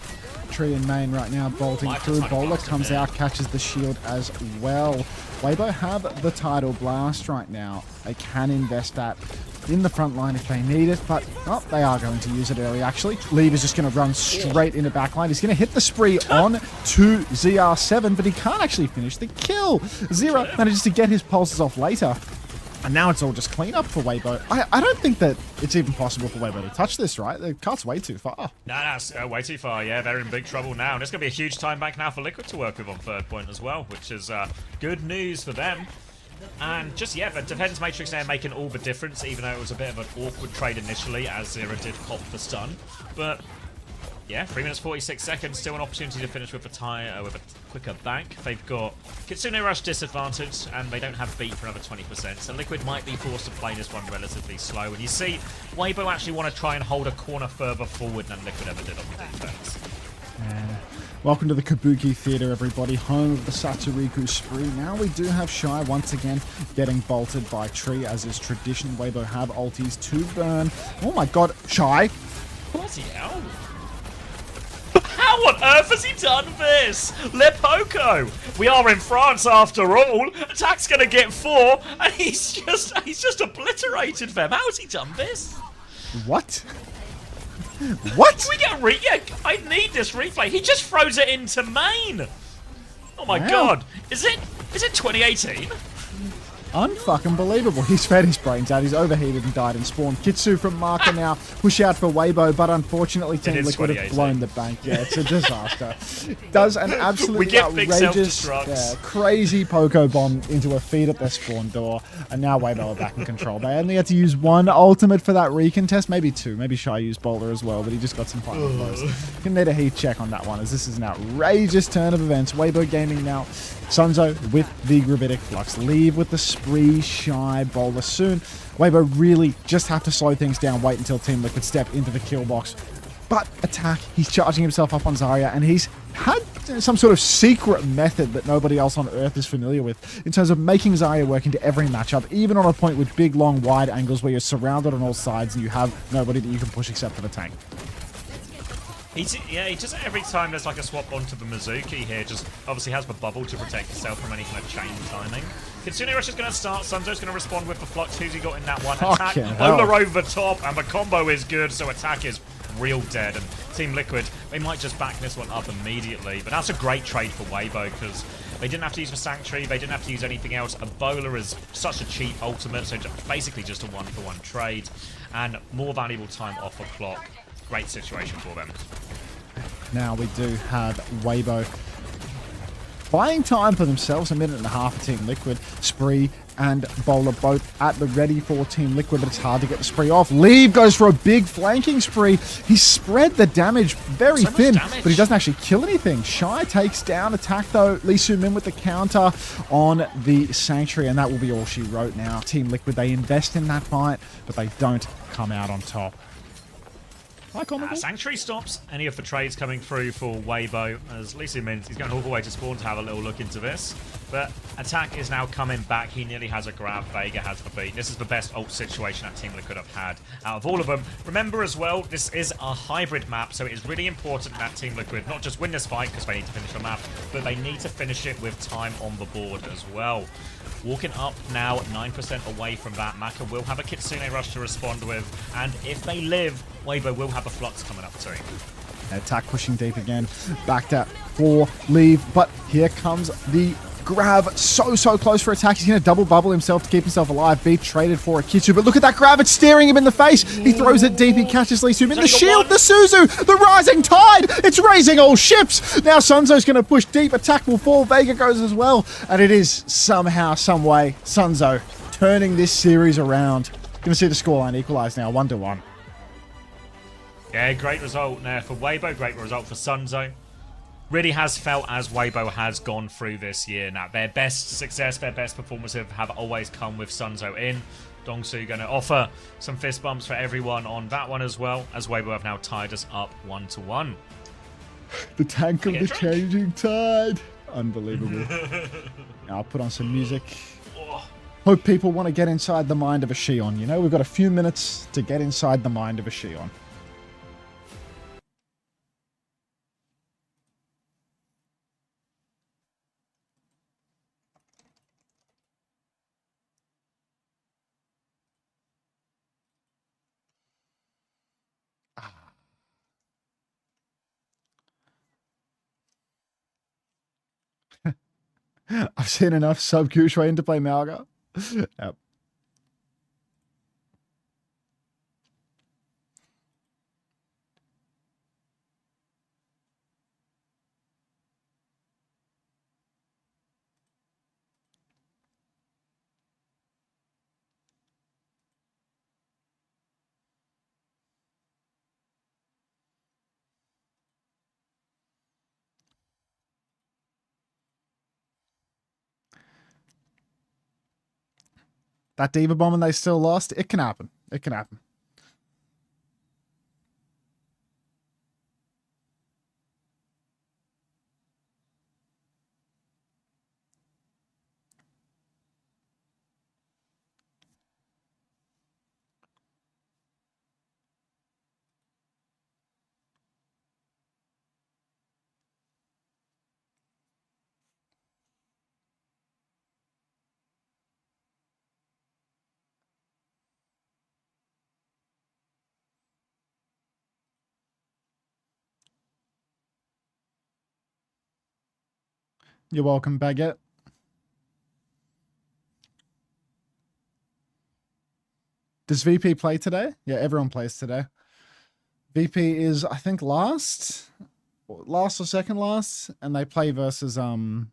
Tree in main right now, bolting through. Bowler comes out, catches the shield as well. Weibo have the tidal blast right now. They can invest that in the front line if they need it, but they are going to use it early actually. Leave is just going to run straight into backline. He's going to hit the spree on to ZR7, but he can't actually finish the kill. Zero manages to get his pulses off later. And now it's all just clean up for Weibo. I don't think that it's even possible for Weibo to touch this, right? The cut's way too far. No, that's way too far. Yeah, they're in big trouble now. And it's going to be a huge time bank now for Liquid to work with on third point as well, which is good news for them. And just, yeah, the defense matrix there making all the difference, even though it was a bit of an awkward trade initially, as Zero did pop the stun. But yeah, 3 minutes 46 seconds, still an opportunity to finish with a with a quicker bank. They've got Kitsune Rush disadvantage, and they don't have beat for another 20%. So Liquid might be forced to play this one relatively slow. And you see, Weibo actually want to try and hold a corner further forward than Liquid ever did on the defense. Welcome to the Kabuki Theater, everybody, home of the Satsuriku spree. Now we do have Shy once again getting bolted by Tree, as is tradition. Weibo have ultis to burn. Oh my god, Shy! Bloody hell. How on earth has he done this? Le Poco! We are in France after all. Attack's gonna get 4, and he's just obliterated them. How has he done this? What? What? We get yeah, I need this replay. He just throws it into main. Oh my god. Is it 2018? Unfucking believable. He's fed his brains out. He's overheated and died in spawn. Kitsu from Marker now push out for Weibo, but unfortunately Team Liquid have blown the bank. Yeah, it's a disaster. Does an absolutely outrageous, crazy Poco bomb into a feed at their spawn door, and now Weibo are back in control. They only had to use 1 ultimate for that recontest, maybe 2. Maybe Shy used Boulder as well, but he just got some final blows. Can need a heat check on that one, as this is an outrageous turn of events. Weibo Gaming now. Sunzo with the Gravitic Flux. Leave with the spree, Shy, Bowler soon. Weibo really just have to slow things down, wait until Team Liquid step into the kill box. But attack, he's charging himself up on Zarya, and he's had some sort of secret method that nobody else on Earth is familiar with in terms of making Zarya work into every matchup, even on a point with big, long, wide angles where you're surrounded on all sides and you have nobody that you can push except for the tank. He just every time there's like a swap onto the Mizuki here, just obviously has the bubble to protect himself from any kind of chain timing. Kitsune Rush is going to start. Sunzo's going to respond with the Flux. Who's he got in that one? Attack, Bowler over the top, and the combo is good, so attack is real dead. And Team Liquid, they might just back this one up immediately. But that's a great trade for Weibo, because they didn't have to use the Sanctuary, they didn't have to use anything else. A Bowler is such a cheap ultimate, so basically just a 1-for-1 trade. And more valuable time off the clock. Great situation for them. Now we do have Weibo buying time for themselves, 1.5 minutes for Team Liquid. Spree and Bowler both at the ready for Team Liquid, but it's hard to get the spree off. Leave goes for a big flanking spree. He spread the damage very thin, but he doesn't actually kill anything. Shy takes down attack though. Lee Soo-min with the counter on the Sanctuary, and that will be all she wrote now. Team Liquid, they invest in that fight, but they don't come out on top. Sanctuary stops any of the trades coming through for Weibo, as Lee Soo-min, he's going all the way to spawn to have a little look into this. But attack is now coming back. He nearly has a grab. Vega has the beat. This is the best ult situation that Team Liquid have had out of all of them. Remember as well, this is a hybrid map, so it is really important that Team Liquid not just win this fight because they need to finish the map, but they need to finish it with time on the board as well. Walking up now, 9% away from that. Maka will have a Kitsune Rush to respond with, and if they live, Weibo will have a Flux coming up too. Attack pushing deep again, backed out for Leave, but here comes the Grav so close for attack. He's going to double bubble himself to keep himself alive. Be traded for a Kitsu. But look at that Grav. It's staring him in the face. He throws it deep. He catches Lee Sum in the shield. The Suzu. The rising tide. It's raising all ships. Now Sunzo's going to push deep. Attack will fall. Vega goes as well. And it is somehow, some way, Sunzo turning this series around. Going to see the scoreline equalize now. 1-1. Yeah, great result there for Weibo. Great result for Sunzo. Really has felt as Weibo has gone through this year now. Their best success, their best performances have always come with Sunzo in. Dongsu going to offer some fist bumps for everyone on that one as well, as Weibo have now tied us up 1-1. The tank of the changing tide. Unbelievable. Now I'll put on some music. Hope people want to get inside the mind of a Shion. You know, we've got a few minutes to get inside the mind of a Shion. I've seen enough sub Kushui to play Malga. Yep. That Diva Bomb and they still lost. It can happen. It can happen. You're welcome, Baguette. Does VP play today? Yeah, everyone plays today. VP is, I think, last or second last, and they play versus 9Z.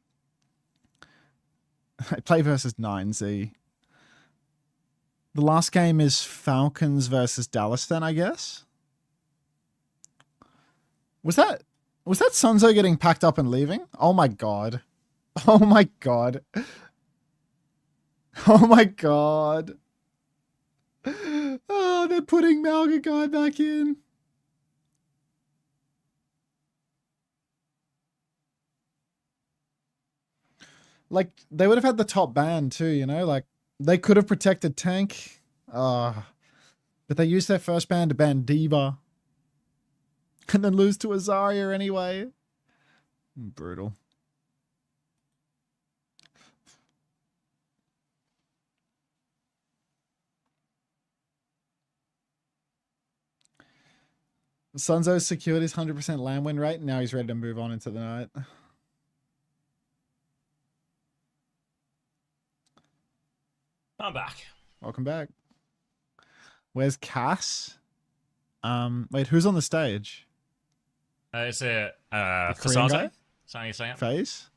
The last game is Falcons versus Dallas then, I guess. Was that Sunzo getting packed up and leaving? Oh my god. Oh my god. Oh my god. Oh, they're putting Malga guy back in. Like, they would have had the top ban too, you know? Like, they could have protected Tank. But they used their first ban to ban Diva. And then lose to Azaria anyway. Brutal. Sunzo's secured his 100% land win rate, and now he's ready to move on into the night. I'm back. Welcome back. Where's Cass? Wait, who's on the stage? It's a Korean Fasase. guy? Is that how you say it? FaZe?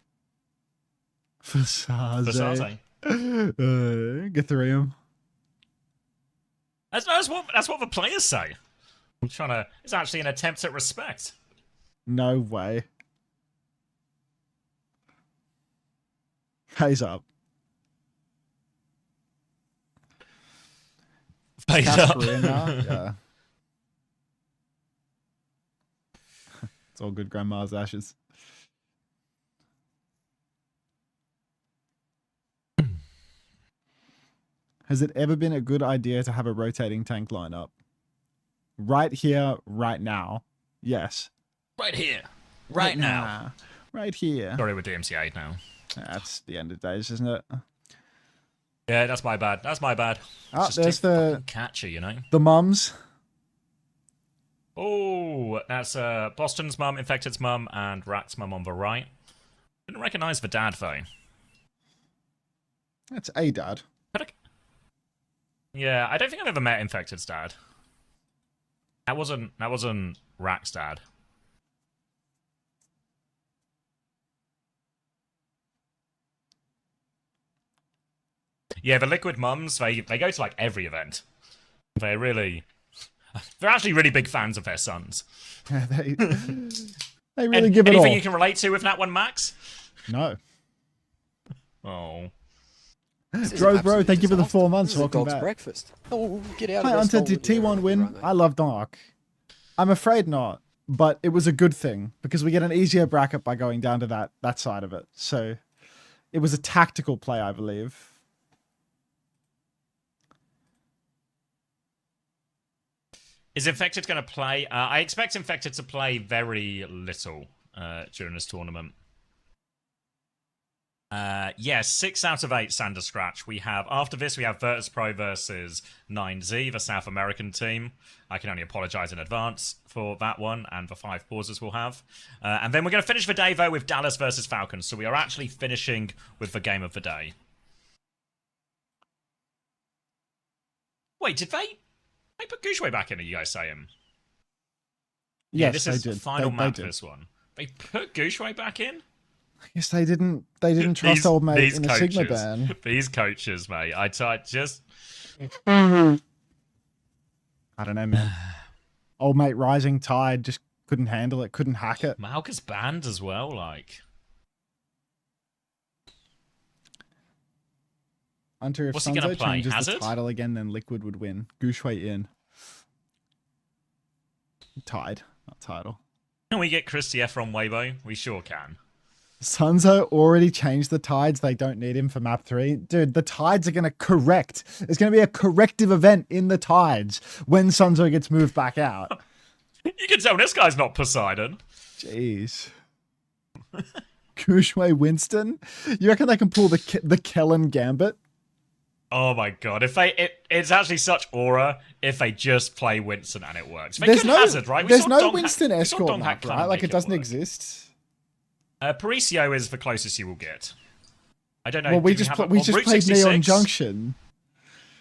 Fasase. Fasase. Githrium. That's what the players say. I'm trying to. It's actually an attempt at respect. No way. FaZe up. FaZe Cass up. Korean now? Yeah. It's all good, Grandma's ashes. Has it ever been a good idea to have a rotating tank lineup? Right here, right now. Yes. Right here. Right now. Right here. Sorry, we're DMCA now. That's the end of days, isn't it? Yeah, that's my bad. That's my bad. Oh, Just there's too the fucking catchy, you know. The mums. Oh, that's Boston's mum, Infected's mum, and Rat's mum on the right. Didn't recognise the dad though. That's a dad. Yeah, I don't think I've ever met Infected's dad. That wasn't Rack's dad. Yeah, the Liquid Mums, they go to like every event. They're actually really big fans of their sons. they really give it all. Anything you can relate to with that one, Max? No. Oh. Bro, thank you for the 4 months. Welcome back. Breakfast. Oh, get out Hi, of Unter, did T1 win? I love Dark. I'm afraid not, but it was a good thing because we get an easier bracket by going down to that side of it. So it was a tactical play, I believe. Is Infected going to play? I expect Infected to play very little during this tournament. Yeah, 6 out of 8 Sander Scratch. After this, we have Virtus.pro versus 9Z, the South American team. I can only apologize in advance for that one and the 5 pauses we'll have. And then we're going to finish the day, though, with Dallas versus Falcons. So we are actually finishing with the game of the day. Wait, did they put Gushway back in, are you guys saying? Yes, yeah, this is they did. the final map, did. this one. They put Gushway back in? Yes, they didn't trust old mate in a Sigma ban. These coaches, mate. I just... I don't know, man. Old mate Rising Tide just couldn't handle it, couldn't hack it. Malka's banned as well, like... Unter, if What's he gonna Sunzo play? changes Hazard? the title again, then Liquid would win. Gushway in. Tide, not title. Can we get Christie from Weibo? We sure can. Sunzo already changed the tides. They don't need him for map 3. Dude, the tides are going to correct. There's going to be a corrective event in the tides when Sunzo gets moved back out. You can tell this guy's not Poseidon. Jeez. Gushway Winston? You reckon they can pull the Kellen Gambit? Oh my god! It's actually such aura if they just play Winston and it works. They There's could no Hazard, right? There's no Winston escort map, Clan right? Like make it doesn't work. exist. Paricio is the closest you will get. I don't know. Well, we do you just have we on just Route played 66? Neon Junction.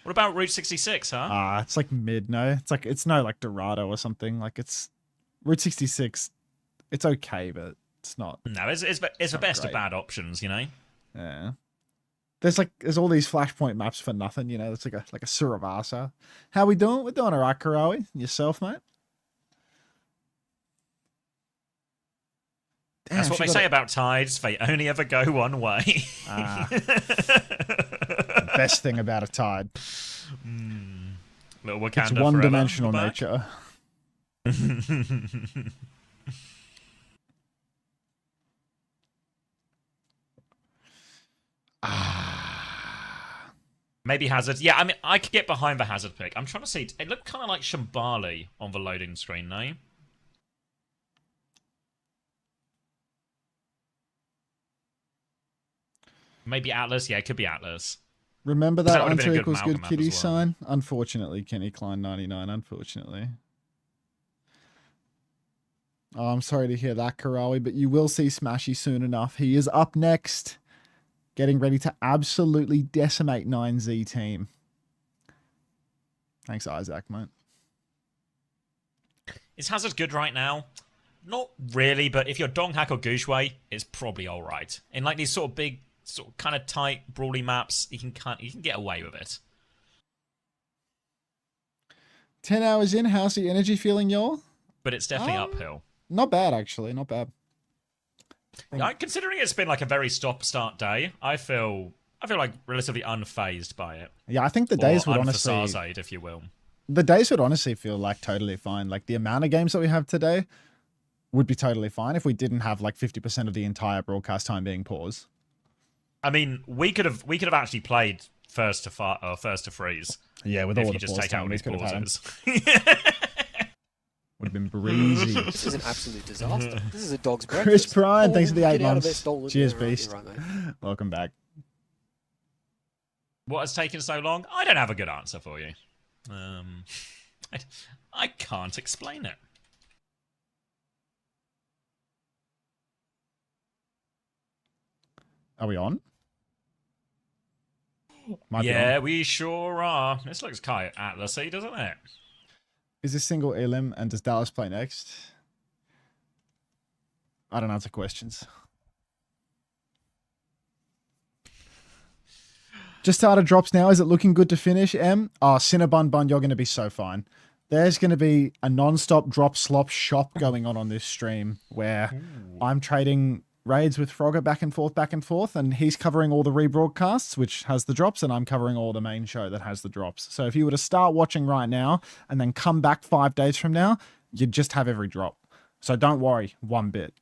What about Route 66, huh? It's like mid. No, it's no like Dorado or something. Like it's Route 66. It's okay, but it's not. No, it's the best great. of bad options, you know. Yeah. There's all these flashpoint maps for nothing, you know. It's like a Suravasa. How we doing? We're doing alright, Karawi. Yourself, mate? Damn, That's what they say about tides. They only ever go one way. The best thing about a tide. Little Wakanda It's one-dimensional forever. nature. Maybe Hazard. Yeah, I mean, I could get behind the Hazard pick. I'm trying to see. It looked kind of like Shambali on the loading screen, no? Maybe Atlas. Yeah, it could be Atlas. Remember That that would've been a Unter good equals Malcolm good map kitty as well. sign? Unfortunately, Kenny Klein 99, unfortunately. Oh, I'm sorry to hear that, Karawi, but you will see Smashy soon enough. He is up next, getting ready to absolutely decimate 9Z team. Thanks, Isaac, mate. Is Hazard good right now? Not really, but if you're Donghack or Gushway, it's probably all right. In like these sort of big, sort of kind of tight, brawly maps, you can get away with it. 10 hours in, how's the energy feeling, y'all? But it's definitely uphill. Not bad, actually. Not bad. Yeah, considering it's been like a very stop-start day, I feel like relatively unfazed by it. Yeah, I think the days would honestly, unfazade, if you will. the days would honestly feel like totally fine. Like the amount of games that we have today would be totally fine if we didn't have like 50% of the entire broadcast time being pause. I mean, we could have actually played first to freeze. Yeah, with if all you the just pause take time, out all we these could have had pauses. Would have been breezy. This is an absolute disaster. This is a dog's breakfast. Chris Bryan, thanks for the 8 get out of there, months. stolen. Cheers, Yeah, right, Beast. you're right, mate. Welcome back. What has taken so long? I don't have a good answer for you. I can't explain it. Are we on? Yeah, we sure are. This looks quite Atlasy, doesn't it? Is this single Elim, and does Dallas play next? I don't answer questions. Just started drops now. Is it looking good to finish, Em? Oh, Cinnabon Bun, you're going to be so fine. There's going to be a non-stop drop slop shop going on this stream where I'm trading raids with Frogger back and forth, and he's covering all the rebroadcasts, which has the drops, and I'm covering all the main show that has the drops. So if you were to start watching right now and then come back 5 days from now, you'd just have every drop. So don't worry one bit.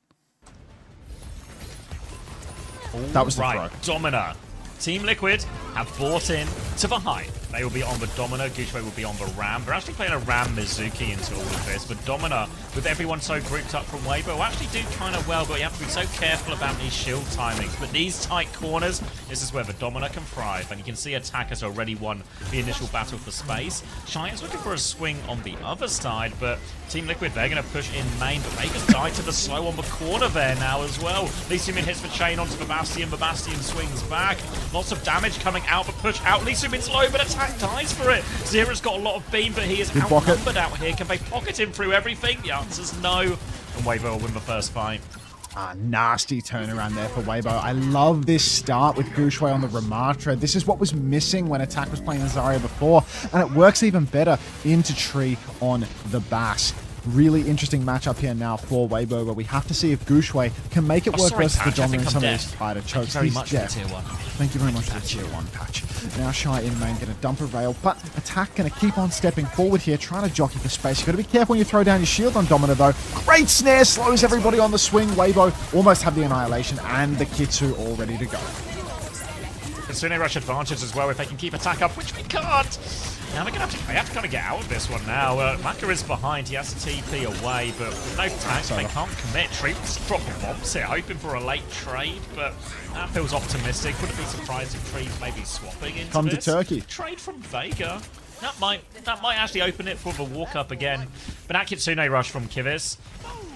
That was the right. throw. Domina. Team Liquid have bought in to the hype. They will be on the Domina, Geekay will be on the Ram. They're actually playing a Ram Mizuki into all of this, but Domina, with everyone so grouped up from Weibo, will actually do kind of well, but you have to be so careful about these shield timings. But these tight corners, this is where the Domina can thrive, and you can see Attack has already won the initial battle for space. Shy is looking for a swing on the other side, but Team Liquid, they're going to push in main, but Vegas died to the slow on the corner there now as well. Lee Sumin hits the chain onto the Bastion swings back. Lots of damage coming out, but push out. Lee Sumin's low, but Attack dies for it. Zera's got a lot of beam, but he is outnumbered out here. Can they pocket him through everything? The answer's no. And Weibo will win the first fight. Nasty turnaround there for Weibo. I love this start with Gushway on the Ramatra. This is what was missing when Attack was playing Zarya before, and it works even better into Tree on the Bass. Really interesting matchup here now for Weibo, where we have to see if Gushway can make it work versus the Domina in some of these tighter chokes. Thank you very much for the tier 1. Thank you very much for the tier 1 patch. Now Shy in main, going to dump a rail, but Attack going to keep on stepping forward here, trying to jockey for space. You've got to be careful when you throw down your shield on Domina though. Great snare, slows everybody on the swing. Weibo almost have the Annihilation and the Kitsu all ready to go. Kitsune rush advantage as well if they can keep Attack up, which we can't. Now they're going to have to kind of get out of this one now. Maka is behind. He has to TP away, but with no tanks, they can't commit. Tree drop the bombs here, hoping for a late trade, but that feels optimistic. Wouldn't be surprised if Tree's maybe swapping into Come this. to Turkey. Trade from Vega. That might actually open it for the walk-up again. But that Kitsune rush from Kivis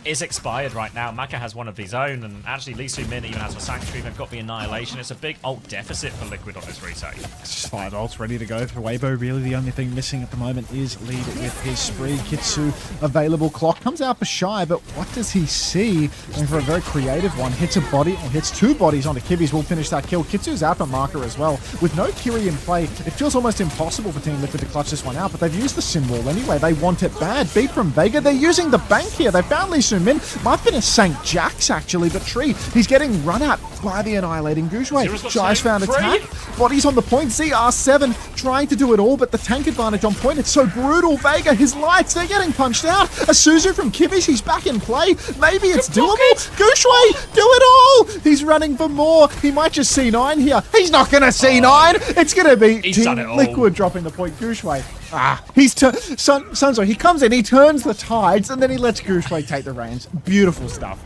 is expired right now. Maka has one of his own, and actually Lee Su-min even has a Sanctuary. They've got the Annihilation. It's a big ult deficit for Liquid on this retake. It's just 5 ults ready to go for Weibo. Really the only thing missing at the moment is lead with his spree. Kitsu available. Clock comes out for Shy, but what does he see? Going for a very creative one. Hits a body, or hits 2 bodies onto Kibis. Will finish that kill. Kitsu's out for Marker as well. With no Kiri in play, it feels almost impossible for Team Liquid to clutch this one out, but they've used the Sim Wall anyway. They want it bad. Beat from Vega. They're using the bank here. They found Lee Su-min. Might have been a St. Jack's actually, but Tree, he's getting run at by the Annihilating Gushway. Shy's found Attack. Bodies on the point. ZR7 trying to do it all, but the tank advantage on point. It's so brutal. Vega, his lights, they're getting punched out. A Suzu from Kibis, he's back in play. Maybe it's doable. Gushway, do it all. He's running for more. He might just C9 here. He's not going to C9. It's going to be Team Liquid dropping the point. Gushway. He's Sunzo, he comes in, he turns the tides, and then he lets Gushway take the reins. Beautiful stuff.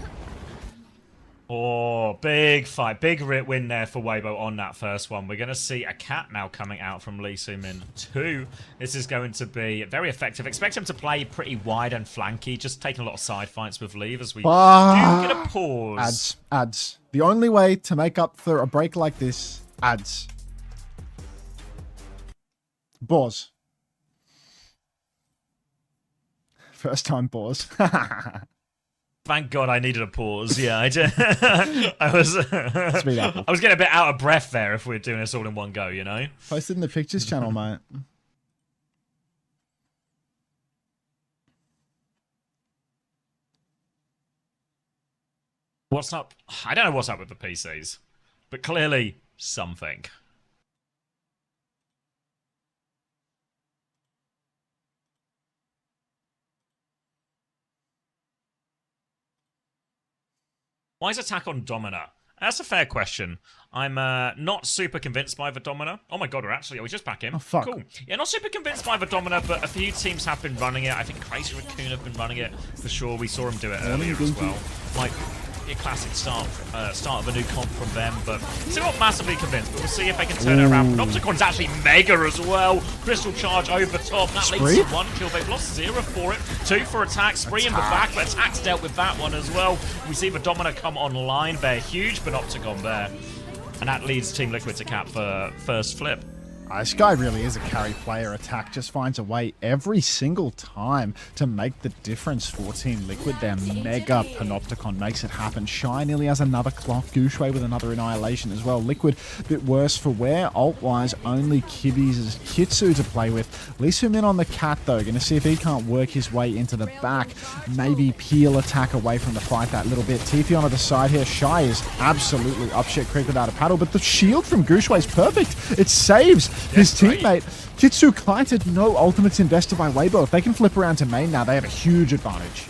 Oh, big fight. Big win there for Weibo on that first one. We're going to see a cat now coming out from Lee Su-min 2. This is going to be very effective. Expect him to play pretty wide and flanky, just taking a lot of side fights with Leave as we do get a pause. Ads. The only way to make up for a break like this, ads. Pause. First time pause. Thank God I needed a pause. Yeah, I did. I was getting a bit out of breath there if we're doing this all in one go, you know? Posted in the pictures channel, mate. What's up? I don't know what's up with the PCs, but clearly something. Why is Attack on Domina? That's a fair question. I'm not super convinced by the Domina. Oh my god, we're just back in. Oh, fuck. Cool. Yeah, not super convinced by the Domina, but a few teams have been running it. I think Crazy Raccoon have been running it for sure. We saw him do it earlier as well. Like, a classic start of a new comp from them, but still not massively convinced, but we'll see if they can turn it around. Panopticon's actually mega as well. Crystal Charge over top. That leads to 1 kill. They've lost 0 for it. 2 for Attack. Spree in the back, but Attack's dealt with that one as well. We see the Domina come online. They're huge Panopticon there. And that leads Team Liquid to cap for first flip. This guy really is a carry player. Attack just finds a way every single time to make the difference for Team Liquid. Their mega Panopticon makes it happen. Shy nearly has another clock. Gooshway with another Annihilation as well. Liquid a bit worse for wear. Ult-wise, only Kibby's Kitsu to play with. Lisu Min on the Cat though. Going to see if he can't work his way into the back. Maybe peel Attack away from the fight that little bit. TP on the side here. Shy is absolutely up shit creek without a paddle, but the shield from Gooshway is perfect. It saves his teammate. Kitsu kited, no ultimates invested by Weibo. If they can flip around to main now, they have a huge advantage.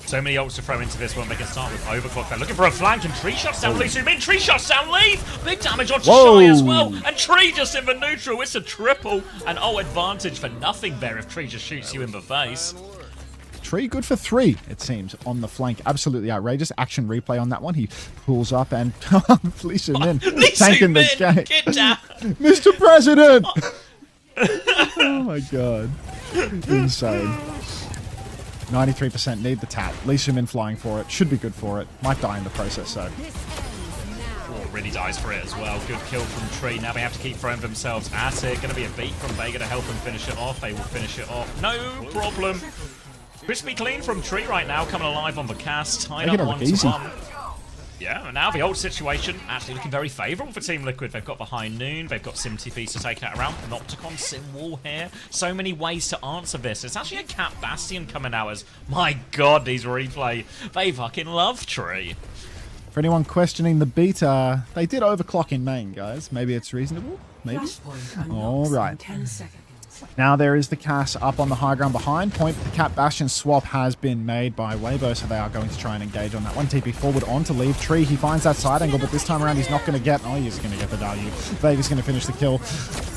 So many ults to throw into this one. They can start with Overclock. They're looking for a flank, and Tree shots down Lisu Min. Tree shots down Leave. Big damage onto Shy as well. And Tree just in the neutral. It's a triple. And advantage for nothing there if Tree just shoots you in the face. Tree good for 3, it seems, on the flank. Absolutely outrageous. Action replay on that one. He pulls up and Lisu Min tanking the game. Get down. Mr. President! Oh my god. Insane. 93% need the tap. Lisu Min flying for it. Should be good for it. Might die in the process, so. Really dies for it as well. Good kill from Tree. Now they have to keep throwing themselves at it. Going to be a beat from Vega to help them finish it off. They will finish it off. No problem. Crispy clean from Tree right now, coming alive on the cast. Tied up 1-1. Yeah, and now the ult situation actually looking very favourable for Team Liquid. They've got the High Noon, they've got Sim TPs to take that around. Panopticon, Sim Wall here. So many ways to answer this. It's actually a Cat Bastion coming out as, my god, these replay. They fucking love Tree. For anyone questioning the beta, they did overclock in main, guys. Maybe it's reasonable. Maybe. All right. Now there is the Cass up on the high ground behind. Point, the Cat Bastion swap has been made by Weibo, so they are going to try and engage on that one. TP forward on to leave Tree. He finds that side angle, but this time around he's not going to get... Oh, he's going to get the W. Vega's going to finish the kill.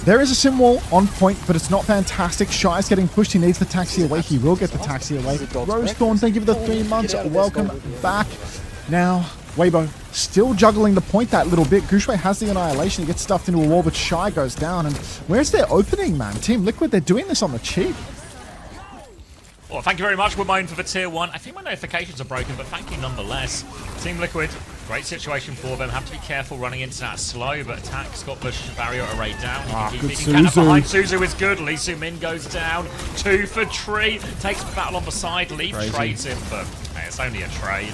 There is a sim wall on point, but it's not fantastic. Shy's getting pushed. He needs the taxi away. He will get the taxi away. Rose Thorn, thank you for the 3 months. Welcome back. Now... Weibo still juggling the point that little bit. Gooshway has the Annihilation. He gets stuffed into a wall, but Shy goes down. And where's their opening, man? Team Liquid, they're doing this on the cheap. Well, thank you very much, Wimone, for the tier 1. I think my notifications are broken, but thank you nonetheless. Team Liquid, great situation for them. Have to be careful running into that slow, but Attack's got the barrier array down. Good Suzu. Behind Suzu is good. Lisu Min goes down. 2 for Tree. Takes the battle on the side. Leave trades him, but hey, it's only a trade.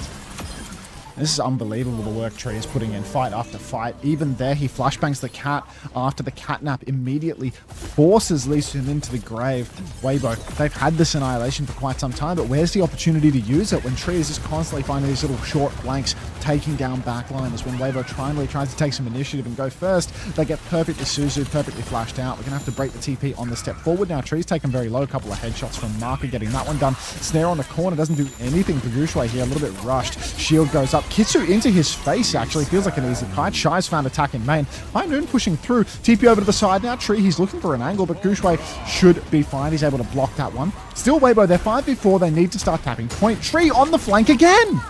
This is unbelievable, the work Tree is putting in fight after fight. Even there, he flashbangs the cat after the catnap immediately forces Lisu into the grave. Weibo, they've had this Annihilation for quite some time, but where's the opportunity to use it when Tree is just constantly finding these little short flanks, taking down backliners? When Weibo finally tries to take some initiative and go first, they get perfectly Suzu, perfectly flashed out. We're going to have to break the TP on the step forward now. Tree's taken very low, a couple of headshots from Marker getting that one done. Snare on the corner, doesn't do anything for Gooshway here, a little bit rushed. Shield goes up. Kitsu into his face, actually. Feels like an easy kite. Shy's found Attack in main. High Noon pushing through. TP over to the side now. Tree, he's looking for an angle, but Gooshway should be fine. He's able to block that one. Still Weibo, they're 5v4. They need to start tapping point. Tree on the flank again!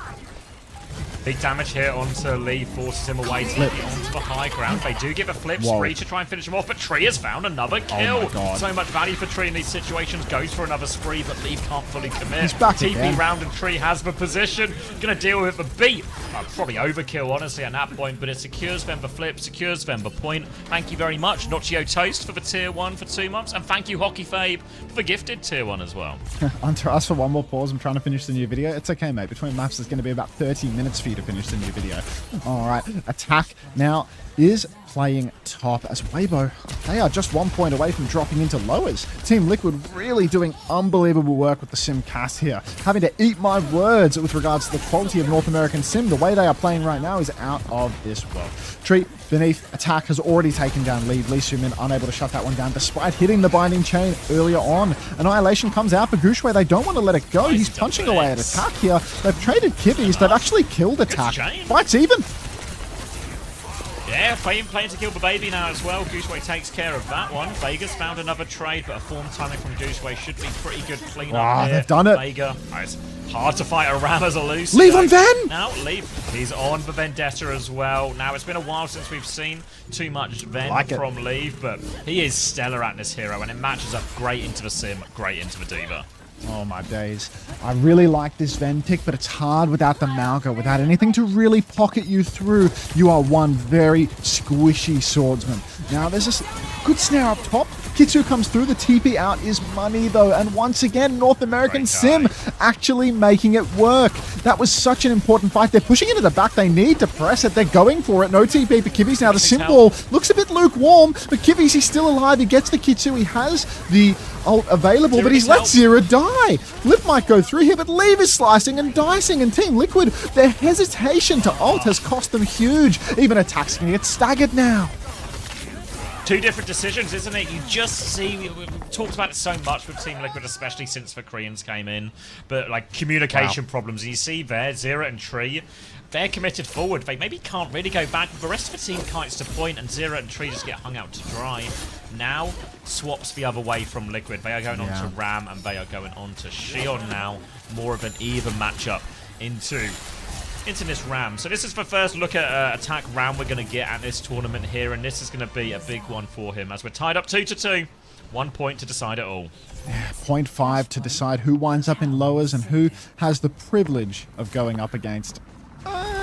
Big damage here onto Lee, forces him away, TP onto the high ground. They do give a flip spree to try and finish him off, but Tree has found another kill. So much value for Tree in these situations. Goes for another spree, but Lee can't fully commit. He's back TP again. round and Tree has the position. Gonna deal with the beat. Probably overkill, honestly, at that point, but it secures them the flip, secures them the point. Thank you very much, Nochio Toast, for the tier 1 for 2 months, and thank you, Hockey Fabe, for the gifted tier 1 as well. Unter, us for one more pause. I'm trying to finish the new video. It's okay, mate. Between maps, there's going to be about 30 minutes for you to finish the new video. All right, Attack now is playing top as Weibo. They are just 1 point away from dropping into lowers. Team Liquid really doing unbelievable work with the sim cast here. Having to eat my words with regards to the quality of North American sim. The way they are playing right now is out of this world. Tree beneath Attack has already taken down lead. Lisu Min unable to shut that one down despite hitting the binding chain earlier on. Annihilation comes out for Gooshway. They don't want to let it go. He's punching away at Attack here. They've traded kibbies. They've actually killed Attack. Fight's even. Yeah, playing to kill the baby now as well. Gooseway takes care of that one. Vega's found another trade, but a form timing from Gooseway should be pretty good cleanup here. They've done it. Vega, it's hard to fight a Ram as a loose. Leave on Ven! Now, Leave. He's on the Vendetta as well. Now, it's been a while since we've seen too much Ven from Leave, but he is stellar at this hero, and it matches up great into the sim, great into the Diva. Oh my days. I really like this Ventic, but it's hard without the Malga, without anything to really pocket you through. You are one very squishy swordsman. Now there's this good snare up top. Kitsu comes through, the TP out is money though, and once again, North American Sim actually making it work. That was such an important fight. They're pushing into the back, they need to press it, they're going for it. No TP for Kivis. Now the Sim wall looks a bit lukewarm, but Kivis, he's still alive, he gets the Kitsu, he has the ult available, but he's let Zera die. Flip might go through here, but Leave is slicing and dicing, and Team Liquid, their hesitation to ult has cost them huge. Even Attack's gonna get staggered now. Two different decisions, isn't it? You just see, we've talked about it so much with Team Liquid, especially since the Koreans came in, but like communication problems. And you see there, Zera and Tree, they're committed forward. They maybe can't really go back. The rest of the team kites to point, and Zera and Tree just get hung out to dry. Now, swaps the other way from Liquid. They are going on to Ram, and they are going on to Shion now. More of an even matchup into this Ram. So this is the first look at attack Ram we're going to get at this tournament here, and this is going to be a big one for him as we're tied up 2-2. 1 point to decide it all. 0.5 to decide who winds up in lowers and who has the privilege of going up against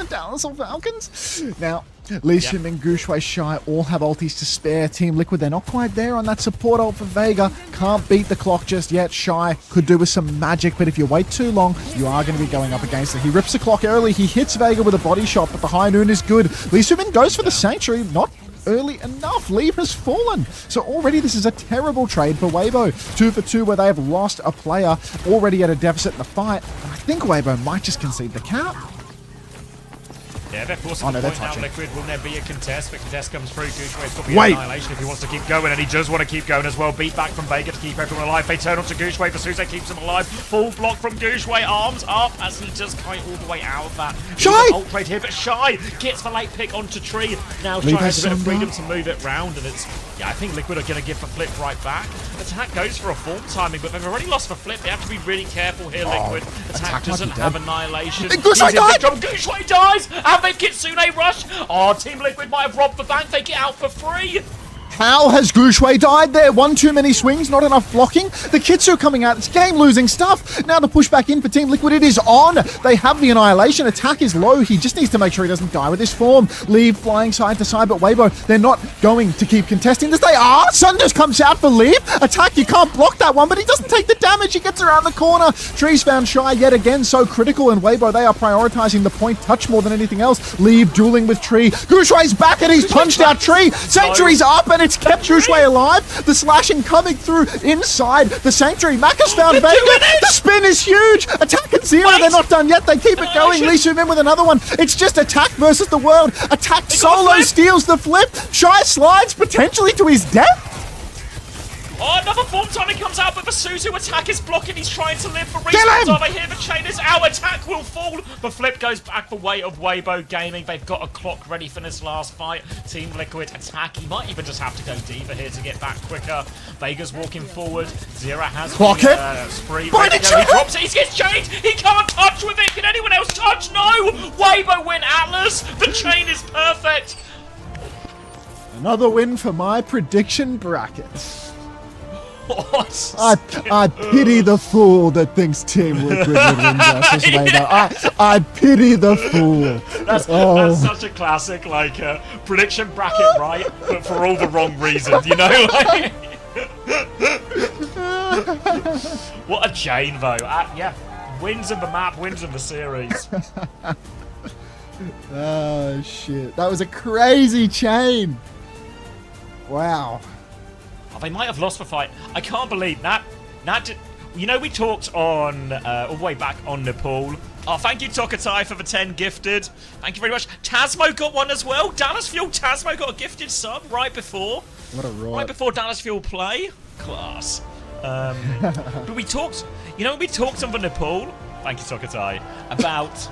Dallas or Falcons. Now, Lee Sim and Gushwei Shy all have ultis to spare. Team Liquid, they're not quite there on that support ult for Vega. Can't beat the clock just yet. Shy could do with some magic, but if you wait too long, you are going to be going up against it. He rips the clock early. He hits Vega with a body shot, but the high noon is good. Lee Sim goes for the Sanctuary. Not early enough. Leave has fallen. So already this is a terrible trade for Weibo. 2 for 2 where they have lost a player already at a deficit in the fight. And I think Weibo might just concede the cap. Yeah, they're forcing the point now, Liquid. Will there be a contest? The contest comes through. Gushwei's got the annihilation if he wants to keep going, and he does want to keep going as well. Beat back from Vega to keep everyone alive. They turn onto Gushwei. Basuse keeps him alive. Full block from Gushwei. Arms up as he does kite all the way out of that. Shy! Ult trade here, but Shy gets the late pick onto Tree. Now Shy has a bit of freedom to move it round, and it's... Yeah, I think Liquid are going to give the flip right back. Attack goes for a form timing, but they've already lost the flip. They have to be really careful here, Liquid. Attack doesn't have annihilation. Gushwei died! Gushwei dies! And they've Kitsune rush! Oh, Team Liquid might have robbed the bank. They get out for free! How has Gushwei died there? One too many swings, not enough blocking. The Kitsu coming out, it's game-losing stuff. Now the push back in for Team Liquid, it is on. They have the annihilation. Attack is low. He just needs to make sure he doesn't die with this form. Leave flying side to side, but Weibo, they're not going to keep contesting this. They are. Sun just comes out for Leave. Attack, you can't block that one, but he doesn't take the damage. He gets around the corner. Tree's found Shy yet again, so critical, and Weibo, they are prioritizing the point touch more than anything else. Leave dueling with Tree. Gushwei's back and he's punched out Tree. Sanctuary's up and it's kept Gushwei alive. The slashing coming through inside the Sanctuary. Mac has found Vega. The spin is huge. Attack and Zero, they're not done yet. They keep it going. Lee Soo in with another one. It's just Attack versus the world. Attack solo steals the flip. Shy slides potentially to his death. Oh, another form timing comes out, but the Suzu Attack is blocking. He's trying to live for respawns. Over here, the chain is out. Attack will fall. The flip goes back the way of Weibo Gaming. They've got a clock ready for this last fight. Team Liquid Attack. He might even just have to go Diva here to get back quicker. Vega's walking forward. Zera has clock spree. He drops it. He gets chained. He can't touch with it. Can anyone else touch? No. Weibo win Atlas. The chain is perfect. Another win for my prediction brackets. What? I pity the fool that thinks Team Liquid would win versus Weibo. I pity the fool. That's such a classic, like, prediction bracket, right? But for all the wrong reasons, you know? Like, what a chain, though. Yeah, wins in the map, wins in the series. Oh, shit. That was a crazy chain. Wow. Oh, they might have lost the fight. I can't believe that. You know, we talked on all the way back on Nepal. Oh, thank you, Tokatai, for the 10 gifted. Thank you very much. Tasmo got one as well. Dallas Fuel Tasmo got a gifted sub right before. What a rot. Right before Dallas Fuel play. Class. But we talked, you know, we talked on the Nepal. Thank you, Tokatai, about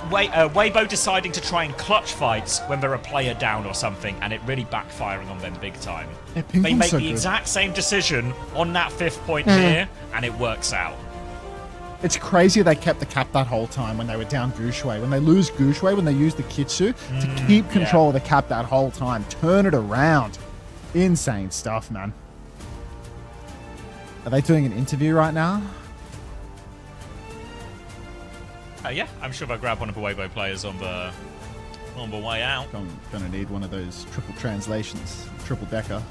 Weibo deciding to try and clutch fights when they're a player down or something, and it really backfiring on them big time. Yeah, they make the exact same decision on that 5th point here, and it works out. It's crazy they kept the cap that whole time when they were down Gushwei. When they lose Gushwei, when they use the Kitsu to keep control of the cap that whole time. Turn it around. Insane stuff, man. Are they doing an interview right now? Yeah, I'm sure they'll grab one of the Weibo players on the way out. I'm gonna need one of those triple translations, triple decker.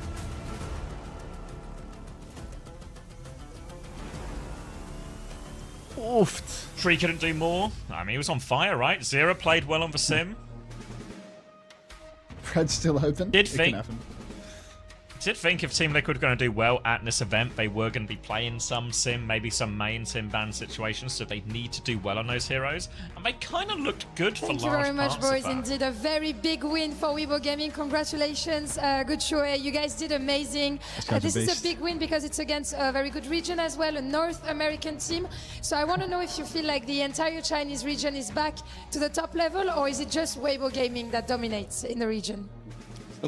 Oofed. Tree couldn't do more. I mean, he was on fire, right? Zera played well on the sim. Fred's still open. Did think if Team Liquid were going to do well at this event, they were going to be playing some sim, maybe some main sim ban situations, so they need to do well on those heroes. And they kind of looked good for large parts of that. Thank you very much, boys. Indeed, a very big win for Weibo Gaming. Congratulations. Good show. You guys did amazing. This is a big win because it's against a very good region as well, a North American team. So I want to know if you feel like the entire Chinese region is back to the top level, or is it just Weibo Gaming that dominates in the region?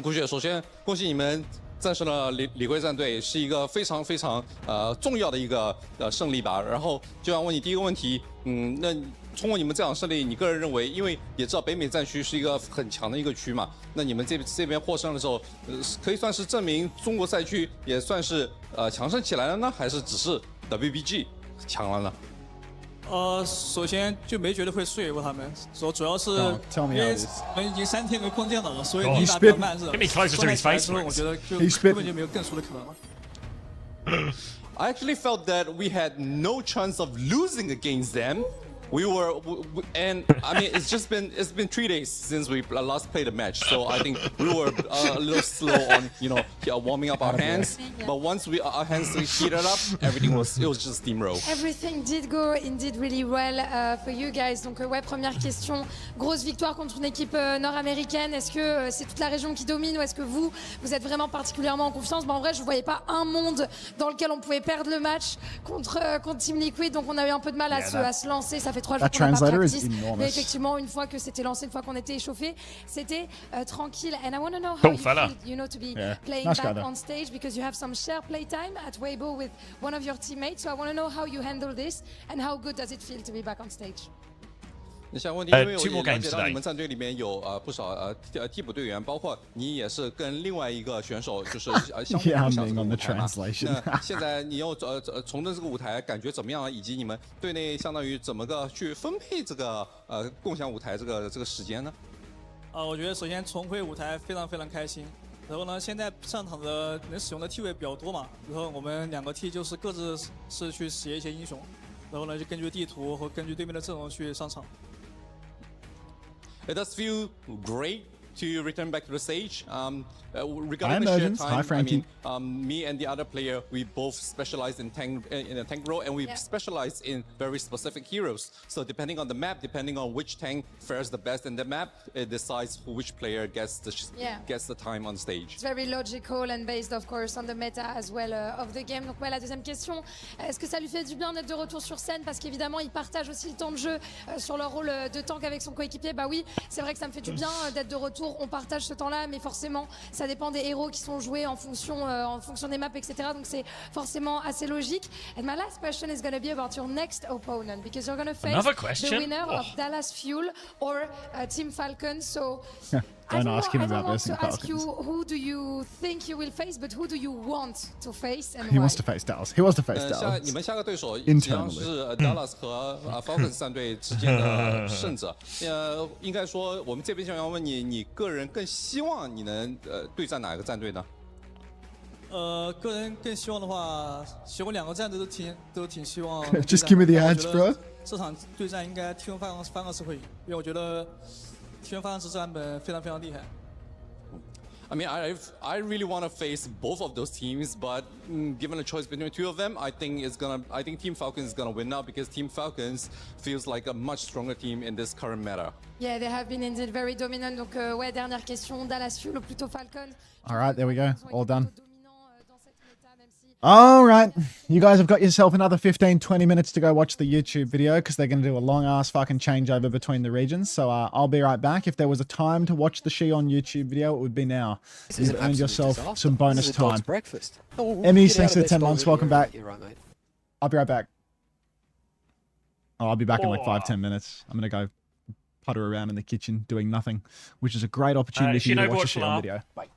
顾雪，首先恭喜你们战胜了理贵战队，是一个非常重要的一个胜利吧。然后就想问你第一个问题，那通过你们这场胜利，你个人认为，因为也知道北美战区是一个很强的一个区嘛，那你们这边获胜的时候，可以算是证明中国赛区也算是强盛起来了呢，还是只是 WBG 强了呢？ 首先就没觉得会输给过他们，主要是因为我们已经3天没碰电脑了，所以你打比较慢热。状态起来之后，我觉得就根本就没有更输的可能了。I actually felt that we had no chance of losing against them. And I mean, it's been 3 days since we last played a match, so I think we were a little slow on warming up our hands. But once our hands heated up, it was just steamroll. Everything did go indeed really well for you guys. Donc ouais, première question, grosse victoire contre une équipe nord-américaine. Est-ce que c'est toute la région qui domine ou est-ce que vous êtes vraiment particulièrement en confiance? En vrai, je voyais pas un monde dans lequel on pouvait perdre le match contre Team Liquid, donc on a eu un peu de mal à se lancer. Ça fait 3 jours qu'on n'a pas practice, mais effectivement, une fois que c'était lancé, une fois qu'on était échauffé, c'était tranquille. And I want to know how you feel, to be playing back on stage because you have some share playtime at Weibo with one of your teammates. So I want to know how you handle this and how good does it feel to be back on stage. 你想问题，因为我也了解到你们战队里面有不少替补队员，包括你也是跟另外一个选手就是相互共享这个舞台嘛。那现在你又重振这个舞台，感觉怎么样？以及你们队内相当于怎么个去分配这个共享舞台这个时间呢？我觉得首先重回舞台非常开心。然后呢，现在上场的能使用的替位比较多嘛，然后我们2个替就是各自是去使一些英雄，然后呢就根据地图和根据对面的阵容去上场。 It does feel great to return back to the stage. Regarding the share time, I mean, me and the other player, we both specialize in a tank role, and we specialize in very specific heroes. So depending on the map, depending on which tank fares the best in the map, it decides which player gets the time on stage. It's very logical and based, of course, on the meta as well of the game. Donc ouais, la deuxième question, est-ce que ça lui fait du bien d'être de retour sur scène parce qu'évidemment, il partage aussi le temps de jeu sur leur rôle de tank avec son coéquipier. Bah oui, c'est vrai que ça me fait du bien d'être de retour. On partage ce temps-là, mais forcément, ça dépend des héros qui sont joués en fonction des maps, etc. Donc c'est forcément assez logique. And my last question is going to be about your next opponent because you're going to face the winner of Dallas Fuel or Team Falcons. So Don't ask him about this in Falcons. Ask you, who do you think you will face, but who do you want to face and He why? wants to face Dallas. He wants to face Dallas. 你们下个对手实际上是 Dallas 和Falcons 战队之间的胜者。应该说，我们这边想要问你，你个人更希望你能对战哪个战队呢？个人更希望的话，其实我2个战队都挺希望。Just give me the answer, bro. 这场对战应该 Team Falcons 会赢，因为我觉得 Team Falcons 这版本非常厉害。I mean, I really want to face both of those teams, but given a choice between 2 of them, I think Team Falcons is gonna win now because Team Falcons feels like a much stronger team in this current meta. Yeah, they have been indeed very dominant. Donc ouais, dernière question, Dallas Fuel ou plutôt Falcons? All right, there we go. All done. All right, you guys have got yourself another 15-20 minutes to go watch the YouTube video because they're going to do a long-ass fucking changeover between the regions. So I'll be right back. If there was a time to watch the Shion YouTube video, it would be now. You've earned yourself some bonus time. Emmys, thanks for the 10 months. Welcome back. I'll be right back. Oh, I'll be back in like 5-10 minutes. I'm going to go putter around in the kitchen doing nothing, which is a great opportunity for you to watch the Shion video. Bye.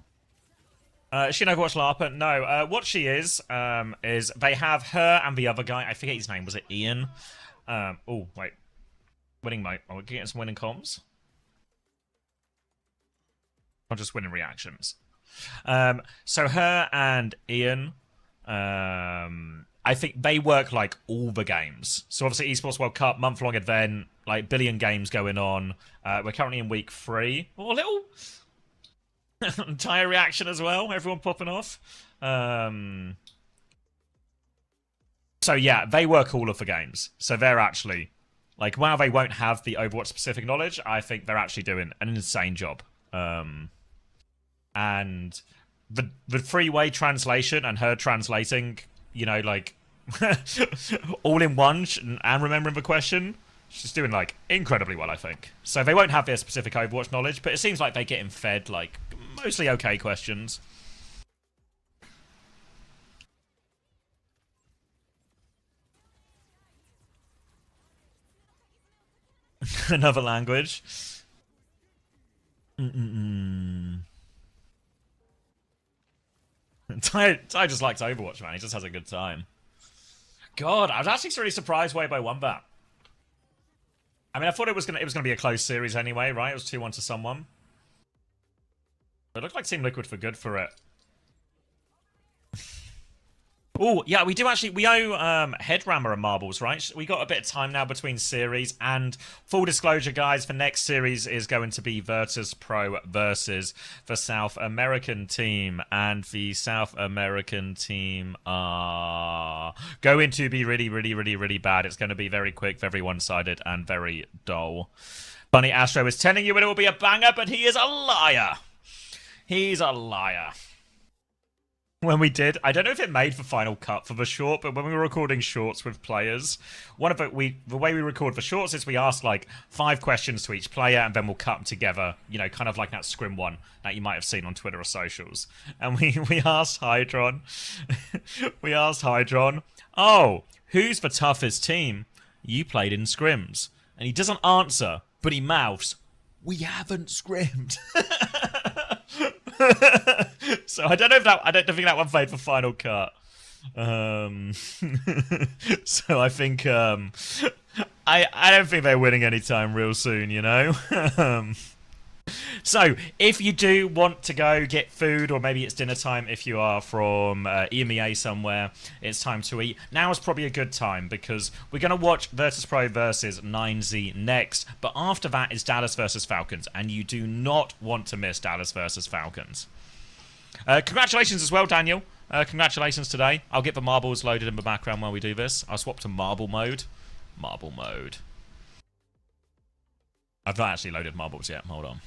Is she an Overwatch LARPer? No. What she is they have her and the other guy. I forget his name. Was it Ian? Oh, wait. Winning mode. Are we getting some winning comms? Or just winning reactions? So her and Ian, I think they work like all the games. So obviously Esports World Cup, month-long event, like billion games going on. We're currently in week 3. Oh, a little entire reaction as well. Everyone popping off. So yeah, they work all of the games. So they're actually, like, while they won't have the Overwatch specific knowledge, I think they're actually doing an insane job. And the three-way translation and her translating, you know, like, all in one and remembering the question, she's doing, like, incredibly well, I think. So they won't have their specific Overwatch knowledge, but it seems like they're getting fed, like, mostly okay questions. Another language. Ty just likes Overwatch, man. He just has a good time. God, I was actually really surprised Weibo won that. I mean, I thought it was gonna be a close series anyway, right? It was 2-1 to someone. But it looked like Team Liquid for good for it. Oh, yeah, we do actually, we owe Headrammer and marbles, right? We got a bit of time now between series, and full disclosure, guys, the next series is going to be Virtus.pro versus the South American team, and the South American team are going to be really bad. It's going to be very quick, very one-sided, and very dull. Bunny Astro is telling you it will be a banger, but he is a liar. He's a liar. When we did, I don't know if it made the final cut for the short, but when we were recording shorts with players, the way we record for shorts is we ask like 5 questions to each player, and then we'll cut them together, you know, kind of like that scrim one that you might have seen on Twitter or socials. And we asked Hydron, oh, who's the toughest team you played in scrims? And he doesn't answer, but he mouths, we haven't scrimmed. So I don't know if I don't think that one played for final cut. So I think I don't think they're winning anytime real soon, you know. So if you do want to go get food, or maybe it's dinner time if you are from EMEA somewhere, it's time to eat. Now is probably a good time because we're going to watch Virtus.pro versus 9Z next, but after that is Dallas versus Falcons, and you do not want to miss Dallas versus Falcons. Congratulations as well, Daniel. Congratulations today. I'll get the marbles loaded in the background while we do this. I'll swap to marble mode. Marble mode. I've not actually loaded marbles yet. Hold on.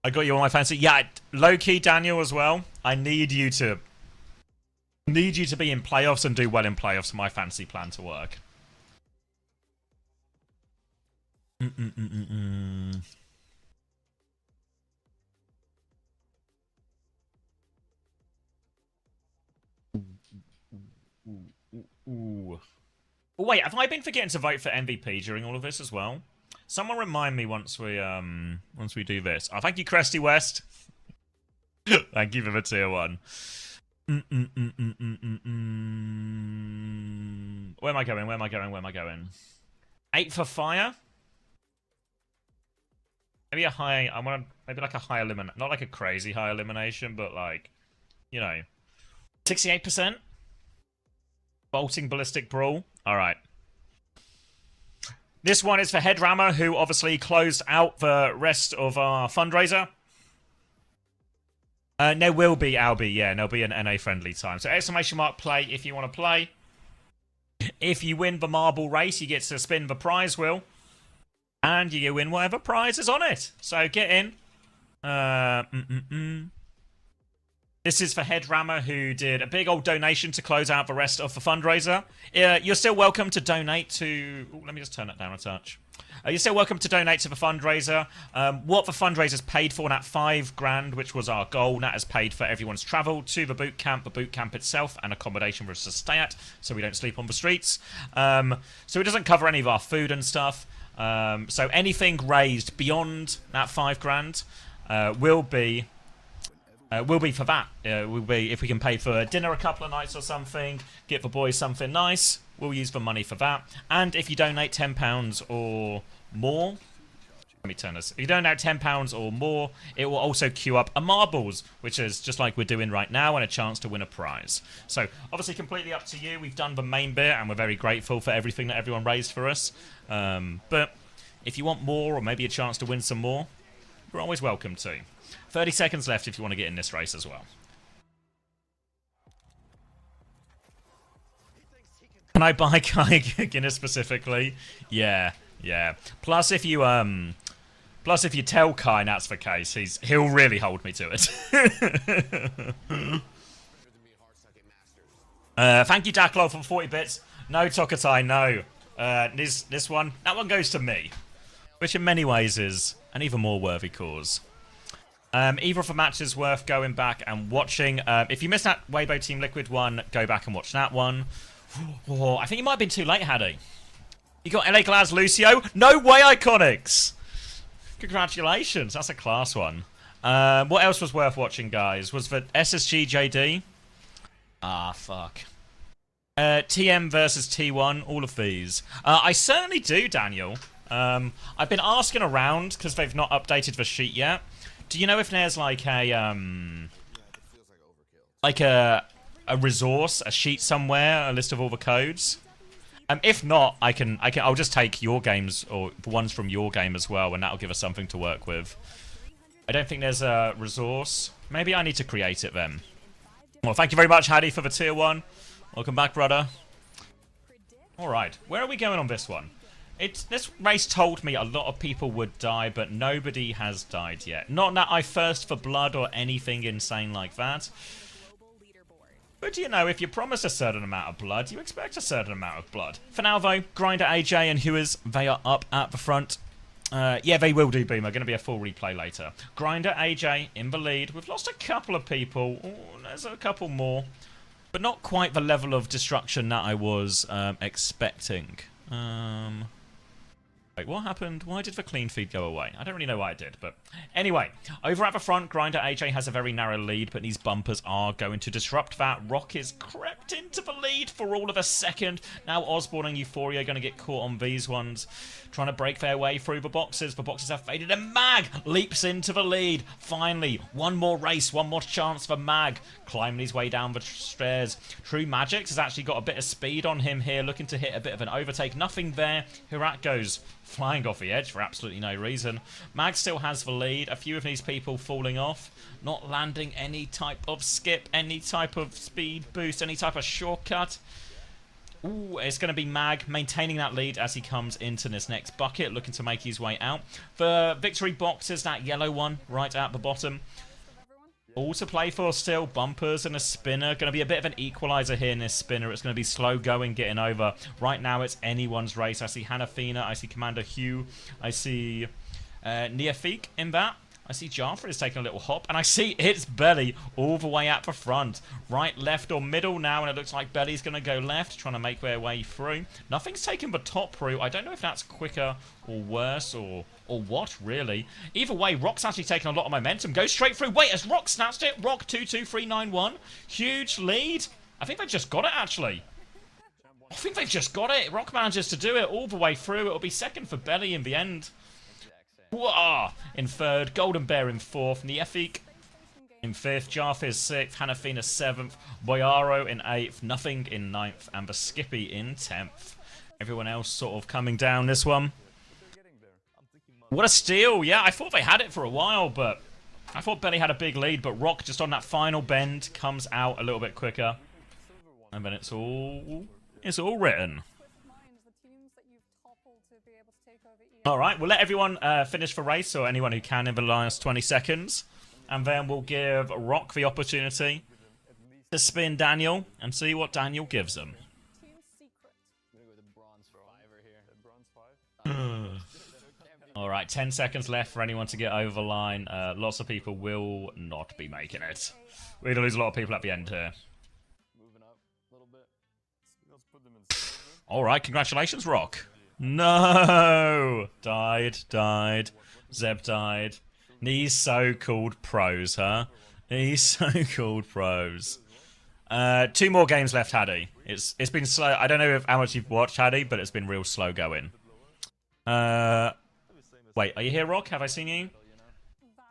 I got you on my fancy. Yeah, low-key Daniel as well. I need you to be in playoffs and do well in playoffs for my fancy plan to work. Ooh. Oh, wait, have I been forgetting to vote for MVP during all of this as well? Someone remind me once we do this. Oh, thank you, Cresty West. Thank you for the tier 1. Where am I going? Where am I going? Where am I going? 8 for fire. Maybe a high. I want maybe like a high elimination, not like a crazy high elimination, but like, you know, 68%. Bolting Ballistic Brawl. All right. This one is for Headrammer, who obviously closed out the rest of our fundraiser. There will be, Albie, yeah, there'll be an NA-friendly time. So exclamation mark play if you want to play. If you win the marble race, you get to spin the prize wheel. And you win whatever prize is on it. So get in. This is for Headrammer, who did a big old donation to close out the rest of the fundraiser. You're still welcome to donate to... Ooh, let me just turn that down a touch. You're still welcome to donate to the fundraiser. What the fundraiser's paid for, that $5,000, which was our goal, that has paid for everyone's travel to the boot camp itself, and accommodation for us to stay at, so we don't sleep on the streets. So it doesn't cover any of our food and stuff. So anything raised beyond that $5,000 will be for that. Will be if we can pay for dinner a couple of nights or something, get the boys something nice. We'll use the money for that. And if you donate £10 or more, let me turn this. If you donate £10 or more, it will also queue up a marbles, which is just like we're doing right now, and a chance to win a prize. So obviously completely up to you. We've done the main bit, and we're very grateful for everything that everyone raised for us. But if you want more, or maybe a chance to win some more, you're always welcome to. 30 seconds left if you want to get in this race as well. Can I buy Kai Guinness specifically? Yeah. Plus, if you tell Kai that's the case, he'll really hold me to it. Thank you, Daklov, for 40 bits. No, Tokatai, no. This one, that one goes to me, which in many ways is an even more worthy cause. Either of the matches worth going back and watching. If you missed that Weibo Team Liquid one, go back and watch that one. Oh, I think you might have been too late, Haddy. You got LA Glass Lucio? No way, Iconics! Congratulations, that's a class one. What else was worth watching, guys? Was the SSG JD? Ah, fuck. TM versus T1, all of these. I certainly do, Daniel. I've been asking around, because they've not updated the sheet yet. Do you know if there's like a resource, a sheet somewhere, a list of all the codes? If not, I'll just take your games, or the ones from your game as well, and that'll give us something to work with. I don't think there's a resource. Maybe I need to create it then. Well, thank you very much, Haddy, for the tier 1. Welcome back, brother. Alright, where are we going on this one? This race told me a lot of people would die, but nobody has died yet. Not that I thirst for blood or anything insane like that. But you know, if you promise a certain amount of blood, you expect a certain amount of blood. For now though, Grinder, AJ and Hewers, they are up at the front. Yeah, they will do, Boomer. Going to be a full replay later. Grinder, AJ in the lead. We've lost a couple of people. Ooh, there's a couple more. But not quite the level of destruction that I was expecting. Wait, what happened? Why did the clean feed go away? I don't really know why it did, but... Anyway, over at the front, Grinder AJ has a very narrow lead, but these bumpers are going to disrupt that. Rock is crept into the lead for all of a second. Now Osborne and Euphoria are going to get caught on these ones, trying to break their way through the boxes. The boxes have faded, and Mag leaps into the lead. Finally, one more race, one more chance for Mag. Climbing his way down the stairs. True Magix has actually got a bit of speed on him here, looking to hit a bit of an overtake. Nothing there. Hirat goes flying off the edge for absolutely no reason. Mag still has the lead. A few of these people falling off, not landing any type of skip, any type of speed boost, any type of shortcut. Ooh, it's going to be Mag maintaining that lead as he comes into this next bucket, looking to make his way out. For victory boxes, that yellow one right at the bottom. All to play for still. Bumpers and a spinner. Going to be a bit of an equalizer here in this spinner. It's going to be slow going, getting over. Right now, it's anyone's race. I see Hanafina. I see Commander Hugh. I see Neofeek in that. I see Jaffa is taking a little hop. And I see it's Belly all the way at the front. Right, left, or middle now. And it looks like Belly's going to go left, trying to make their way through. Nothing's taken the top route. I don't know if that's quicker or worse or what, really. Either way, Rock's actually taken a lot of momentum. Goes straight through. Wait, has Rock snatched it? Rock 2-2-3-9-1. Huge lead. I think they've just got it, actually. I think they've just got it. Rock manages to do it all the way through. It'll be second for Belly in the end. Whoa! In third. Golden Bear in fourth. Neofeek in fifth. Jarf is sixth. Hanafina seventh. Boyaro in eighth. Nothing in ninth. And the Skippy in 10th. Everyone else sort of coming down this one. What a steal. Yeah, I thought they had it for a while, but I thought Belly had a big lead, but Rock just on that final bend comes out a little bit quicker. And then it's all written. All right, we'll let everyone finish the race, or anyone who can in the last 20 seconds. And then we'll give Rock the opportunity to spin Daniel and see what Daniel gives him. All right, 10 seconds left for anyone to get over the line. Lots of people will not be making it. We're going to lose a lot of people at the end here. All right, congratulations, Rock. No! Died. Zeb died. These so-called pros, huh? These so-called pros. 2 more games left, Haddy. It's been slow. I don't know how much you've watched, Haddy, but it's been real slow going. Wait, are you here, Rock? Have I seen you?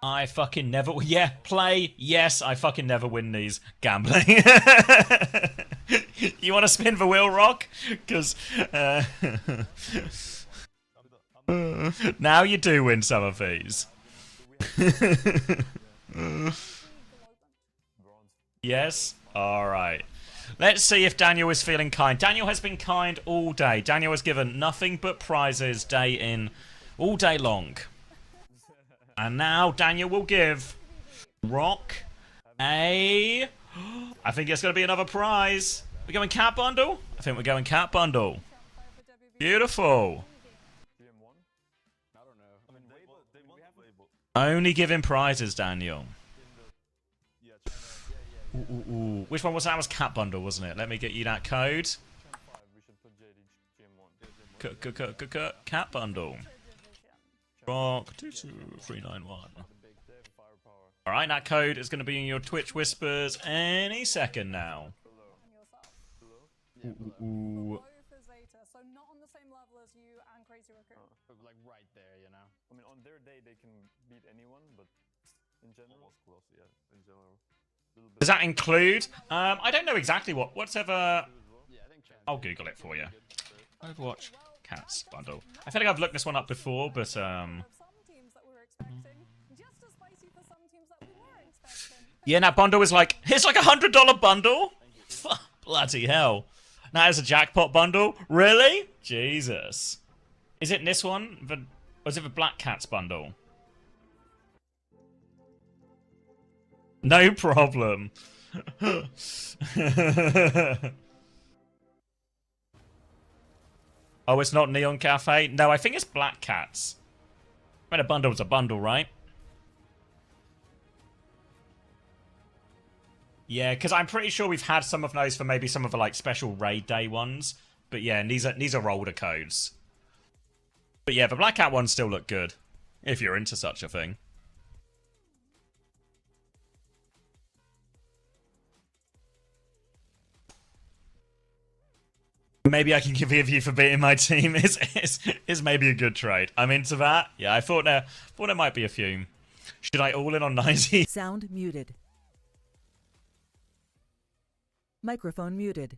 I fucking never... Yeah, play. Yes, I fucking never win these gambling. You want to spin the wheel, Rock? Because... now you do win some of these. Yes? Alright. Let's see if Daniel is feeling kind. Daniel has been kind all day. Daniel has given nothing but prizes day in... all day long. And now Daniel will give Rock a... I think it's going to be another prize. We're going cat bundle? I think we're going cat bundle. Beautiful. Only giving prizes, Daniel. Ooh. Which one was that? That was cat bundle, wasn't it? Let me get you that code. Cat bundle. Rock 22391. Alright, that code is going to be in your Twitch whispers any second now. Ooh. So not on the same level as you and Crazy Raccoon. Like right there, you know. I mean, on their day they can beat anyone, but in general, almost close. Yeah, in general. Does that include? I don't know exactly whatever. I'll Google it for you. Overwatch cats bundle. I feel like I've looked this one up before, but yeah, that bundle is like it's like $100 bundle. Bloody hell! That is a jackpot bundle. Really? Jesus. Is it this one? Or is it the Black Cats bundle? No problem. Oh, it's not Neon Cafe? No, I think it's Black Cats. I mean, a bundle's a bundle, right? Yeah, because I'm pretty sure we've had some of those for maybe some of the like special raid day ones. But yeah, and these are older codes. But yeah, the Black Cat ones still look good. If you're into such a thing. Maybe I can give you for beating my team is maybe a good trade. I'm into that. Yeah, I thought there might be a few. Should I all in on 90? Sound muted. Microphone muted.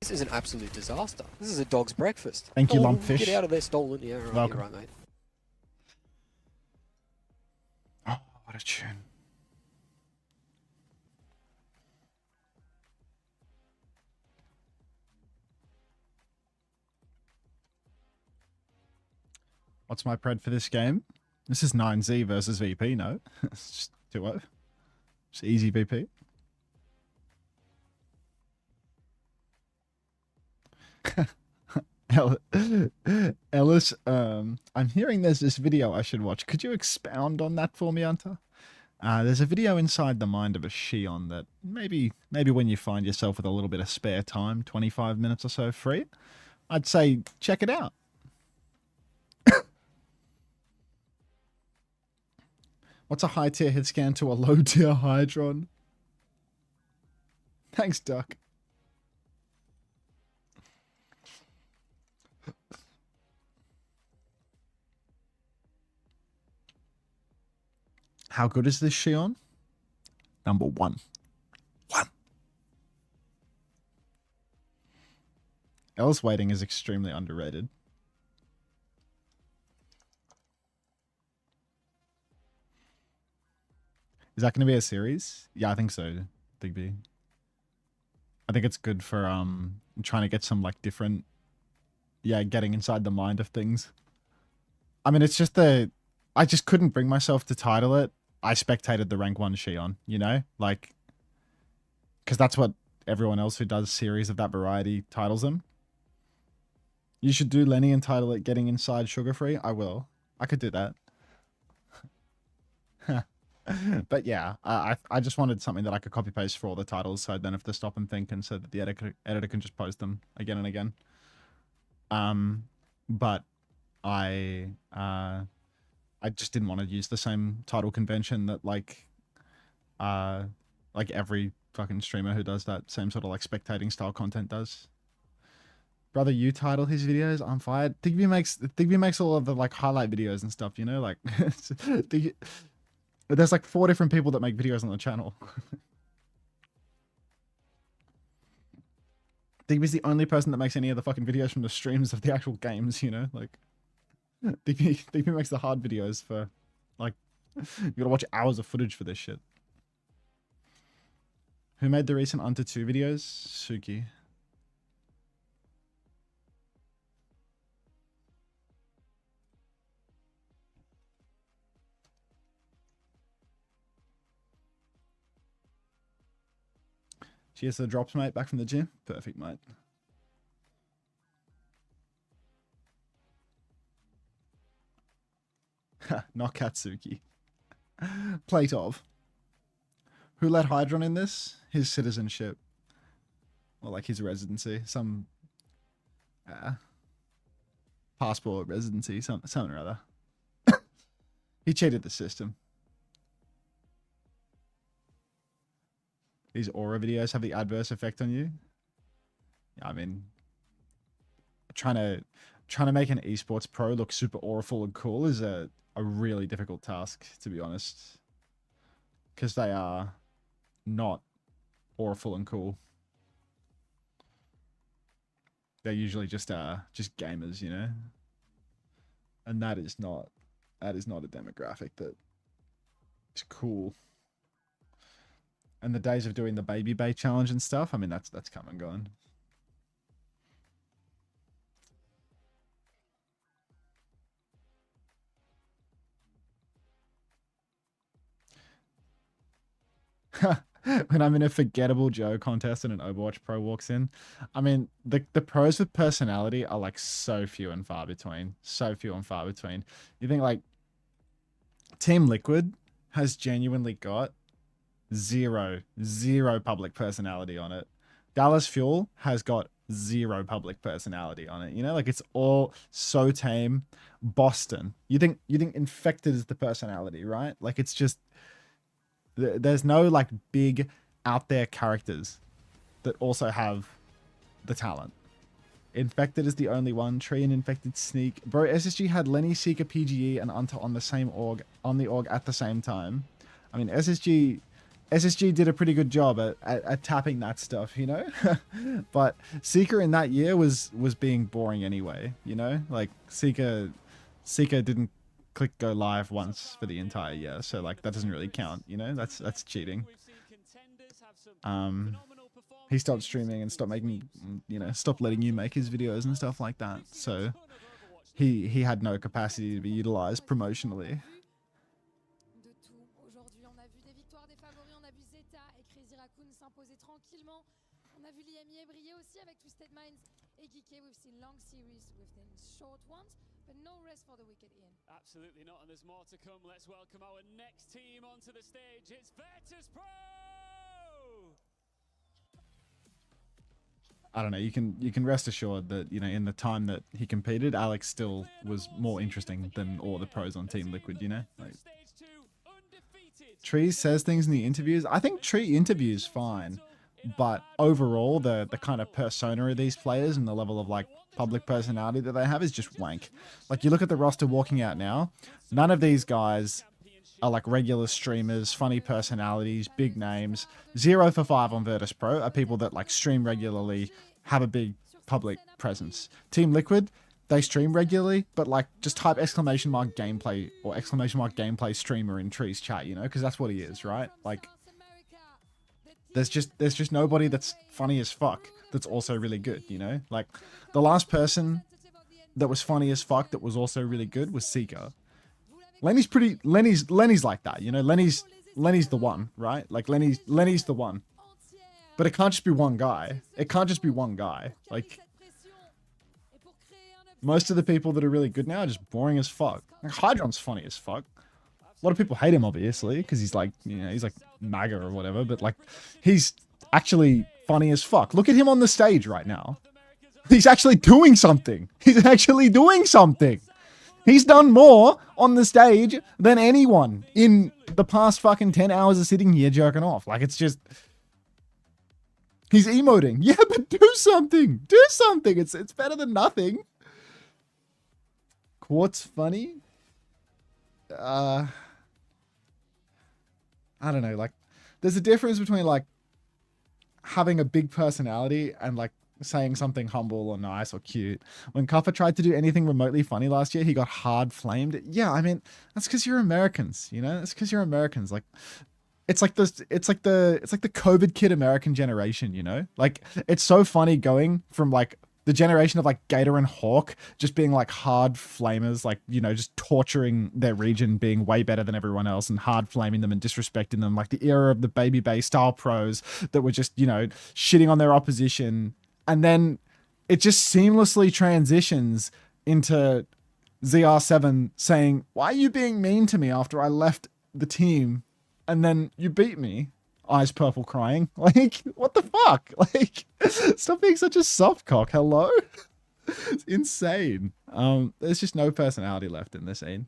This is an absolute disaster. This is a dog's breakfast. Thank you, Lumpfish. Get out of there, stolen. Yeah, right, Welcome. you're right, mate. Oh, what a tune. What's my pred for this game? This is 9Z versus VP, no? It's just 2-0. It's easy VP. Ellis, I'm hearing there's this video I should watch. Could you expound on that for me, Unter? There's a video inside the mind of a Shion that maybe when you find yourself with a little bit of spare time, 25 minutes or so free, I'd say check it out. What's a high tier hit scan to a low tier Hydron? Thanks, Duck. How good is this Shion? Number 1. Else waiting is extremely underrated. Is that going to be a series? Yeah, I think so, Digby. I think it's good for trying to get some like different, getting inside the mind of things. I mean, it's just I just couldn't bring myself to title it. I spectated the rank 1 Shion, you know? Like, because that's what everyone else who does series of that variety titles them. You should do Lenny and title it Getting Inside Sugar Free. I will. I could do that. But yeah, I just wanted something that I could copy paste for all the titles, so I don't have to stop and think, and so that the editor can just post them again and again. But I just didn't want to use the same title convention that like every fucking streamer who does that same sort of like spectating style content does. Brother, you title his videos. I'm fired. Digby makes all of the like highlight videos and stuff. You know, like there's like 4 different people that make videos on the channel. Digby's the only person that makes any of the fucking videos from the streams of the actual games. You know, like Digby makes the hard videos for like you gotta watch hours of footage for this shit. Who made the recent Unter 2 videos? Suki. Cheers to the drops, mate. Back from the gym. Perfect, mate. Not Katsuki. Plate of. Who let Hydron in this? His citizenship. Or like his residency. Some passport residency. Something or other. He cheated the system. These aura videos have the adverse effect on you. Yeah, I mean, trying to make an esports pro look super auraful and cool is a really difficult task, to be honest, because they are not auraful and cool. They're usually just gamers, you know, and that is not a demographic that is cool. And the days of doing the baby bay challenge and stuff, I mean, that's come and gone. When I'm in a forgettable Joe contest and an Overwatch pro walks in, I mean, the pros with personality are like so few and far between. So few and far between. You think like Team Liquid has genuinely got zero public personality on it. Dallas Fuel has got zero public personality on it. You know, like it's all so tame. Boston, you think Infected is the personality, right? Like it's just there's no like big out there characters that also have the talent. Infected is the only one. Tree and Infected sneak. Bro, SSG had Lenny, Seeker, PGE, and Unter on the same org at the same time. I mean, SSG did a pretty good job at tapping that stuff, you know? But Seeker in that year was being boring anyway, you know? Like Seeker didn't click go live once for the entire year, so like that doesn't really count, you know? That's cheating. He stopped streaming and stopped making, you know, stopped letting you make his videos and stuff like that. So he had no capacity to be utilized promotionally. Aujourd'hui, on a vu des victoires des favoris, on a vu ZETA et Crazy Raccoon s'imposer tranquillement. On a vu l'IMIA briller aussi avec Twisted Minds et Geekay. We've seen long series within short ones, but no rest for the wicked Ian. Absolutely not, and there's more to come. Let's welcome our next team onto the stage. It's Virtus.pro! I don't know. You can rest assured that, you know, in the time that he competed, Alex still was more interesting than all the pros on Team Liquid. You know, like, Tree says things in the interviews. I think Tree interviews fine, but overall, the kind of persona of these players and the level of like public personality that they have is just wank. Like, you look at the roster walking out now, none of these guys are like regular streamers, funny personalities, big names. 0 for 5 on Virtus.pro are people that like stream regularly, have a big public presence. Team Liquid, they stream regularly, but like just type !gameplay or !gameplay streamer in Tree's chat, you know, because that's what he is, right? Like, there's just nobody that's funny as fuck that's also really good, you know? Like, the last person that was funny as fuck that was also really good was Seeker. Lenny's like that, you know. Lenny's the one, right? Like, Lenny's the one. But it can't just be one guy. It can't just be one guy. Like, most of the people that are really good now are just boring as fuck. Like, Hydron's funny as fuck. A lot of people hate him, obviously, because he's like, you know, he's like MAGA or whatever. But like, he's actually funny as fuck. Look at him on the stage right now. He's actually doing something. He's actually doing something. He's done more on the stage than anyone in the past fucking 10 hours of sitting here jerking off. Like, it's just... He's emoting. Yeah, but do something. Do something. It's better than nothing. Quartz funny? I don't know. Like, there's a difference between, like, having a big personality and, like, saying something humble or nice or cute. When Cuffer tried to do anything remotely funny last year, he got hard flamed. Yeah, I mean, that's because you're Americans, you know? That's because you're Americans. Like, it's like the COVID kid American generation, you know? Like, it's so funny going from like the generation of like Gator and Hawk just being like hard flamers, like, you know, just torturing their region, being way better than everyone else and hard flaming them and disrespecting them. Like the era of the Baby Bay style pros that were just, you know, shitting on their opposition. And then it just seamlessly transitions into ZR7 saying, why are you being mean to me after I left the team and then you beat me? Eyes purple crying. Like, what the fuck? Like, stop being such a soft cock. Hello? It's insane. There's just no personality left in this scene.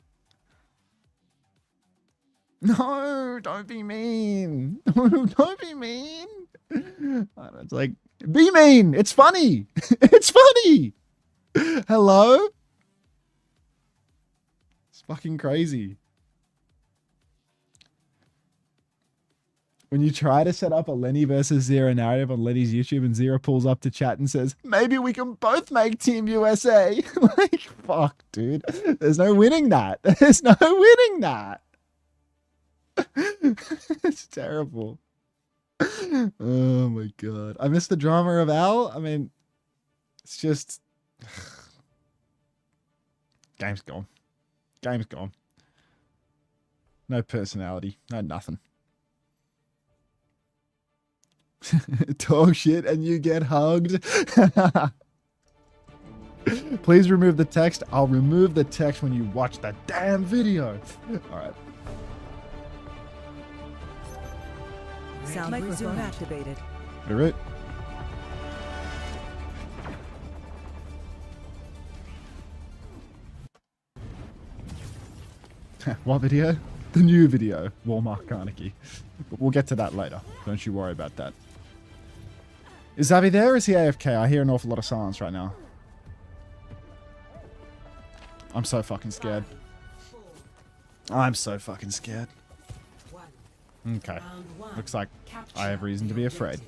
No, don't be mean. Don't be mean. It's like, be mean. It's funny. It's funny. Hello? It's fucking crazy. When you try to set up a Lenny versus Zero narrative on Lenny's YouTube and Zero pulls up to chat and says, maybe we can both make Team USA. Like, fuck, dude. There's no winning that. There's no winning that. It's terrible. Oh my god. I miss the drama of AG.AL. I mean, it's just... Game's gone. Game's gone. No personality. No nothing. Talk shit and you get hugged. Please remove the text. I'll remove the text when you watch that damn video. Alright. Sound microphone activated. Alright. What video? The new video. Walmart Carnegie. But we'll get to that later. Don't you worry about that. Is Zavi there or is he AFK? I hear an awful lot of silence right now. I'm so fucking scared. I'm so fucking scared. Okay. Looks like I have reason to be afraid.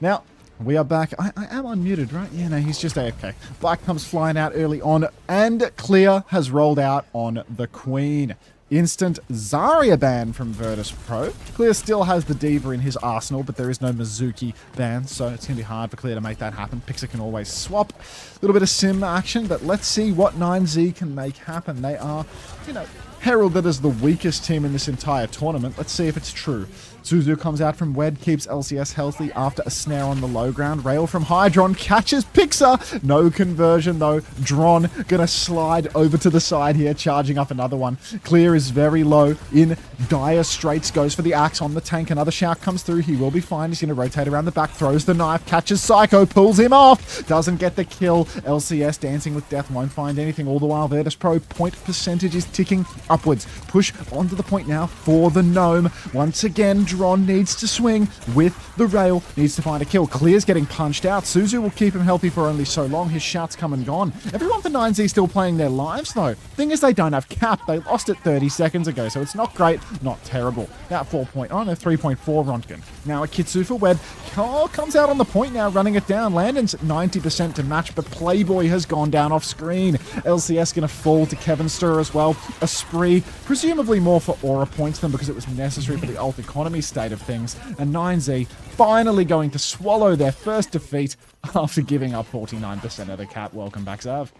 Now, we are back. I am unmuted, right? Yeah, no, he's just AFK. Black comes flying out early on, and Clear has rolled out on the Queen. Instant Zarya ban from Virtus.pro. Clear still has the Diva in his arsenal, but there is no Mizuki ban, so it's going to be hard for Clear to make that happen. Pixar can always swap. A little bit of sim action, but let's see what 9Z can make happen. They are, you know, heralded as the weakest team in this entire tournament. Let's see if it's true. Suzu comes out from Wed, keeps LCS healthy after a snare on the low ground. Rail from Hydron catches Pixar. No conversion though. Dron gonna slide over to the side here, charging up another one. Clear is very low in dire straits. Goes for the axe on the tank. Another shout comes through. He will be fine. He's gonna rotate around the back, throws the knife, catches Psycho, pulls him off. Doesn't get the kill. LCS dancing with death, won't find anything. All the while, Virtus.pro point percentage is ticking upwards. Push onto the point now for the Gnome. Once again, Dron needs to swing with the rail, needs to find a kill. Clear's getting punched out. Suzu will keep him healthy for only so long. His shout's come and gone. Everyone for 9Z still playing their lives though. Thing is, they don't have cap. They lost it 30 seconds ago, so it's not great, not terrible. Now 3.4 Rontgen. Now a Kitsu for Wed. Comes out on the point now, running it down. Landon's at 90% to match, but Playboy has gone down off screen. LCS gonna fall to Kevin Stir as well. A spree, presumably more for aura points than because it was necessary for the ult economy state of things. And 9Z finally going to swallow their first defeat after giving up 49% of the cap. Welcome back, Zav.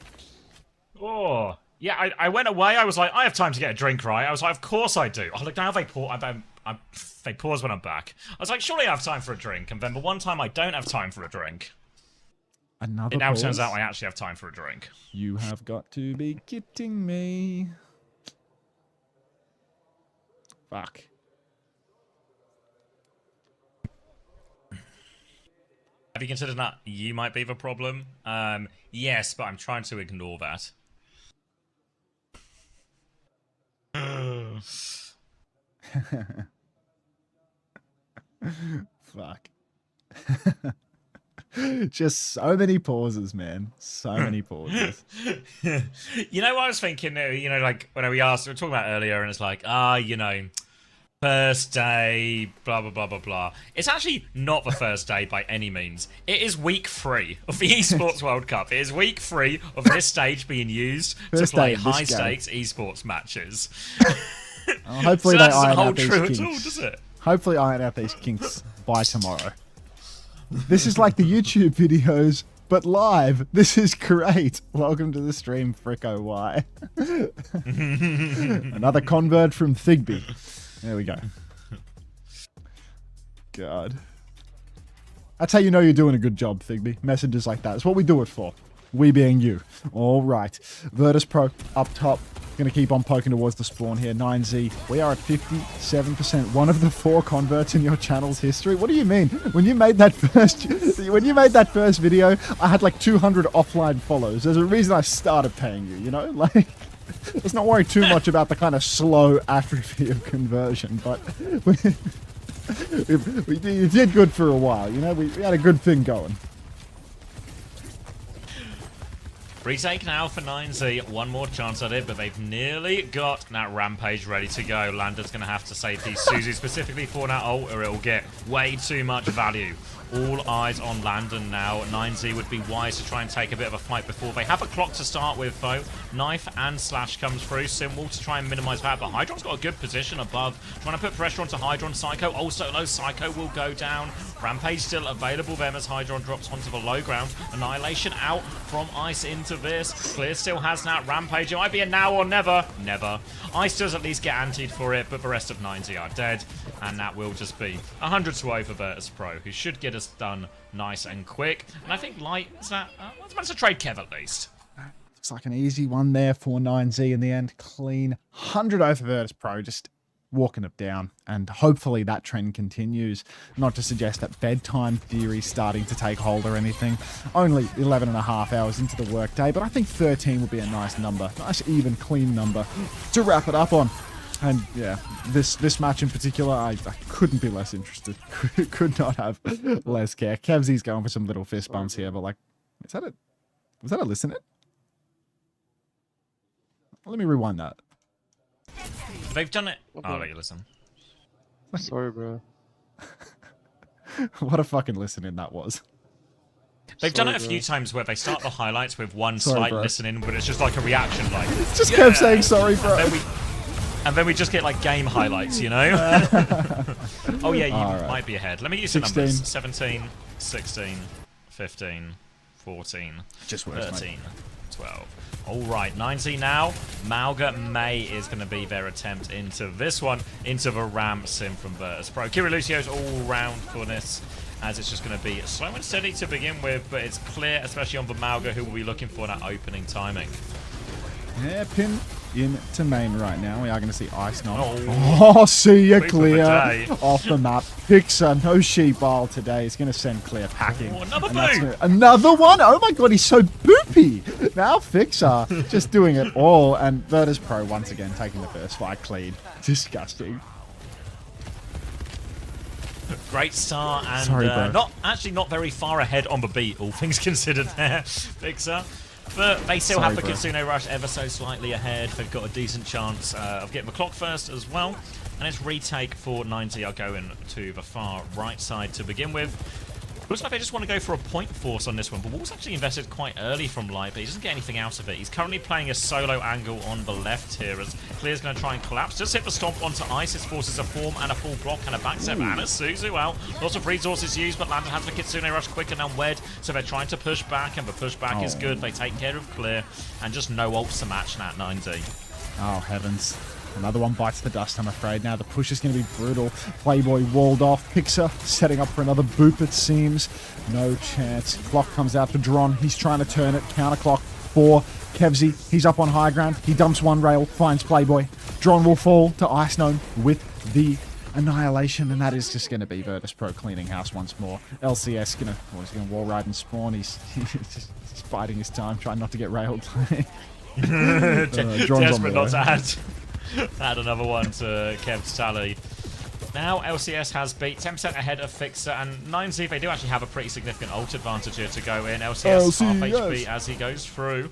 Oh, yeah, I went away. I was like, I have time to get a drink, right? I was like, of course I do. Oh, look, now they pause when I'm back. I was like, surely I have time for a drink. And then the one time I don't have time for a drink, Another it now pause. turns out I actually have time for a drink. You have got to be kidding me. Fuck. Have you considered that you might be the problem? Yes, but I'm trying to ignore that. Fuck. Just so many pauses, man. So many pauses. You know what I was thinking? You know, like when we were talking about earlier, and it's like, you know, first day, blah, blah, blah, blah, blah. It's actually not the first day by any means. It is week 3 of the Esports World Cup. It is week 3 of this stage being used to play high-stakes esports matches. Hopefully so that they doesn't iron hold out these true kinks. at all, does it? Hopefully iron out these kinks by tomorrow. This is like the YouTube videos, but live. This is great. Welcome to the stream, Fricko Y. Another convert from Thigby. There we go. God. That's how you know you're doing a good job, Thigby. Messages like that. It's what we do it for. We being you. All right. Virtus.pro up top. Going to keep on poking towards the spawn here. 9Z. We are at 57%. One of the 4 converts in your channel's history. What do you mean? When you made that first video, I had like 200 offline follows. There's a reason I started paying you, you know? Like, let's not worry too much about the kind of slow atrophy of conversion, but we did good for a while, you know? We had a good thing going. Retake now for 9Z. One more chance at it, but they've nearly got that Rampage ready to go. Lander's going to have to save these Suzu specifically for that ult, or it'll get way too much value. All eyes on Landon now. 9Z would be wise to try and take a bit of a fight before they have a clock to start with, though. Knife and Slash comes through. Simple to try and minimize that, but Hydron's got a good position above. Trying to put pressure onto Hydron. Psycho also low. Psycho will go down. Rampage still available then as Hydron drops onto the low ground. Annihilation out from Ice into this. Clear still has that Rampage. It might be a now or never. Never. Ice does at least get antied for it, but the rest of 9Z are dead. And that will just be 100 to over Virtus.pro, who should get us done nice and quick. And I think Light, is that, that's a trade Kev at least. Looks like an easy one there for 9Z in the end. Clean 100 over Virtus.pro, just walking it down. And hopefully that trend continues. Not to suggest that bedtime theory is starting to take hold or anything. Only 11 and a half hours into the workday, but I think 13 would be a nice number. Nice, even, clean number to wrap it up on. And yeah, this match in particular, I couldn't be less interested. Could not have less care. Kevzy's going for some little fist bumps here, but like, was that a listen it? Let me rewind that. They've done it. I'll let you listen. Sorry, bro. What a fucking listen in that was. They've done it a few times where they start the highlights with one slight listen in, but it's just like a reaction, like it's just Kev saying sorry, bro. And then we just get like game highlights, you know? Oh yeah, you might be ahead. Let me use the numbers. 17, 16, 15, 14, just works, 13, 12. All right, 9Z now. Mauga May is going to be their attempt into this one, into the ramp sim from Virtus.pro. Kira Lucio's all round for this, as it's just going to be slow and steady to begin with, but it's clear, especially on the Mauga, who will be looking for that opening timing. Yeah, pin into main right now. We are going to see Ice Knob. Oh, see you clear off the map. Pixar, no sheep-ball today. He's going to send clear packing. Oh, another boot! Another one? Oh my god, he's so boopy. Now Fixer just doing it all. And Virtus.pro once again taking the first fight clean. Disgusting. Great start, and Sorry, not very far ahead on the beat, all things considered there, Fixer. But they still have the Kitsune Rush ever so slightly ahead. They've got a decent chance of getting the clock first as well. And it's retake for 90 are going to the far right side to begin with. Looks like they just want to go for a point force on this one, but Wall's actually invested quite early from Light, but he doesn't get anything out of it. He's currently playing a solo angle on the left here, as Clear's going to try and collapse. Just hit the stomp onto Ice. It forces a form and a full block and a backstep, and a Suzu out. Lots of resources used, but Landon has the Kitsune Rush quicker than Wed, so they're trying to push back, and the pushback is good. They take care of Clear, and just no ults to match Nat 90. Oh, heavens. Another one bites the dust, I'm afraid. Now the push is going to be brutal. Playboy walled off. Pixar setting up for another boop, it seems. No chance. Clock comes out for Dron. He's trying to turn it. Counter clock for Kevzy. He's up on high ground. He dumps one rail, finds Playboy. Dron will fall to Ice Gnome with the annihilation, and that is just going to be Virtus.pro cleaning house once more. LCS he's going to wall ride and spawn. He's biding his time, trying not to get railed. Desperate not to add another one to Kev's tally. Now LCS has beat 10% ahead of Fixer, and 9Z, they do actually have a pretty significant ult advantage here to go in. LCS half HP as he goes through.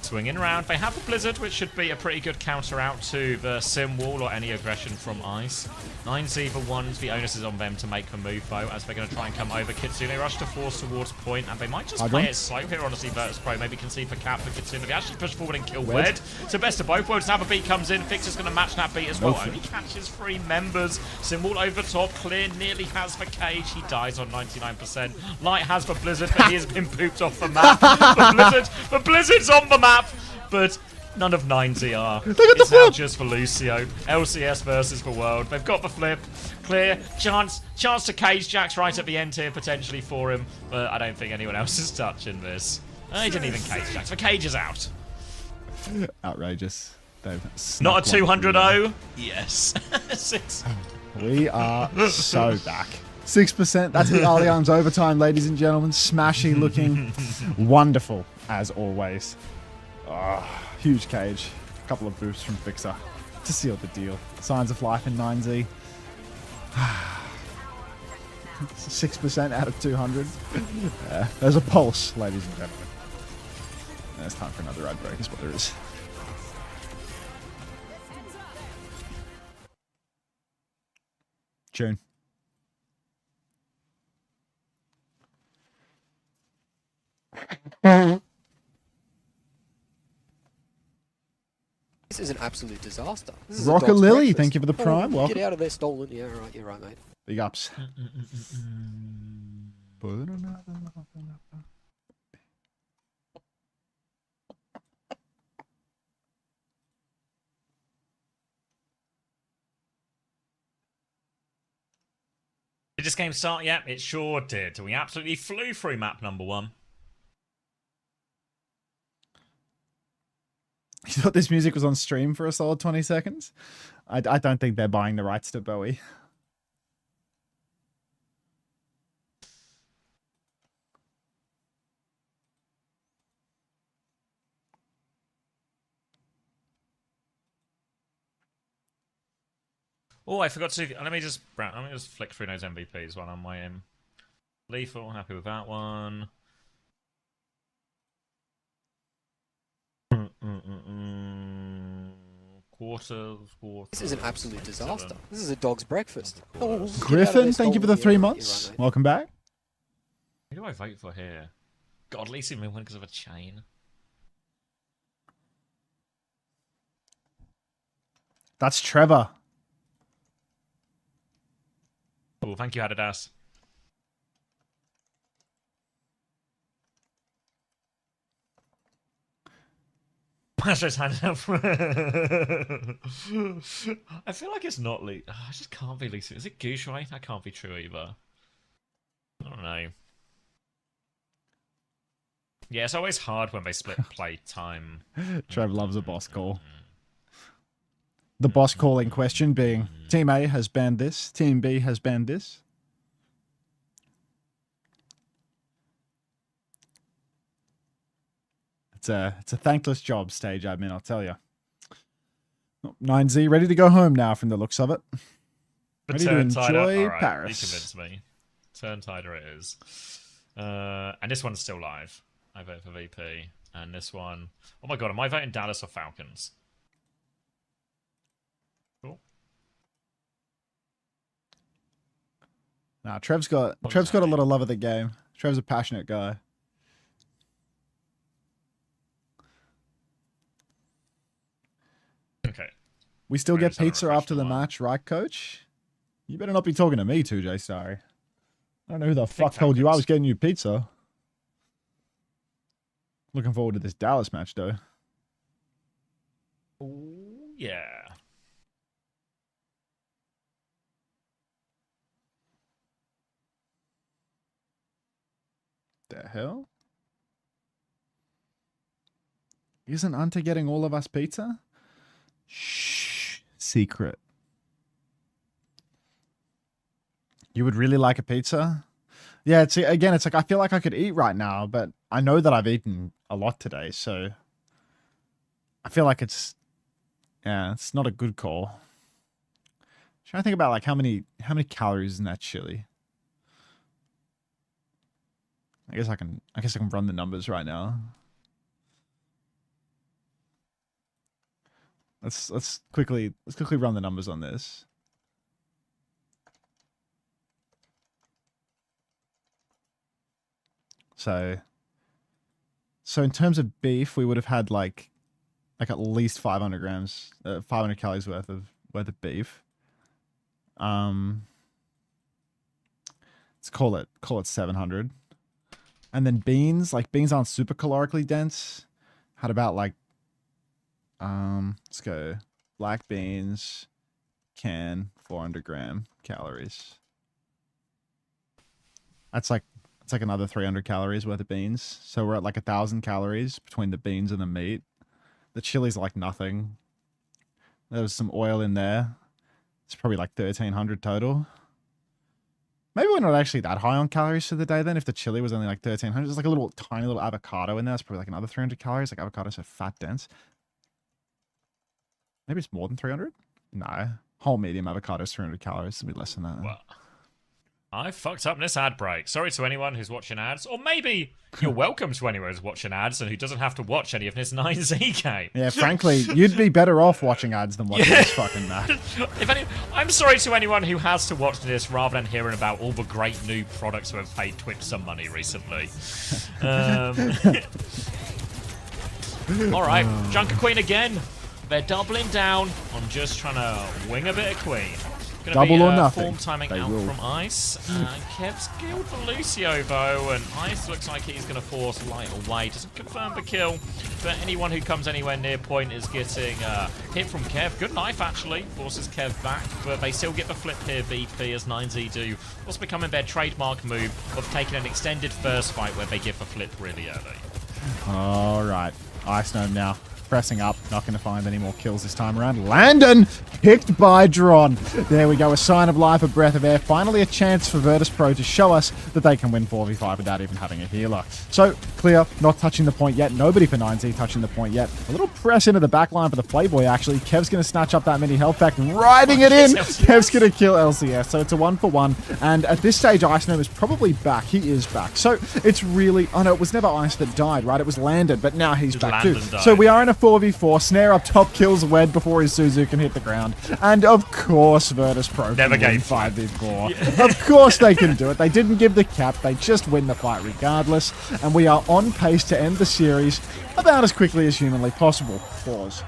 Swinging around. They have the Blizzard, which should be a pretty good counter out to the Sim Wall or any aggression from Ice. 9Z the ones, the onus is on them to make the move though, as they're going to try and come over. Kitsune Rush to force towards point, and they might just play it slow here, honestly. Virtus.pro maybe concede for cap for Kitsune. They actually push forward and kill Wed. So best of both worlds. Now the beat comes in. Fixer's going to match that beat as well. Only catches 3 members. Sim Wall over top. Clear nearly has the cage. He dies on 99%. Light has the Blizzard, but he has been pooped off the map. The Blizzard's on the map. But none of 9Z are. It's now just for Lucio. LCS versus the world. They've got the flip. Clear. Chance to cage Jax right at the end here, potentially for him. But I don't think anyone else is touching this. He didn't even cage Jax. The cage is out. Outrageous. Not a 200-0? Yes. 6. We are so back. 6%. That's the Allianz overtime, ladies and gentlemen. Smashy looking wonderful, as always. Huge cage. A couple of boosts from Fixer to seal the deal. Signs of life in 9Z. 6% out of 200. There's a pulse, ladies and gentlemen. It's time for another ad break, is what there is. Tune. This is an absolute disaster. This is Rocker Lily, thank you for the prime. Welcome. Get out of there, stolen. Yeah, right. You're right, mate. Big ups. Did this game start yet? It sure did. We absolutely flew through map number 1. You thought this music was on stream for a solid 20 seconds? I don't think they're buying the rights to Bowie. Oh, I forgot to... Let me just flick through those MVPs while I'm waiting. Lethal, happy with that one. Quarters. This is an absolute disaster. This is a dog's breakfast. Griffin, thank you for the 3 months. Right, welcome back. Who do I vote for here? God, at least he may win because of a chain. That's Trevor. Oh, thank you, Adidas. Pastor's hand up. I feel like it's not Lee. I just can't be Lee. Is it Gushway? That can't be true either. I don't know. Yeah, it's always hard when they split play time. Trev loves a boss call. The boss call in question being Team A has banned this, Team B has banned this. It's a thankless job, stage admin, I'll tell you. 9Z ready to go home now from the looks of it. Ready to enjoy Paris. You convinced me. Turn tider it is. And this one's still live. I vote for VP. And this one... Oh my god, am I voting Dallas or Falcons? Cool. Nah, Trev's got a lot of love of the game. Trev's a passionate guy. Okay. We still get pizza after the match, right, coach? You better not be talking to me, 2J, sorry. I don't know who the fuck told you I was getting you pizza. Looking forward to this Dallas match, though. Ooh, yeah. The hell? Isn't Unter getting all of us pizza? Shh. Secret. You would really like a pizza? Yeah, it's like I feel like I could eat right now, but I know that I've eaten a lot today, so I feel like it's not a good call. Trying to think about like how many calories in that chili. I guess I can run the numbers right now. Let's quickly run the numbers on this. So in terms of beef, we would have had like at least 500 grams, 500 calories worth of beef. Let's call it 700. And then beans aren't super calorically dense. Had about like let's go black beans can 400 gram calories. That's like another 300 calories worth of beans. So we're at like 1,000 calories between the beans and the meat. The chili's like nothing. There was some oil in there. It's probably like 1,300 total. Maybe we're not actually that high on calories for the day then. If the chili was only like 1,300, there's like a tiny little avocado in there. It's probably like another 300 calories. Like avocado's so fat dense. Maybe it's more than 300? No. Whole medium avocado is 300 calories. It's a bit less than that. Well, I fucked up in this ad break. Sorry to anyone who's watching ads. Or maybe you're welcome to anyone who's watching ads and who doesn't have to watch any of this 9Z game. Yeah, frankly, you'd be better off watching ads than watching this fucking match. I'm sorry to anyone who has to watch this rather than hearing about all the great new products who have paid Twitch some money recently. Alright, Junker Queen again. They're doubling down on just trying to wing a bit of Queen. Double or nothing. Form timing out from Ice. Kev's killed for Lucio though, and Ice looks like he's going to force Light away. Doesn't confirm the kill, but anyone who comes anywhere near point is getting hit from Kev. Good knife actually, forces Kev back, but they still get the flip here, VP, as 9Z do. What's becoming their trademark move of taking an extended first fight where they give the flip really early. Alright, Ice Gnome now. Pressing up, not going to find any more kills this time around. Landon picked by Dron. There we go, a sign of life, a breath of air. Finally a chance for Virtus.pro to show us that they can win 4v5 without even having a healer. So, clear, not touching the point yet. Nobody for 9Z touching the point yet. A little press into the backline for the Playboy, actually. Kev's going to snatch up that mini health pack, riding it in. Kev's going to kill LCS, so it's a 1-for-1. And at this stage, Ice Gnome is probably back. He is back. So, it's really... Oh, no, it was never Ice that died, right? It was Landon, but now he's back too. So, we are in a 4v4. Snare up top, kills Wed before his Suzu can hit the ground. And of course, Virtus.pro never game 5v4. Yeah. Of course they can do it. They didn't give the cap. They just win the fight regardless. And we are on pace to end the series about as quickly as humanly possible. Pause.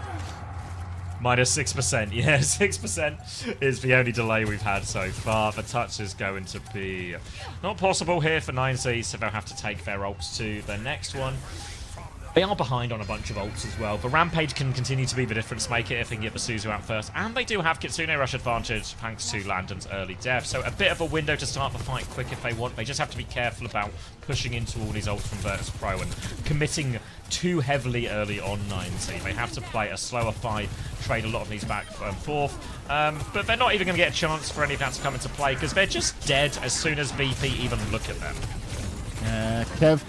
Minus 6%. Yeah, 6% is the only delay we've had so far. The touch is going to be not possible here for 9Z, so they'll have to take their ults to the next one. They are behind on a bunch of ults as well, but Rampage can continue to be the difference maker if they can get the Suzu out first. And they do have Kitsune Rush advantage thanks to Landon's early death. So a bit of a window to start the fight quick if they want. They just have to be careful about pushing into all these ults from Virtus.pro and committing too heavily early on 9Z. They have to play a slower fight, trade a lot of these back and forth. But they're not even going to get a chance for any of that to come into play because they're just dead as soon as VP even look at them. Kev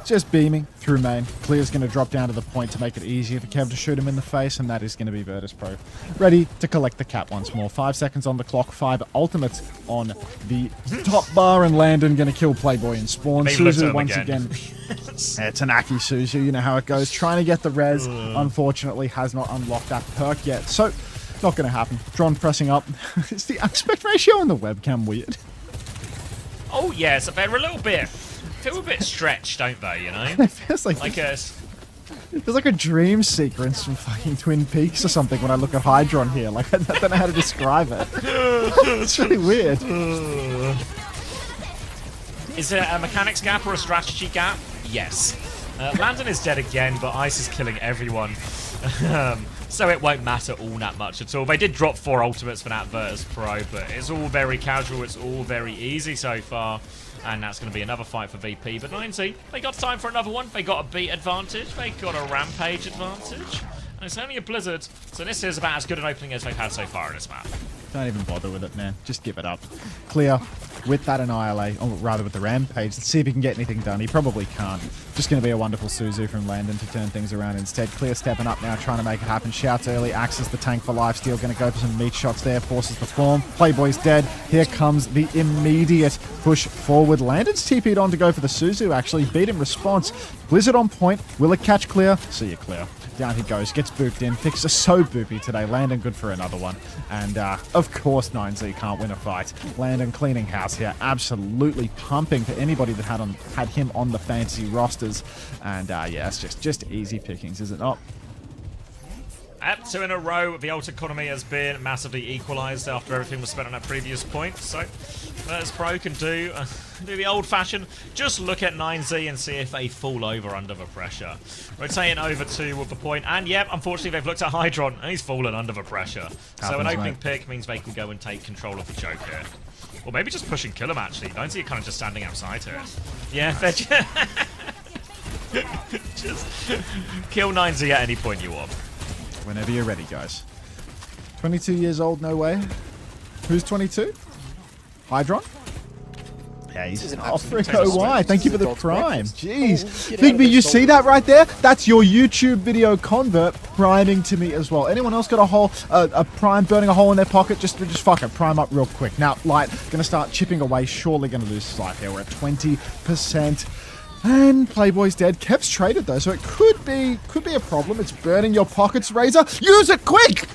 just beaming through main. Clear's going to drop down to the point to make it easier for Kev to shoot him in the face, and that is going to be Virtus.pro. Ready to collect the cap once more. 5 seconds on the clock, 5 ultimates on the top bar, and Landon going to kill Playboy and spawn. Suzu once again. It's an Aki Suzu, you know how it goes. Trying to get the res, unfortunately has not unlocked that perk yet, so not going to happen. Dron pressing up. Is the aspect ratio on the webcam weird? Oh yes, they're a little bit... feel a bit stretched, don't they, you know? It feels like there's like a dream sequence from fucking Twin Peaks or something when I look at Hydron here. Like, I don't know how to describe it. It's really weird. Is it a mechanics gap or a strategy gap? Yes. Landon is dead again, but Ice is killing everyone. So it won't matter all that much at all. They did drop 4 ultimates for that Virtus.pro, but it's all very casual, it's all very easy so far. And that's going to be another fight for VP. But 9Z, they got time for another one. They got a beat advantage. They got a rampage advantage. And it's only a Blizzard. So this is about as good an opening as they've had so far in this map. Don't even bother with it, man. Just give it up. Clear with that Annihilate, or rather with the Rampage. Let's see if he can get anything done. He probably can't. Just going to be a wonderful Suzu from Landon to turn things around instead. Clear stepping up now, trying to make it happen. Shouts early, axes the tank for lifesteal. Going to go for some meat shots there, forces the form. Playboy's dead. Here comes the immediate push forward. Landon's TP'd on to go for the Suzu, actually. Beat in response. Blizzard on point. Will it catch Clear? See you, Clear. Down he goes, gets booped in. Fix are so boopy today. Landon good for another one. And of course 9Z can't win a fight. Landon cleaning house here. Absolutely pumping for anybody that had him on the fantasy rosters. And yeah, it's just easy pickings, is it not? At 2 in a row, the ult economy has been massively equalised after everything was spent on that previous point. So, Virtus.pro can do the old-fashioned, just look at 9Z and see if they fall over under the pressure. Rotating over to with the point, and yep, unfortunately they've looked at Hydron, and he's fallen under the pressure. So an opening pick means they can go and take control of the choke here. Or maybe just push and kill him, actually. 9Z are kind of just standing outside here. Yeah, they're just kill 9Z at any point you want. Whenever you're ready, guys. 22 years old, no way. Who's 22? Hydron? Yeah, he's... Oh, frick, OY. Thank you for the prime. Jeez. Bigby, you see that right there? That's your YouTube video convert priming to me as well. Anyone else got a hole, a prime burning a hole in their pocket? Just fuck it. Prime up real quick. Now, Light going to start chipping away. Surely going to lose his life here. We're at 20%. And Playboy's dead. Kev's traded though, so it could be a problem. It's burning your pockets, Razor. Use it quick!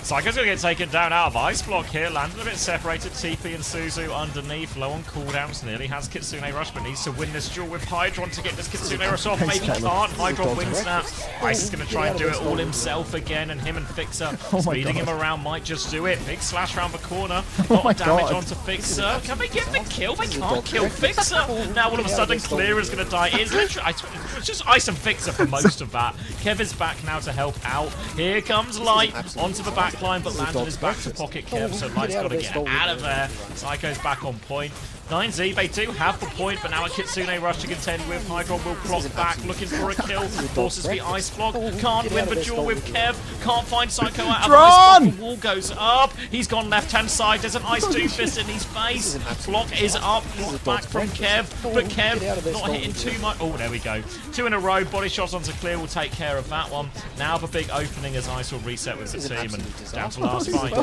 Psycho's going to get taken down out of Ice Block here. Landed a bit separated. TP and Suzu underneath. Low on cooldowns. Nearly has Kitsune Rush, but needs to win this duel with Hydron to get this Kitsune Rush off. Maybe can't. Hydron wins that. Ice is going to try and do it all himself again, and him and Fixer speeding him around might just do it. Big slash around the corner. A lot of damage onto Fixer. Can they get the kill? They can't kill Fixer. Now all of a sudden Clear is going to die. It's literally it's just Ice and Fixer for most of that. Kev is back now to help out. Here comes Light onto the back line, but Landon is back to pocket Kev, so Light's got to get out of there. Psycho's back on point. 9Z, they do have the point, but now a Kitsune Rush to contend with. Hydron will clock back, looking for a kill. Forces the Ice Block. Can't win the duel with Kev. Can't find Psycho out of Ice Block. The wall goes up. He's gone left-hand side. There's an Ice Doomfist in his face. Block is up. Block back from Kev, but Kev not hitting too much. Oh, there we go. 2 in a row. Body shots onto Clear will take care of that one. Now the big opening as Ice will reset with the team and down to last fight.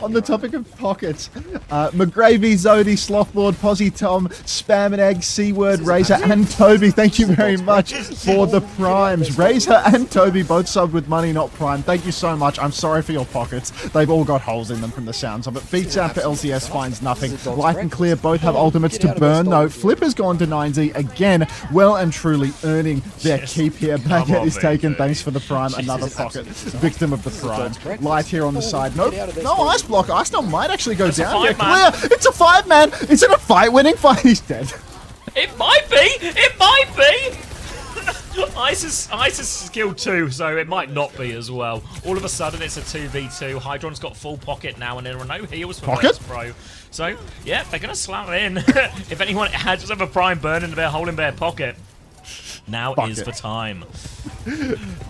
On the topic of pockets, McGravy, Zodi, Slothboard, Posy Tom, Spam and Egg, C-Word, Razor, and Toby. Thank you very much for the primes. Razor and Toby both subbed with money, not prime. Thank you so much. I'm sorry for your pockets. They've all got holes in them from the sounds of it. Beats out for LCS, finds nothing. Light and Clear both have ultimates to burn, though. Flipper's gone to 9Z again, well and truly earning their keep here. Baguette is taken. Thanks for the prime. Another pocket. Victim of the prime. Light here on the side. Nope. No, Ice Block. Ice might actually go down here. Clear. It's a 5-man. It's in a fight. Winning fight. He's dead. It might be! It might be! Ice is skilled too, so it might not be as well. All of a sudden, it's a 2v2. Hydron's got full pocket now, and there are no heals for Virtus.pro. So, yeah, they're going to slam it in. If anyone has just have a prime burn in their hole in their pocket, now is the time.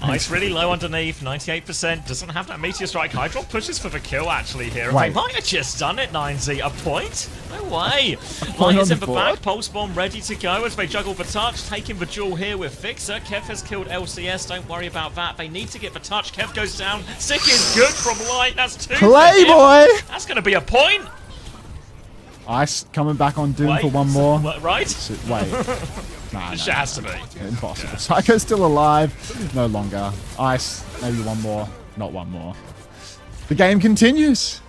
Ice really low underneath, 98%. Doesn't have that meteor strike. Hydron pushes for the kill actually here. They might have just done it, 9Z. A point? No way. Light is in the back. Pulse bomb ready to go as they juggle the touch. Taking the duel here with Fixer. Kev has killed LCS. Don't worry about that. They need to get the touch. Kev goes down. Sick is good from Light. That's 2. Playboy! That's going to be a point. Ice coming back on Doom for one more. Right? Wait. Nah, It has to be. Impossible. Yeah. Psycho's still alive. No longer. Ice, maybe one more. Not one more. The game continues.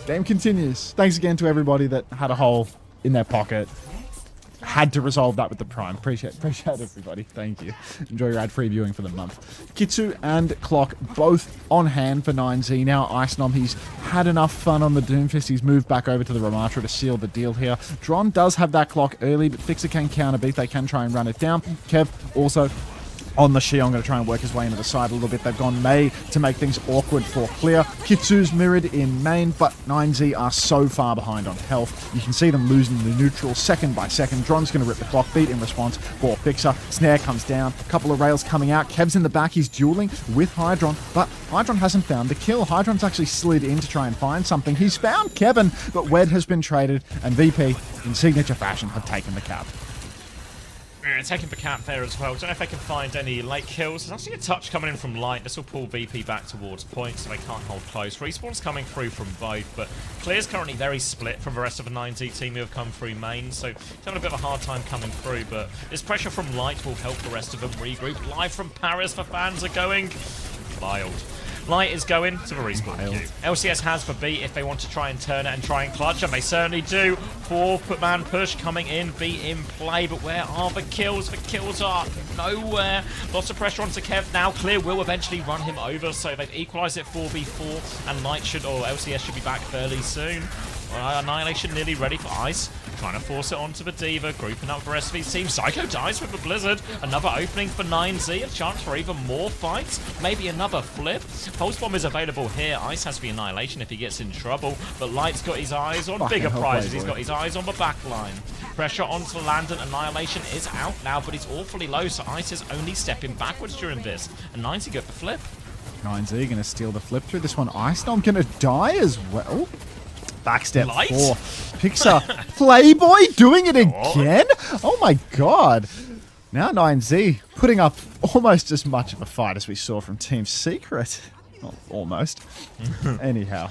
Game continues. Thanks again to everybody that had a hole in their pocket. Had to resolve that with the Prime. Appreciate everybody. Thank you. Enjoy your ad-free viewing for the month. Kitsu and Clock both on hand for 9Z now. Ice Nom, he's had enough fun on the Doomfist. He's moved back over to the Ramatra to seal the deal here. Dron does have that Clock early, but Fixer can counterbeat. They can try and run it down. Kev also on the Shion, going to try and work his way into the side a little bit. They've gone Mei to make things awkward for Clear. Kitsu's mirrored in main, but 9Z are so far behind on health. You can see them losing the neutral second by second. Dron's going to rip the clock beat in response for Fixer. Snare comes down. A couple of rails coming out. Kev's in the back. He's dueling with Hydron, but Hydron hasn't found the kill. Hydron's actually slid in to try and find something. He's found Kevin, but Wed has been traded, and VP, in signature fashion, have taken the cap. Taking the cap there as well. Don't know if they can find any late kills. There's actually a touch coming in from Light. This will pull VP back towards point, so they can't hold close. Respawn's coming through from both, but Clear's currently very split from the rest of the 9Z team who have come through main, so he's having a bit of a hard time coming through, but this pressure from Light will help the rest of them regroup. Live from Paris, the fans are going wild. Light is going to the respawn queue. LCS has the beat if they want to try and turn it and try and clutch, and they certainly do. 4-man push coming in, beat in play, but where are the kills? The kills are nowhere. Lots of pressure onto Kev now. Clear will eventually run him over, so they've equalized it 4v4, and Light should, or LCS should be back fairly soon. Annihilation nearly ready for Ice. Trying to force it onto the Diva, grouping up the rest of his team. Psycho dies with the Blizzard. Another opening for 9Z, a chance for even more fights. Maybe another flip. Pulse Bomb is available here. Ice has the Annihilation if he gets in trouble, but Light's got his eyes on bigger prizes. He's got his eyes on the back line. Pressure onto Landon. Annihilation is out now, but he's awfully low, so Ice is only stepping backwards during this. And 9Z got the flip. 9Z going to steal the flip through this one. Ice Nom going to die as well. Backstep Light? 4. Pixar. Playboy doing it again? Oh my god. Now 9Z putting up almost as much of a fight as we saw from Team Secret. Well, almost. Anyhow.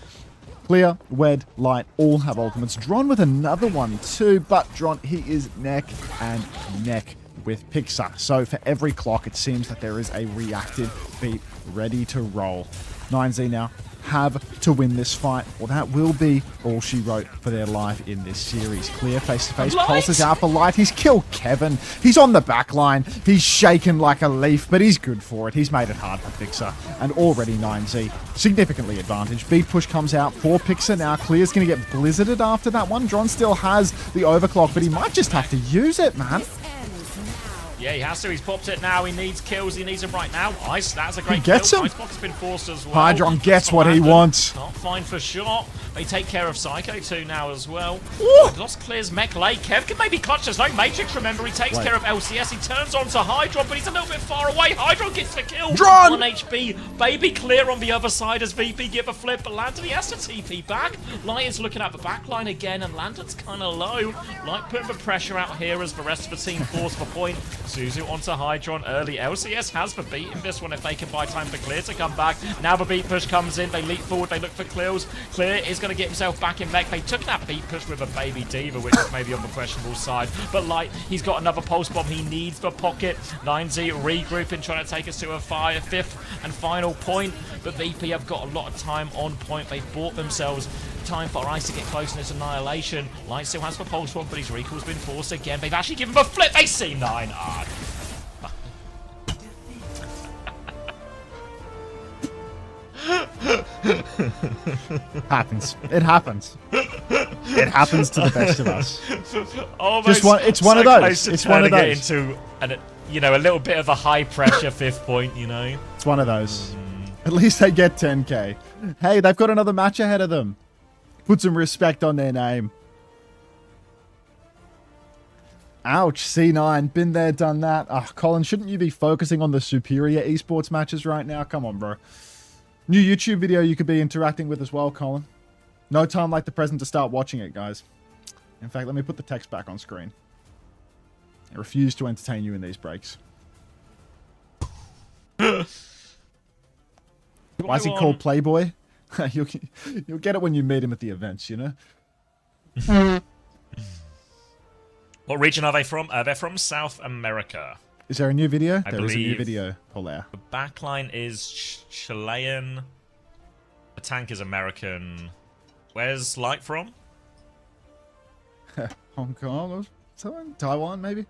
Clear, Wed, Light all have ultimates. Dron with another one too, but Dron, he is neck and neck with Pixar. So for every clock, it seems that there is a reactive beat ready to roll. 9Z now have to win this fight, or that will be all she wrote for their life in this series. Clear face-to-face, pulses out for Light. He's killed Kevin. He's on the back line. He's shaken like a leaf, but he's good for it. He's made it hard for Pixar, and already 9Z significantly advantaged. Beat push comes out for Pixar now. Clear's going to get blizzarded after that one. Dron still has the overclock, but he might just have to use it, man. Yeah, he has to. He's popped it now. He needs kills. He needs them right now. Ice, that's a great He gets kill. him. Icebox has been forced as well. Hydron gets what he wants. Not fine for shot. They take care of Psycho too now as well. Lost Clear's mech late. Kev can maybe clutch. There's no Matrix, remember. He takes care of LCS. He turns on to Hydron, but he's a little bit far away. Hydron gets the kill. Dron! 1 HP. Baby Clear on the other side as VP give a flip, but Landon, he has to TP back. Light is looking at the back line again, and Landon's kind of low. Light putting the pressure out here as the rest of the team force the point. Suzu onto Hydron early. LCS has the beat in this one if they can buy time for Clear to come back. Now the beat push comes in. They leap forward. They look for kills. Clear is going to get himself back in mech. They took that beat push with a baby Diva, which is maybe on the questionable side. But Light, he's got another pulse bomb. He needs the pocket. 9Z regrouping, trying to take us to a fifth and final point. But VP have got a lot of time on point. They've bought themselves time for Ice to get close in this Annihilation. Light still has the pulse bomb, but his recall's been forced again. They've actually given him a flip. They see 9. Happens. It happens. It happens to the best of us. Almost it's one of those. It's one of those. Into a little bit of a high pressure 5th point. It's one of those. At least they get 10k. Hey, they've got another match ahead of them. Put some respect on their name. Ouch, C9. Been there, done that. Colin, shouldn't you be focusing on the superior esports matches right now? Come on, bro. New YouTube video you could be interacting with as well, Colin. No time like the present to start watching it, guys. In fact, let me put the text back on screen. I refuse to entertain you in these breaks. Why is he called Playboy? You'll get it when you meet him at the events, you know? What region are they from? They're from South America. Is there a new video? I There is a new believe video. Hilaire. The backline is Chilean. The tank is American. Where's Light from? Hong Kong or something? Taiwan, maybe?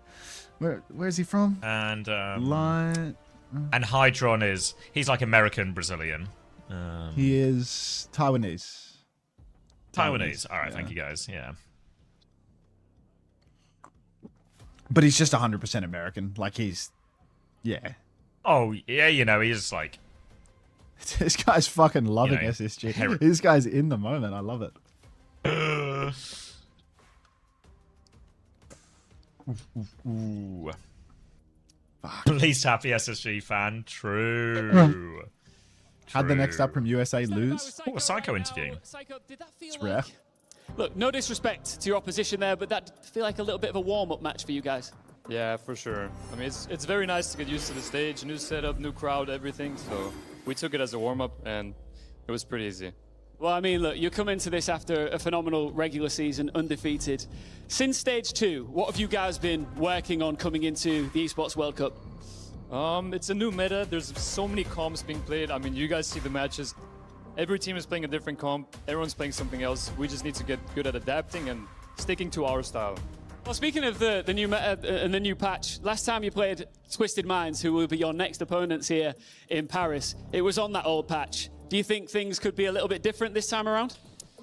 Where's he from? And Light. And Hydron he's like American Brazilian. He is Taiwanese. Taiwanese. All right, thank you guys. Yeah. But he's just 100% American. Like yeah. Oh yeah, he's like. This guy's fucking loving SSG. This guy's in the moment. I love it. Ooh. Least happy SSG fan. True. How'd the next up from USA lose? Oh, a Psycho interview. It's rare. Look, no disrespect to your opposition there, but that feel like a little bit of a warm-up match for you guys. Yeah, for sure. I mean, it's very nice to get used to the stage, new setup, new crowd, everything. So we took it as a warm-up, and it was pretty easy. Well, I mean, look, you come into this after a phenomenal regular season, undefeated. Since Stage 2, what have you guys been working on coming into the Esports World Cup? It's a new meta. There's so many comps being played. I mean, you guys see the matches. Every team is playing a different comp. Everyone's playing something else. We just need to get good at adapting and sticking to our style. Well, speaking of the new meta and the new patch, last time you played Twisted Minds, who will be your next opponents here in Paris, it was on that old patch. Do you think things could be a little bit different this time around?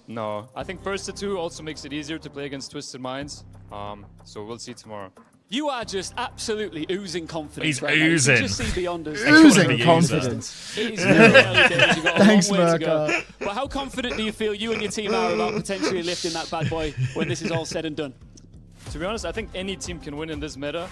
No, I think first to 2 also makes it easier to play against Twisted Minds. So we'll see tomorrow. You are just absolutely oozing confidence. He's right oozing. Now. You can just see beyond us. Oozing confidence. It is very early days. You've got a Thanks, long way to go. Merca. But how confident do you feel you and your team are about potentially lifting that bad boy when this is all said and done? To be honest, I think any team can win in this meta.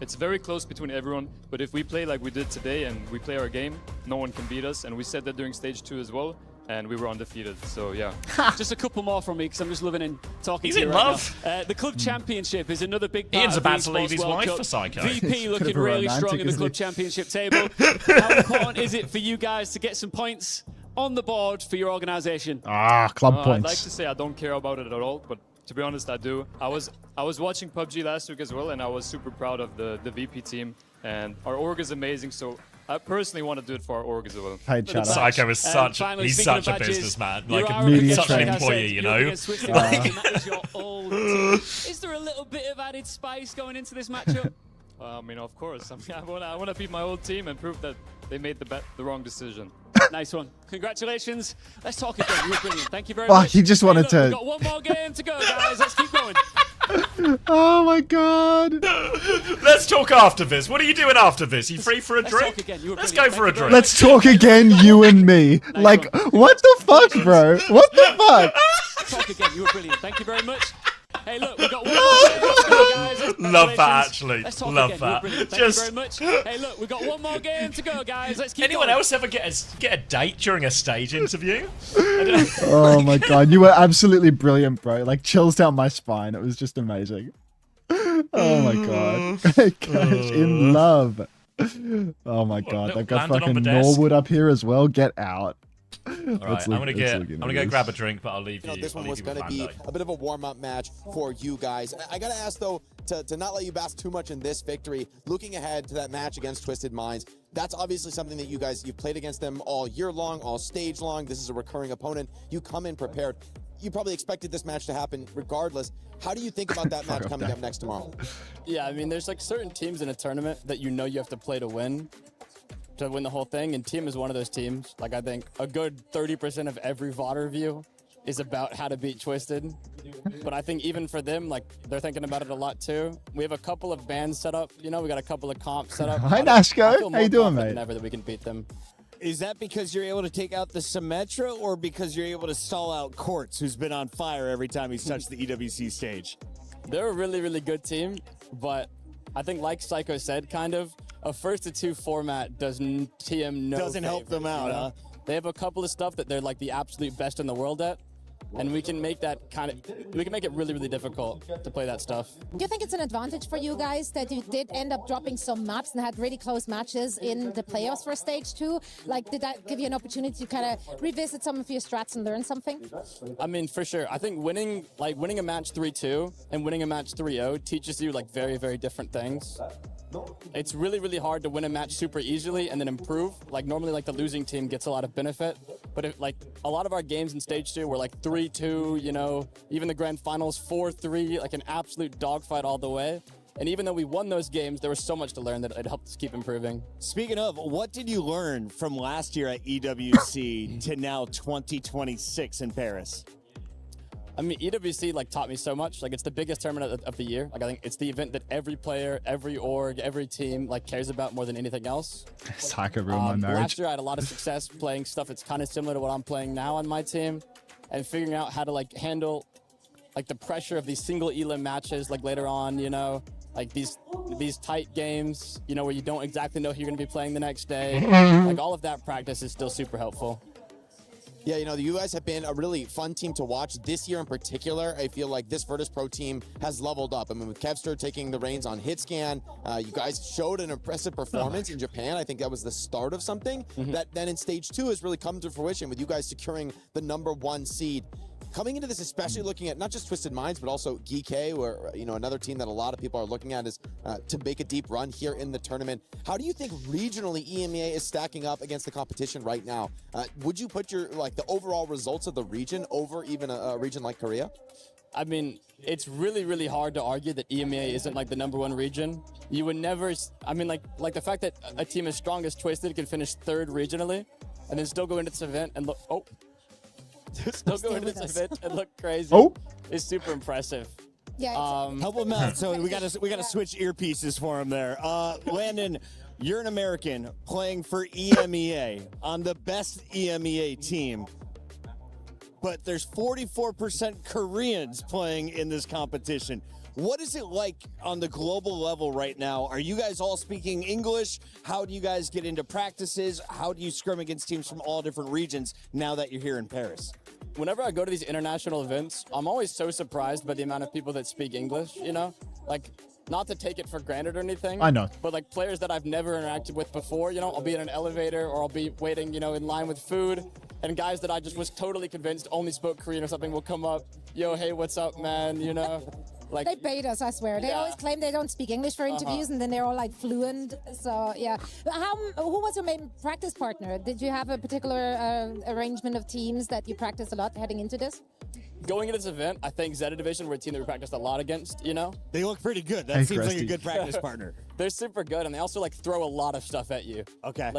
It's very close between everyone, but if we play like we did today and we play our game, no one can beat us. And we said that during Stage 2 as well, and we were undefeated, so yeah. Just a couple more from me, because I'm just loving and talking He's to you in right love. now. The Club Championship is another big part Ian's of the about to leave Esports his World wife Cup. for Psycho. VP It's looking kind of really romantic, strong in the isn't Club it? Championship table. How important is it for you guys to get some points on the board for your organization? Club I'd points. like to say I don't care about it at all, but to be honest, I do. I was watching PUBG last week as well, and I was super proud of the VP team. And our org is amazing, so I personally want to do it for our org as well. Paid shout out. Psycho is finally, he's speaking such a of badges, businessman, you're like arrogant, such like an I employee, said, you you're know. against Twisted Minds, and that is your old team. Is there a little bit of added spice going into this matchup? I mean, of course. I mean, I want to beat my old team and prove that they made the wrong decision. Nice one. Congratulations. Let's talk again. You were brilliant. Thank you very Fuck, much. he just wanted look, to- We've got one more game to go, guys. Let's keep going. Oh my god. Let's talk after this. What are you doing after this? You free for a Let's drink? talk again. You were Let's brilliant. go for a Thank you very drink. Let's talk again, you and me. Like, what the fuck, bro? What the fuck? Let's talk again. You were brilliant. Thank you very much. Hey, look, we've got one more game to go, guys. Love that, actually. Let's talk Love again. You were that. brilliant. Thank you very much. Hey, look, we've got one more game to go, guys. Let's keep Anyone going. else ever get a date during a stage interview? Oh my god, you were absolutely brilliant, bro. Like, chills down my spine. It was just amazing. Oh my god. Coach in love. Oh my god, they've got landed on fucking the desk. Norwood up here as well. Get out. All right, I'm gonna go grab a drink, but I'll leave you. This one I'll was leave you going with to be Lando. a bit of a warm-up match for you guys. I got to ask, though, to not let you bask too much in this victory, looking ahead to that match against Twisted Minds, that's obviously something that you've played against them all year long, all stage long. This is a recurring opponent. You come in prepared. You probably expected this match to happen regardless. How do you think about that match coming up next tomorrow? Yeah, I mean, there's like certain teams in a tournament that you know you have to play to win the whole thing, and Team is one of those teams. Like, I think a good 30% of every VOD review is about how to beat Twisted. But I think even for them, like, they're thinking about it a lot too. We have a couple of bands set up, you know, we got a couple of comps set up. Hi, Nashko. How you doing, mate? Than ever that we can beat them. Is that because you're able to take out the Symmetra, or because you're able to stall out Quartz, who's been on fire every time he's touched the EWC stage? They're a really, really good team, but I think, like Psycho said, kind of, a 1-2 format doesn't help them out, you know? huh? They have a couple of stuff that they're like the absolute best in the world at, and we can make that we can make it really, really difficult to play that stuff. Do you think it's an advantage for you guys that you did end up dropping some maps and had really close matches in the playoffs for stage 2? Like, did that give you an opportunity to kind of revisit some of your strats and learn something? I mean, for sure. I think winning a match 3-2 and winning a match 3-0 teaches you like very, very different things. It's really, really hard to win a match super easily and then improve. Like, normally, like, the losing team gets a lot of benefit. But if, like, a lot of our games in stage 2 were like 3-2, you know, even the grand finals 4-3, like an absolute dogfight all the way. And even though we won those games, there was so much to learn that it helped us keep improving. Speaking of, what did you learn from last year at EWC to now 2026 in Paris? I mean, EWC like taught me so much. Like, it's the biggest tournament of the year. Like, I think it's the event that every player, every org, every team like cares about more than anything else. Psycho ruined my marriage. Last year, I had a lot of success playing stuff that's kind of similar to what I'm playing now on my team, and figuring out how to like handle like the pressure of these single elim matches like later on, you know, like these tight games, you know, where you don't exactly know who you're going to be playing the next day. Like, all of that practice is still super helpful. Yeah, you know, you guys have been a really fun team to watch. This year in particular, I feel like this Virtus.pro team has leveled up. I mean, with Kevster taking the reins on HitScan, you guys showed an impressive performance in Japan. I think that was the start of something that then in stage 2 has really come to fruition with you guys securing the #1 seed. Coming into this, especially looking at not just Twisted Minds, but also Geekay, or, you know, another team that a lot of people are looking at is to make a deep run here in the tournament. How do you think regionally EMEA is stacking up against the competition right now? Would you put your, like, the overall results of the region over even a region like Korea? I mean, it's really, really hard to argue that EMEA isn't like the #1 region. You would never, I mean, like the fact that a team as strong as Twisted can finish 3rd regionally and then still go into this event and look, still go into this event and look crazy is super impressive. Yeah. Help him out. So we gotta switch earpieces for him there. Landon, you're an American playing for EMEA on the best EMEA team, but there's 44% Koreans playing in this competition. What is it like on the global level right now? Are you guys all speaking English? How do you guys get into practices? How do you scrim against teams from all different regions now that you're here in Paris? Whenever I go to these international events, I'm always so surprised by the amount of people that speak English, you know? Like, not to take it for granted or anything. I know. But like players that I've never interacted with before, you know, I'll be in an elevator or I'll be waiting, you know, in line with food. And guys that I just was totally convinced only spoke Korean or something will come up, yo, hey, what's up, man, you know? Like, they bait us, I swear. They always claim they don't speak English for interviews, and then they're all like fluent. So yeah, who was your main practice partner? Did you have a particular arrangement of teams that you practiced a lot heading into this? Going into this event, I think ZETA Division were a team that we practiced a lot against, you know? They look pretty good. That seems like a good practice partner. They're super good, and they also like throw a lot of stuff at you. Okay.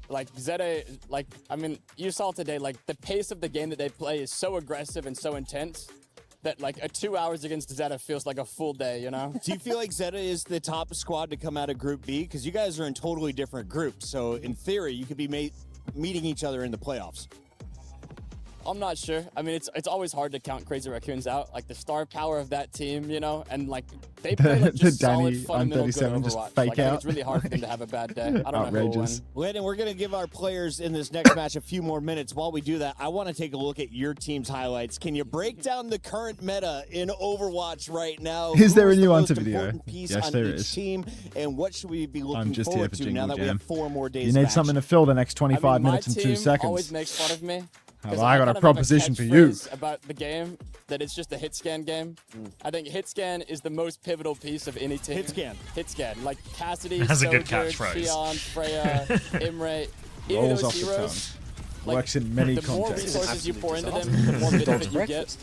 Like ZETA, like, I mean, you saw today, like the pace of the game that they play is so aggressive and so intense that like a 2 hours against ZETA feels like a full day, you know? Do you feel like ZETA is the top squad to come out of Group B? Because you guys are in totally different groups. So in theory, you could be meeting each other in the playoffs. I'm not sure. I mean, it's always hard to count Crazy Raccoons out. Like the star power of that team, you know, and like they play like just solid, fundamental good Overwatch. Just fake like, I think out. it's really hard for them to have a bad day. I don't know who will win. Landon, we're going to give our players in this next match a few more minutes. While we do that, I want to take a look at your team's highlights. Can you break down the current meta in Overwatch right now? Is there a Who's new the Unter most video? important piece Yes, on there each is. team, and what should we be looking I'm just here forward for to Jingle now that we Jam. have 4 more days You of need action? something to fill the next 25 I mean, minutes and 2 seconds. Always makes fun of me. Well, I got a proposition for you. About the game, that it's just a hit scan game. I think hit scan is the most pivotal piece of any team. Hit scan. Hit scan. Like Cassidy, That's a good Sojourn, catchphrase. Xion, Freya, Imre. Any of Rolls those off the heroes, Works in many the more contexts. resources you pour into them, the more benefit you get.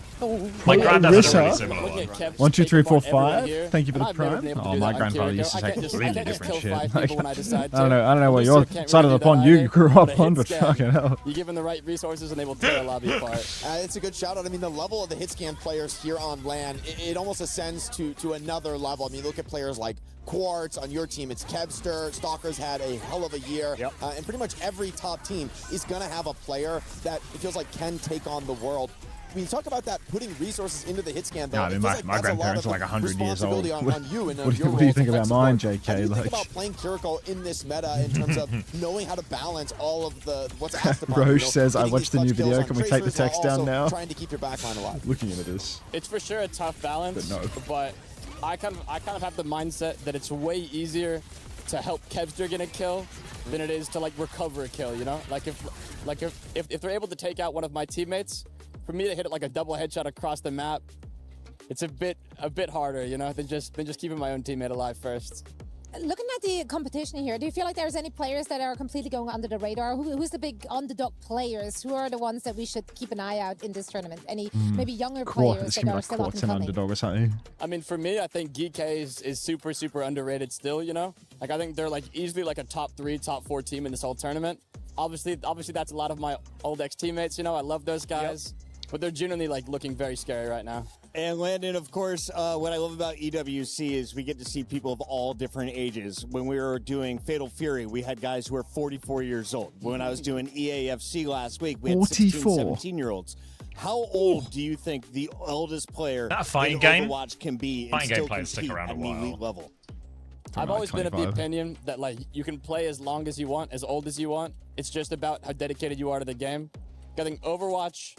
My granddad is already Rissa, similar. 1, 2, 3, 4, Everyone 5. here, Thank you for and the I've never prime. been able to Oh, do my that on grandfather Kiriko. used to I say can't just completely kill different 5 shit. people when I decide to. I don't know what Obviously, your I can't side of really the do pond that you either, grew but up it on, hits but scan. fucking hell. You give them the right resources and they will tear a lobby apart. It's a good shout out. I mean, the level of the hit scan players here on LAN, it almost ascends to another level. I mean, look at players like Quartz on your team. It's Kevster. Stalker's had a hell of a year. And pretty much every top team is going to have a player that it feels like can take on the world. When you talk about that, putting resources into the hit scan, though, No, I mean, my grandparents are like 100 years old. On you and What your do you think roles about mine, defensive work. How do JK? you think Like, about playing Kiriko in this meta in terms of knowing how to balance all of the what's asked upon you? Roche says, I Getting watched the these new clutch kills video. on Can we take the tracers while text down also now? Trying to keep your backline alive. Looking into this. It's for sure a tough balance, But no. but I kind of have the mindset that it's way easier to help Kevster get a kill than it is to like recover a kill, you know? Like if they're able to take out one of my teammates, for me to hit it like a double headshot across the map, it's a bit harder, you know, than just keeping my own teammate alive first. Looking at the competition here, do you feel like there's any players that are completely going under the radar? Who's the big underdog players? Who are the ones that we should keep an eye out in this tournament? Any maybe younger players that are still up and coming? Underdog or something. I mean, for me, I think Geekay is super underrated still, you know? Like, I think they're like easily like a top 3, top 4 team in this whole tournament. Obviously that's a lot of my old ex-teammates, you know? I love those guys. But they're genuinely like looking very scary right now. And Landon, of course, what I love about EWC is we get to see people of all different ages. When we were doing Fatal Fury, we had guys who were 44 years old. When I was doing EAFC last week, we had 16, 17-year-olds. How old do you think the oldest player That fighting in game? Overwatch can be and Fighting still game players stick compete around at a an while. elite level? I've always been of the 25. opinion that like you can play as long as you want, as old as you want. It's just about how dedicated you are to the game. I think Overwatch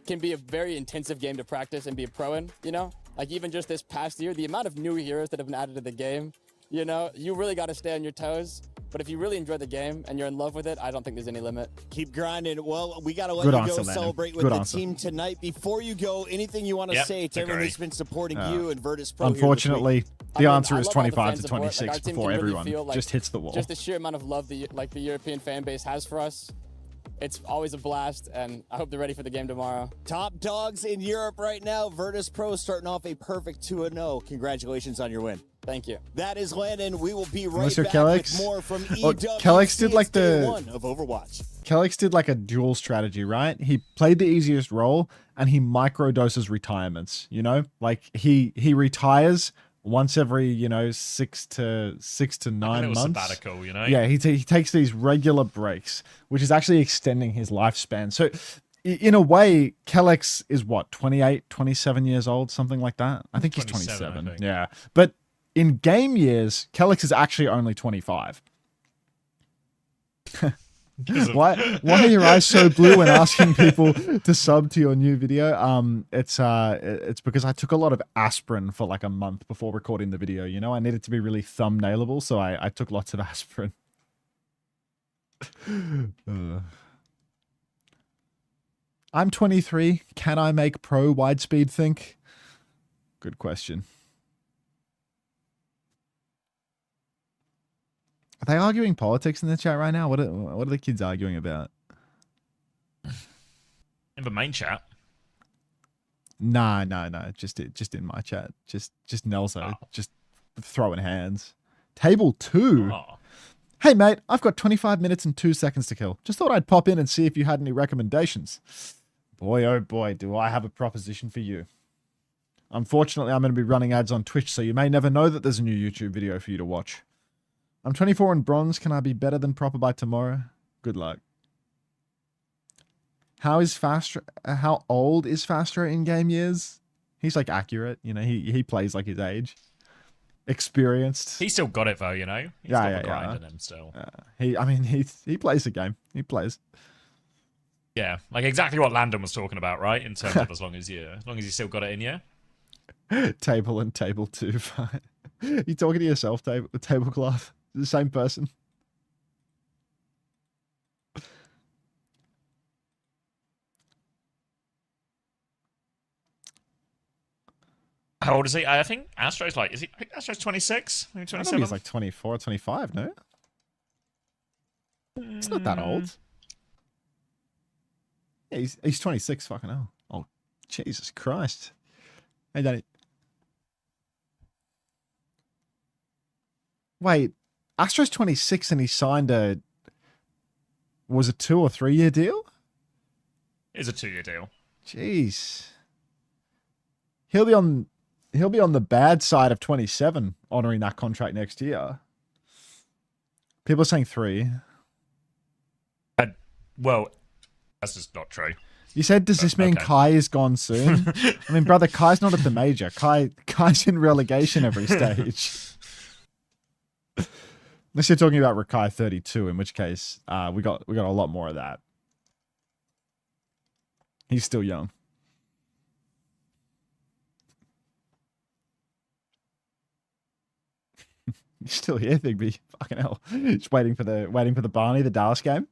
can be a very intensive game to practice and be a pro in, you know? Like even just this past year, the amount of new heroes that have been added to the game, you know, you really got to stay on your toes. But if you really enjoy the game and you're in love with it, I don't think there's any limit. Keep grinding. Well, we got to let Good you answer, go Landon. celebrate with Good the answer. team tonight. Before you go, anything you want to say to everyone who's been supporting you and Virtus.pro? Unfortunately, I the mean, answer I is love all the 25 fan to support. Like, 26 our team before can really everyone feel like just hits the wall. Just the sheer amount of love the European fan base has for us. It's always a blast, and I hope they're ready for the game tomorrow. Top dogs in Europe right now. Virtus.pro starting off a perfect 2-0. Congratulations on your win. Thank you. That is Landon. We will be right Mr. back Kellex? with more from Oh, EWC. Kellex did like It's day the- 1 of Overwatch. Kellex did like a dual strategy, right? He played the easiest role and he microdoses retirements, you know? Like he retires once every, 6 to 9 it was months. sabbatical, you know? Yeah, he takes these regular breaks, which is actually extending his lifespan. So in a way, Kellex is what, 28, 27 years old, something like that? I think he's 27. I think. Yeah. But in game years, Kellex is actually only 25. Why are your eyes so blue when asking people to sub to your new video? It's because I took a lot of aspirin for like a month before recording the video. You know, I needed to be really thumbnailable, so I took lots of aspirin. I'm 23. Can I make pro widespeed think? Good question. Are they arguing politics in the chat right now? What are the kids arguing about? In the main chat. No. Just in my chat. Just Nelzo. Just throwing hands. Table 2. Oh. Hey mate, I've got 25 minutes and 2 seconds to kill. Just thought I'd pop in and see if you had any recommendations. Boy, oh boy, do I have a proposition for you. Unfortunately, I'm going to be running ads on Twitch, so you may never know that there's a new YouTube video for you to watch. I'm 24 in bronze. Can I be better than proper by tomorrow? Good luck. How old is Fastra in game years? He's like accurate, you know, he plays like his age. Experienced. He's still got it though, you know? He's got the grind in him still. He plays the game. He plays. Yeah, like exactly what Landon was talking about, right? In terms of as long as you still got it in you. Table and table 2 fight. You talking to yourself, tablecloth? The same person. How old is he? I think Astro's I think Astro's 26, maybe I thought 27. he's like 24, 25, no? It's not that old. Yeah, he's 26. Fucking hell. Oh, Jesus Christ. Hey, Danny. Wait, Astro's 26 and he signed a... Was it 2 or 3 year deal? It's a 2-year deal. Jeez. He'll be on the bad side of 27 honoring that contract next year. People are saying 3. Well, that's just not true. You said, does this mean Kai is gone soon? I mean, brother, Kai's not at the major. Kai's in relegation every stage. Unless you're talking about Rakai 32, in which case we got a lot more of that. He's still young. You're still here, Bigby. Fucking hell. Just waiting for the Barney, the Dallas game.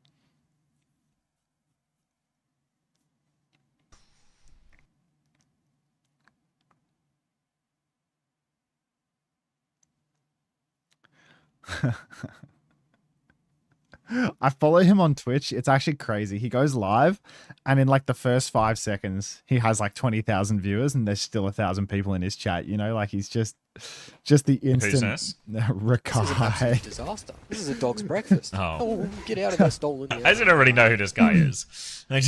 I follow him on Twitch. It's actually crazy. He goes live, and in like the first 5 seconds, he has like 20,000 viewers, and there's still 1,000 people in his chat. You know, like he's just the instant This is an absolute disaster. This is a dog's breakfast. Oh, get out of there, stolen. I don't already know who this guy is. I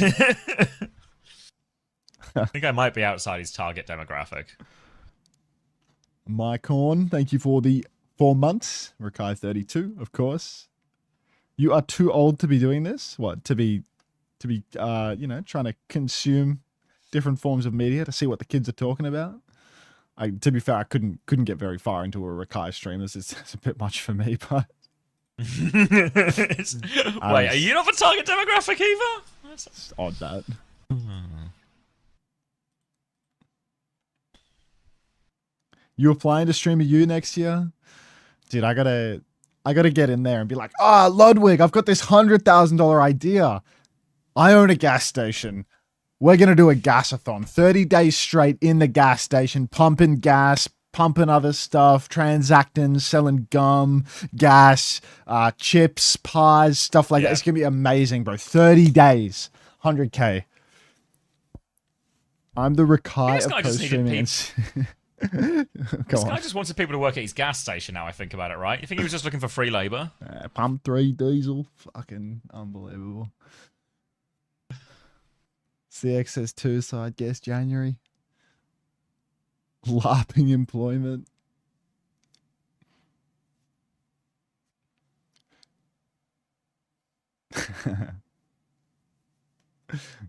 think I might be outside his target demographic. Mike Horn, thank you for the 4 months. Rakai 32, of course. You are too old to be doing this? What, to be you know, trying to consume different forms of media to see what the kids are talking about? To be fair, I couldn't get very far into a Rakai stream. It's a bit much for me, but Wait, are you not the target demographic either? It's odd that. You applying to stream a U next year? Dude, I gotta get in there and be like, Ludwig, I've got this $100,000 idea. I own a gas station. We're going to do a gasathon. 30 days straight in the gas station, pumping gas, pumping other stuff, transacting, selling gum, gas, chips, pies, stuff like that. It's going to be amazing, bro. 30 days, 100K. I'm the Rakai of post-streaming. This guy just wanted people to work at his gas station now, I think about it, right? You think he was just looking for free labour? Pump 3 diesel. Fucking unbelievable. CX says 2, so I guess January. LARPing employment.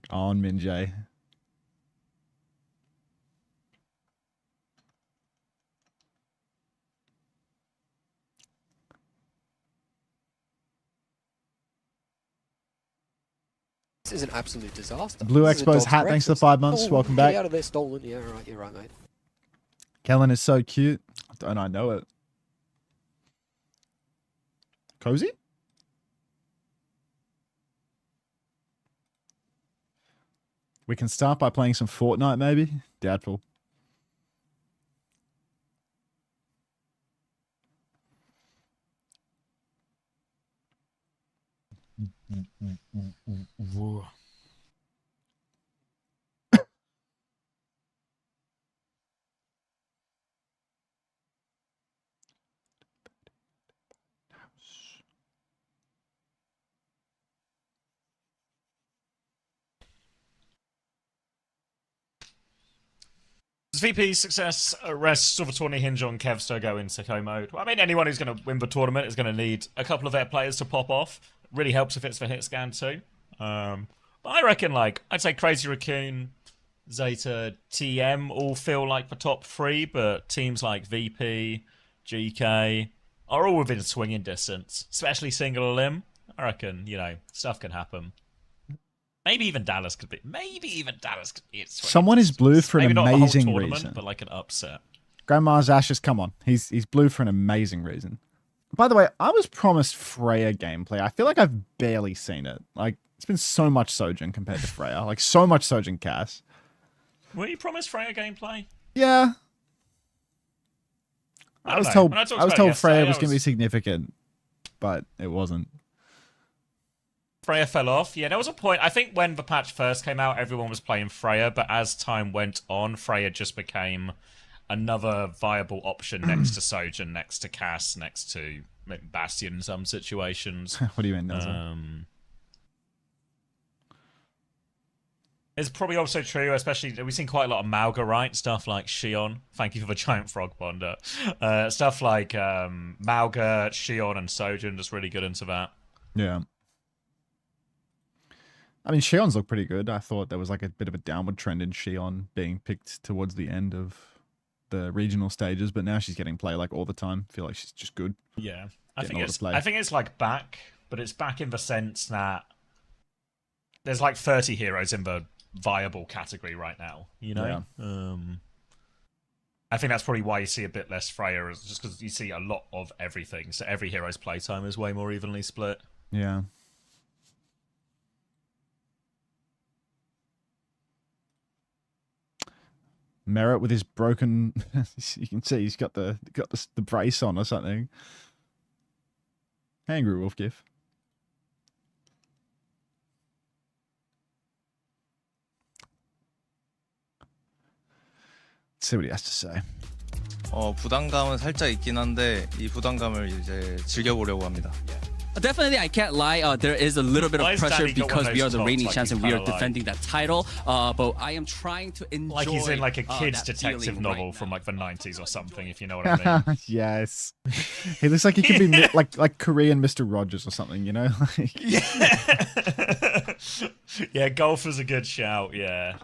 On Minjay. This is an absolute disaster. Blue This is a Expo's dog's hat, thanks for the breakfast. 5 months. Welcome back. Get out of there, stolen. Yeah, right. You're right, mate. Kellen is so cute. Don't I know it? Cozy? We can start by playing some Fortnite, maybe? Doubtful. VP's success rests of a tourney hinge on Kev Stogo in sicko mode. Well, I mean, anyone who's going to win the tournament is going to need a couple of their players to pop off. Really helps if it's for hit scan too. But I reckon, like, I'd say Crazy Raccoon, ZETA, TM all feel like the top 3, but teams like VP, Geekay are all within swinging distance, especially single limb. I reckon, you know, stuff can happen. Maybe even Dallas could be. Someone is blue for an Maybe not the whole amazing tournament, reason. but like an upset. Grandma's Ashes, come on. He's blue for an amazing reason. By the way, I was promised Freya gameplay. I feel like I've barely seen it. Like, it's been so much Sojin compared to Freya. Like, so much Sojin Cass. Were you promised Freya gameplay? Yeah. I was told Freya was going to be significant, but it wasn't. Freya fell off. Yeah, there was a point. I think when the patch first came out, everyone was playing Freya, but as time went on, Freya just became another viable option next to Sojourn, next to Cass, next to Bastion in some situations. What do you mean, Nelson? It's probably also true, especially we've seen quite a lot of Malga, right? Stuff like Shion. Thank you for the giant frog ponder. Stuff like Malga, Shion, and Sojourn just really good into that. Yeah. I mean, Shion's looked pretty good. I thought there was like a bit of a downward trend in Shion being picked towards the end of the regional stages, but now she's getting play like all the time. I feel like she's just good. Yeah, I think it's like back, but it's back in the sense that there's like 30 heroes in the viable category right now. You know, I think that's probably why you see a bit less Freya, just because you see a lot of everything. So every hero's playtime is way more evenly split. Yeah. Merritt with his broken, you can see he's got the brace on or something. Angry Wolf GIF. Let's see what he has to say. 부담감은 살짝 있긴 한데 이 부담감을 이제 즐겨보려고 합니다. Definitely, I can't lie. There is a little bit Why of is pressure Danny got one because of we are those the tops, reigning like champs and he's we are kinda defending that title. But I am trying to enjoy. Like he's in like a kids' that detective feeling novel right from like the 90s or something, if you know what I mean. Yes. He looks like he could be like Korean Mr. Rogers or something, you know? Yeah, golf is a good shout, yeah.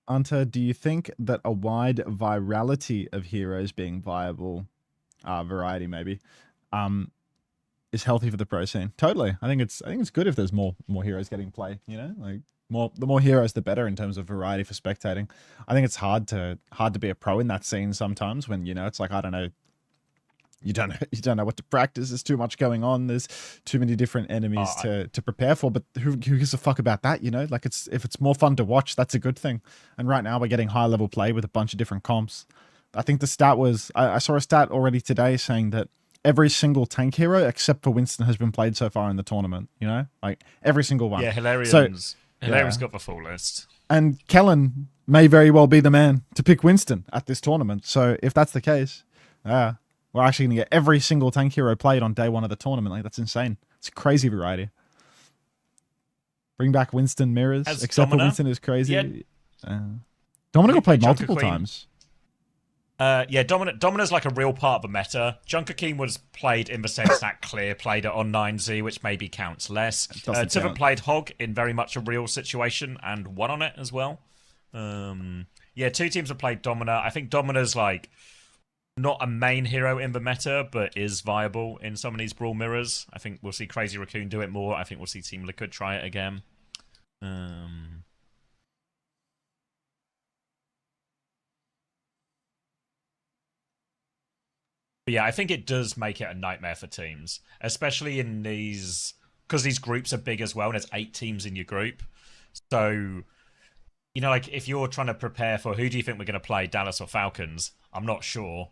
Unter, do you think that a wide virality of heroes being viable, variety maybe, is healthy for the pro scene? Totally. I think it's good if there's more heroes getting play. You know, like the more heroes, the better in terms of variety for spectating. I think it's hard to be a pro in that scene sometimes when it's like I don't know. You don't know what to practice. There's too much going on. There's too many different enemies to prepare for. But who gives a fuck about that? You know, like if it's more fun to watch, that's a good thing. And right now we're getting high level play with a bunch of different comps. I think the stat was I saw a stat already today saying that every single tank hero except for Winston has been played so far in the tournament. You know, like every single one. Yeah, Hilarian's got the full list. And Kellen may very well be the man to pick Winston at this tournament. So if that's the case, we're actually going to get every single tank hero played on day one of the tournament. Like, that's insane. It's a crazy variety. Bring back Winston mirrors, except for Winston is crazy. Yeah. Domino got played multiple times. Yeah, Domina's like a real part of the meta. Junker King was played in the sense that Clear played it on 9Z, which maybe counts less. Tivit played Hog in very much a real situation and won on it as well. Yeah, two teams have played Domina. I think Domina's like not a main hero in the meta, but is viable in some of these Brawl mirrors. I think we'll see Crazy Raccoon do it more. I think we'll see Team Liquid try it again. But yeah, I think it does make it a nightmare for teams, especially in these, because these groups are big as well, and there's 8 teams in your group. So, you know, like if you're trying to prepare for who do you think we're going to play, Dallas or Falcons, I'm not sure.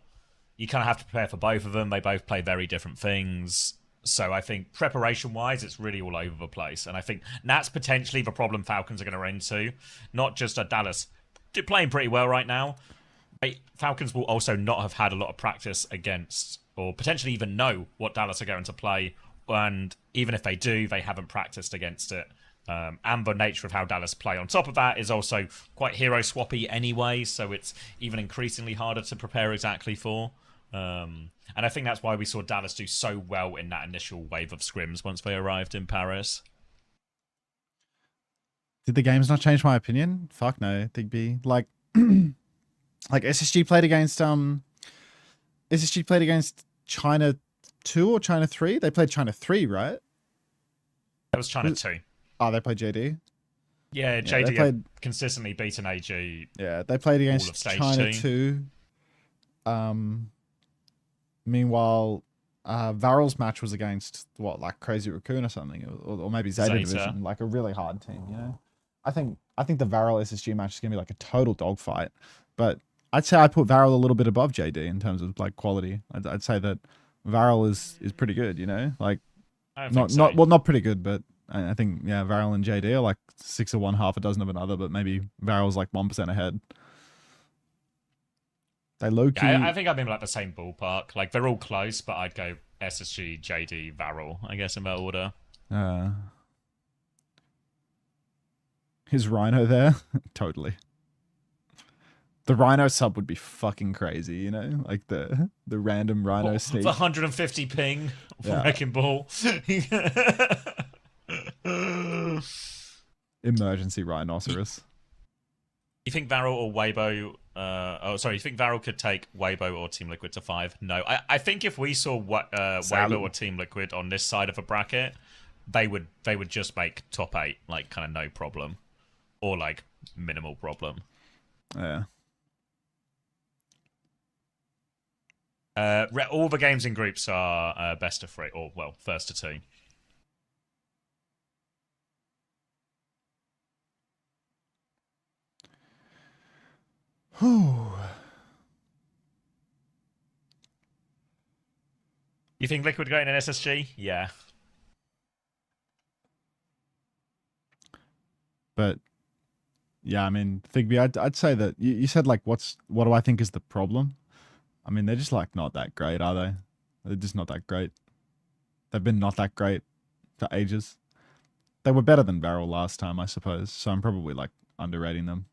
You kind of have to prepare for both of them. They both play very different things. So I think preparation-wise, it's really all over the place. And I think that's potentially the problem Falcons are going to run into. Not just a Dallas. They're playing pretty well right now. Falcons will also not have had a lot of practice against, or potentially even know what Dallas are going to play. And even if they do, they haven't practiced against it. And the nature of how Dallas play on top of that is also quite hero swappy anyway. So it's even increasingly harder to prepare exactly for. And I think that's why we saw Dallas do so well in that initial wave of scrims once they arrived in Paris. Did the games not change my opinion? Fuck no. They'd be like like SSG played against China 2 or China 3? They played China 3, right? That was China 2. Oh, they played JD? Yeah, JD played consistently beaten AG. Yeah, they played against China 2. Meanwhile, VARREL's match was against like Crazy Raccoon or something, or maybe ZETA Division, like a really hard team. You know, I think the VARREL SSG match is gonna be like a total dogfight, but I'd say I put VARREL a little bit above JD in terms of like quality. I'd say that VARREL is pretty good, you know, like not pretty good, but I think yeah, VARREL and JD are like 6 of one, half a dozen of another, but maybe VARREL's like 1% ahead. They low key. Yeah, I think I'm in like the same ballpark. Like they're all close, but I'd go SSG, JD, VARREL, I guess in that order. His Rhino there, totally. The Rhino sub would be fucking crazy, you know, like the random Rhino sneak. 150 ping from Wrecking Ball. Emergency rhinoceros. You think VARREL or Weibo? You think VARREL could take Weibo or Team Liquid to 5? No, I think if we saw Weibo or Team Liquid on this side of a bracket, they would just make top 8, like kind of no problem, or like minimal problem. Yeah. All the games in groups are best of 3, or well, first to 2. You think Liquid going in SSG? Yeah. But yeah, I mean, Thigby, I'd say that you said like what do I think is the problem? I mean, they're just like not that great, are they? They're just not that great. They've been not that great for ages. They were better than VARREL last time, I suppose. So I'm probably like underrating them,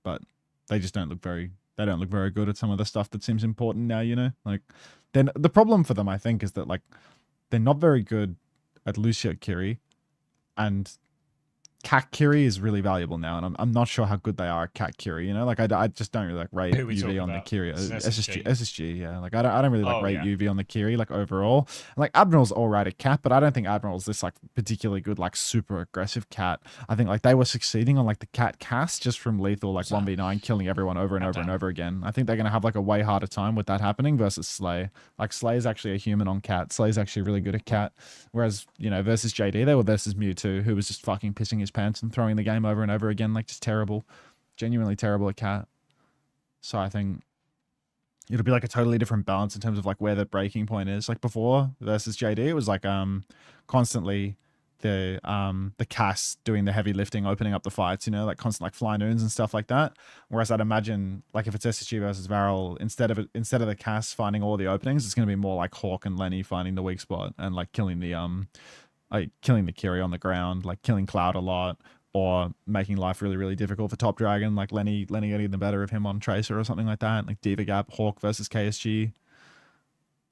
but they just don't look very good at some of the stuff that seems important now, you know? Like then the problem for them, I think, is that like they're not very good at Lucio Kiri, and Cat Kiri is really valuable now, and I'm not sure how good they are at Cat Kiri, you know? Like I just don't really like rate UV on the Kiri. SSG, yeah. Like I don't really like rate UV on the Kiri, like overall. Like Admiral's alright at Cat, but I don't think Admiral's this like particularly good, like super aggressive Cat. I think like they were succeeding on like the Cat cast just from lethal like 1v9, killing everyone over and over and over again. I think they're gonna have like a way harder time with that happening versus Slay. Like Slay is actually a human on Cat. Slay's actually really good at Cat. Whereas, you know, versus JD, they were versus Mewtwo, who was just fucking pissing his pants and throwing the game over and over again, like just terrible, genuinely terrible at Cat. So I think it'll be like a totally different balance in terms of like where the breaking point is. Like before versus JD, it was like constantly the cast doing the heavy lifting, opening up the fights, you know, like constant like fly noons and stuff like that. Whereas I'd imagine like if it's SSG versus VARREL, instead of the cast finding all the openings, it's going to be more like Hawk and Lenny finding the weak spot and like killing the Kiri on the ground, like killing Cloud a lot, or making life really, really difficult for Top Dragon, like Lenny getting the better of him on Tracer or something like that, like Diva Gap, Hawk versus KSG.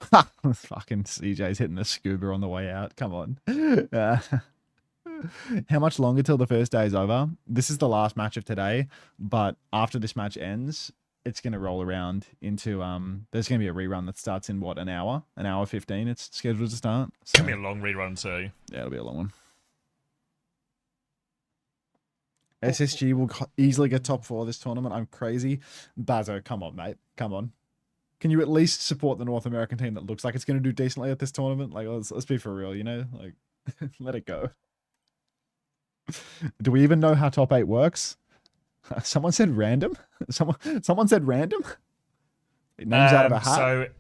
Fucking CJ's hitting the scuba on the way out. Come on. How much longer till the first day is over? This is the last match of today, but after this match ends, it's going to roll around into there's going to be a rerun that starts in what, an hour 15 it's scheduled to start. It's going to be a long rerun too. Yeah, it'll be a long one. SSG will easily get top 4 this tournament. I'm crazy. Bazo, come on, mate. Come on. Can you at least support the North American team that looks like it's going to do decently at this tournament? Like, let's be for real, you know? Like, let it go. Do we even know how top 8 works? Someone said random? Someone said random? Names out of a hat?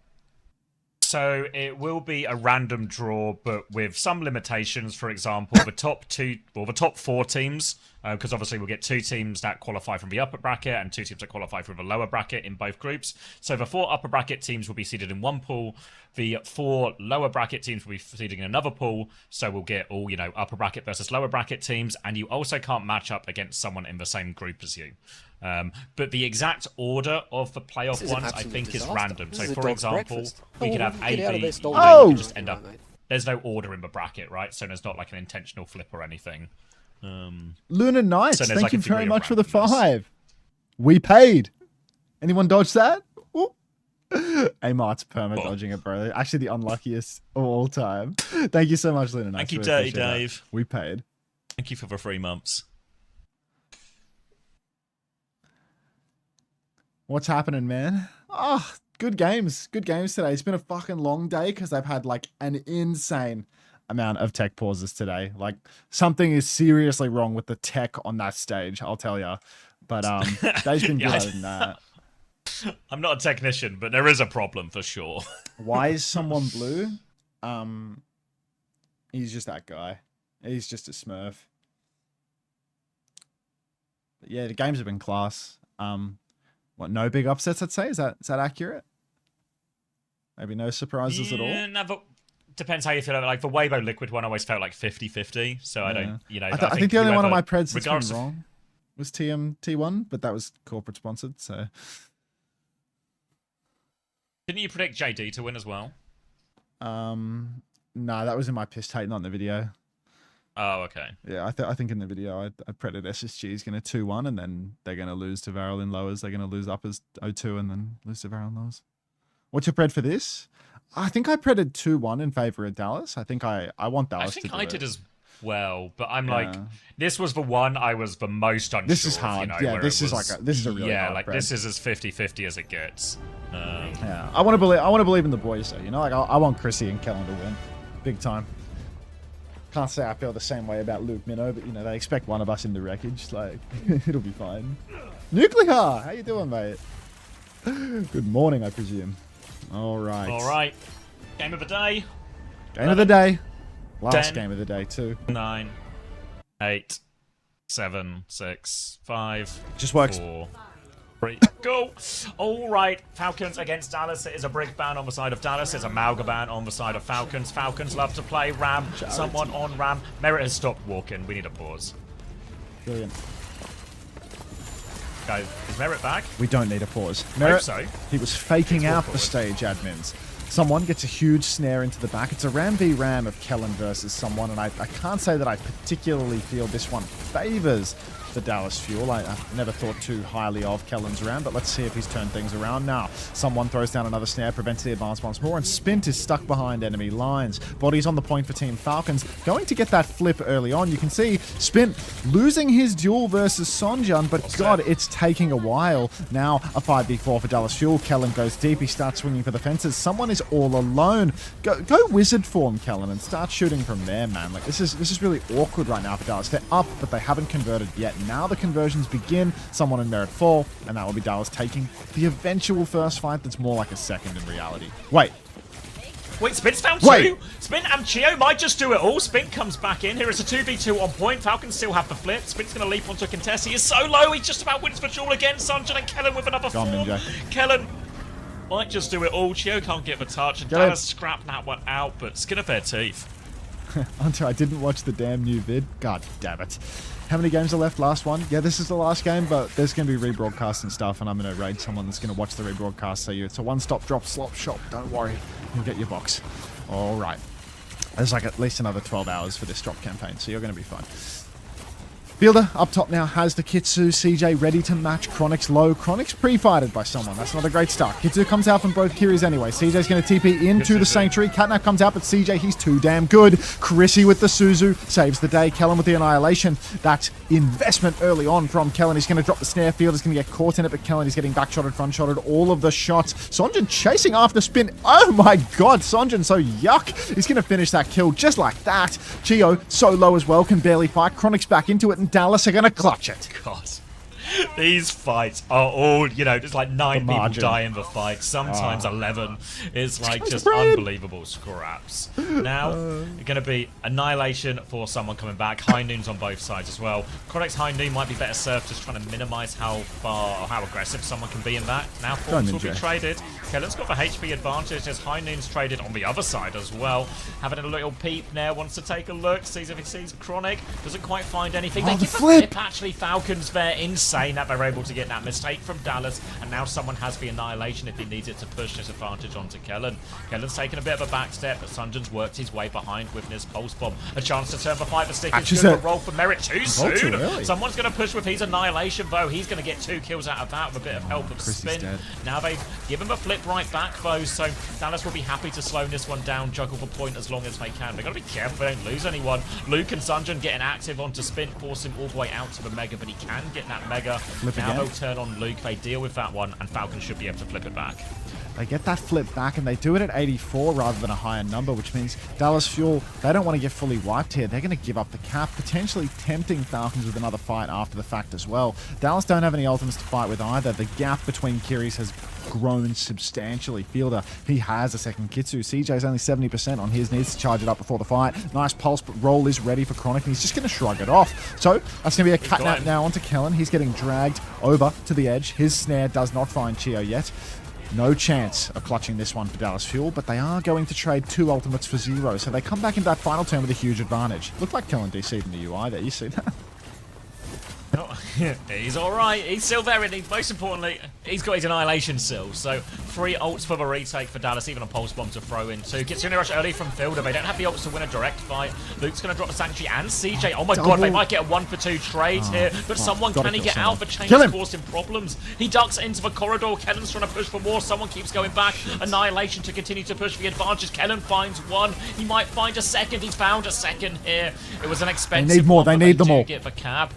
So it will be a random draw, but with some limitations. For example, the top 4 teams, because obviously we'll get 2 teams that qualify from the upper bracket and 2 teams that qualify from the lower bracket in both groups. So the 4 upper bracket teams will be seeded in one pool. The 4 lower bracket teams will be seeded in another pool. So we'll get all, you know, upper bracket versus lower bracket teams, and you also can't match up against someone in the same group as you. But the exact order of the playoff ones, I think, is random. So, for example, we could have A, B, you just end up. There's no order in the bracket, right? So there's not like an intentional flip or anything. Lunar Knights, so thank you very much for the 5. We paid. Anyone dodge that? Amart's perma dodging it, bro. Actually, the unluckiest of all time. Thank you so much, Lunar Knights. Thank you, Dirty Dave. We paid. Thank you for the 3 months. What's happening, man? Oh, good games. Good games today. It's been a fucking long day because I've had like an insane amount of tech pauses today. Like something is seriously wrong with the tech on that stage, I'll tell you. But they've been good other than that. I'm not a technician, but there is a problem for sure. Why is someone blue? He's just that guy. He's just a smurf. But yeah, the games have been class. What, no big upsets, I'd say? Is that accurate? Maybe no surprises at all? No, but depends how you feel. Like the Weibo Liquid one always felt like 50-50, so I don't, you know. I think the only one of my preds that's been wrong was TM-T1, but that was corporate sponsored, so. Didn't you predict JD to win as well? No, that was in my piss take, not in the video. Oh, okay. Yeah, I think in the video I predicted SSG is going to 2-1, and then they're going to lose to VARREL in lowers. They're going to lose up as 0-2 and then lose to VARREL in lowers. What's your pred for this? I think I predicted 2-1 in favor of Dallas. I think I want Dallas to do it. I think I did as well, but I'm like, this was the one I was the most unsure. This is hard. Of, you know, yeah, this is a really hard like pred. this is as 50-50 as it gets. Yeah, I want to believe in the boys though. You know, like I want Chrissy and Kellen to win, big time. Can't say I feel the same way about Luke Minnow, but you know they expect one of us in the wreckage. Like it'll be fine. Nuclear, how you doing, mate? Good morning, I presume. All right. All right. Game of the day. Game of the day. Last 10, game of the day too. 9, 8, 7, 6, 5. Just works. 4, 3, go! Alright, Falcons against Dallas. It is a brick ban on the side of Dallas. It's a Malga ban on the side of Falcons. Falcons love to play Ram. Someone on Ram. Merit has stopped walking. We need a pause. Brilliant. Guys, is Merit back? We don't need a pause. Merit, so. He was faking out the stage admins. Someone gets a huge snare into the back. It's a Ram v Ram of Kellen versus someone, and I can't say that I particularly feel this one favors the Dallas Fuel. I never thought too highly of Kellen's Ram, but let's see if he's turned things around now. Someone throws down another snare, prevents the advance once more, and Spint is stuck behind enemy lines. Body's on the point for Team Falcons, going to get that flip early on. You can see Spint losing his duel versus Sonjan, but God, it's taking a while. Now a 5v4 for Dallas Fuel. Kellen goes deep, he starts swinging for the fences. Someone is all alone. Go wizard form, Kellen, and start shooting from there, man. Like this is really awkward right now for Dallas. They're up, but they haven't converted yet. Now the conversions begin. Someone in Merit fall, and that will be Dallas taking the eventual first fight that's more like a second in reality. Wait, Spint's found two. Spint and Chio might just do it all. Spint comes back in. Here is a 2v2 on point. Falcons still have the flip. Spint's going to leap onto a contest. He is so low. He just about wins the duel again. Sunjan and Kellen with another form. Kellen might just do it all. Chio can't get the touch. And Dallas scrapped that one out, but skin of their teeth. Unter, I didn't watch the damn new vid. God damn it. How many games are left? Last one? Yeah, this is the last game, but there's going to be rebroadcast and stuff, and I'm going to raid someone that's going to watch the rebroadcast. So it's a one-stop drop slop shop. Don't worry. You'll get your box. All right. There's like at least another 12 hours for this drop campaign, so you're going to be fine. Fielder up top now has the Kitsu. CJ ready to match Chronix low. Chronix pre-fighted by someone. That's not a great start. Kitsu comes out from both Kiris anyway. CJ's going to TP into the Sanctuary. Catnap comes out, but CJ, he's too damn good. Chrissy with the Suzu saves the day. Kellen with the Annihilation. That investment early on from Kellen. He's going to drop the snare. Fielder's going to get caught in it, but Kellen is getting back-shotted, front-shotted. All of the shots. Sonjan chasing after Spin. Oh my god, Sonjan so yuck. He's going to finish that kill just like that. Chio so low as well, can barely fight. Chronix back into it, and Dallas are going to clutch it. God. These fights are all, you know, just like 9 people die in the fight, sometimes 11. It's like just unbelievable scraps. Now, it's going to be Annihilation for someone coming back. High Noon's on both sides as well. Chronix High Noon might be better served just trying to minimize how far or how aggressive someone can be in that. Now, forms will be traded. Kellen's got the HP advantage as High Noon's traded on the other side as well. Having a little peep there, wants to take a look, sees if he sees Chronic, doesn't quite find anything. They give a flip, actually. Falcons there, insane that they're able to get that mistake from Dallas, and now someone has the Annihilation if he needs it to push this advantage onto Kellen. Kellen's taken a bit of a back step, but Sunjan's worked his way behind with this Pulse Bomb. A chance to turn the fight. The stick is good, but roll for Merit too soon. Someone's going to push with his Annihilation, though. He's going to get 2 kills out of that with a bit of help of Spin. Now they give him a flip right back, though, so Dallas will be happy to slow this one down, juggle the point as long as they can. They've got to be careful they don't lose anyone. Luke and Sunjan getting active onto Spin, force him all the way out to the Mega, but he can get that Mega. Now they'll turn on Luke, they deal with that one, and Falcons should be able to flip it back. They get that flip back, and they do it at 84 rather than a higher number, which means Dallas Fuel, they don't want to get fully wiped here. They're going to give up the cap, potentially tempting Falcons with another fight after the fact as well. Dallas don't have any ultimates to fight with either. The gap between Kiris has grown substantially. Fielder, he has a second Kitsu. CJ's only 70% on his, needs to charge it up before the fight. Nice pulse, but roll is ready for Chronic, and he's just going to shrug it off. So that's going to be a catnap now onto Kellen. He's getting dragged over to the edge. His snare does not find Chio yet. No chance of clutching this one for Dallas Fuel, but they are going to trade 2 ultimates for 0, so they come back into that final turn with a huge advantage. Looked like Kellen DC'd in the UI there, you see that? Oh, he's alright, he's still there, and most importantly, he's got his Annihilation still, so 3 ults for the retake for Dallas, even a Pulse Bomb to throw in too. Kitsune rush early from Fielder, they don't have the ults to win a direct fight. Luke's going to drop the Sanctuary and CJ, oh my god, they might get a 1-for-2 trade here, but someone can he get out? The chain is causing problems. He ducks into the corridor, Kellen's trying to push for more, someone keeps going back. Annihilation to continue to push the advantage. Kellen finds one, he might find a second, he's found a second here. It was an expensive They need more, one, they but need them all. Get the cab.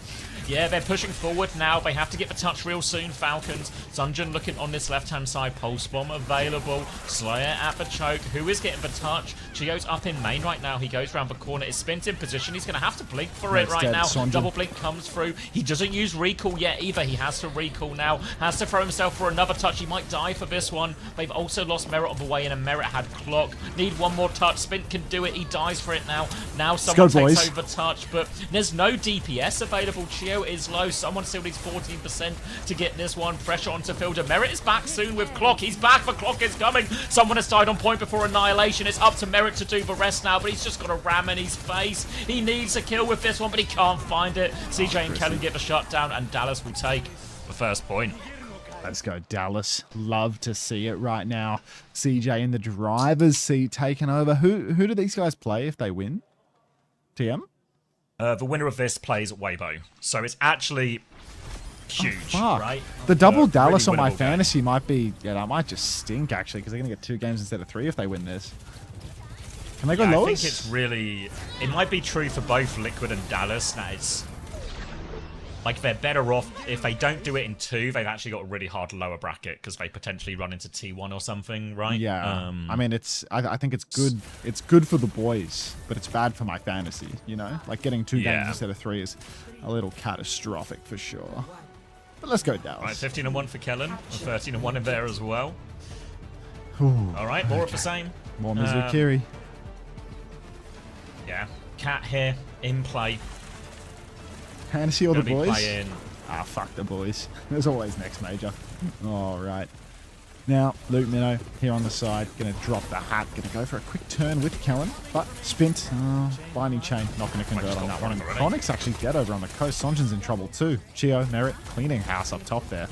Yeah, they're pushing forward now. They have to get the touch real soon. Falcons. Sunjin looking on this left-hand side. Pulse Bomb available. Slayer at the choke. Who is getting the touch? Chio's up in main right now. He goes around the corner. Is Spint in position. He's going to have to blink for it right now. Sunjin. Double blink comes through. He doesn't use recall yet either. He has to recall now. Has to throw himself for another touch. He might die for this one. They've also lost Merit on the way in, and Merit had clock. Need one more touch. Spint can do it. He dies for it now. Now someone takes over touch, but there's no DPS available. Chio is low. Someone still needs 14% to get this one. Pressure onto Fielder. Merit is back soon with clock. He's back. The clock is coming. Someone has died on point before Annihilation. It's up to Merit to do the rest now, but he's just got a ram in his face. He needs a kill with this one, but he can't find it. CJ and Kellen get the shutdown, and Dallas will take the first point. Let's go, Dallas. Love to see it right now. CJ in the driver's seat taking over. Who do these guys play if they win? TM? The winner of this plays Weibo. So it's actually huge, right? The double Dallas really on my winnable fantasy might be... Yeah, that might just stink, actually, because they're going to get 2 games instead of 3 if they win this. Can they go I lowers? think it's really... It might be true for both Liquid and Dallas. That it's... Like, they're better off... If they don't do it in 2, they've actually got a really hard lower bracket, because they potentially run into T1 or something, right? Yeah. I mean, it's... I think it's good. It's good for the boys, but it's bad for my fantasy, you know? Like, getting 2 games instead of 3 is a little catastrophic for sure. But let's go Dallas. Right, 15-1 for Kellen, and 13-1 in there as well. Ooh, all right, more of the same. More Mizukiri. Yeah, Cat here in play. Fantasy or the boys? Playing. Ah, fuck the boys. There's always next major. All right. Now, Luke Minnow here on the side, going to drop the hat, going to go for a quick turn with Kellen, but Spint, Binding Chain, not going to convert on that one. And Chronic's actually dead over on the coast. Sonjin's in trouble too. Chio, Merit, cleaning house up top there.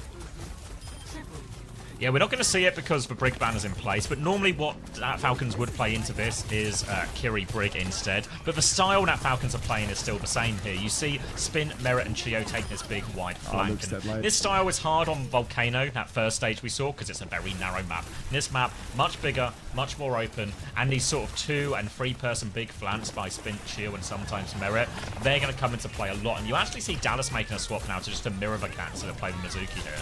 Yeah, we're not going to see it because the Brig banner's in place, but normally what Falcons would play into this is Kiri Brig instead. But the style that Falcons are playing is still the same here. You see Spin, Merit, and Chio take this big wide flank. This style is hard on Volcano, that first stage we saw, because it's a very narrow map. This map, much bigger, much more open, and these sort of 2- and 3-person big flanks by Spin, Chio, and sometimes Merit, they're going to come into play a lot. And you actually see Dallas making a swap now to just a mirror the cat instead of playing Mizuki here.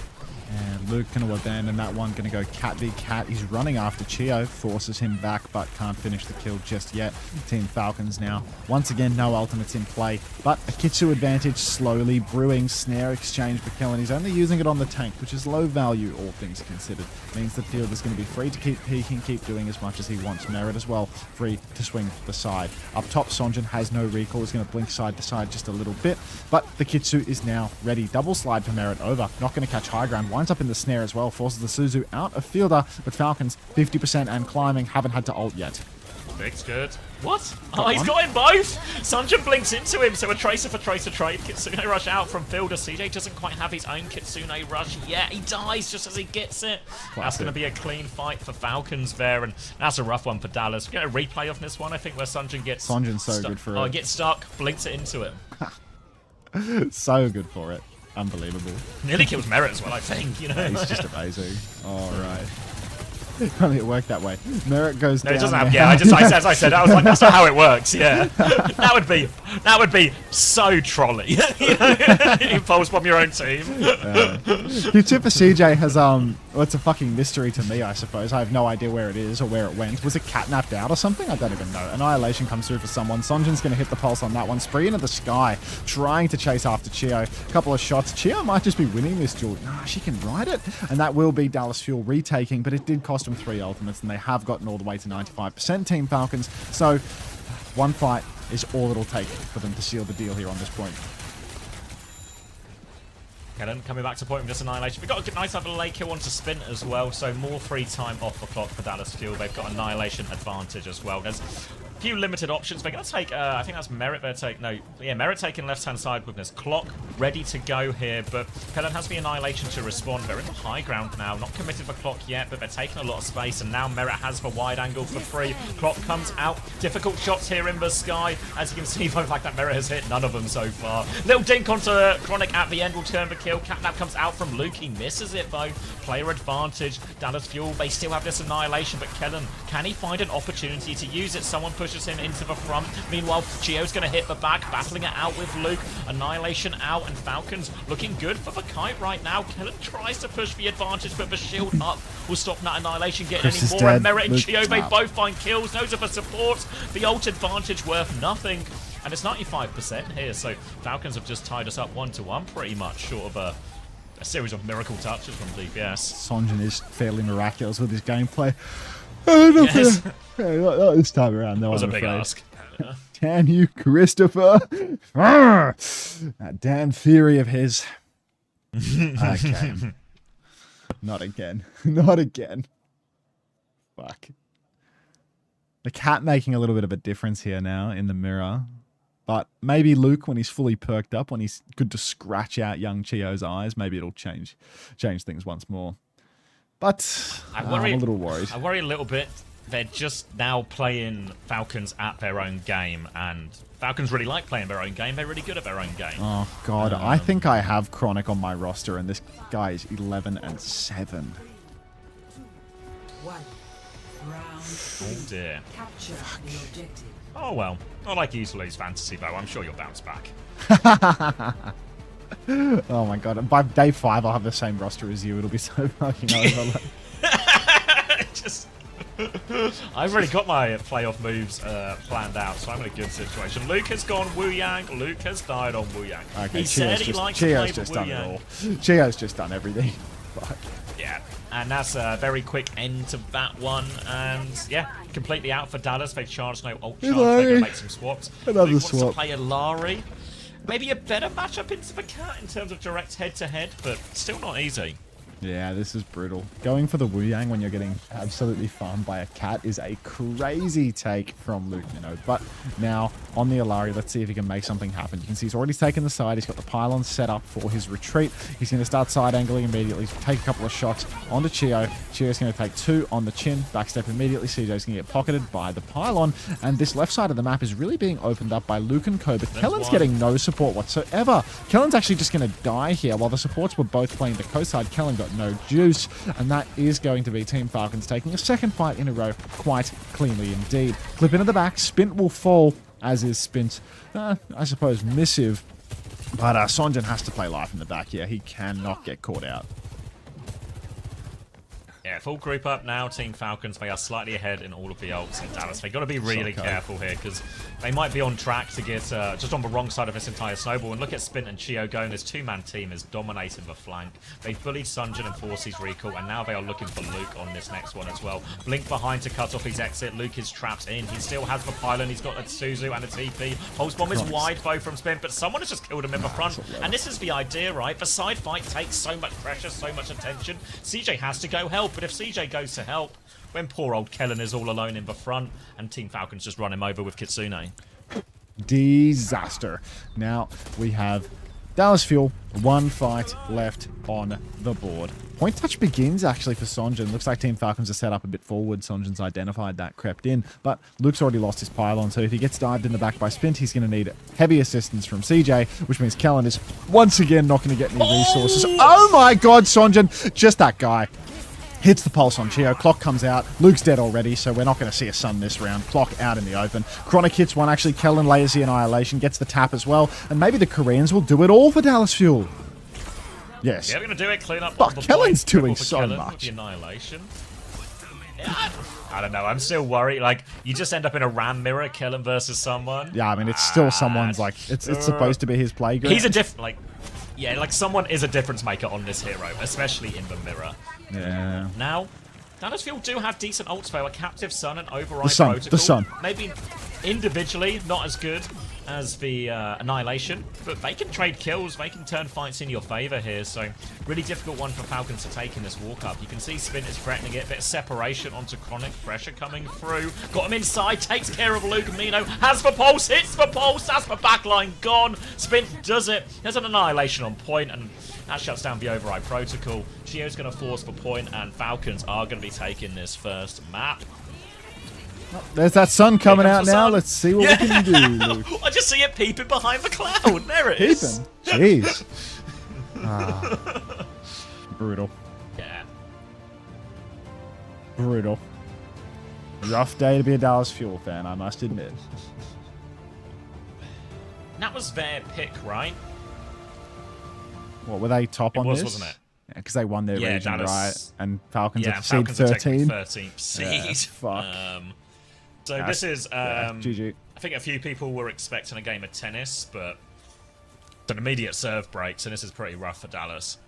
And Luke going to abandon that one, going to go Cat v Cat. He's running after Chio, forces him back, but can't finish the kill just yet. Team Falcons now. Once again, no ultimates in play, but a Kitsu advantage slowly brewing. Snare exchange for Kellen. He's only using it on the tank, which is low value, all things considered. Means the field is going to be free to keep peeking, keep doing as much as he wants. Merit as well, free to swing the side. Up top, Sonjin has no recall. He's going to blink side to side just a little bit, but the Kitsu is now ready. Double slide for Merit over. Not going to catch high ground. Winds up in the snare as well, forces the Suzu out of Fielder, but Falcons 50% and climbing, haven't had to ult yet. Big's good. What? Oh, he's got him both! Sunjin blinks into him, so a Tracer for Tracer trade. Kitsune rush out from Fielder. CJ doesn't quite have his own Kitsune rush yet. He dies just as he gets it. That's going to be a clean fight for Falcons there, and that's a rough one for Dallas. We're going to replay off this one, I think, where Sunjin gets... Sunjin's so good for it. Oh, he gets stuck, blinks it into him. So good for it. Unbelievable. Nearly kills Merit as well, I think. You know, he's just amazing. All right. Only it worked that way. Merit goes down. It doesn't have, yeah, as I said, I was like, that's not how it works. Yeah, that would be so trolly. You know, you pulse bomb your own team. Q2 for CJ has Well, it's a fucking mystery to me, I suppose. I have no idea where it is or where it went. Was it catnapped out or something? I don't even know. Annihilation comes through for someone. Sonjin's going to hit the pulse on that one. Spree into the sky, trying to chase after Chio. A couple of shots. Chio might just be winning this duel. Nah, she can ride it. And that will be Dallas Fuel retaking, but it did cost them 3 ultimates, and they have gotten all the way to 95% Team Falcons. So, one fight is all it'll take for them to seal the deal here on this point. Kellen coming back to point with this Annihilation. We've got a nice little late kill onto Spin as well, so more free time off the clock for Dallas Fuel. They've got Annihilation advantage as well. There's a few limited options. They're going to take, I think that's Merit. They're taking, no, yeah, Merit taking left-hand side with this clock ready to go here, but Kellen has the Annihilation to respond. They're in the high ground now, not committed for clock yet, but they're taking a lot of space, and now Merit has the wide angle for free. Clock comes out. Difficult shots here in the sky. As you can see, the fact that Merit has hit none of them so far. Little dink onto Chronic at the end will turn the kill. Catnap comes out from Luke. He misses it though. Player advantage. Dallas Fuel, they still have this Annihilation, but Kellen, can he find an opportunity to use it? Someone pushes him into the front. Meanwhile, Chio's going to hit the back, battling it out with Luke. Annihilation out, and Falcons looking good for the kite right now. Kellen tries to push the advantage, but the shield up will stop that Annihilation getting any more. And Merit and Chio, they both find kills. Those are the supports. The ult advantage worth nothing. And it's 95% here, so Falcons have just tied us up 1-1, pretty much, short of a series of miracle touches from DPS. Sonjin is fairly miraculous with his gameplay. Yes. Not this time around, though. That was I'm a big afraid. ask. Can you, Christopher? That damn theory of his. Okay. Not again. Not again. Fuck. The cat making a little bit of a difference here now in the mirror. But maybe Luke, when he's fully perked up, when he's good to scratch out young Chio's eyes, maybe it'll change things once more. But I'm a little worried. I worry a little bit. They're just now playing Falcons at their own game, and Falcons really like playing their own game. They're really good at their own game. Oh, God. I think I have Chronic on my roster, and this guy is 11-7. Oh, dear. Oh, well. Not like you to lose fantasy, though. I'm sure you'll bounce back. Oh, my God. By day 5, I'll have the same roster as you. It'll be so fucking over. I've already got my playoff moves planned out, so I'm in a good situation. Luke has gone Wu Yang. Luke has died on Wu Yang. Okay, he said he likes to play with Wu Yang. Chio's just done everything. Fuck. Yeah, and that's a very quick end to that one. And yeah, completely out for Dallas. They've charged no ult charge. They're going to make some swaps. Another Luke swap. wants to play a Lari. Maybe a better matchup into the cat in terms of direct head-to-head, but still not easy. Yeah, this is brutal. Going for the Wu Yang when you're getting absolutely farmed by a cat is a crazy take from Luke Minnow. But now, on the Alari, let's see if he can make something happen. You can see he's already taken the side. He's got the pylon set up for his retreat. He's going to start side angling immediately, take a couple of shots onto Chio. Chio's going to take 2 on the chin, backstep immediately. CJ's going to get pocketed by the pylon. And this left side of the map is really being opened up by Luke and Co. But Kellen's getting no support whatsoever. Kellen's actually just going to die here. While the supports were both playing the co side, Kellen got no juice, and that is going to be Team Falcons taking a second fight in a row quite cleanly indeed. Clip into the back, Spint will fall, as is Spint's, I suppose, missive, but Sonjin has to play life in the back here. He cannot get caught out. Yeah, full group up now, Team Falcons. They are slightly ahead in all of the ults in Dallas. They've got to be really careful here, because they might be on track to get just on the wrong side of this entire snowball. And look at Spin and Chio going. This two-man team is dominating the flank. They bullied Sunjin and forced his recall, and now they are looking for Luke on this next one as well. Blink behind to cut off his exit. Luke is trapped in. He still has the pylon. He's got a Suzu and a TP. Pulse bomb is wide though from Spin, but someone has just killed him in the front. And this is the idea, right? The side fight takes so much pressure, so much attention. CJ has to go help, but if CJ goes to help, when poor old Kellen is all alone in the front, and Team Falcons just run him over with Kitsune. Disaster. Now we have Dallas Fuel, 1 fight left on the board. Point touch begins actually for Sonjin. Looks like Team Falcons are set up a bit forward. Sonjin's identified that, crept in, but Luke's already lost his pylon, so if he gets dived in the back by Spint, he's going to need heavy assistance from CJ, which means Kellen is once again not going to get any resources. Oh my god, Sonjin! Just that guy. Hits the pulse on Chio. Clock comes out. Luke's dead already, so we're not going to see a sun this round. Clock out in the open. Chronic hits one. Actually, Kellen layers the Annihilation, gets the tap as well. And maybe the Koreans will do it all for Dallas Fuel. Yes. Yeah, we're going to do it. Clean up. Fuck, on the Kellen's point. doing Triple for so Kellen much. with the Annihilation. Yeah, I don't know. I'm still worried. Like, you just end up in a ram mirror, Kellen versus someone. Yeah, I mean, it's still someone's, like, it's supposed to be his playground. He's a different, like, yeah, like someone is a difference maker on this hero, especially in the mirror. Yeah. Now, Dallas Fuel do have decent ults though. A Captive Sun and Override The Sun, Protocol. the Sun. Maybe individually not as good as the Annihilation, but they can trade kills, they can turn fights in your favor here, so really difficult one for Falcons to take in this walk-up. You can see Spin is threatening it, a bit of separation onto Chronic, pressure coming through, got him inside, takes care of Luke Mino, has the pulse, hits the pulse, that's the backline gone, Spin does it, there's an Annihilation on point, and that shuts down the Override Protocol. Gio's going to force the point, and Falcons are going to be taking this first map. There's that sun coming out the now. sun. Let's see what we can do, Luke. I just see it peeping behind the cloud. There it is. Peeping? Jeez. Ah. Brutal. Yeah. Brutal. Rough day to be a Dallas Fuel fan, I must admit. That was their pick, right? What, were they top on was, this? wasn't it? Yeah, because they won their region, Dallas, right? And Falcons yeah, are seed Falcons are 13. technically 13th seed. Yeah, fuck. So Yeah, this is, GG. I think a few people were expecting a game of tennis, but it's an immediate serve breaks, and this is pretty rough for Dallas.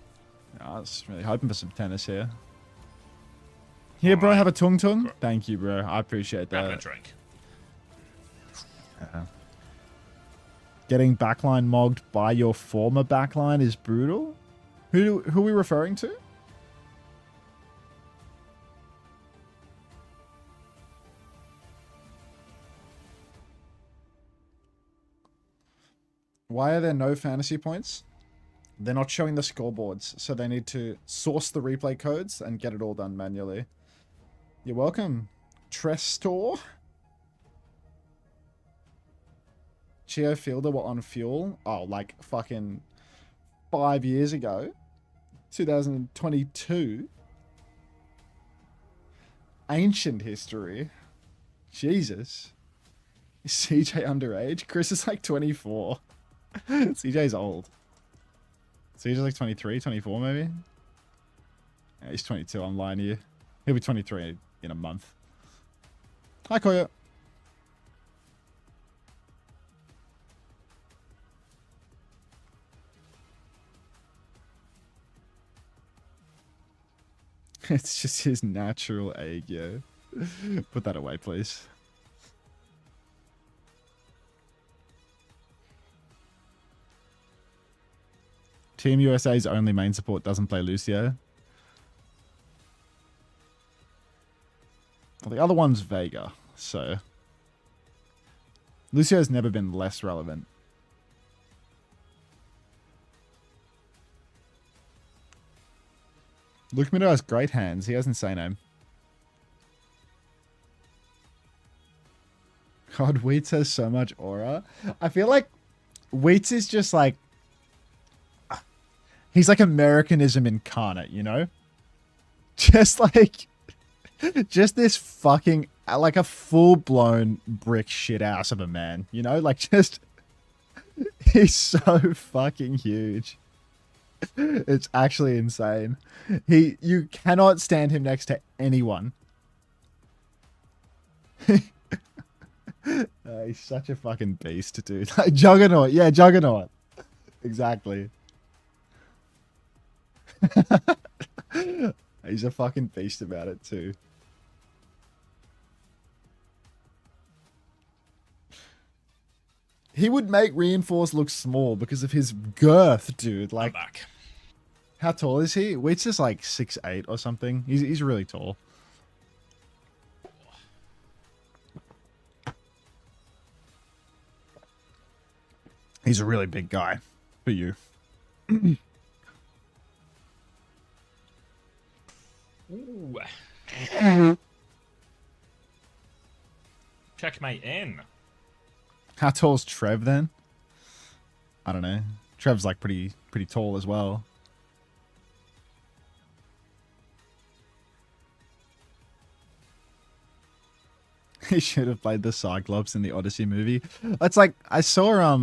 I was really hoping for some tennis here. Here, bro, have a tung tung. Thank you, bro. I appreciate that. Grab a drink. Getting backline mogged by your former backline is brutal. Who are we referring to? Why are there no fantasy points? They're not showing the scoreboards, so they need to source the replay codes and get it all done manually. You're welcome, Trestor. Chio Fielder were on Fuel. Oh, like fucking 5 years ago. 2022. Ancient history. Jesus. Is CJ underage? Chris is like 24. CJ's old. CJ's like 23, 24 maybe? Yeah, he's 22, I'm lying to you. He'll be 23 in a month. Hi, Koya. It's just his natural egg, yo. Put that away, please. Team USA's only main support doesn't play Lucio. Well, the other one's Vega, so... Lucio's never been less relevant. Luke Mino has great hands. He has insane aim. God, Wheats has so much aura. I feel like Wheats is just like... He's like Americanism incarnate, you know? Just like... Just this fucking... Like a full-blown brick shit ass of a man, you know? Like just... He's so fucking huge. It's actually insane. You cannot stand him next to anyone. He's such a fucking beast, dude. Like, Juggernaut. Yeah, Juggernaut. Exactly. He's a fucking beast about it, too. He would make Reinforce look small because of his girth, dude. Like, back. How tall is he? Wheat's just like 6'8" or something. He's really tall. He's a really big guy for you. Ooh. Checkmate in. How tall's Trev then? I don't know. Trev's like pretty tall as well. He should have played the Cyclops in the Odyssey movie. It's like I saw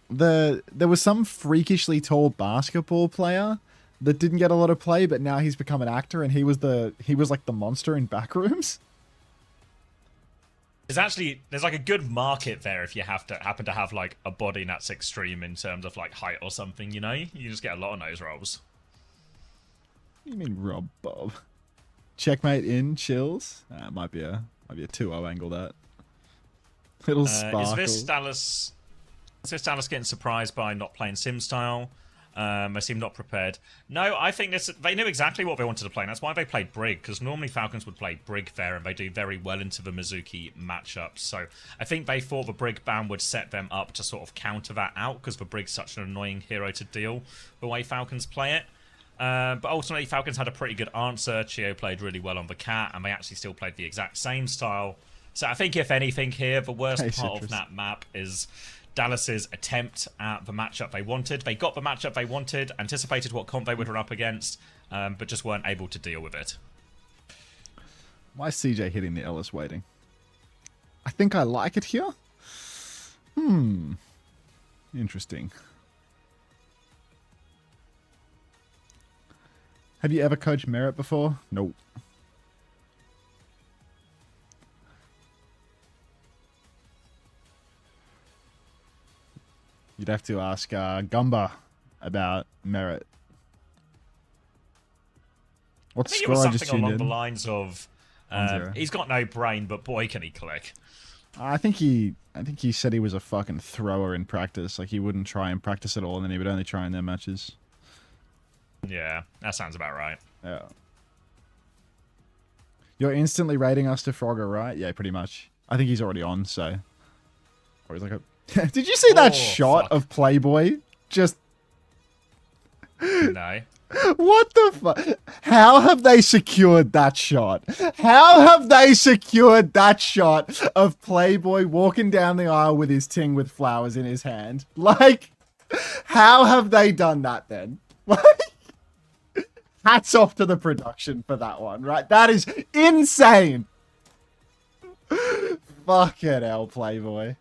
there was some freakishly tall basketball player that didn't get a lot of play, but now he's become an actor, and he was like the monster in Backrooms. There's like a good market there if you happen to have like a body that's extreme in terms of like height or something, you know? You just get a lot of nose rolls. You mean Rob Bob? Checkmate in chills. Might be a 2-0 angle that. Little sparkle. Is this Dallas getting surprised by not playing sim style? They seem not prepared. No, I think they knew exactly what they wanted to play, and that's why they played Brig, because normally Falcons would play Brig there, and they do very well into the Mizuki matchups. So I think they thought the Brig ban would set them up to sort of counter that out, because the Brig's such an annoying hero to deal the way Falcons play it. But ultimately, Falcons had a pretty good answer. Chio played really well on the cat, and they actually still played the exact same style. So I think, if anything here, the worst part of that map is Dallas's attempt at the matchup they wanted. They got the matchup they wanted, anticipated what comp they would run up against, but just weren't able to deal with it. Why is CJ hitting the Ellis waiting? I think I like it here. Interesting. Have you ever coached Merit before? Nope. You'd have to ask Gumba about Merit. What score I just tuned in? Along the lines of, he's got no brain, but boy can he click. I think he said he was a fucking thrower in practice. Like, he wouldn't try and practice at all, and then he would only try in their matches. Yeah, that sounds about right. Yeah. You're instantly rating us to Frogger, right? Yeah, pretty much. I think he's already on, so. Or he's like a... Did you see that shot of Playboy? Just... No. What the fuck? How have they secured that shot? How have they secured that shot of Playboy walking down the aisle with his ting with flowers in his hand? Like, how have they done that then? Like, hats off to the production for that one, right? That is insane. Fucking hell, Playboy.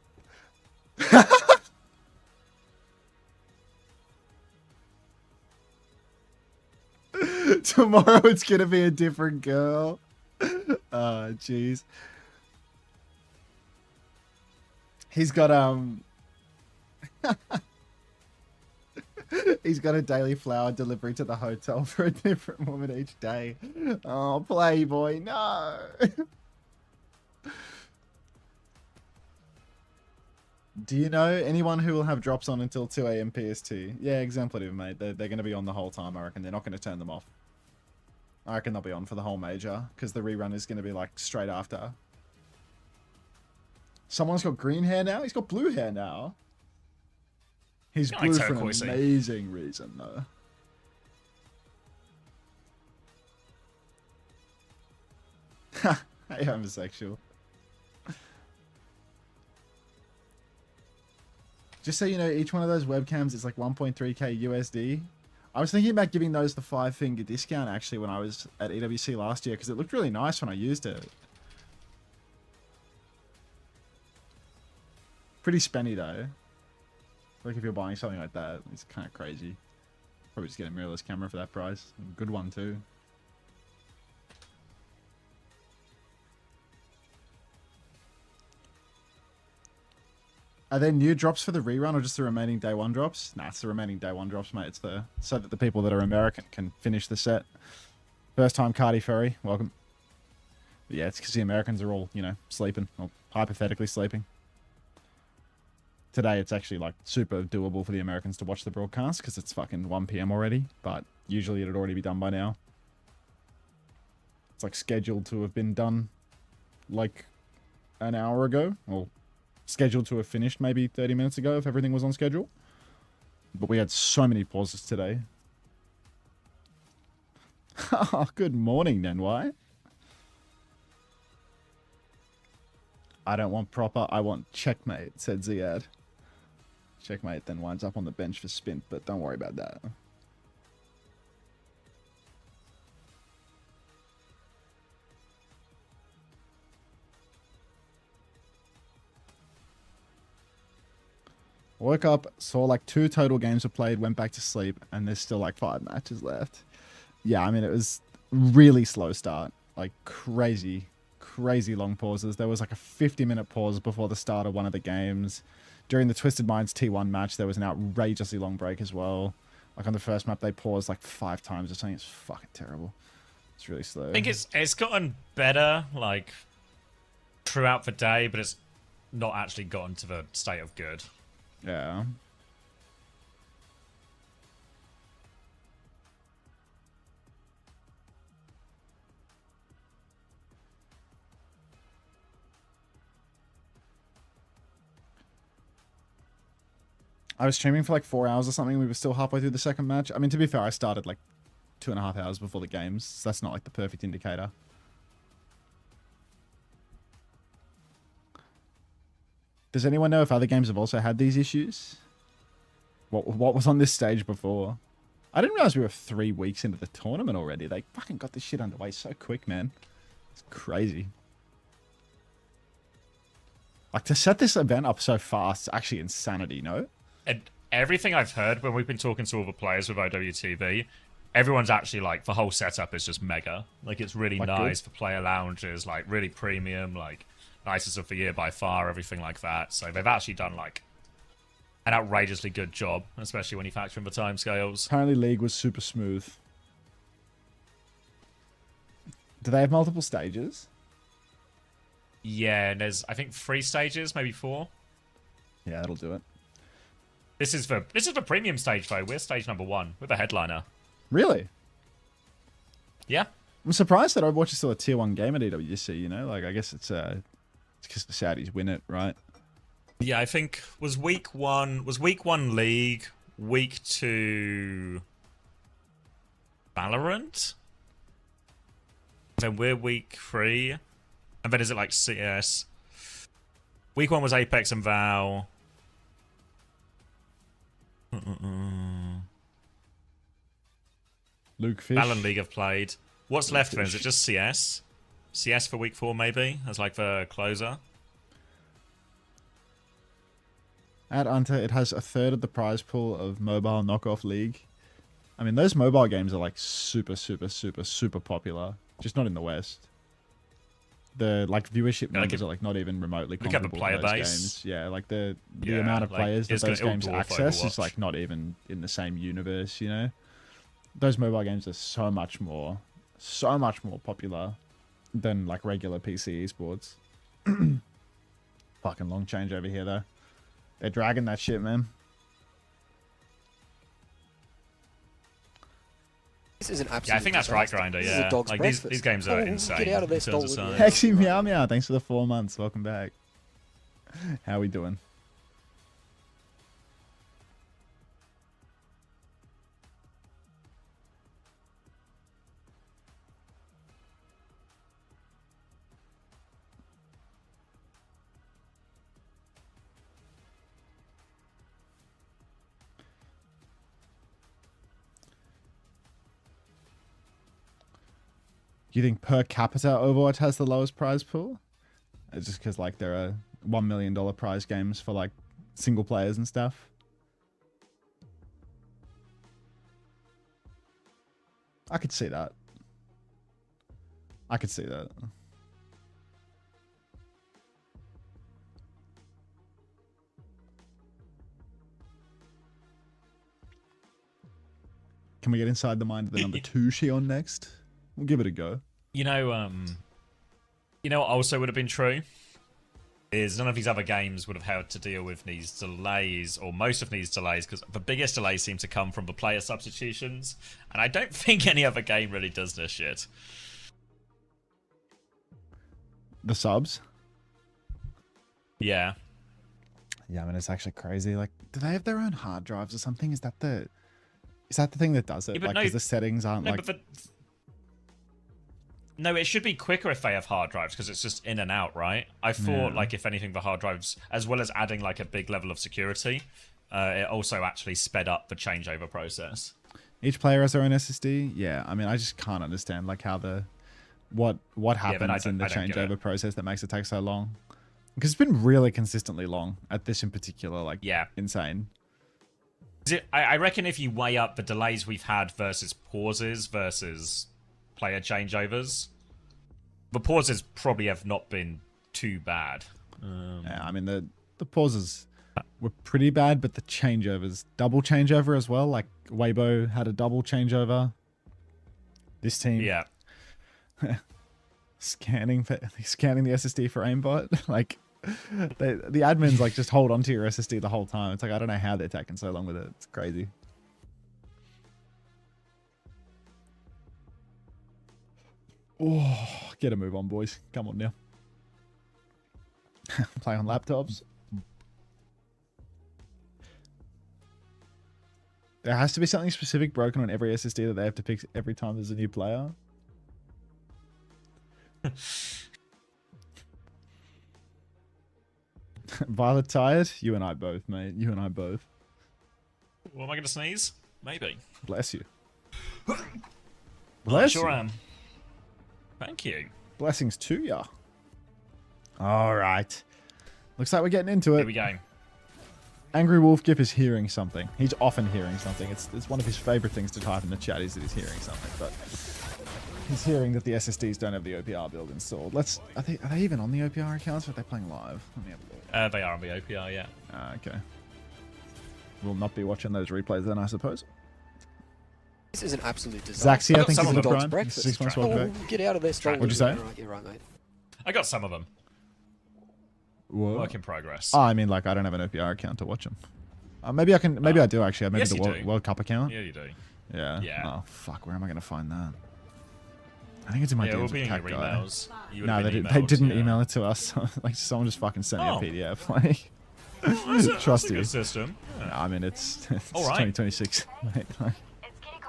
Tomorrow it's gonna be a different girl. Oh, jeez. He's got he's got a daily flower delivery to the hotel for a different woman each day. Oh, Playboy, no. Do you know anyone who will have drops on until 2 AM PST? Yeah, exemplative, mate. They're going to be on the whole time, I reckon. They're not going to turn them off. I reckon they'll be on for the whole major, because the rerun is going to be, like, straight after. Someone's got green hair now? He's got blue hair now. He's blue for an amazing reason, though. Hey, homosexual. Just so you know, each one of those webcams is like 1.3k USD. I was thinking about giving those the 5-finger discount, actually, when I was at EWC last year, because it looked really nice when I used it. Pretty spenny, though. Like, if you're buying something like that, it's kind of crazy. Probably just get a mirrorless camera for that price. Good one, too. Are there new drops for the rerun or just the remaining day one drops? Nah, it's the remaining day one drops, mate. It's so that the people that are American can finish the set. First time Cardi Ferry, welcome. But yeah, it's because the Americans are all, you know, sleeping, or hypothetically sleeping. Today it's actually like super doable for the Americans to watch the broadcast because it's fucking 1 PM already, but usually it'd already be done by now. It's like scheduled to have been done like an hour ago, or scheduled to have finished maybe 30 minutes ago if everything was on schedule. But we had so many pauses today. Good morning, Nenwai. I don't want proper, I want checkmate, said Ziad. Checkmate then winds up on the bench for Spint, but don't worry about that. Woke up, saw like 2 total games were played, went back to sleep, and there's still like 5 matches left. Yeah, I mean, it was really slow start. Like crazy long pauses. There was like a 50-minute pause before the start of one of the games. During the Twisted Minds T1 match, there was an outrageously long break as well. Like on the first map, they paused like 5 times or something. It's fucking terrible. It's really slow. I think it's gotten better, like, throughout the day, but it's not actually gotten to the state of good. Yeah. I was streaming for like 4 hours or something. We were still halfway through the second match. I mean, to be fair, I started like 2.5 hours before the games. So that's not like the perfect indicator. Does anyone know if other games have also had these issues? What was on this stage before? I didn't realize we were 3 weeks into the tournament already. They fucking got this shit underway so quick, man. It's crazy. Like, to set this event up so fast, it's actually insanity, no? And everything I've heard when we've been talking to all the players with OWTV, everyone's actually like, the whole setup is just mega. Like, it's really Like nice good? for player lounges, like really premium, like nicest of the year by far, everything like that. So they've actually done like an outrageously good job, especially when you factor in the timescales. Apparently League was super smooth. Do they have multiple stages? Yeah, and there's I think 3 stages, maybe 4. Yeah, that'll do it. This is the premium stage though. We're stage number 1 with a headliner. Really? Yeah. I'm surprised that Overwatch is still a tier 1 game at EWC, you know? Like, I guess it's because the Saudis win it, right? Yeah, I think was week 1 League, week 2 Valorant? Then we're week 3. And then is it like CS? Week 1 was Apex and Val. Luke Fish. Val and League have played. What's left then? Is it just CS? CS for week 4 maybe? As like the closer? At Unter, it has a third of the prize pool of mobile knockoff League. I mean, those mobile games are like super popular. Just not in the West. The like viewership numbers are like not even remotely look at the comparable player to those base. games. Yeah, like the Yeah, amount of like, players that it's those gonna games dwarf access is Overwatch. like not even in the same universe, you know? Those mobile games are so much more popular than like regular PC esports. Fucking long change over here though. They're dragging that shit, man. This is an absolute Yeah, I think that's right, disaster. Grinder. This is a Yeah, dog's like breakfast. these games are Oh, insane. Get out of there, in terms of stolen. size. Hexy Meow Meow, thanks for the 4 months. Welcome back. How we doing? You think per capita Overwatch has the lowest prize pool? It's just because like there are $1 million prize games for like single players and stuff. I could see that. I could see that. Can we get inside the mind of the number 2 Shion next? We'll give it a go. You know what also would have been true? Is none of these other games would have had to deal with these delays, or most of these delays, because the biggest delays seem to come from the player substitutions, and I don't think any other game really does this shit. The subs? Yeah. Yeah, I mean, it's actually crazy. Like, do they have their own hard drives or something? Is that the thing that does it? Yeah, but like, no- because the settings aren't No, like... but no, it should be quicker if they have hard drives, because it's just in and out, right? I thought, Yeah. like, if anything, the hard drives, as well as adding, like, a big level of security, it also actually sped up the changeover process. Each player has their own SSD? Yeah, I mean, I just can't understand, like, how the... What happens in the I don't get changeover it. process that makes it take so long? Because it's been really consistently long at this in particular. Like, insane. I reckon if you weigh up the delays we've had versus pauses versus player changeovers, the pauses probably have not been too bad. Yeah, I mean, the pauses were pretty bad, but the changeovers, double changeover as well. Like, Weibo had a double changeover. This team, scanning the SSD for aimbot. Like, the admins like just hold onto your SSD the whole time. It's like, I don't know how they're taking so long with it. It's crazy. Oh, get a move on, boys. Come on now. Play on laptops. There has to be something specific broken on every SSD that they have to fix every time there's a new player. Violet tired? You and I both, mate. You and I both. Well, am I going to sneeze? Maybe. Bless you. Bless you. Sure am. Thank you. Blessings to ya. All right. Looks like we're getting into it. Here we go. Angry Wolf Gip is hearing something. He's often hearing something. It's one of his favorite things to type in the chat is that he's hearing something. But he's hearing that the SSDs don't have the OPR build installed. Are they even on the OPR accounts or are they playing live? Let me have a look. They are on the OPR, yeah. Okay. We'll not be watching those replays then, I suppose. This is an absolute disaster. Zaxi, I think, is in the dog's prime. breakfast. 6 months welcome back. Get out of there, stolen. What'd you say? You're right, mate. I got some of them. Whoa. Work in progress. Oh, I mean, like, I don't have an OPR account to watch them. Maybe I can. Maybe I do actually. Maybe yes, the World Cup account. Yeah, you do. Yeah. Yeah. Oh fuck! Where am I going to find that? I think it's in my DMs with Cat Guy. No, they didn't email it to us. Like someone just fucking sent me a PDF. Like, trust you. System. Yeah, I mean, it's all right. 2026.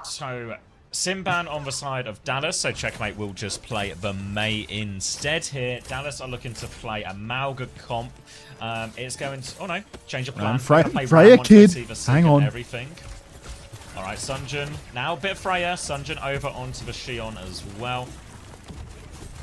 So Simban on the side of Dallas. So Checkmate will just play the Mei instead here. Dallas are looking to play a Mauga comp. It's going to... Oh, no. Change of plan. Freya kid. Hang on. Everything. All right, Sunjin. Now a bit of Freya. Sunjin over onto the Shion as well.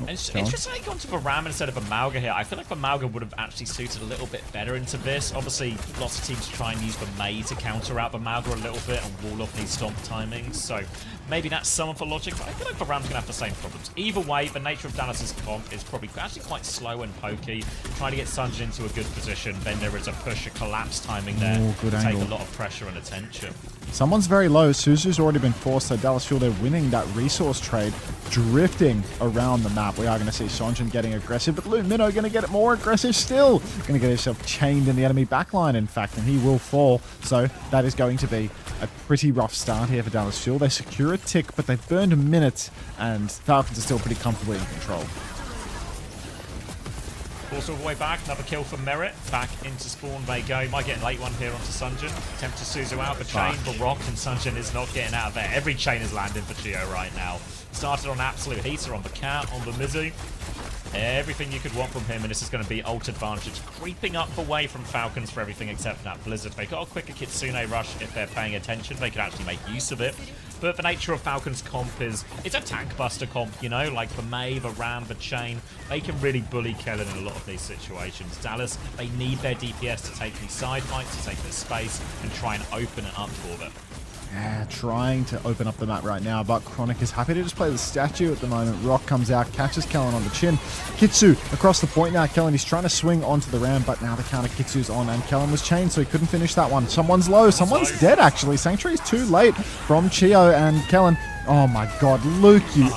It's just like gone to the Ram instead of a Mauga here. I feel like the Mauga would have actually suited a little bit better into this. Obviously, lots of teams try and use the Mei to counter out the Mauga a little bit and wall off these stomp timings. So maybe that's some of the logic, but I feel like the Ram's going to have the same problems. Either way, the nature of Dallas's comp is probably actually quite slow and pokey. Trying to get Sunjin into a good position. Then there is a push, a collapse timing there. Good Take angle. a lot of pressure and attention. Someone's very low. Suzu's already been forced, so Dallas feel they're winning that resource trade, drifting around the map. We are going to see Sonjin getting aggressive, but Lumino going to get it more aggressive still. Going to get himself chained in the enemy backline, in fact, and he will fall. So that is going to be a pretty rough start here for Dallas Fuel. They secure a tick, but they've burned a minute, and Falcons are still pretty comfortably in control. Also, all the way back, another kill for Merit. Back into spawn they go. Might get a late one here onto Sunjin. Attempt to Suzu out the chain for Rock, and Sunjin is not getting out of there. Every chain is landing for Geo right now. Started on absolute heater on the Cat, on the Mizu. Everything you could want from him, and this is going to be ult advantage. Creeping up away from Falcons for everything except that Blizzard. They got a quicker Kitsune rush if they're paying attention. They could actually make use of it. But the nature of Falcons comp is, it's a tank buster comp, you know, like the Mei, the Ram, the Chain. They can really bully Kellen in a lot of these situations. Dallas, they need their DPS to take these side fights, to take this space, and try and open it up for them. Yeah, trying to open up the map right now, but Chronic is happy to just play the statue at the moment. Rock comes out, catches Kellen on the chin. Kitsu across the point now. Kellen, he's trying to swing onto the Ram, but now the counter Kitsu's on, and Kellen was chained, so he couldn't finish that one. Someone's low. Someone's dead, actually. Sanctuary's too late from Chio and Kellen. Oh my god, Luke, You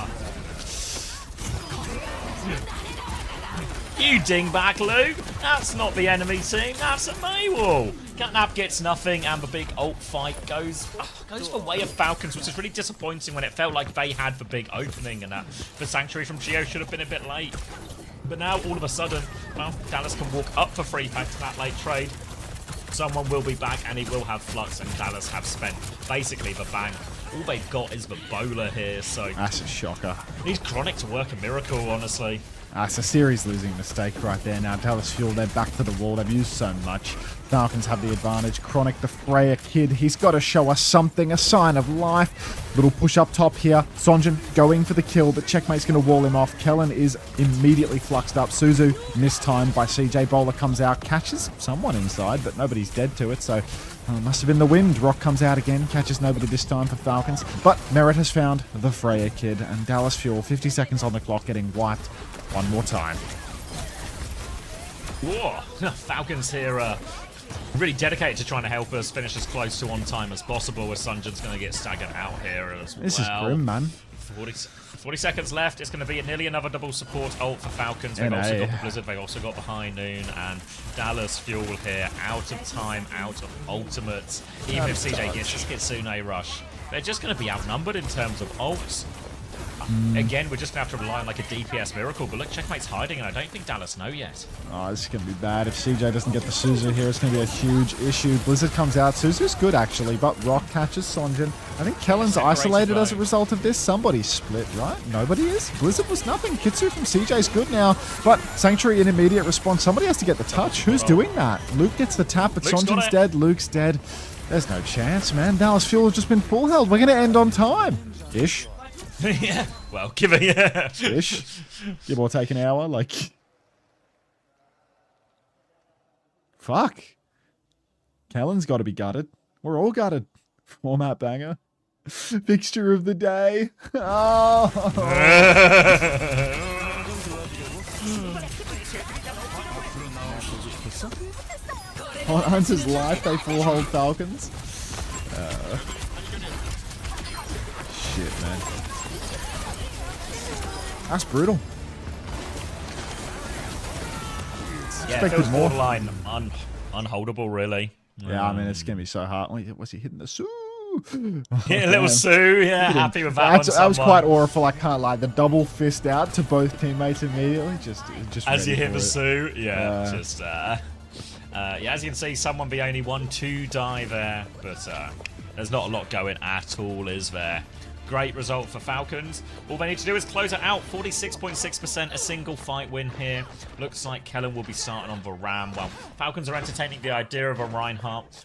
dingback, Luke. That's not the enemy team. That's a Maywall. Catnap gets nothing, and the big ult fight goes the way of Falcons, which is really disappointing when it felt like they had the big opening, and the Sanctuary from Geo should have been a bit late. But now, all of a sudden, well, Dallas can walk up for free thanks to that late trade. Someone will be back, and he will have Flux, and Dallas have spent basically the bank. All they've got is the bowler here, so... That's a shocker. Needs Chronic to work a miracle, honestly. It's a series losing mistake right there. Now Dallas Fuel, they're back to the wall. They've used so much. Falcons have the advantage. Chronic, the Freya kid, he's got to show us something, a sign of life. Little push up top here. Sonjin going for the kill, but Checkmate's going to wall him off. Kellen is immediately fluxed up. Suzu missed time by CJ. Bowler comes out, catches someone inside, but nobody's dead to it, so must have been the wind. Rock comes out again, catches nobody this time for Falcons, but Merit has found the Freya kid, and Dallas Fuel, 50 seconds on the clock, getting wiped one more time. Whoa, Falcons here really dedicated to trying to help us finish as close to on time as possible, as Sunjin's going to get staggered out here as well. This is grim, man. 40 seconds left. It's going to be nearly another double support ult for Falcons. They've also got the Blizzard. They've also got the High Noon. And Dallas Fuel here, out of time, out of ultimates. Even if CJ gets this Kitsune rush, they're just going to be outnumbered in terms of ults. Again, we're just going to have to rely on like a DPS miracle, but look, Checkmate's hiding, and I don't think Dallas know yet. Oh, this is going to be bad. If CJ doesn't get the Suzu here, it's going to be a huge issue. Blizzard comes out. Suzu's good, actually, but Rock catches Sonjin. I think Kellen's isolated as a result of this. Somebody's split, right? Nobody is? Blizzard was nothing. Kitsu from CJ's good now, but Sanctuary in immediate response. Somebody has to get the touch. Who's doing that? Luke gets the tap, but Sonjin's dead. Luke's dead. There's no chance, man. Dallas Fuel has just been full held. We're going to end on time. Ish. Yeah, well, give it, yeah. Ish. Give or take an hour, like. Fuck. Kellen's got to be gutted. We're all gutted. Format banger. Fixture of the day. Oh. On Hunter's life, they full hold Falcons. Shit, man. That's brutal. Yeah, it feels borderline unholdable, really. Yeah, I mean, it's going to be so hard. Wait, was he hitting the Sue? Yeah, little Sue, yeah, happy with that one. That was quite awful, I can't lie. The double fist out to both teammates immediately. Just as you hit the Sue, yeah, yeah, as you can see, someone be only 1-2 die there, but there's not a lot going at all, is there? Great result for Falcons. All they need to do is close it out. 46.6%, a single fight win here. Looks like Kellen will be starting on the Ram. Well, Falcons are entertaining the idea of a Reinhardt.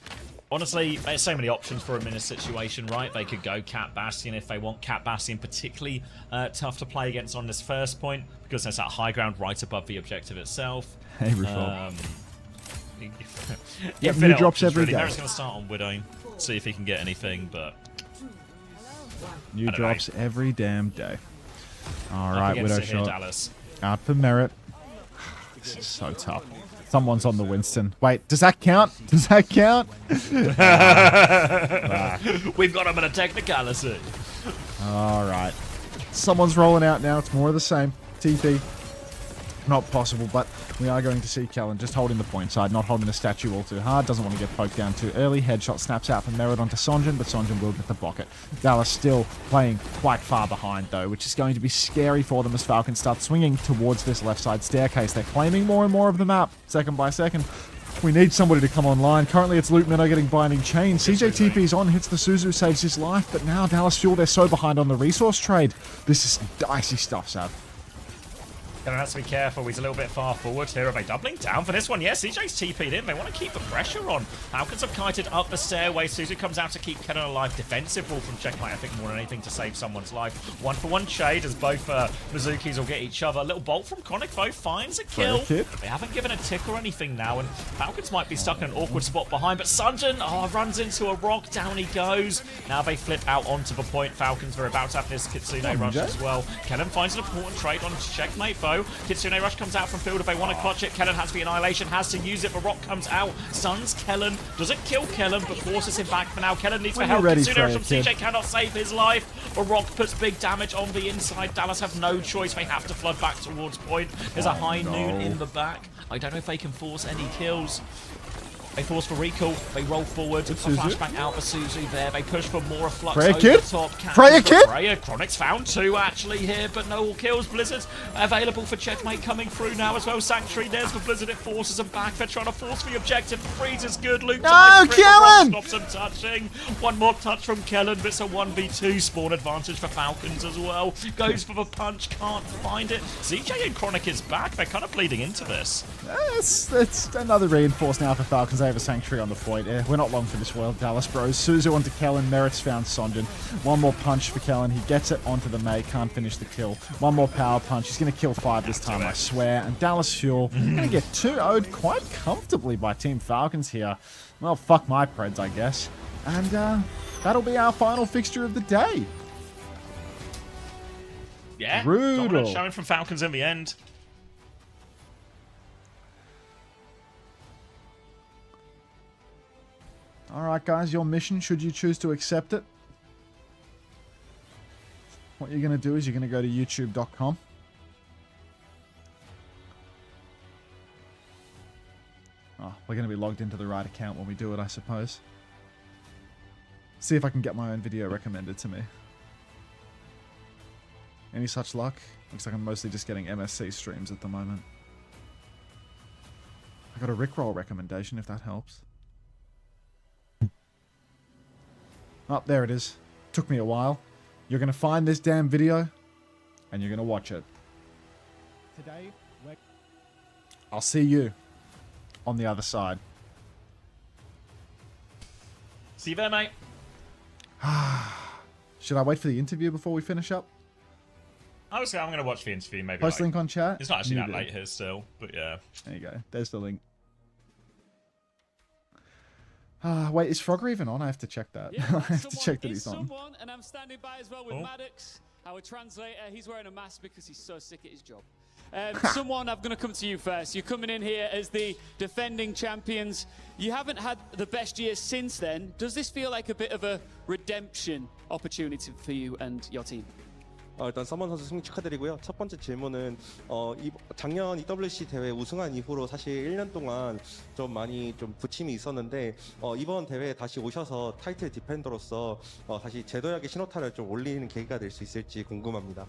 Honestly, there's so many options for him in this situation, right? They could go Cat Bastion if they want. Cat Bastion particularly tough to play against on this first point because there's that high ground right above the objective itself. Hey, Rufo. New drops every day. Merritt's going to start on Widow, see if he can get anything, but... New drops every damn day. All right, Widow shot. Dallas. Out for Merit. This is so tough. Someone's on the Winston. Wait, does that count? Does that count? We've got him in a technicality. All right. Someone's rolling out now. It's more of the same. TP. Not possible, but we are going to see Kellen just holding the point side, not holding the statue all too hard. Doesn't want to get poked down too early. Headshot snaps out from Merit onto Sonjin, but Sonjin will get the bucket. Dallas still playing quite far behind, though, which is going to be scary for them as Falcons start swinging towards this left side staircase. They're claiming more and more of the map, second by second. We need somebody to come online. Currently, it's Luke Minnow getting binding chain. CJ TP's on, hits the Suzu, saves his life, but now Dallas Fuel, they're so behind on the resource trade. This is dicey stuff, Sav. Gonna have to be careful. He's a little bit far forward here. Are they doubling down for this one? Yes, CJ's TP'd in. They want to keep the pressure on. Falcons have kited up the stairway. Suzu comes out to keep Kellen alive. Defensive wall from Checkmate, I think, more than anything to save someone's life. 1-for-1 shade as both Mizukis will get each other. A little bolt from Chronic, though, finds a kill. They haven't given a tick or anything now, and Falcons might be stuck in an awkward spot behind, but Sunjin runs into a rock. Down he goes. Now they flip out onto the point. Falcons are about to have this Kitsune rush as well. Kellen finds an important trade on Checkmate, though. Kitsune rush comes out from field if they want to clutch it. Kellen has the Annihilation, has to use it, but Rock comes out, stuns Kellen, doesn't kill Kellen, but forces him back for now. Kellen needs for help. Kitsune rush from CJ cannot save his life, but Rock puts big damage on the inside. Dallas have no choice, they have to flood back towards point. There's a High Noon in the back. I don't know if they can force any kills. They force for recall. They roll forward. A flashback out for Suzu there. They push for more flux Freya over kid? the top. Freya kid? Freya. Chronic's found 2 actually here, but no all kills. Blizzard available for checkmate coming through now as well. Sanctuary there's for Blizzard. It forces them back. They're trying to force the objective. Freeze is good. Luke Kellen! stops them touching. One more touch from Kellen, but it's a 1v2 spawn advantage for Falcons as well. Goes for the punch, can't find it. ZJ and Chronic is back. They're kind of bleeding into this. It's another reinforce now for Falcons. They have a Sanctuary on the point. Yeah, we're not long for this world, Dallas Bros. Suzu onto Kellen. Merritt's found Sonjin. One more punch for Kellen. He gets it onto the Mei. Can't finish the kill. One more power punch. He's going to kill 5 this time, I swear. And Dallas Fuel going to get 2-0'd quite comfortably by Team Falcons here. Well, fuck my Preds, I guess. And that'll be our final fixture of the day. Yeah, brutal. Dominant showing from Falcons in the end. Alright guys, your mission, should you choose to accept it, what you're going to do is you're going to go to youtube.com. Oh, we're going to be logged into the right account when we do it, I suppose. See if I can get my own video recommended to me. Any such luck? Looks like I'm mostly just getting MSC streams at the moment. I got a Rickroll recommendation if that helps. Oh, there it is. Took me a while. You're going to find this damn video, and you're going to watch it. Today, I'll see you on the other side. See you there, mate. Should I wait for the interview before we finish up? I was saying I'm going to watch the interview maybe. Post link on chat? It's not actually that Muted. late here still, but yeah. There you go. There's the link. Wait, is Frogger even on? I have to check that. Yeah, I have to check that he's on. Someone, and I'm standing by as well with Maddox, our translator. He's wearing a mask because he's so sick at his job. Someone, I'm going to come to you first. You're coming in here as the defending champions. You haven't had the best year since then. Does this feel like a bit of a redemption opportunity for you and your team? 일단 서먼 선수 승리 축하드리고요. 첫 번째 질문은 작년 EWC 대회 우승한 이후로 사실 1년 동안 좀 많이 좀 부침이 있었는데 이번 대회에 다시 오셔서 타이틀 디펜더로서 다시 제도약의 신호탄을 좀 올리는 계기가 될 수 있을지 궁금합니다.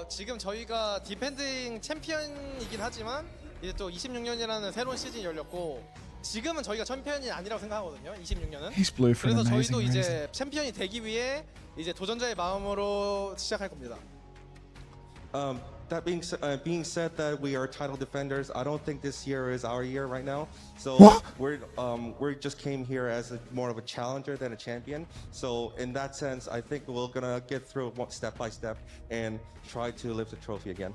지금 저희가 디펜딩 챔피언이긴 하지만 이제 또 26년이라는 새로운 시즌이 열렸고 지금은 저희가 챔피언이 아니라고 생각하거든요. 26년은. 그래서 저희도 이제 챔피언이 되기 위해 이제 도전자의 마음으로 시작할 겁니다. That being said that we are title defenders, I don't think this year is our year right now. So we're just came here as more of a challenger than a champion. So in that sense, I think we're gonna get through step by step and try to lift the trophy again.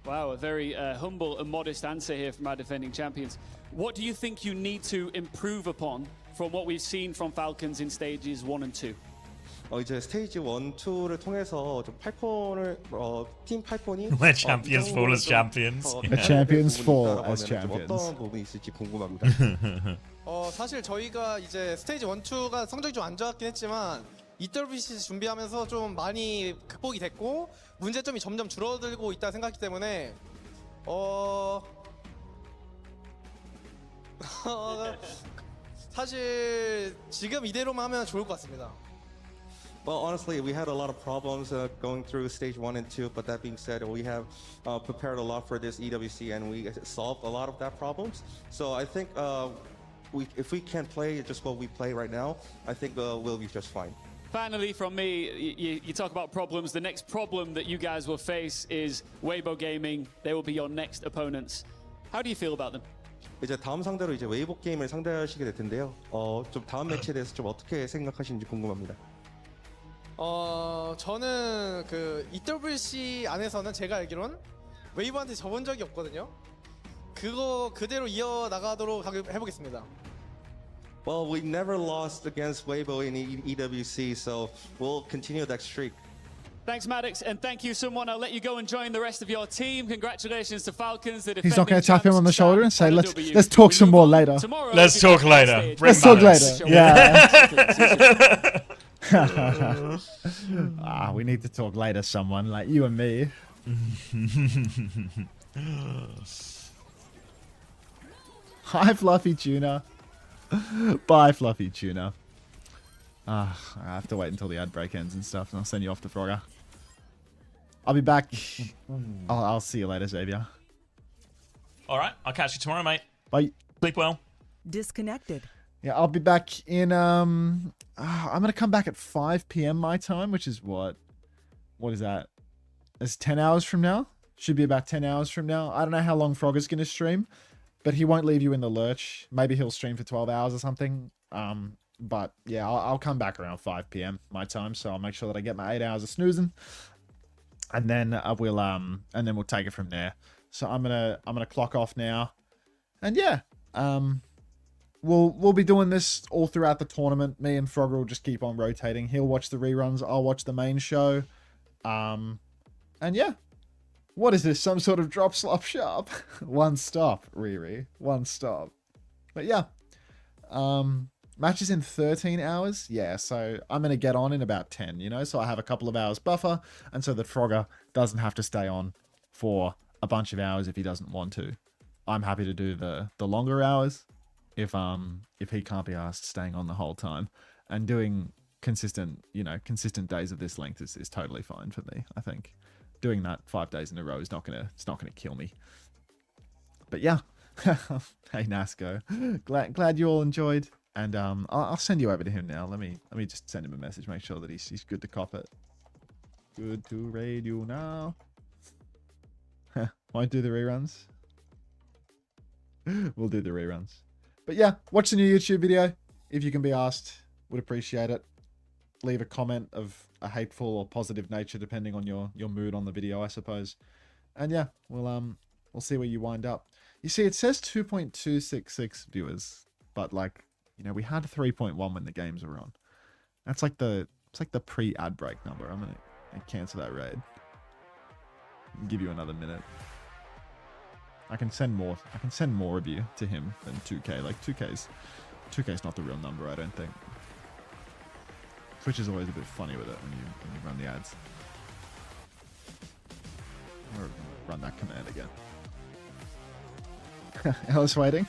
Wow, a very humble and modest answer here from our defending champions. What do you think you need to improve upon from what we've seen from Falcons in stages 1 and 2? 이제 스테이지 1, 2를 통해서 좀 팔콘을 팀 팔콘이 Where champions fall as champions. The champions fall as champions. 어떤 부분이 있을지 궁금합니다. 사실 저희가 이제 스테이지 1, 2가 성적이 좀 안 좋았긴 했지만 EWC 준비하면서 좀 많이 극복이 됐고 문제점이 점점 줄어들고 있다 생각하기 때문에 사실 지금 이대로만 하면 좋을 것 같습니다. Well, honestly, we had a lot of problems going through stage 1 and 2, but that being said, we have prepared a lot for this EWC and we solved a lot of that problems. So I think if we can play just what we play right now, I think we'll be just fine. Finally, from me, you talk about problems. The next problem that you guys will face is Weibo Gaming. They will be your next opponents. How do you feel about them? 이제 다음 상대로 이제 웨이보 게임을 상대하시게 될 텐데요. 좀 다음 매치에 대해서 좀 어떻게 생각하시는지 궁금합니다. 저는 그 EWC 안에서는 제가 알기로는 웨이브한테 져본 적이 없거든요. 그거 그대로 이어 나가도록 해보겠습니다. Well, we never lost against Weibo in EWC, so we'll continue that streak. Thanks, Maddox, and thank you, someone. I'll let you go and join the rest of your team. Congratulations to Falcons. He's not going to tap him on the shoulder and say, let's talk some more later. Let's talk later. Let's talk later. Yeah. We need to talk later, someone like you and me. Hi, Fluffy Tuna. Bye, Fluffy Tuna. I have to wait until the ad break ends and stuff, and I'll send you off to Frogger. I'll be back. I'll see you later, Xavier. All right, I'll catch you tomorrow, mate. Bye. Sleep well. Disconnected. Yeah, I'll be back in, I'm going to come back at 5 p.m. my time, which is what is that? It's 10 hours from now? Should be about 10 hours from now. I don't know how long Frogger's going to stream, but he won't leave you in the lurch. Maybe he'll stream for 12 hours or something. But yeah, I'll come back around 5 p.m. my time, so I'll make sure that I get my 8 hours of snoozing. And then we'll take it from there. So I'm gonna clock off now. And yeah, we'll be doing this all throughout the tournament. Me and Frogger will just keep on rotating. He'll watch the reruns, I'll watch the main show. And yeah. What is this? Some sort of drop slop shop? One stop, Riri. One stop. But yeah. Matches in 13 hours? Yeah, so I'm going to get on in about 10, you know? So I have a couple of hours buffer, and so that Frogger doesn't have to stay on for a bunch of hours if he doesn't want to. I'm happy to do the longer hours if he can't be asked staying on the whole time. And doing consistent days of this length is totally fine for me, I think. Doing that 5 days in a row is not gonna kill me. But yeah. Hey Nasco. Glad you all enjoyed. And I'll send you over to him now. Let me just send him a message, make sure that he's good to cop it. Good to raid you now. Won't do the reruns. We'll do the reruns. But yeah, watch the new YouTube video if you can be asked. Would appreciate it. Leave a comment of a hateful or positive nature depending on your mood on the video, I suppose. And yeah, we'll see where you wind up. You see, it says 2.266 viewers, but like, you know, we had 3.1 when the games were on. It's like the pre-ad break number. I'm gonna cancel that raid. Give you another minute. I can send more of you to him than 2K. Like 2K's not the real number, I don't think. Twitch is always a bit funny with it when you run the ads. Or run that command again. Ellis waiting.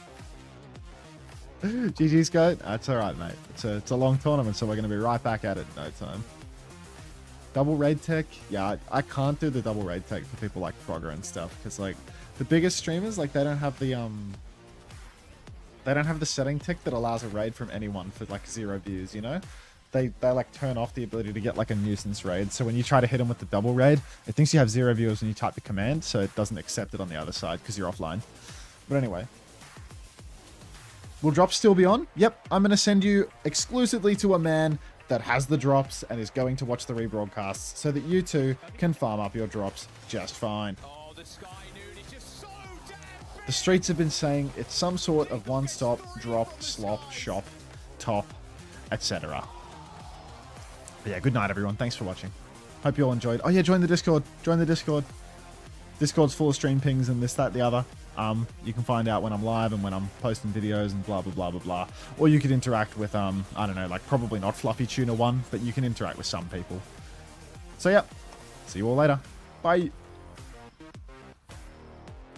GG's go. That's alright, mate. It's a long tournament, so we're going to be right back at it in no time. Double raid tech? Yeah, I can't do the double raid tech for people like Frogger and stuff, because like the biggest streamers, like they don't have the setting tick that allows a raid from anyone for like 0 views, you know? They like turn off the ability to get like a nuisance raid. So when you try to hit them with the double raid, it thinks you have 0 viewers when you type the command, so it doesn't accept it on the other side because you're offline. But anyway. Will drops still be on? Yep, I'm going to send you exclusively to a man that has the drops and is going to watch the rebroadcasts so that you too can farm up your drops just fine. The streets have been saying it's some sort of one-stop drop, slop, shop, top, etc. But yeah, good night everyone. Thanks for watching. Hope you all enjoyed. Oh yeah, join the Discord. Join the Discord. Discord's full of stream pings and this, that, the other. You can find out when I'm live and when I'm posting videos and blah, blah, blah, blah, blah. Or you could interact with, I don't know, like probably not Fluffy Tuna 1, but you can interact with some people. So yeah, see you all later. Bye.